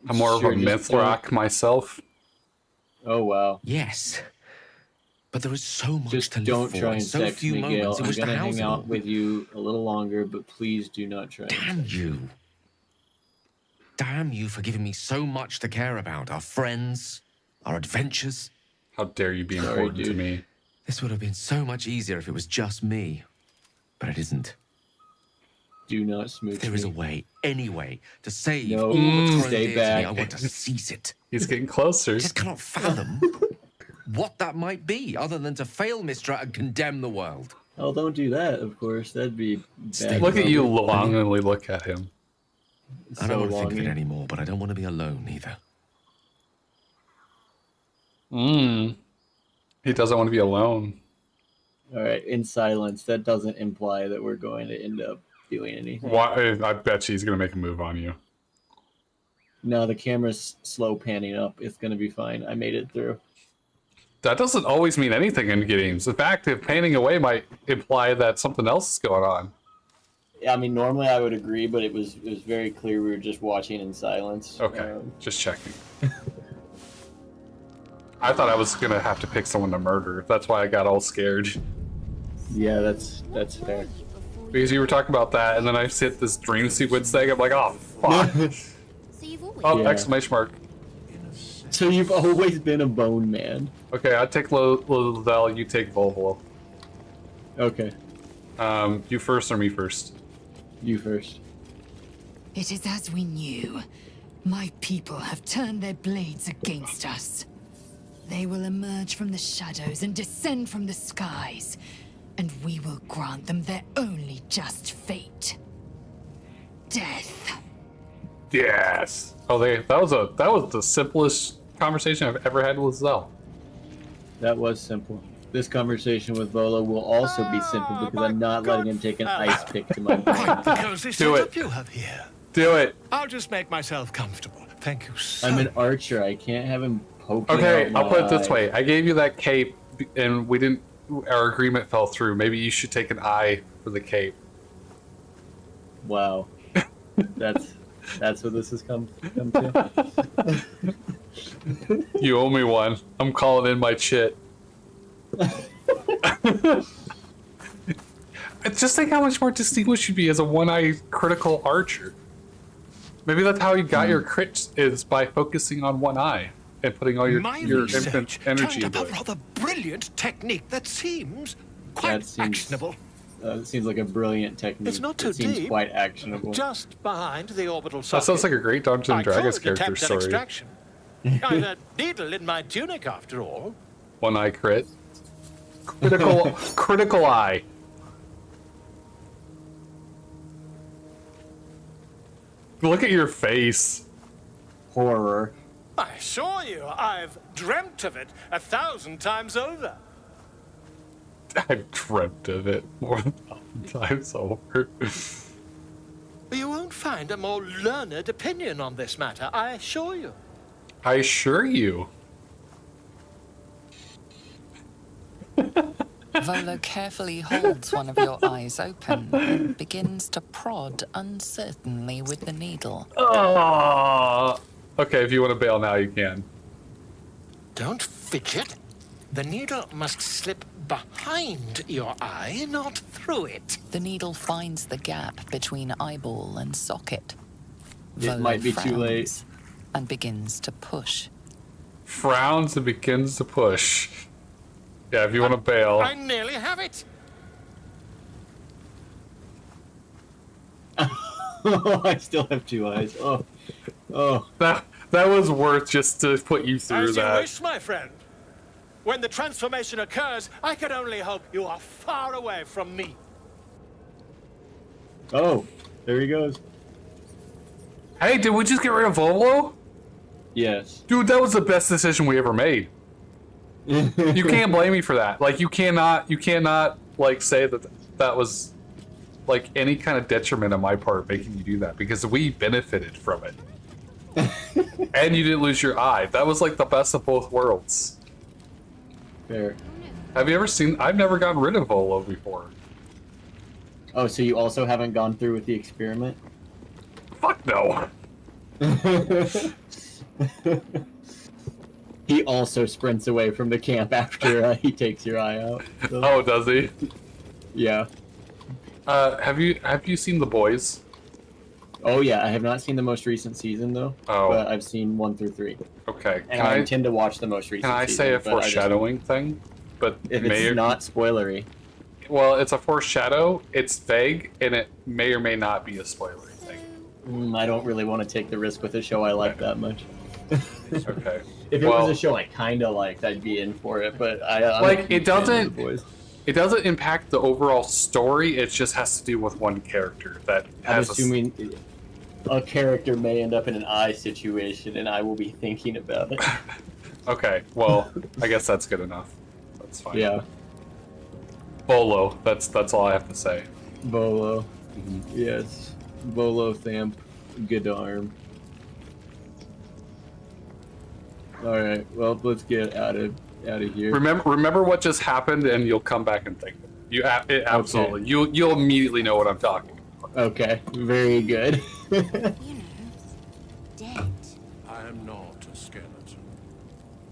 I'm more of a Sure, just Mythrock myself. Oh wow. Yes. But there is so much Just to live don't for, try and and so sex few me, moments Gale. in I'm which to gonna house hang it all. out with you a little longer, but please do not try. Damn you. Damn you for giving me so much to care about. Our friends, our adventures. How dare you be important to me? This would have been so much easier if it was just me. But it isn't. Do not smooch There is a me. way, any way, to save No, all that's grown stay dear to me. back. I want to seize it. He's getting closer. I just cannot fathom what that might be, other than to fail Mystra and condemn the world. Oh, don't do that, of course. That'd be bad. Look at you probably. longingly look at him. I don't want to think of it longing. anymore, but I don't want to be alone either. He doesn't want to be alone. All right, in silence. That doesn't imply that we're going to end up doing anything. Why? I bet you he's gonna make a move on you. No, the camera's slow panning up. It's gonna be fine. I made it through. That doesn't always mean anything in games. In fact, if panning away might imply that something else is going on. I mean, normally I would agree, but it was very clear we were just watching in silence. Okay, just checking. I thought I was gonna have to pick someone to murder. That's why I got all scared. Yeah, that's fair. Because you were talking about that, and then I hit this dream sequence thing. I'm like, oh fuck! Oh, Yeah. exclamation mark. So you've always been a bone man. Okay, I take Lavelle. You take Volvo. Okay, You first or me first? you first. It is as we knew. My people have turned their blades against us. They will emerge from the shadows and descend from the skies, and we will grant them their only just fate. Death. Yes. Oh, that was the simplest conversation I've ever had with Zell. That was simple. This conversation with Volo will also be simple because I'm not letting him take an ice pick to my brain. Quite the cozy Do setup it. you have here. Do it. I'll just make myself comfortable. Thank you so I'm an archer. I can't have him poking Okay, out my I'll put it this eye. way. I gave you that cape, and we didn't. Our agreement fell through. Maybe you should take an eye for the cape. Wow. That's what this has come to. You owe me one. I'm calling in my chit. Just think how much more distinguished you'd be as a one-eye critical archer. Maybe that's how you got your crits, is by focusing on one eye and putting all your infinite energy turned into up a it. rather brilliant technique that seems quite actionable. It seems like a brilliant technique. It's not too it seems deep. quite actionable. Just behind the orbital That socket. sounds like a great Dungeons and I Dragons could character attempt an story. extraction. I've a needle in my tunic, after all. One-eye crit. Critical eye. Look at your face. Horror. I assure you, I've dreamt of it 1,000 times over. I've dreamt of it more than 1,000 times over. You won't find a more learned opinion on this matter, I assure you. I assure you. Volo carefully holds one of your eyes open and begins to prod uncertainly with the needle. Oh. Okay, if you want to bail now, you can. Don't fidget. The needle must slip behind your eye, not through it. The needle finds the gap between eyeball and socket. It Volo might be too late. frowns and begins to push. Frowns and begins to push. Yeah, if you want to bail. I nearly have it. I still have two eyes. Oh. That was worth just to put you through As that. you wish, my friend. When the transformation occurs, I can only hope you are far away from me. Oh, there he goes. Hey, did we just get rid of Volo? Yes. Dude, that was the best decision we ever made. You can't blame me for that. Like, you cannot, like, say that was, like, any kind of detriment on my part making you do that, because we benefited from it. And you didn't lose your eye. That was, like, the best of both worlds. Fair. Have you ever seen... I've never gotten rid of Volo before. Oh, so you also haven't gone through with the experiment? Fuck no. He also sprints away from the camp after he takes your eye out. So. Oh, does he? Yeah. Have you seen The Boys? Oh yeah, I have not seen the most recent season though. Oh. But I've seen 1 through 3. Okay. And I intend to watch the most recent Can I season. say a but I just- foreshadowing thing? But If it's not spoilery. Well, it's a foreshadow. It's vague, and it may or may not be a spoilery thing. I don't really want to take the risk with a show I like that much. Okay. If it was a show I kind of liked, I'd be in for it. But I'm like a huge it fan of doesn't. The Boys. It doesn't impact the overall story. It just has to do with one character that I'm has. assuming a character may end up in an eye situation, and I will be thinking about it. Okay. Well, I guess that's good enough. That's fine. Yeah. Bolo. That's all I have to say. Bolo. Yes. Bolo Thamp. Good arm. Alright, well, let's get out of here. Remember what just happened, and you'll come back and think. Absolutely. Okay. You'll immediately know what I'm talking about. Okay. Very good. Dead. I am not a skeleton.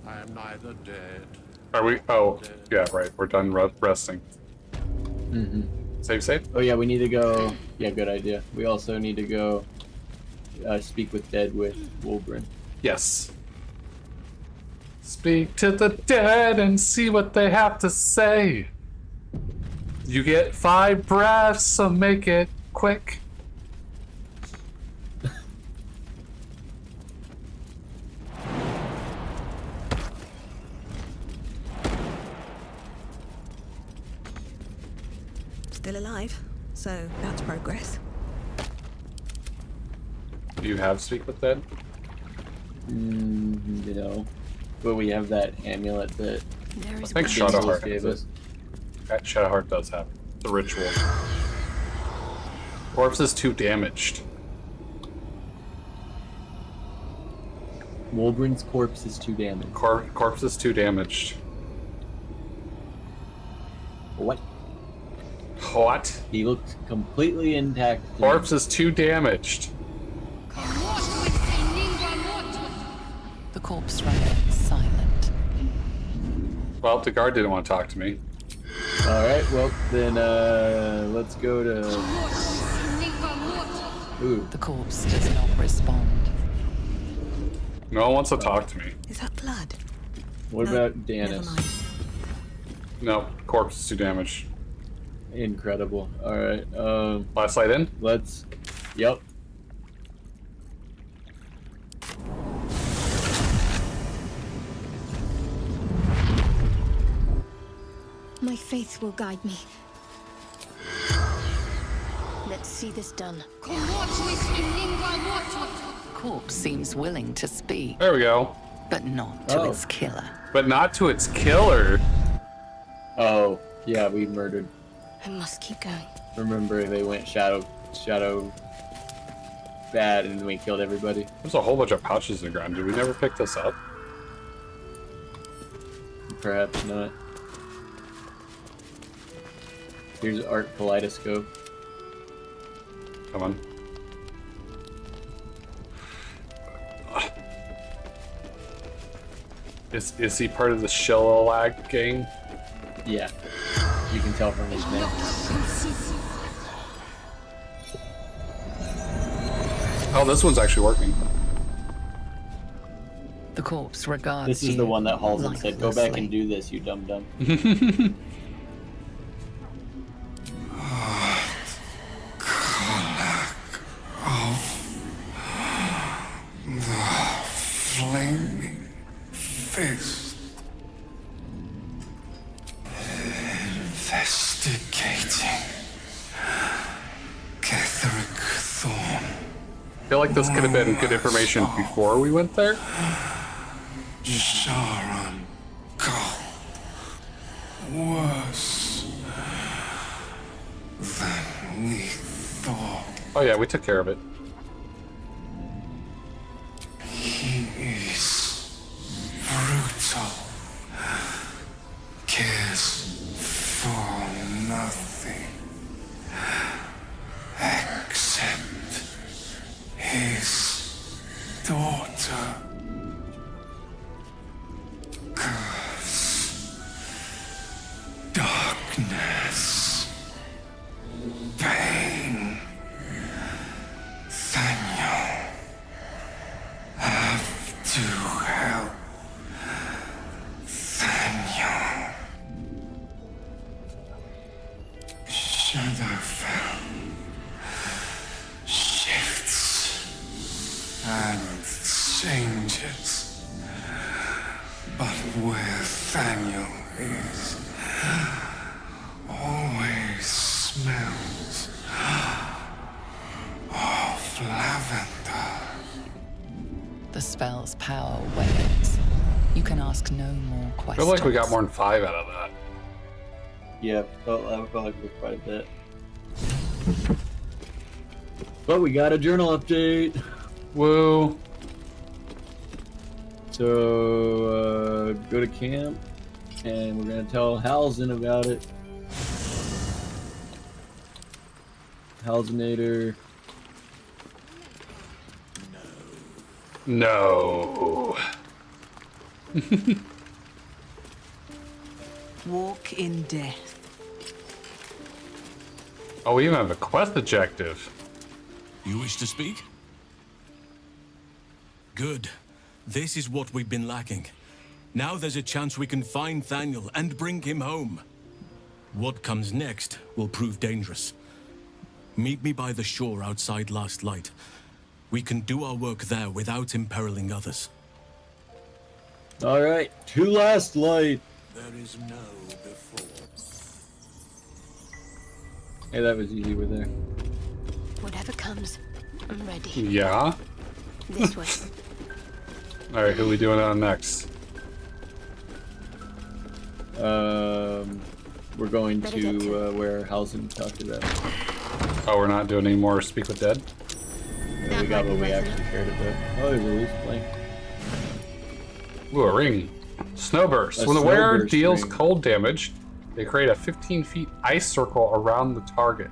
I am neither dead. Are we? Oh, yeah, right. We're done resting. Mm-hmm. Save. Oh yeah, we need to go. Yeah, good idea. We also need to go speak with Dead with Wolverine. Yes. Speak to the dead and see what they have to say. You get 5 breaths, so make it quick. Still alive, so that's progress. Do you have Speak with Dead? No. But we have that amulet that There I is think one. Shadowheart gave has us. it. Shadowheart does have it. The ritual. Corpse is too damaged. Wolverine's corpse is too damaged. Corpse is too damaged. What? What? He looked completely intact. Corpse is too damaged. The corpse runner is silent. Well, the guard didn't want to talk to me. Alright, well, then, let's go to... Ooh. The corpse does not respond. No one wants to talk to me. Is that blood? What about Danis? No, corpse is too damaged. Incredible. Alright, last light in? Let's... Yep. My faith will guide me. Let's see this done. Corpse seems willing to speak. There we go. But not to its killer. But not to its killer. Oh, yeah, we murdered. I must keep going. Remember, they went shadow bad, and we killed everybody. There's a whole bunch of pouches in the ground. Did we never pick this up? Perhaps not. Here's art kaleidoscope. Come on. Is he part of the Shellalag gang? Yeah. You can tell from his name. Oh, this one's actually working. The corpse regards This is you the one that Halsey said, go back lifelessly. and do this, you dum-dum. The flaming fist. Investigating. Ketheric Thorn. I feel like this could have been good information before we went there. Sharon Gull. Worse than we thought. Oh yeah, we took care of it. He is brutal. Cares for nothing except his daughter. Curse. Darkness. Pain. Daniel. Have to help Daniel. Shadowfell shifts and changes, but where Daniel is, always smells of lavender. The spell's power wanes. You can ask no more I questions. feel like we got more than 5 out of that. Yeah, felt like it was quite a bit. But we got a journal update. Woo. So, go to camp, and we're gonna tell Halzen about it. Halzenator. No. Walk in death. Oh, we even have a quest objective. You wish to speak? Good. This is what we've been lacking. Now there's a chance we can find Thaniel and bring him home. What comes next will prove dangerous. Meet me by the shore outside Last Light. We can do our work there without imperiling others. Alright, to Last Light. There is no before. Hey, that was easy. We're there. Whatever comes, I'm ready. Yeah? This way. Alright, who are we doing on next? We're going to where Halzen talked about. Oh, we're not doing any more Speak with Dead? Yeah, we got what we actually cared about. Oh, there's a loose plank. Ooh, a ring. Snowburst. When the wearer deals cold damage, they create a 15 feet ice circle around the target.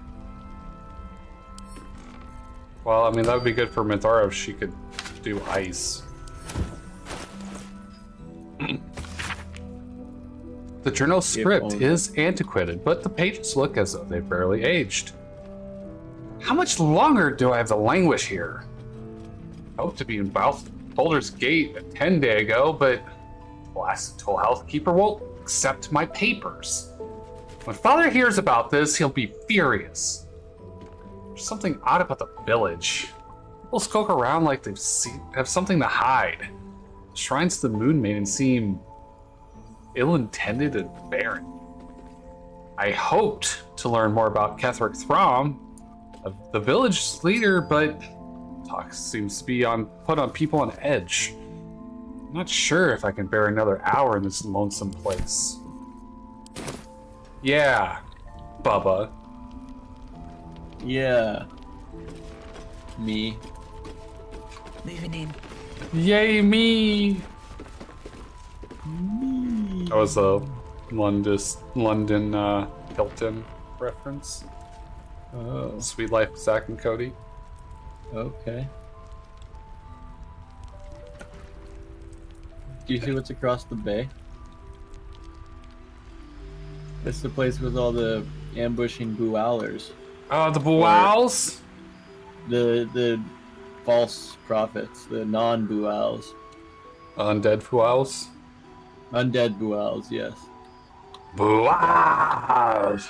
Well, I mean, that would be good for Minthara if she could do ice. The journal script is antiquated, but the pages look as though they've barely aged. How much longer do I have to languish here? I hope to be in Baldur's Gate 10 days ago, but Blasted Toll Healthkeeper won't accept my papers. When Father hears about this, he'll be furious. There's something odd about the village. People skulk around like they have something to hide. Shrines to the Moon Maiden seem ill-intended and barren. I hoped to learn more about Ketheric Throm, the village leader, but talk seems to be put on people on edge. I'm not sure if I can bear another hour in this lonesome place. Yeah, Bubba. Yeah. Me. Moving in. Yay, me! That was a London Hilton reference. Oh. Sweet Life of Zack and Cody. Okay. Do you see what's across the bay? That's the place with all the ambushing Buowlers. The Buowls? The false prophets, the non-Buowls. Undead Buowls? Undead Buowls, yes. Buowls!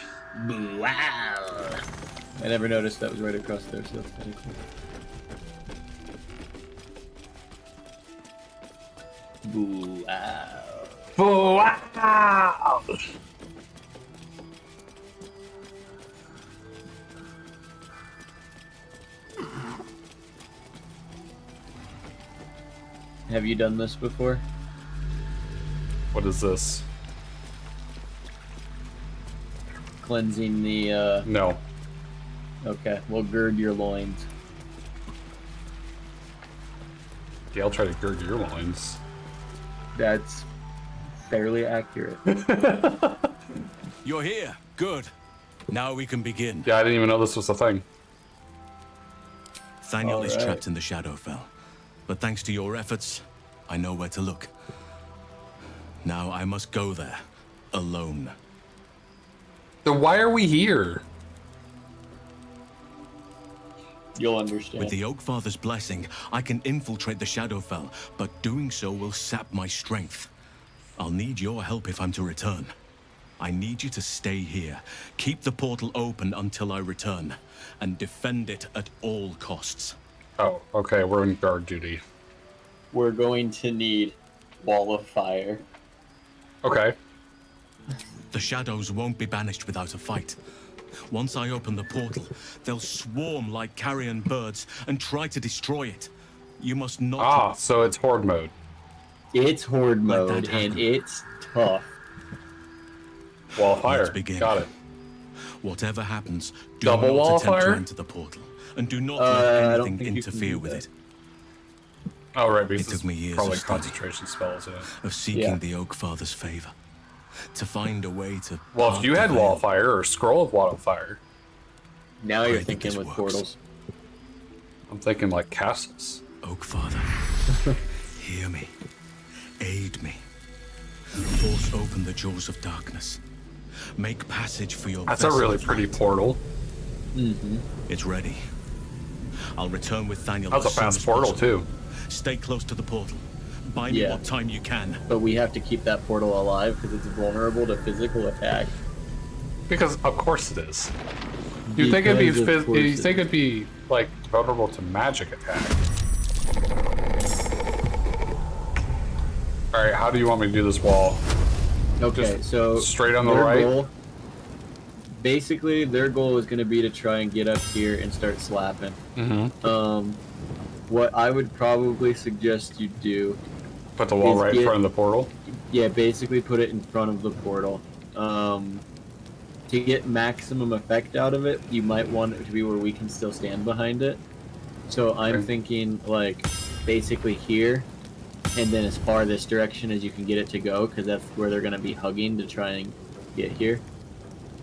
Buow! I never noticed that was right across there, so that's kind of cool. Buow! Buow! Have you done this before? What is this? Cleansing the, No. Okay, well, gird your loins. Yeah, I'll try to gird your loins. That's fairly accurate. You're here. Good. Now we can begin. Yeah, I didn't even know this was a thing. Thaniel is trapped in the Shadowfell, but thanks to your efforts, I know where to look. Now I must go there, alone. Then why are we here? You'll understand. With the Oakfather's blessing, I can infiltrate the Shadowfell, but doing so will sap my strength. I'll need your help if I'm to return. I need you to stay here, keep the portal open until I return, and defend it at all costs. Oh, okay, we're in guard duty. We're going to need Wall of Fire. Okay. The shadows won't be banished without a fight. Once I open the portal, they'll swarm like carrion birds and try to destroy it. You must not... Ah, so it's Horde mode. It's Horde mode, and it's tough. Wall of Fire. Let's begin. Got it. Whatever happens, do Double not wall of attempt fire? to enter the portal, and do not let I don't anything think you can interfere do with that. it. Oh, right, because It took me years probably of study, concentration spells, yeah. of seeking the Oak Father's favor, to find a way to... Well, if part you the had veil. Wall of Fire or Scroll of Wall of Fire, Now you're I think thinking this with works. portals. I'm thinking like castles. Oak Father, hear me. Aid me. Force open the jaws of darkness. Make passage for your That's a vessel really of pretty light. portal. Mm-hmm. It's ready. I'll return with Thaniel. That's a as soon fast as portal, possible. too. Stay close to the portal. Buy me Yeah. what time you can. But we have to keep that portal alive because it's vulnerable to physical attack. Because of course it is. You think it'd be Because of course you it think it'd be like vulnerable to magic attack. Alright, how do you want me to do this wall? Okay, Just so straight on the their right? goal- basically, their goal is going to be to try and get up here and start slapping. Mm-hmm. What I would probably suggest you do... Put the wall is right in front of the portal? Yeah, basically put it in front of the portal. To get maximum effect out of it, you might want it to be where we can still stand behind it. So I'm thinking, like, basically here, and then as far this direction as you can get it to go, because that's where they're going to be hugging to try and get here.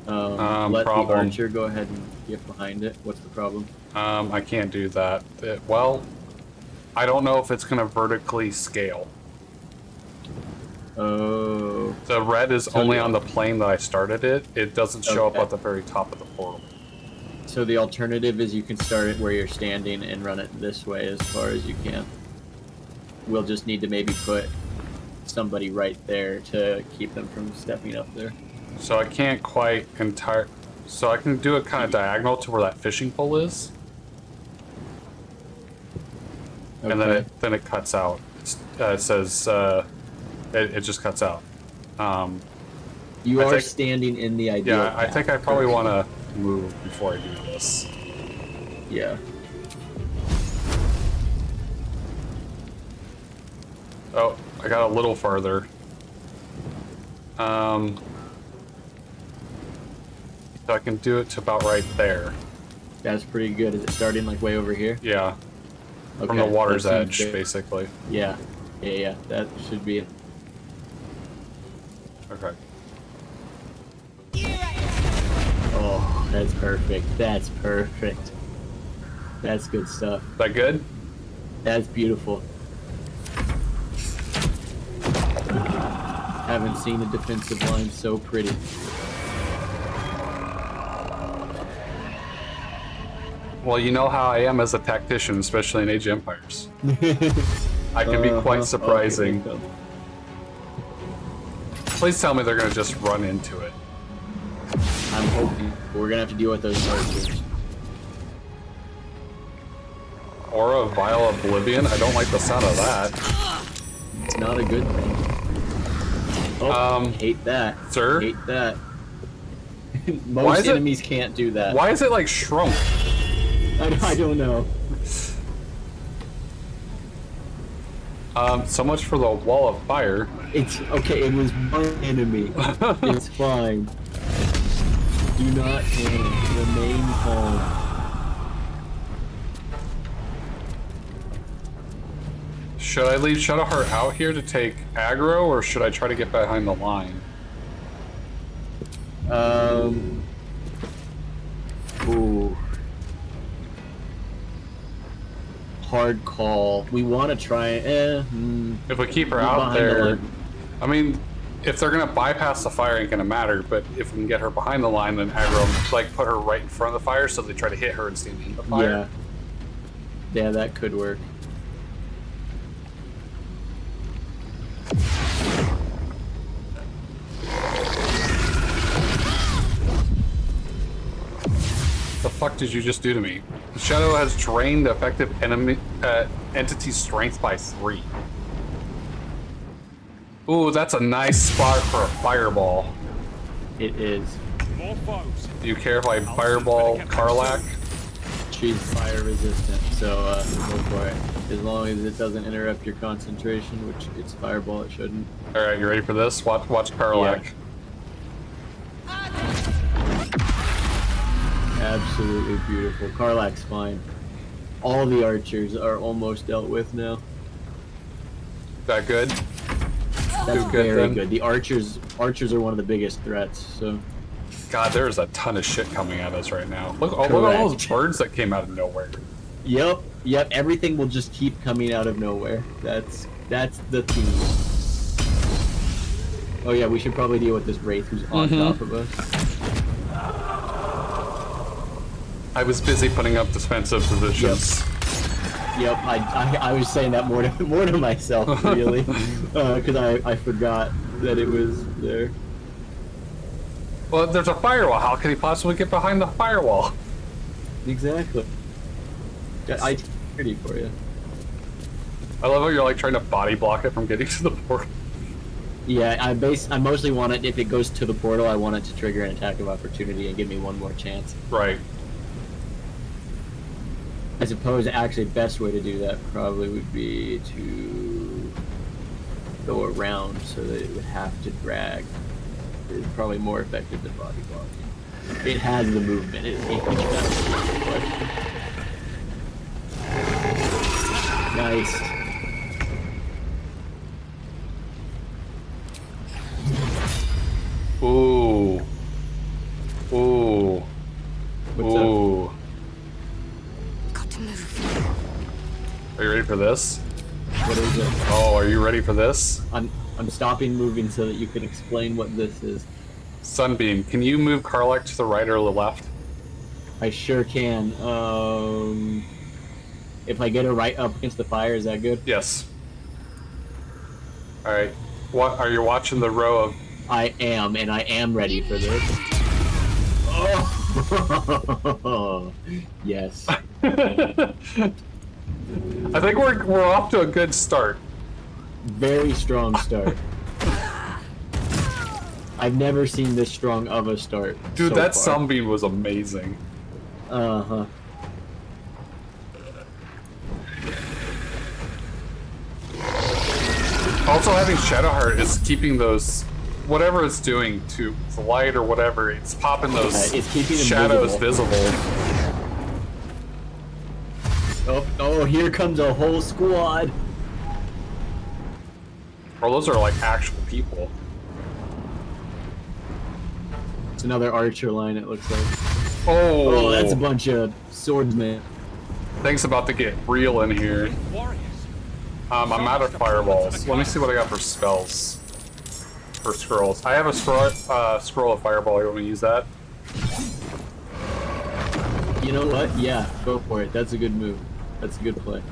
Let problem. the archer go ahead and get behind it. What's the problem? I can't do that. Well, I don't know if it's going to vertically scale. Oh. The red is only on the plane that I started it. It doesn't show up at the very top of the portal. So the alternative is you can start it where you're standing and run it this way as far as you can. We'll just need to maybe put somebody right there to keep them from stepping up there. So I can't quite so I can do it kind of diagonal to where that fishing pole is. Okay. And then it cuts out. It says it just cuts out. You are standing in the ideal Yeah, I think I probably want to move before I do this. Yeah. Oh, I got a little farther. So I can do it to about right there. That's pretty good. Is it starting like way over here? Yeah. Okay, From the water's that edge, seems good. basically. Yeah. Yeah. That should be it. Okay. Oh, that's perfect. That's perfect. That's good stuff. That good? That's beautiful. Haven't seen a defensive line so pretty. Well, you know how I am as a tactician, especially in Age of Empires. I can be quite surprising. Okay. Please tell me they're going to just run into it. I'm hoping. We're going to have to deal with those archers. Aura of Vile Oblivion? I don't like the sound of that. It's not a good thing. Oh, hate that. Sir? Hate that. Most enemies can't do that. Why is it like shrunk? I don't know. So much for the wall of fire. It's okay, it was one enemy. It's fine. Do not panic. Remain calm. Should I leave Shadowheart out here to take aggro, or should I try to get behind the line? Ooh. Hard call. We want to try. If we keep her out there, I mean, if they're gonna bypass the fire, ain't gonna matter. But if we can get her behind the line, then aggro, like put her right in front of the fire, so they try to hit her and stand in the fire. Yeah, that could work. The fuck did you just do to me? Shadow has drained the effective enemy entity's strength by 3. Ooh, that's a nice spot for a fireball. It is. Do you care if I fireball Karlak? She's fire resistant, so go for it. As long as it doesn't interrupt your concentration, which it's fireball, it shouldn't. All right, you ready for this? Watch Karlak. Yeah. Absolutely beautiful. Karlak's fine. All the archers are almost dealt with now. That good? That's very good. The archers are one of the biggest threats. So. God, there's a ton of shit coming at us right now. Look at all those birds that came out of nowhere. Yep. Everything will just keep coming out of nowhere. That's the theme. Oh yeah, we should probably deal with this wraith who's on top of us. I was busy putting up defensive positions. Yep. I was saying that more to myself really, because I forgot that it was there. Well, there's a firewall. How can he possibly get behind the firewall? Exactly. I ready for you. I love how you're like trying to body block it from getting to the portal. Yeah, I mostly want it, if it goes to the portal, I want it to trigger an attack of opportunity and give me one more chance. Right. I suppose actually best way to do that probably would be to go around so that it would have to drag. It's probably more effective than body blocking. It has the movement. It can Nice. for this? What is it? Oh, are you ready for this? I'm stopping moving so that you can explain what this is. Sunbeam. Can you move Karlak to the right or the left? I sure can. If I get her right up against the fire, is that good? Yes. All right. What are you watching the row of? I am, and I am ready for this. Oh, yes. I think we're off to a good start. Very strong start. I've never seen this strong of a start. Dude, so that far. sunbeam was amazing. Uh-huh. Also, having Shadowheart is keeping those, whatever it's doing to the light or whatever, it's popping those it's keeping them shadows visible. Oh, here comes a whole squad. Or those are like actual people. It's another archer line, it looks like. Oh, that's a bunch of swordsmen. Thing's about to get real in here. I'm out of fireballs. Let me see what I got for spells. For scrolls. I have a scroll of fireball. You want me to use that? You know what? Yeah, go for it. That's a good move. That's a good play.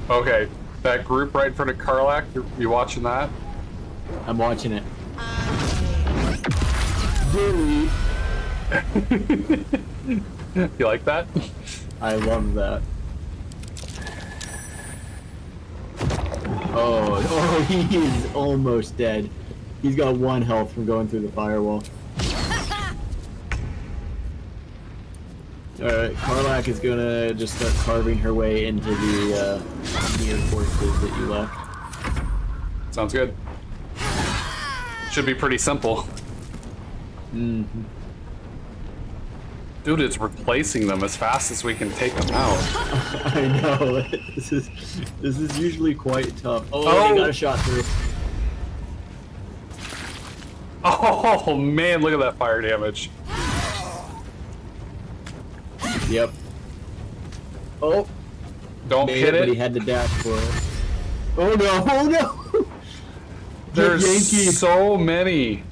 Okay, that group right in front of Karlak, you watching that? I'm watching it. You like that? I love that. Oh, he is almost dead. He's got 1 health from going through the firewall. Alright, Karlak is gonna just start carving her way into the reinforcements that you left. Sounds good. Should be pretty simple. Mm-hmm. Dude, it's replacing them as fast as we can take them out. I know. This is usually quite tough. Oh, they got a shot through. Oh man, look at that fire damage. Yep. Oh. Don't hit it. But he had to dash for it. Oh no! Oh no! There's so many,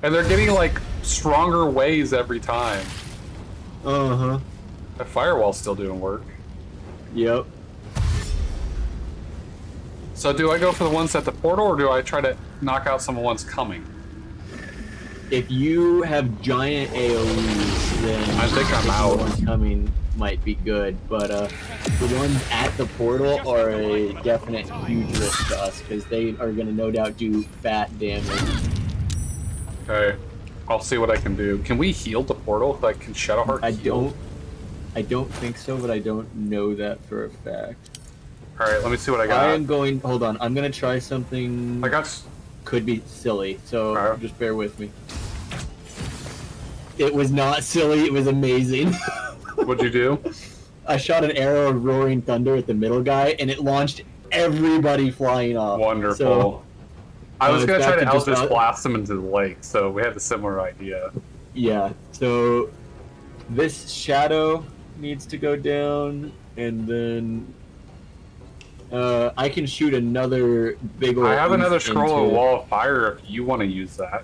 and they're getting like stronger ways every time. Uh-huh. That firewall's still doing work. Yep. So do I go for the ones at the portal, or do I try to knock out some of the ones coming? If you have giant AoEs, then I think I'm out. The ones coming might be good, but the ones at the portal are a definite huge risk to us, because they are going to no doubt do fat damage. Okay. I'll see what I can do. Can we heal the portal? Like, can Shadowheart heal? I don't think so, but I don't know that for a fact. Alright, let me see what I got. I am going... Hold on. I'm going to try something... I got... Could be silly, so just bear with me. It was not silly. It was amazing. What'd you do? I shot an arrow of roaring thunder at the middle guy, and it launched everybody flying off. Wonderful. So, I was going to try to Eldritch blast them into the lake, so we had a similar idea. Yeah, so this shadow needs to go down, and then I can shoot another big old... I have another scroll of Wall of Fire if you want to use that.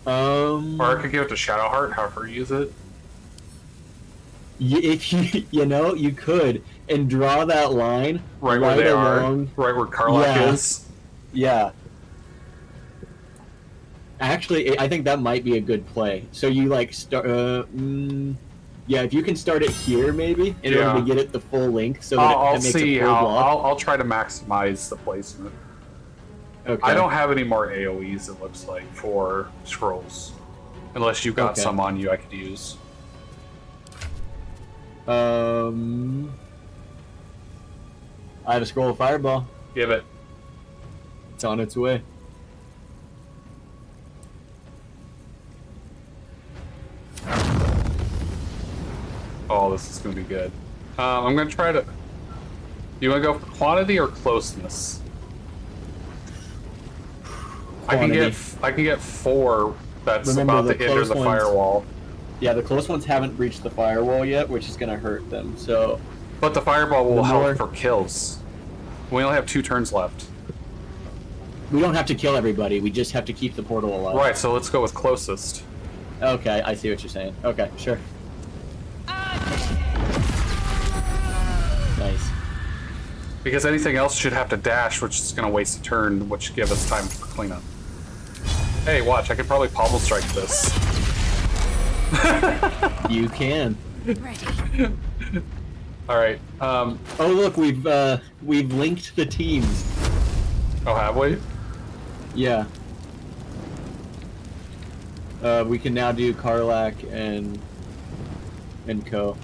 Or I could give it to Shadowheart, however you use it. If you could, and draw that line right where they along, are, right where Karlak is. Yeah. Actually, I think that might be a good play. So you like start. Yeah, if you can start it here, maybe in order to get it the full length, so that I'll it makes see a full how. block. I'll try to maximize the placement. Okay. I don't have any more AoEs. It looks like for scrolls, unless you've got some on you I could use. I have a scroll of fireball. Give it. It's on its way. Oh, this is going to be good. I'm going to try to... Do you want to go for quantity or closeness? Quantity. I can get 4 that's Remember, about to enter the firewall. Yeah, the close ones haven't breached the firewall yet, which is going to hurt them. So, but the firewall will help for kills. We only have 2 turns left. We don't have to kill everybody. We just have to keep the portal alive. Right. So let's go with closest. Okay, I see what you're saying. Okay, sure. Nice. Because anything else should have to dash, which is going to waste a turn, which give us time for cleanup. Hey, watch! I could probably pommel strike this. You can. Ready. All right. Oh look, we've linked the teams. Oh, have we? Yeah. We can now do Karlak and Co.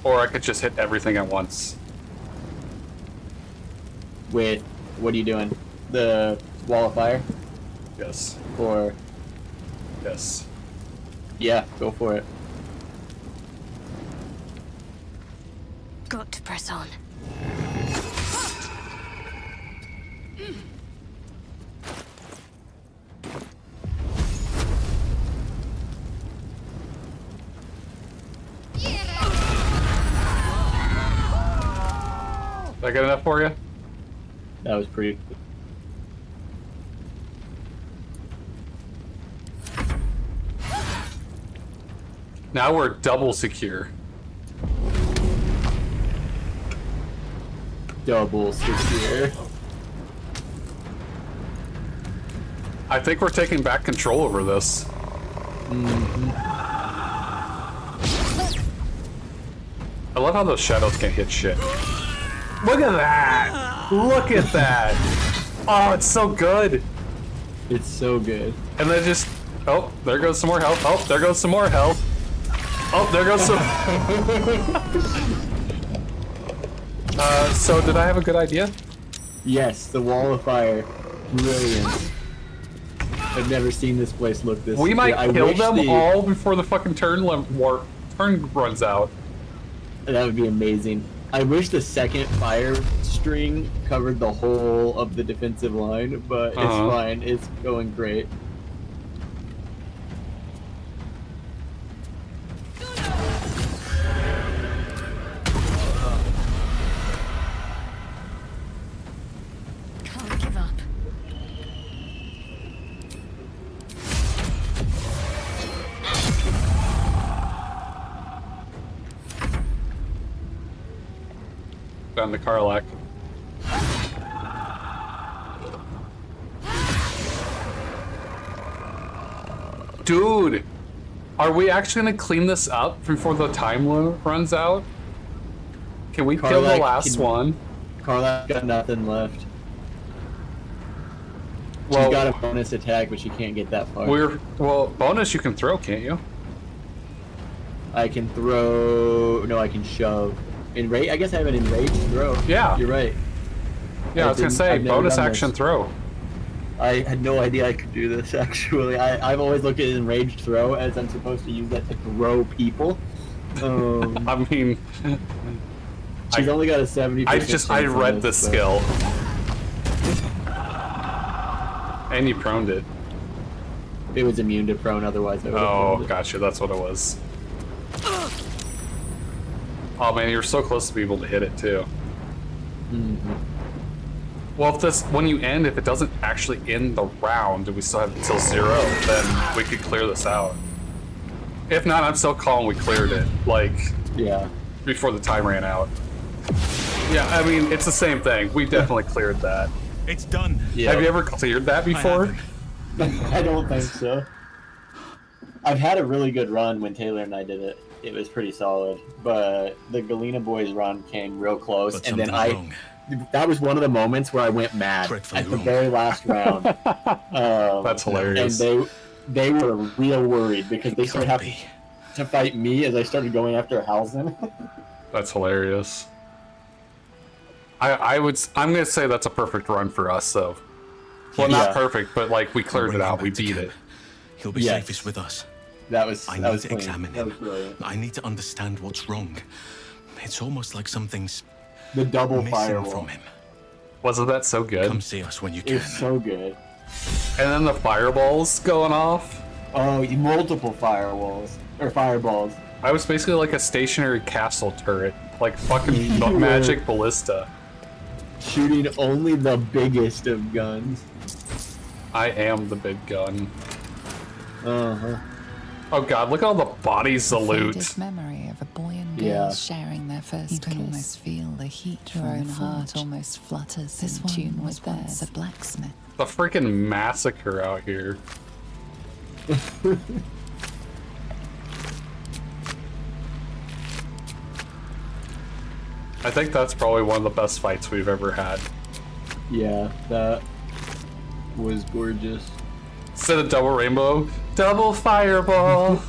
Or I could just hit everything at once. With what are you doing? The wall of fire? Yes. Or yes. Yeah, go for it. Got to press on. Is that good enough for you? That was pretty. Now we're double secure. Double secure. I think we're taking back control over this. Mm-hmm. I love how those shadows can't hit shit. Look at that! Look at that! Oh, it's so good! It's so good. And then just... Oh, there goes some more health. Oh, there goes some more health. Oh, there goes some... So did I have a good idea? Yes, the wall of fire. Brilliant. I've never seen this place look this. We might I kill wish them all before the fucking turn runs out. That would be amazing. I wish the second fire string covered the whole of the defensive line, but it's fine. It's going great. Can't give up. Down to Karlak. Dude, are we actually gonna clean this up before the time runs out? Can we kill the last one? Karlak got nothing left. Well, She's got a bonus attack, but she can't get that far. Well, bonus you can throw, can't you? I can throw. No, I can shove. Enrage. I guess I have an enraged throw. Yeah. You're right. Yeah, I was gonna say bonus action throw. I had no idea I could do this. Actually, I've always looked at enraged throw as I'm supposed to use that to throw people. I mean, she's only got a 70%. I read the skill. And you proned it. It was immune to prone, otherwise I would have Oh, proned it. gotcha. That's what it was. Oh man, you're so close to be able to hit it too. Mm-hmm. Well, when you end, if it doesn't actually end the round, and we still have until 0, then we could clear this out. If not, I'm still calling we cleared it. Like, yeah, before the time ran out. Yeah, I mean, it's the same thing. We definitely cleared that. It's done. Yeah. Have you ever cleared that before? I don't think so. I've had a really good run when Taylor and I did it. It was pretty solid, but the Galena boys run came real close, But and then something's wrong. that was one of the moments where I went mad Dreadfully at the wrong. very last round. That's hilarious. And they were real worried because they started having to fight me as I started going after Halsen. That's hilarious. I'm gonna say that's a perfect run for us, though. Well, not perfect, but like we cleared it out, we beat it. He'll be safest with us. That was. I that need was to clean. examine That him. was brilliant. I need to understand what's wrong. It's almost like something's The double missing firewall. from him. Wasn't that so good? Come see us when you can. It's so good. And then the fireballs going off. Oh, multiple firewalls or fireballs. I was basically like a stationary castle turret, like fucking You magic were ballista. shooting only the biggest of guns. I am the big gun. Uh-huh. Oh god, look at all the bodies to loot. Faded memory of a boy and girl Yeah. sharing their first kiss. You can almost feel the heat. Your own heart almost flutters. This in tune with theirs. A blacksmith. The freaking massacre out here. I think that's probably one of the best fights we've ever had. Yeah, that was gorgeous. Instead of double rainbow, double fireball.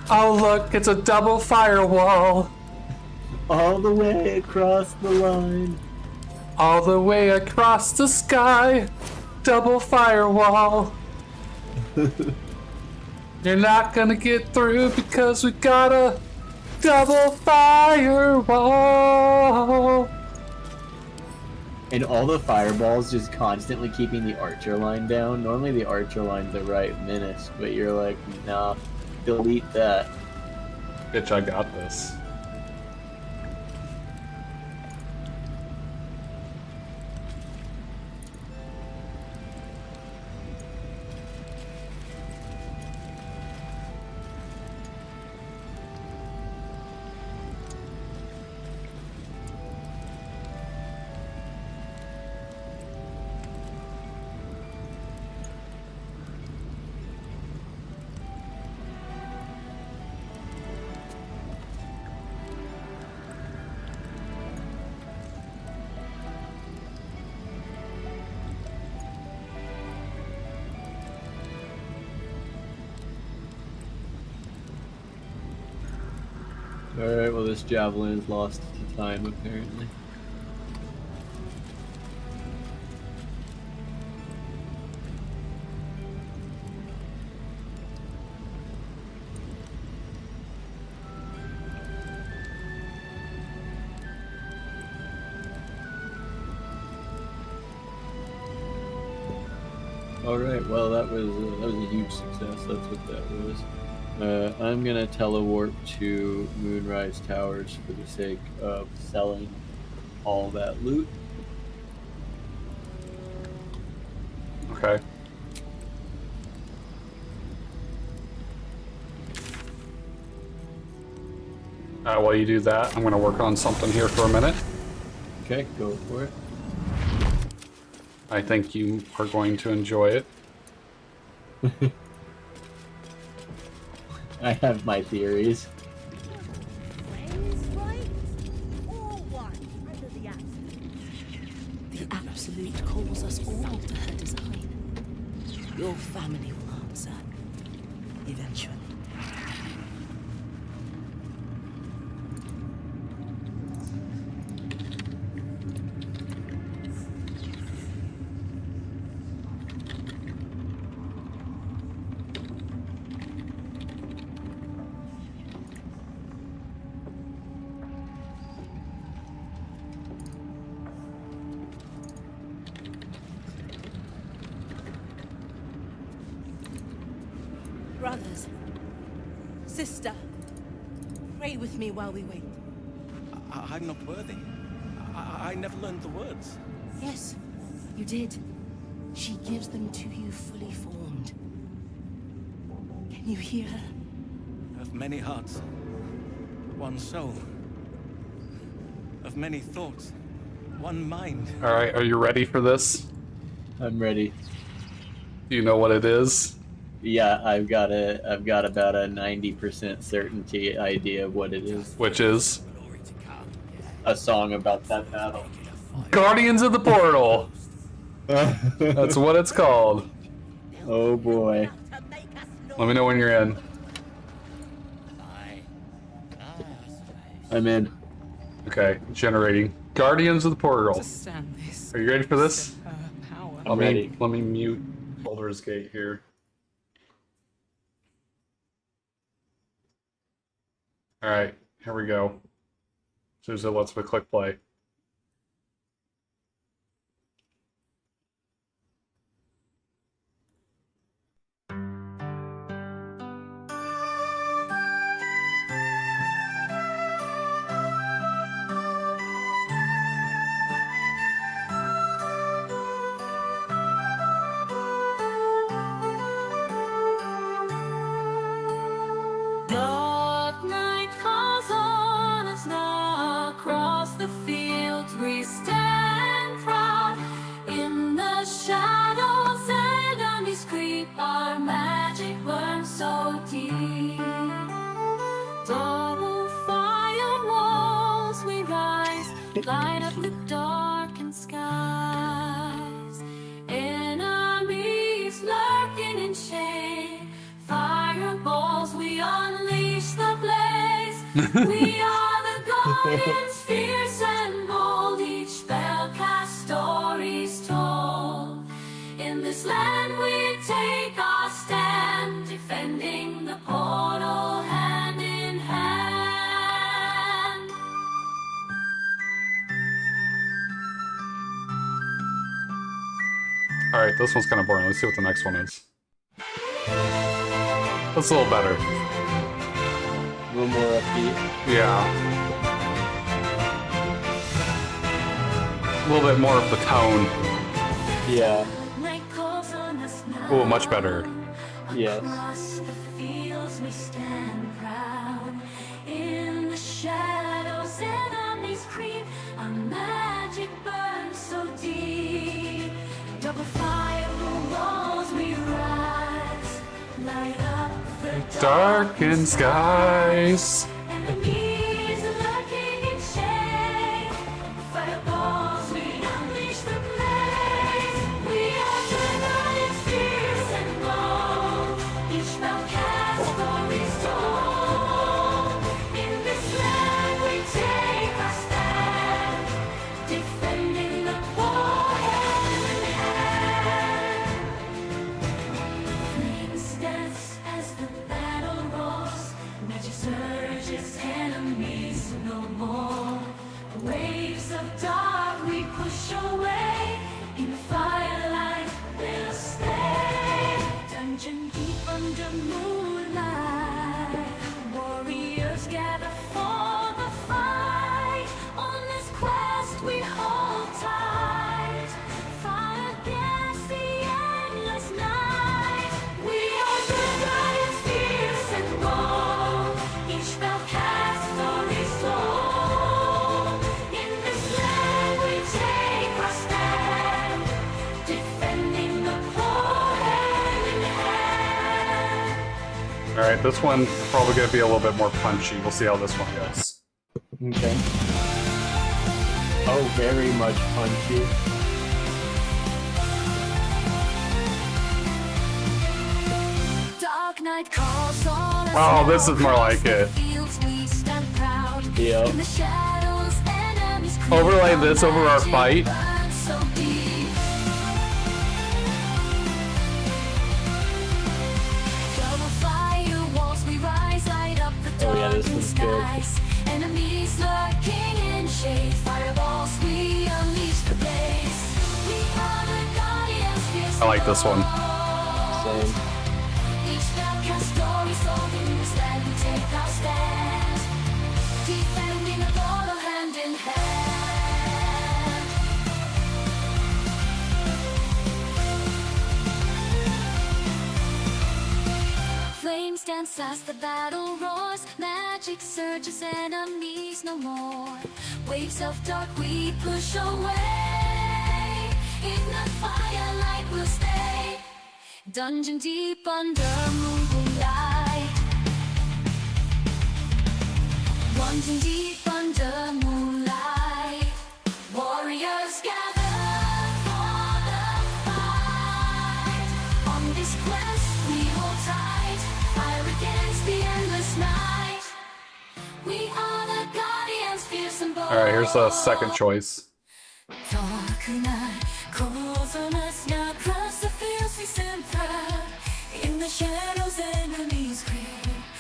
Oh look, it's a double firewall. All the way across the line. All the way across the sky. Double firewall. You're not gonna get through because we got a double firewall. And all the fireballs just constantly keeping the archer line down. Normally the archer line's the right menace, but you're like, nah, delete that. Bitch, I got this. Alright, well this javelin's lost to time apparently. Alright, well that was a huge success, that's what that was. I'm gonna telewarp to Moonrise Towers for the sake of selling all that loot. Okay. While you do that, I'm gonna work on something here for a minute. Okay, go for it. I think you are going to enjoy it. I have my theories. The Absolute calls us all to her design. Your family will answer. Eventually. Brothers, sister, pray with me while we wait. I'm not worthy. I never learned the words. Yes, you did. She gives them to you fully formed. Can you hear her? Of many hearts, one soul. Of many thoughts, one mind. All right, are you ready for this? I'm ready. Do you know what it is? Yeah, I've got about a 90% certainty idea of what it is. Which is? A song about that battle. Guardians of the Portal! That's what it's called. Oh boy. Let me know when you're in. I'm in. Okay, generating. Guardians of the Portal. Are you ready for this? I'm ready. Let me mute Baldur's Gate here. Alright, here we go. Susan, let's click play. magic burns so deep. Double fire walls we rise, light up the darkened skies. Enemies lurking in shade, fireballs we unleash the blaze. We are the guardians, fierce and bold, each spell cast stories told. In this land we take our stand, defending the portal hand in hand. Alright, this one's kind of boring. Let's see what the next one is. That's a little better. A little more upbeat. Yeah. A little bit more of the tone. Yeah. Oh, much better. Yes. Across the fields we stand proud. In the shadows enemies creep. Our magic burns so deep. Double fire walls we rise. Light up the Darkened skies. enemies lurking in shade. Fireballs we unleash the blaze. We are the lions, fierce and bold. Each spell cast stories told. In this land we take our stand, defending the poor hand in hand. Flames dance as the battle roars. Magic surges, enemies no more. Waves of dark we push away. In the firelight we'll stay. Dungeon deep under moonlight. Warriors gather for the fight. On this quest we hold tight. Fight against the endless night. We are the guardians, fierce and bold. Each spell cast stories told. In this land we take our stand, defending the poor hand in hand. Alright, this one's probably going to be a little bit more punchy. We'll see how this one goes. Okay. Oh, very much punchy. Dark night calls all us Oh, this is more like it. fields we stand proud. Yep. In the shadows enemies creep. Overlay this over our fight. Burn so deep. Double fire walls we rise, light up the Oh, yeah, this darkened one's good. skies. Enemies lurking in shade, fireballs we unleash the blaze. We are the guardians, fierce I like this one. Same. each spell cast stories told. In this land we take our stand, defending the portal hand in hand. Flames dance as the battle roars. Magic surges, enemies no more. Waves of dark we push away. In the firelight we'll stay. Dungeon deep under moonlight. Dungeon deep under moonlight. Warriors gather for the fight. On this quest we hold tight. Fire against the endless night. We are the guardians, fierce and bold. Alright, here's the second choice. Dark night calls on us now. Across the fields we stand proud. In the shadows enemies creep.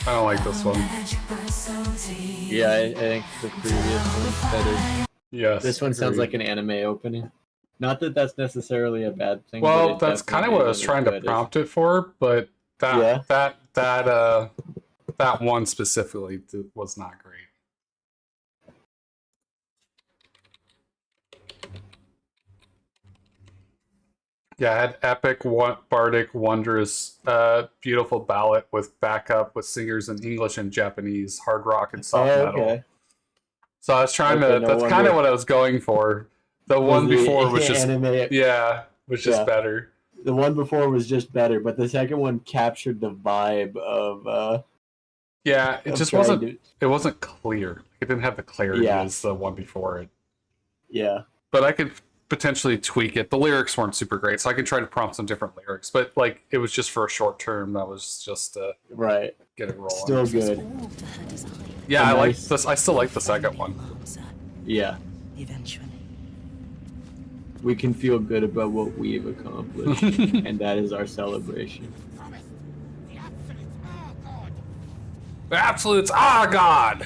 I don't like this one. Magic burns so deep. Yeah, I think the previous one's better. Yes. This one sounds agreed. like an anime opening. Not that that's necessarily a bad thing. Well, but it that's kind of definitely what I was isn't trying as to good as- prompt it for, but that Yeah. that one specifically was not great. Yeah, I had epic, bardic, wondrous, beautiful ballad with backup with singers in English and Japanese, hard rock and soft metal. Okay. So I was trying to. No That's kind wonder. of what I was going for. The one the before was just anime- yeah, was just Yeah. better. The one before was just better, but the second one captured the vibe of. Yeah, it of just trying wasn't. to- It wasn't clear. It didn't have the clarity Yeah. as the one before it. Yeah. But I could potentially tweak it. The lyrics weren't super great, so I could try to prompt some different lyrics. But like, it was just for a short term. That was just right. Get it rolling. Still good. Yeah, I like Nice. this. I still like the second one. Yeah. Eventually. We can feel good about what we've accomplished, and that is our celebration. The absolutes, God!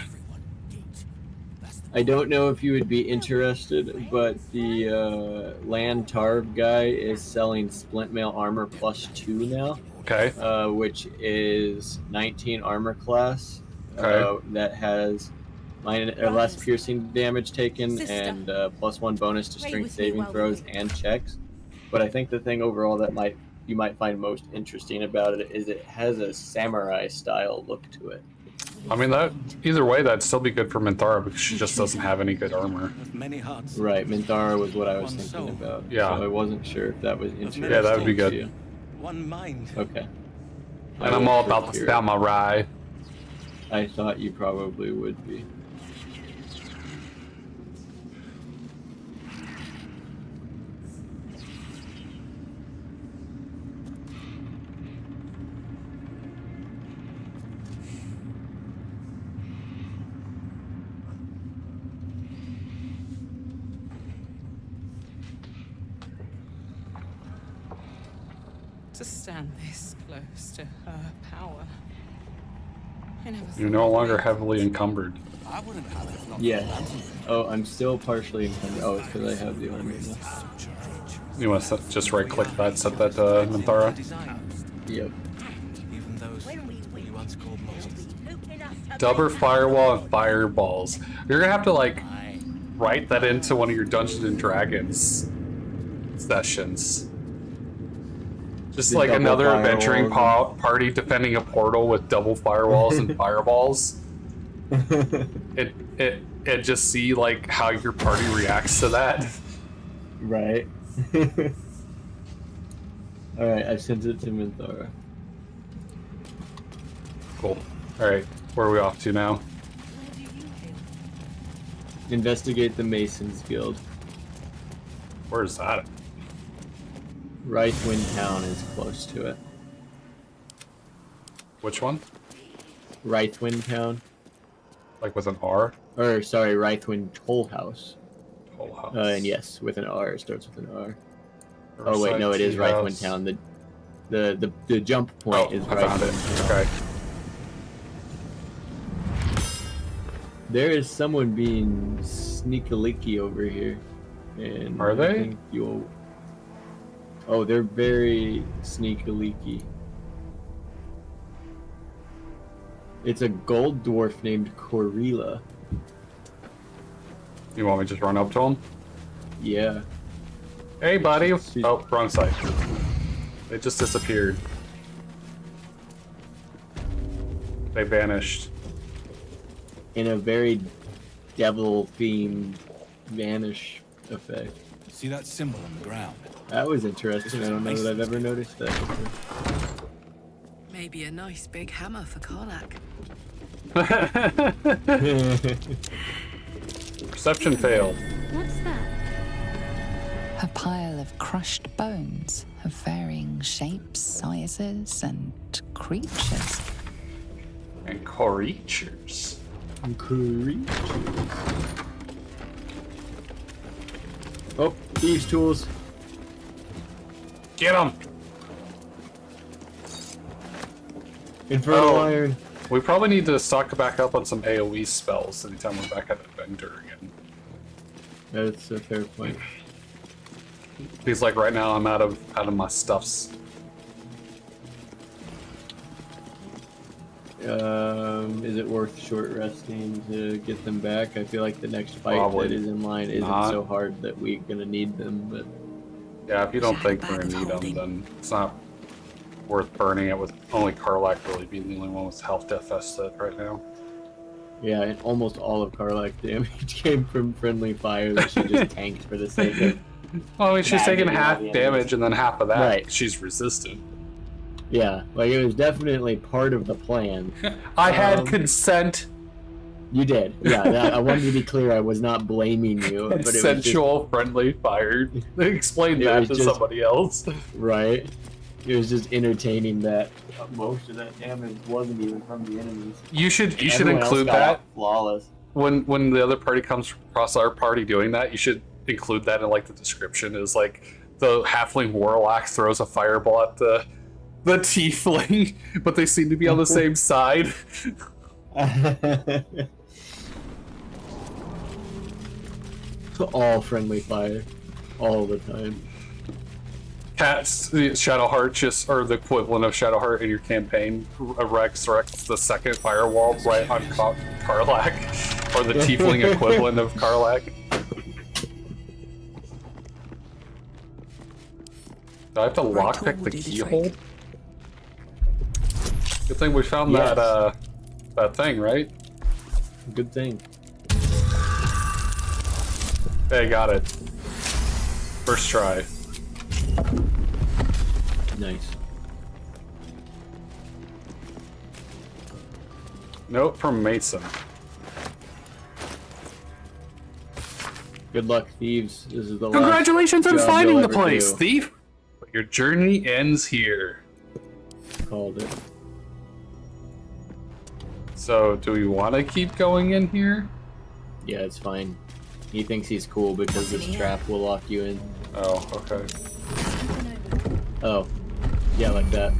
I don't know if you would be interested, but the Land Tarv guy is selling Splint Mail Armor +2 now. Okay. Which is 19 armor class. Okay. That has less piercing damage taken and +1 bonus to strength saving throws and checks. But I think the thing overall that you might find most interesting about it is it has a samurai style look to it. I mean, that either way, that'd still be good for Minthara because she just doesn't have any good armor. Right, Minthara was what I was thinking about. Yeah. So I wasn't sure if that was interesting. Yeah, that would be good. to you. One mind. Okay. And I'm all about the samurai. I thought you probably would be. To stand this close to her power. I never You're no longer heavily encumbered. I wouldn't have it if not Yeah. Oh, I'm still partially encumbered. Oh, it's because I have the armor now. You want to just right click that, set that to Minthara? Yep. Even those you once called monsters. Dubber Firewall and Fireballs. You're gonna have to like write that into one of your Dungeons and Dragons sessions. Just The like double another adventuring firewalls party defending a portal with double firewalls and fireballs. It just see like how your party reacts to that. Right. Alright, I sent it to Minthara. Cool. Alright, where are we off to now? Investigate the Masons Guild. Where's that? Wraithwind Town is close to it. Which one? Wraithwind Town. Like with an R? Or, sorry, Wraithwind Toll House. Toll House. And yes, with an R. It starts with an R. Oh, wait, no, it is Wraithwind Town. The jump point is I found it. Wraithwind Town. Okay. There is someone being sneaky over here. And Are they? I think you'll... Oh, they're very sneaky. It's a gold dwarf named Corilla. You want me to just run up to him? Yeah. Hey, buddy. Oh, wrong side. They just disappeared. They vanished. In a very devil-themed vanish effect. See that symbol on the ground? That was interesting. I don't know that I've ever noticed that before. Maybe a nice big hammer for Karlak. Perception failed. What's that? A pile of crushed bones of varying shapes, sizes, and creatures. And creatures. Oh, thieves' tools. Get them! Infernal Iron. We probably need to stock back up on some AoE spells anytime we're back at Adventure again. That's a fair point. Because like right now I'm out of my stuffs. Is it worth short resting to get them back? I feel like the next fight Probably that is in line isn't not. so hard that we're gonna need them, but Yeah, if you don't think we're gonna need them, then it's not worth burning it with only Karlak really being the only one with health death vested right now. Yeah, and almost all of Karlak's damage came from friendly fire that she just tanked for the sake of. Well, I mean, she's taking nagging half all the damage and then half of that. Right. She's resistant. Yeah, like it was definitely part of the plan. I had consent. You did, yeah. I wanted to be clear. I was not blaming you, but it was just, Consensual friendly fire. Explain It that was to just- somebody else. right. It was just entertaining that most of that damage wasn't even from the enemies. You should Everyone else include got that out flawless. when the other party comes across our party doing that. You should include that in like the description. Is like the halfling warlock throws a fireball at the tiefling, but they seem to be on the same side. All friendly fire, all the time. Cats, Shadowheart just, or the equivalent of Shadowheart in your campaign, resurrects the second firewall right on Karlak, or the tiefling equivalent of Karlak. Do I have to lockpick the keyhole? Good thing we found Yes. that thing, right? Good thing. Hey, got it. First try. Nice. Note from Mason. Good luck, thieves. This is the last Congratulations on job finding you'll the ever place, do. thief! But your journey ends here. Called it. So, do we want to keep going in here? Yeah, it's fine. He thinks he's cool because this trap will lock you in. Oh, okay. Oh. Yeah, like that.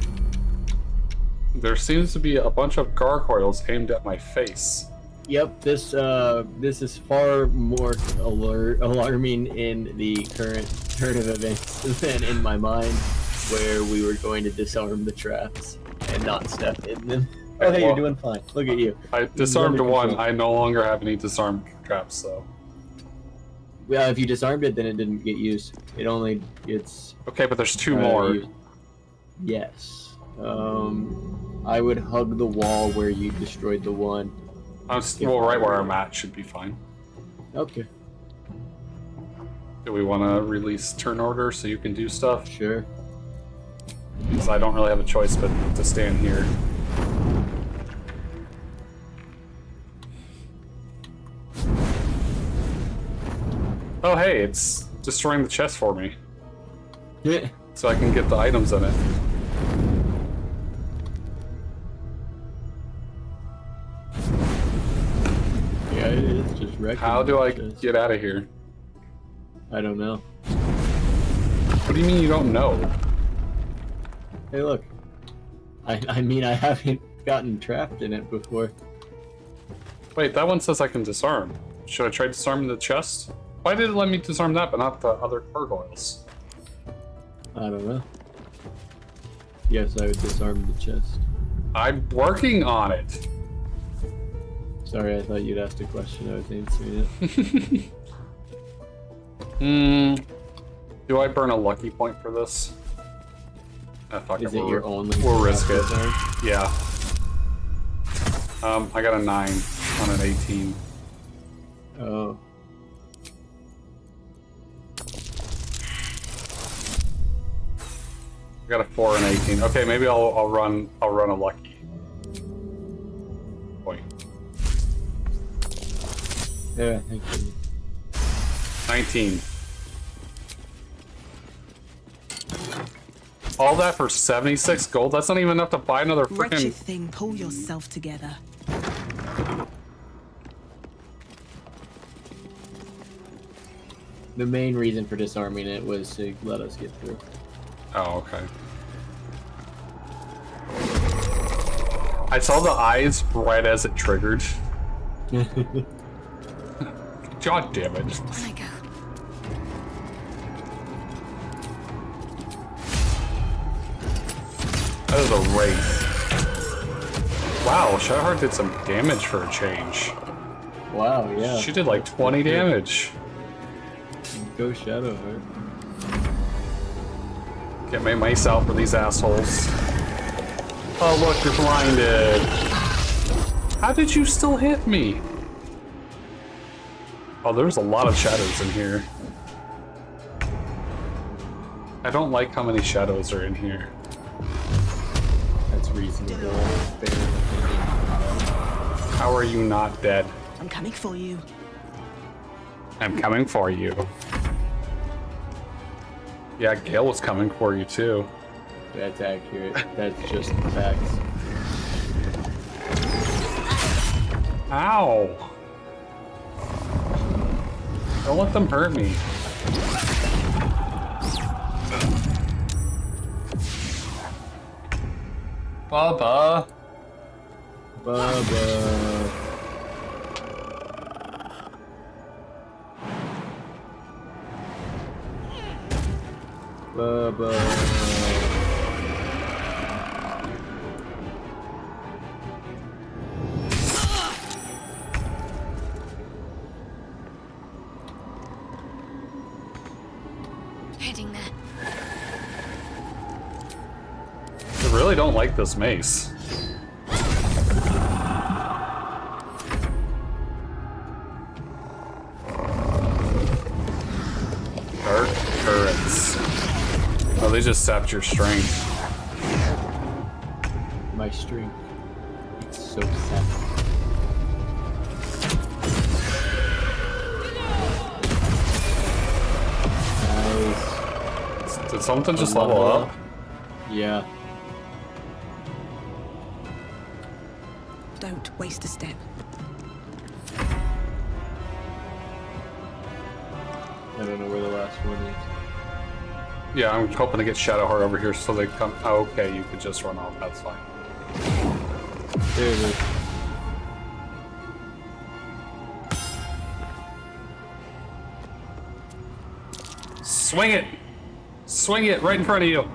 There seems to be a bunch of gargoyles aimed at my face. Yep, this is far more alarming in the current turn of events than in my mind, where we were going to disarm the traps and not step in them. Oh, hey, you're doing fine. Look at you. I disarmed Under one. control. I no longer have any disarmed traps, though. Well, if you disarmed it, then it didn't get used. It only gets. Okay, but there's two more. used. Yes. I would hug the wall where you destroyed the one. Well, right where I'm at should be fine. Okay. Do we want to release turn order so you can do stuff? Sure. Because I don't really have a choice but to stand here. Oh, hey, it's destroying the chest for me. Yeah. So I can get the items in it. Yeah, it is just wrecking. How do I just- get out of here? I don't know. What do you mean you don't know? Hey, look. I mean, I haven't gotten trapped in it before. Wait, that one says I can disarm. Should I try disarming the chest? Why did it let me disarm that but not the other gargoyles? I don't know. Yes, I would disarm the chest. I'm working on it. Sorry, I thought you'd asked a question. I was answering it. Do I burn a lucky point for this? Ah, fuck Is it, it your only We'll risk it. disarm? Yeah. I got a 9 on an 18. Oh. I got a 4 and 18. Okay, maybe I'll run a lucky point. Yeah, thank you. 19. All that for 76 gold? That's not even enough to buy another Wretched freaking... thing, pull yourself together. The main reason for disarming it was to let us get through. Oh, okay. I saw the eyes right as it triggered. God damn it. That is a wraith. Wow, Shadowheart did some damage for a change. Wow, yeah. She did like 20 damage. Go Shadowheart. Get my mace out for these assholes. Oh look, you're blinded. How did you still hit me? Oh, there's a lot of shadows in here. I don't like how many shadows are in here. That's reasonable. How are you not dead? I'm coming for you. I'm coming for you. Yeah, Gale was coming for you too. That's accurate. That's just the facts. Ow! Don't let them hurt me. Bubba. Bubba. Bubba. Heading there. I really don't like this mace. Dark currents. Oh, they just sapped your strength. My strength. It's so sad. Nice. Did something just level up? Yeah. Don't waste a step. I don't know where the last one is. Yeah, I'm hoping to get Shadowheart over here so they come. Oh, okay, you could just run off. That's fine. There it is. Swing it! Swing it right in front of you!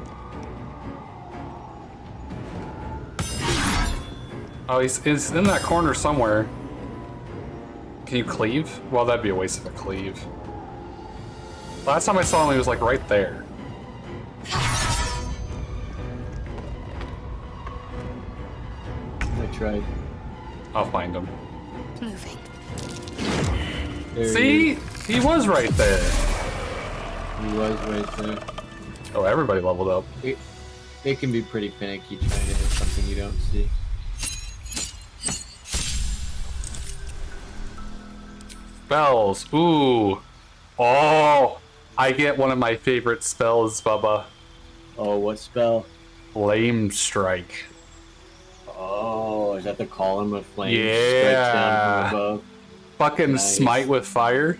Oh, he's in that corner somewhere. Can you cleave? Well, that'd be a waste of a cleave. Last time I saw him, he was like right there. I tried. I'll find him. Moving. There See? He was right there. He was right there. Oh, everybody leveled up. It can be pretty finicky trying to hit something you don't see. Spells. Ooh. Oh, I get one of my favorite spells, Bubba. Oh, what spell? Flame Strike. Oh, is that the column of flame? Yeah. Strikes down from above? Fucking Nice. smite with fire.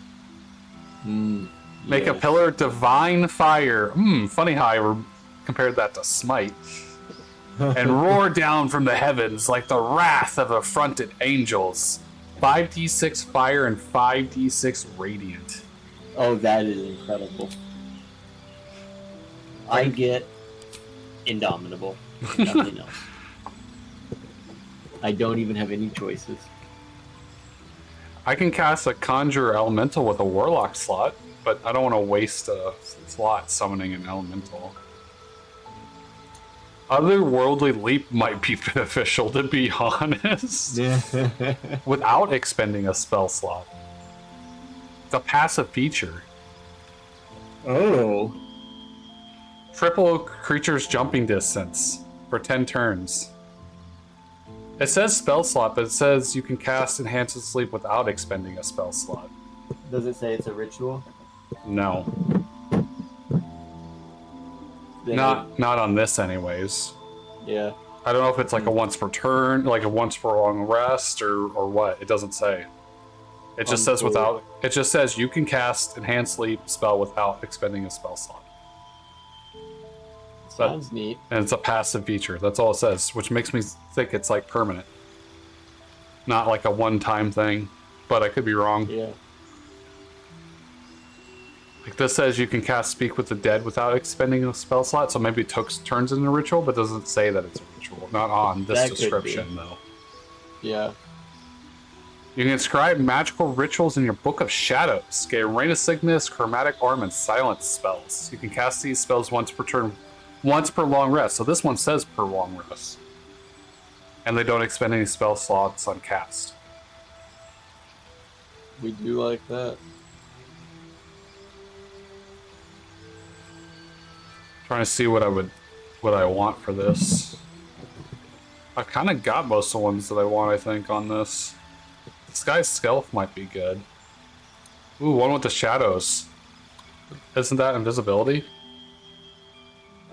Make a yes. pillar of divine fire. Funny how I compared that to smite. And roar down from the heavens like the wrath of affronted angels. 5d6 fire and 5d6 radiant. Oh, that is incredible. I get Indomitable. Nothing else. I don't even have any choices. I can cast a Conjure Elemental with a Warlock slot, but I don't want to waste a slot summoning an Elemental. Otherworldly Leap might be beneficial, to be honest. Without expending a spell slot. It's a passive feature. Oh. Triple creature's jumping distance for 10 turns. It says spell slot, but it says you can cast Enhanced Sleep without expending a spell slot. Does it say it's a ritual? No. Not on this anyways. Yeah. I don't know if it's like a once per turn, like a once per long rest, or what. It doesn't say. It just says without. It just says you can cast Enhanced Sleep spell without expending a spell slot. Sounds neat. And it's a passive feature. That's all it says, which makes me think it's like permanent, not like a one-time thing. But I could be wrong. Yeah. Like this says you can cast Speak with the Dead without expending a spell slot, so maybe it turns into a ritual, but doesn't say that it's a ritual. Not on this description, though. Yeah. You can inscribe magical rituals in your Book of Shadows. Get Rain of Sickness, Chromatic Arm, and Silence spells. You can cast these spells once per turn, once per long rest. So this one says per long rest. And they don't expend any spell slots on cast. We do like that. Trying to see what I want for this. I've kind of got most of the ones that I want, I think, on this. Sky's Stealth might be good. Ooh, one with the shadows. Isn't that invisibility?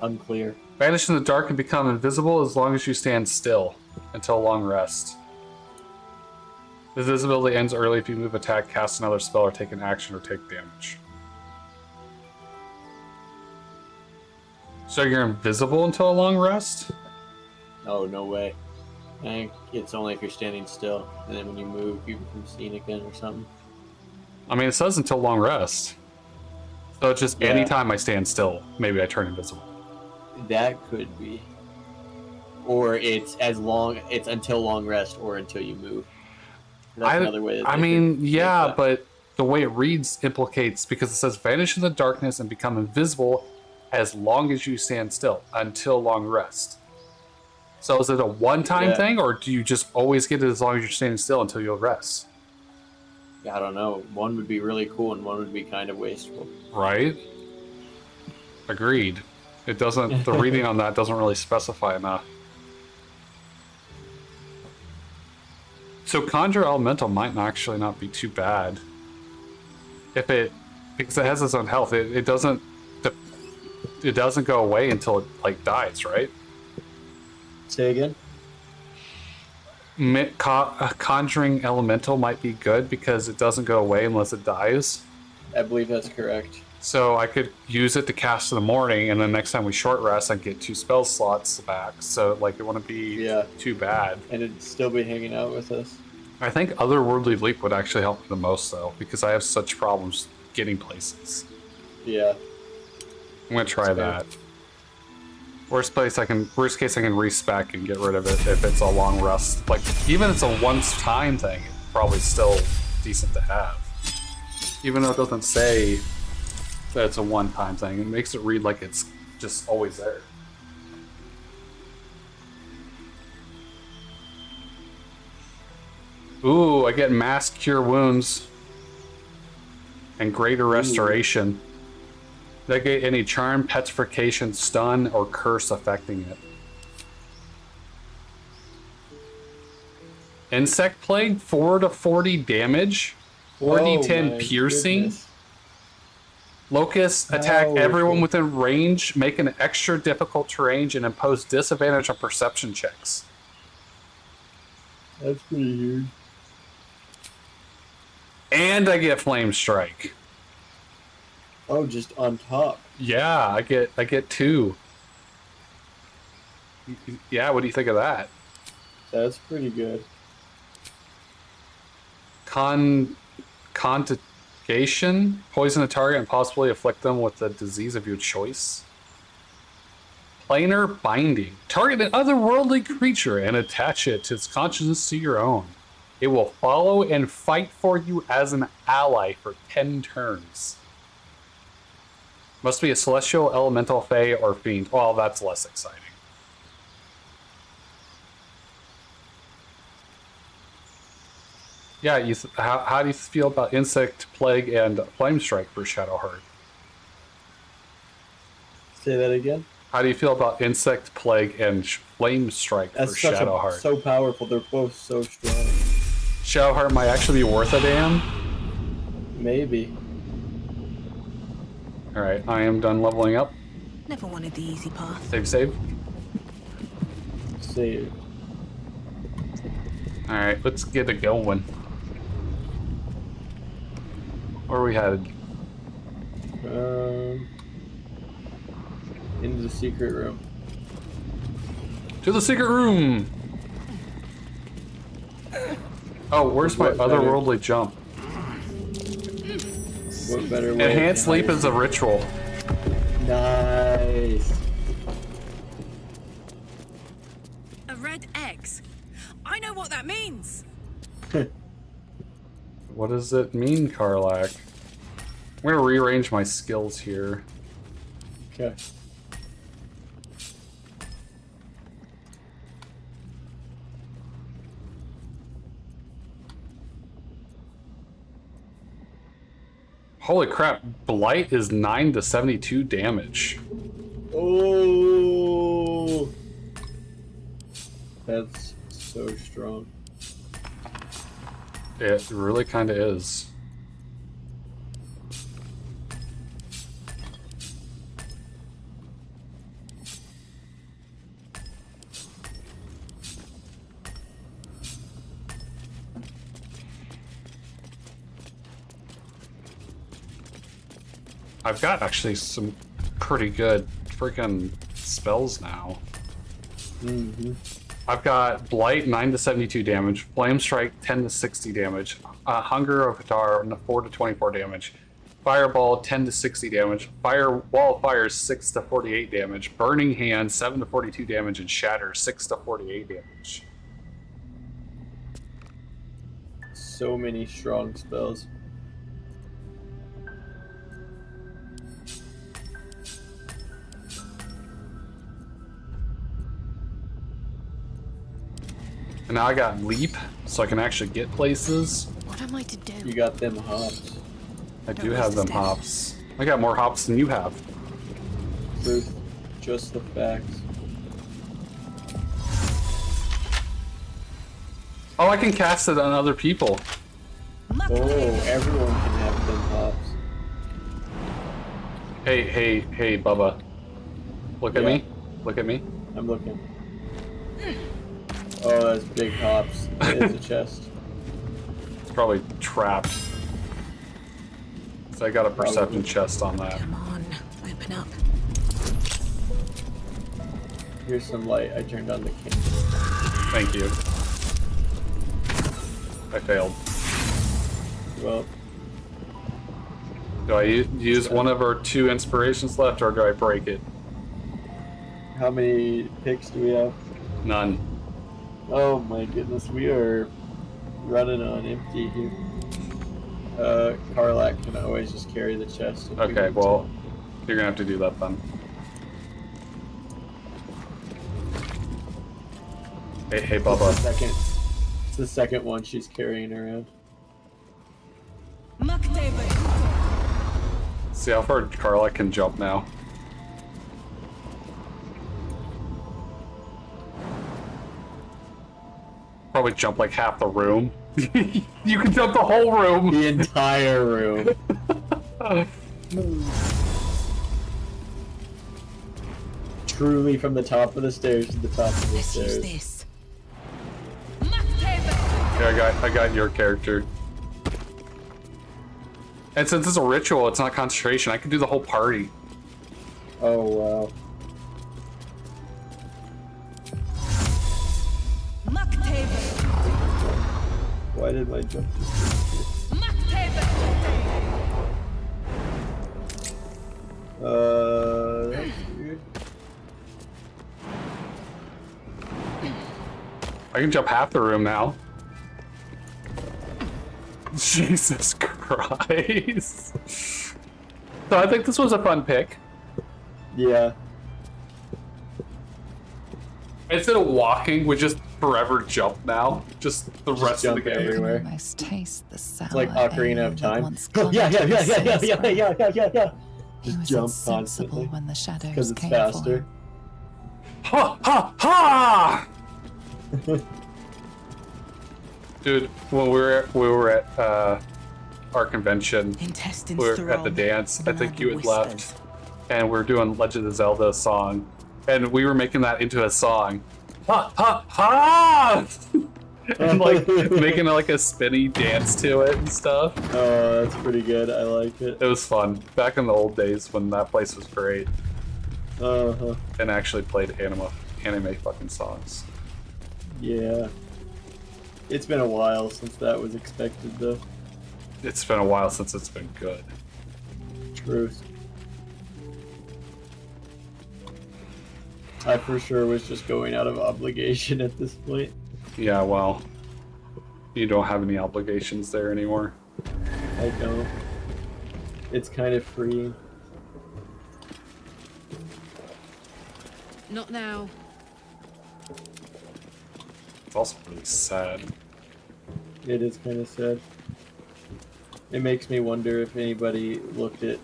Unclear. Vanish in the dark and become invisible as long as you stand still until long rest. The visibility ends early if you move, attack, cast another spell, or take an action or take damage. So you're invisible until a long rest? Oh, no way. I think it's only if you're standing still, and then when you move, you become seen again or something. I mean, it says until long rest. So it's just anytime I stand still, maybe I turn invisible. That could be. Or it's until long rest or until you move. That's another way. I mean, yeah, but the way it reads implicates, because it says vanish in the darkness and become invisible as long as you stand still until long rest. So is it a one-time thing, or do you just always get it as long as you're standing still until you'll rest? I don't know. One would be really cool and one would be kind of wasteful. Right? Agreed. It doesn't, the reading on that doesn't really specify enough. So Conjure Elemental might actually not be too bad. Because it has its own health. It doesn't go away until it like dies, right? Say again? Conjuring Elemental might be good because it doesn't go away unless it dies. I believe that's correct. So I could use it to cast in the morning, and then next time we short rest, I get 2 spell slots back. So like it wouldn't be too bad. And it'd still be hanging out with us. I think Otherworldly Leap would actually help me the most though, because I have such problems getting places. Yeah. I'm gonna try that. Worst case I can respec and get rid of it if it's a long rest. Like even if it's a once-time thing, it's probably still decent to have. Even though it doesn't say that it's a one-time thing, it makes it read like it's just always there. Ooh, I get Mass Cure Wounds and Greater Restoration. Negate any charm, petrification, stun, or curse affecting it. Insect Plague, 4 to 40 damage, 4d10 piercing. Goodness. Locusts attack everyone within range, make an extra difficult terrain, and impose disadvantage on perception checks. That's pretty huge. And I get Flame Strike. Oh, just on top. Yeah, I get 2. Yeah, what do you think of that? That's pretty good. Contagion, poison a target and possibly afflict them with the disease of your choice. Planar Binding, target an otherworldly creature and attach it to its consciousness to your own. It will follow and fight for you as an ally for 10 turns. Must be a celestial, elemental, fae, or fiend. Well, that's less exciting. Yeah, how do you feel about Insect Plague and Flame Strike for Shadowheart? Say that again? How do you feel about Insect Plague and Flame Strike for Shadowheart? So powerful, they're both so strong. Shadowheart might actually be worth a damn. Maybe. Alright, I am done leveling up. Never wanted the easy path. Save. Save. Alright, let's get it going. Where are we headed? Into the secret room. To the secret room! Oh, where's my otherworldly jump? What better way? Enhanced Leap is a ritual. Nice. A red X. I know what that means. What does it mean, Karlak? I'm gonna rearrange my skills here. Okay. Holy crap, Blight is 9 to 72 damage. Oh, that's so strong. It really kind of is. I've got actually some pretty good freaking spells now. Mm-hmm. I've got Blight 9 to 72 damage, Flame Strike 10 to 60 damage, Hunger of Hatar 4 to 24 damage, Fireball 10 to 60 damage, Wall of Fire 6 to 48 damage, Burning Hand 7 to 42 damage, and Shatter 6 to 48 damage. So many strong spells. And now I got Leap, so I can actually get places. What am I to do? You got them hops. I do have them hops. I got more hops than you have. Truth. Just the facts. Oh, I can cast it on other people. Oh, everyone can have them hops. Hey, Bubba. Look at me. Look at me. I'm looking. Oh, that's big hops. There's a chest. It's probably trapped. So I got a perception chest on that. Come on, open up. Here's some light. I turned on the candle. Thank you. I failed. Well, do I use one of our 2 inspirations left, or do I break it? how many picks do we have? None. Oh my goodness, we are running on empty here. Karlak can always just carry the chest. Okay, well, you're gonna have to do that then. Hey, Bubba. It's the second one she's carrying around. See how far Karlak can jump now. Probably jump like half the room. You can jump the whole room. The entire room. Truly from the top of the stairs to the top of the stairs. This. Yeah, I got your character. And since it's a ritual, it's not concentration. I can do the whole party. Oh wow. Why did my jump just that's weird. I can jump half the room now. Jesus Christ. So I think this was a fun pick. Yeah. Instead of walking, we just forever jump now. Just the rest of the game. Everywhere. Almost taste the sour It's like Ocarina of ale that Time. once Oh, yeah. clung to his Just He was jump insensible constantly. when the shadows Because it's came faster. Ha ha ha! Dude, when we were at our convention, Intestines we were at the dance. I think you had left, and we were doing Legend of Zelda song, and we were making that into a song. Ha ha ha! And like making like a spinny dance to it and stuff. Oh, that's pretty good. I like it. It was fun back in the old days when that place was great. Uh-huh. And actually played anime fucking songs. Yeah. It's been a while since that was expected, though. It's been a while since it's been good. Truth. I for sure was just going out of obligation at this point. Yeah, well, you don't have any obligations there anymore. I don't. It's kind of freeing. Not now. It's also really sad. It is kind of sad. It makes me wonder if anybody looked at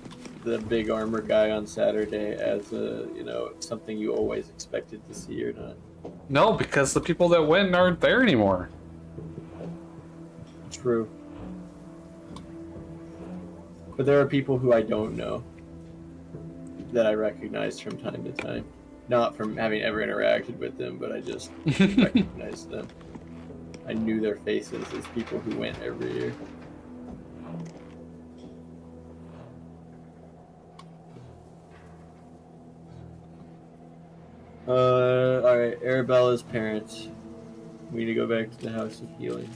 the big armor guy on Saturday as a, something you always expected to see or not. No, because the people that win aren't there anymore. True. But there are people who I don't know that I recognize from time to time. Not from having ever interacted with them, but I just recognize them. I knew their faces as people who went every year. Alright, Arabella's parents. We need to go back to the House of Healing.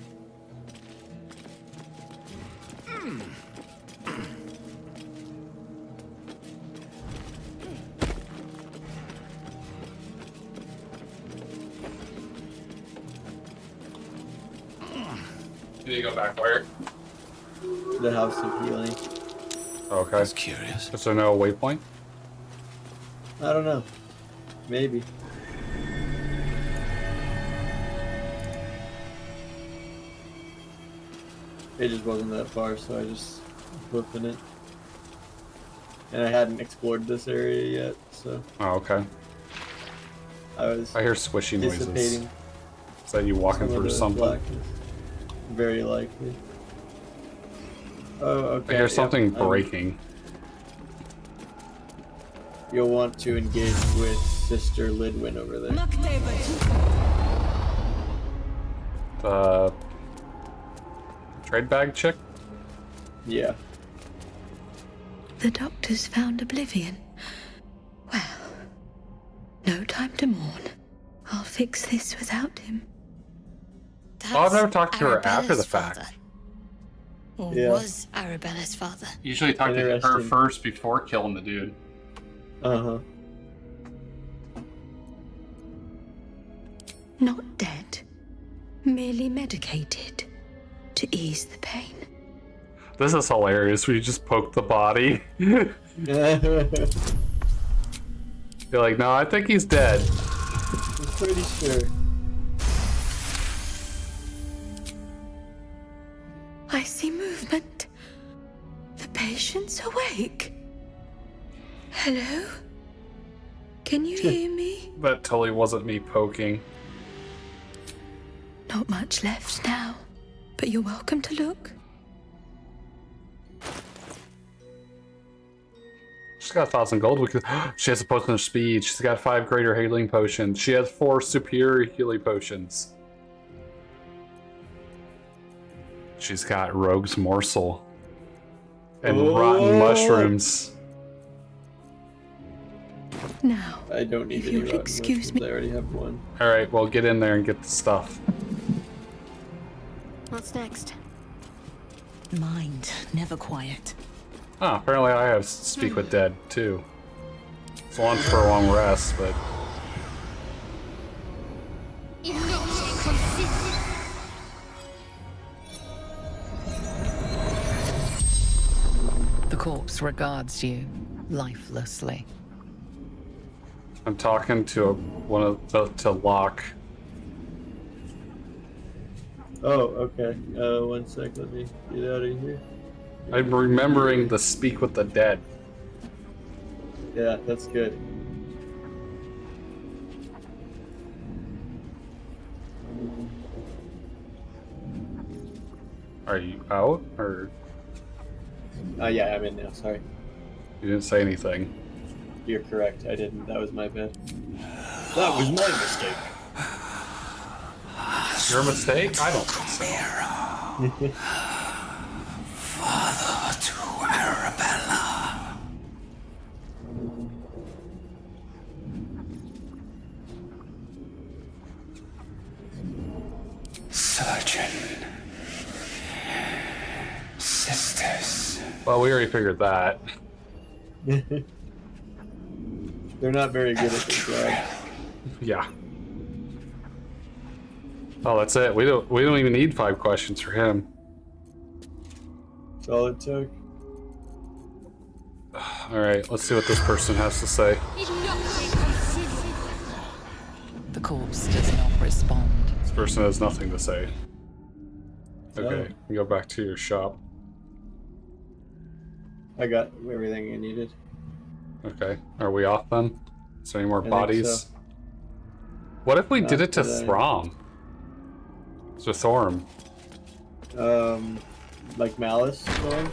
Did you go back where? The House of Healing. Okay. That's curious. Is there no waypoint? I don't know. Maybe. It just wasn't that far, so I just flipped in it. And I hadn't explored this area yet, so. Oh, okay. I hear squishy noises. dissipating Is that you walking some of through the something? blackness. Very likely. Oh, okay. I hear yeah, something breaking. You'll want to engage with Sister Lidwin over there. The trade bag chick? Yeah. The doctor's found Oblivion. Well, no time to mourn. I'll fix this without him. Oh, I've never talked to her after the fact. Or Yeah. was Arabella's father. Usually talk to her Interesting. first before killing the dude. Uh-huh. Not dead. Merely medicated to ease the pain. This is hilarious. We just poked the body. You're like, no, I think he's dead. I'm pretty sure. I see movement. The patient's awake. Hello? Can you hear me? That totally wasn't me poking. Not much left now, but you're welcome to look. She's got 1,000 gold. She has a potion of speed. She's got 5 greater healing potions. She has 4 superior healing potions. She's got Rogue's Morsel. And rotten mushrooms. Now, I don't need if any you'll rotten excuse mushrooms. I already have one. Alright, well, get in there and get the stuff. What's next? Mind, never quiet. Ah, apparently I have Speak with Dead, too. It's lunch for a long rest, but... The corpse regards you lifelessly. I'm talking to to Locke. Oh, okay. 1 sec. Let me get out of here. I'm remembering the Speak with the Dead. Yeah, that's good. Are you out, or...? Yeah, I'm in now. Sorry. You didn't say anything. You're correct. I didn't. That was my bad. That was my mistake. Your mistake? I don't think so. Father to Arabella. Surgeon. Sisters. Well, we already figured that. They're not very good at this job. Yeah. Oh, that's it. We don't even need 5 questions for him. That's all it took. All right, let's see what this person has to say. The corpse does not respond. This person has nothing to say. Okay, you go back to your shop. I got everything I needed. Okay. Are we off then? Is there any more I think bodies? so. What if we did Not it to that I- Throm? To Thorm? Like Malice Storm?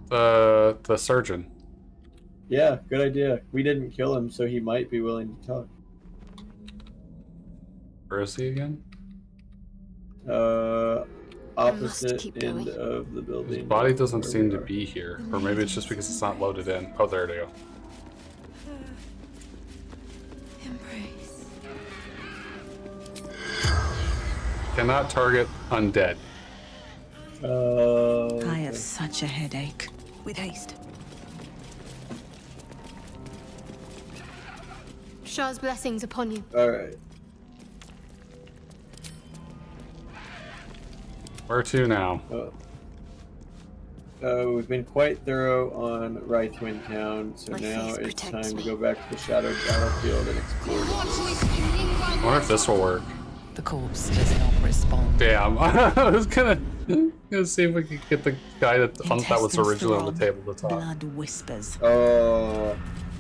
The surgeon. Yeah, good idea. We didn't kill him, so he might be willing to talk. Where is he again? Opposite keep end going. of the building. His body doesn't where seem we to are. be here. Or maybe it's just because it's not loaded in. Oh, there they go. Embrace. Cannot target undead. I have such a headache. With haste. Shah's blessings upon you. Alright. Where to now? We've been quite thorough on Rythwind Town, so My now face it's protects time me. to go back to the Shadowed Battlefield and explore. I wonder if this will work. The corpse does not respond. Damn. I was gonna see if we could get the guy that was originally on the table to talk. Blood whispers. Oh,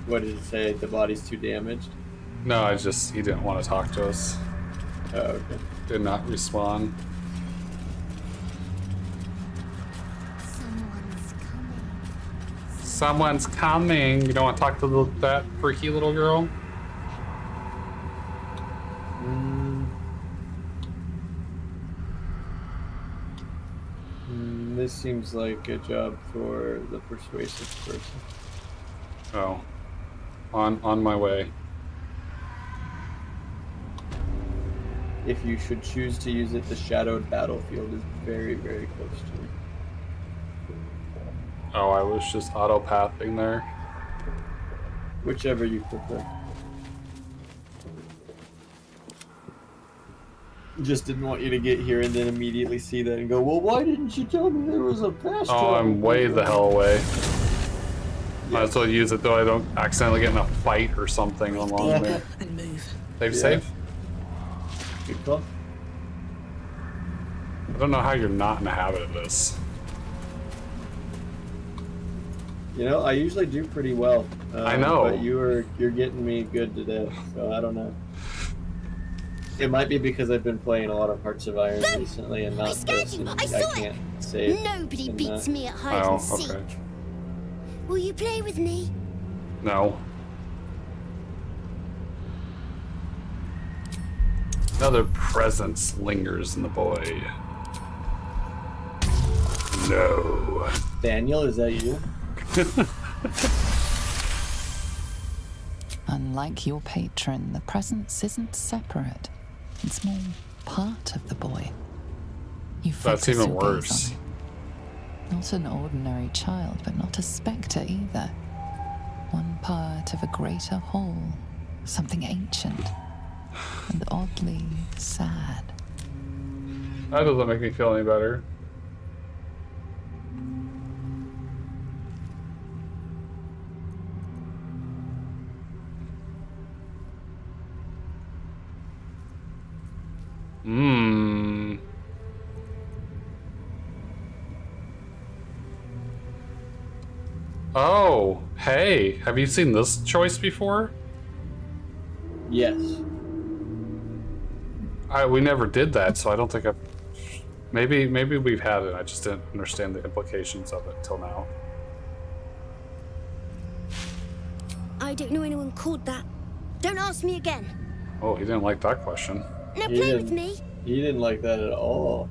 what did it say? The body's too damaged? No, he didn't want to talk to us. Oh, okay. Did not respond. Someone's coming. You don't want to talk to that freaky little girl? This seems like a job for the persuasive person. Oh. On my way. If you should choose to use it, the Shadowed Battlefield is very, very close to me. Oh, I was just auto-pathing there. Whichever you prefer. Just didn't want you to get here and then immediately see that and go, well, why didn't you tell me there was a fast Oh, I'm way the hell away. Might as well use it though I don't accidentally get in a fight or something along there. And move. Save? Good call. I don't know how you're not in the habit of this. You know, I usually do pretty well. I know. But you're getting me good today, so I don't know. It might be because I've been playing a lot of Hearts of Iron recently and not this, and I can't save. Nobody beats me at hide Oh, and seek. okay. Will you play with me? No. Another presence lingers in the void. No. Daniel, is that you? Unlike your patron, the presence isn't separate. It's more part of the boy. You That's focus even your gaze worse. on it. Not an ordinary child, but not a spectre either. One part of a greater whole, something ancient and oddly sad. That doesn't make me feel any better. Mmm. Oh, hey, have you seen this choice before? Yes. We never did that, so I don't think I've... Maybe we've had it, I just didn't understand the implications of it until now. I don't know anyone called that. Don't ask me again. Oh, he didn't like that question. Now play with me. He didn't like that at all.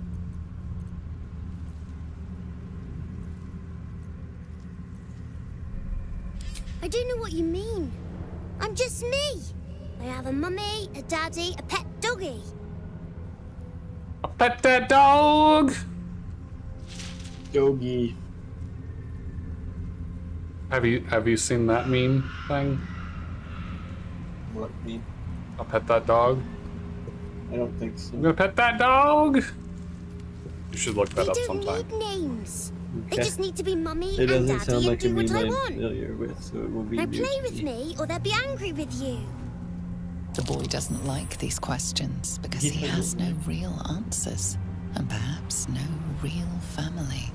I don't know what you mean. I'm just me. I have a mummy, a daddy, a pet doggy. A pet that dog! Doggy. Have you seen that meme thing? What meme? I'll pet that dog. I don't think so. I'm gonna pet that dog! You should look that They up don't sometime. need names. They Okay. just need to be mummy It and doesn't daddy sound and like a do what meme I I'm want. familiar with, so it will be Now new play to with me, or they'll be angry with you. The boy doesn't like these questions because he has no real answers and perhaps no real family.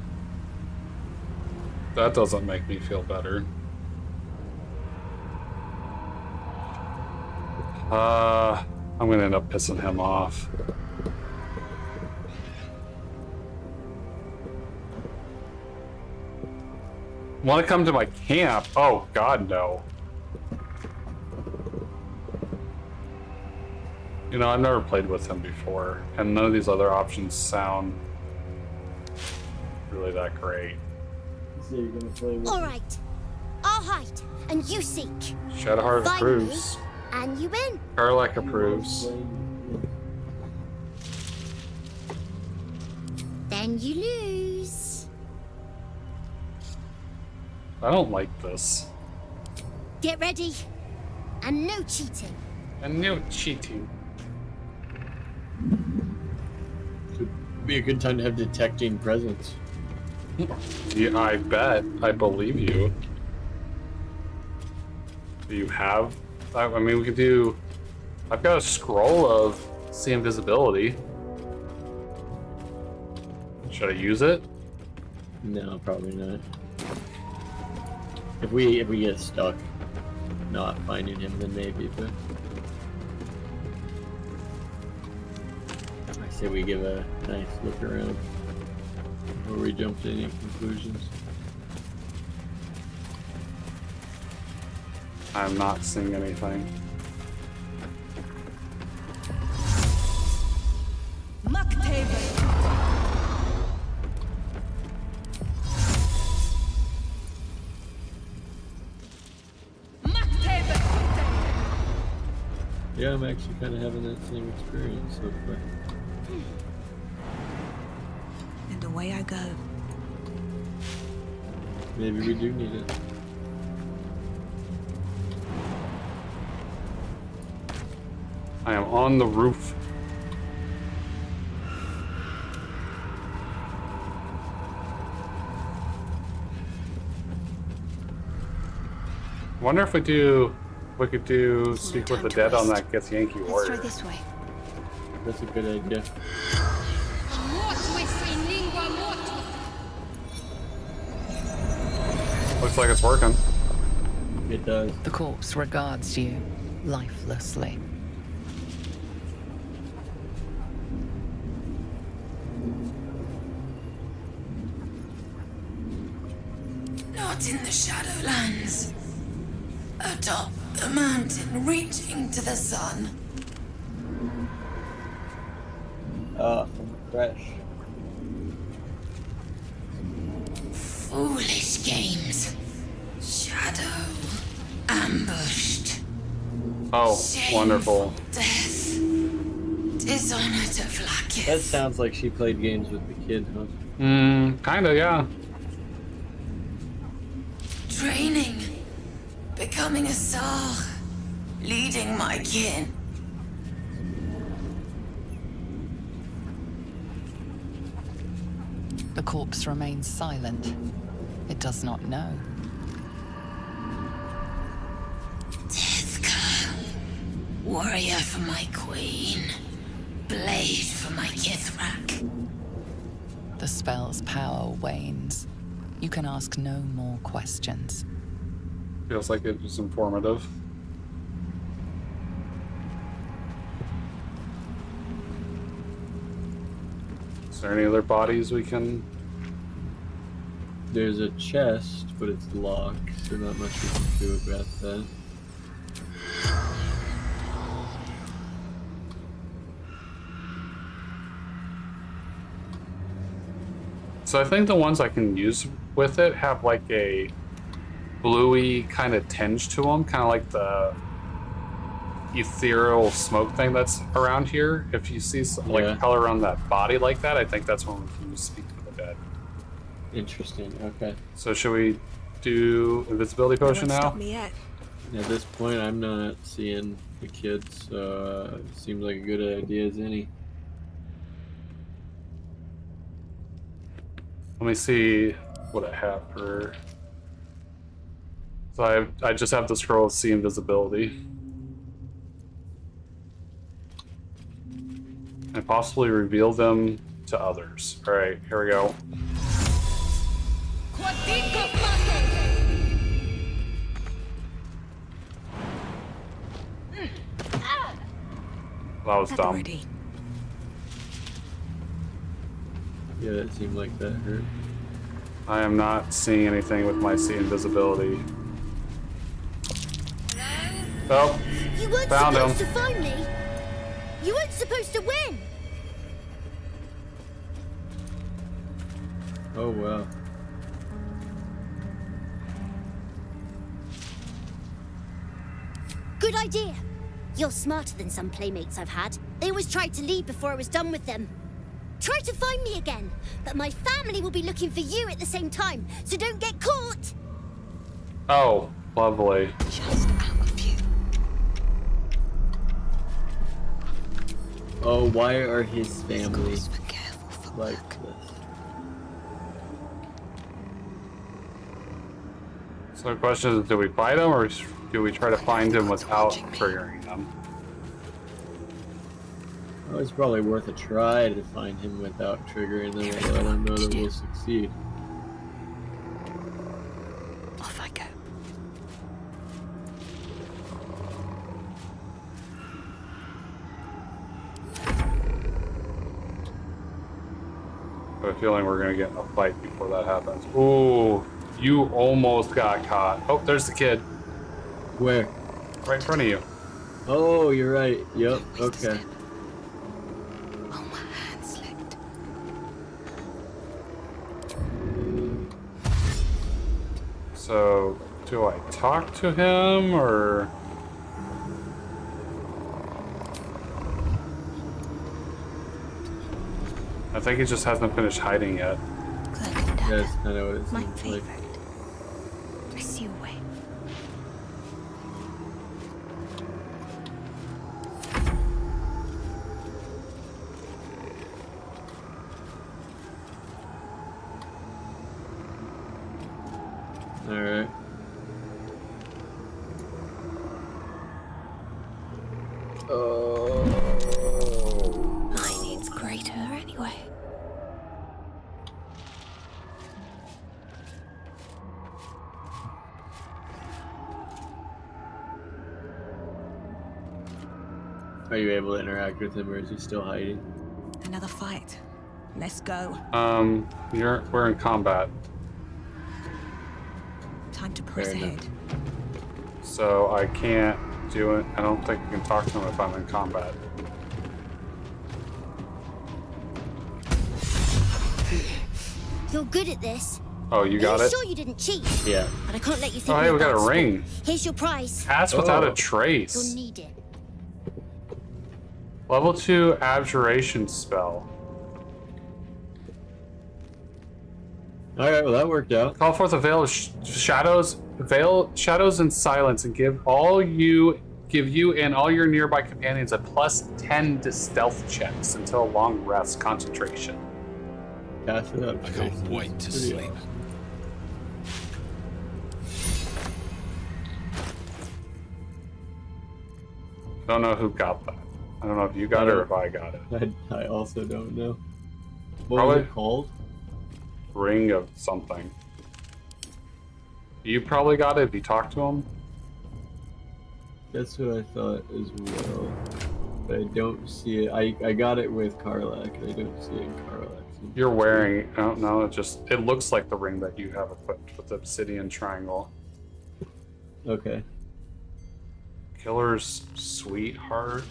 That doesn't make me feel better. I'm gonna end up pissing him off. Want to come to my camp? Oh, God, no. You know, I've never played with him before, and none of these other options sound really that great. So you're gonna play with All right. I'll hide, and you seek. Shadowheart Find approves. me, and you win. Karlak approves. Then you lose. I don't like this. Get ready. And no cheating. And no cheating. Could be a good time to have detecting presence. Yeah, I bet. I believe you. Do you have... I mean, we could do... I've got a scroll of see invisibility. Should I use it? No, probably not. If we get stuck not finding him, then maybe, but I say we give a nice look around before we jump to any conclusions. I'm not seeing anything. Yeah, I'm actually kind of having that same experience so far. And away I go. Maybe we do need it. I am on the roof. Wonder if we could do Speak with the Dead on that Gets Yankee Let's Warrior. try this way. That's a good idea. Looks like it's working. It does. The corpse regards you lifelessly. Not in the Shadowlands. Atop the mountain, reaching to the sun. From Fresh. Foolish games. Shadow. Ambushed. Oh, wonderful. Death. Dishonor to Vlaakith. That sounds like she played games with the kid, huh? Kinda, yeah. Training. Becoming a Tsar. Leading my kin. The corpse remains silent. It does not know. Deathka. Warrior for my queen. Blade for my Kithrak. The spell's power wanes. You can ask no more questions. Feels like it was informative. Is there any other bodies we can... There's a chest, but it's locked, so not much we can do about that. So I think the ones I can use with it have like a bluey kind of tinge to them, kind of like the ethereal smoke thing that's around here. If you see some like color around that body like that, I think that's when we can use Speak to the Dead. Interesting. Okay. So should we do invisibility potion now? Stop me yet. At this point, I'm not seeing the kids, so it seems like a good idea as any. Let me see what I have for... So I just have the scroll of See Invisibility. And possibly reveal them to others. Alright, here we go. That was dumb. Ready. Yeah, that seemed like that hurt. I am not seeing anything with my see invisibility. Oh, You weren't found supposed him. to find me. You weren't supposed to win. Oh wow. Good idea. You're smarter than some playmates I've had. They always tried to leave before I was done with them. Try to find me again, but my family will be looking for you at the same time, so don't get caught. Oh, lovely. Just out of view. Oh, why are his family like this? So the question is, do we fight him or do we try to find him without triggering him? Oh, it's probably worth a try to find him without triggering them, although I don't know that we'll succeed. Off I go. I have a feeling we're gonna get in a fight before that happens. Ooh, you almost got caught. Oh, there's the kid. Where? Right in front of you. Oh, you're right. Yep, okay. Oh, my hand slipped. So, do I talk to him or? I think he just hasn't finished hiding yet. That's kind of what it My seems like. favorite. Press you away. Alright. Oh. Mine needs greater anyway. Are you able to interact with him, or is he still hiding? Another fight. Let's go. We're in combat, Time to press Fair enough. ahead. so I can't do it. I don't think I can talk to him if I'm in combat. You're good at this. Oh, you got Are you it? sure you didn't cheat? Yeah. But I can't let you think. Oh, hey, we're we got a bad ring. sport. Here's your prize. Pass without a Oh. trace. You'll need it. Level 2 abjuration spell. Alright, well that worked out. Call forth a veil of shadows, veil shadows and silence, and give you and all your nearby companions a +10 to stealth checks until a long rest concentration. Pass it up. I can't wait to sleep. Don't know who got that. I don't know if you got it or if I got it. I also don't know. What Probably was it called? ring of something. You probably got it if you talked to him. That's what I thought as well. But I don't see it. I got it with Karlak. I don't see it in Karlak. You're wearing, I don't know, it looks like the ring that you have equipped with the obsidian triangle. Okay. Killer's sweetheart.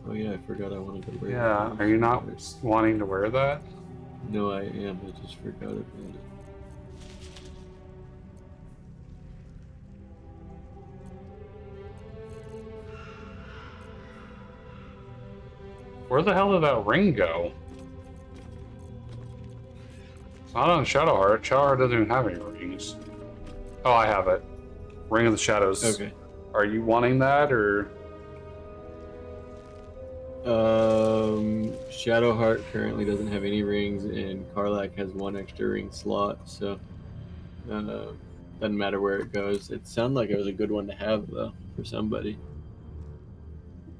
Oh yeah, I forgot I wanted to wear Yeah, that. are you not wanting to wear that? No, I am. I just forgot about it. Where the hell did that ring go? It's not on Shadowheart. Shadowheart doesn't even have any rings. Oh, I have it. Ring of the Shadows. Okay. Are you wanting that, or? Shadowheart currently doesn't have any rings, and Karlak has one extra ring slot, so doesn't matter where it goes. It sounded like it was a good one to have, though, for somebody.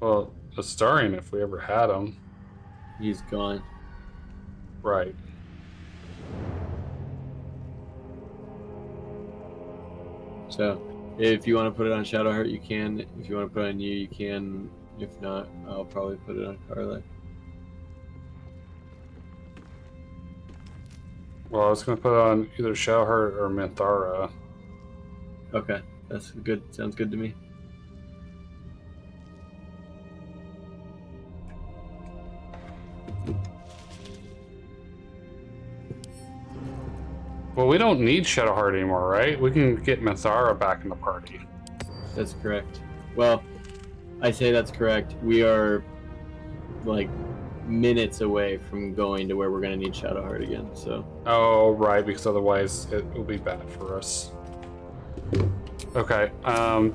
Well, Astarion, if we ever had him. He's gone. Right. So, if you want to put it on Shadowheart, you can. If you want to put it on you, you can. If not, I'll probably put it on Carla. Well, I was going to put it on either Shadowheart or Minthara. Okay, that's good. Sounds good to me. Well, we don't need Shadowheart anymore, right? We can get Minthara back in the party. That's correct. Well, I say that's correct. We are like minutes away from going to where we're going to need Shadowheart again. So. Oh, right, because otherwise it will be bad for us. Okay. I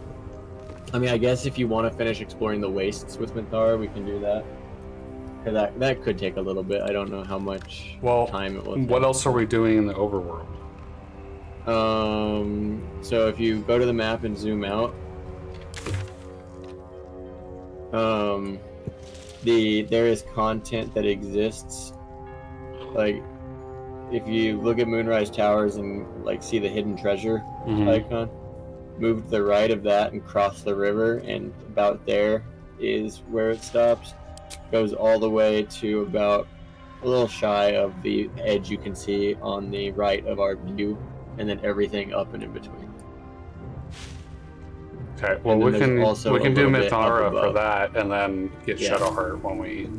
mean, I guess if you want to finish exploring the wastes with Minthara, we can do that. That could take a little bit. I don't know how much time it will take. What else are we doing in the overworld? So if you go to the map and zoom out, there is content that exists. Like, if you look at Moonrise Towers and like see the hidden treasure icon, move to the right of that and cross the river, and about there is where it stops. Goes all the way to about a little shy of the edge you can see on the right of our view, and then everything up and in between. Okay, well we can do Minthara for that, and then get Shadowheart when we.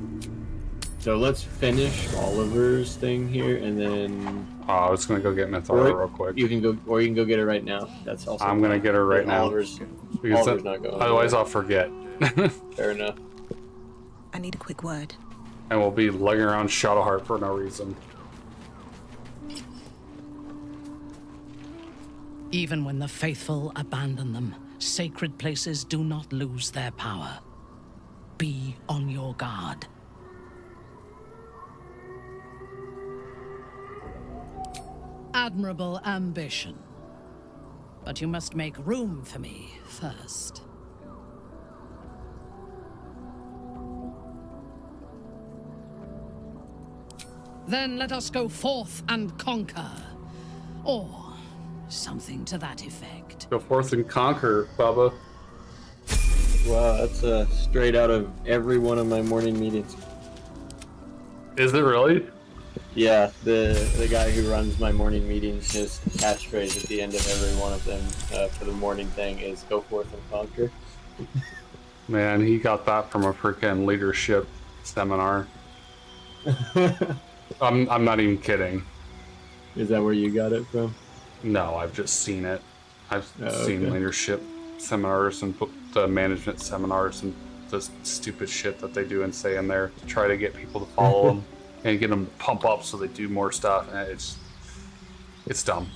So let's finish Oliver's thing here, and then. Oh, I was gonna go get Minthara real quick. You can go get her right now. That's also. I'm gonna get her right now. Oliver's not going. Otherwise, I'll forget. Fair enough. I need a quick word. And we'll be lugging around Shadowheart for no reason. Even when the faithful abandon them, sacred places do not lose their power. Be on your guard. Admirable ambition. But you must make room for me first. Then let us go forth and conquer. Or something to that effect. Go forth and conquer, Bubba. Wow, that's straight out of every one of my morning meetings. Is it really? Yeah, the guy who runs my morning meetings, his catchphrase at the end of every one of them for the morning thing is "Go forth and conquer." Man, he got that from a freaking leadership seminar. I'm not even kidding. Is that where you got it from? No, I've just seen it. I've seen leadership seminars and the management seminars and the stupid shit that they do and say in there to try to get people to follow them and get them to pump up so they do more stuff. And it's dumb.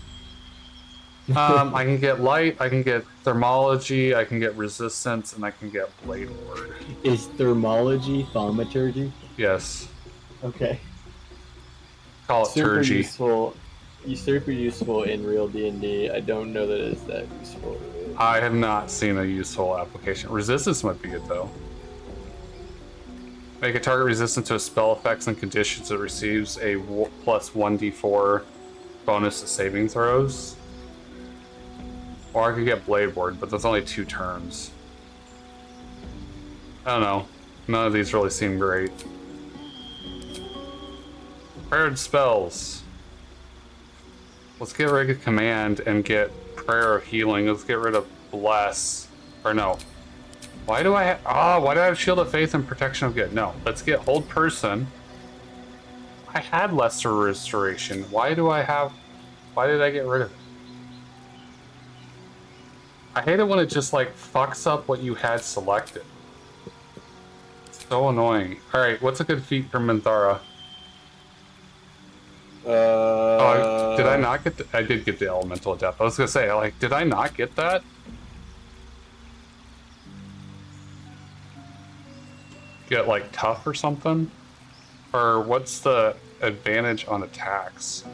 I can get light, I can get thermology, I can get resistance, and I can get blade ward. Is thermology thaumaturgy? Yes. Okay. Call it turgy. Super useful in real D&D. I don't know that it's that useful. I have not seen a useful application. Resistance might be good though. Make a target resistant to a spell effects and conditions that receives a plus 1d4 bonus to saving throws. Or I could get Blade Ward, but that's only 2 turns. I don't know. None of these really seem great. Prepared spells. Let's get rid of Command and get Prayer of Healing. Let's get rid of Bless. Or no. Why do I have Shield of Faith and Protection of Good? No. Let's get Hold Person. I had Lesser Restoration. Why did I get rid of it? I hate it when it just like fucks up what you had selected. It's so annoying. Alright, what's a good feat for Minthara? Did I not get I did get the Elemental Death. I was gonna say, like, did I not get that? Get like tough or something? Or what's the advantage on attacks?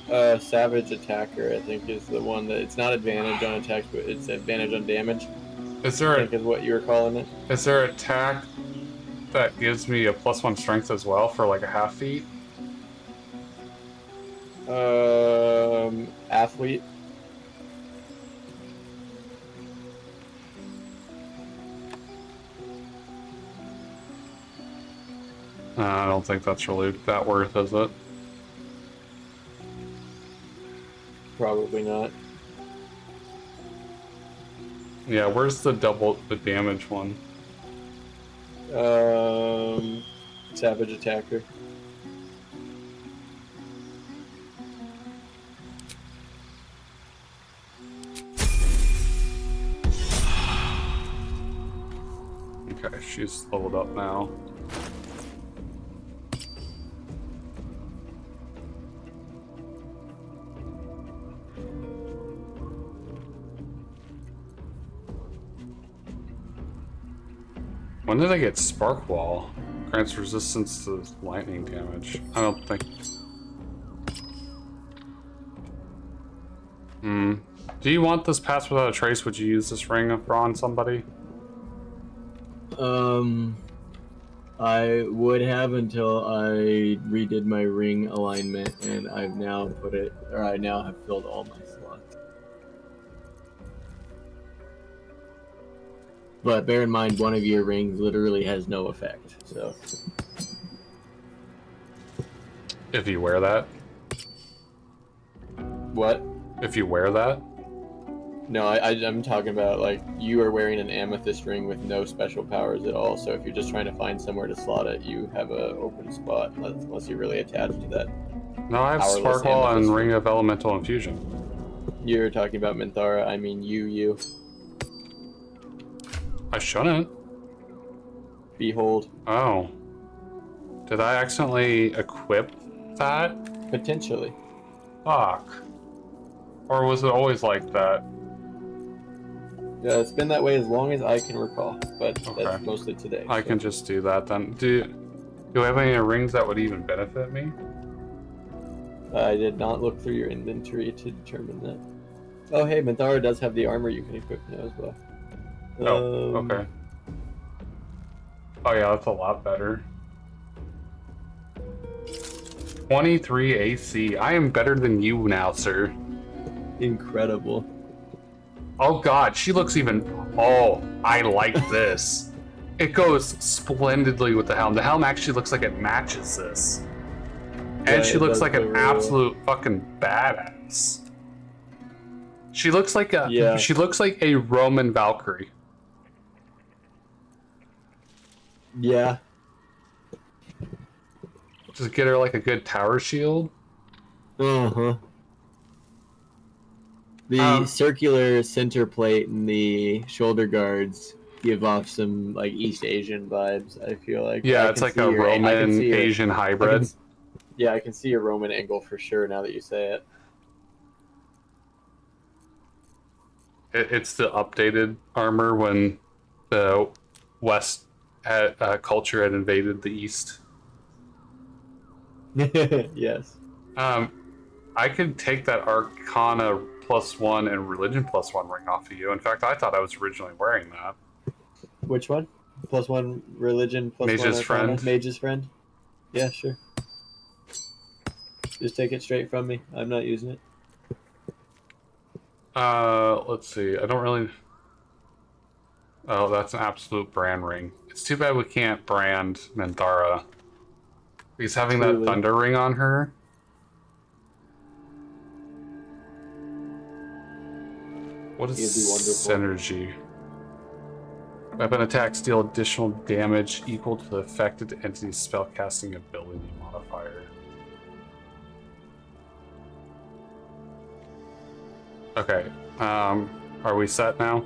Savage Attacker, I think, is the one that it's not advantage on attacks, but it's advantage on damage. Is there I think is what you were calling it. Is there attack that gives me a +1 strength as well for like a half feat? Athlete. I don't think that's really that worth, is it? Probably not. Yeah, where's the damage one? Savage Attacker. Okay, she's leveled up now. When did I get Spark Wall? Grants resistance to lightning damage. I don't think. Do you want this pass without a trace? Would you use this ring on somebody? I would have until I redid my ring alignment, and I've now I now have filled all my slots. But bear in mind, one of your rings literally has no effect, so. If you wear that? What? If you wear that? No, I'm talking about, like, you are wearing an amethyst ring with no special powers at all, so if you're just trying to find somewhere to slot it, you have an open spot, unless you're really attached to that. No, I have Spark Wall and Ring of Elemental Infusion. You're talking about Minthara, I mean you. I shouldn't. Behold. Oh. Did I accidentally equip that? Potentially. Fuck. Or was it always like that? Yeah, it's been that way as long as I can recall, but that's mostly today. I can just do that then. Do I have any rings that would even benefit me? I did not look through your inventory to determine that. Oh, hey, Minthara does have the armor you can equip now as well. Oh, okay. Oh yeah, that's a lot better. 23 AC. I am better than you now, sir. Incredible. Oh god, she looks even... Oh, I like this. It goes splendidly with the helm. The helm actually looks like it matches this. And she looks like an absolute fucking badass. She looks like a... She looks like a Roman Valkyrie. Yeah. Just get her like a good tower shield. Uh-huh. The circular center plate and the shoulder guards give off some like East Asian vibes, I feel like. Yeah, it's like a Roman Asian hybrid. Yeah, I can see a Roman angle for sure now that you say it. It's the updated armor when the West culture had invaded the East. Yes. I could take that Arcana +1 and Religion +1 ring off of you. In fact, I thought I was originally wearing that. Which one? +1 Religion, +1 Mage's Arcana? Friend. Mage's Friend? Yeah, sure. Just take it straight from me. I'm not using it. Let's see. I don't really... Oh, that's an absolute brand ring. It's too bad we can't brand Minthara. He's having that thunder ring on her. What is synergy? Weapon attacks deal additional damage equal to the affected entity's spellcasting ability modifier. Okay. Are we set now?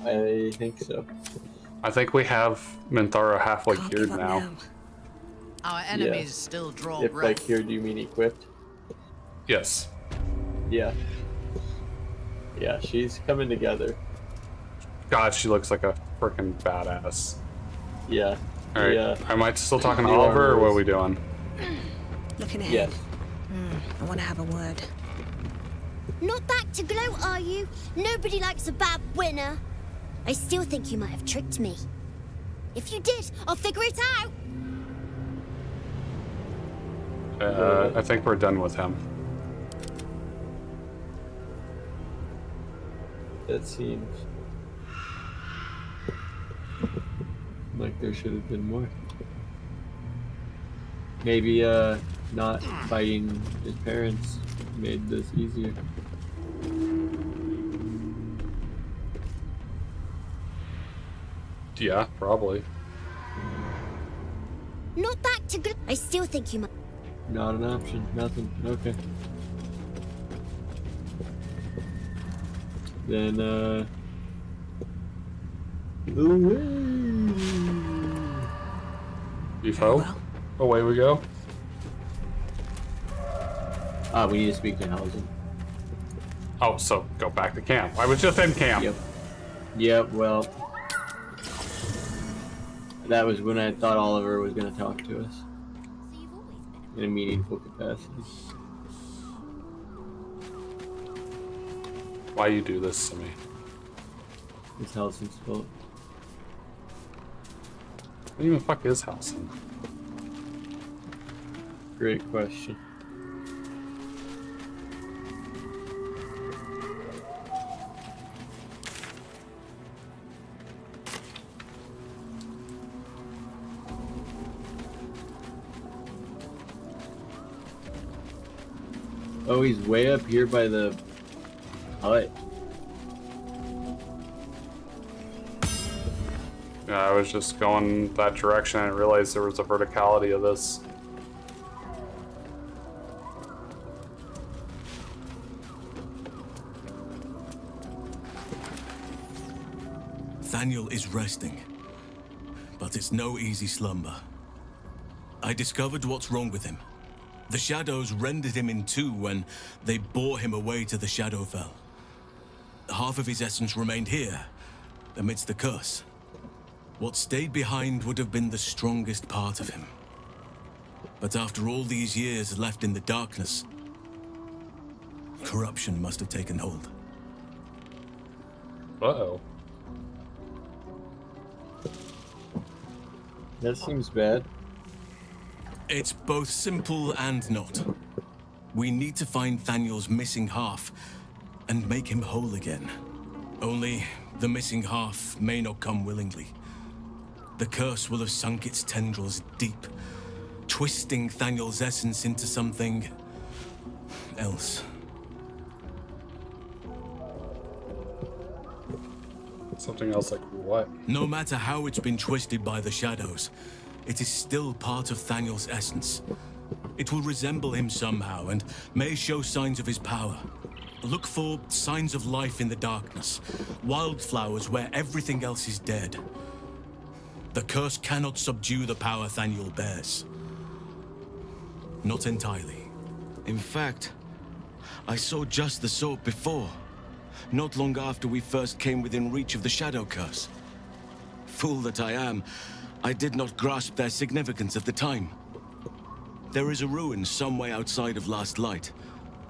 I think so. I think we have Minthara halfway geared now. Our enemies still draw breath. breath. Like here, do you mean equipped? Yes. Yeah. Yeah, she's coming together. God, she looks like a freaking badass. Yeah. Alright. Yeah. Am I still talking to Oliver, or what are we doing? Looking ahead. Yes. I want to have a word. Not back to gloat, are you? Nobody likes a bad winner. I still think you might have tricked me. If you did, I'll figure it out. I think we're done with him. That seems like there should have been more. Maybe not fighting his parents made this easier. Yeah, probably. Not back to good. I still think you might. Not an option. Nothing. Okay. Then, Before? Away we go. We need to speak to Halsin. Oh, so go back to camp. I was just in camp. Yep, well. That was when I thought Oliver was going to talk to us. In a meaningful capacity. Why you do this to me? It's Halsin's fault. What even fuck is Halsin? Great question. Oh, he's way up here by the hut. Yeah, I was just going that direction and realized there was a verticality of this. Thaniel is resting, but it's no easy slumber. I discovered what's wrong with him. The shadows rendered him in two when they bore him away to the Shadowfell. Half of his essence remained here, amidst the curse. What stayed behind would have been the strongest part of him. But after all these years left in the darkness, corruption must have taken hold. Uh-oh. That seems bad. It's both simple and not. We need to find Thaniel's missing half and make him whole again. Only the missing half may not come willingly. The curse will have sunk its tendrils deep, twisting Thaniel's essence into something else. Something else like what? No matter how it's been twisted by the shadows, it is still part of Thaniel's essence. It will resemble him somehow and may show signs of his power. Look for signs of life in the darkness, wildflowers where everything else is dead. The curse cannot subdue the power Thaniel bears. Not entirely. In fact, I saw just the sort before, not long after we first came within reach of the Shadow Curse. Fool that I am, I did not grasp their significance at the time. There is a ruin some way outside of Last Light.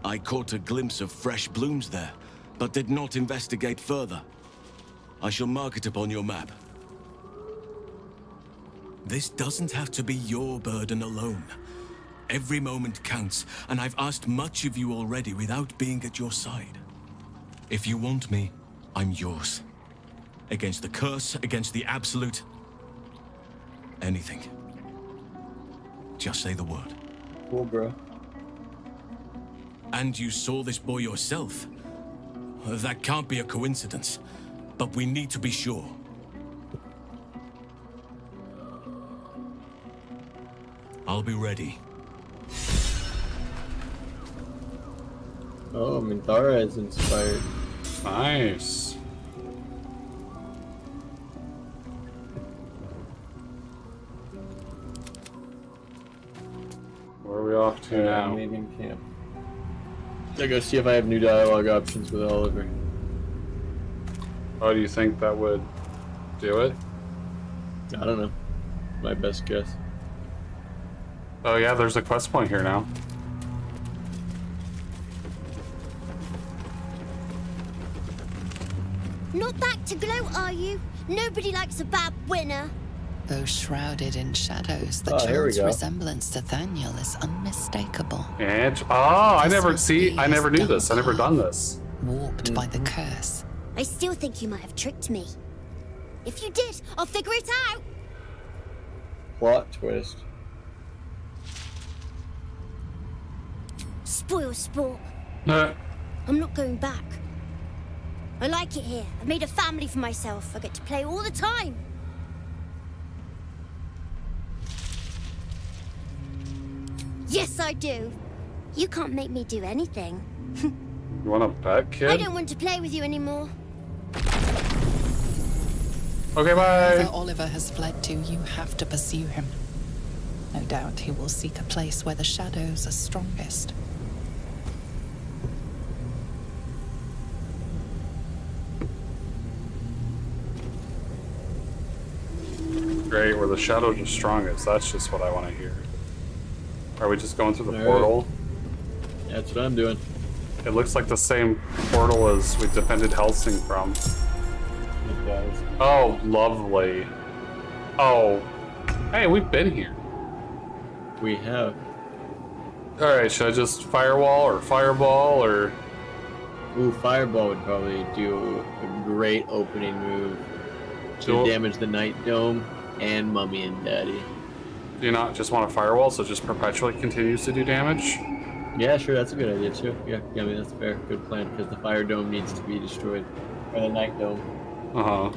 I caught a glimpse of fresh blooms there, but did not investigate further. I shall mark it upon your map. This doesn't have to be your burden alone. Every moment counts, and I've asked much of you already without being at your side. If you want me, I'm yours. Against the curse, against the absolute. Anything. Just say the word. Cool, bro. And you saw this boy yourself. That can't be a coincidence, but we need to be sure. I'll be ready. Oh, Minthara is inspired. Nice. Where are we off to now? Meeting camp. I'll go see if I have new dialogue options with Oliver. Oh, do you think that would do it? I don't know. My best guess. Oh yeah, there's a quest point here now. Not back to glow, are you? Nobody likes a bad winner. Though shrouded in shadows, the Oh, here we child's go. resemblance to Thaniel is unmistakable. And I never knew this. I never done this. Warped by the curse. I still think you might have tricked me. If you did, I'll figure it out. Plot twist. spoil sport. No. I'm not going back. I like it here. I've made a family for myself. I get to play all the time. Yes, I do. You can't make me do anything. You want to bet, kid? I don't want to play with you anymore. Okay, bye. Wherever Oliver has fled to, you have to pursue him. No doubt he will seek a place where the shadows are strongest. Great, where the shadows are strongest. That's just what I want to hear. Are we just going through the portal? That's what I'm doing. It looks like the same portal as we defended Helsing from. It does. Oh, lovely. Oh, hey, we've been here. We have. Alright, should I just firewall or fireball or... Ooh, fireball would probably do a great opening move to damage the Night Dome and Mummy and Daddy. Do you not just want a firewall so it just perpetually continues to do damage? Yeah, sure, that's a good idea too. Yeah, I mean, that's fair. Good plan, because the Fire Dome needs to be destroyed. Or the Night Dome. Uh-huh.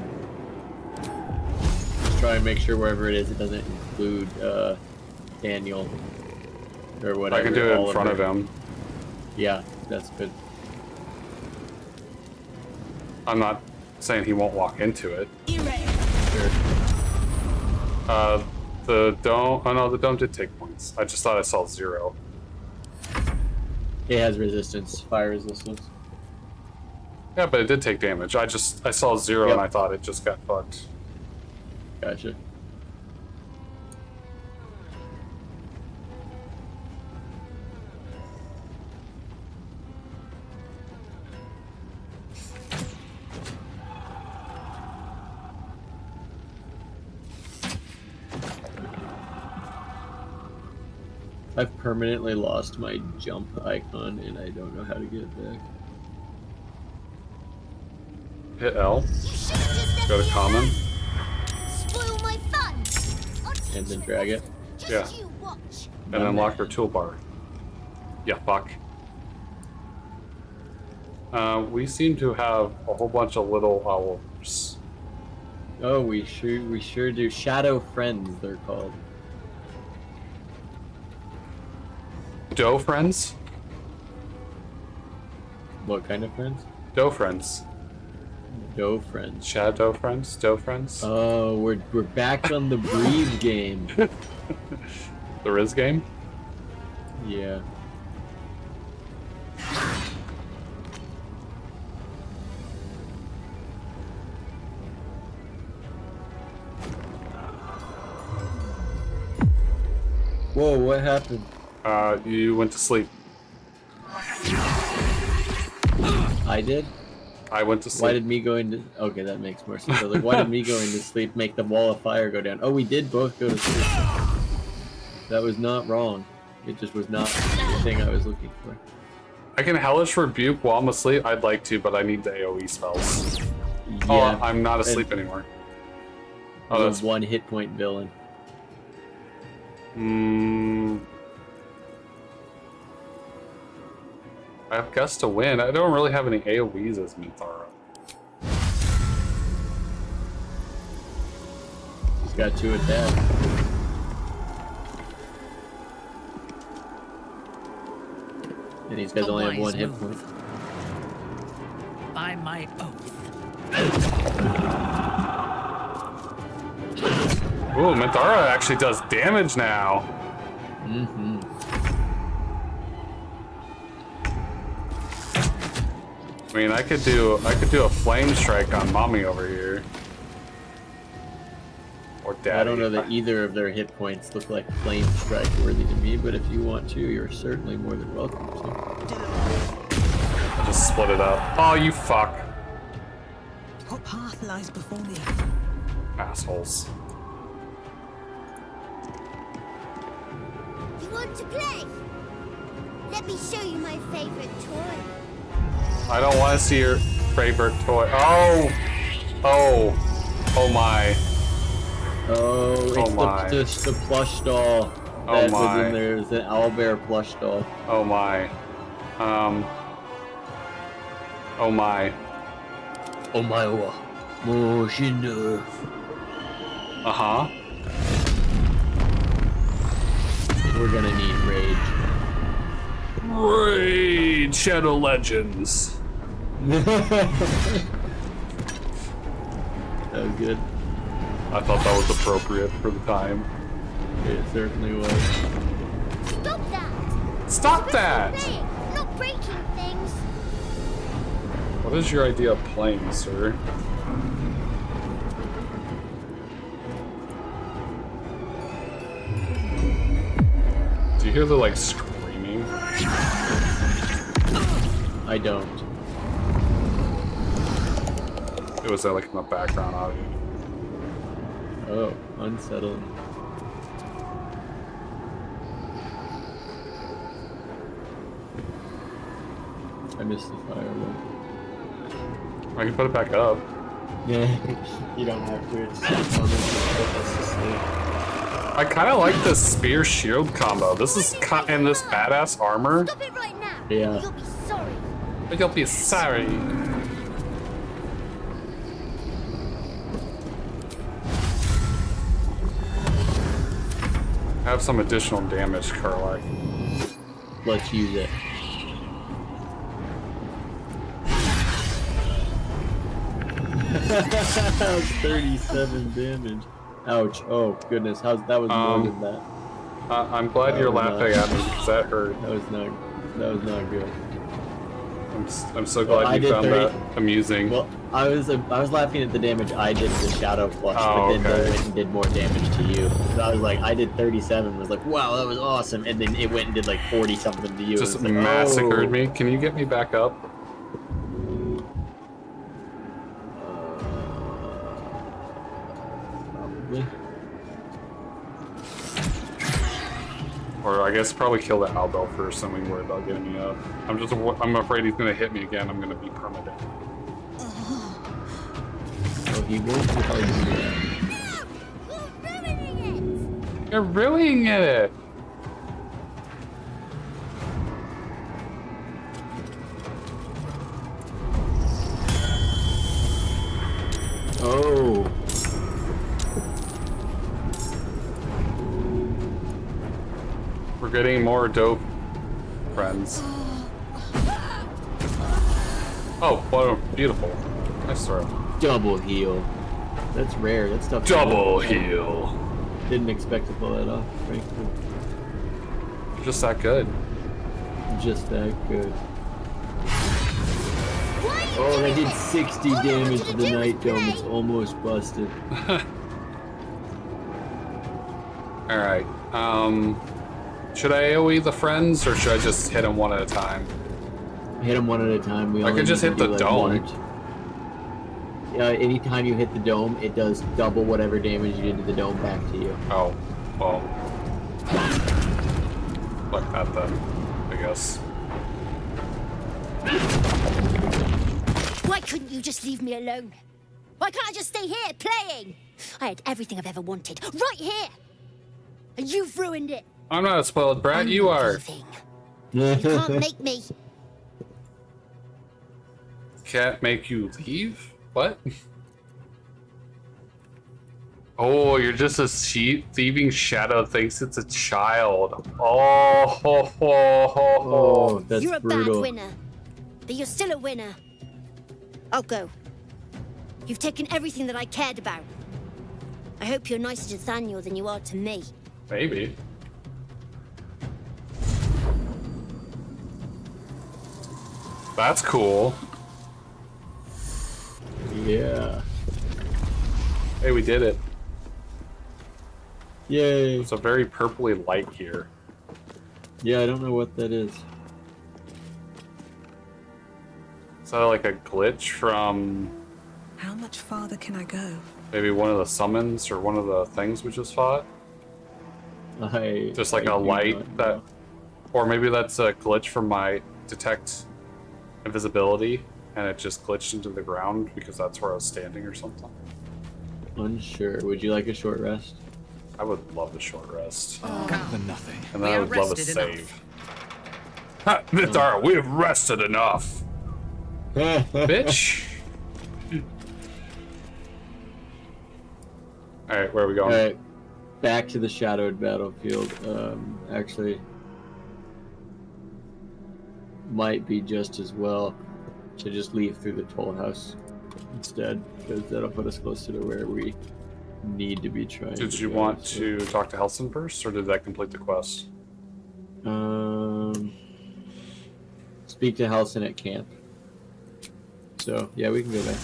Just try and make sure wherever it is, it doesn't include, Daniel. Or whatever. I can do it in front of him. Yeah, that's good. I'm not saying he won't walk into it. Sure. The dome... Oh no, the dome did take points. I just thought I saw 0. It has resistance, fire resistance. Yeah, but it did take damage. I saw 0 and I thought it just got fucked. Gotcha. I've permanently lost my jump icon and I don't know how to get it back. Hit L. Go to common. Spoil my fun. And then drag it. Yeah. And unlock your toolbar. Yeah, fuck. We seem to have a whole bunch of little owls. Oh, we sure do. Shadow Friends, they're called. Doe friends? What kind of friends? Doe friends. Doe friends. Shadow friends? Doe friends? Oh, we're back on the breathe game. The Riz game? Yeah. Whoa, what happened? You went to sleep. I did? I went to sleep. Why did me go into... Okay, that makes more sense. I was like, why did me going to sleep make the wall of fire go down? Oh, we did both go to sleep. That was not wrong. It just was not the thing I was looking for. I can Hellish Rebuke while I'm asleep. I'd like to, but I need the AoE spells. Yeah, oh, I'm not asleep anymore. Oh, that's one hit point villain. I have Gust to win. I don't really have any AoEs as Minthara. He's got 2 attacks. And these guys only have 1 hit point. By my oath. Ooh, Minthara actually does damage now. Mm-hmm. I mean, I could do a flame strike on Mommy over here. Or Daddy. I don't know that either of their hit points look like flame strike worthy to me, but if you want to, you're certainly more than welcome to. I'll just split it up. Oh, you fuck. What path lies before me? Assholes. You want to play? Let me show you my favorite toy. I don't want to see your favorite toy. Oh! Oh! Oh my. Oh, it's the plush doll that was in there. It's an owlbear plush doll. Oh my. Oh my. Oh my wa. Moshinder. Uh-huh. We're gonna need rage. Raid Shadow Legends. That was good. I thought that was appropriate for the time. It certainly was. Stop that! Stop that! Playing, not breaking things. What is your idea of playing, sir? Do you hear the, like, screaming? I don't. It was, like, in the background audio. Oh, unsettling. I missed the firework. I can put it back up. Yeah, you don't have to. It's I kind of like this spear shield combo. This is and this badass armor. Stop it right now. Yeah. You'll be sorry. You'll be sorry. Have some additional damage, Carly. Let's use it. That was 37 damage. Ouch. Oh, goodness. That was more than that. I'm glad you're laughing at me because that hurt. That was not good. I'm so glad you found that amusing. Well, I was laughing at the damage I did to the Shadow Flush, but then they went and did more damage to you. So I was like, I did 37, was like, wow, that was awesome, and then it went and did like 40 something to you. Just like, massacred me. Can you get me back up? Probably. Or I guess probably kill the Albel first, then we worry about getting me up. I'm afraid he's gonna hit me again. I'm gonna be permanent. Oh, he will probably do that. You're ruining it! Oh. We're getting more dope friends. Oh, well, beautiful. Nice throw. Double heal. That's rare. That stuff. Double heal. Didn't expect to pull that off, frankly. You're just that good. Just that good. Oh, that did 60 damage to the Night Dome. It's almost busted. Alright. Should I AoE the friends, or should I just hit them one at a time? Hit them one at a time. I could just hit the dome. Anytime you hit the dome, it does double whatever damage you did to the dome back to you. Oh, well. Like that then, I guess. Why couldn't you just leave me alone? Why can't I just stay here playing? I had everything I've ever wanted, right here! And you've ruined it! I'm not a spoiled brat, you are. You can't make me. Can't make you leave? What? Oh, you're just a thieving shadow thinks it's a child. Oh, that's You're a brutal. bad winner, but you're still a winner. I'll go. You've taken everything that I cared about. I hope you're nicer to Nathaniel than you are to me. Maybe. That's cool. Yeah. Hey, we did it. Yay. It's a very purpley light here. Yeah, I don't know what that is. Is that like a glitch from How much farther can I go? maybe one of the summons or one of the things we just fought? Just like a light that... Or maybe that's a glitch from my detect invisibility and it just glitched into the ground because that's where I was standing or something. Unsure. Would you like a short rest? I would love a short rest. Count for nothing. And then I would love a save. Alright, we've rested enough. Bitch. Alright, where are we going? Alright, back to the shadowed battlefield. Actually, might be just as well to just leave through the toll house instead, because that'll put us closer to where we need to be trying. Did you want to talk to Helson first, or did that complete the quest? Speak to Helson at camp. So, yeah, we can go back.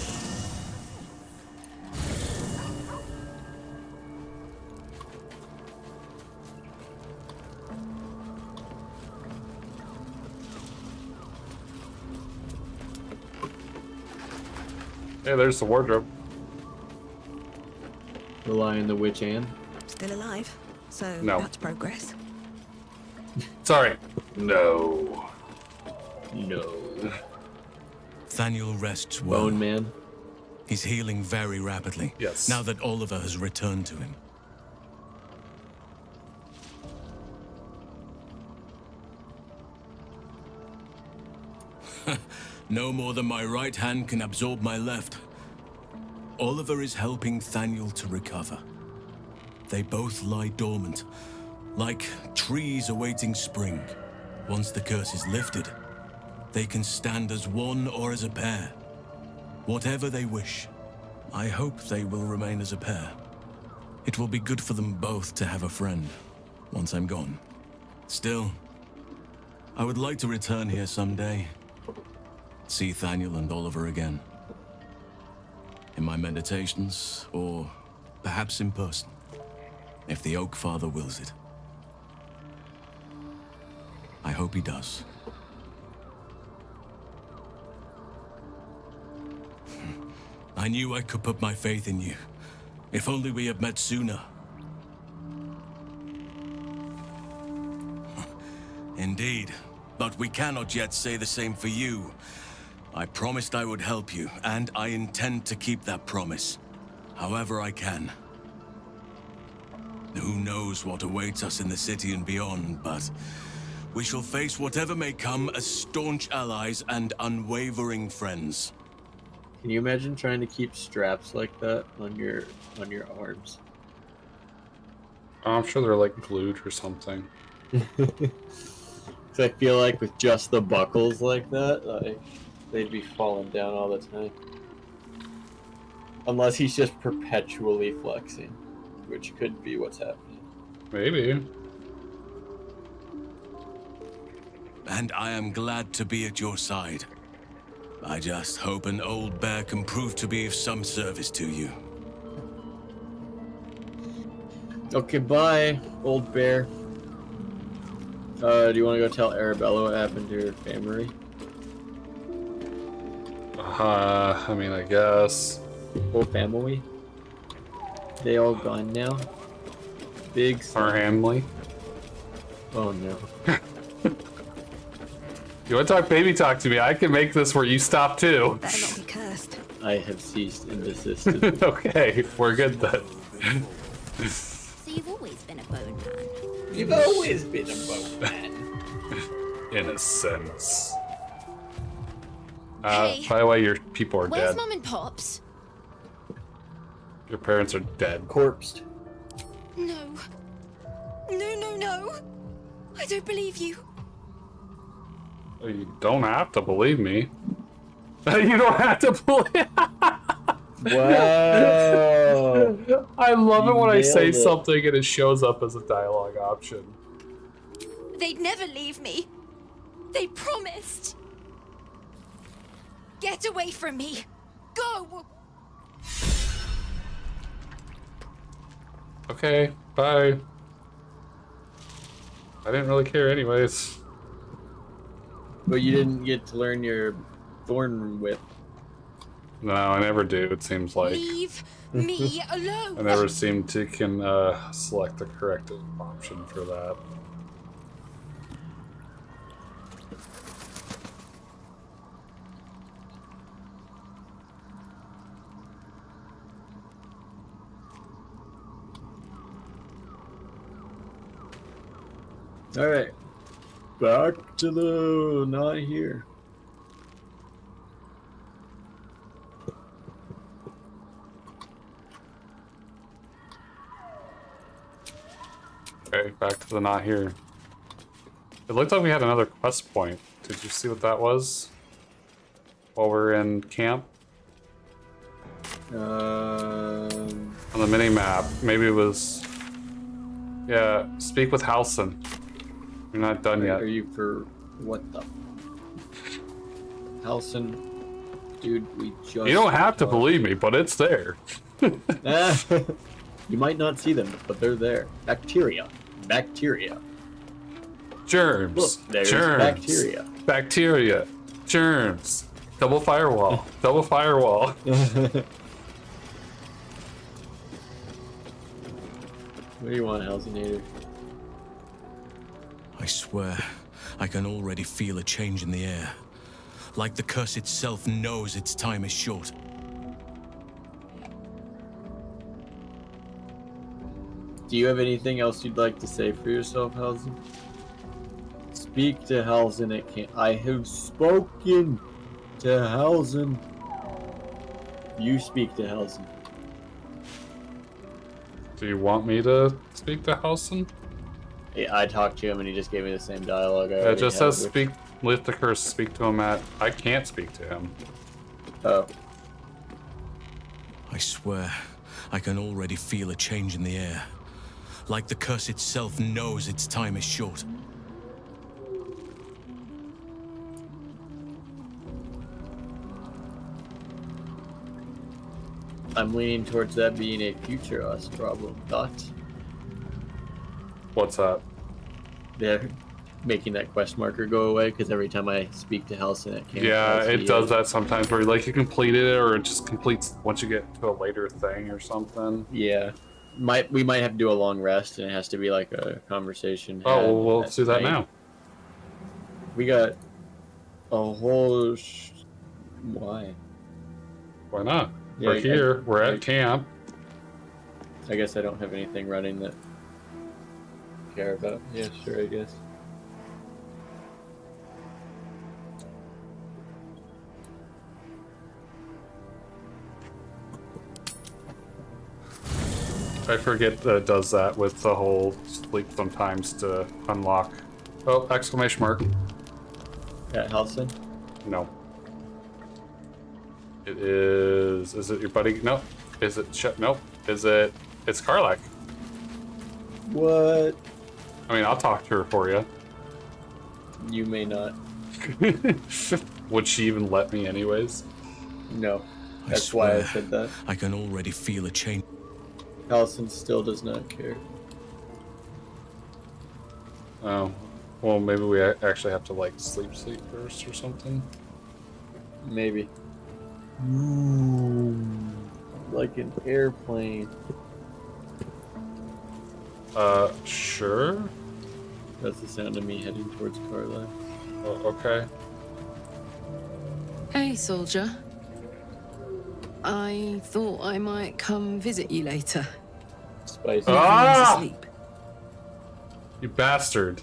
Hey, there's the wardrobe. The Lion, the Witch, and? Still alive, so No. that's progress. Sorry. No. No. Thaniel rests well. Bone Man. He's healing very rapidly. Yes. Now that Oliver has returned to him. No more than my right hand can absorb my left. Oliver is helping Thaniel to recover. They both lie dormant, like trees awaiting spring. Once the curse is lifted, they can stand as one or as a pair. Whatever they wish. I hope they will remain as a pair. It will be good for them both to have a friend, once I'm gone. Still, I would like to return here someday. See Thaniel and Oliver again. In my meditations, or perhaps in person, if the Oak Father wills it. I hope he does. I knew I could put my faith in you. If only we had met sooner. Indeed, but we cannot yet say the same for you. I promised I would help you, and I intend to keep that promise, however I can. Who knows what awaits us in the city and beyond, but we shall face whatever may come as staunch allies and unwavering friends. Can you imagine trying to keep straps like that on your arms? I'm sure they're like glued or something. I feel like with just the buckles like that, like, they'd be falling down all the time. Unless he's just perpetually flexing, which could be what's happening. Maybe. And I am glad to be at your side. I just hope an old bear can prove to be of some service to you. Okay, bye, old bear. Do you want to go tell Arabella what happened to her family? I mean, I guess. Whole family? They all gone now? Big Our family. Oh no. You want to talk baby talk to me? I can make this where you stop too. Better not be cursed. I have ceased and desisted. Okay, we're good then. So you've always been a bone man. You've always been a bone man. In a sense. Hey, by the way, your people are where's dead. Mum and Pops? Your parents are dead. Corpsed. No. No. I don't believe you. You don't have to believe me. You don't have to believe. Wow. I love it when I say nailed it. something and it shows up as a dialogue option. They'd never leave me. They promised. Get away from me. Go. Okay, bye. I didn't really care anyways. But you didn't get to learn your thorn whip. No, I never do, it seems like. Leave me alone. I never seem to can select the correct option for that. Alright. Back to the not here. Okay, back to the not here. It looked like we had another quest point. Did you see what that was? While we're in camp? On the mini map. Maybe it was... Yeah, speak with Halson. You're not done yet. Are you for... What the... Halson... Dude, we just... You don't have to believe me, but it's there. You might not see them, but they're there. Bacteria. Bacteria. Germs. Look, there's Germs. bacteria. Bacteria. Germs. Double firewall. Double firewall. What do you want, Halcinator? I swear, I can already feel a change in the air. Like the curse itself knows its time is short. Do you have anything else you'd like to say for yourself, Halcyon? Speak to Halcyon at camp. I have spoken to Halcyon. You speak to Halcyon. Do you want me to speak to Halson? Yeah, I talked to him and he just gave me the same dialogue. It just says speak, lift the curse, speak to him at... I can't speak to him. Oh. I swear, I can already feel a change in the air. Like the curse itself knows its time is short. I'm leaning towards that being a future us problem. Thoughts? What's that? They're making that quest marker go away because every time I speak to Halcyon at camp... Yeah, it does that sometimes where like you completed it or it just completes once you get to a later thing or something. Yeah. We might have to do a long rest and it has to be like a conversation. Oh, well, let's do that now. We got a whole... Why? Why not? Yeah, we're here. We're at camp. I guess I don't have anything running that I care about. Yeah, sure, I guess. I forget that it does that with the whole sleep sometimes to unlock. Oh, exclamation mark. At Halcyon? No. It is... Is it your buddy? No. Is it... Nope. Is it... It's Karlak. What? I mean, I'll talk to her for you. You may not. Would she even let me anyways? No. That's why I said that. I can already feel a change. Halcyon still does not care. Oh. Well, maybe we actually have to, like, sleep first or something? Maybe. Ooh, like an airplane. Sure? That's the sound of me heading towards Carla. Oh, okay. Hey, soldier. I thought I might come visit you later. Spicy. Ah! Asleep. You bastard.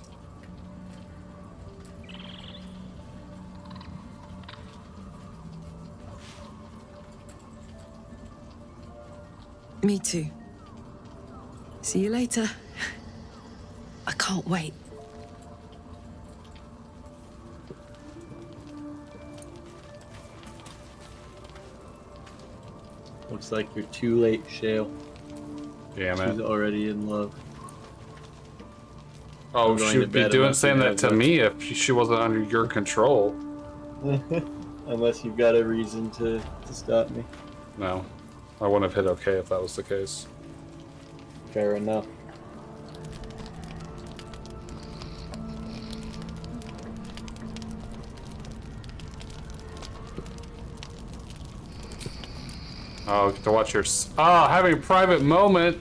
Me too. See you later. I can't wait. Looks like you're too late, Shale. Damn it. She's already in love. Oh, she would be saying that to me if she wasn't under your control. Unless you've got a reason to stop me. No. I wouldn't have hit okay if that was the case. Fair enough. Oh, get to watch your... having a private moment!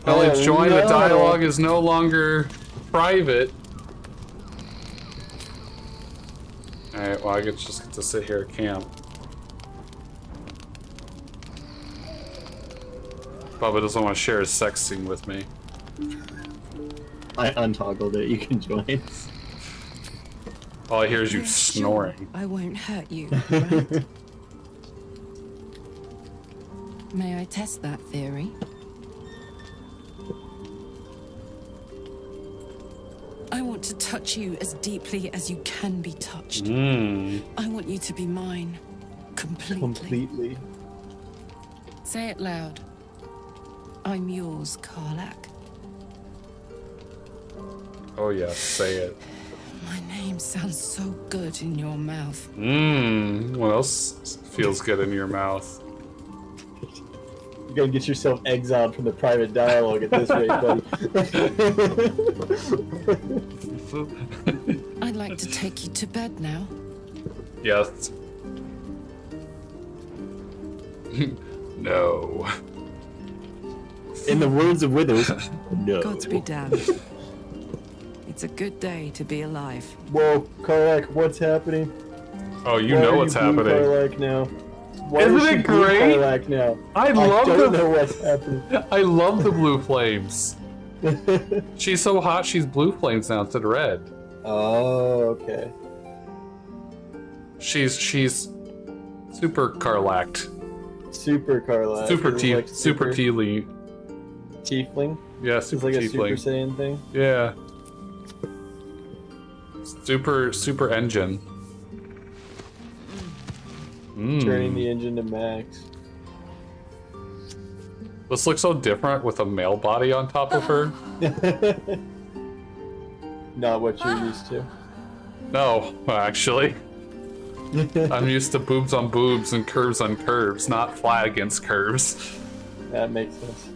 Ellie's joined, the dialogue is no longer private. Alright, well I just get to sit here at camp. Bubba doesn't want to share his sex scene with me. I untoggled it, you can join. All I hear is you We're snoring. sure I won't hurt you, right? May I test that theory? I want to touch you as deeply as you can be touched. I want you to be mine. Completely. Say it loud. I'm yours, Karlak. Oh yeah, say it. My name sounds so good in your mouth. What else feels good in your mouth? You gotta get yourself exiled from the private dialogue at this rate, buddy. I'd like to take you to bed now. Yes. No. In the words of Withers, no. Gods be damned. It's a good day to be alive. Whoa, Karlak, what's happening? Oh, you know what's happening. Karlak now. Why Isn't is she it blue great? Karlak now? I don't know what's happening. I love the blue flames. She's so hot, she's blue flames now instead of red. Oh, okay. She's super Karlaked. Super Karlak. Super Teely. Tiefling? Yeah, It's super like a Tiefling. Super Saiyan thing? Yeah. Super engine. Turning the engine to max. This looks so different with a male body on top of her. Not what you're used to. No, actually. I'm used to boobs on boobs and curves on curves, not flat against curves. That makes sense.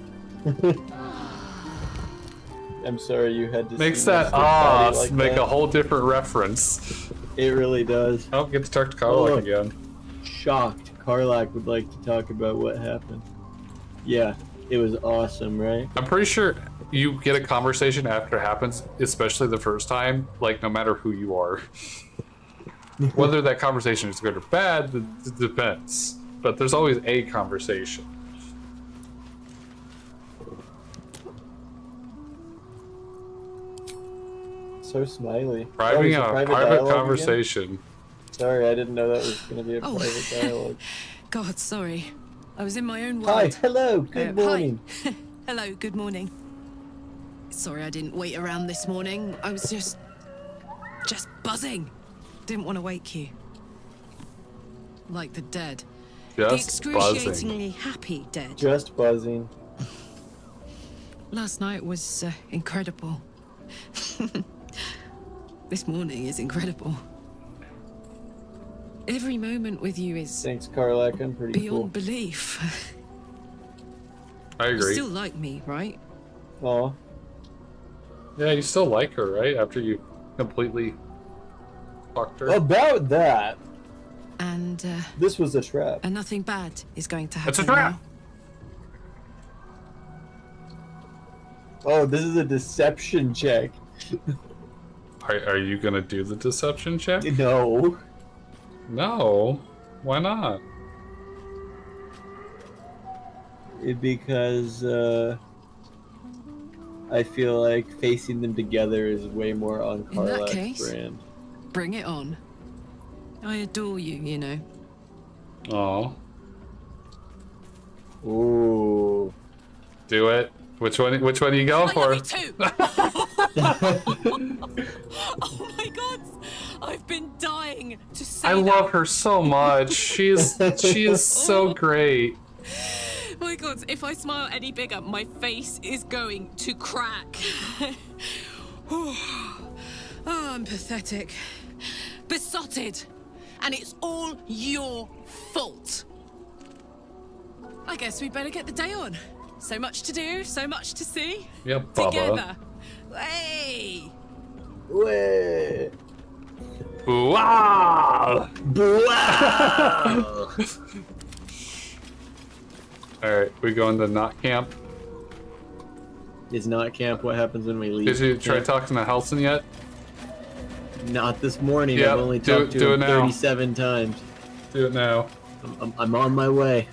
I'm sorry you had to Makes see that like make that. a whole different reference. It really does. I'll get to talk to Karlak again. Shocked. Karlak would like to talk about what happened. Yeah, it was awesome, right? I'm pretty sure you get a conversation after it happens, especially the first time, like no matter who you are. Whether that conversation is good or bad, it depends. But there's always a conversation. So smiley. Private dialogue conversation. Again? Sorry, I didn't know that was going to be a Oh. private dialogue. God, sorry. I was in my own Hi, world. hello, good morning. Hi. Hello, good morning. Sorry I didn't wait around this morning. I was just buzzing. Didn't want to wake you. Like the dead. The Just excruciatingly buzzing. happy dead. Just buzzing. Last night was incredible. This morning is incredible. Every moment with you is Thanks, Karlak. I'm pretty beyond cool. belief. I You agree. still like me, right? Aw. Yeah, you still like her, right? After you completely fucked her. About that. And This was a trap. and nothing bad is going to happen. It's a trap. now. Oh, this is a deception check. Are you gonna do the deception check? No. No. Why not? Because I feel like facing them together is way more on In that Karlak's case- brand. Bring it on. I adore you, you know. Oh. Ooh. Do it. Which one are you going for? Too. Oh my god! I've been dying to say I that. love her so much. She is so great. My god, if I smile any bigger, my face is going to crack. Oh, I'm pathetic. Besotted. And it's all your fault. I guess we better get the day on. So much to do, so much to see. Yeah, Bubba. Together. Hey! Way. Wow! Alright, we going to not camp. Is not camp what happens when we leave? Did you try camp? talking to Helson yet? Not this morning. Yep, I've only do talked it to him now. 37 times. Do it now. I'm on my way.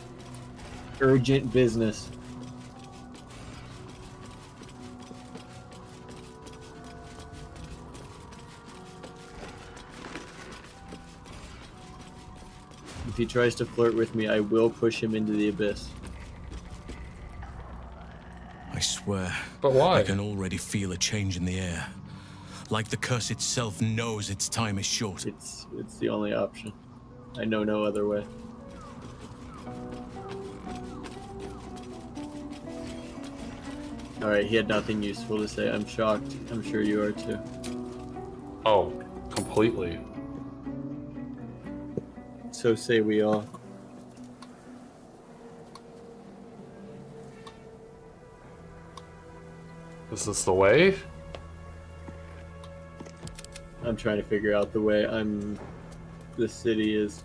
Urgent business. If he tries to flirt with me, I will push him into the abyss. I swear. But why? I can already feel a change in the air. Like the curse itself knows its time is short. It's the only option. I know no other way. Alright, he had nothing useful to say. I'm shocked. I'm sure you are too. Oh, completely. So say we all. Is this the way? I'm trying to figure out the way. The city is.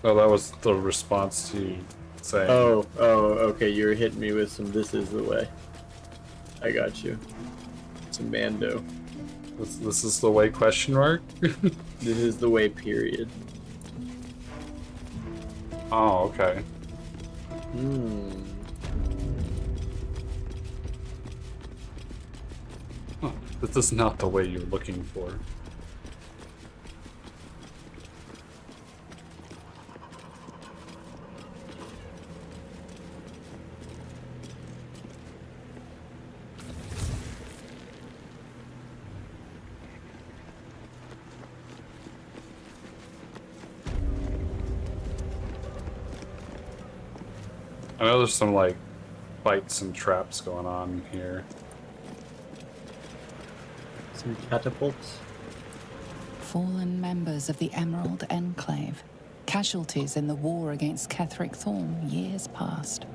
Oh, that was the response to saying. Oh, okay. You were hitting me with some. This is the way. I got you. It's a Mando. This is the way? Question mark. This is the way. Period. Oh, okay. Huh. This is not the way you're looking for. I know there's some like fights and traps going on here. Some catapults. Fallen members of the Emerald Enclave. Casualties in the war against Ketheric Thorn years past.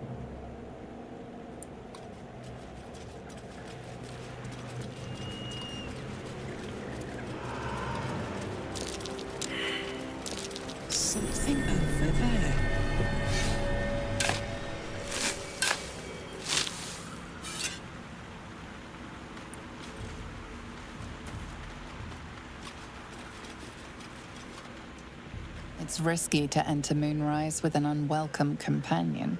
Something over there. It's risky to enter Moonrise with an unwelcome companion.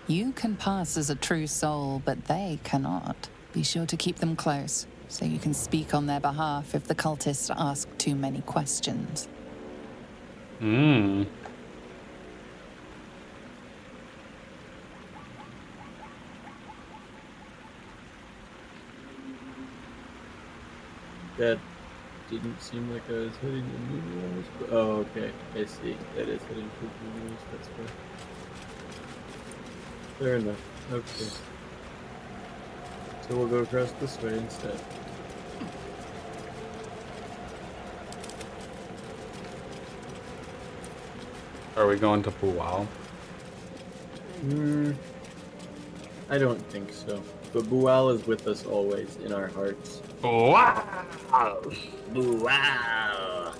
You can pass as a true soul, but they cannot. Be sure to keep them close, so you can speak on their behalf if the cultists ask too many questions. That didn't seem like I was heading to Moonrise, but oh, okay. I see. That is heading to Moonrise. That's fair. Fair enough. Okay. So we'll go across this way instead. Are we going to Buwal? I don't think so. But Buwal is with us always in our hearts. Buwal! Buwal!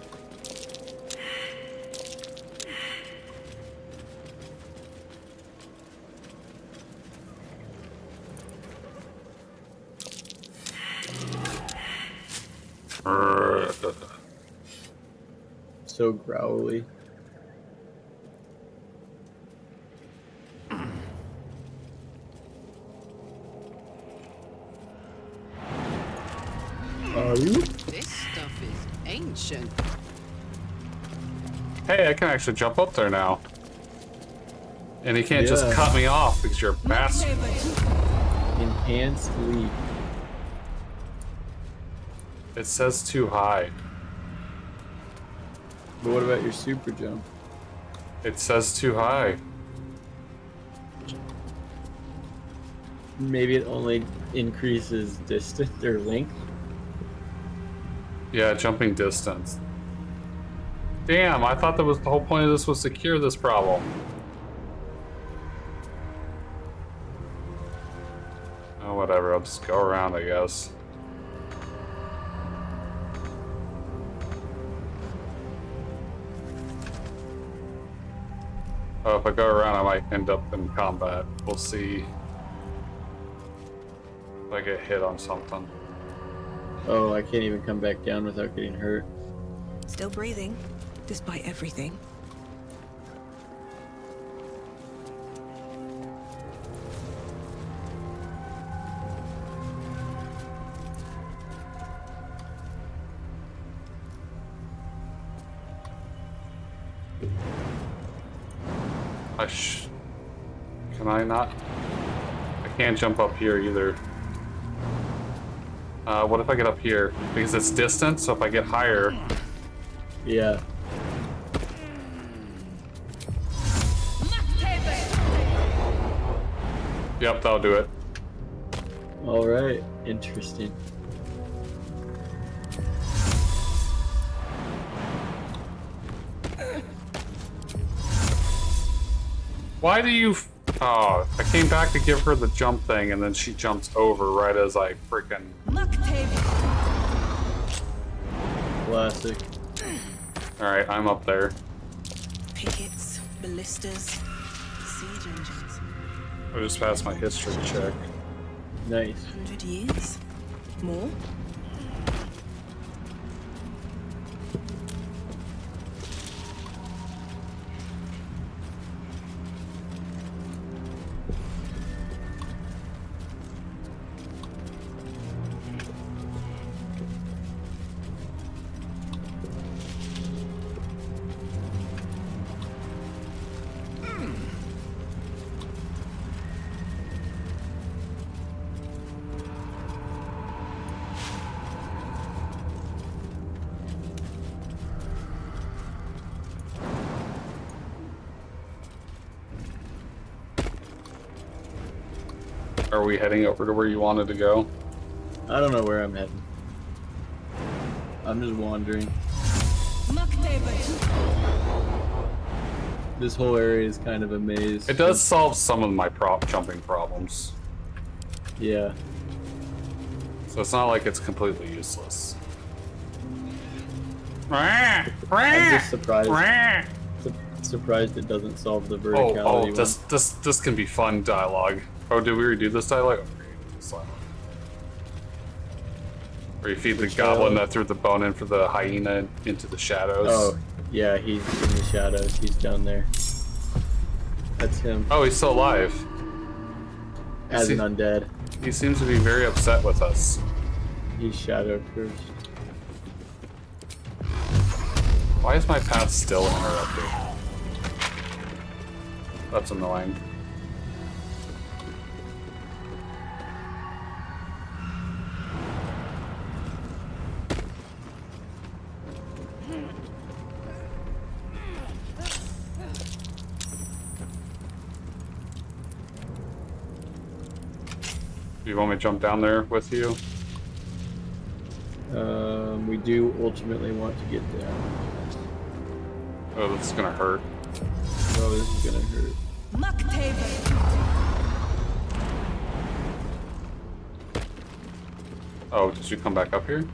So growly. This stuff is ancient. Hey, I can actually jump up there now. And he can't just cut me off because you're a bastard. Enhanced leap. It says too high. But what about your super jump? It says too high. Maybe it only increases distance or length. Yeah, jumping distance. Damn, I thought that was the whole point of this was to cure this problem. Oh, whatever, I'll just go around, I guess. Oh, if I go around, I might end up in combat. We'll see if I get hit on something. Oh, I can't even come back down without getting hurt. Still breathing, despite everything. Can I not? I can't jump up here either. What if I get up here? Because it's distant, so if I get higher... Yeah. Yep, that'll do it. Alright, interesting. Why do you... Oh, I came back to give her the jump thing, and then she jumps over right as I freaking... Classic. Alright, I'm up there. Pickets, ballistas, siege engines. I just passed my history check. Nice. 100 years? More? Are we heading over to where you wanted to go? I don't know where I'm heading. I'm just wandering. This whole area is kind of a maze. It does solve some of my jumping problems. Yeah. So it's not like it's completely useless. I'm just surprised it doesn't solve the verticality. This can be fun dialogue. Oh, did we redo this dialogue? Oh, we redo this dialogue. Where you feed the goblin that threw the bone in for the hyena into the shadows. Oh, yeah, he's in the shadows. He's down there. That's him. Oh, he's still alive. As an undead. He seems to be very upset with us. He's shadow cursed. Why is my path still interrupted? That's annoying. Do you want me to jump down there with you? We do ultimately want to get down. Oh, this is gonna hurt. Oh, this is gonna hurt. Oh, did you come back up here?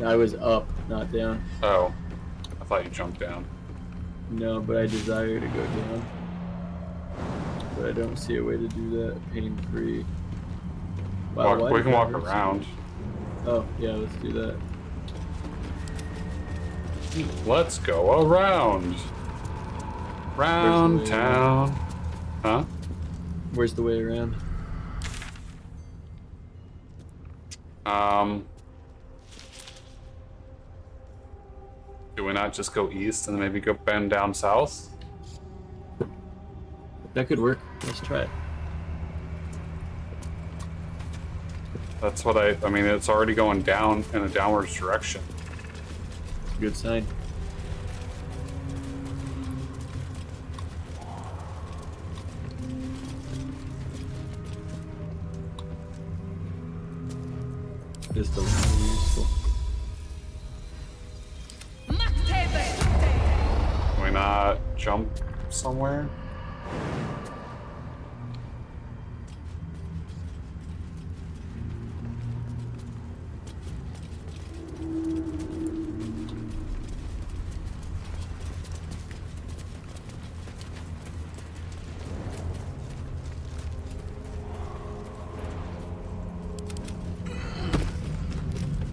I was up, not down. Oh, I thought you jumped down. No, but I desire to go down. But I don't see a way to do that pain-free. Wow, we can walk around. Oh, yeah, let's do that. Let's go around. Round town. Huh? Where's the way around? Do we not just go east and then maybe go bend down south? That could work. Let's try it. That's what I mean, it's already going down in a downwards direction. Good sign. Just a little useful. Can we not jump somewhere?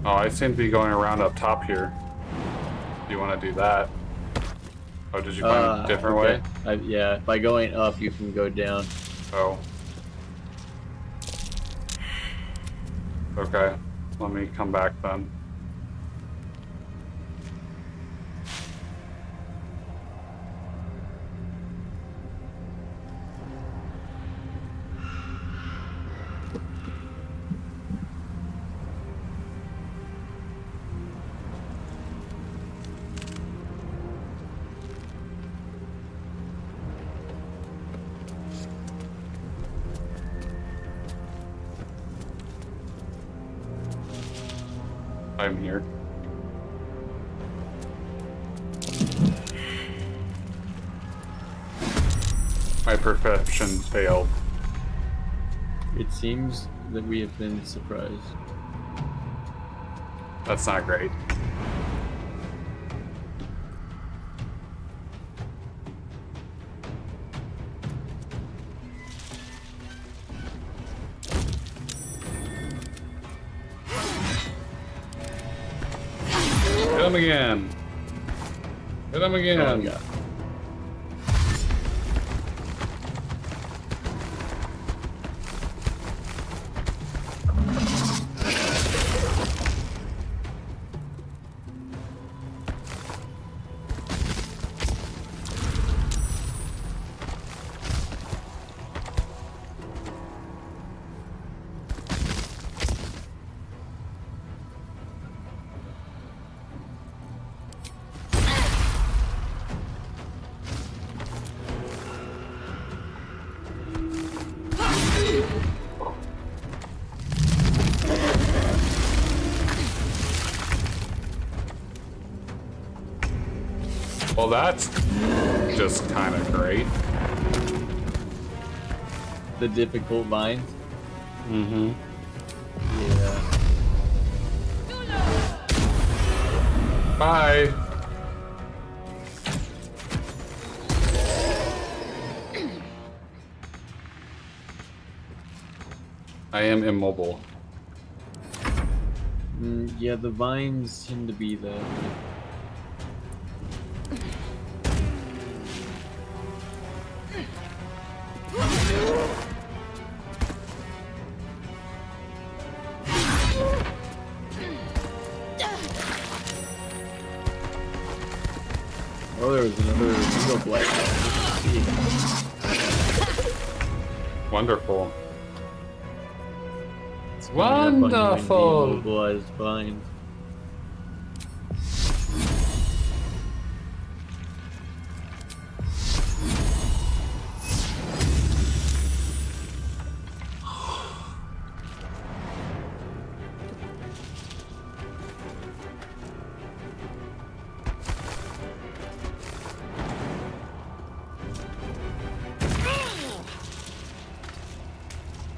Oh, I seem to be going around up top here. Do you want to do that? Oh, did you find a different way? Yeah, by going up, you can go down. Oh. Okay, let me come back then. I'm here. My perception failed. It seems that we have been surprised. That's not great. Hit him again. Hit him again. Oh, God. Well, that's just kind of great. The difficult vines. Mm-hmm. Yeah. Bye. I am immobile. Yeah, the vines seem to be the... Oh, there was another needle blight. Wonderful. It's wonderful. Immobilized vines.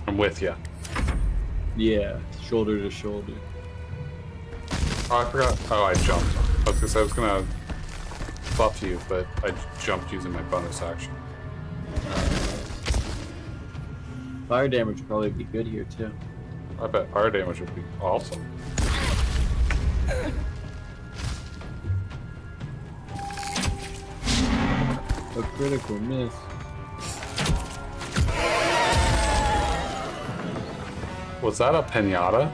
I'm with you. Yeah, shoulder to shoulder. Oh, I forgot. Oh, I jumped. I was gonna say I was gonna buff you, but I jumped using my bonus action. Fire damage would probably be good here too. I bet fire damage would be awesome. A critical miss. Was that a pinata?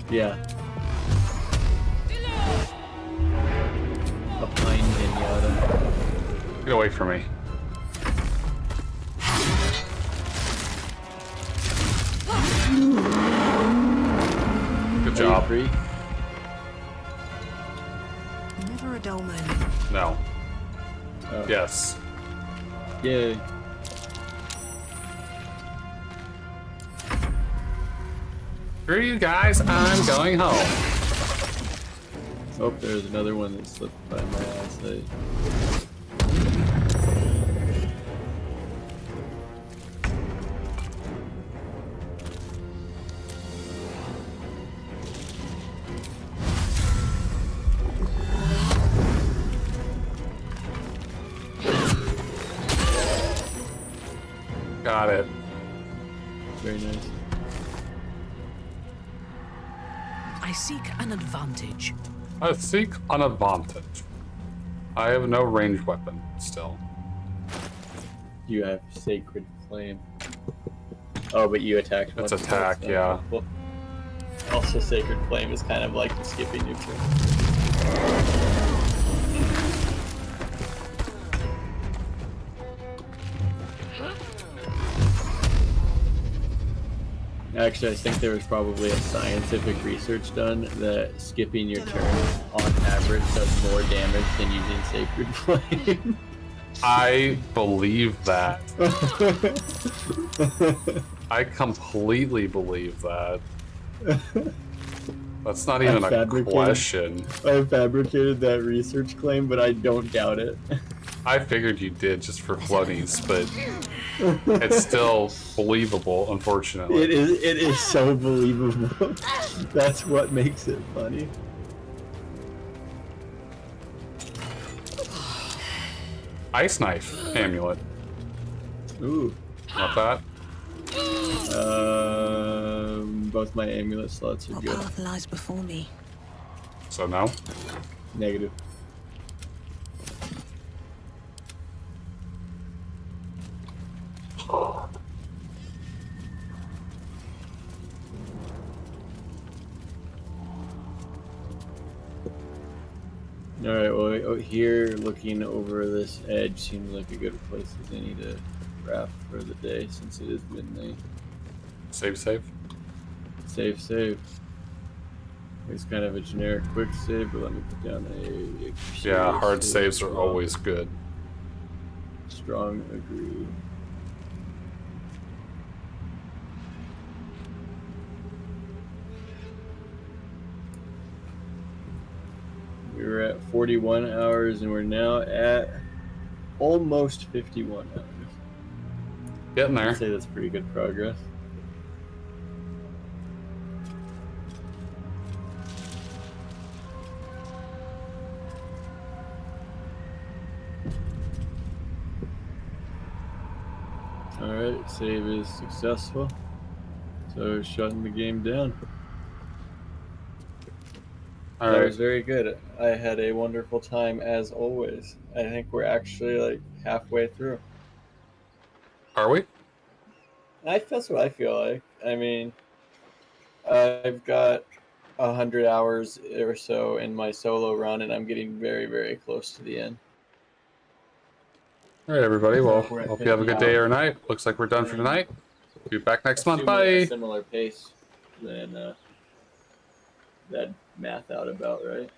Yeah. A pine pinata. Get away from me. Good job. Free? Never a dull moment. No. Yes. Yay. Screw you guys, I'm going home. Oh, there's another one that slipped by my eyesight. Got it. Very nice. I seek an advantage. I seek an advantage. I have no ranged weapon still. You have Sacred Flame. Oh, but you attacked It's once, attack, so yeah. cool. Also, Sacred Flame is kind of like skipping your turn. Actually, I think there was probably a scientific research done that skipping your turn on average does more damage than using Sacred Flame. I believe that. I completely believe that. That's not even a question. I fabricated that research claim, but I don't doubt it. I figured you did just for funnies, but it's still believable, unfortunately. It is so believable. That's what makes it funny. Ice knife amulet. Ooh. Want that? Both my amulet slots are What good. path lies before me? So no? Negative. Alright, well, here, looking over this edge seems like a good place as any to craft for the day, since it is midnight. Save, save. Save. It's kind of a generic quick save, but let me put down a Yeah, hard saves are always good. Strong agree. We were at 41 hours, and we're now at almost 51 hours. Getting there. I'd say that's pretty good progress. Alright, save is successful. So shutting the game down. All That right. was very good. I had a wonderful time as always. I think we're actually like halfway through. Are we? That's what I feel like. I mean, I've got 100 hours or so in my solo run, and I'm getting very, very close to the end. All right, everybody. Well, We're at hope you have a 50 good day hours. or night. Looks like we're done for tonight. Be back next month. Assuming a Bye. similar pace than that math out about, right?